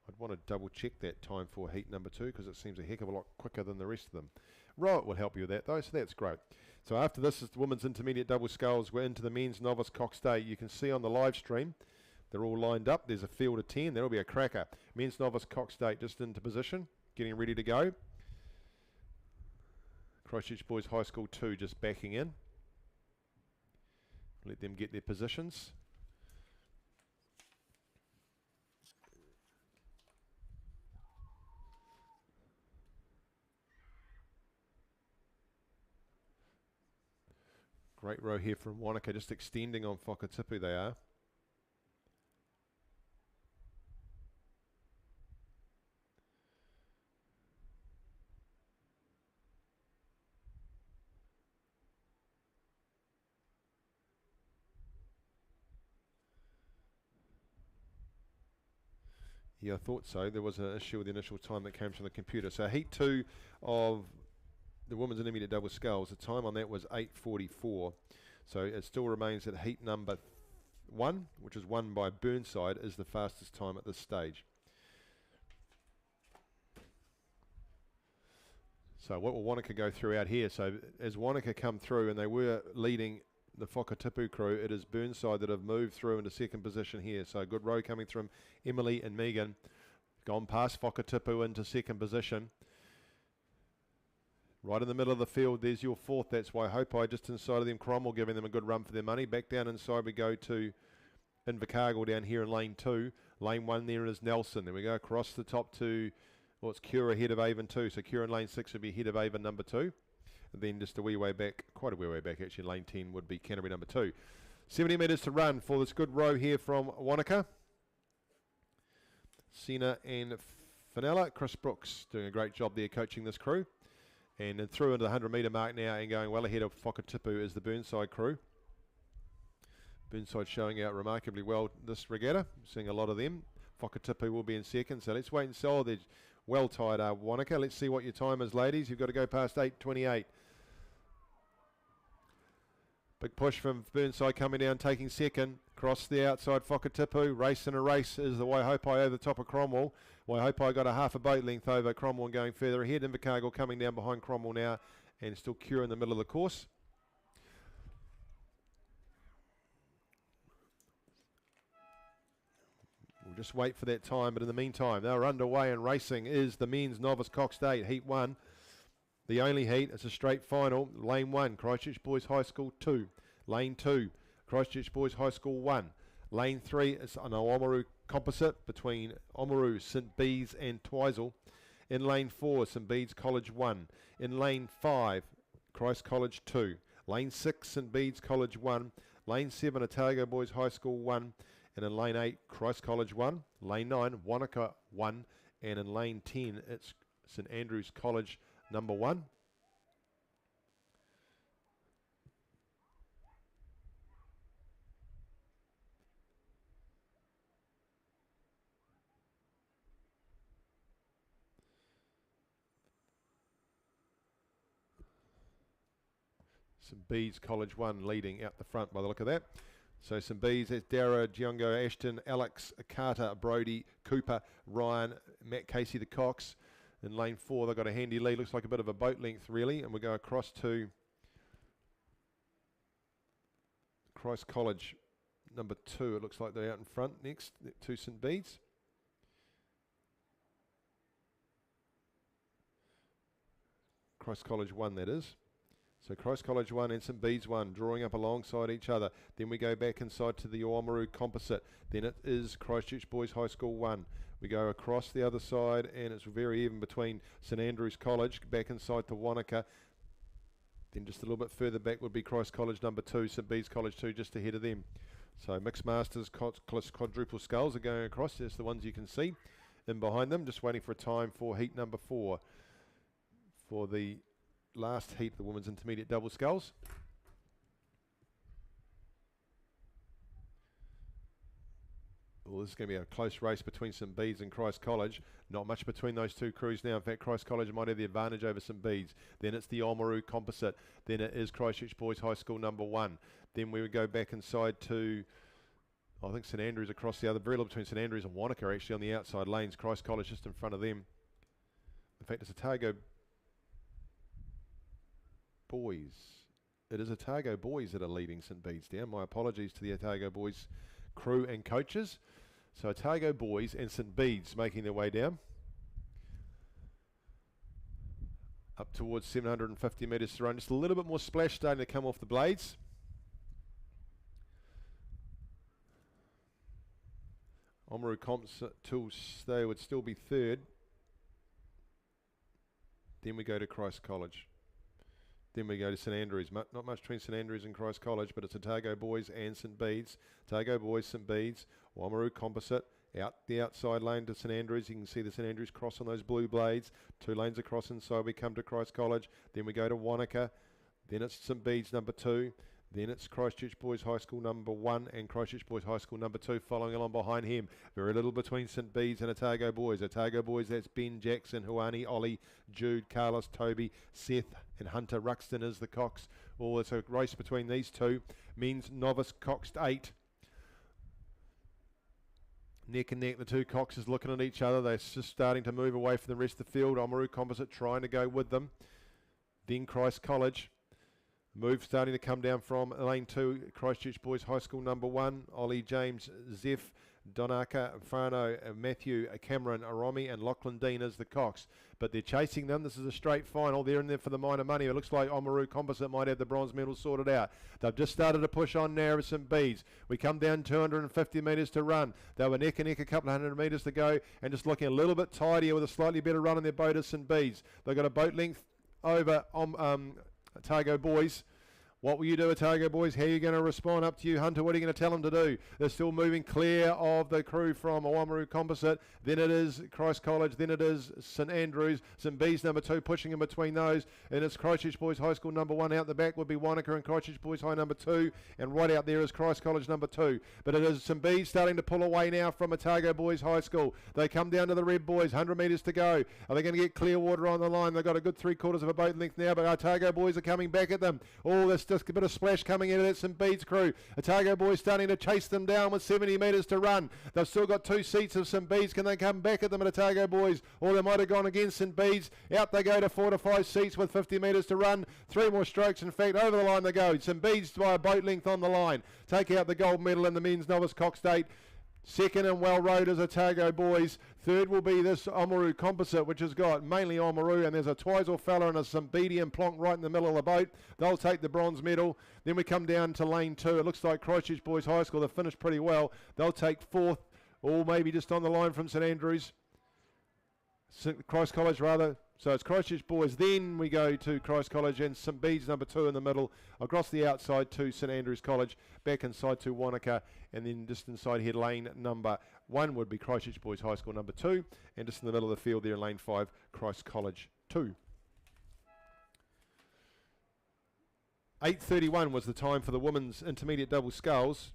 I'd want to double check that time for heat number 2 because it seems a heck of a lot quicker than the rest of them. Rowett will help you with that though, so that's great. So after this is the women's intermediate double sculls. We're into the men's novice Cox Day. You can see on the live stream they're all lined up. There's a field of 10. That'll be a cracker. Men's novice Cox Day just into position, getting ready to go. Christchurch Boys High School 2 just backing in. Let them get their positions. Great row here from Wanaka, just extending on Whakatipu they are. Yeah, I thought so. There was an issue with the initial time that came from the computer. So heat 2 of the women's intermediate double sculls, the time on that was 8:44. So it still remains that heat number 1, which is won by Burnside, is the fastest time at this stage. So what will Wanaka go through out here? So as Wanaka come through, and they were leading the Whakatipu crew, it is Burnside that have moved through into second position here. So good row coming from Emily and Megan. Gone past Whakatipu into second position. Right in the middle of the field, there's your 4th. That's Waihopai, just inside of them. Cromwell giving them a good run for their money. Back down inside we go to Invercargill down here in lane 2. Lane 1 there is Nelson. Then we go across the top to, well, it's Cure ahead of Avon 2. So Cure in lane 6 would be ahead of Avon number 2. And then just a wee way back, quite a wee way back actually, lane 10 would be Canterbury number 2. 70 metres to run for this good row here from Wanaka. Sina and Fenella. Chris Brooks doing a great job there coaching this crew. And then through into the 100 metre mark now and going well ahead of Whakatipu is the Burnside crew. Burnside showing out remarkably well this regatta. Seeing a lot of them. Whakatipu will be in second, so let's wait and see. Oh, they're well tied up, Wanaka. Let's see what your time is, ladies. You've got to go past 8:28. Big push from Burnside coming down, taking second. Cross the outside, Whakatipu. Race in a race is the Waihopai over the top of Cromwell. Waihopai got a half a boat length over Cromwell and going further ahead. Invercargill coming down behind Cromwell now and still Cure in the middle of the course. We'll just wait for that time, but in the meantime, they're underway and racing is the men's novice Cox Day, heat 1. The only heat, it's a straight final. Lane 1, Christchurch Boys High School 2. Lane 2, Christchurch Boys High School 1. Lane 3 is an Oamaru composite between Oamaru, St Bees and Twizel. In lane 4, St Bees College 1. In lane 5, Christ College 2. Lane 6, St Bees College 1. Lane 7, Otago Boys High School 1. And in lane 8, Christ College 1. Lane 9, Wanaka 1. And in lane 10, it's St Andrews College number 1. St Bede's College 1 leading out the front by the look of that. So St Bede's, that's Dara, Giongo, Ashton, Alex, Carter, Brody, Cooper, Ryan, Matt Casey, the Cox. In lane 4, they've got a handy lead. Looks like a bit of a boat length, really. And we go across to Christ College, number 2. It looks like they're out in front next to St Bede's. Christ College 1, that is. So Christ College 1 and St Bede's 1 drawing up alongside each other. Then we go back inside to the Oamaru Composite. Then it is Christchurch Boys High School 1. We go across the other side and it's very even between St Andrews College, back inside to Wanaka. Then just a little bit further back would be Christ College number 2, St Bede's College 2 just ahead of them. So Mixed Masters quadruple skulls are going across. That's the ones you can see in behind them. Just waiting for a time for heat number 4 for the last heat, the women's intermediate double sculls. Well, this is going to be a close race between St Bede's and Christ College. Not much between those two crews now. In fact, Christ College might have the advantage over St Bede's. Then it's the Oamaru Composite. Then it is Christchurch Boys High School number 1. Then we would go back inside to, I think, St Andrews across the other, very little between St Andrews and Wanaka actually on the outside lanes. Christ College just in front of them. In fact, it's Otago Boys. It is Otago Boys that are leading St Bede's down. My apologies to the Otago Boys crew and coaches. So Otago Boys and St Bede's making their way down. Up towards 750 metres to run. Just a little bit more splash starting to come off the blades. Oamaru Comps they would still be 3rd. Then we go to Christ College. Then we go to St Andrews. Not much between St Andrews and Christ College, but it's Otago Boys and St Bede's. Otago Boys, St Bede's, Oamaru Composite, out the outside lane to St Andrews. You can see the St Andrews cross on those blue blades. 2 lanes across inside, we come to Christ College. Then we go to Wanaka. Then it's St Bede's number 2. Then it's Christchurch Boys High School number 1 and Christchurch Boys High School number 2 following along behind him. Very little between St Bede's and Otago Boys. Otago Boys, that's Ben, Jackson, Huani, Ollie, Jude, Carlos, Toby, Seth and Hunter. Ruxton is the Cox. Oh, it's a race between these two. Men's novice Coxed 8. Neck and neck, the two Coxes looking at each other. They're just starting to move away from the rest of the field. Oamaru Composite trying to go with them. Then Christ College. Move starting to come down from lane 2, Christchurch Boys High School number 1, Ollie, James, Zeph, Donaka, Fano, Matthew, Cameron, Aromi and Lachlan Dean is the Cox. But they're chasing them. This is a straight final. They're in there for the minor money. It looks like Oamaru Composite might have the bronze medal sorted out. They've just started to push on now with St Bede's. We come down 250 metres to run. They were neck and neck a couple of 100 metres to go and just looking a little bit tidier with a slightly better run on their boat as St Bede's. They've got a boat length over Otago Boys. What will you do, Otago Boys? How are you going to respond? Up to you, Hunter. What are you going to tell them to do? They're still moving clear of the crew from Oamaru Composite. Then it is Christ College. Then it is St Andrews. St Bede's number 2 pushing in between those. And it's Christchurch Boys High School number 1. Out the back would be Wanaka and Christchurch Boys High number 2. And right out there is Christ College number 2. But it is St Bede's starting to pull away now from Otago Boys High School. They come down to the Red Boys. 100 metres to go. Are they going to get clear water on the line? They've got a good 3/4 of a boat length now. But Otago Boys are coming back at them. Oh, there's just a bit of splash coming into that St Bede's crew. Otago Boys starting to chase them down with 70 metres to run. They've still got 2 seats of St Bede's. Can they come back at them at Otago Boys? Or they might have gone against St Bede's. Out they go to 4 to 5 seats with 50 metres to run. 3 more strokes. In fact, over the line they go. St Bede's by a boat length on the line. Take out the gold medal in the men's novice Cox State. Second and well rowed is Otago Boys. Third will be this Oamaru Composite, which has got mainly Oamaru, and there's a Twizel fella and a St Bedian plonk right in the middle of the boat. They'll take the bronze medal. Then we come down to lane 2. It looks like Christchurch Boys High School. They've finished pretty well. They'll take 4th, or maybe just on the line from St Andrews. Christ College rather. So it's Christchurch Boys. Then we go to Christ College and St Bede's number 2 in the middle. Across the outside to St Andrews College. Back inside to Wanaka. And then just inside here lane number 1 would be Christchurch Boys High School number 2. And just in the middle of the field there in lane 5, Christ College 2. 8:31 was the time for the women's intermediate double sculls,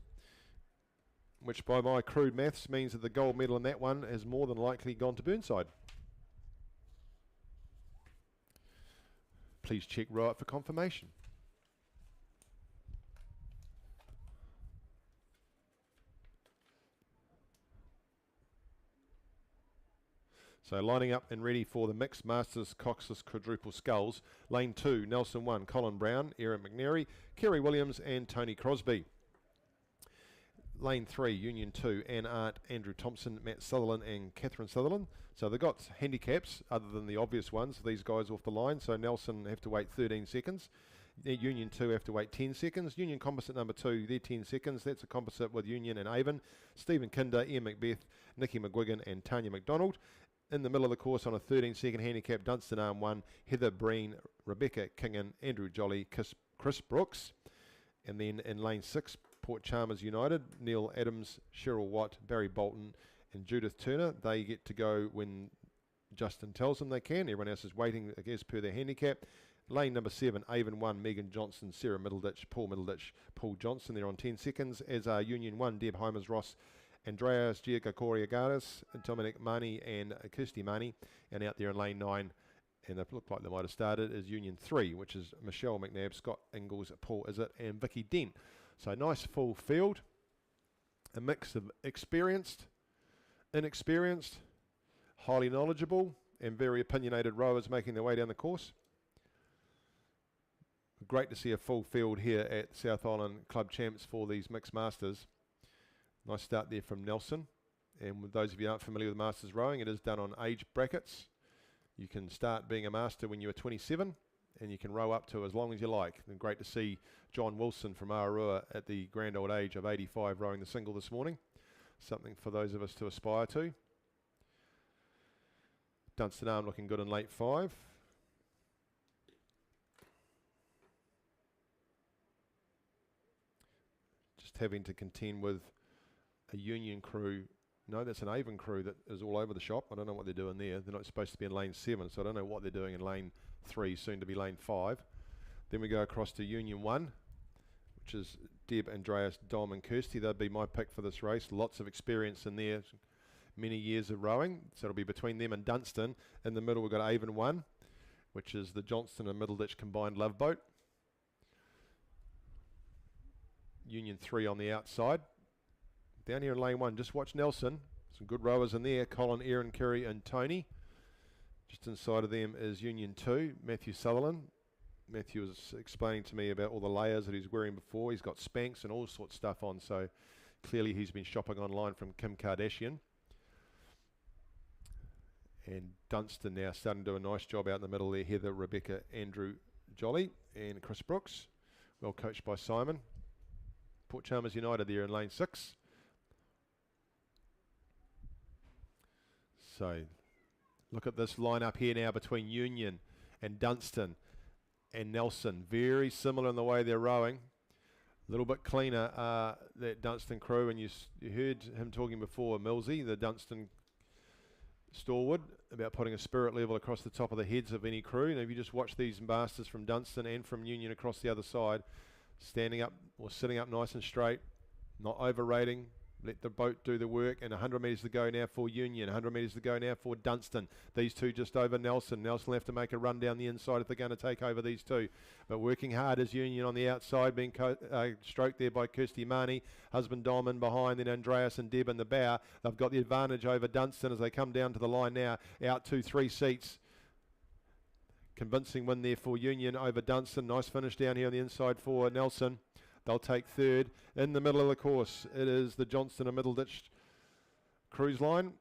which by my crude maths means that the gold medal in that one has more than likely gone to Burnside. Please check right for confirmation. So lining up and ready for the mixed Masters Coxless quadruple sculls. Lane 2, Nelson 1, Colin Brown, Aaron McNary, Kerry Williams and Tony Crosby. Lane 3, Union 2, Ann Art, Andrew Thompson, Matt Sutherland and Catherine Sutherland. So they've got handicaps other than the obvious ones for these guys off the line. So Nelson have to wait 13 seconds. Union 2 have to wait 10 seconds. Union composite number 2, they're 10 seconds. That's a composite with Union and Avon. Stephen Kinder, Ian Macbeth, Nikki McGuigan and Tanya McDonald. In the middle of the course on a 13-second handicap, Dunstan Arm 1, Heather Breen, Rebecca Kingan, Andrew Jolly, Chris Brooks. And then in lane 6, Port Chalmers United, Neil Adams, Cheryl Watt, Barry Bolton and Judith Turner. They get to go when Justin tells them they can. Everyone else is waiting as per their handicap. Lane number 7, Avon 1, Megan Johnson, Sarah Middleditch, Paul Johnson. They're on 10 seconds, as are Union 1, Deb Hymers Ross, Andreas Giacacoriagaris, Dominic Mani and Kirsty Mani. And out there in lane 9, and they look like they might have started, is Union 3, which is Michelle McNabb, Scott Ingalls, Paul Izzet and Vicky Dent. So nice full field, a mix of experienced, inexperienced, highly knowledgeable and very opinionated rowers making their way down the course. Great to see a full field here at South Island Club Champs for these mixed masters. Nice start there from Nelson. And with those of you who aren't familiar with masters rowing, it is done on age brackets. You can start being a master when you're 27 and you can row up to as long as you like. And great to see John Wilson from Ararua at the grand old age of 85 rowing the single this morning. Something for those of us to aspire to. Dunstan Arm looking good in late 5. Just having to contend with a Union crew. No, that's an Avon crew that is all over the shop. I don't know what they're doing there. They're not supposed to be in lane 7, so I don't know what they're doing in lane 3, soon to be lane 5. Then we go across to Union 1, which is Deb, Andreas, Dom and Kirsty. They'd be my pick for this race. Lots of experience in there, many years of rowing. So it'll be between them and Dunstan. In the middle we've got Avon 1, which is the Johnston and Middleditch combined love boat. Union 3 on the outside. Down here in lane 1, just watch Nelson. Some good rowers in there. Colin, Aaron, Kerry and Tony. Just inside of them is Union 2, Matthew Sutherland. Matthew was explaining to me about all the layers that he's wearing before. He's got Spanx and all sorts of stuff on, so clearly he's been shopping online from Kim Kardashian. And Dunstan now starting to do a nice job out in the middle there. Heather, Rebecca, Andrew Jolly and Chris Brooks. Well coached by Simon. Port Chalmers United there in lane 6. So look at this lineup here now between Union and Dunstan and Nelson. Very similar in the way they're rowing. A little bit cleaner, that Dunstan crew. And you heard him talking before, Millsy, the Dunstan stalwart, about putting a spirit level across the top of the heads of any crew. And if you just watch these masters from Dunstan and from Union across the other side, standing up or sitting up nice and straight, not overrating. Let the boat do the work. And 100 metres to go now for Union. 100 metres to go now for Dunstan. These two just over Nelson. Nelson will have to make a run down the inside if they're going to take over these two. But working hard is Union on the outside, being stroked there by Kirsty Mani. Husband Dom in behind, then Andreas and Deb in the bow. They've got the advantage over Dunstan as they come down to the line now. Out 2-3 seats. Convincing win there for Union over Dunstan. Nice finish down here on the inside for Nelson. They'll take third. In the middle of the course, it is the Johnston and Middleditch cruise line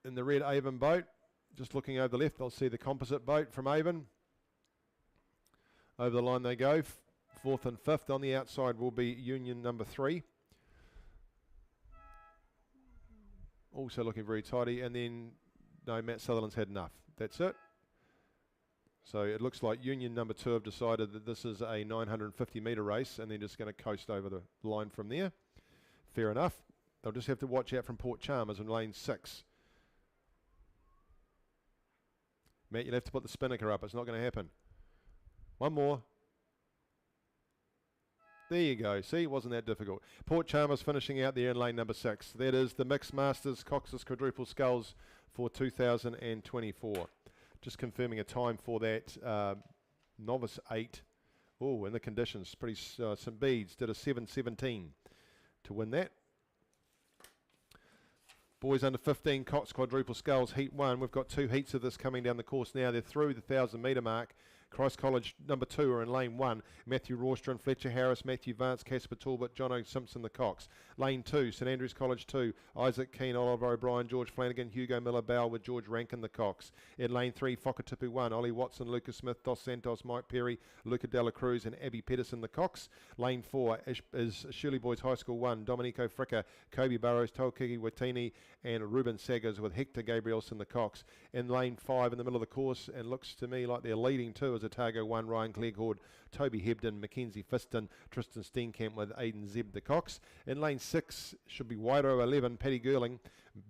in the red Avon boat. Just looking over the left, they'll see the composite boat from Avon. Over the line they go. Fourth and fifth. On the outside will be Union number 3. Also looking very tidy. And then, no, Matt Sutherland's had enough. That's it. So it looks like Union number 2 have decided that this is a 950 metre race and they're just going to coast over the line from there. Fair enough. They'll just have to watch out from Port Chalmers in lane 6. Matt, you'll have to put the spinnaker up. It's not going to happen. One more. There you go. See, it wasn't that difficult. Port Chalmers finishing out there in lane number 6. That is the Mixed Masters Cox's Quadruple Skulls for 2024. Just confirming a time for that novice 8. Oh, and the conditions, pretty St. Bede's did a 7:17 to win that. Boys under 15 Cox Quadruple Skulls Heat 1. We've got 2 heats of this coming down the course now. They're through the 1,000 metre mark. Christ College number 2 are in lane 1. Matthew Rawstron, Fletcher Harris, Matthew Vance, Casper Talbot, Jono Simpson, the Cox. Lane 2, St Andrews College 2, Isaac Keane, Oliver O'Brien, George Flanagan, Hugo Miller Bowell with George Rankin, the Cox. In lane 3, Whakatipu 1, Ollie Watson, Lucas Smith, Dos Santos, Mike Perry, Luca Dela Cruz and Abby Pedersen, the Cox. Lane 4 is Shirley Boys High School 1, Dominico Fricker, Kobe Burrows, Tokiki Watini and Ruben Saggers with Hector Gabrielson, the Cox. In lane 5 in the middle of the course, and looks to me like they're leading too, is Otago 1, Ryan Cleghord, Toby Hebden, Mackenzie Fiston, Tristan Steenkamp with Aidan Zeb, the Cox. In lane 6 should be Wairo 11, Paddy Girling,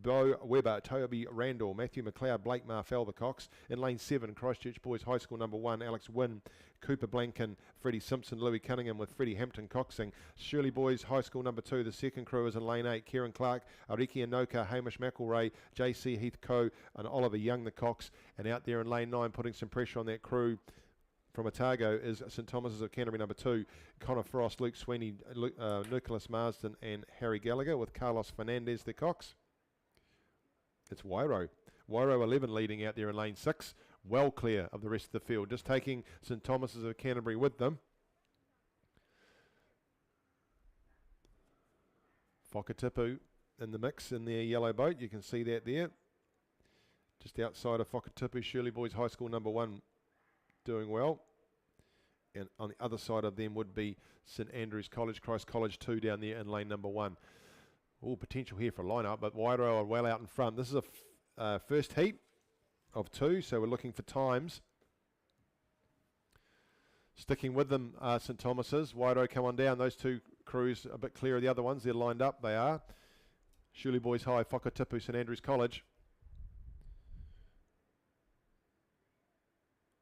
Bo Weber, Toby Randall, Matthew McLeod, Blake Marfell, the Cox. In lane 7, Christchurch Boys High School number 1, Alex Wynn, Cooper Blanken, Freddie Simpson, Louis Cunningham with Freddie Hampton coxing. Shirley Boys High School number 2, the second crew is in lane 8, Kieran Clark, Ariki Anoka, Hamish McElray, JC Heath Coe and Oliver Young, the Cox. And out there in lane 9 putting some pressure on that crew from Otago is St Thomas's of Canterbury number 2, Connor Frost, Luke Sweeney, Nicholas Marsden and Harry Gallagher with Carlos Fernandez, the Cox. It's Wairo. Wairo 11 leading out there in lane 6. Well clear of the rest of the field. Just taking St Thomas's of Canterbury with them. Whakatipu in the mix in their yellow boat. You can see that there. Just outside of Whakatipu, Shirley Boys High School number 1 doing well. And on the other side of them would be St Andrews College, Christ College 2 down there in lane number 1. Oh, potential here for a lineup, but Wairo are well out in front. This is a first heat of 2, so we're looking for times. Sticking with them, St Thomas's. Wairo come on down. Those 2 crews a bit clear of the other ones. They're lined up. They are. Shirley Boys High, Whakatipu, St Andrews College.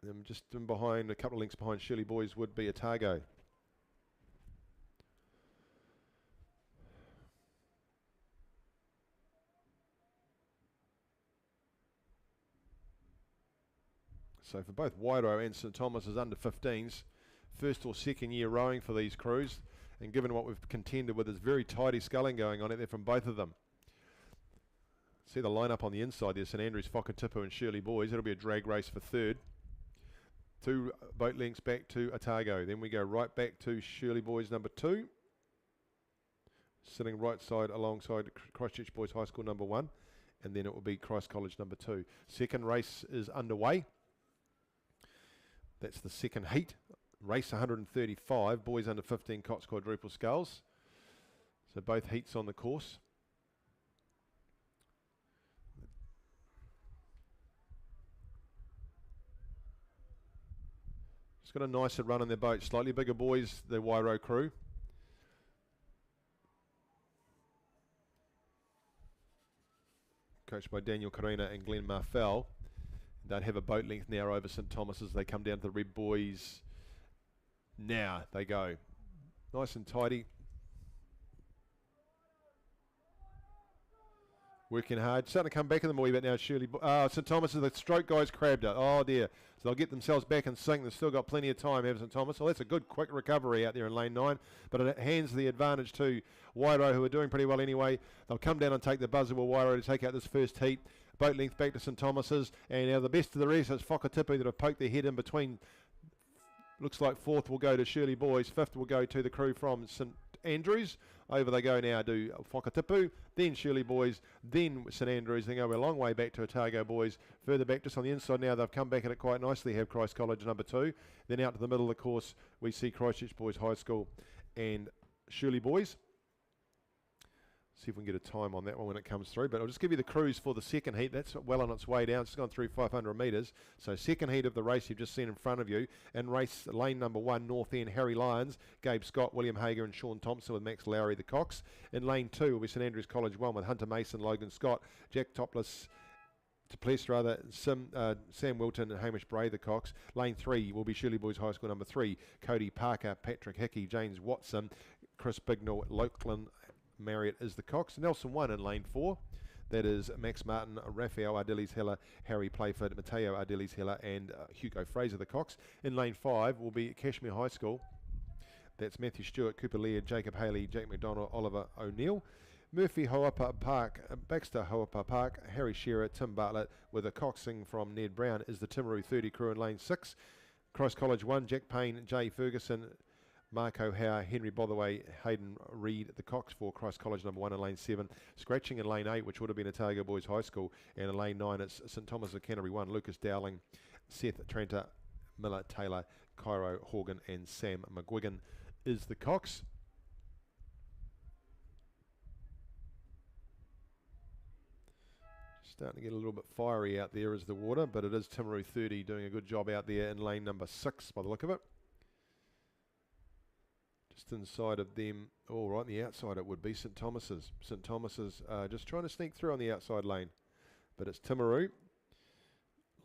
And just in behind, a couple of links behind Shirley Boys would be Otago. So for both Wairo and St Thomas's under 15s, first or second year rowing for these crews, and given what we've contended with, there's very tidy sculling going on out there from both of them. See the lineup on the inside there, St Andrews, Whakatipu and Shirley Boys. It'll be a drag race for third. 2 boat links back to Otago. Then we go right back to Shirley Boys number 2. Sitting right side alongside Christchurch Boys High School number 1. And then it will be Christ College number 2. Second race is underway. That's the second heat. Race 135. Boys under 15 Cox Quadruple Skulls. So both heats on the course. Just got a nicer run on their boat. Slightly bigger boys, the Wairo crew. Coached by Daniel Carina and Glenn Marfell. They'd have a boat length now over St Thomas's. They come down to the Red Boys. Now they go. Nice and tidy. Working hard. Starting to come back in them a wee bit now, Shirley. St Thomas's, the stroke guys crabbed it. Oh dear. So they'll get themselves back in sync. They've still got plenty of time, have St Thomas. Well, that's a good quick recovery out there in lane 9. But it hands the advantage to Wairo, who are doing pretty well anyway. They'll come down and take the buzzer with Wairo to take out this first heat. Boat length back to St Thomas's. And now the best of the rest is Whakatipu that have poked their head in between. Looks like 4th will go to Shirley Boys. 5th will go to the crew from St Andrews. Over they go now to Whakatipu, then Shirley Boys, then St Andrews. They go a long way back to Otago Boys. Further back just on the inside now, they've come back at it quite nicely, have Christ College number 2. Then out to the middle of the course, we see Christchurch Boys High School and Shirley Boys. See if we can get a time on that one when it comes through. But I'll just give you the crews for the second heat. That's well on its way down. It's gone through 500 metres. So second heat of the race you've just seen in front of you. And race lane number 1, North End, Harry Lyons, Gabe Scott, William Hager and Sean Thompson with Max Lowry, the Cox. In lane 2 will be St Andrews College 1 with Hunter Mason, Logan Scott, Jack Topless, to Pless rather, Sam Wilton and Hamish Bray, the Cox. Lane 3 will be Shirley Boys High School number 3, Cody Parker, Patrick Hickey, James Watson, Chris Bignell, Lokeland Marriott is the Cox. Nelson 1 in lane 4. That is Max Martin, Raphael Ardiles-Heller, Harry Playford, Mateo Ardiles-Heller and Hugo Fraser, the Cox. In lane 5 will be Cashmere High School. That's Matthew Stewart, Cooper Laird, Jacob Haley, Jake McDonald, Oliver O'Neill. Murphy Hoapa Park, Baxter Hoapa Park, Harry Shearer, Tim Bartlett with a coxing from Ned Brown is the Timaru 30 crew in lane 6. Christ College 1, Jack Payne, Jay Ferguson, Marco Howe, Henry Botherway, Hayden Reed, the Cox for Christ College number 1 in lane 7. Scratching in lane 8, which would have been Otago Boys High School, and in lane 9 it's St Thomas of Canterbury 1, Lucas Dowling, Seth Tranter, Miller Taylor, Cairo Horgan and Sam McGuigan is the Cox. Starting to get a little bit fiery out there as the water, but it is Timaru 30 doing a good job out there in lane number 6 by the look of it. Just inside of them, right on the outside it would be St Thomas's. St Thomas's just trying to sneak through on the outside lane, but it's Timaru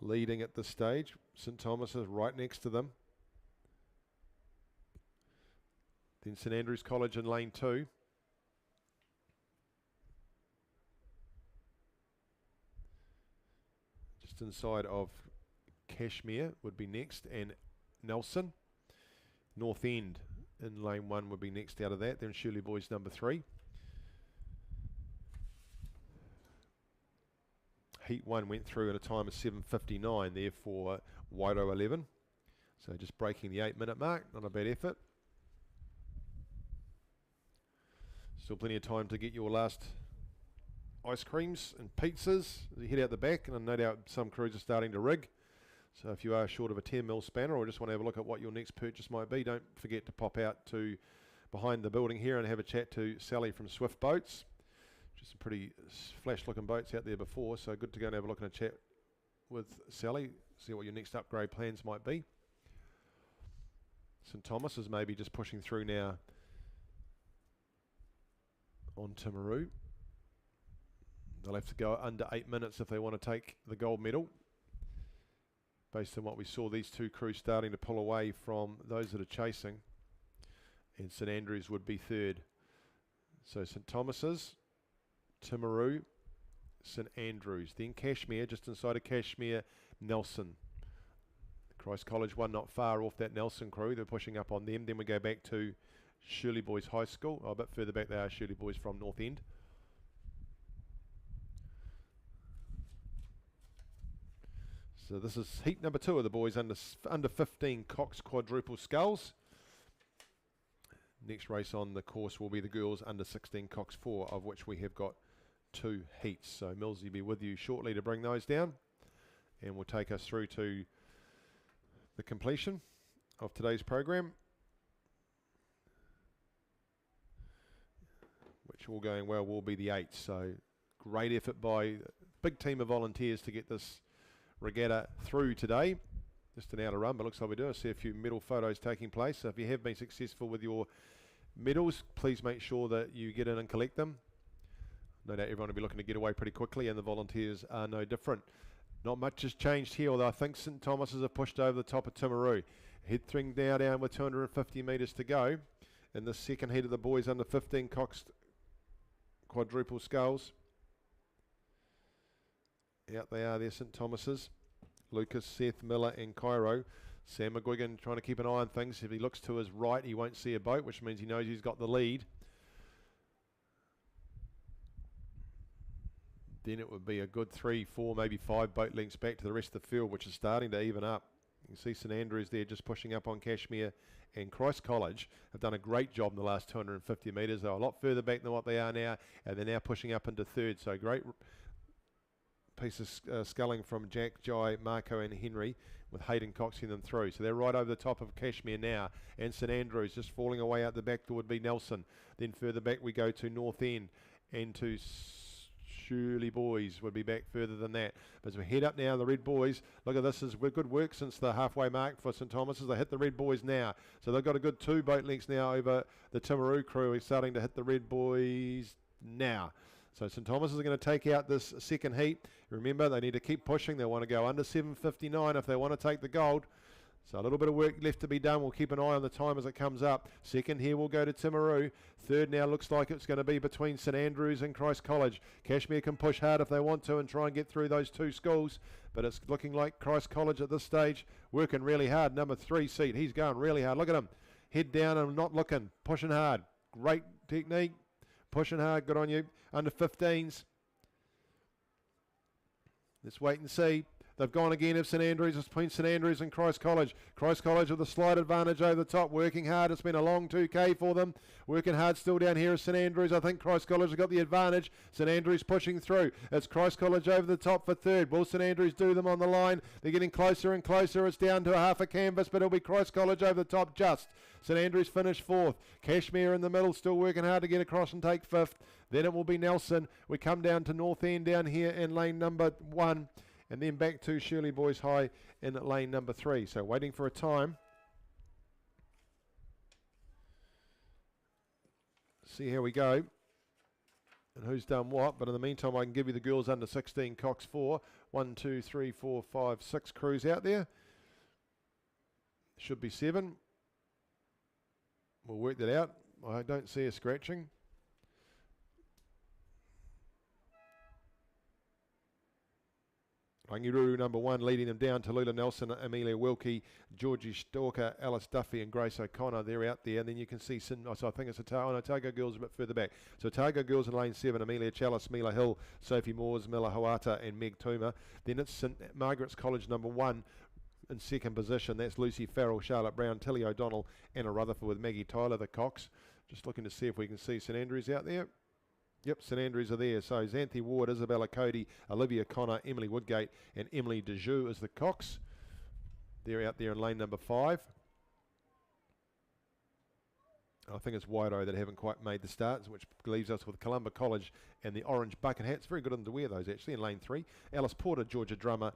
leading at this stage. St Thomas's right next to them. Then St Andrews College in lane 2. Just inside of Cashmere would be next, and Nelson. North End in lane 1 would be next out of that. Then Shirley Boys number 3. Heat 1 went through at a time of 7:59 there for Wairo 11. So just breaking the 8-minute mark, not a bad effort. Still plenty of time to get your last ice creams and pizzas as you head out the back, and no doubt some crews are starting to rig. So if you are short of a 10mm spanner or just want to have a look at what your next purchase might be, don't forget to pop out to behind the building here and have a chat to Sally from Swift Boats. Just some pretty flash looking boats out there before, so good to go and have a look and a chat with Sally, see what your next upgrade plans might be. St Thomas is maybe just pushing through now on Timaru. They'll have to go under 8 minutes if they want to take the gold medal. Based on what we saw, these two crews starting to pull away from those that are chasing. And St Andrews would be third. So St Thomas's, Timaru, St Andrews. Then Cashmere, just inside of Cashmere, Nelson. Christ College 1 not far off that Nelson crew. They're pushing up on them. Then we go back to Shirley Boys High School. A bit further back they are Shirley Boys from North End. So this is heat number 2 of the boys under 15 Cox quadruple sculls. Next race on the course will be the girls under 16 Cox 4, of which we have got 2 heats. So Millsy will be with you shortly to bring those down, and will take us through to the completion of today's program, which all going well will be the 8th. So great effort by a big team of volunteers to get this regatta through today. Just an outer run, but looks like we do. I see a few medal photos taking place. So if you have been successful with your medals, please make sure that you get in and collect them. No doubt everyone will be looking to get away pretty quickly, and the volunteers are no different. Not much has changed here, although I think St Thomas's have pushed over the top of Timaru. Heading down with 250 metres to go in the second heat of the boys under 15 Cox quadruple sculls. Out they are there, St Thomas's. Lucas, Seth, Miller and Cairo. Sam McGuigan trying to keep an eye on things. If he looks to his right, he won't see a boat, which means he knows he's got the lead. Then it would be a good 3, 4, maybe 5 boat lengths back to the rest of the field, which is starting to even up. You can see St Andrews there just pushing up on Cashmere, and Christ College have done a great job in the last 250 metres. They're a lot further back than what they are now, and they're now pushing up into third. So great piece of sculling from Jack, Jai, Marco and Henry, with Hayden coxing them through. So they're right over the top of Cashmere now, and St Andrews just falling away out the back would be Nelson. Then further back we go to North End, and to Shirley Boys would be back further than that. But as we head up now, the Red Boys, look at this, is good work since the halfway mark for St Thomas's. They hit the Red Boys now. So they've got a good 2 boat lengths now over the Timaru crew. We're starting to hit the Red Boys now. So St Thomas is going to take out this second heat. Remember, they need to keep pushing. They want to go under 7:59 if they want to take the gold. So a little bit of work left to be done. We'll keep an eye on the time as it comes up. Second here will go to Timaru. Third now looks like it's going to be between St Andrews and Christ College. Cashmere can push hard if they want to and try and get through those two schools. But it's looking like Christ College at this stage working really hard. Number 3 seat, he's going really hard. Look at him. Head down and not looking. Pushing hard. Great technique. Pushing hard. Good on you. Under 15s. Let's wait and see. They've gone again of St Andrews. It's between St Andrews and Christ College. Christ College with a slight advantage over the top. Working hard. It's been a long 2K for them. Working hard still down here is St Andrews. I think Christ College have got the advantage. St Andrews pushing through. It's Christ College over the top for third. Will St Andrews do them on the line? They're getting closer and closer. It's down to a half a canvas, but it'll be Christ College over the top just. St Andrews finished fourth. Cashmere in the middle, still working hard to get across and take fifth. Then it will be Nelson. We come down to North End down here in lane number 1. And then back to Shirley Boys High in lane number 3. So waiting for a time. See how we go. And who's done what. But in the meantime, I can give you the girls under 16 Cox 4. 1, 2, 3, 4, 5, 6 crews out there. Should be 7. We'll work that out. I don't see a scratching. Rangiruru number 1 leading them down. Tallulah Nelson, Amelia Wilkie, Georgie Stalker, Alice Duffy and Grace O'Connor. They're out there. And then you can see, so I think it's Otago Girls a bit further back. So Otago Girls in lane 7, Amelia Chalice, Mila Hill, Sophie Moores, Mila Hawata and Meg Tuma. Then it's St Margaret's College number 1 in second position. That's Lucy Farrell, Charlotte Brown, Tilly O'Donnell, Anna Rutherford with Maggie Tyler, the Cox. Just looking to see if we can see St Andrews out there. Yep, St Andrews are there. So Xanthi Ward, Isabella Cody, Olivia Connor, Emily Woodgate, and Emily Dejoux is the Cox. They're out there in lane number 5. I think it's Waido that haven't quite made the starts, which leaves us with Columba College and the orange bucket hats. Very good of them to wear those, actually, in lane 3. Alice Porter, Georgia Drummer,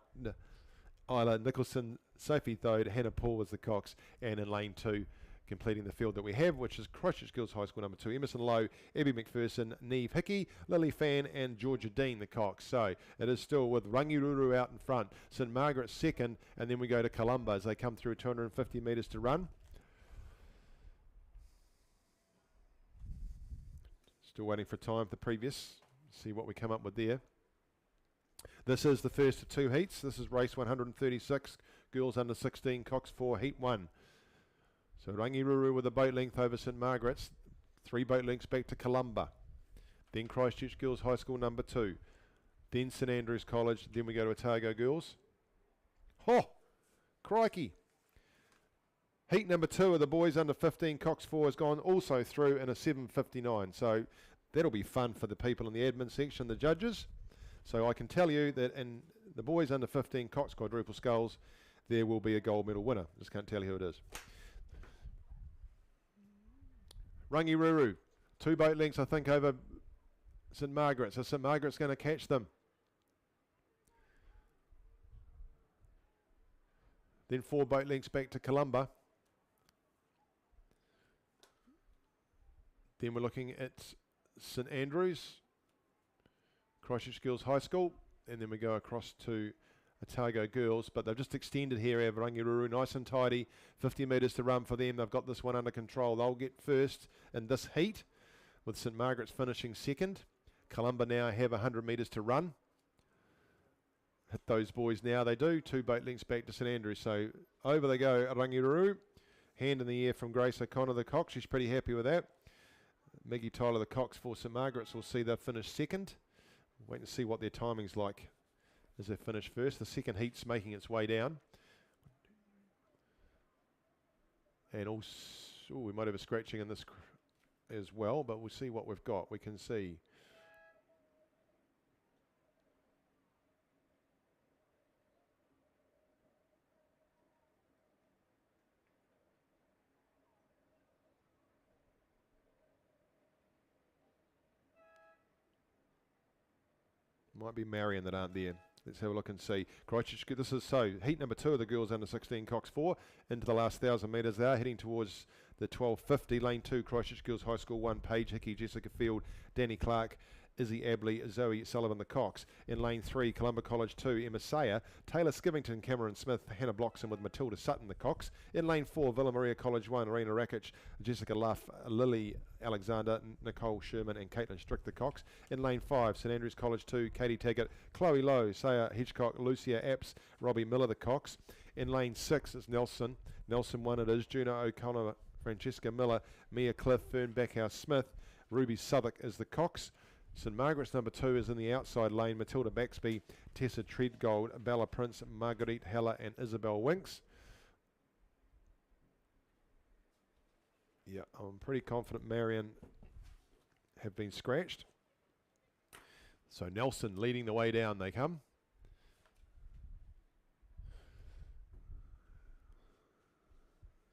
Isla Nicholson, Sophie Thode, Hannah Paul was the Cox, and in lane 2, completing the field that we have, which is Christchurch Girls High School number 2, Emerson Lowe, Abby McPherson, Neve Hickey, Lily Fan and Georgia Dean, the Cox. So it is still with Rangiruru out in front, St Margaret's second, and then we go to Columba as they come through 250 metres to run. Still waiting for time for the previous, see what we come up with there. This is the first of 2 heats. This is race 136, girls under 16, Cox 4, heat 1. So Rangiruru with a boat length over St Margaret's, 3 boat lengths back to Columba. Then Christchurch Girls High School number 2. Then St Andrews College, then we go to Otago Girls. Oh, crikey. Heat number 2 of the boys under 15, Cox 4 has gone also through in a 7:59. So that'll be fun for the people in the admin section, the judges. So I can tell you that in the boys under 15, Cox quadruple sculls, there will be a gold medal winner. Just can't tell you who it is. Rangiruru, 2 boat lengths I think over St Margaret's. So St Margaret's going to catch them. Then 4 boat lengths back to Columba. Then we're looking at St Andrews, Christchurch Girls High School, and then we go across to Otago Girls, but they've just extended here over Rangiruru, nice and tidy, 50 metres to run for them. They've got this one under control. They'll get first in this heat, with St Margaret's finishing second. Columba now have 100 metres to run. Hit those boys now, they do. 2 boat lengths back to St Andrews, so over they go, Rangiruru. Hand in the air from Grace O'Connor, the Cox. She's pretty happy with that. Maggie Tyler, the Cox for St Margaret's. We'll see they've finished second. Wait and see what their timing's like as they finish first. The second heat's making its way down. And also, we might have a scratching in this as well, but we'll see what we've got. We can see. Might be Marion that aren't there. Let's have a look and see. Christchurch, this is so. Heat number 2 of the girls under 16, Cox 4, into the last 1,000 metres. They are heading towards the 12:50. Lane 2, Christchurch Girls High School 1, Paige Hickey, Jessica Field, Danny Clark, Izzy Abley, Zoe Sullivan, the Cox. In lane 3, Columba College 2, Emma Sayer, Taylor Skivington, Cameron Smith, Hannah Bloxham with Matilda Sutton, the Cox. In lane 4, Villa Maria College 1, Arena Rakic, Jessica Luff, Lily Alexander, Nicole Sherman and Caitlin Strick, the Cox. In lane 5, St Andrews College 2, Katie Taggart, Chloe Lowe, Saya Hitchcock, Lucia Apps, Robbie Miller, the Cox. In lane 6 is Nelson 1 it is, Juno O'Connor, Francesca Miller, Mia Cliff, Fern Backhouse Smith, Ruby Southwark is the Cox. St Margaret's number 2 is in the outside lane, Matilda Baxby, Tessa Treadgold, Bella Prince, Marguerite Heller and Isabel Winks. Yeah, I'm pretty confident Meridian have been scratched. So Nelson leading the way down they come.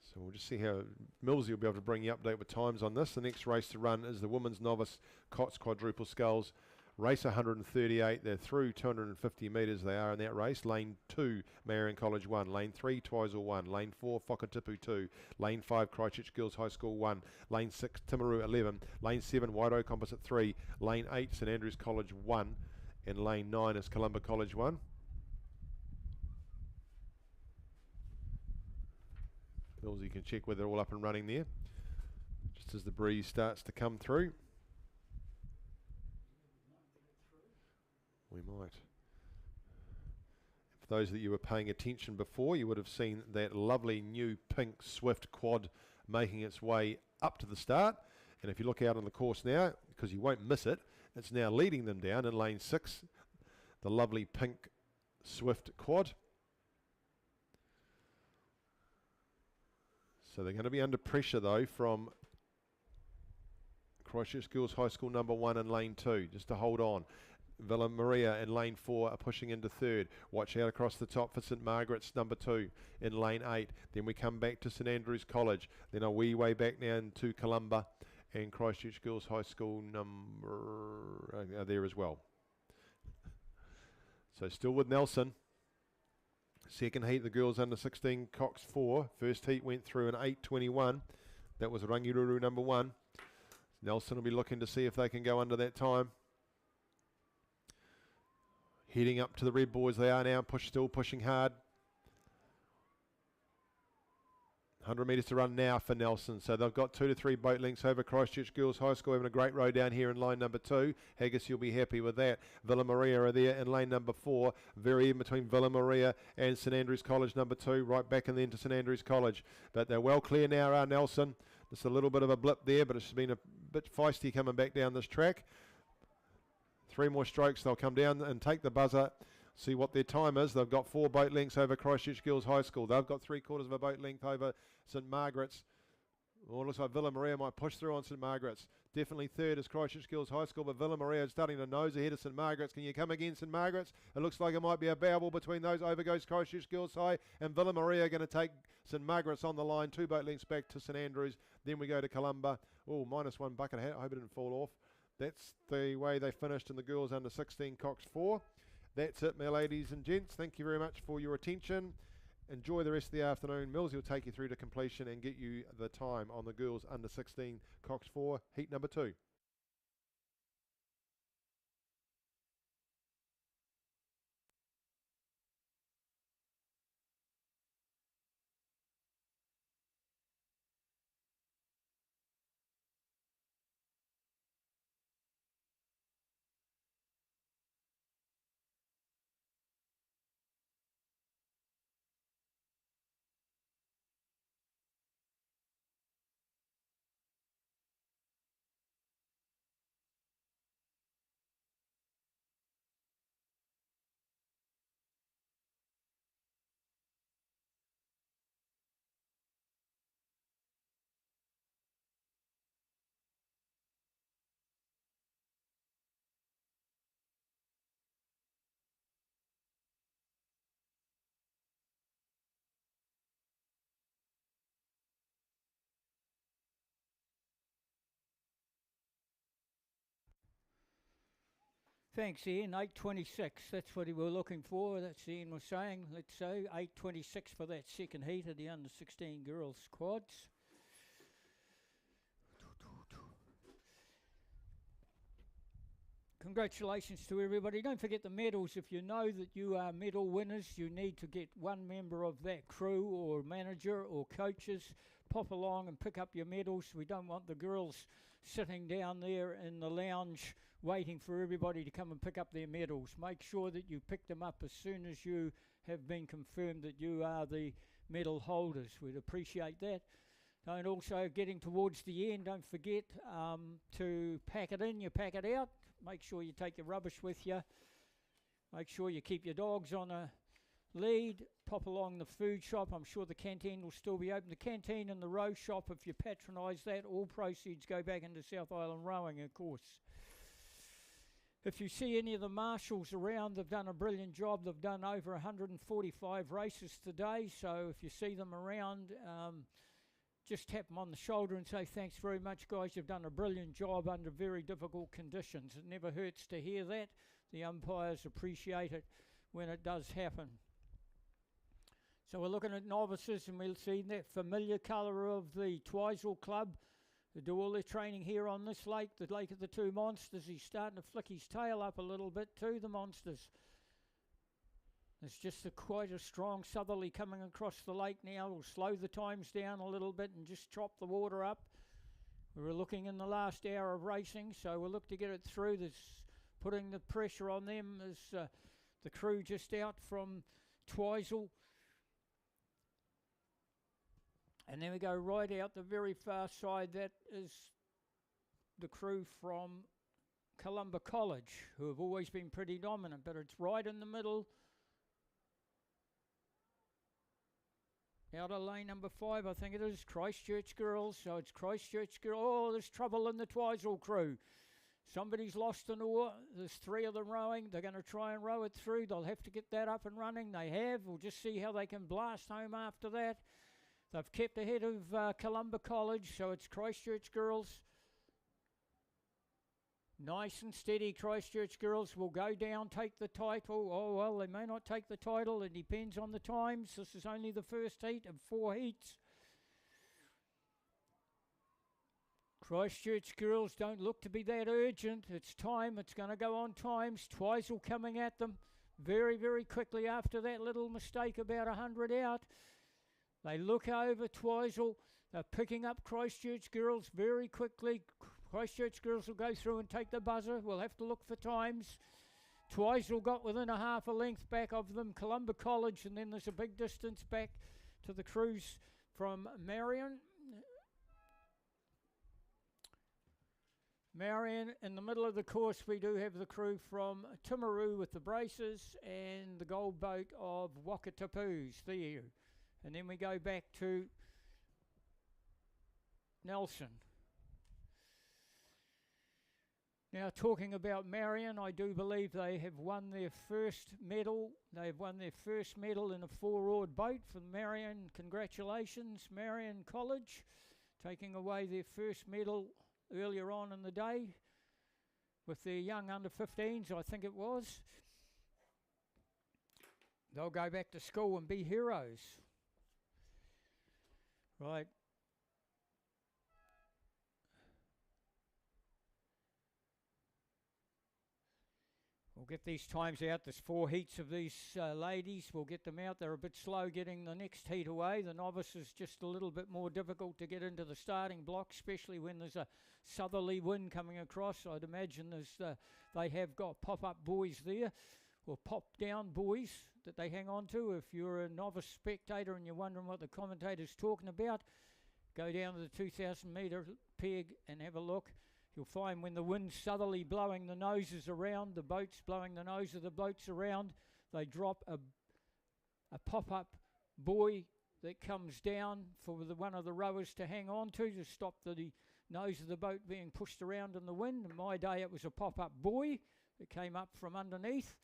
So we'll just see how Millsy will be able to bring you update with times on this. The next race to run is the Women's Novice Cots Quadruple Sculls. Race 138, they're through 250 metres they are in that race. Lane 2, Marion College 1. Lane 3, Twizel 1. Lane 4, Whakatipu 2. Lane 5, Christchurch Girls High School 1. Lane 6, Timaru 11. Lane 7, Wairoa Composite 3. Lane 8, St Andrews College 1. And lane 9 is Columba College 1. You can check whether they're all up and running there, just as the breeze starts to come through. We might. For those that you were paying attention before, you would have seen that lovely new pink Swift quad making its way up to the start. And if you look out on the course now, because you won't miss it, it's now leading them down in lane 6, the lovely pink Swift quad. So they're going to be under pressure though from Christchurch Girls High School number 1 in lane 2, just to hold on. Villa Maria in lane 4 are pushing into 3rd. Watch out across the top for St Margaret's number 2 in lane 8. Then we come back to St Andrews College. Then a wee way back now into Columba and Christchurch Girls High School number there as well. So still with Nelson. Second heat, the girls under 16, Cox 4. First heat went through in 8:21. That was Rangiruru number 1. Nelson will be looking to see if they can go under that time. Heading up to the red boys, they are now still pushing hard. 100 metres to run now for Nelson. So they've got 2 to 3 boat lengths over Christchurch Girls High School, having a great row down here in line number 2. Haggis, you'll be happy with that. Villa Maria are there in lane number 4. Very even between Villa Maria and St Andrews College number 2. Right back and then to St Andrews College. But they're well clear now, Nelson. Just a little bit of a blip there, but it's been a bit feisty coming back down this track. 3 more strokes, they'll come down and take the buzzer. See what their time is. They've got 4 boat lengths over Christchurch Girls High School. They've got 3/4 of a boat length over St Margaret's. Well, it looks like Villa Maria might push through on St Margaret's. Definitely 3rd is Christchurch Girls High School, but Villa Maria is starting to nose ahead of St Margaret's. Can you come again, St Margaret's? It looks like it might be a battle between those. Over goes Christchurch Girls High, and Villa Maria are going to take St Margaret's on the line. 2 boat lengths back to St Andrews. Then we go to Columba. Oh, -1 bucket hat. I hope it didn't fall off. That's the way they finished in the girls under 16, Cox 4. That's it, my ladies and gents. Thank you very much for your attention. Enjoy the rest of the afternoon. Mills will take you through to completion and get you the time on the girls under 16, Cox 4, heat number 2. Thanks, Ian. 8:26. That's what we were looking for. That's Ian was saying. Let's say 8:26 for that second heat of the under 16 girls quads. Congratulations to everybody. Don't forget the medals. If you know that you are medal winners, you need to get one member of that crew or manager or coaches, pop along and pick up your medals. We don't want the girls sitting down there in the lounge waiting for everybody to come and pick up their medals. Make sure that you pick them up as soon as you have been confirmed that you are the medal holders. We'd appreciate that. And also getting towards the end, don't forget to pack it in, you pack it out. Make sure you take your rubbish with you. Make sure you keep your dogs on a lead. Pop along the food shop. I'm sure the canteen will still be open. The canteen and the row shop, if you patronise that, all proceeds go back into South Island Rowing, of course. If you see any of the marshals around, they've done a brilliant job. They've done over 145 races today. So if you see them around, just tap them on the shoulder and say, thanks very much, guys. You've done a brilliant job under very difficult conditions. It never hurts to hear that. The umpires appreciate it when it does happen. So we're looking at novices, and we'll see that familiar colour of the Twizel Club. They do all their training here on this lake, the Lake of the Two Monsters. He's starting to flick his tail up a little bit too, the Monsters. There's just quite a strong southerly coming across the lake now. We'll slow the times down a little bit and just chop the water up. We were looking in the last hour of racing, so we'll look to get it through. There's putting the pressure on them as the crew just out from Twizel. And then we go right out the very far side. That is the crew from Columba College, who have always been pretty dominant, but it's right in the middle. Out of lane number 5, I think it is, Christchurch Girls. So it's Christchurch Girls. Oh, there's trouble in the Twizel crew. Somebody's lost an oar. There's 3 of them rowing. They're going to try and row it through. They'll have to get that up and running. They have. We'll just see how they can blast home after that. They've kept ahead of Columba College, so it's Christchurch Girls. Nice and steady, Christchurch Girls will go down, take the title. Oh, well, they may not take the title. It depends on the times. This is only the first heat of 4 heats. Christchurch Girls don't look to be that urgent. It's time. It's going to go on times. Twizel coming at them very, very quickly after that little mistake about 100 out. They look over Twizel. They're picking up Christchurch Girls very quickly. Christchurch Girls will go through and take the buzzer. We'll have to look for times. Twizel got within a half a length back of them. Columba College, and then there's a big distance back to the crews from Meridian. Meridian, in the middle of the course, we do have the crew from Timaru with the braces and the gold boat of Wakatapoos there. And then we go back to Nelson. Now, talking about Meridian, I do believe they have won their first medal. They've won their first medal in a 4-oared boat from Meridian. Congratulations, Meridian College, taking away their first medal earlier on in the day with their young under-15s, I think it was. They'll go back to school and be heroes. Right. We'll get these times out. There's 4 heats of these ladies. We'll get them out. They're a bit slow getting the next heat away. The novice is just a little bit more difficult to get into the starting block, especially when there's a southerly wind coming across. I'd imagine they have got pop-up buoys there, or pop-down buoys that they hang on to. If you're a novice spectator and you're wondering what the commentator's talking about, go down to the 2,000 metre peg and have a look. You'll find when the wind's southerly blowing the noses around, the boat's blowing the nose of the boats around, they drop a pop-up buoy that comes down for one of the rowers to hang on to stop the nose of the boat being pushed around in the wind. In my day, it was a pop-up buoy that came up from underneath.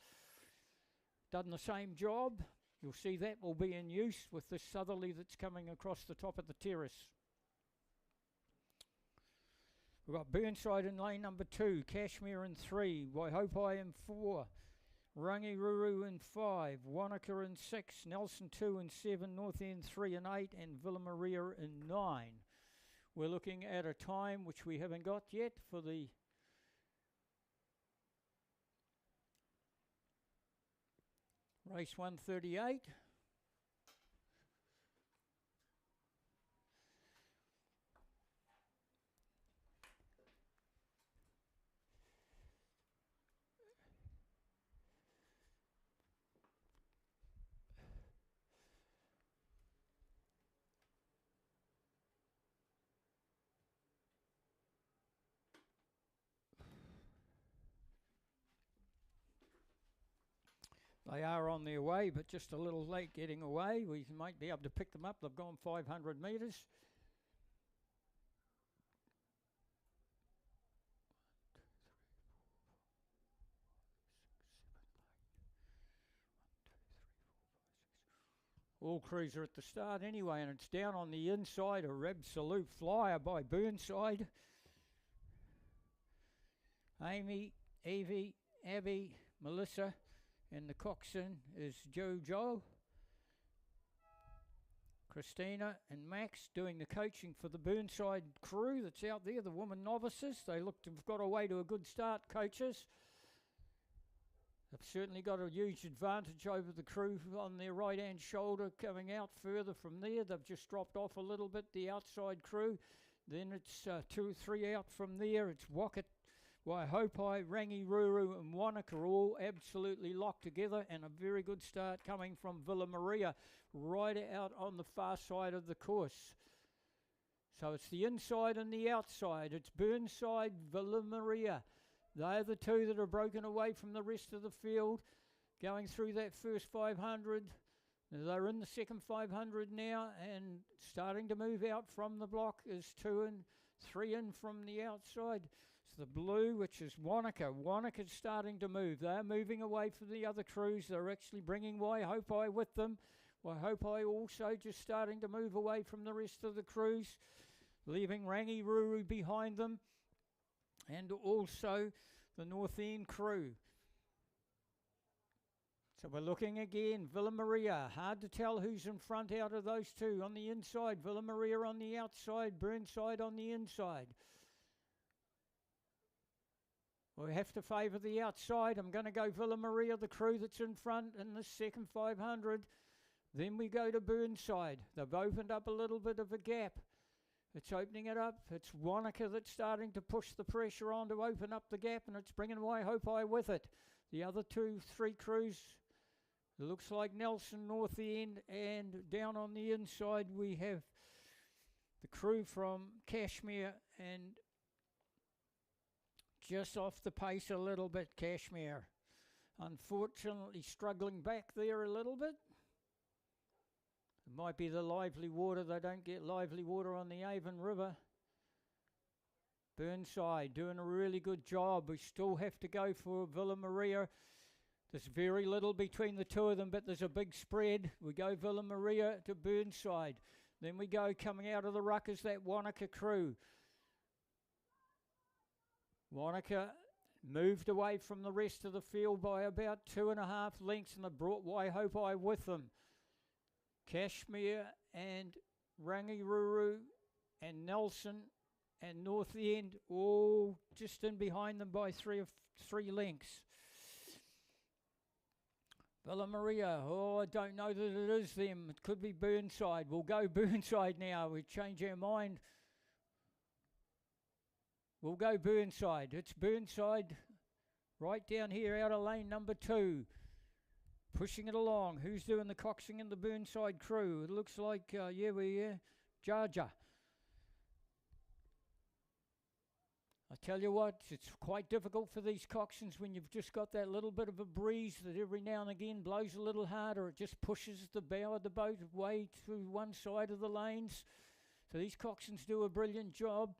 Done the same job. You'll see that will be in use with this southerly that's coming across the top of the terrace. We've got Burnside in lane number 2, Kashmir in 3, Waihopai in 4, Rangiruru in 5, Wanaka in 6, Nelson 2 and 7, North End 3 and 8, and Villa Maria in 9. We're looking at a time which we haven't got yet for the Race 138. They are on their way, but just a little late getting away. We might be able to pick them up. They've gone 500 metres. All crews are at the start anyway, and it's down on the inside, a absolute flyer by Burnside. Amy, Evie, Abby, Melissa, and the coxswain is Jojo. Christina and Max doing the coaching for the Burnside crew that's out there, the women novices. They look to have got away to a good start, coaches. They've certainly got a huge advantage over the crew on their right-hand shoulder coming out further from there. They've just dropped off a little bit, the outside crew. Then it's 2 or 3 out from there. It's Wocket, Waihopai, Rangi Ruru and Wanaka all absolutely locked together, and a very good start coming from Villa Maria right out on the far side of the course. So it's the inside and the outside. It's Burnside, Villa Maria. They're the two that are broken away from the rest of the field, going through that first 500. They're in the second 500 now and starting to move out from the block is 2 and 3 in from the outside. It's the blue, which is Wanaka. Wanaka's starting to move. They're moving away from the other crews. They're actually bringing Waihopai with them. Waihopai also just starting to move away from the rest of the crews, leaving Rangi Ruru behind them, and also the North End crew. So we're looking again, Villa Maria. Hard to tell who's in front out of those two. On the inside, Villa Maria on the outside, Burnside on the inside. We have to favour the outside. I'm going to go Villa Maria, the crew that's in front in the second 500. Then we go to Burnside. They've opened up a little bit of a gap. It's opening it up. It's Wanaka that's starting to push the pressure on to open up the gap, and it's bringing Waihopai with it. The other 2, 3 crews, it looks like Nelson, North End, and down on the inside we have the crew from Cashmere, and just off the pace a little bit, Cashmere. Unfortunately struggling back there a little bit. It might be the lively water. They don't get lively water on the Avon River. Burnside doing a really good job. We still have to go for Villa Maria. There's very little between the two of them, but there's a big spread. We go Villa Maria to Burnside. Then we go coming out of the ruckers, that Wanaka crew. Wanaka moved away from the rest of the field by about 2.5 lengths, and they brought Waihopai with them. Cashmere and Rangi Ruru and Nelson and North End all just in behind them by 3 lengths. Villa Maria, oh, I don't know that it is them. It could be Burnside. We'll go Burnside now. We change our mind. We'll go Burnside. It's Burnside right down here out of lane number 2. Pushing it along. Who's doing the coxing in the Burnside crew? It looks like, Jaja. I tell you what, it's quite difficult for these coxswains when you've just got that little bit of a breeze that every now and again blows a little harder. It just pushes the bow of the boat way to one side of the lanes. So these coxswains do a brilliant job.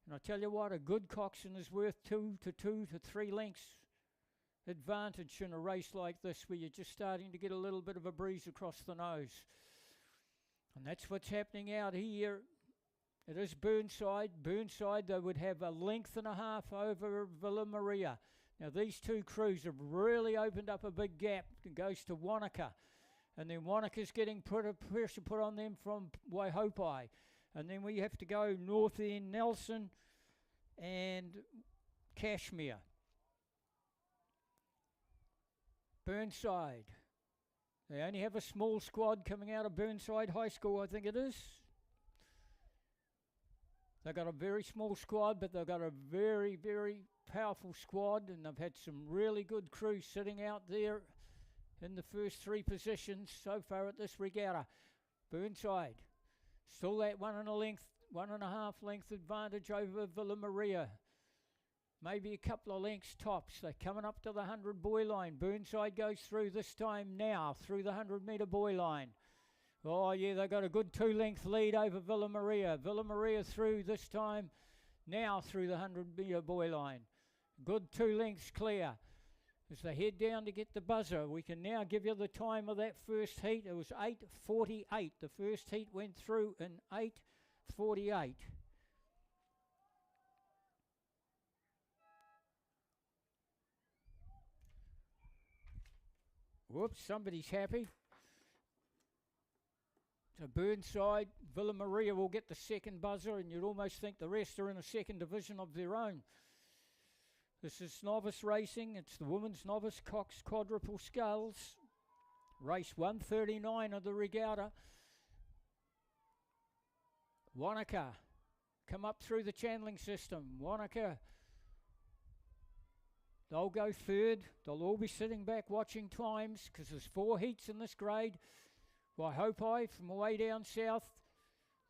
And I tell you what, a good coxswain is worth 2 to 3 lengths advantage in a race like this where you're just starting to get a little bit of a breeze across the nose. And that's what's happening out here. It is Burnside. Burnside, they would have 1.5 lengths over Villa Maria. Now these two crews have really opened up a big gap. It goes to Wanaka. And then Wanaka's getting pressure put on them from Waihopai. And then we have to go North End, Nelson and Cashmere. Burnside. They only have a small squad coming out of Burnside High School, I think it is. They've got a very small squad, but they've got a very, very powerful squad, and they've had some really good crews sitting out there in the first 3 positions so far at this regatta. Burnside, still that 1.5 length advantage over Villa Maria. Maybe a couple of lengths tops. They're coming up to the 100 buoy line. Burnside goes through this time now, through the 100 metre buoy line. Oh yeah, they've got a good 2-length lead over Villa Maria. Villa Maria through this time, now through the 100 metre buoy line. Good 2 lengths clear. As they head down to get the buzzer, we can now give you the time of that first heat. It was 8:48. The first heat went through in 8:48. Whoops, somebody's happy. So Burnside, Villa Maria will get the second buzzer, and you'd almost think the rest are in a second division of their own. This is novice racing. It's the women's novice Cox quadruple sculls. Race 139 of the regatta. Wanaka come up through the channeling system. Wanaka, they'll go third. They'll all be sitting back watching times because there's 4 heats in this grade. Waihopai from way down south,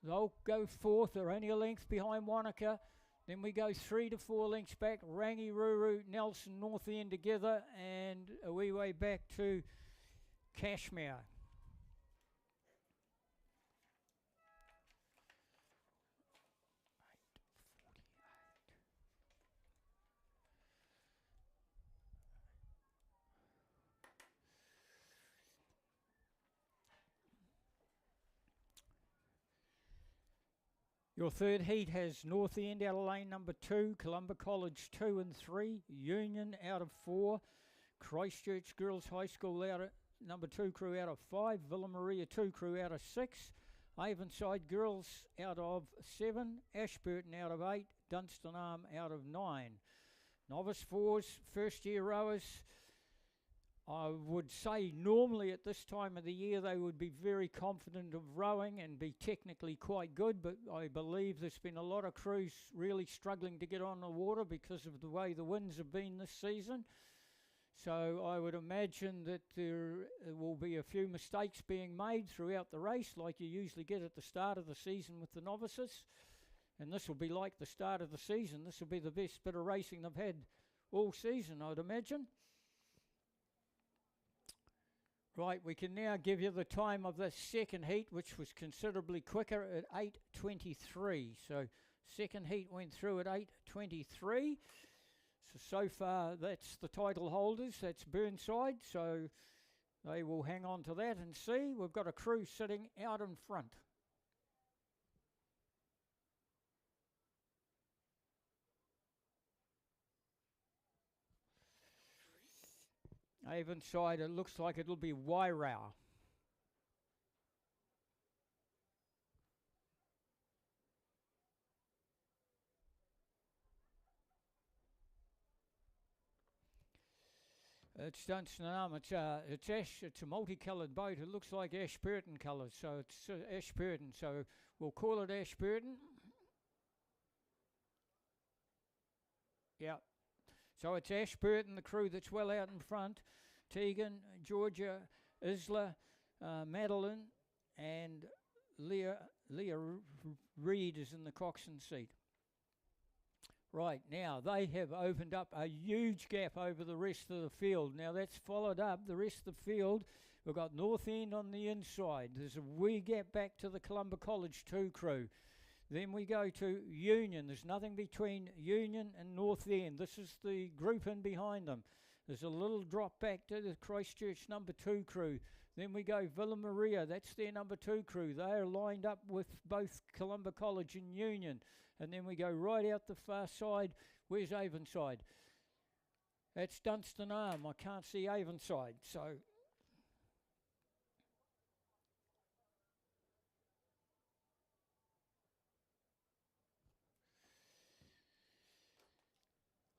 they'll go 4th. They're only a length behind Wanaka. Then we go 3 to 4 lengths back. Rangi, Ruru, Nelson, North End together, and a wee way back to Cashmere. Your third heat has North End out of lane number 2, Columba College 2 and 3, Union out of 4, Christchurch Girls High School out of number 2 crew out of 5, Villa Maria 2 crew out of 6, Avonside Girls out of 7, Ashburton out of 8, Dunstanarm out of 9. Novice 4s, first year rowers, I would say normally at this time of the year they would be very confident of rowing and be technically quite good, but I believe there's been a lot of crews really struggling to get on the water because of the way the winds have been this season. So I would imagine that there will be a few mistakes being made throughout the race like you usually get at the start of the season with the novices. And this will be like the start of the season. This will be the best bit of racing they've had all season, I'd imagine. Right, we can now give you the time of the second heat, which was considerably quicker at 8:23. So second heat went through at 8:23. So far that's the title holders. That's Burnside. So they will hang on to that and see. We've got a crew sitting out in front. Avonside, it looks like it'll be Wairau. It's Dunstanarm. It's a multicoloured boat. It looks like Ashburton colours, so it's Ashburton. So we'll call it Ashburton. Yeah. So it's Ashburton, the crew that's well out in front. Tegan, Georgia, Isla, Madeline, and Leah Reed is in the coxswain seat. Right, now they have opened up a huge gap over the rest of the field. Now that's followed up, the rest of the field, we've got North End on the inside. There's a wee gap back to the Columba College 2 crew. Then we go to Union. There's nothing between Union and North End. This is the group in behind them. There's a little drop back to the Christchurch number 2 crew. Then we go Villa Maria. That's their number 2 crew. They are lined up with both Columba College and Union. And then we go right out the far side. Where's Avonside? That's Dunstanarm. I can't see Avonside. So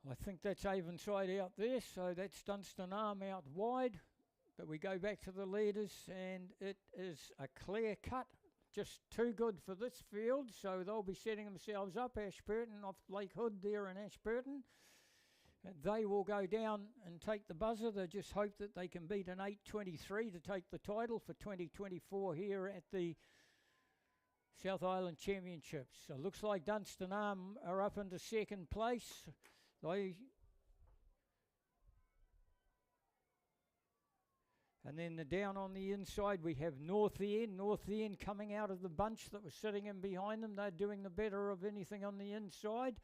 I think that's Avonside out there, so that's Dunstan Arm out wide. But we go back to the leaders, and it is a clear cut. Just too good for this field, so they'll be setting themselves up. Ashburton off Lake Hood there in Ashburton. And they will go down and take the buzzer. They just hope that they can beat an 8:23 to take the title for 2024 here at the South Island Championships. So it looks like Dunstan Arm are up into second place. And then down on the inside we have North End. North End coming out of the bunch that was sitting in behind them. They're doing the better of anything on the inside.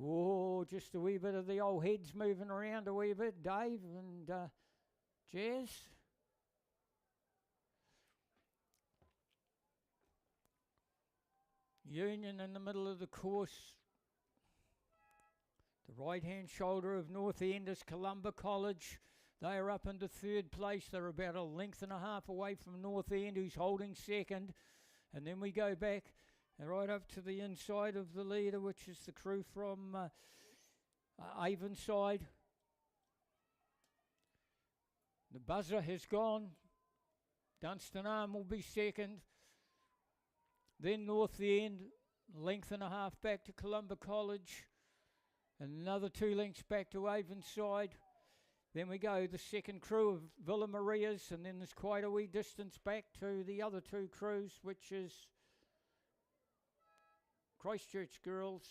Oh, just a wee bit of the old heads moving around a wee bit. Dave and Jazz. Union in the middle of the course. The right-hand shoulder of North End is Columba College. They are up into third place. They're about a length and a half away from North End, who's holding second. And then we go back right up to the inside of the leader, which is the crew from Avonside. The buzzer has gone. Dunstan Arm will be second. Then North End, length and a half back to Columba College. Another 2 lengths back to Avonside. Then we go the second crew of Villa Maria's, and then there's quite a wee distance back to the other 2 crews, which is Christchurch Girls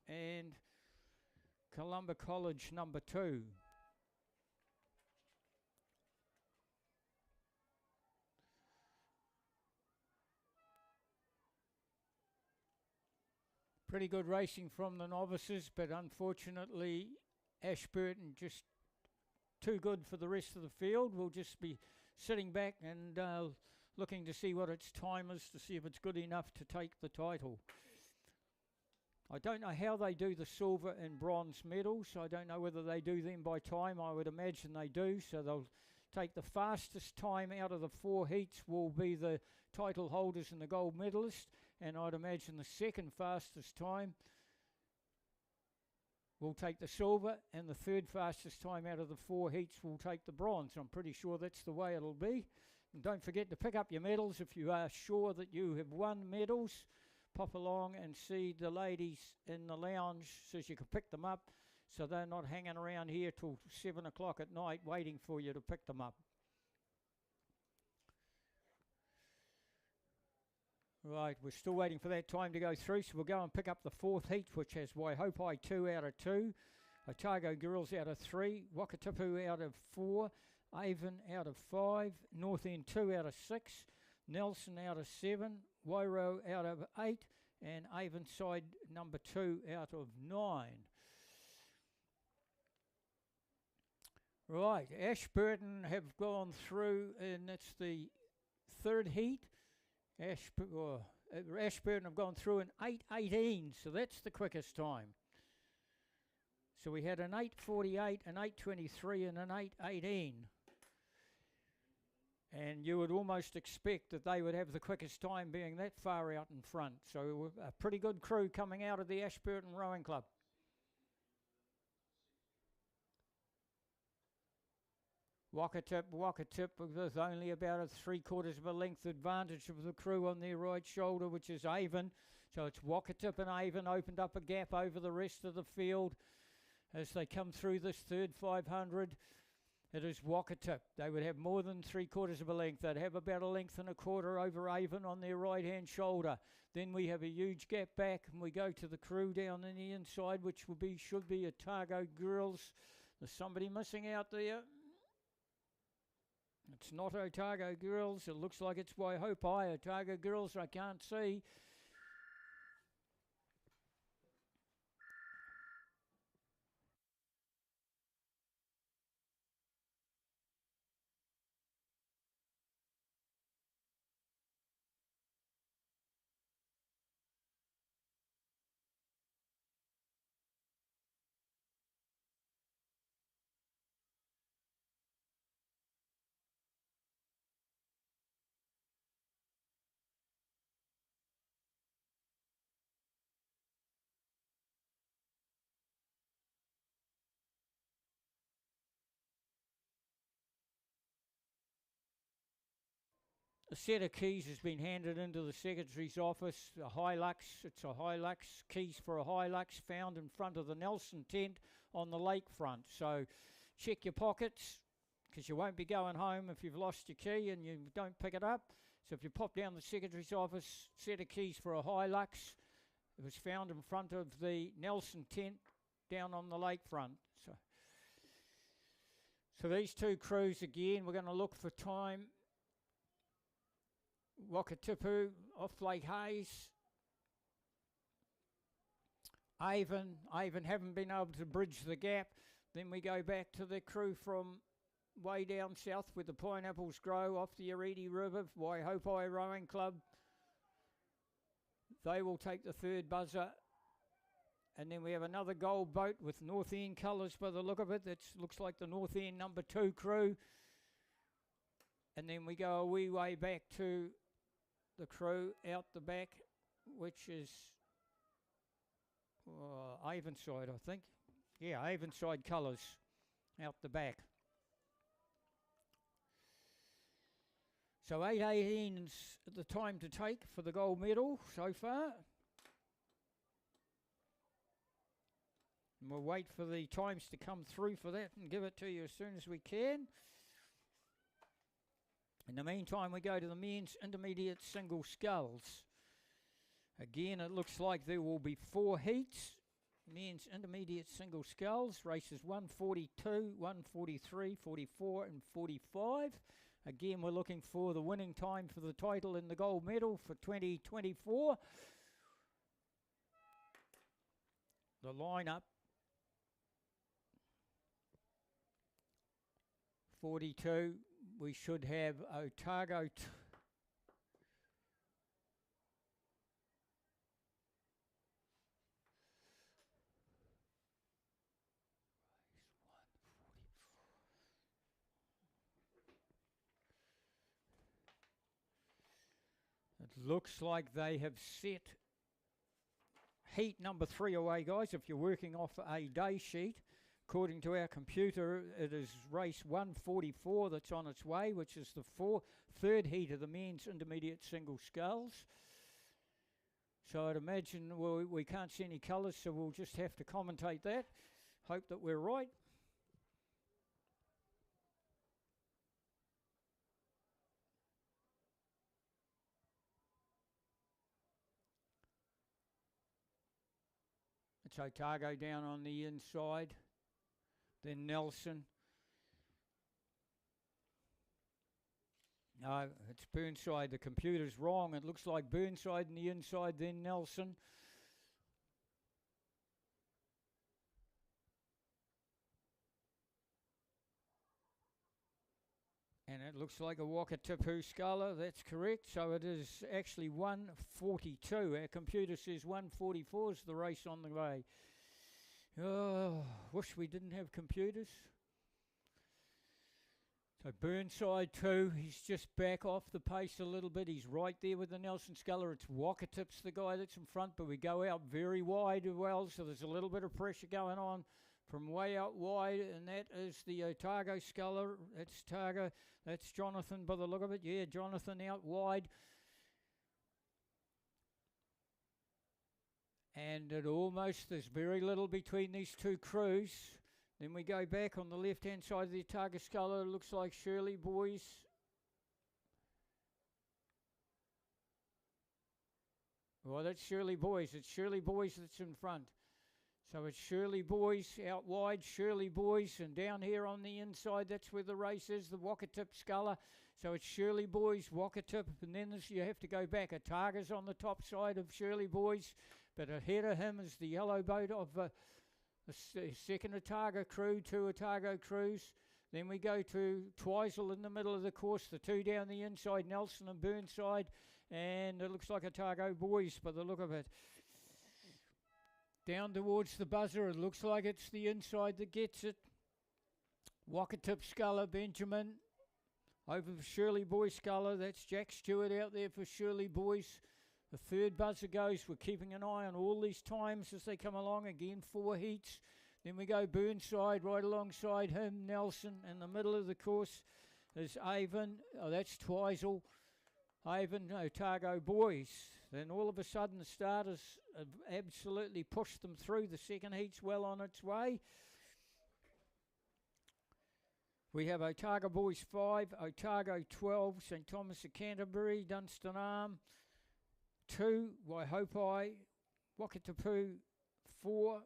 and Columba College number 2. Pretty good racing from the novices, but unfortunately Ashburton just too good for the rest of the field. We'll just be sitting back and looking to see what its time is, to see if it's good enough to take the title. I don't know how they do the silver and bronze medals. I don't know whether they do them by time. I would imagine they do. So they'll take the fastest time out of the 4 heats will be the title holders and the gold medalist. And I'd imagine the second fastest time will take the silver, and the third fastest time out of the 4 heats will take the bronze. I'm pretty sure that's the way it'll be. And don't forget to pick up your medals if you are sure that you have won medals. Pop along and see the ladies in the lounge so you can pick them up, so they're not hanging around here till 7 o'clock at night waiting for you to pick them up. Right, we're still waiting for that time to go through, so we'll go and pick up the 4th heat, which has Waihopai 2 out of 2, Otago Girls out of 3, Wakatipu out of 4, Avon out of 5, North End 2 out of 6, Nelson out of 7, Wairo out of 8, and Avonside number 2 out of 9. Right, Ashburton have gone through, and that's the 3rd heat. Ashburton have gone through in 8:18, so that's the quickest time. So we had an 8:48, an 8:23, and an 8:18. And you would almost expect that they would have the quickest time being that far out in front. So a pretty good crew coming out of the Ashburton Rowing Club. Wakatip with only about a 3/4 of a length advantage of the crew on their right shoulder, which is Avon. So it's Wakatip and Avon opened up a gap over the rest of the field as they come through this third 500. It is Wakatip. They would have more than 3/4 of a length. They'd have about a length and a quarter over Avon on their right-hand shoulder. Then we have a huge gap back, and we go to the crew down on the inside, which should be Otago Girls. There's somebody missing out there. It's not Otago Girls. It looks like it's Waihopai. Otago Girls I can't see. A set of keys has been handed into the Secretary's office. A Hilux, it's a Hilux, keys for a Hilux found in front of the Nelson tent on the lakefront. So check your pockets, because you won't be going home if you've lost your key and you don't pick it up. So if you pop down the Secretary's office, set of keys for a Hilux. It was found in front of the Nelson tent down on the lakefront. So these two crews again, we're going to look for time. Wakatipu off Lake Hayes. Avon haven't been able to bridge the gap. Then we go back to the crew from way down south where the pineapples grow off the Aridi River, Waihopai Rowing Club. They will take the third buzzer. And then we have another gold boat with North End colours by the look of it. That looks like the North End number 2 crew. And then we go a wee way back to the crew out the back, which is Avonside, I think. Yeah, Avonside colours out the back. So 8.18's the time to take for the gold medal so far. And we'll wait for the times to come through for that and give it to you as soon as we can. In the meantime, we go to the men's intermediate single sculls. Again, it looks like there will be 4 heats. Men's intermediate single sculls, races 142, 143, 44 and 45. Again, we're looking for the winning time for the title and the gold medal for 2024. The lineup. 42, we should have Otago. It looks like they have set heat number 3 away, guys. If you're working off a day sheet, according to our computer, it is race 144 that's on its way, which is the third heat of the men's intermediate single sculls. So I'd imagine we can't see any colours, so we'll just have to commentate that. Hope that we're right. It's Otago down on the inside. Then Nelson. No, it's Burnside. The computer's wrong. It looks like Burnside on the inside, then Nelson. And it looks like a Wakatipu sculler. That's correct. So it is actually 142. Our computer says 144 is the race on the way. Oh, wish we didn't have computers. So Burnside 2, he's just back off the pace a little bit. He's right there with the Nelson sculler. It's Wakatip's the guy that's in front, but we go out very wide as well, so there's a little bit of pressure going on from way out wide, and that is the Otago sculler. That's Targa. That's Jonathan by the look of it. Yeah, Jonathan out wide. And it almost, there's very little between these two crews. Then we go back on the left-hand side of the Otago sculler. It looks like Shirley Boys. Well, that's Shirley Boys. It's Shirley Boys that's in front. So it's Shirley Boys out wide, Shirley Boys, and down here on the inside, that's where the race is, the Wakatip sculler. So it's Shirley Boys, Wakatip, and then you have to go back. Otaga's on the top side of Shirley Boys, but ahead of him is the yellow boat of the second Otago crew, 2 Otago crews. Then we go to Twizel in the middle of the course, the 2 down the inside, Nelson and Burnside, and it looks like Otago Boys by the look of it. Down towards the buzzer, it looks like it's the inside that gets it. Wakatip sculler, Benjamin. Over for Shirley Boys sculler, that's Jack Stewart out there for Shirley Boys. The third buzzer goes. We're keeping an eye on all these times as they come along. Again, 4 heats. Then we go Burnside right alongside him. Nelson in the middle of the course is Avon. Oh, that's Twizel. Avon, Otago boys. Then all of a sudden the starters have absolutely pushed them through. The second heat's well on its way. We have Otago boys 5, Otago 12, St Thomas of Canterbury, Dunstanarm 2, Waihopai, Wakatipu 4,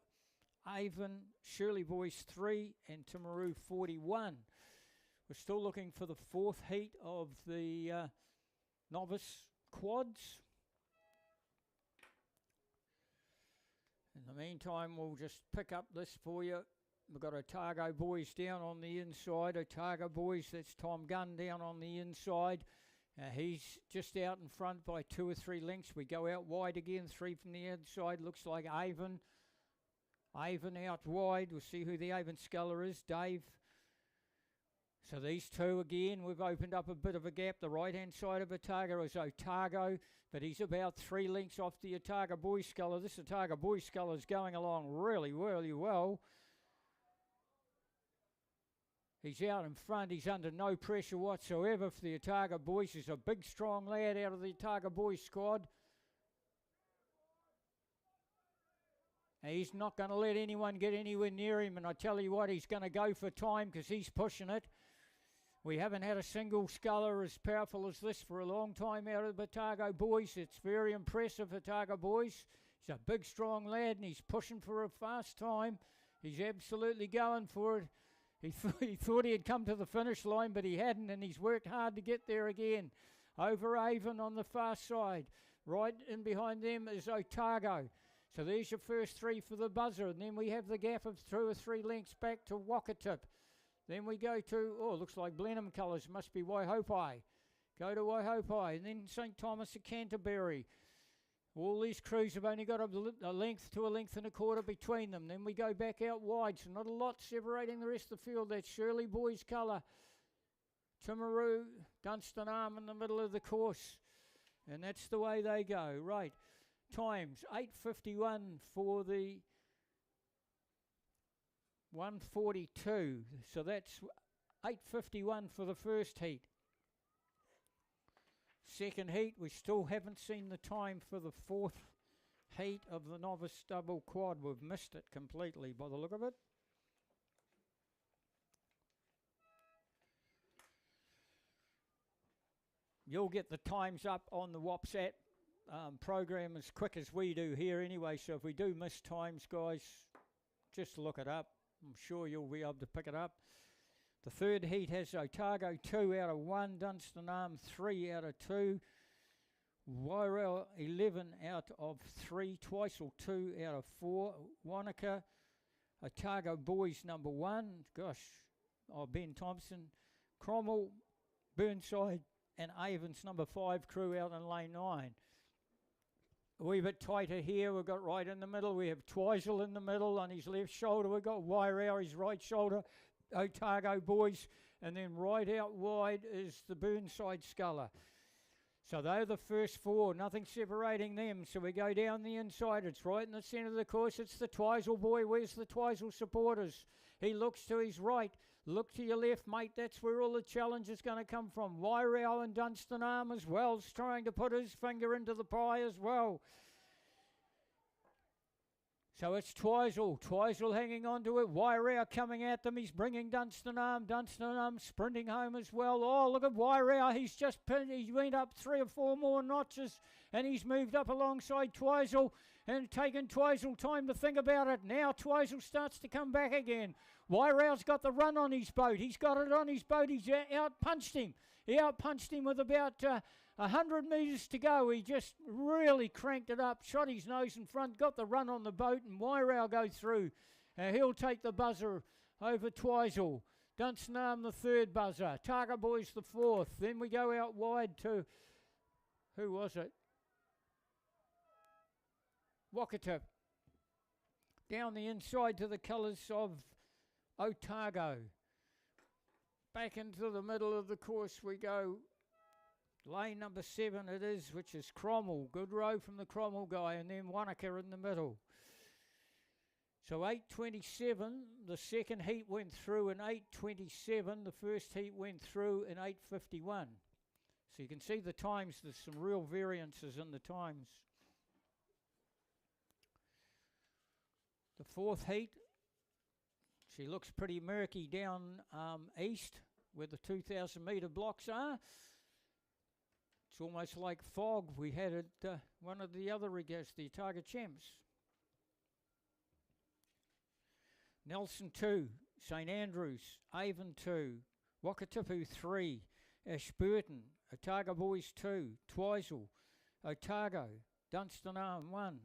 Avon, Shirley boys 3, and Timaru 41. We're still looking for the fourth heat of the novice quads. In the meantime, we'll just pick up this for you. We've got Otago boys down on the inside. Otago boys, that's Tom Gunn down on the inside. He's just out in front by 2 or 3 lengths. We go out wide again, 3 from the inside. Looks like Avon. Avon out wide. We'll see who the Avon sculler is, Dave. So these two again, we've opened up a bit of a gap. The right-hand side of Otago is Otago, but he's about 3 lengths off the Otago boys sculler. This Otago boys sculler is going along really, really well. He's out in front. He's under no pressure whatsoever for the Otago boys. He's a big, strong lad out of the Otago boys squad. And he's not going to let anyone get anywhere near him. And I tell you what, he's going to go for time because he's pushing it. We haven't had a single sculler as powerful as this for a long time out of the Otago boys. It's very impressive, Otago boys. He's a big, strong lad, and he's pushing for a fast time. He's absolutely going for it. He thought he had come to the finish line, but he hadn't, and he's worked hard to get there again. Over Avon on the far side. Right in behind them is Otago. So there's your first 3 for the buzzer, and then we have the gap of 2 or 3 lengths back to Wakatip. Then we go to, looks like Blenheim colours, must be Waihopai. Go to Waihopai, and then St Thomas of Canterbury. All these crews have only got a length to a length and a quarter between them. Then we go back out wide, so not a lot separating the rest of the field. That's Shirley boys colour. Timaru, Dunstanarm in the middle of the course. And that's the way they go. Right, times 8:51 for the 1:42. So that's 8:51 for the first heat. Second heat, we still haven't seen the time for the fourth heat of the novice double quad. We've missed it completely by the look of it. You'll get the times up on the WhatsApp program as quick as we do here anyway, so if we do miss times, guys, just look it up. I'm sure you'll be able to pick it up. The third heat has Otago 2 out of 1, Dunstanarm 3 out of 2, Wairau 11 out of 3, Twiceall 2 out of 4, Wanaka, Otago boys number 1, Ben Thompson, Cromwell, Burnside, and Avon's number 5 crew out in lane 9. A wee bit tighter here, we've got right in the middle, we have Twiceall in the middle on his left shoulder, we've got Wairau his right shoulder, Otago boys, and then right out wide is the Burnside sculler. So they're the first 4, nothing separating them. So we go down the inside, it's right in the centre of the course, it's the Twiceall boy. Where's the Twiceall supporters? He looks to his right, look to your left, mate, that's where all the challenge is going to come from. Wairau and Dunstanarm as well, is trying to put his finger into the pie as well. So it's Twiceall hanging on to it. Wairau coming at them. He's bringing Dunstanarm sprinting home as well. Oh, look at Wairau. He's just he went up 3 or 4 more notches, and he's moved up alongside Twiceall and taken Twiceall time to think about it. Now Twiceall starts to come back again. Wairau's got the run on his boat. He's got it on his boat. He's out-punched him. He out-punched him with about 100 metres to go. He just really cranked it up, shot his nose in front, got the run on the boat, and Wairau go through. He'll take the buzzer over Twiceall. Dunstanarm the third buzzer. Otago boys the fourth. Then we go out wide to, who was it? Wakatip. Down the inside to the colours of Otago. Back into the middle of the course we go. Lane number 7 it is, which is Cromwell. Good row from the Cromwell guy, and then Wanaka in the middle. So 8:27, the second heat went through in 8:27. The first heat went through in 8:51. So you can see the times, there's some real variances in the times. The fourth heat, she looks pretty murky down east where the 2,000 metre blocks are. It's almost like fog we had at one of the other regattas, the Otago Champs. Nelson 2, St Andrews, Avon 2, Wakatipu 3, Ashburton, Otago Boys 2, Twizel, Otago, Dunstanarm 1.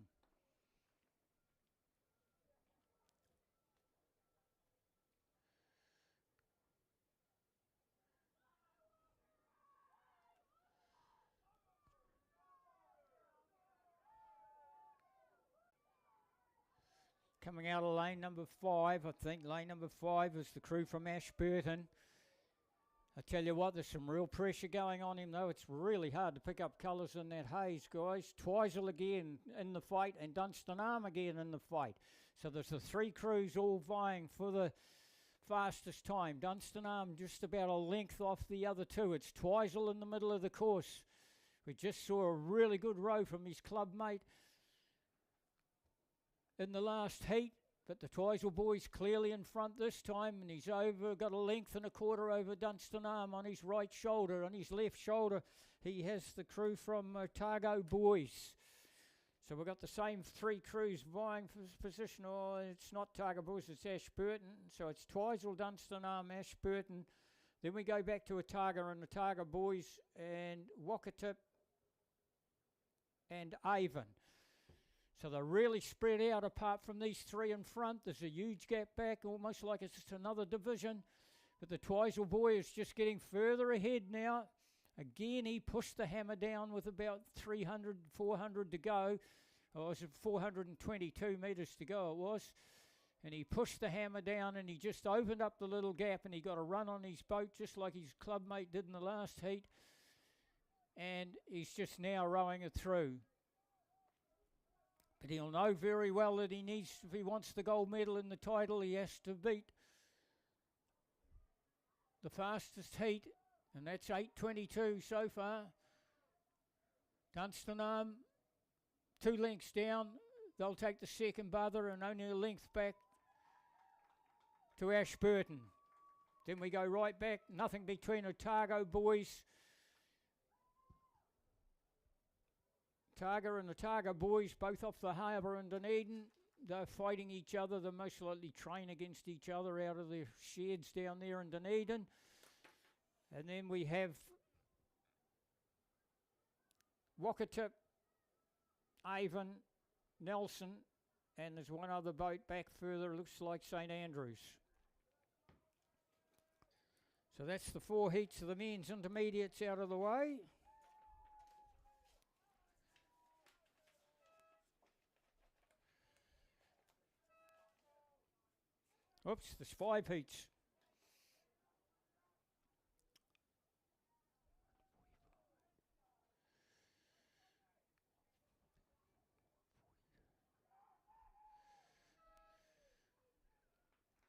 Coming out of lane number 5, I think lane number 5 is the crew from Ashburton. I tell you what, there's some real pressure going on him though. It's really hard to pick up colours in that haze, guys. Twizel again in the fight and Dunstanarm again in the fight. So there's the 3 crews all vying for the fastest time. Dunstanarm just about a length off the other 2. It's Twizel in the middle of the course. We just saw a really good row from his club mate in the last heat, but the Twizel boy's clearly in front this time, and he's got a length and a quarter over Dunstanarm on his right shoulder. On his left shoulder, he has the crew from Otago Boys. So we've got the same 3 crews vying for this position. Oh, it's not Otago Boys, it's Ashburton. So it's Twizel, Dunstanarm, Ashburton. Then we go back to Otago and Otago Boys and Wakatip and Avon. So they're really spread out apart from these 3 in front. There's a huge gap back, almost like it's just another division. But the Twizel boy is just getting further ahead now. Again, he pushed the hammer down with about 300, 400 to go. Or was it 422 metres to go it was. And he pushed the hammer down and he just opened up the little gap and he got a run on his boat just like his club mate did in the last heat. And he's just now rowing it through. But he'll know very well that he needs, if he wants the gold medal in the title, he has to beat the fastest heat, and that's 8:22 so far. Dunstanarm, 2 lengths down. They'll take the second bother and only a length back to Ashburton. Then we go right back, nothing between Otago Boys. Otago and Otago Boys, both off the harbour in Dunedin. They're fighting each other. They most likely train against each other out of their sheds down there in Dunedin. And then we have Wakatip, Avon, Nelson, and there's one other boat back further, looks like St Andrews. So that's the 4 heats of the men's intermediates out of the way. Oops, there's 5 heats.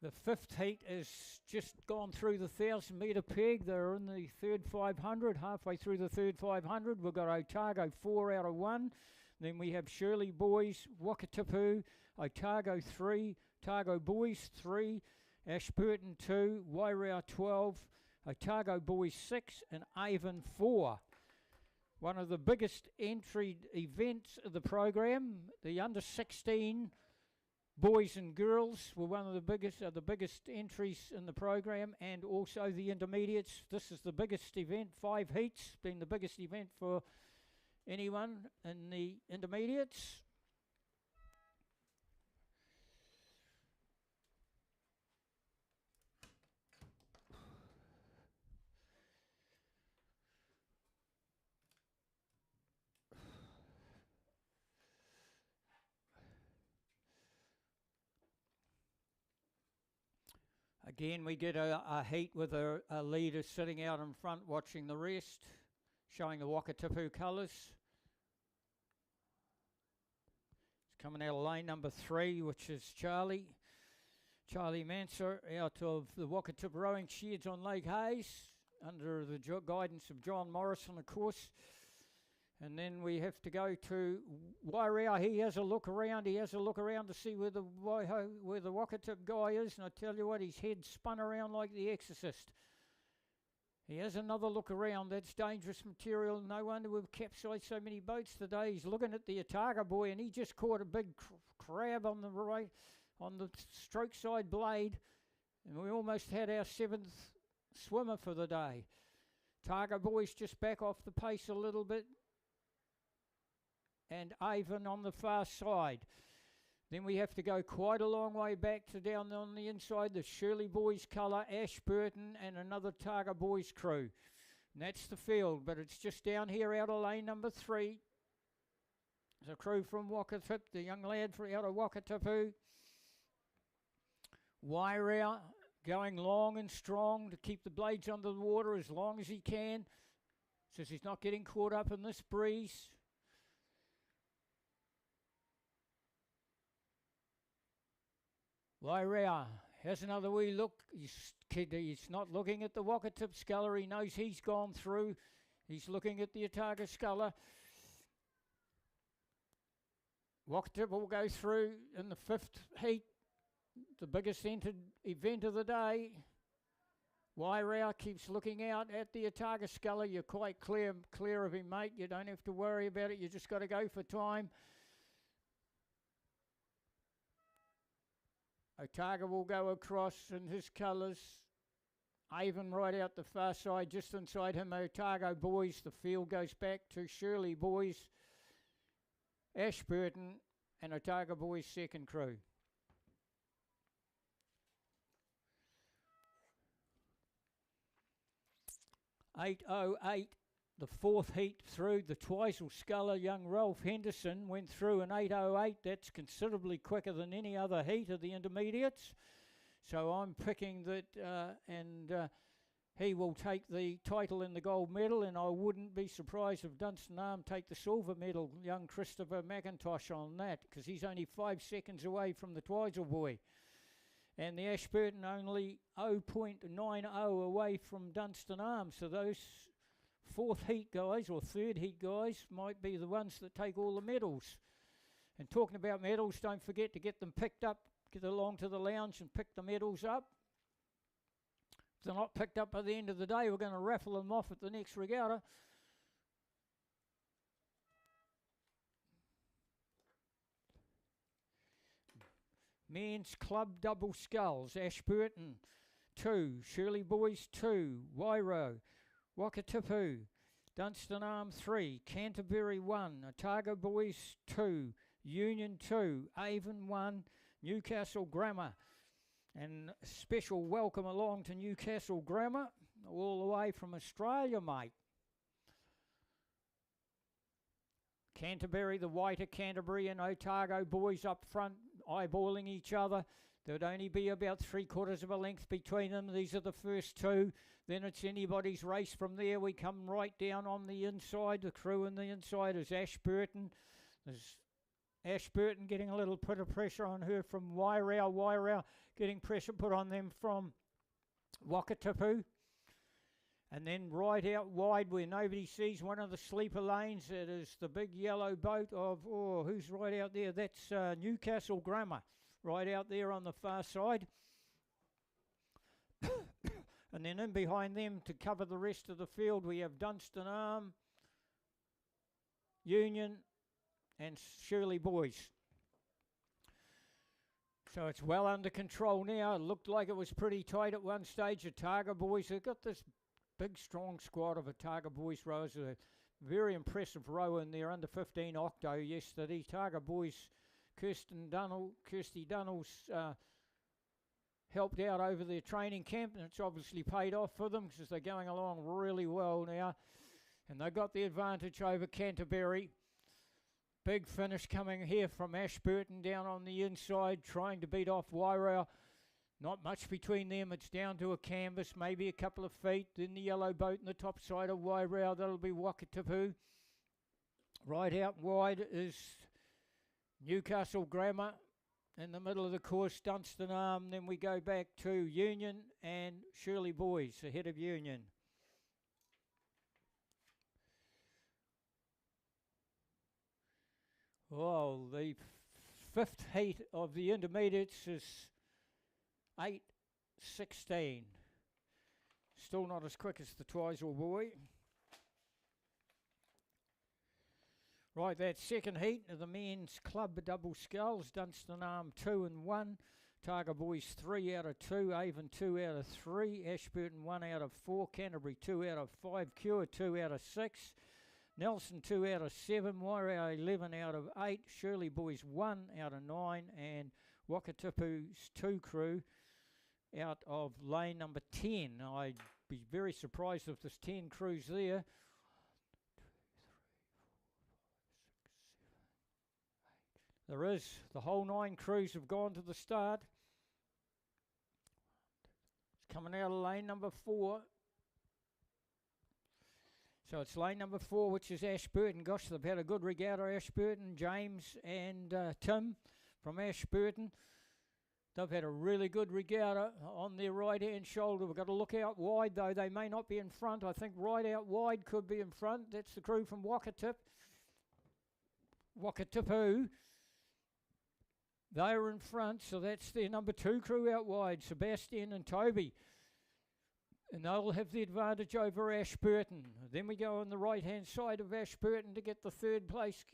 The 5th heat is just gone through the 1,000 metre peg. They're in the third 500, halfway through the third 500. We've got Otago 4 out of 1. Then we have Shirley Boys, Wakatipu, Otago 3, Otago Boys 3, Ashburton 2, Wairau 12, Otago Boys 6, and Avon 4. One of the biggest entry events of the program, the under 16 boys and girls were one of the biggest entries in the program, and also the intermediates. This is the biggest event, 5 heats, been the biggest event for anyone in the intermediates. Again, we get a heat with a leader sitting out in front watching the rest, showing the Wakatipu colours. It's coming out of lane number 3, which is Charlie Manser out of the Wakatipu rowing sheds on Lake Hayes. under the guidance of John Morrison, of course. And then we have to go to Wairea. He has a look around. He has a look around to see where the Wakatip guy is. And I tell you what, his head spun around like the Exorcist. He has another look around. That's dangerous material. No wonder we've capsized so many boats today. He's looking at the Otago boy, and he just caught a big crab on the right, on the stroke side blade. And we almost had our 7th swimmer for the day. Otago boy's just back off the pace a little bit. And Avon on the far side. Then we have to go quite a long way back to down on the inside, the Shirley Boys colour, Ashburton and another Otago Boys crew. And that's the field, but it's just down here out of lane number 3. There's a crew from Wakatip, the young lad out of Wakatipu. Wairea going long and strong to keep the blades under the water as long as he can, so he's not getting caught up in this breeze. Wairea has another wee look. He's not looking at the Wakatip sculler. He knows he's gone through. He's looking at the Otago sculler. Wakatip will go through in the 5th heat, the biggest event of the day. Wairea keeps looking out at the Otago sculler. You're quite clear of him, mate. You don't have to worry about it. You just got to go for time. Otago will go across in his colours. Avon right out the far side, just inside him, Otago Boys. The field goes back to Shirley Boys, Ashburton, and Otago Boys' second crew. .808, the 4th heat through. The Twizel sculler, young Ralph Henderson, went through in 808. That's considerably quicker than any other heat of the intermediates. So I'm picking that, he will take the title and the gold medal, and I wouldn't be surprised if Dunstan Arm take the silver medal, young Christopher McIntosh, on that, because he's only 5 seconds away from the Twizel boy. And the Ashburton only 0.90 away from Dunstan Arms. So those 4th heat guys or 3rd heat guys might be the ones that take all the medals. And talking about medals, don't forget to get them picked up. Get along to the lounge and pick the medals up. If they're not picked up by the end of the day, we're going to raffle them off at the next regatta. Men's Club double sculls, Ashburton 2, Shirley Boys 2, Wairo, Wakatipu, Dunstan Arm 3, Canterbury 1, Otago Boys 2, Union 2, Avon 1, Newcastle Grammar. And a special welcome along to Newcastle Grammar, all the way from Australia, mate. Canterbury, the whiter Canterbury and Otago Boys up front, eyeballing each other. There'd only be about 3/4 of a length between them. These are the first two. Then it's anybody's race from there. We come right down on the inside. The crew on the inside is Ashburton. There's Ashburton getting a little bit of pressure on her from Wairea. Wairea getting pressure put on them from Wakatipu. And then right out wide where nobody sees, one of the sleeper lanes, it is the big yellow boat of, who's right out there? That's Newcastle Grammar, right out there on the far side. And then in behind them to cover the rest of the field, we have Dunstan Arm, Union, and Shirley Boys. So it's well under control now. It looked like it was pretty tight at one stage. Otago Boys, they've got this big, strong squad of Otago Boys rowers. A very impressive row in their under 15 octo yesterday. Otago Boys, Kirsty Dunnell's helped out over their training camp, and it's obviously paid off for them because they're going along really well now. And they got the advantage over Canterbury. Big finish coming here from Ashburton down on the inside, trying to beat off Wairau. Not much between them. It's down to a canvas, maybe a couple of feet. Then the yellow boat on the top side of Wairau, that'll be Wakatipu. Right out wide is Newcastle Grammar. In the middle of the course, Dunstan Arm. Then we go back to Union and Shirley Boys ahead of Union. Well, the fifth heat of the intermediates is 8:16. Still not as quick as the Twizel boy. Right, that second heat of the men's club double sculls, Dunstan Arm 2 and 1, Targa Boys 3 out of 2, Avon 2 out of 3, Ashburton 1 out of 4, Canterbury 2 out of 5, Cure 2 out of 6, Nelson 2 out of 7, Wairau 11 out of 8, Shirley Boys 1 out of 9, and Wakatipu's 2 crew out of lane number 10. I'd be very surprised if there's 10 crews there. There is. The whole 9 crews have gone to the start. It's coming out of lane number 4. So it's lane number 4, which is Ashburton. Gosh, they've had a good regatta, Ashburton, James and Tim from Ashburton. They've had a really good regatta on their right-hand shoulder. We've got to look out wide, though. They may not be in front. I think right out wide could be in front. That's the crew from Wakatipu. They're in front, so that's their number 2 crew out wide, Sebastian and Toby. And they'll have the advantage over Ashburton. Then we go on the right-hand side of Ashburton to get the 3rd place.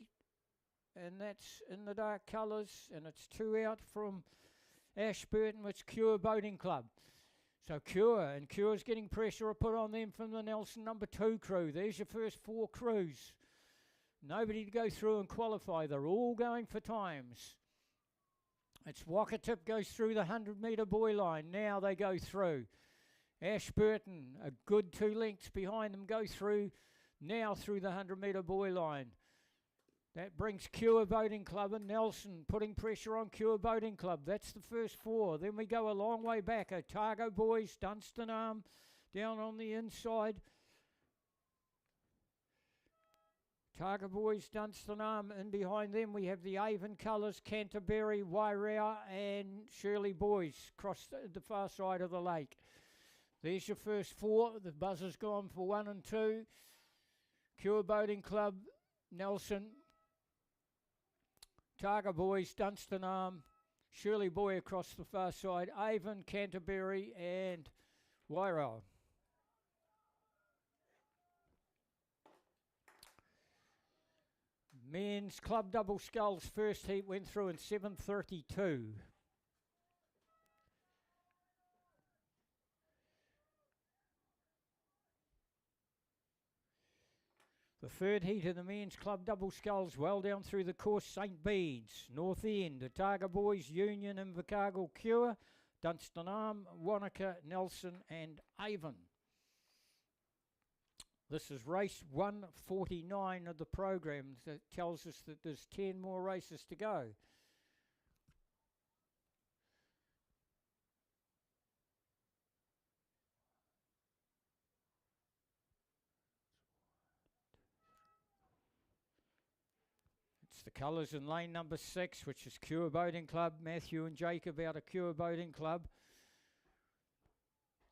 And that's in the dark colours, and it's 2 out from Ashburton, which Cure Boating Club. So Cure's getting pressure put on them from the Nelson number 2 crew. There's your first 4 crews. Nobody to go through and qualify. They're all going for times. It's Wakatip goes through the 100-metre buoy line. Now they go through. Ashburton, a good 2 lengths behind them, go through now through the 100-metre buoy line. That brings Cure Boating Club and Nelson putting pressure on Cure Boating Club. That's the first 4. Then we go a long way back. Otago Boys, Dunstan Arm down on the inside. Targa Boys, Dunstan Arm, and behind them we have the Avon Colours, Canterbury, Wairau and Shirley Boys across the far side of the lake. There's your first 4. The buzzer's gone for 1 and 2. Cure Boating Club, Nelson, Targa Boys, Dunstan Arm, Shirley Boy across the far side, Avon, Canterbury and Wairau. Men's club double sculls first heat went through in 7:32. The third heat of the men's club double sculls well down through the course, St Bede's, North End, Otago Boys, Union, Invercargill, Cure, Dunstan Arm, Wanaka, Nelson and Avon. This is race 149 of the program. That tells us that there's 10 more races to go. It's the colours in lane number 6, which is Cure Boating Club. Matthew and Jacob out of Cure Boating Club.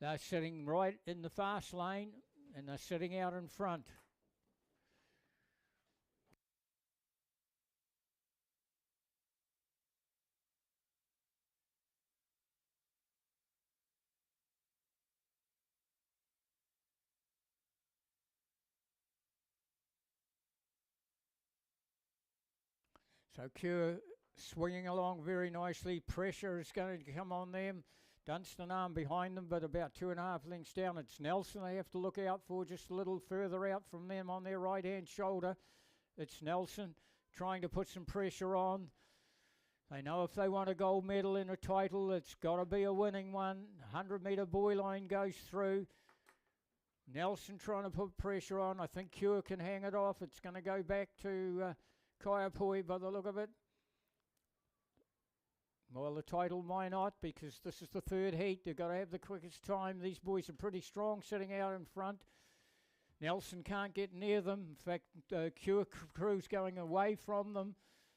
They're sitting right in the fast lane. And they're sitting out in front. So Cure swinging along very nicely. Pressure is going to come on them. Dunstan Arm behind them, but about 2.5 lengths down. It's Nelson they have to look out for, just a little further out from them on their right-hand shoulder. It's Nelson trying to put some pressure on. They know if they want a gold medal in a title, it's got to be a winning one. 100-metre buoy line goes through. Nelson trying to put pressure on. I think Cure can hang it off. It's going to go back to Kaiapoi by the look of it. Well, the title might not, because this is the third heat. They've got to have the quickest time. These boys are pretty strong sitting out in front. Nelson can't get near them. In fact, Cure crew's going away from them.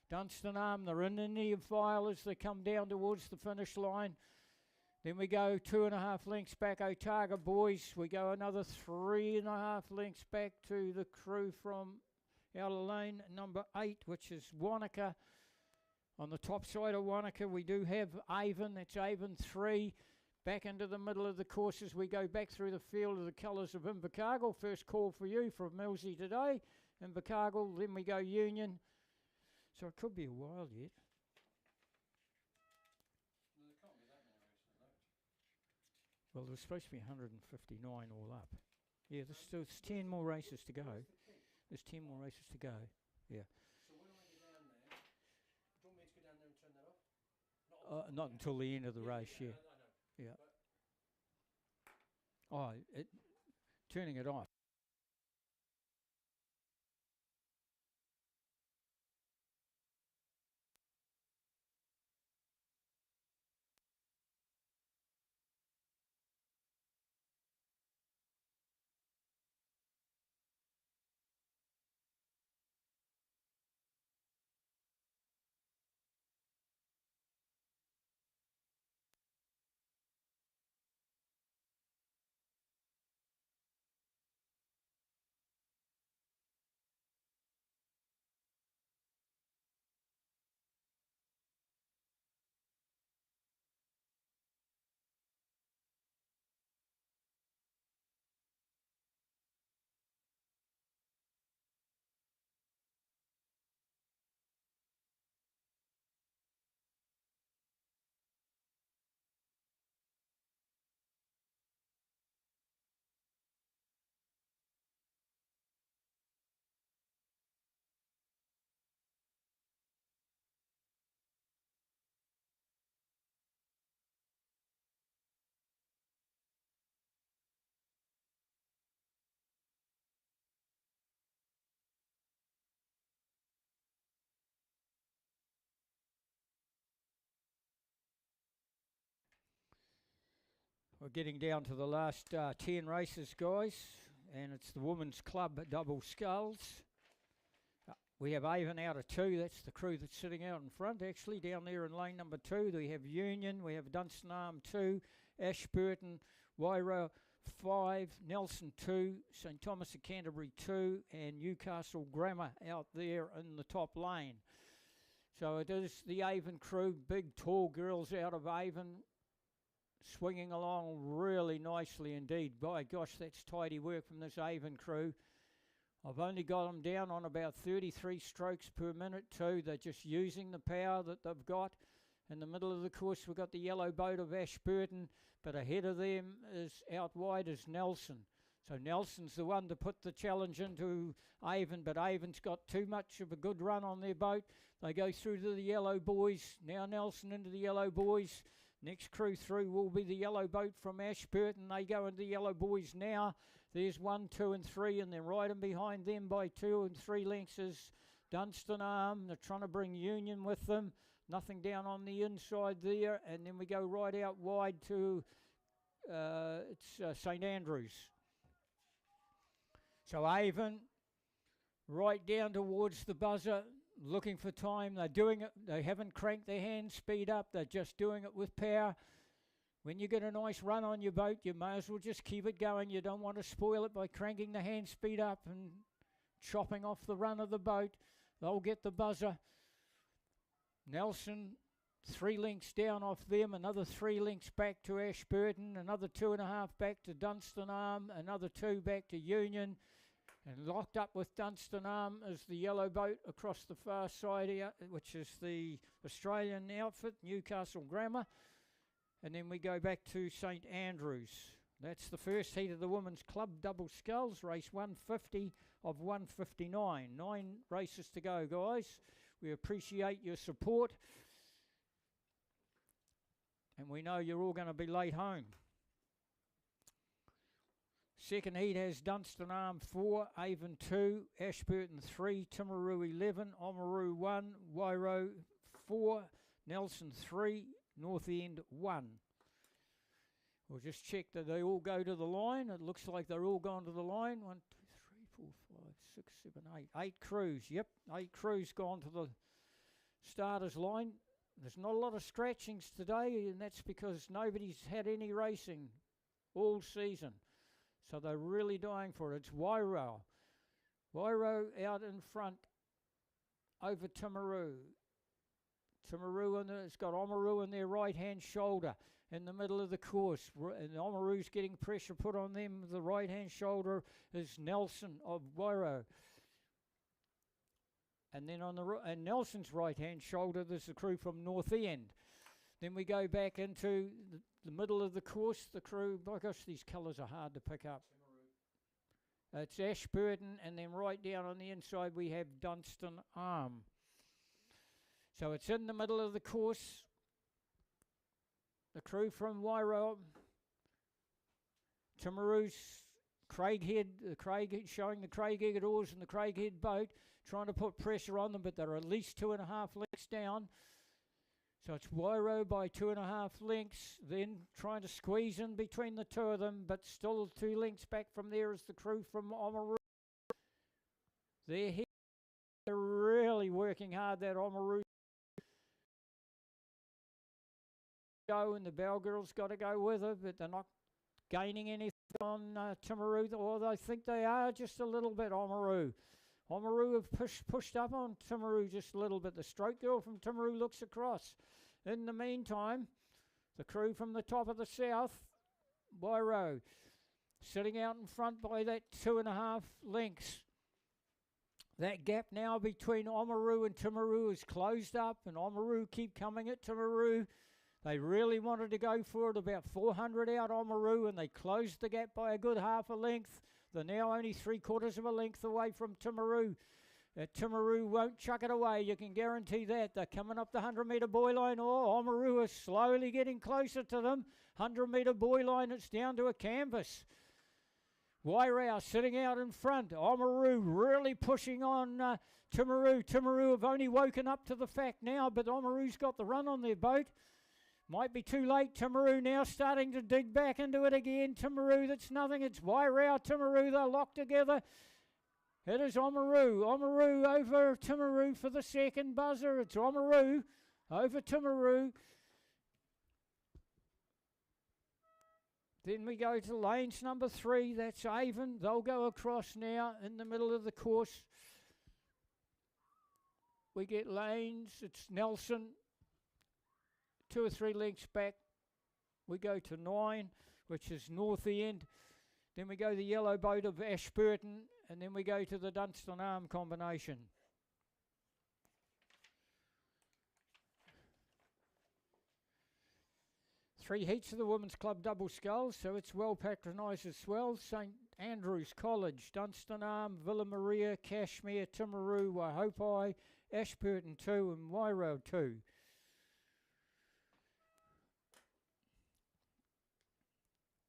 Dunstan Arm, they're in the near file as they come down towards the finish line. Then we go 2.5 lengths back, Otago Boys. We go another 3.5 lengths back to the crew from Out of lane number 8, which is Wanaka. On the top side of Wanaka, we do have Avon. That's Avon 3. Back into the middle of the course as we go back through the field of the colours of Invercargill. First call for you from Millsy today. Invercargill, then we go Union. So it could be a while yet. Well, there's supposed to be 159 all up. Yeah, there's 10 more races to go. There's 10 more races to go. Yeah. So when I get down there, do you want me to go down there and turn that off? Not until the end of the race, yeah. I know. Yeah. Turning it off. We're getting down to the last 10 races, guys, and it's the Women's Club Double Sculls. We have Avon out of 2. That's the crew that's sitting out in front, actually. Down there in lane number 2, we have Union. We have Dunstanarm 2, Ashburton, Wairo 5, Nelson 2, St Thomas of Canterbury 2, and Newcastle Grammar out there in the top lane. So it is the Avon crew, big tall girls out of Avon, swinging along really nicely indeed. By gosh, that's tidy work from this Avon crew. I've only got them down on about 33 strokes per minute too. They're just using the power that they've got. In the middle of the course, we've got the yellow boat of Ashburton, but ahead of them is out wide is Nelson. So Nelson's the one to put the challenge into Avon, but Avon's got too much of a good run on their boat. They go through to the yellow boys. Now Nelson into the yellow boys. Next crew through will be the yellow boat from Ashburton. They go into the yellow boys now. There's 1, 2 and 3, and then right in behind them by 2 and 3 lengths is Dunstanarm. They're trying to bring Union with them. Nothing down on the inside there. And then we go right out wide to St Andrews. So Avon right down towards the buzzer, looking for time. They're doing it. They haven't cranked their hand speed up. They're just doing it with power. When you get a nice run on your boat, you may as well just keep it going. You don't want to spoil it by cranking the hand speed up and chopping off the run of the boat. They'll get the buzzer. Nelson, 3 lengths down off them, another 3 lengths back to Ashburton, another 2.5 back to Dunstanarm, another 2 back to Union. And locked up with Dunstanarm is the yellow boat across the far side here, which is the Australian outfit, Newcastle Grammar. And then we go back to St Andrews. That's the first heat of the Women's Club Double Sculls, race 150 of 159. 9 races to go, guys. We appreciate your support. And we know you're all going to be late home. Second heat has Dunstanarm 4, Avon 2, Ashburton 3, Timaru 11, Oamaru 1, Wairo 4, Nelson 3, North End 1. We'll just check that they all go to the line. It looks like they're all gone to the line. 1, 2, 3, 4, 5, 6, 7, 8. 8 crews, yep. 8 crews gone to the starters line. There's not a lot of scratchings today, and that's because nobody's had any racing all season. So they're really dying for it. It's Wairo Wairo out in front over Timaru. Timaru it's got Oamaru on their right-hand shoulder in the middle of the course. And Oamaru's getting pressure put on them. The right-hand shoulder is Nelson of Wairo. And then on and Nelson's right-hand shoulder, there's the crew from North End. Then we go back into the middle of the course. The crew, my gosh, these colours are hard to pick up. It's Ashburton, and then right down on the inside we have Dunstan Arm. So it's in the middle of the course. The crew from Wairo, Timaru's Craighead, showing the Craighead oars and the Craighead boat, trying to put pressure on them, but they're at least 2.5 lengths down. So it's Wairo by 2.5 lengths, then trying to squeeze in between the two of them, but still 2 lengths back from there is the crew from Oamaru. They're really working hard, that Oamaru. Go, and the Bell Girls got to go with her, but they're not gaining anything on Timaru, or they think they are just a little bit. Oamaru have pushed up on Timaru just a little bit. The stroke girl from Timaru looks across. In the meantime, the crew from the top of the south, Wairo, sitting out in front by that 2.5 lengths. That gap now between Oamaru and Timaru is closed up, and Oamaru keep coming at Timaru. They really wanted to go for it, about 400 out Oamaru, and they closed the gap by a good half a length. They're now only 3/4 of a length away from Timaru. Timaru won't chuck it away, you can guarantee that. They're coming up the 100-metre buoy line. Oh, Oamaru is slowly getting closer to them. 100-metre buoy line, it's down to a canvas. Wairau sitting out in front. Oamaru really pushing on Timaru. Timaru have only woken up to the fact now, but Oamaru's got the run on their boat. Might be too late. Timaru now starting to dig back into it again. Timaru, that's nothing. It's Wairau, Timaru, they're locked together. It is Oamaru. Oamaru over Timaru for the second buzzer. It's Oamaru over Timaru. Then we go to lanes number 3. That's Avon. They'll go across now in the middle of the course. We get lanes. It's Nelson. 2 or 3 lengths back. We go to 9, which is North End. Then we go the yellow boat of Ashburton, and then we go to the Dunstan Arm combination. Three heats of the Women's Club double sculls, so it's well patronised as well. St Andrews College, Dunstan Arm, Villa Maria, Cashmere, Timaru, Waihopai, Ashburton 2 and Wairau 2.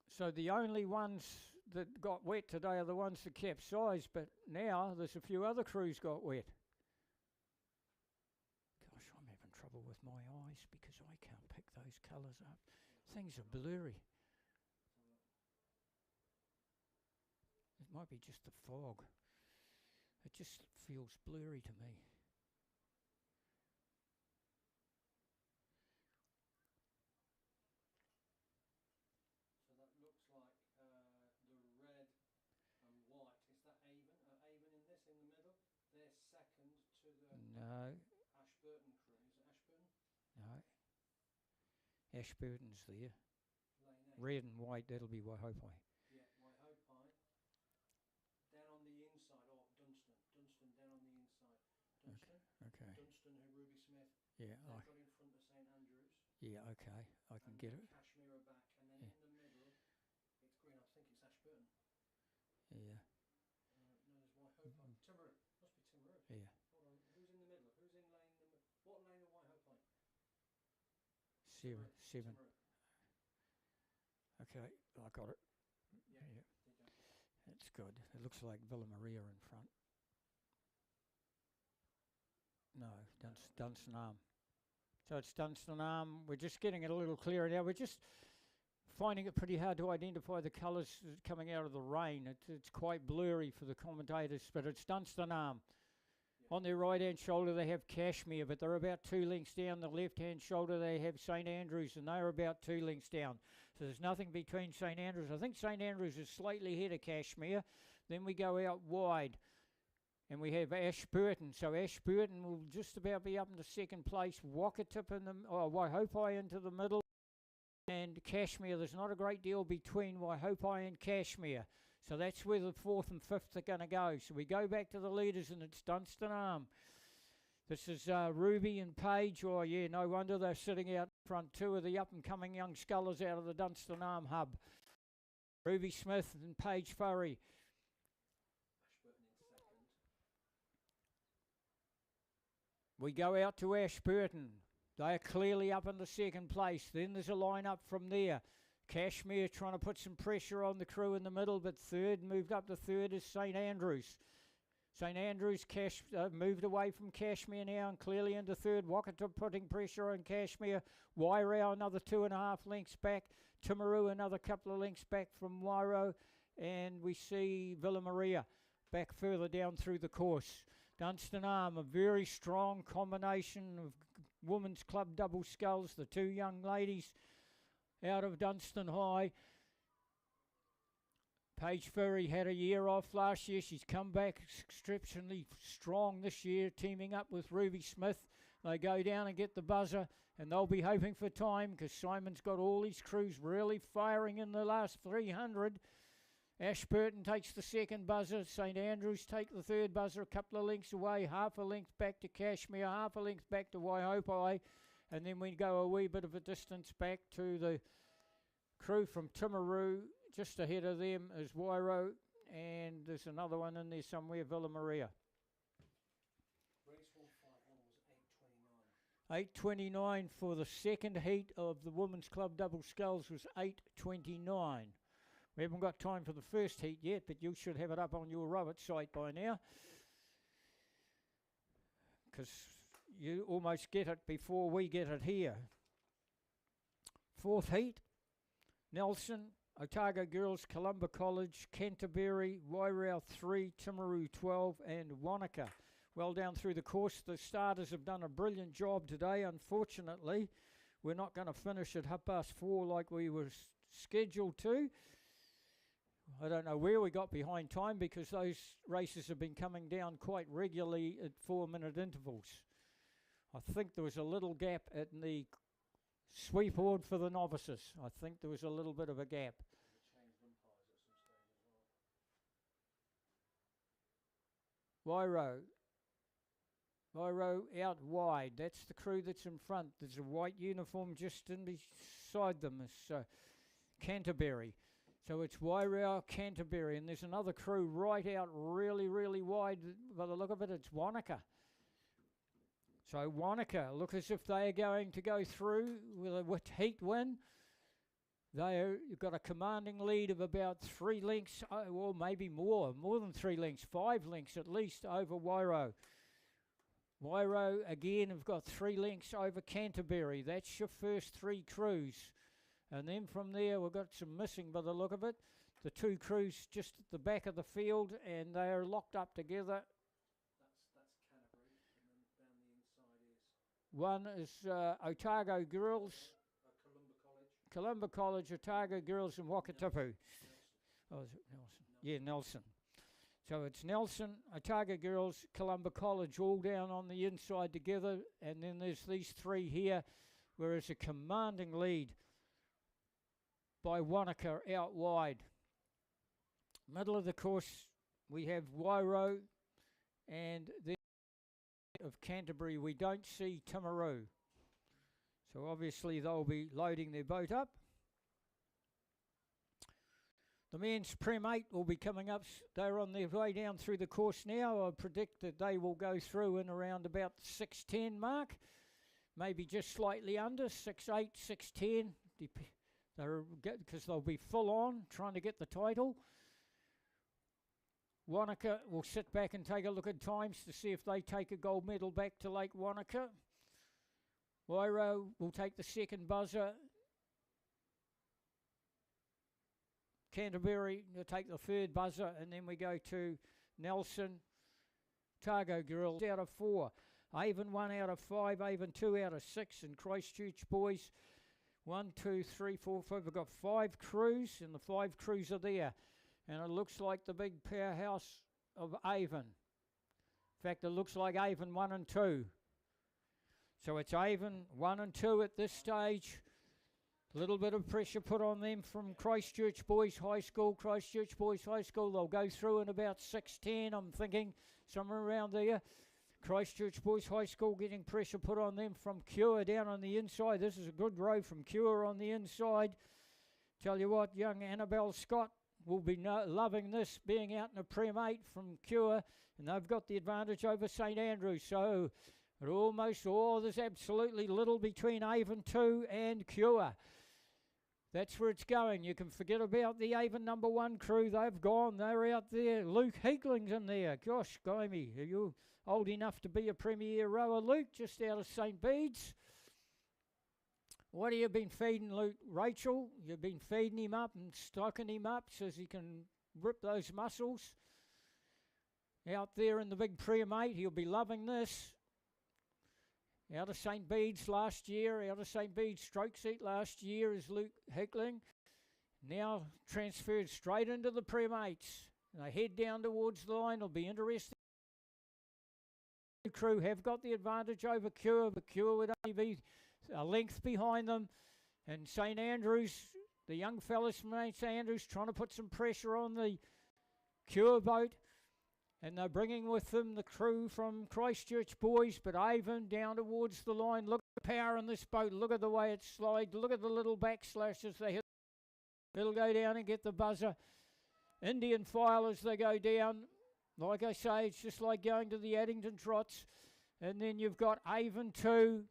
So the only ones that got wet today are the ones that capsized, but now there's a few other crews got wet. Gosh, I'm having trouble with my eyes because I can't pick those colours up. Things are blurry. It might be just the fog. It just feels blurry to me. No. Ashburton crew. Is it Ashburton? No. Ashburton's there. Red and white, that'll be Waihopai. Yeah, Waihopai. Down on the inside, Dunstan. Dunstan down on the inside. Dunstan. Okay. Dunstan, who Ruby Smith. Yeah. Got in front of St Andrews. Yeah, okay. I can get it. Cashmere back, and then in the middle, it's green. I think it's Ashburton. Yeah. No, there's Waihopai. Timaru. Must be Timaru. Yeah. Who's in the middle? Who's in lane number? What lane of Waihopai? 7. Timaru. Okay, I got it. Yeah. That's good. It looks like Villa Maria in front. No, Dunstan Arm. So it's Dunstan Arm. We're just getting it a little clearer now. We're just finding it pretty hard to identify the colours coming out of the rain. It's quite blurry for the commentators, but it's Dunstan Arm. On their right-hand shoulder, they have Cashmere, but they're about 2 lengths down. The left-hand shoulder, they have St Andrews, and they're about 2 lengths down. So there's nothing between St Andrews. I think St Andrews is slightly ahead of Cashmere. Then we go out wide. And we have Ashburton. So Ashburton will just about be up into second place. Wakatip in the, Waihopai into the middle. And Cashmere. There's not a great deal between Waihopai and Cashmere. So that's where the 4th and 5th are going to go. So we go back to the leaders, and it's Dunstan Arm. This is Ruby and Paige. Oh, yeah, no wonder they're sitting out front. Two of the up-and-coming young scullers out of the Dunstan Arm hub. Ruby Smith and Paige Furry. We go out to Ashburton. They are clearly up in the second place. Then there's a line up from there. Cashmere trying to put some pressure on the crew in the middle, but moved up to third is St Andrews. St Andrews moved away from Cashmere now and clearly into third. Wakata putting pressure on Cashmere. Wairau another 2.5 lengths back. Timaru another couple of lengths back from Wairau. And we see Villa Maria back further down through the course. Dunstan Arm, a very strong combination of women's club double sculls. The two young ladies out of Dunstan High. Paige Furry had a year off last year. She's come back exceptionally strong this year, teaming up with Ruby Smith. They go down and get the buzzer, and they'll be hoping for time because Simon's got all his crews really firing in the last 300. Ashburton takes the second buzzer. St Andrews take the third buzzer, a couple of lengths away, half a length back to Cashmere, half a length back to Waihopai, and then we go a wee bit of a distance back to the crew from Timaru. Just ahead of them is Wairau, and there's another one in there somewhere, Villa Maria. Race 151 was 8:29. 8:29 for the second heat of the Women's Club Double Sculls was 8:29. We haven't got time for the first heat yet, but you should have it up on your Robert site by now, because you almost get it before we get it here. Fourth heat, Nelson, Otago Girls, Columba College, Canterbury, Wairau 3, Timaru 12 and Wanaka. Well down through the course, the starters have done a brilliant job today. Unfortunately, we're not going to finish at 4:30 like we were scheduled to. I don't know where we got behind time because those races have been coming down quite regularly at 4-minute intervals. I think there was a little gap at the sweep board for the novices. I think there was a little bit of a gap. Wairau out wide. That's the crew that's in front. There's a white uniform just in beside them. It's Canterbury. So it's Wairau, Canterbury, and there's another crew right out really, really wide. By the look of it, it's Wanaka. So Wanaka look as if they are going to go through with a heat win. They've got a commanding lead of about 3 lengths, or maybe more than 3 lengths, 5 lengths at least over Wairau. Wairau again have got 3 lengths over Canterbury. That's your first 3 crews. And then from there we've got some missing by the look of it. The 2 crews just at the back of the field, and they are locked up together. That's Canterbury, and then down the inside is... One is Otago Girls, Columba College. Columba College, Otago Girls and Wakatipu. Oh, is it Nelson? Yeah, Nelson. So it's Nelson, Otago Girls, Columba College all down on the inside together, and then there's these 3 here, whereas a commanding lead by Wanaka out wide. Middle of the course, we have Wairau, and then of Canterbury, we don't see Timaru. So obviously they'll be loading their boat up. The men's Prem 8 will be coming up. They're on their way down through the course now. I predict that they will go through in around about the 6:10 mark. Maybe just slightly under, 6:08, 6:10. Because they'll be full on trying to get the title. Wanaka will sit back and take a look at times to see if they take a gold medal back to Lake Wanaka. Wairau will take the second buzzer. Canterbury will take the third buzzer, and then we go to Nelson. Otago Girls out of 4. Avon 1 out of 5, Avon 2 out of 6, and Christchurch Boys 1, 2, 3, 4, 5. We've got 5 crews, and the 5 crews are there. And it looks like the big powerhouse of Avon. fact, it looks like Avon 1 and 2. So it's Avon 1 and 2 at this stage. A little bit of pressure put on them from Christchurch Boys High School. Christchurch Boys High School, they'll go through in about 6:10, I'm thinking, somewhere around there. Christchurch Boys High School getting pressure put on them from Cure down on the inside. This is a good row from Cure on the inside. Tell you what, young Annabelle Scott will be loving this, being out in a Prem 8 from Cure, and they've got the advantage over St Andrews. So it almost, there's absolutely little between Avon 2 and Cure. That's where it's going. You can forget about the Avon number 1 crew. They've gone. They're out there. Luke Heekling's in there. Gosh, blimey. Are you old enough to be a premier rower, Luke, just out of St Bede's? What have you been feeding Luke? Rachel, you've been feeding him up and stocking him up so he can rip those muscles. Out there in the big Prem 8, he'll be loving this. Out of St Bede's last year, out of St Bede's stroke seat last year is Luke Heckling. Now transferred straight into the Prem 8s. They head down towards the line. It'll be interesting. The crew have got the advantage over Cure, but Cure would only be a length behind them. And St Andrews, the young fellas from St Andrews, trying to put some pressure on the Cure boat. And they're bringing with them the crew from Christchurch Boys, but Avon down towards the line. Look at the power in this boat. Look at the way it slides. Look at the little backslash as they hit. It'll go down and get the buzzer. Indian file as they go down. Like I say, it's just like going to the Addington Trots. And then you've got Avon 2,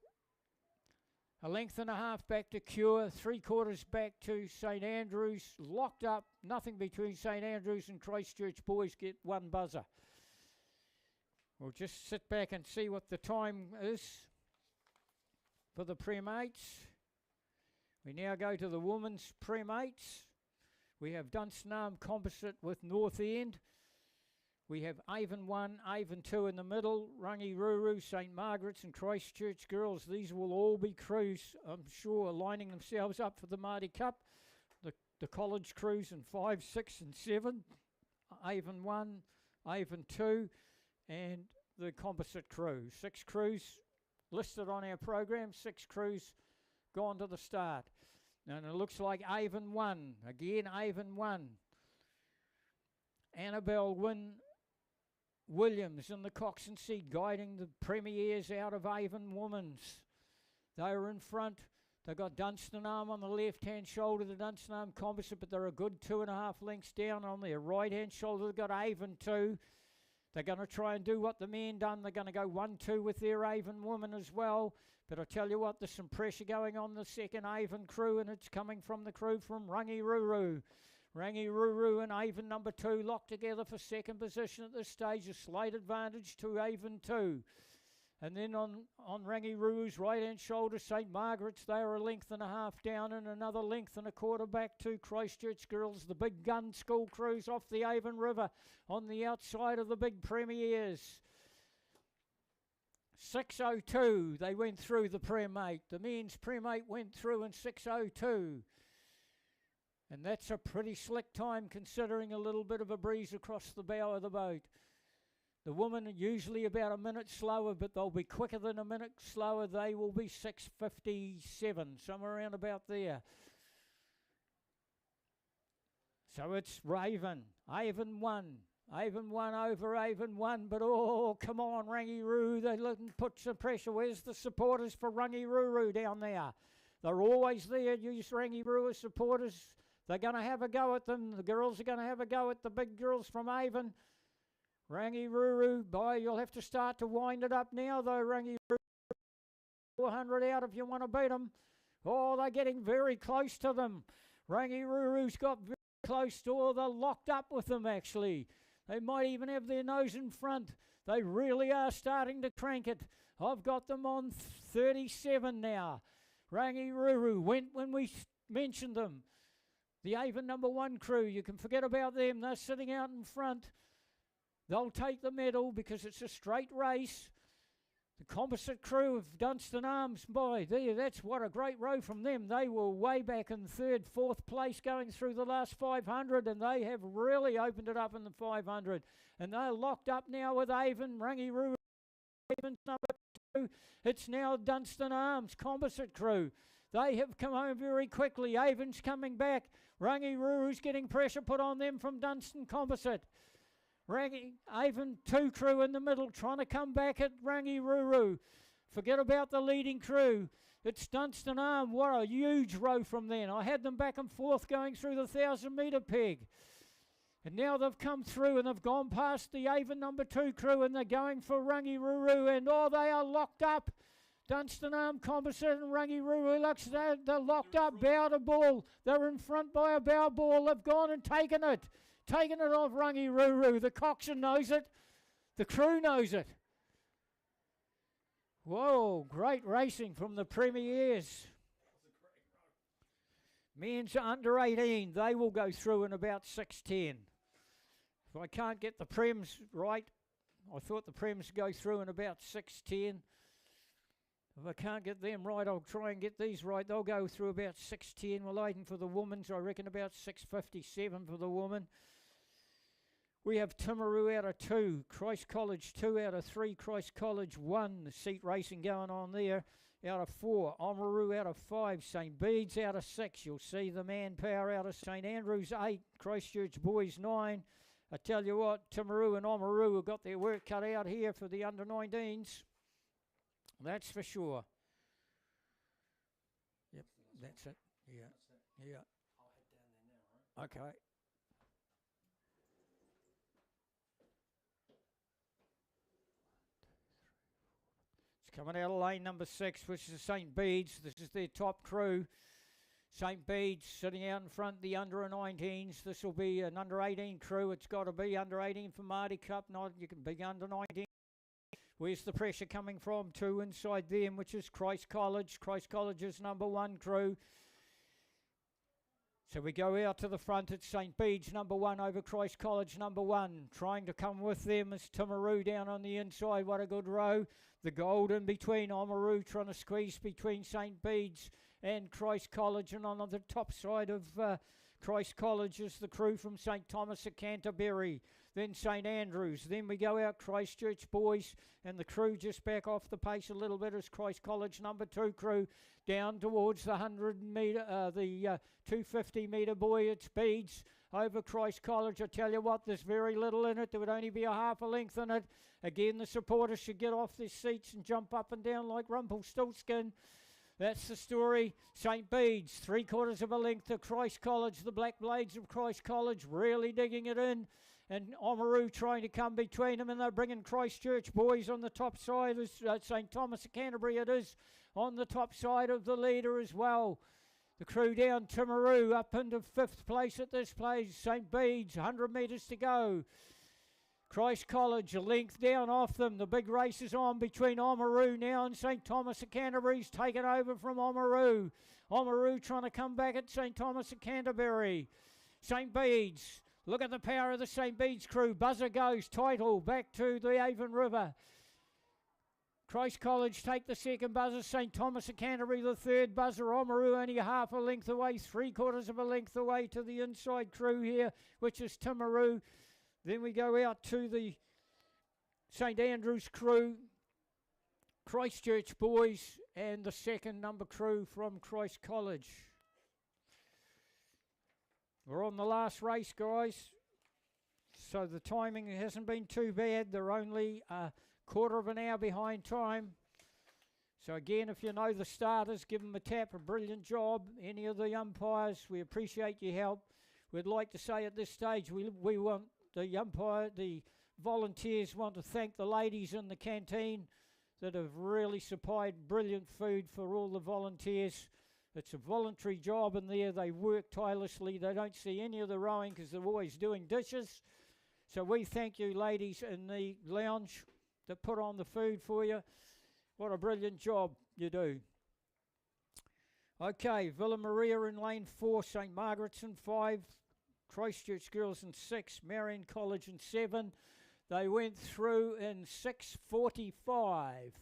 a length and a half back to Cure, 3/4 back to St Andrews. Locked up, nothing between St Andrews and Christchurch Boys get one buzzer. We'll just sit back and see what the time is for the Prem 8s. We now go to the women's Prem 8s. We have Dunstanarm Composite with North End. We have Avon 1, Avon 2 in the middle, Rangi Ruru, St Margaret's and Christchurch Girls. These will all be crews, I'm sure, lining themselves up for the Māori Cup. The college crews in 5, 6 and 7. Avon 1, Avon 2 and the composite crew. 6 crews listed on our program, 6 crews gone to the start. And it looks like Avon 1, again Avon 1. Annabelle Williams in the coxswain seat guiding the premiers out of Avon Women's. They are in front. They've got Dunstanarm on the left-hand shoulder, the Dunstanarm Composite, but they're a good 2.5 lengths down on their right-hand shoulder. They've got Avon 2. They're going to try and do what the men done. They're going to go 1-2 with their Avon woman as well. But I tell you what, there's some pressure going on the second Avon crew, and it's coming from the crew from Rangi Ruru. Rangi Ruru and Avon number 2 locked together for second position at this stage. A slight advantage to Avon 2. And then on Rangi Ruru's right-hand shoulder, St Margaret's, they are a length and a half down and another length and a quarter back to Christchurch Girls, the big gun school crews off the Avon River on the outside of the big premiers. 6:02, they went through the Prem 8. The men's Prem 8 went through in 6:02. And that's a pretty slick time considering a little bit of a breeze across the bow of the boat. The women are usually about a minute slower, but they'll be quicker than a minute slower. They will be 6:57, somewhere around about there. So it's Avon 1. Avon 1 over Avon 1, but oh, come on, Rangi Ruru. They didn't put some pressure. Where's the supporters for Rangi Ruru down there? They're always there, use Rangi Ruru supporters. They're going to have a go at them. The girls are going to have a go at the big girls from Avon. Rangi Ruru, boy, you'll have to start to wind it up now, though, Rangi Ruru. 400 out if you want to beat them. Oh, they're getting very close to them. Rangi Ruru's got very close to, or they're locked up with them, actually. They might even have their nose in front. They really are starting to crank it. I've got them on 37 now. Rangi Ruru went when we mentioned them. The Avon number 1 crew, you can forget about them. They're sitting out in front. They'll take the medal because it's a straight race. The Composite crew of Dunstan Arms, boy, there, that's what a great row from them. They were way back in third, fourth place going through the last 500, and they have really opened it up in the 500. And they're locked up now with Avon, Rangiru, Avon's number 2. It's now Dunstan Arms, Composite crew. They have come home very quickly. Avon's coming back. Rangiruru's getting pressure put on them from Dunstan Composite. Avon 2 crew in the middle trying to come back at Rangiruru. Forget about the leading crew. It's Dunstan Arm. What a huge row from then. I had them back and forth going through the 1,000-metre peg. And now they've come through and they've gone past the Avon number 2 crew and they're going for Rangiruru. And oh, they are locked up. Dunstan Arm, Composite and Rangiruru. They're locked up. Bow to ball. They're in front by a bow ball. They've gone and taken it. Taking it off Rangiruru. The coxswain knows it. The crew knows it. Whoa, great racing from the Premiers. Men's under 18, they will go through in about 6:10. If I can't get the Prems right, I thought the Prems go through in about 6:10. If I can't get them right, I'll try and get these right. They'll go through about 6:10. We're waiting for the women's, I reckon about 6:57 for the woman. We have Timaru out of 2, Christ College 2 out of 3, Christ College 1. The seat racing going on there out of 4. Oamaru out of 5, St. Bede's out of 6. You'll see the manpower out of St. Andrews 8, Christchurch Boys 9. I tell you what, Timaru and Oamaru have got their work cut out here for the under-19s. That's for sure. Yep, that's it. Yeah, yeah. I'll head down there now, right? Okay. Coming out of lane number 6, which is St. Bede's. This is their top crew. St. Bede's sitting out in front, the under-19s. This will be an under-18 crew. It's got to be under-18 for Mardi Cup. Not, you can be under-19. Where's the pressure coming from? 2 inside them, which is Christ College. Christ College's number 1 crew. So we go out to the front. It's St. Bede's number 1 over Christ College number 1. Trying to come with them is Timaru down on the inside. What a good row. The gold in between. Oamaru trying to squeeze between St. Bede's and Christ College. And on the top side of Christ College is the crew from St. Thomas at Canterbury. Then St. Andrews. Then we go out Christchurch Boys. And the crew just back off the pace a little bit as Christ College number 2 crew down towards the 100 metre, the 250 metre boy. It's Bede's over Christ College. I tell you what, there's very little in it. There would only be a half a length in it. Again, the supporters should get off their seats and jump up and down like Rumpelstiltskin. That's the story. St. Bede's, 3/4 of a length to Christ College. The Black Blades of Christ College really digging it in. And Oamaru trying to come between them, and they're bringing Christchurch Boys on the top side. St. Thomas of Canterbury it is on the top side of the leader as well. The crew down, Timaru up into 5th place at this place. St. Bede's, 100 metres to go. Christ College, a length down off them. The big race is on between Oamaru now and St. Thomas of Canterbury's taken over from Oamaru. Oamaru trying to come back at St. Thomas of Canterbury. St. Bede's. Look at the power of the St. Bede's crew. Buzzer goes, title, back to the Avon River. Christ College take the second buzzer. St. Thomas of Canterbury the third buzzer. Oamaru only half a length away, 3/4 of a length away to the inside crew here, which is Timaru. Then we go out to the St. Andrews crew, Christchurch Boys, and the second number crew from Christ College. We're on the last race, guys. So the timing hasn't been too bad. They're only a 1/4 of an hour behind time. So again, if you know the starters, give them a tap. A brilliant job. Any of the umpires, we appreciate your help. We'd like to say at this stage, we want the volunteers want to thank the ladies in the canteen that have really supplied brilliant food for all the volunteers. It's a voluntary job in there. They work tirelessly. They don't see any of the rowing because they're always doing dishes. So we thank you, ladies in the lounge that put on the food for you. What a brilliant job you do. Okay, Villa Maria in lane 4, St. Margaret's in 5, Christchurch Girls in 6, Meridian College in 7. They went through in 6:45.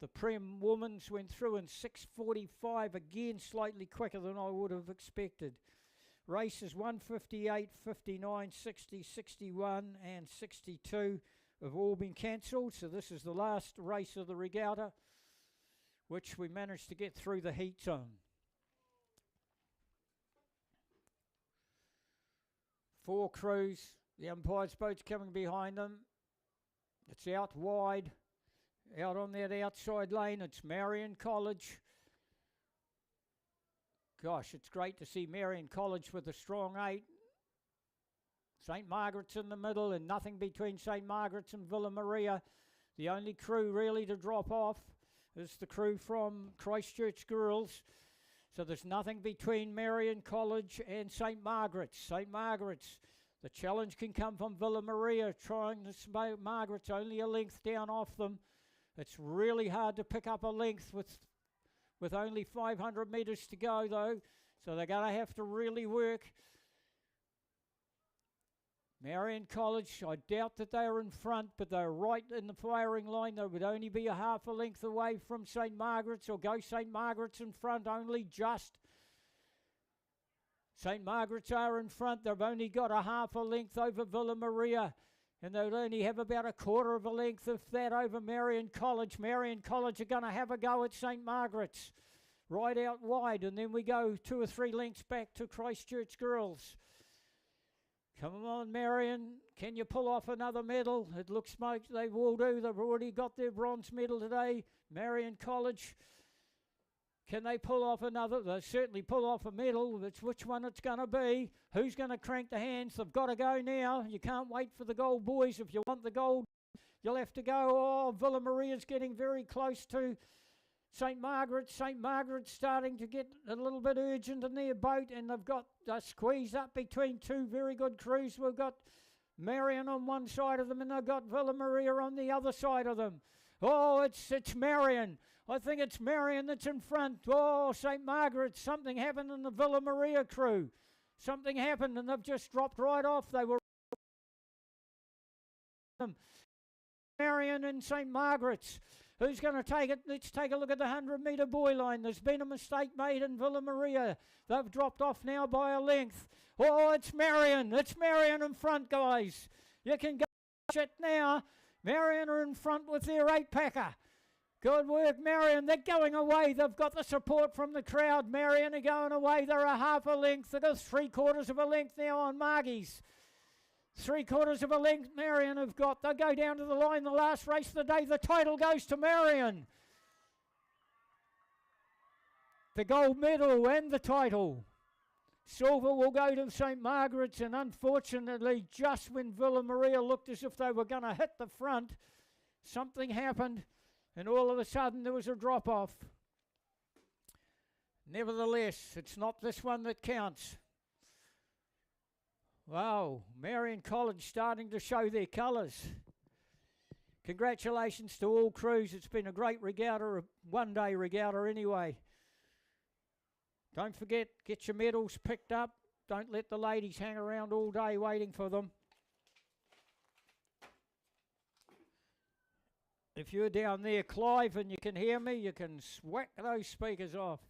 The Prem Women's went through in 6:45, again slightly quicker than I would have expected. Races 1:58, 59, 60, 61 and 62 have all been cancelled, so this is the last race of the regatta, which we managed to get through the heats on. 4 crews, the umpire's boat's coming behind them. It's out wide. Out on that outside lane, it's Meridian College. Gosh, it's great to see Meridian College with a strong 8. St. Margaret's in the middle and nothing between St. Margaret's and Villa Maria. The only crew really to drop off is the crew from Christchurch Girls. So there's nothing between Meridian College and St. Margaret's. St. Margaret's, the challenge can come from Villa Maria, trying to St. Margaret's only a length down off them. It's really hard to pick up a length with only 500 metres to go, though, so they're going to have to really work. Meridian College, I doubt that they're in front, but they're right in the firing line. They would only be a half a length away from St. Margaret's, or go St. Margaret's in front only just. St. Margaret's are in front. They've only got a half a length over Villa Maria. And they would only have about a quarter of a length of that over Meridian College. Meridian College are going to have a go at St. Margaret's. Right out wide, and then we go 2 or 3 lengths back to Christchurch Girls. Come on, Meridian. Can you pull off another medal? It looks like they will do. They've already got their bronze medal today. Meridian College. Can they pull off another? They certainly pull off a medal. It's which one it's going to be. Who's going to crank the hands? They've got to go now. You can't wait for the gold, boys. If you want the gold, you'll have to go. Oh, Villa Maria's getting very close to St. Margaret's. St. Margaret's starting to get a little bit urgent in their boat, and they've got a squeeze up between 2 very good crews. We've got Meridian on one side of them, and they've got Villa Maria on the other side of them. Oh, it's Meridian. I think it's Meridian that's in front. Oh, St. Margaret's, something happened in the Villa Maria crew. Something happened, and they've just dropped right off. They were Meridian and St. Margaret's. Who's going to take it? Let's take a look at the 100-metre buoy line. There's been a mistake made in Villa Maria. They've dropped off now by a length. Oh, it's Meridian. It's Meridian in front, guys. You can go it now. Meridian are in front with their 8-packer. Good work, Meridian. They're going away. They've got the support from the crowd. Meridian are going away. They're a half a length. They've got 3/4 of a length now on Margie's. 3/4 of a length Meridian have got. They'll go down to the line. The last race of the day. The title goes to Meridian. The gold medal and the title. Silver will go to St. Margaret's, and unfortunately, just when Villa Maria looked as if they were going to hit the front, something happened. And all of a sudden there was a drop-off. Nevertheless, it's not this one that counts. Wow, Meridian College starting to show their colours. Congratulations to all crews. It's been a great regatta, a one-day regatta anyway. Don't forget, get your medals picked up. Don't let the ladies hang around all day waiting for them. If you're down there, Clive, and you can hear me, you can whack those speakers off.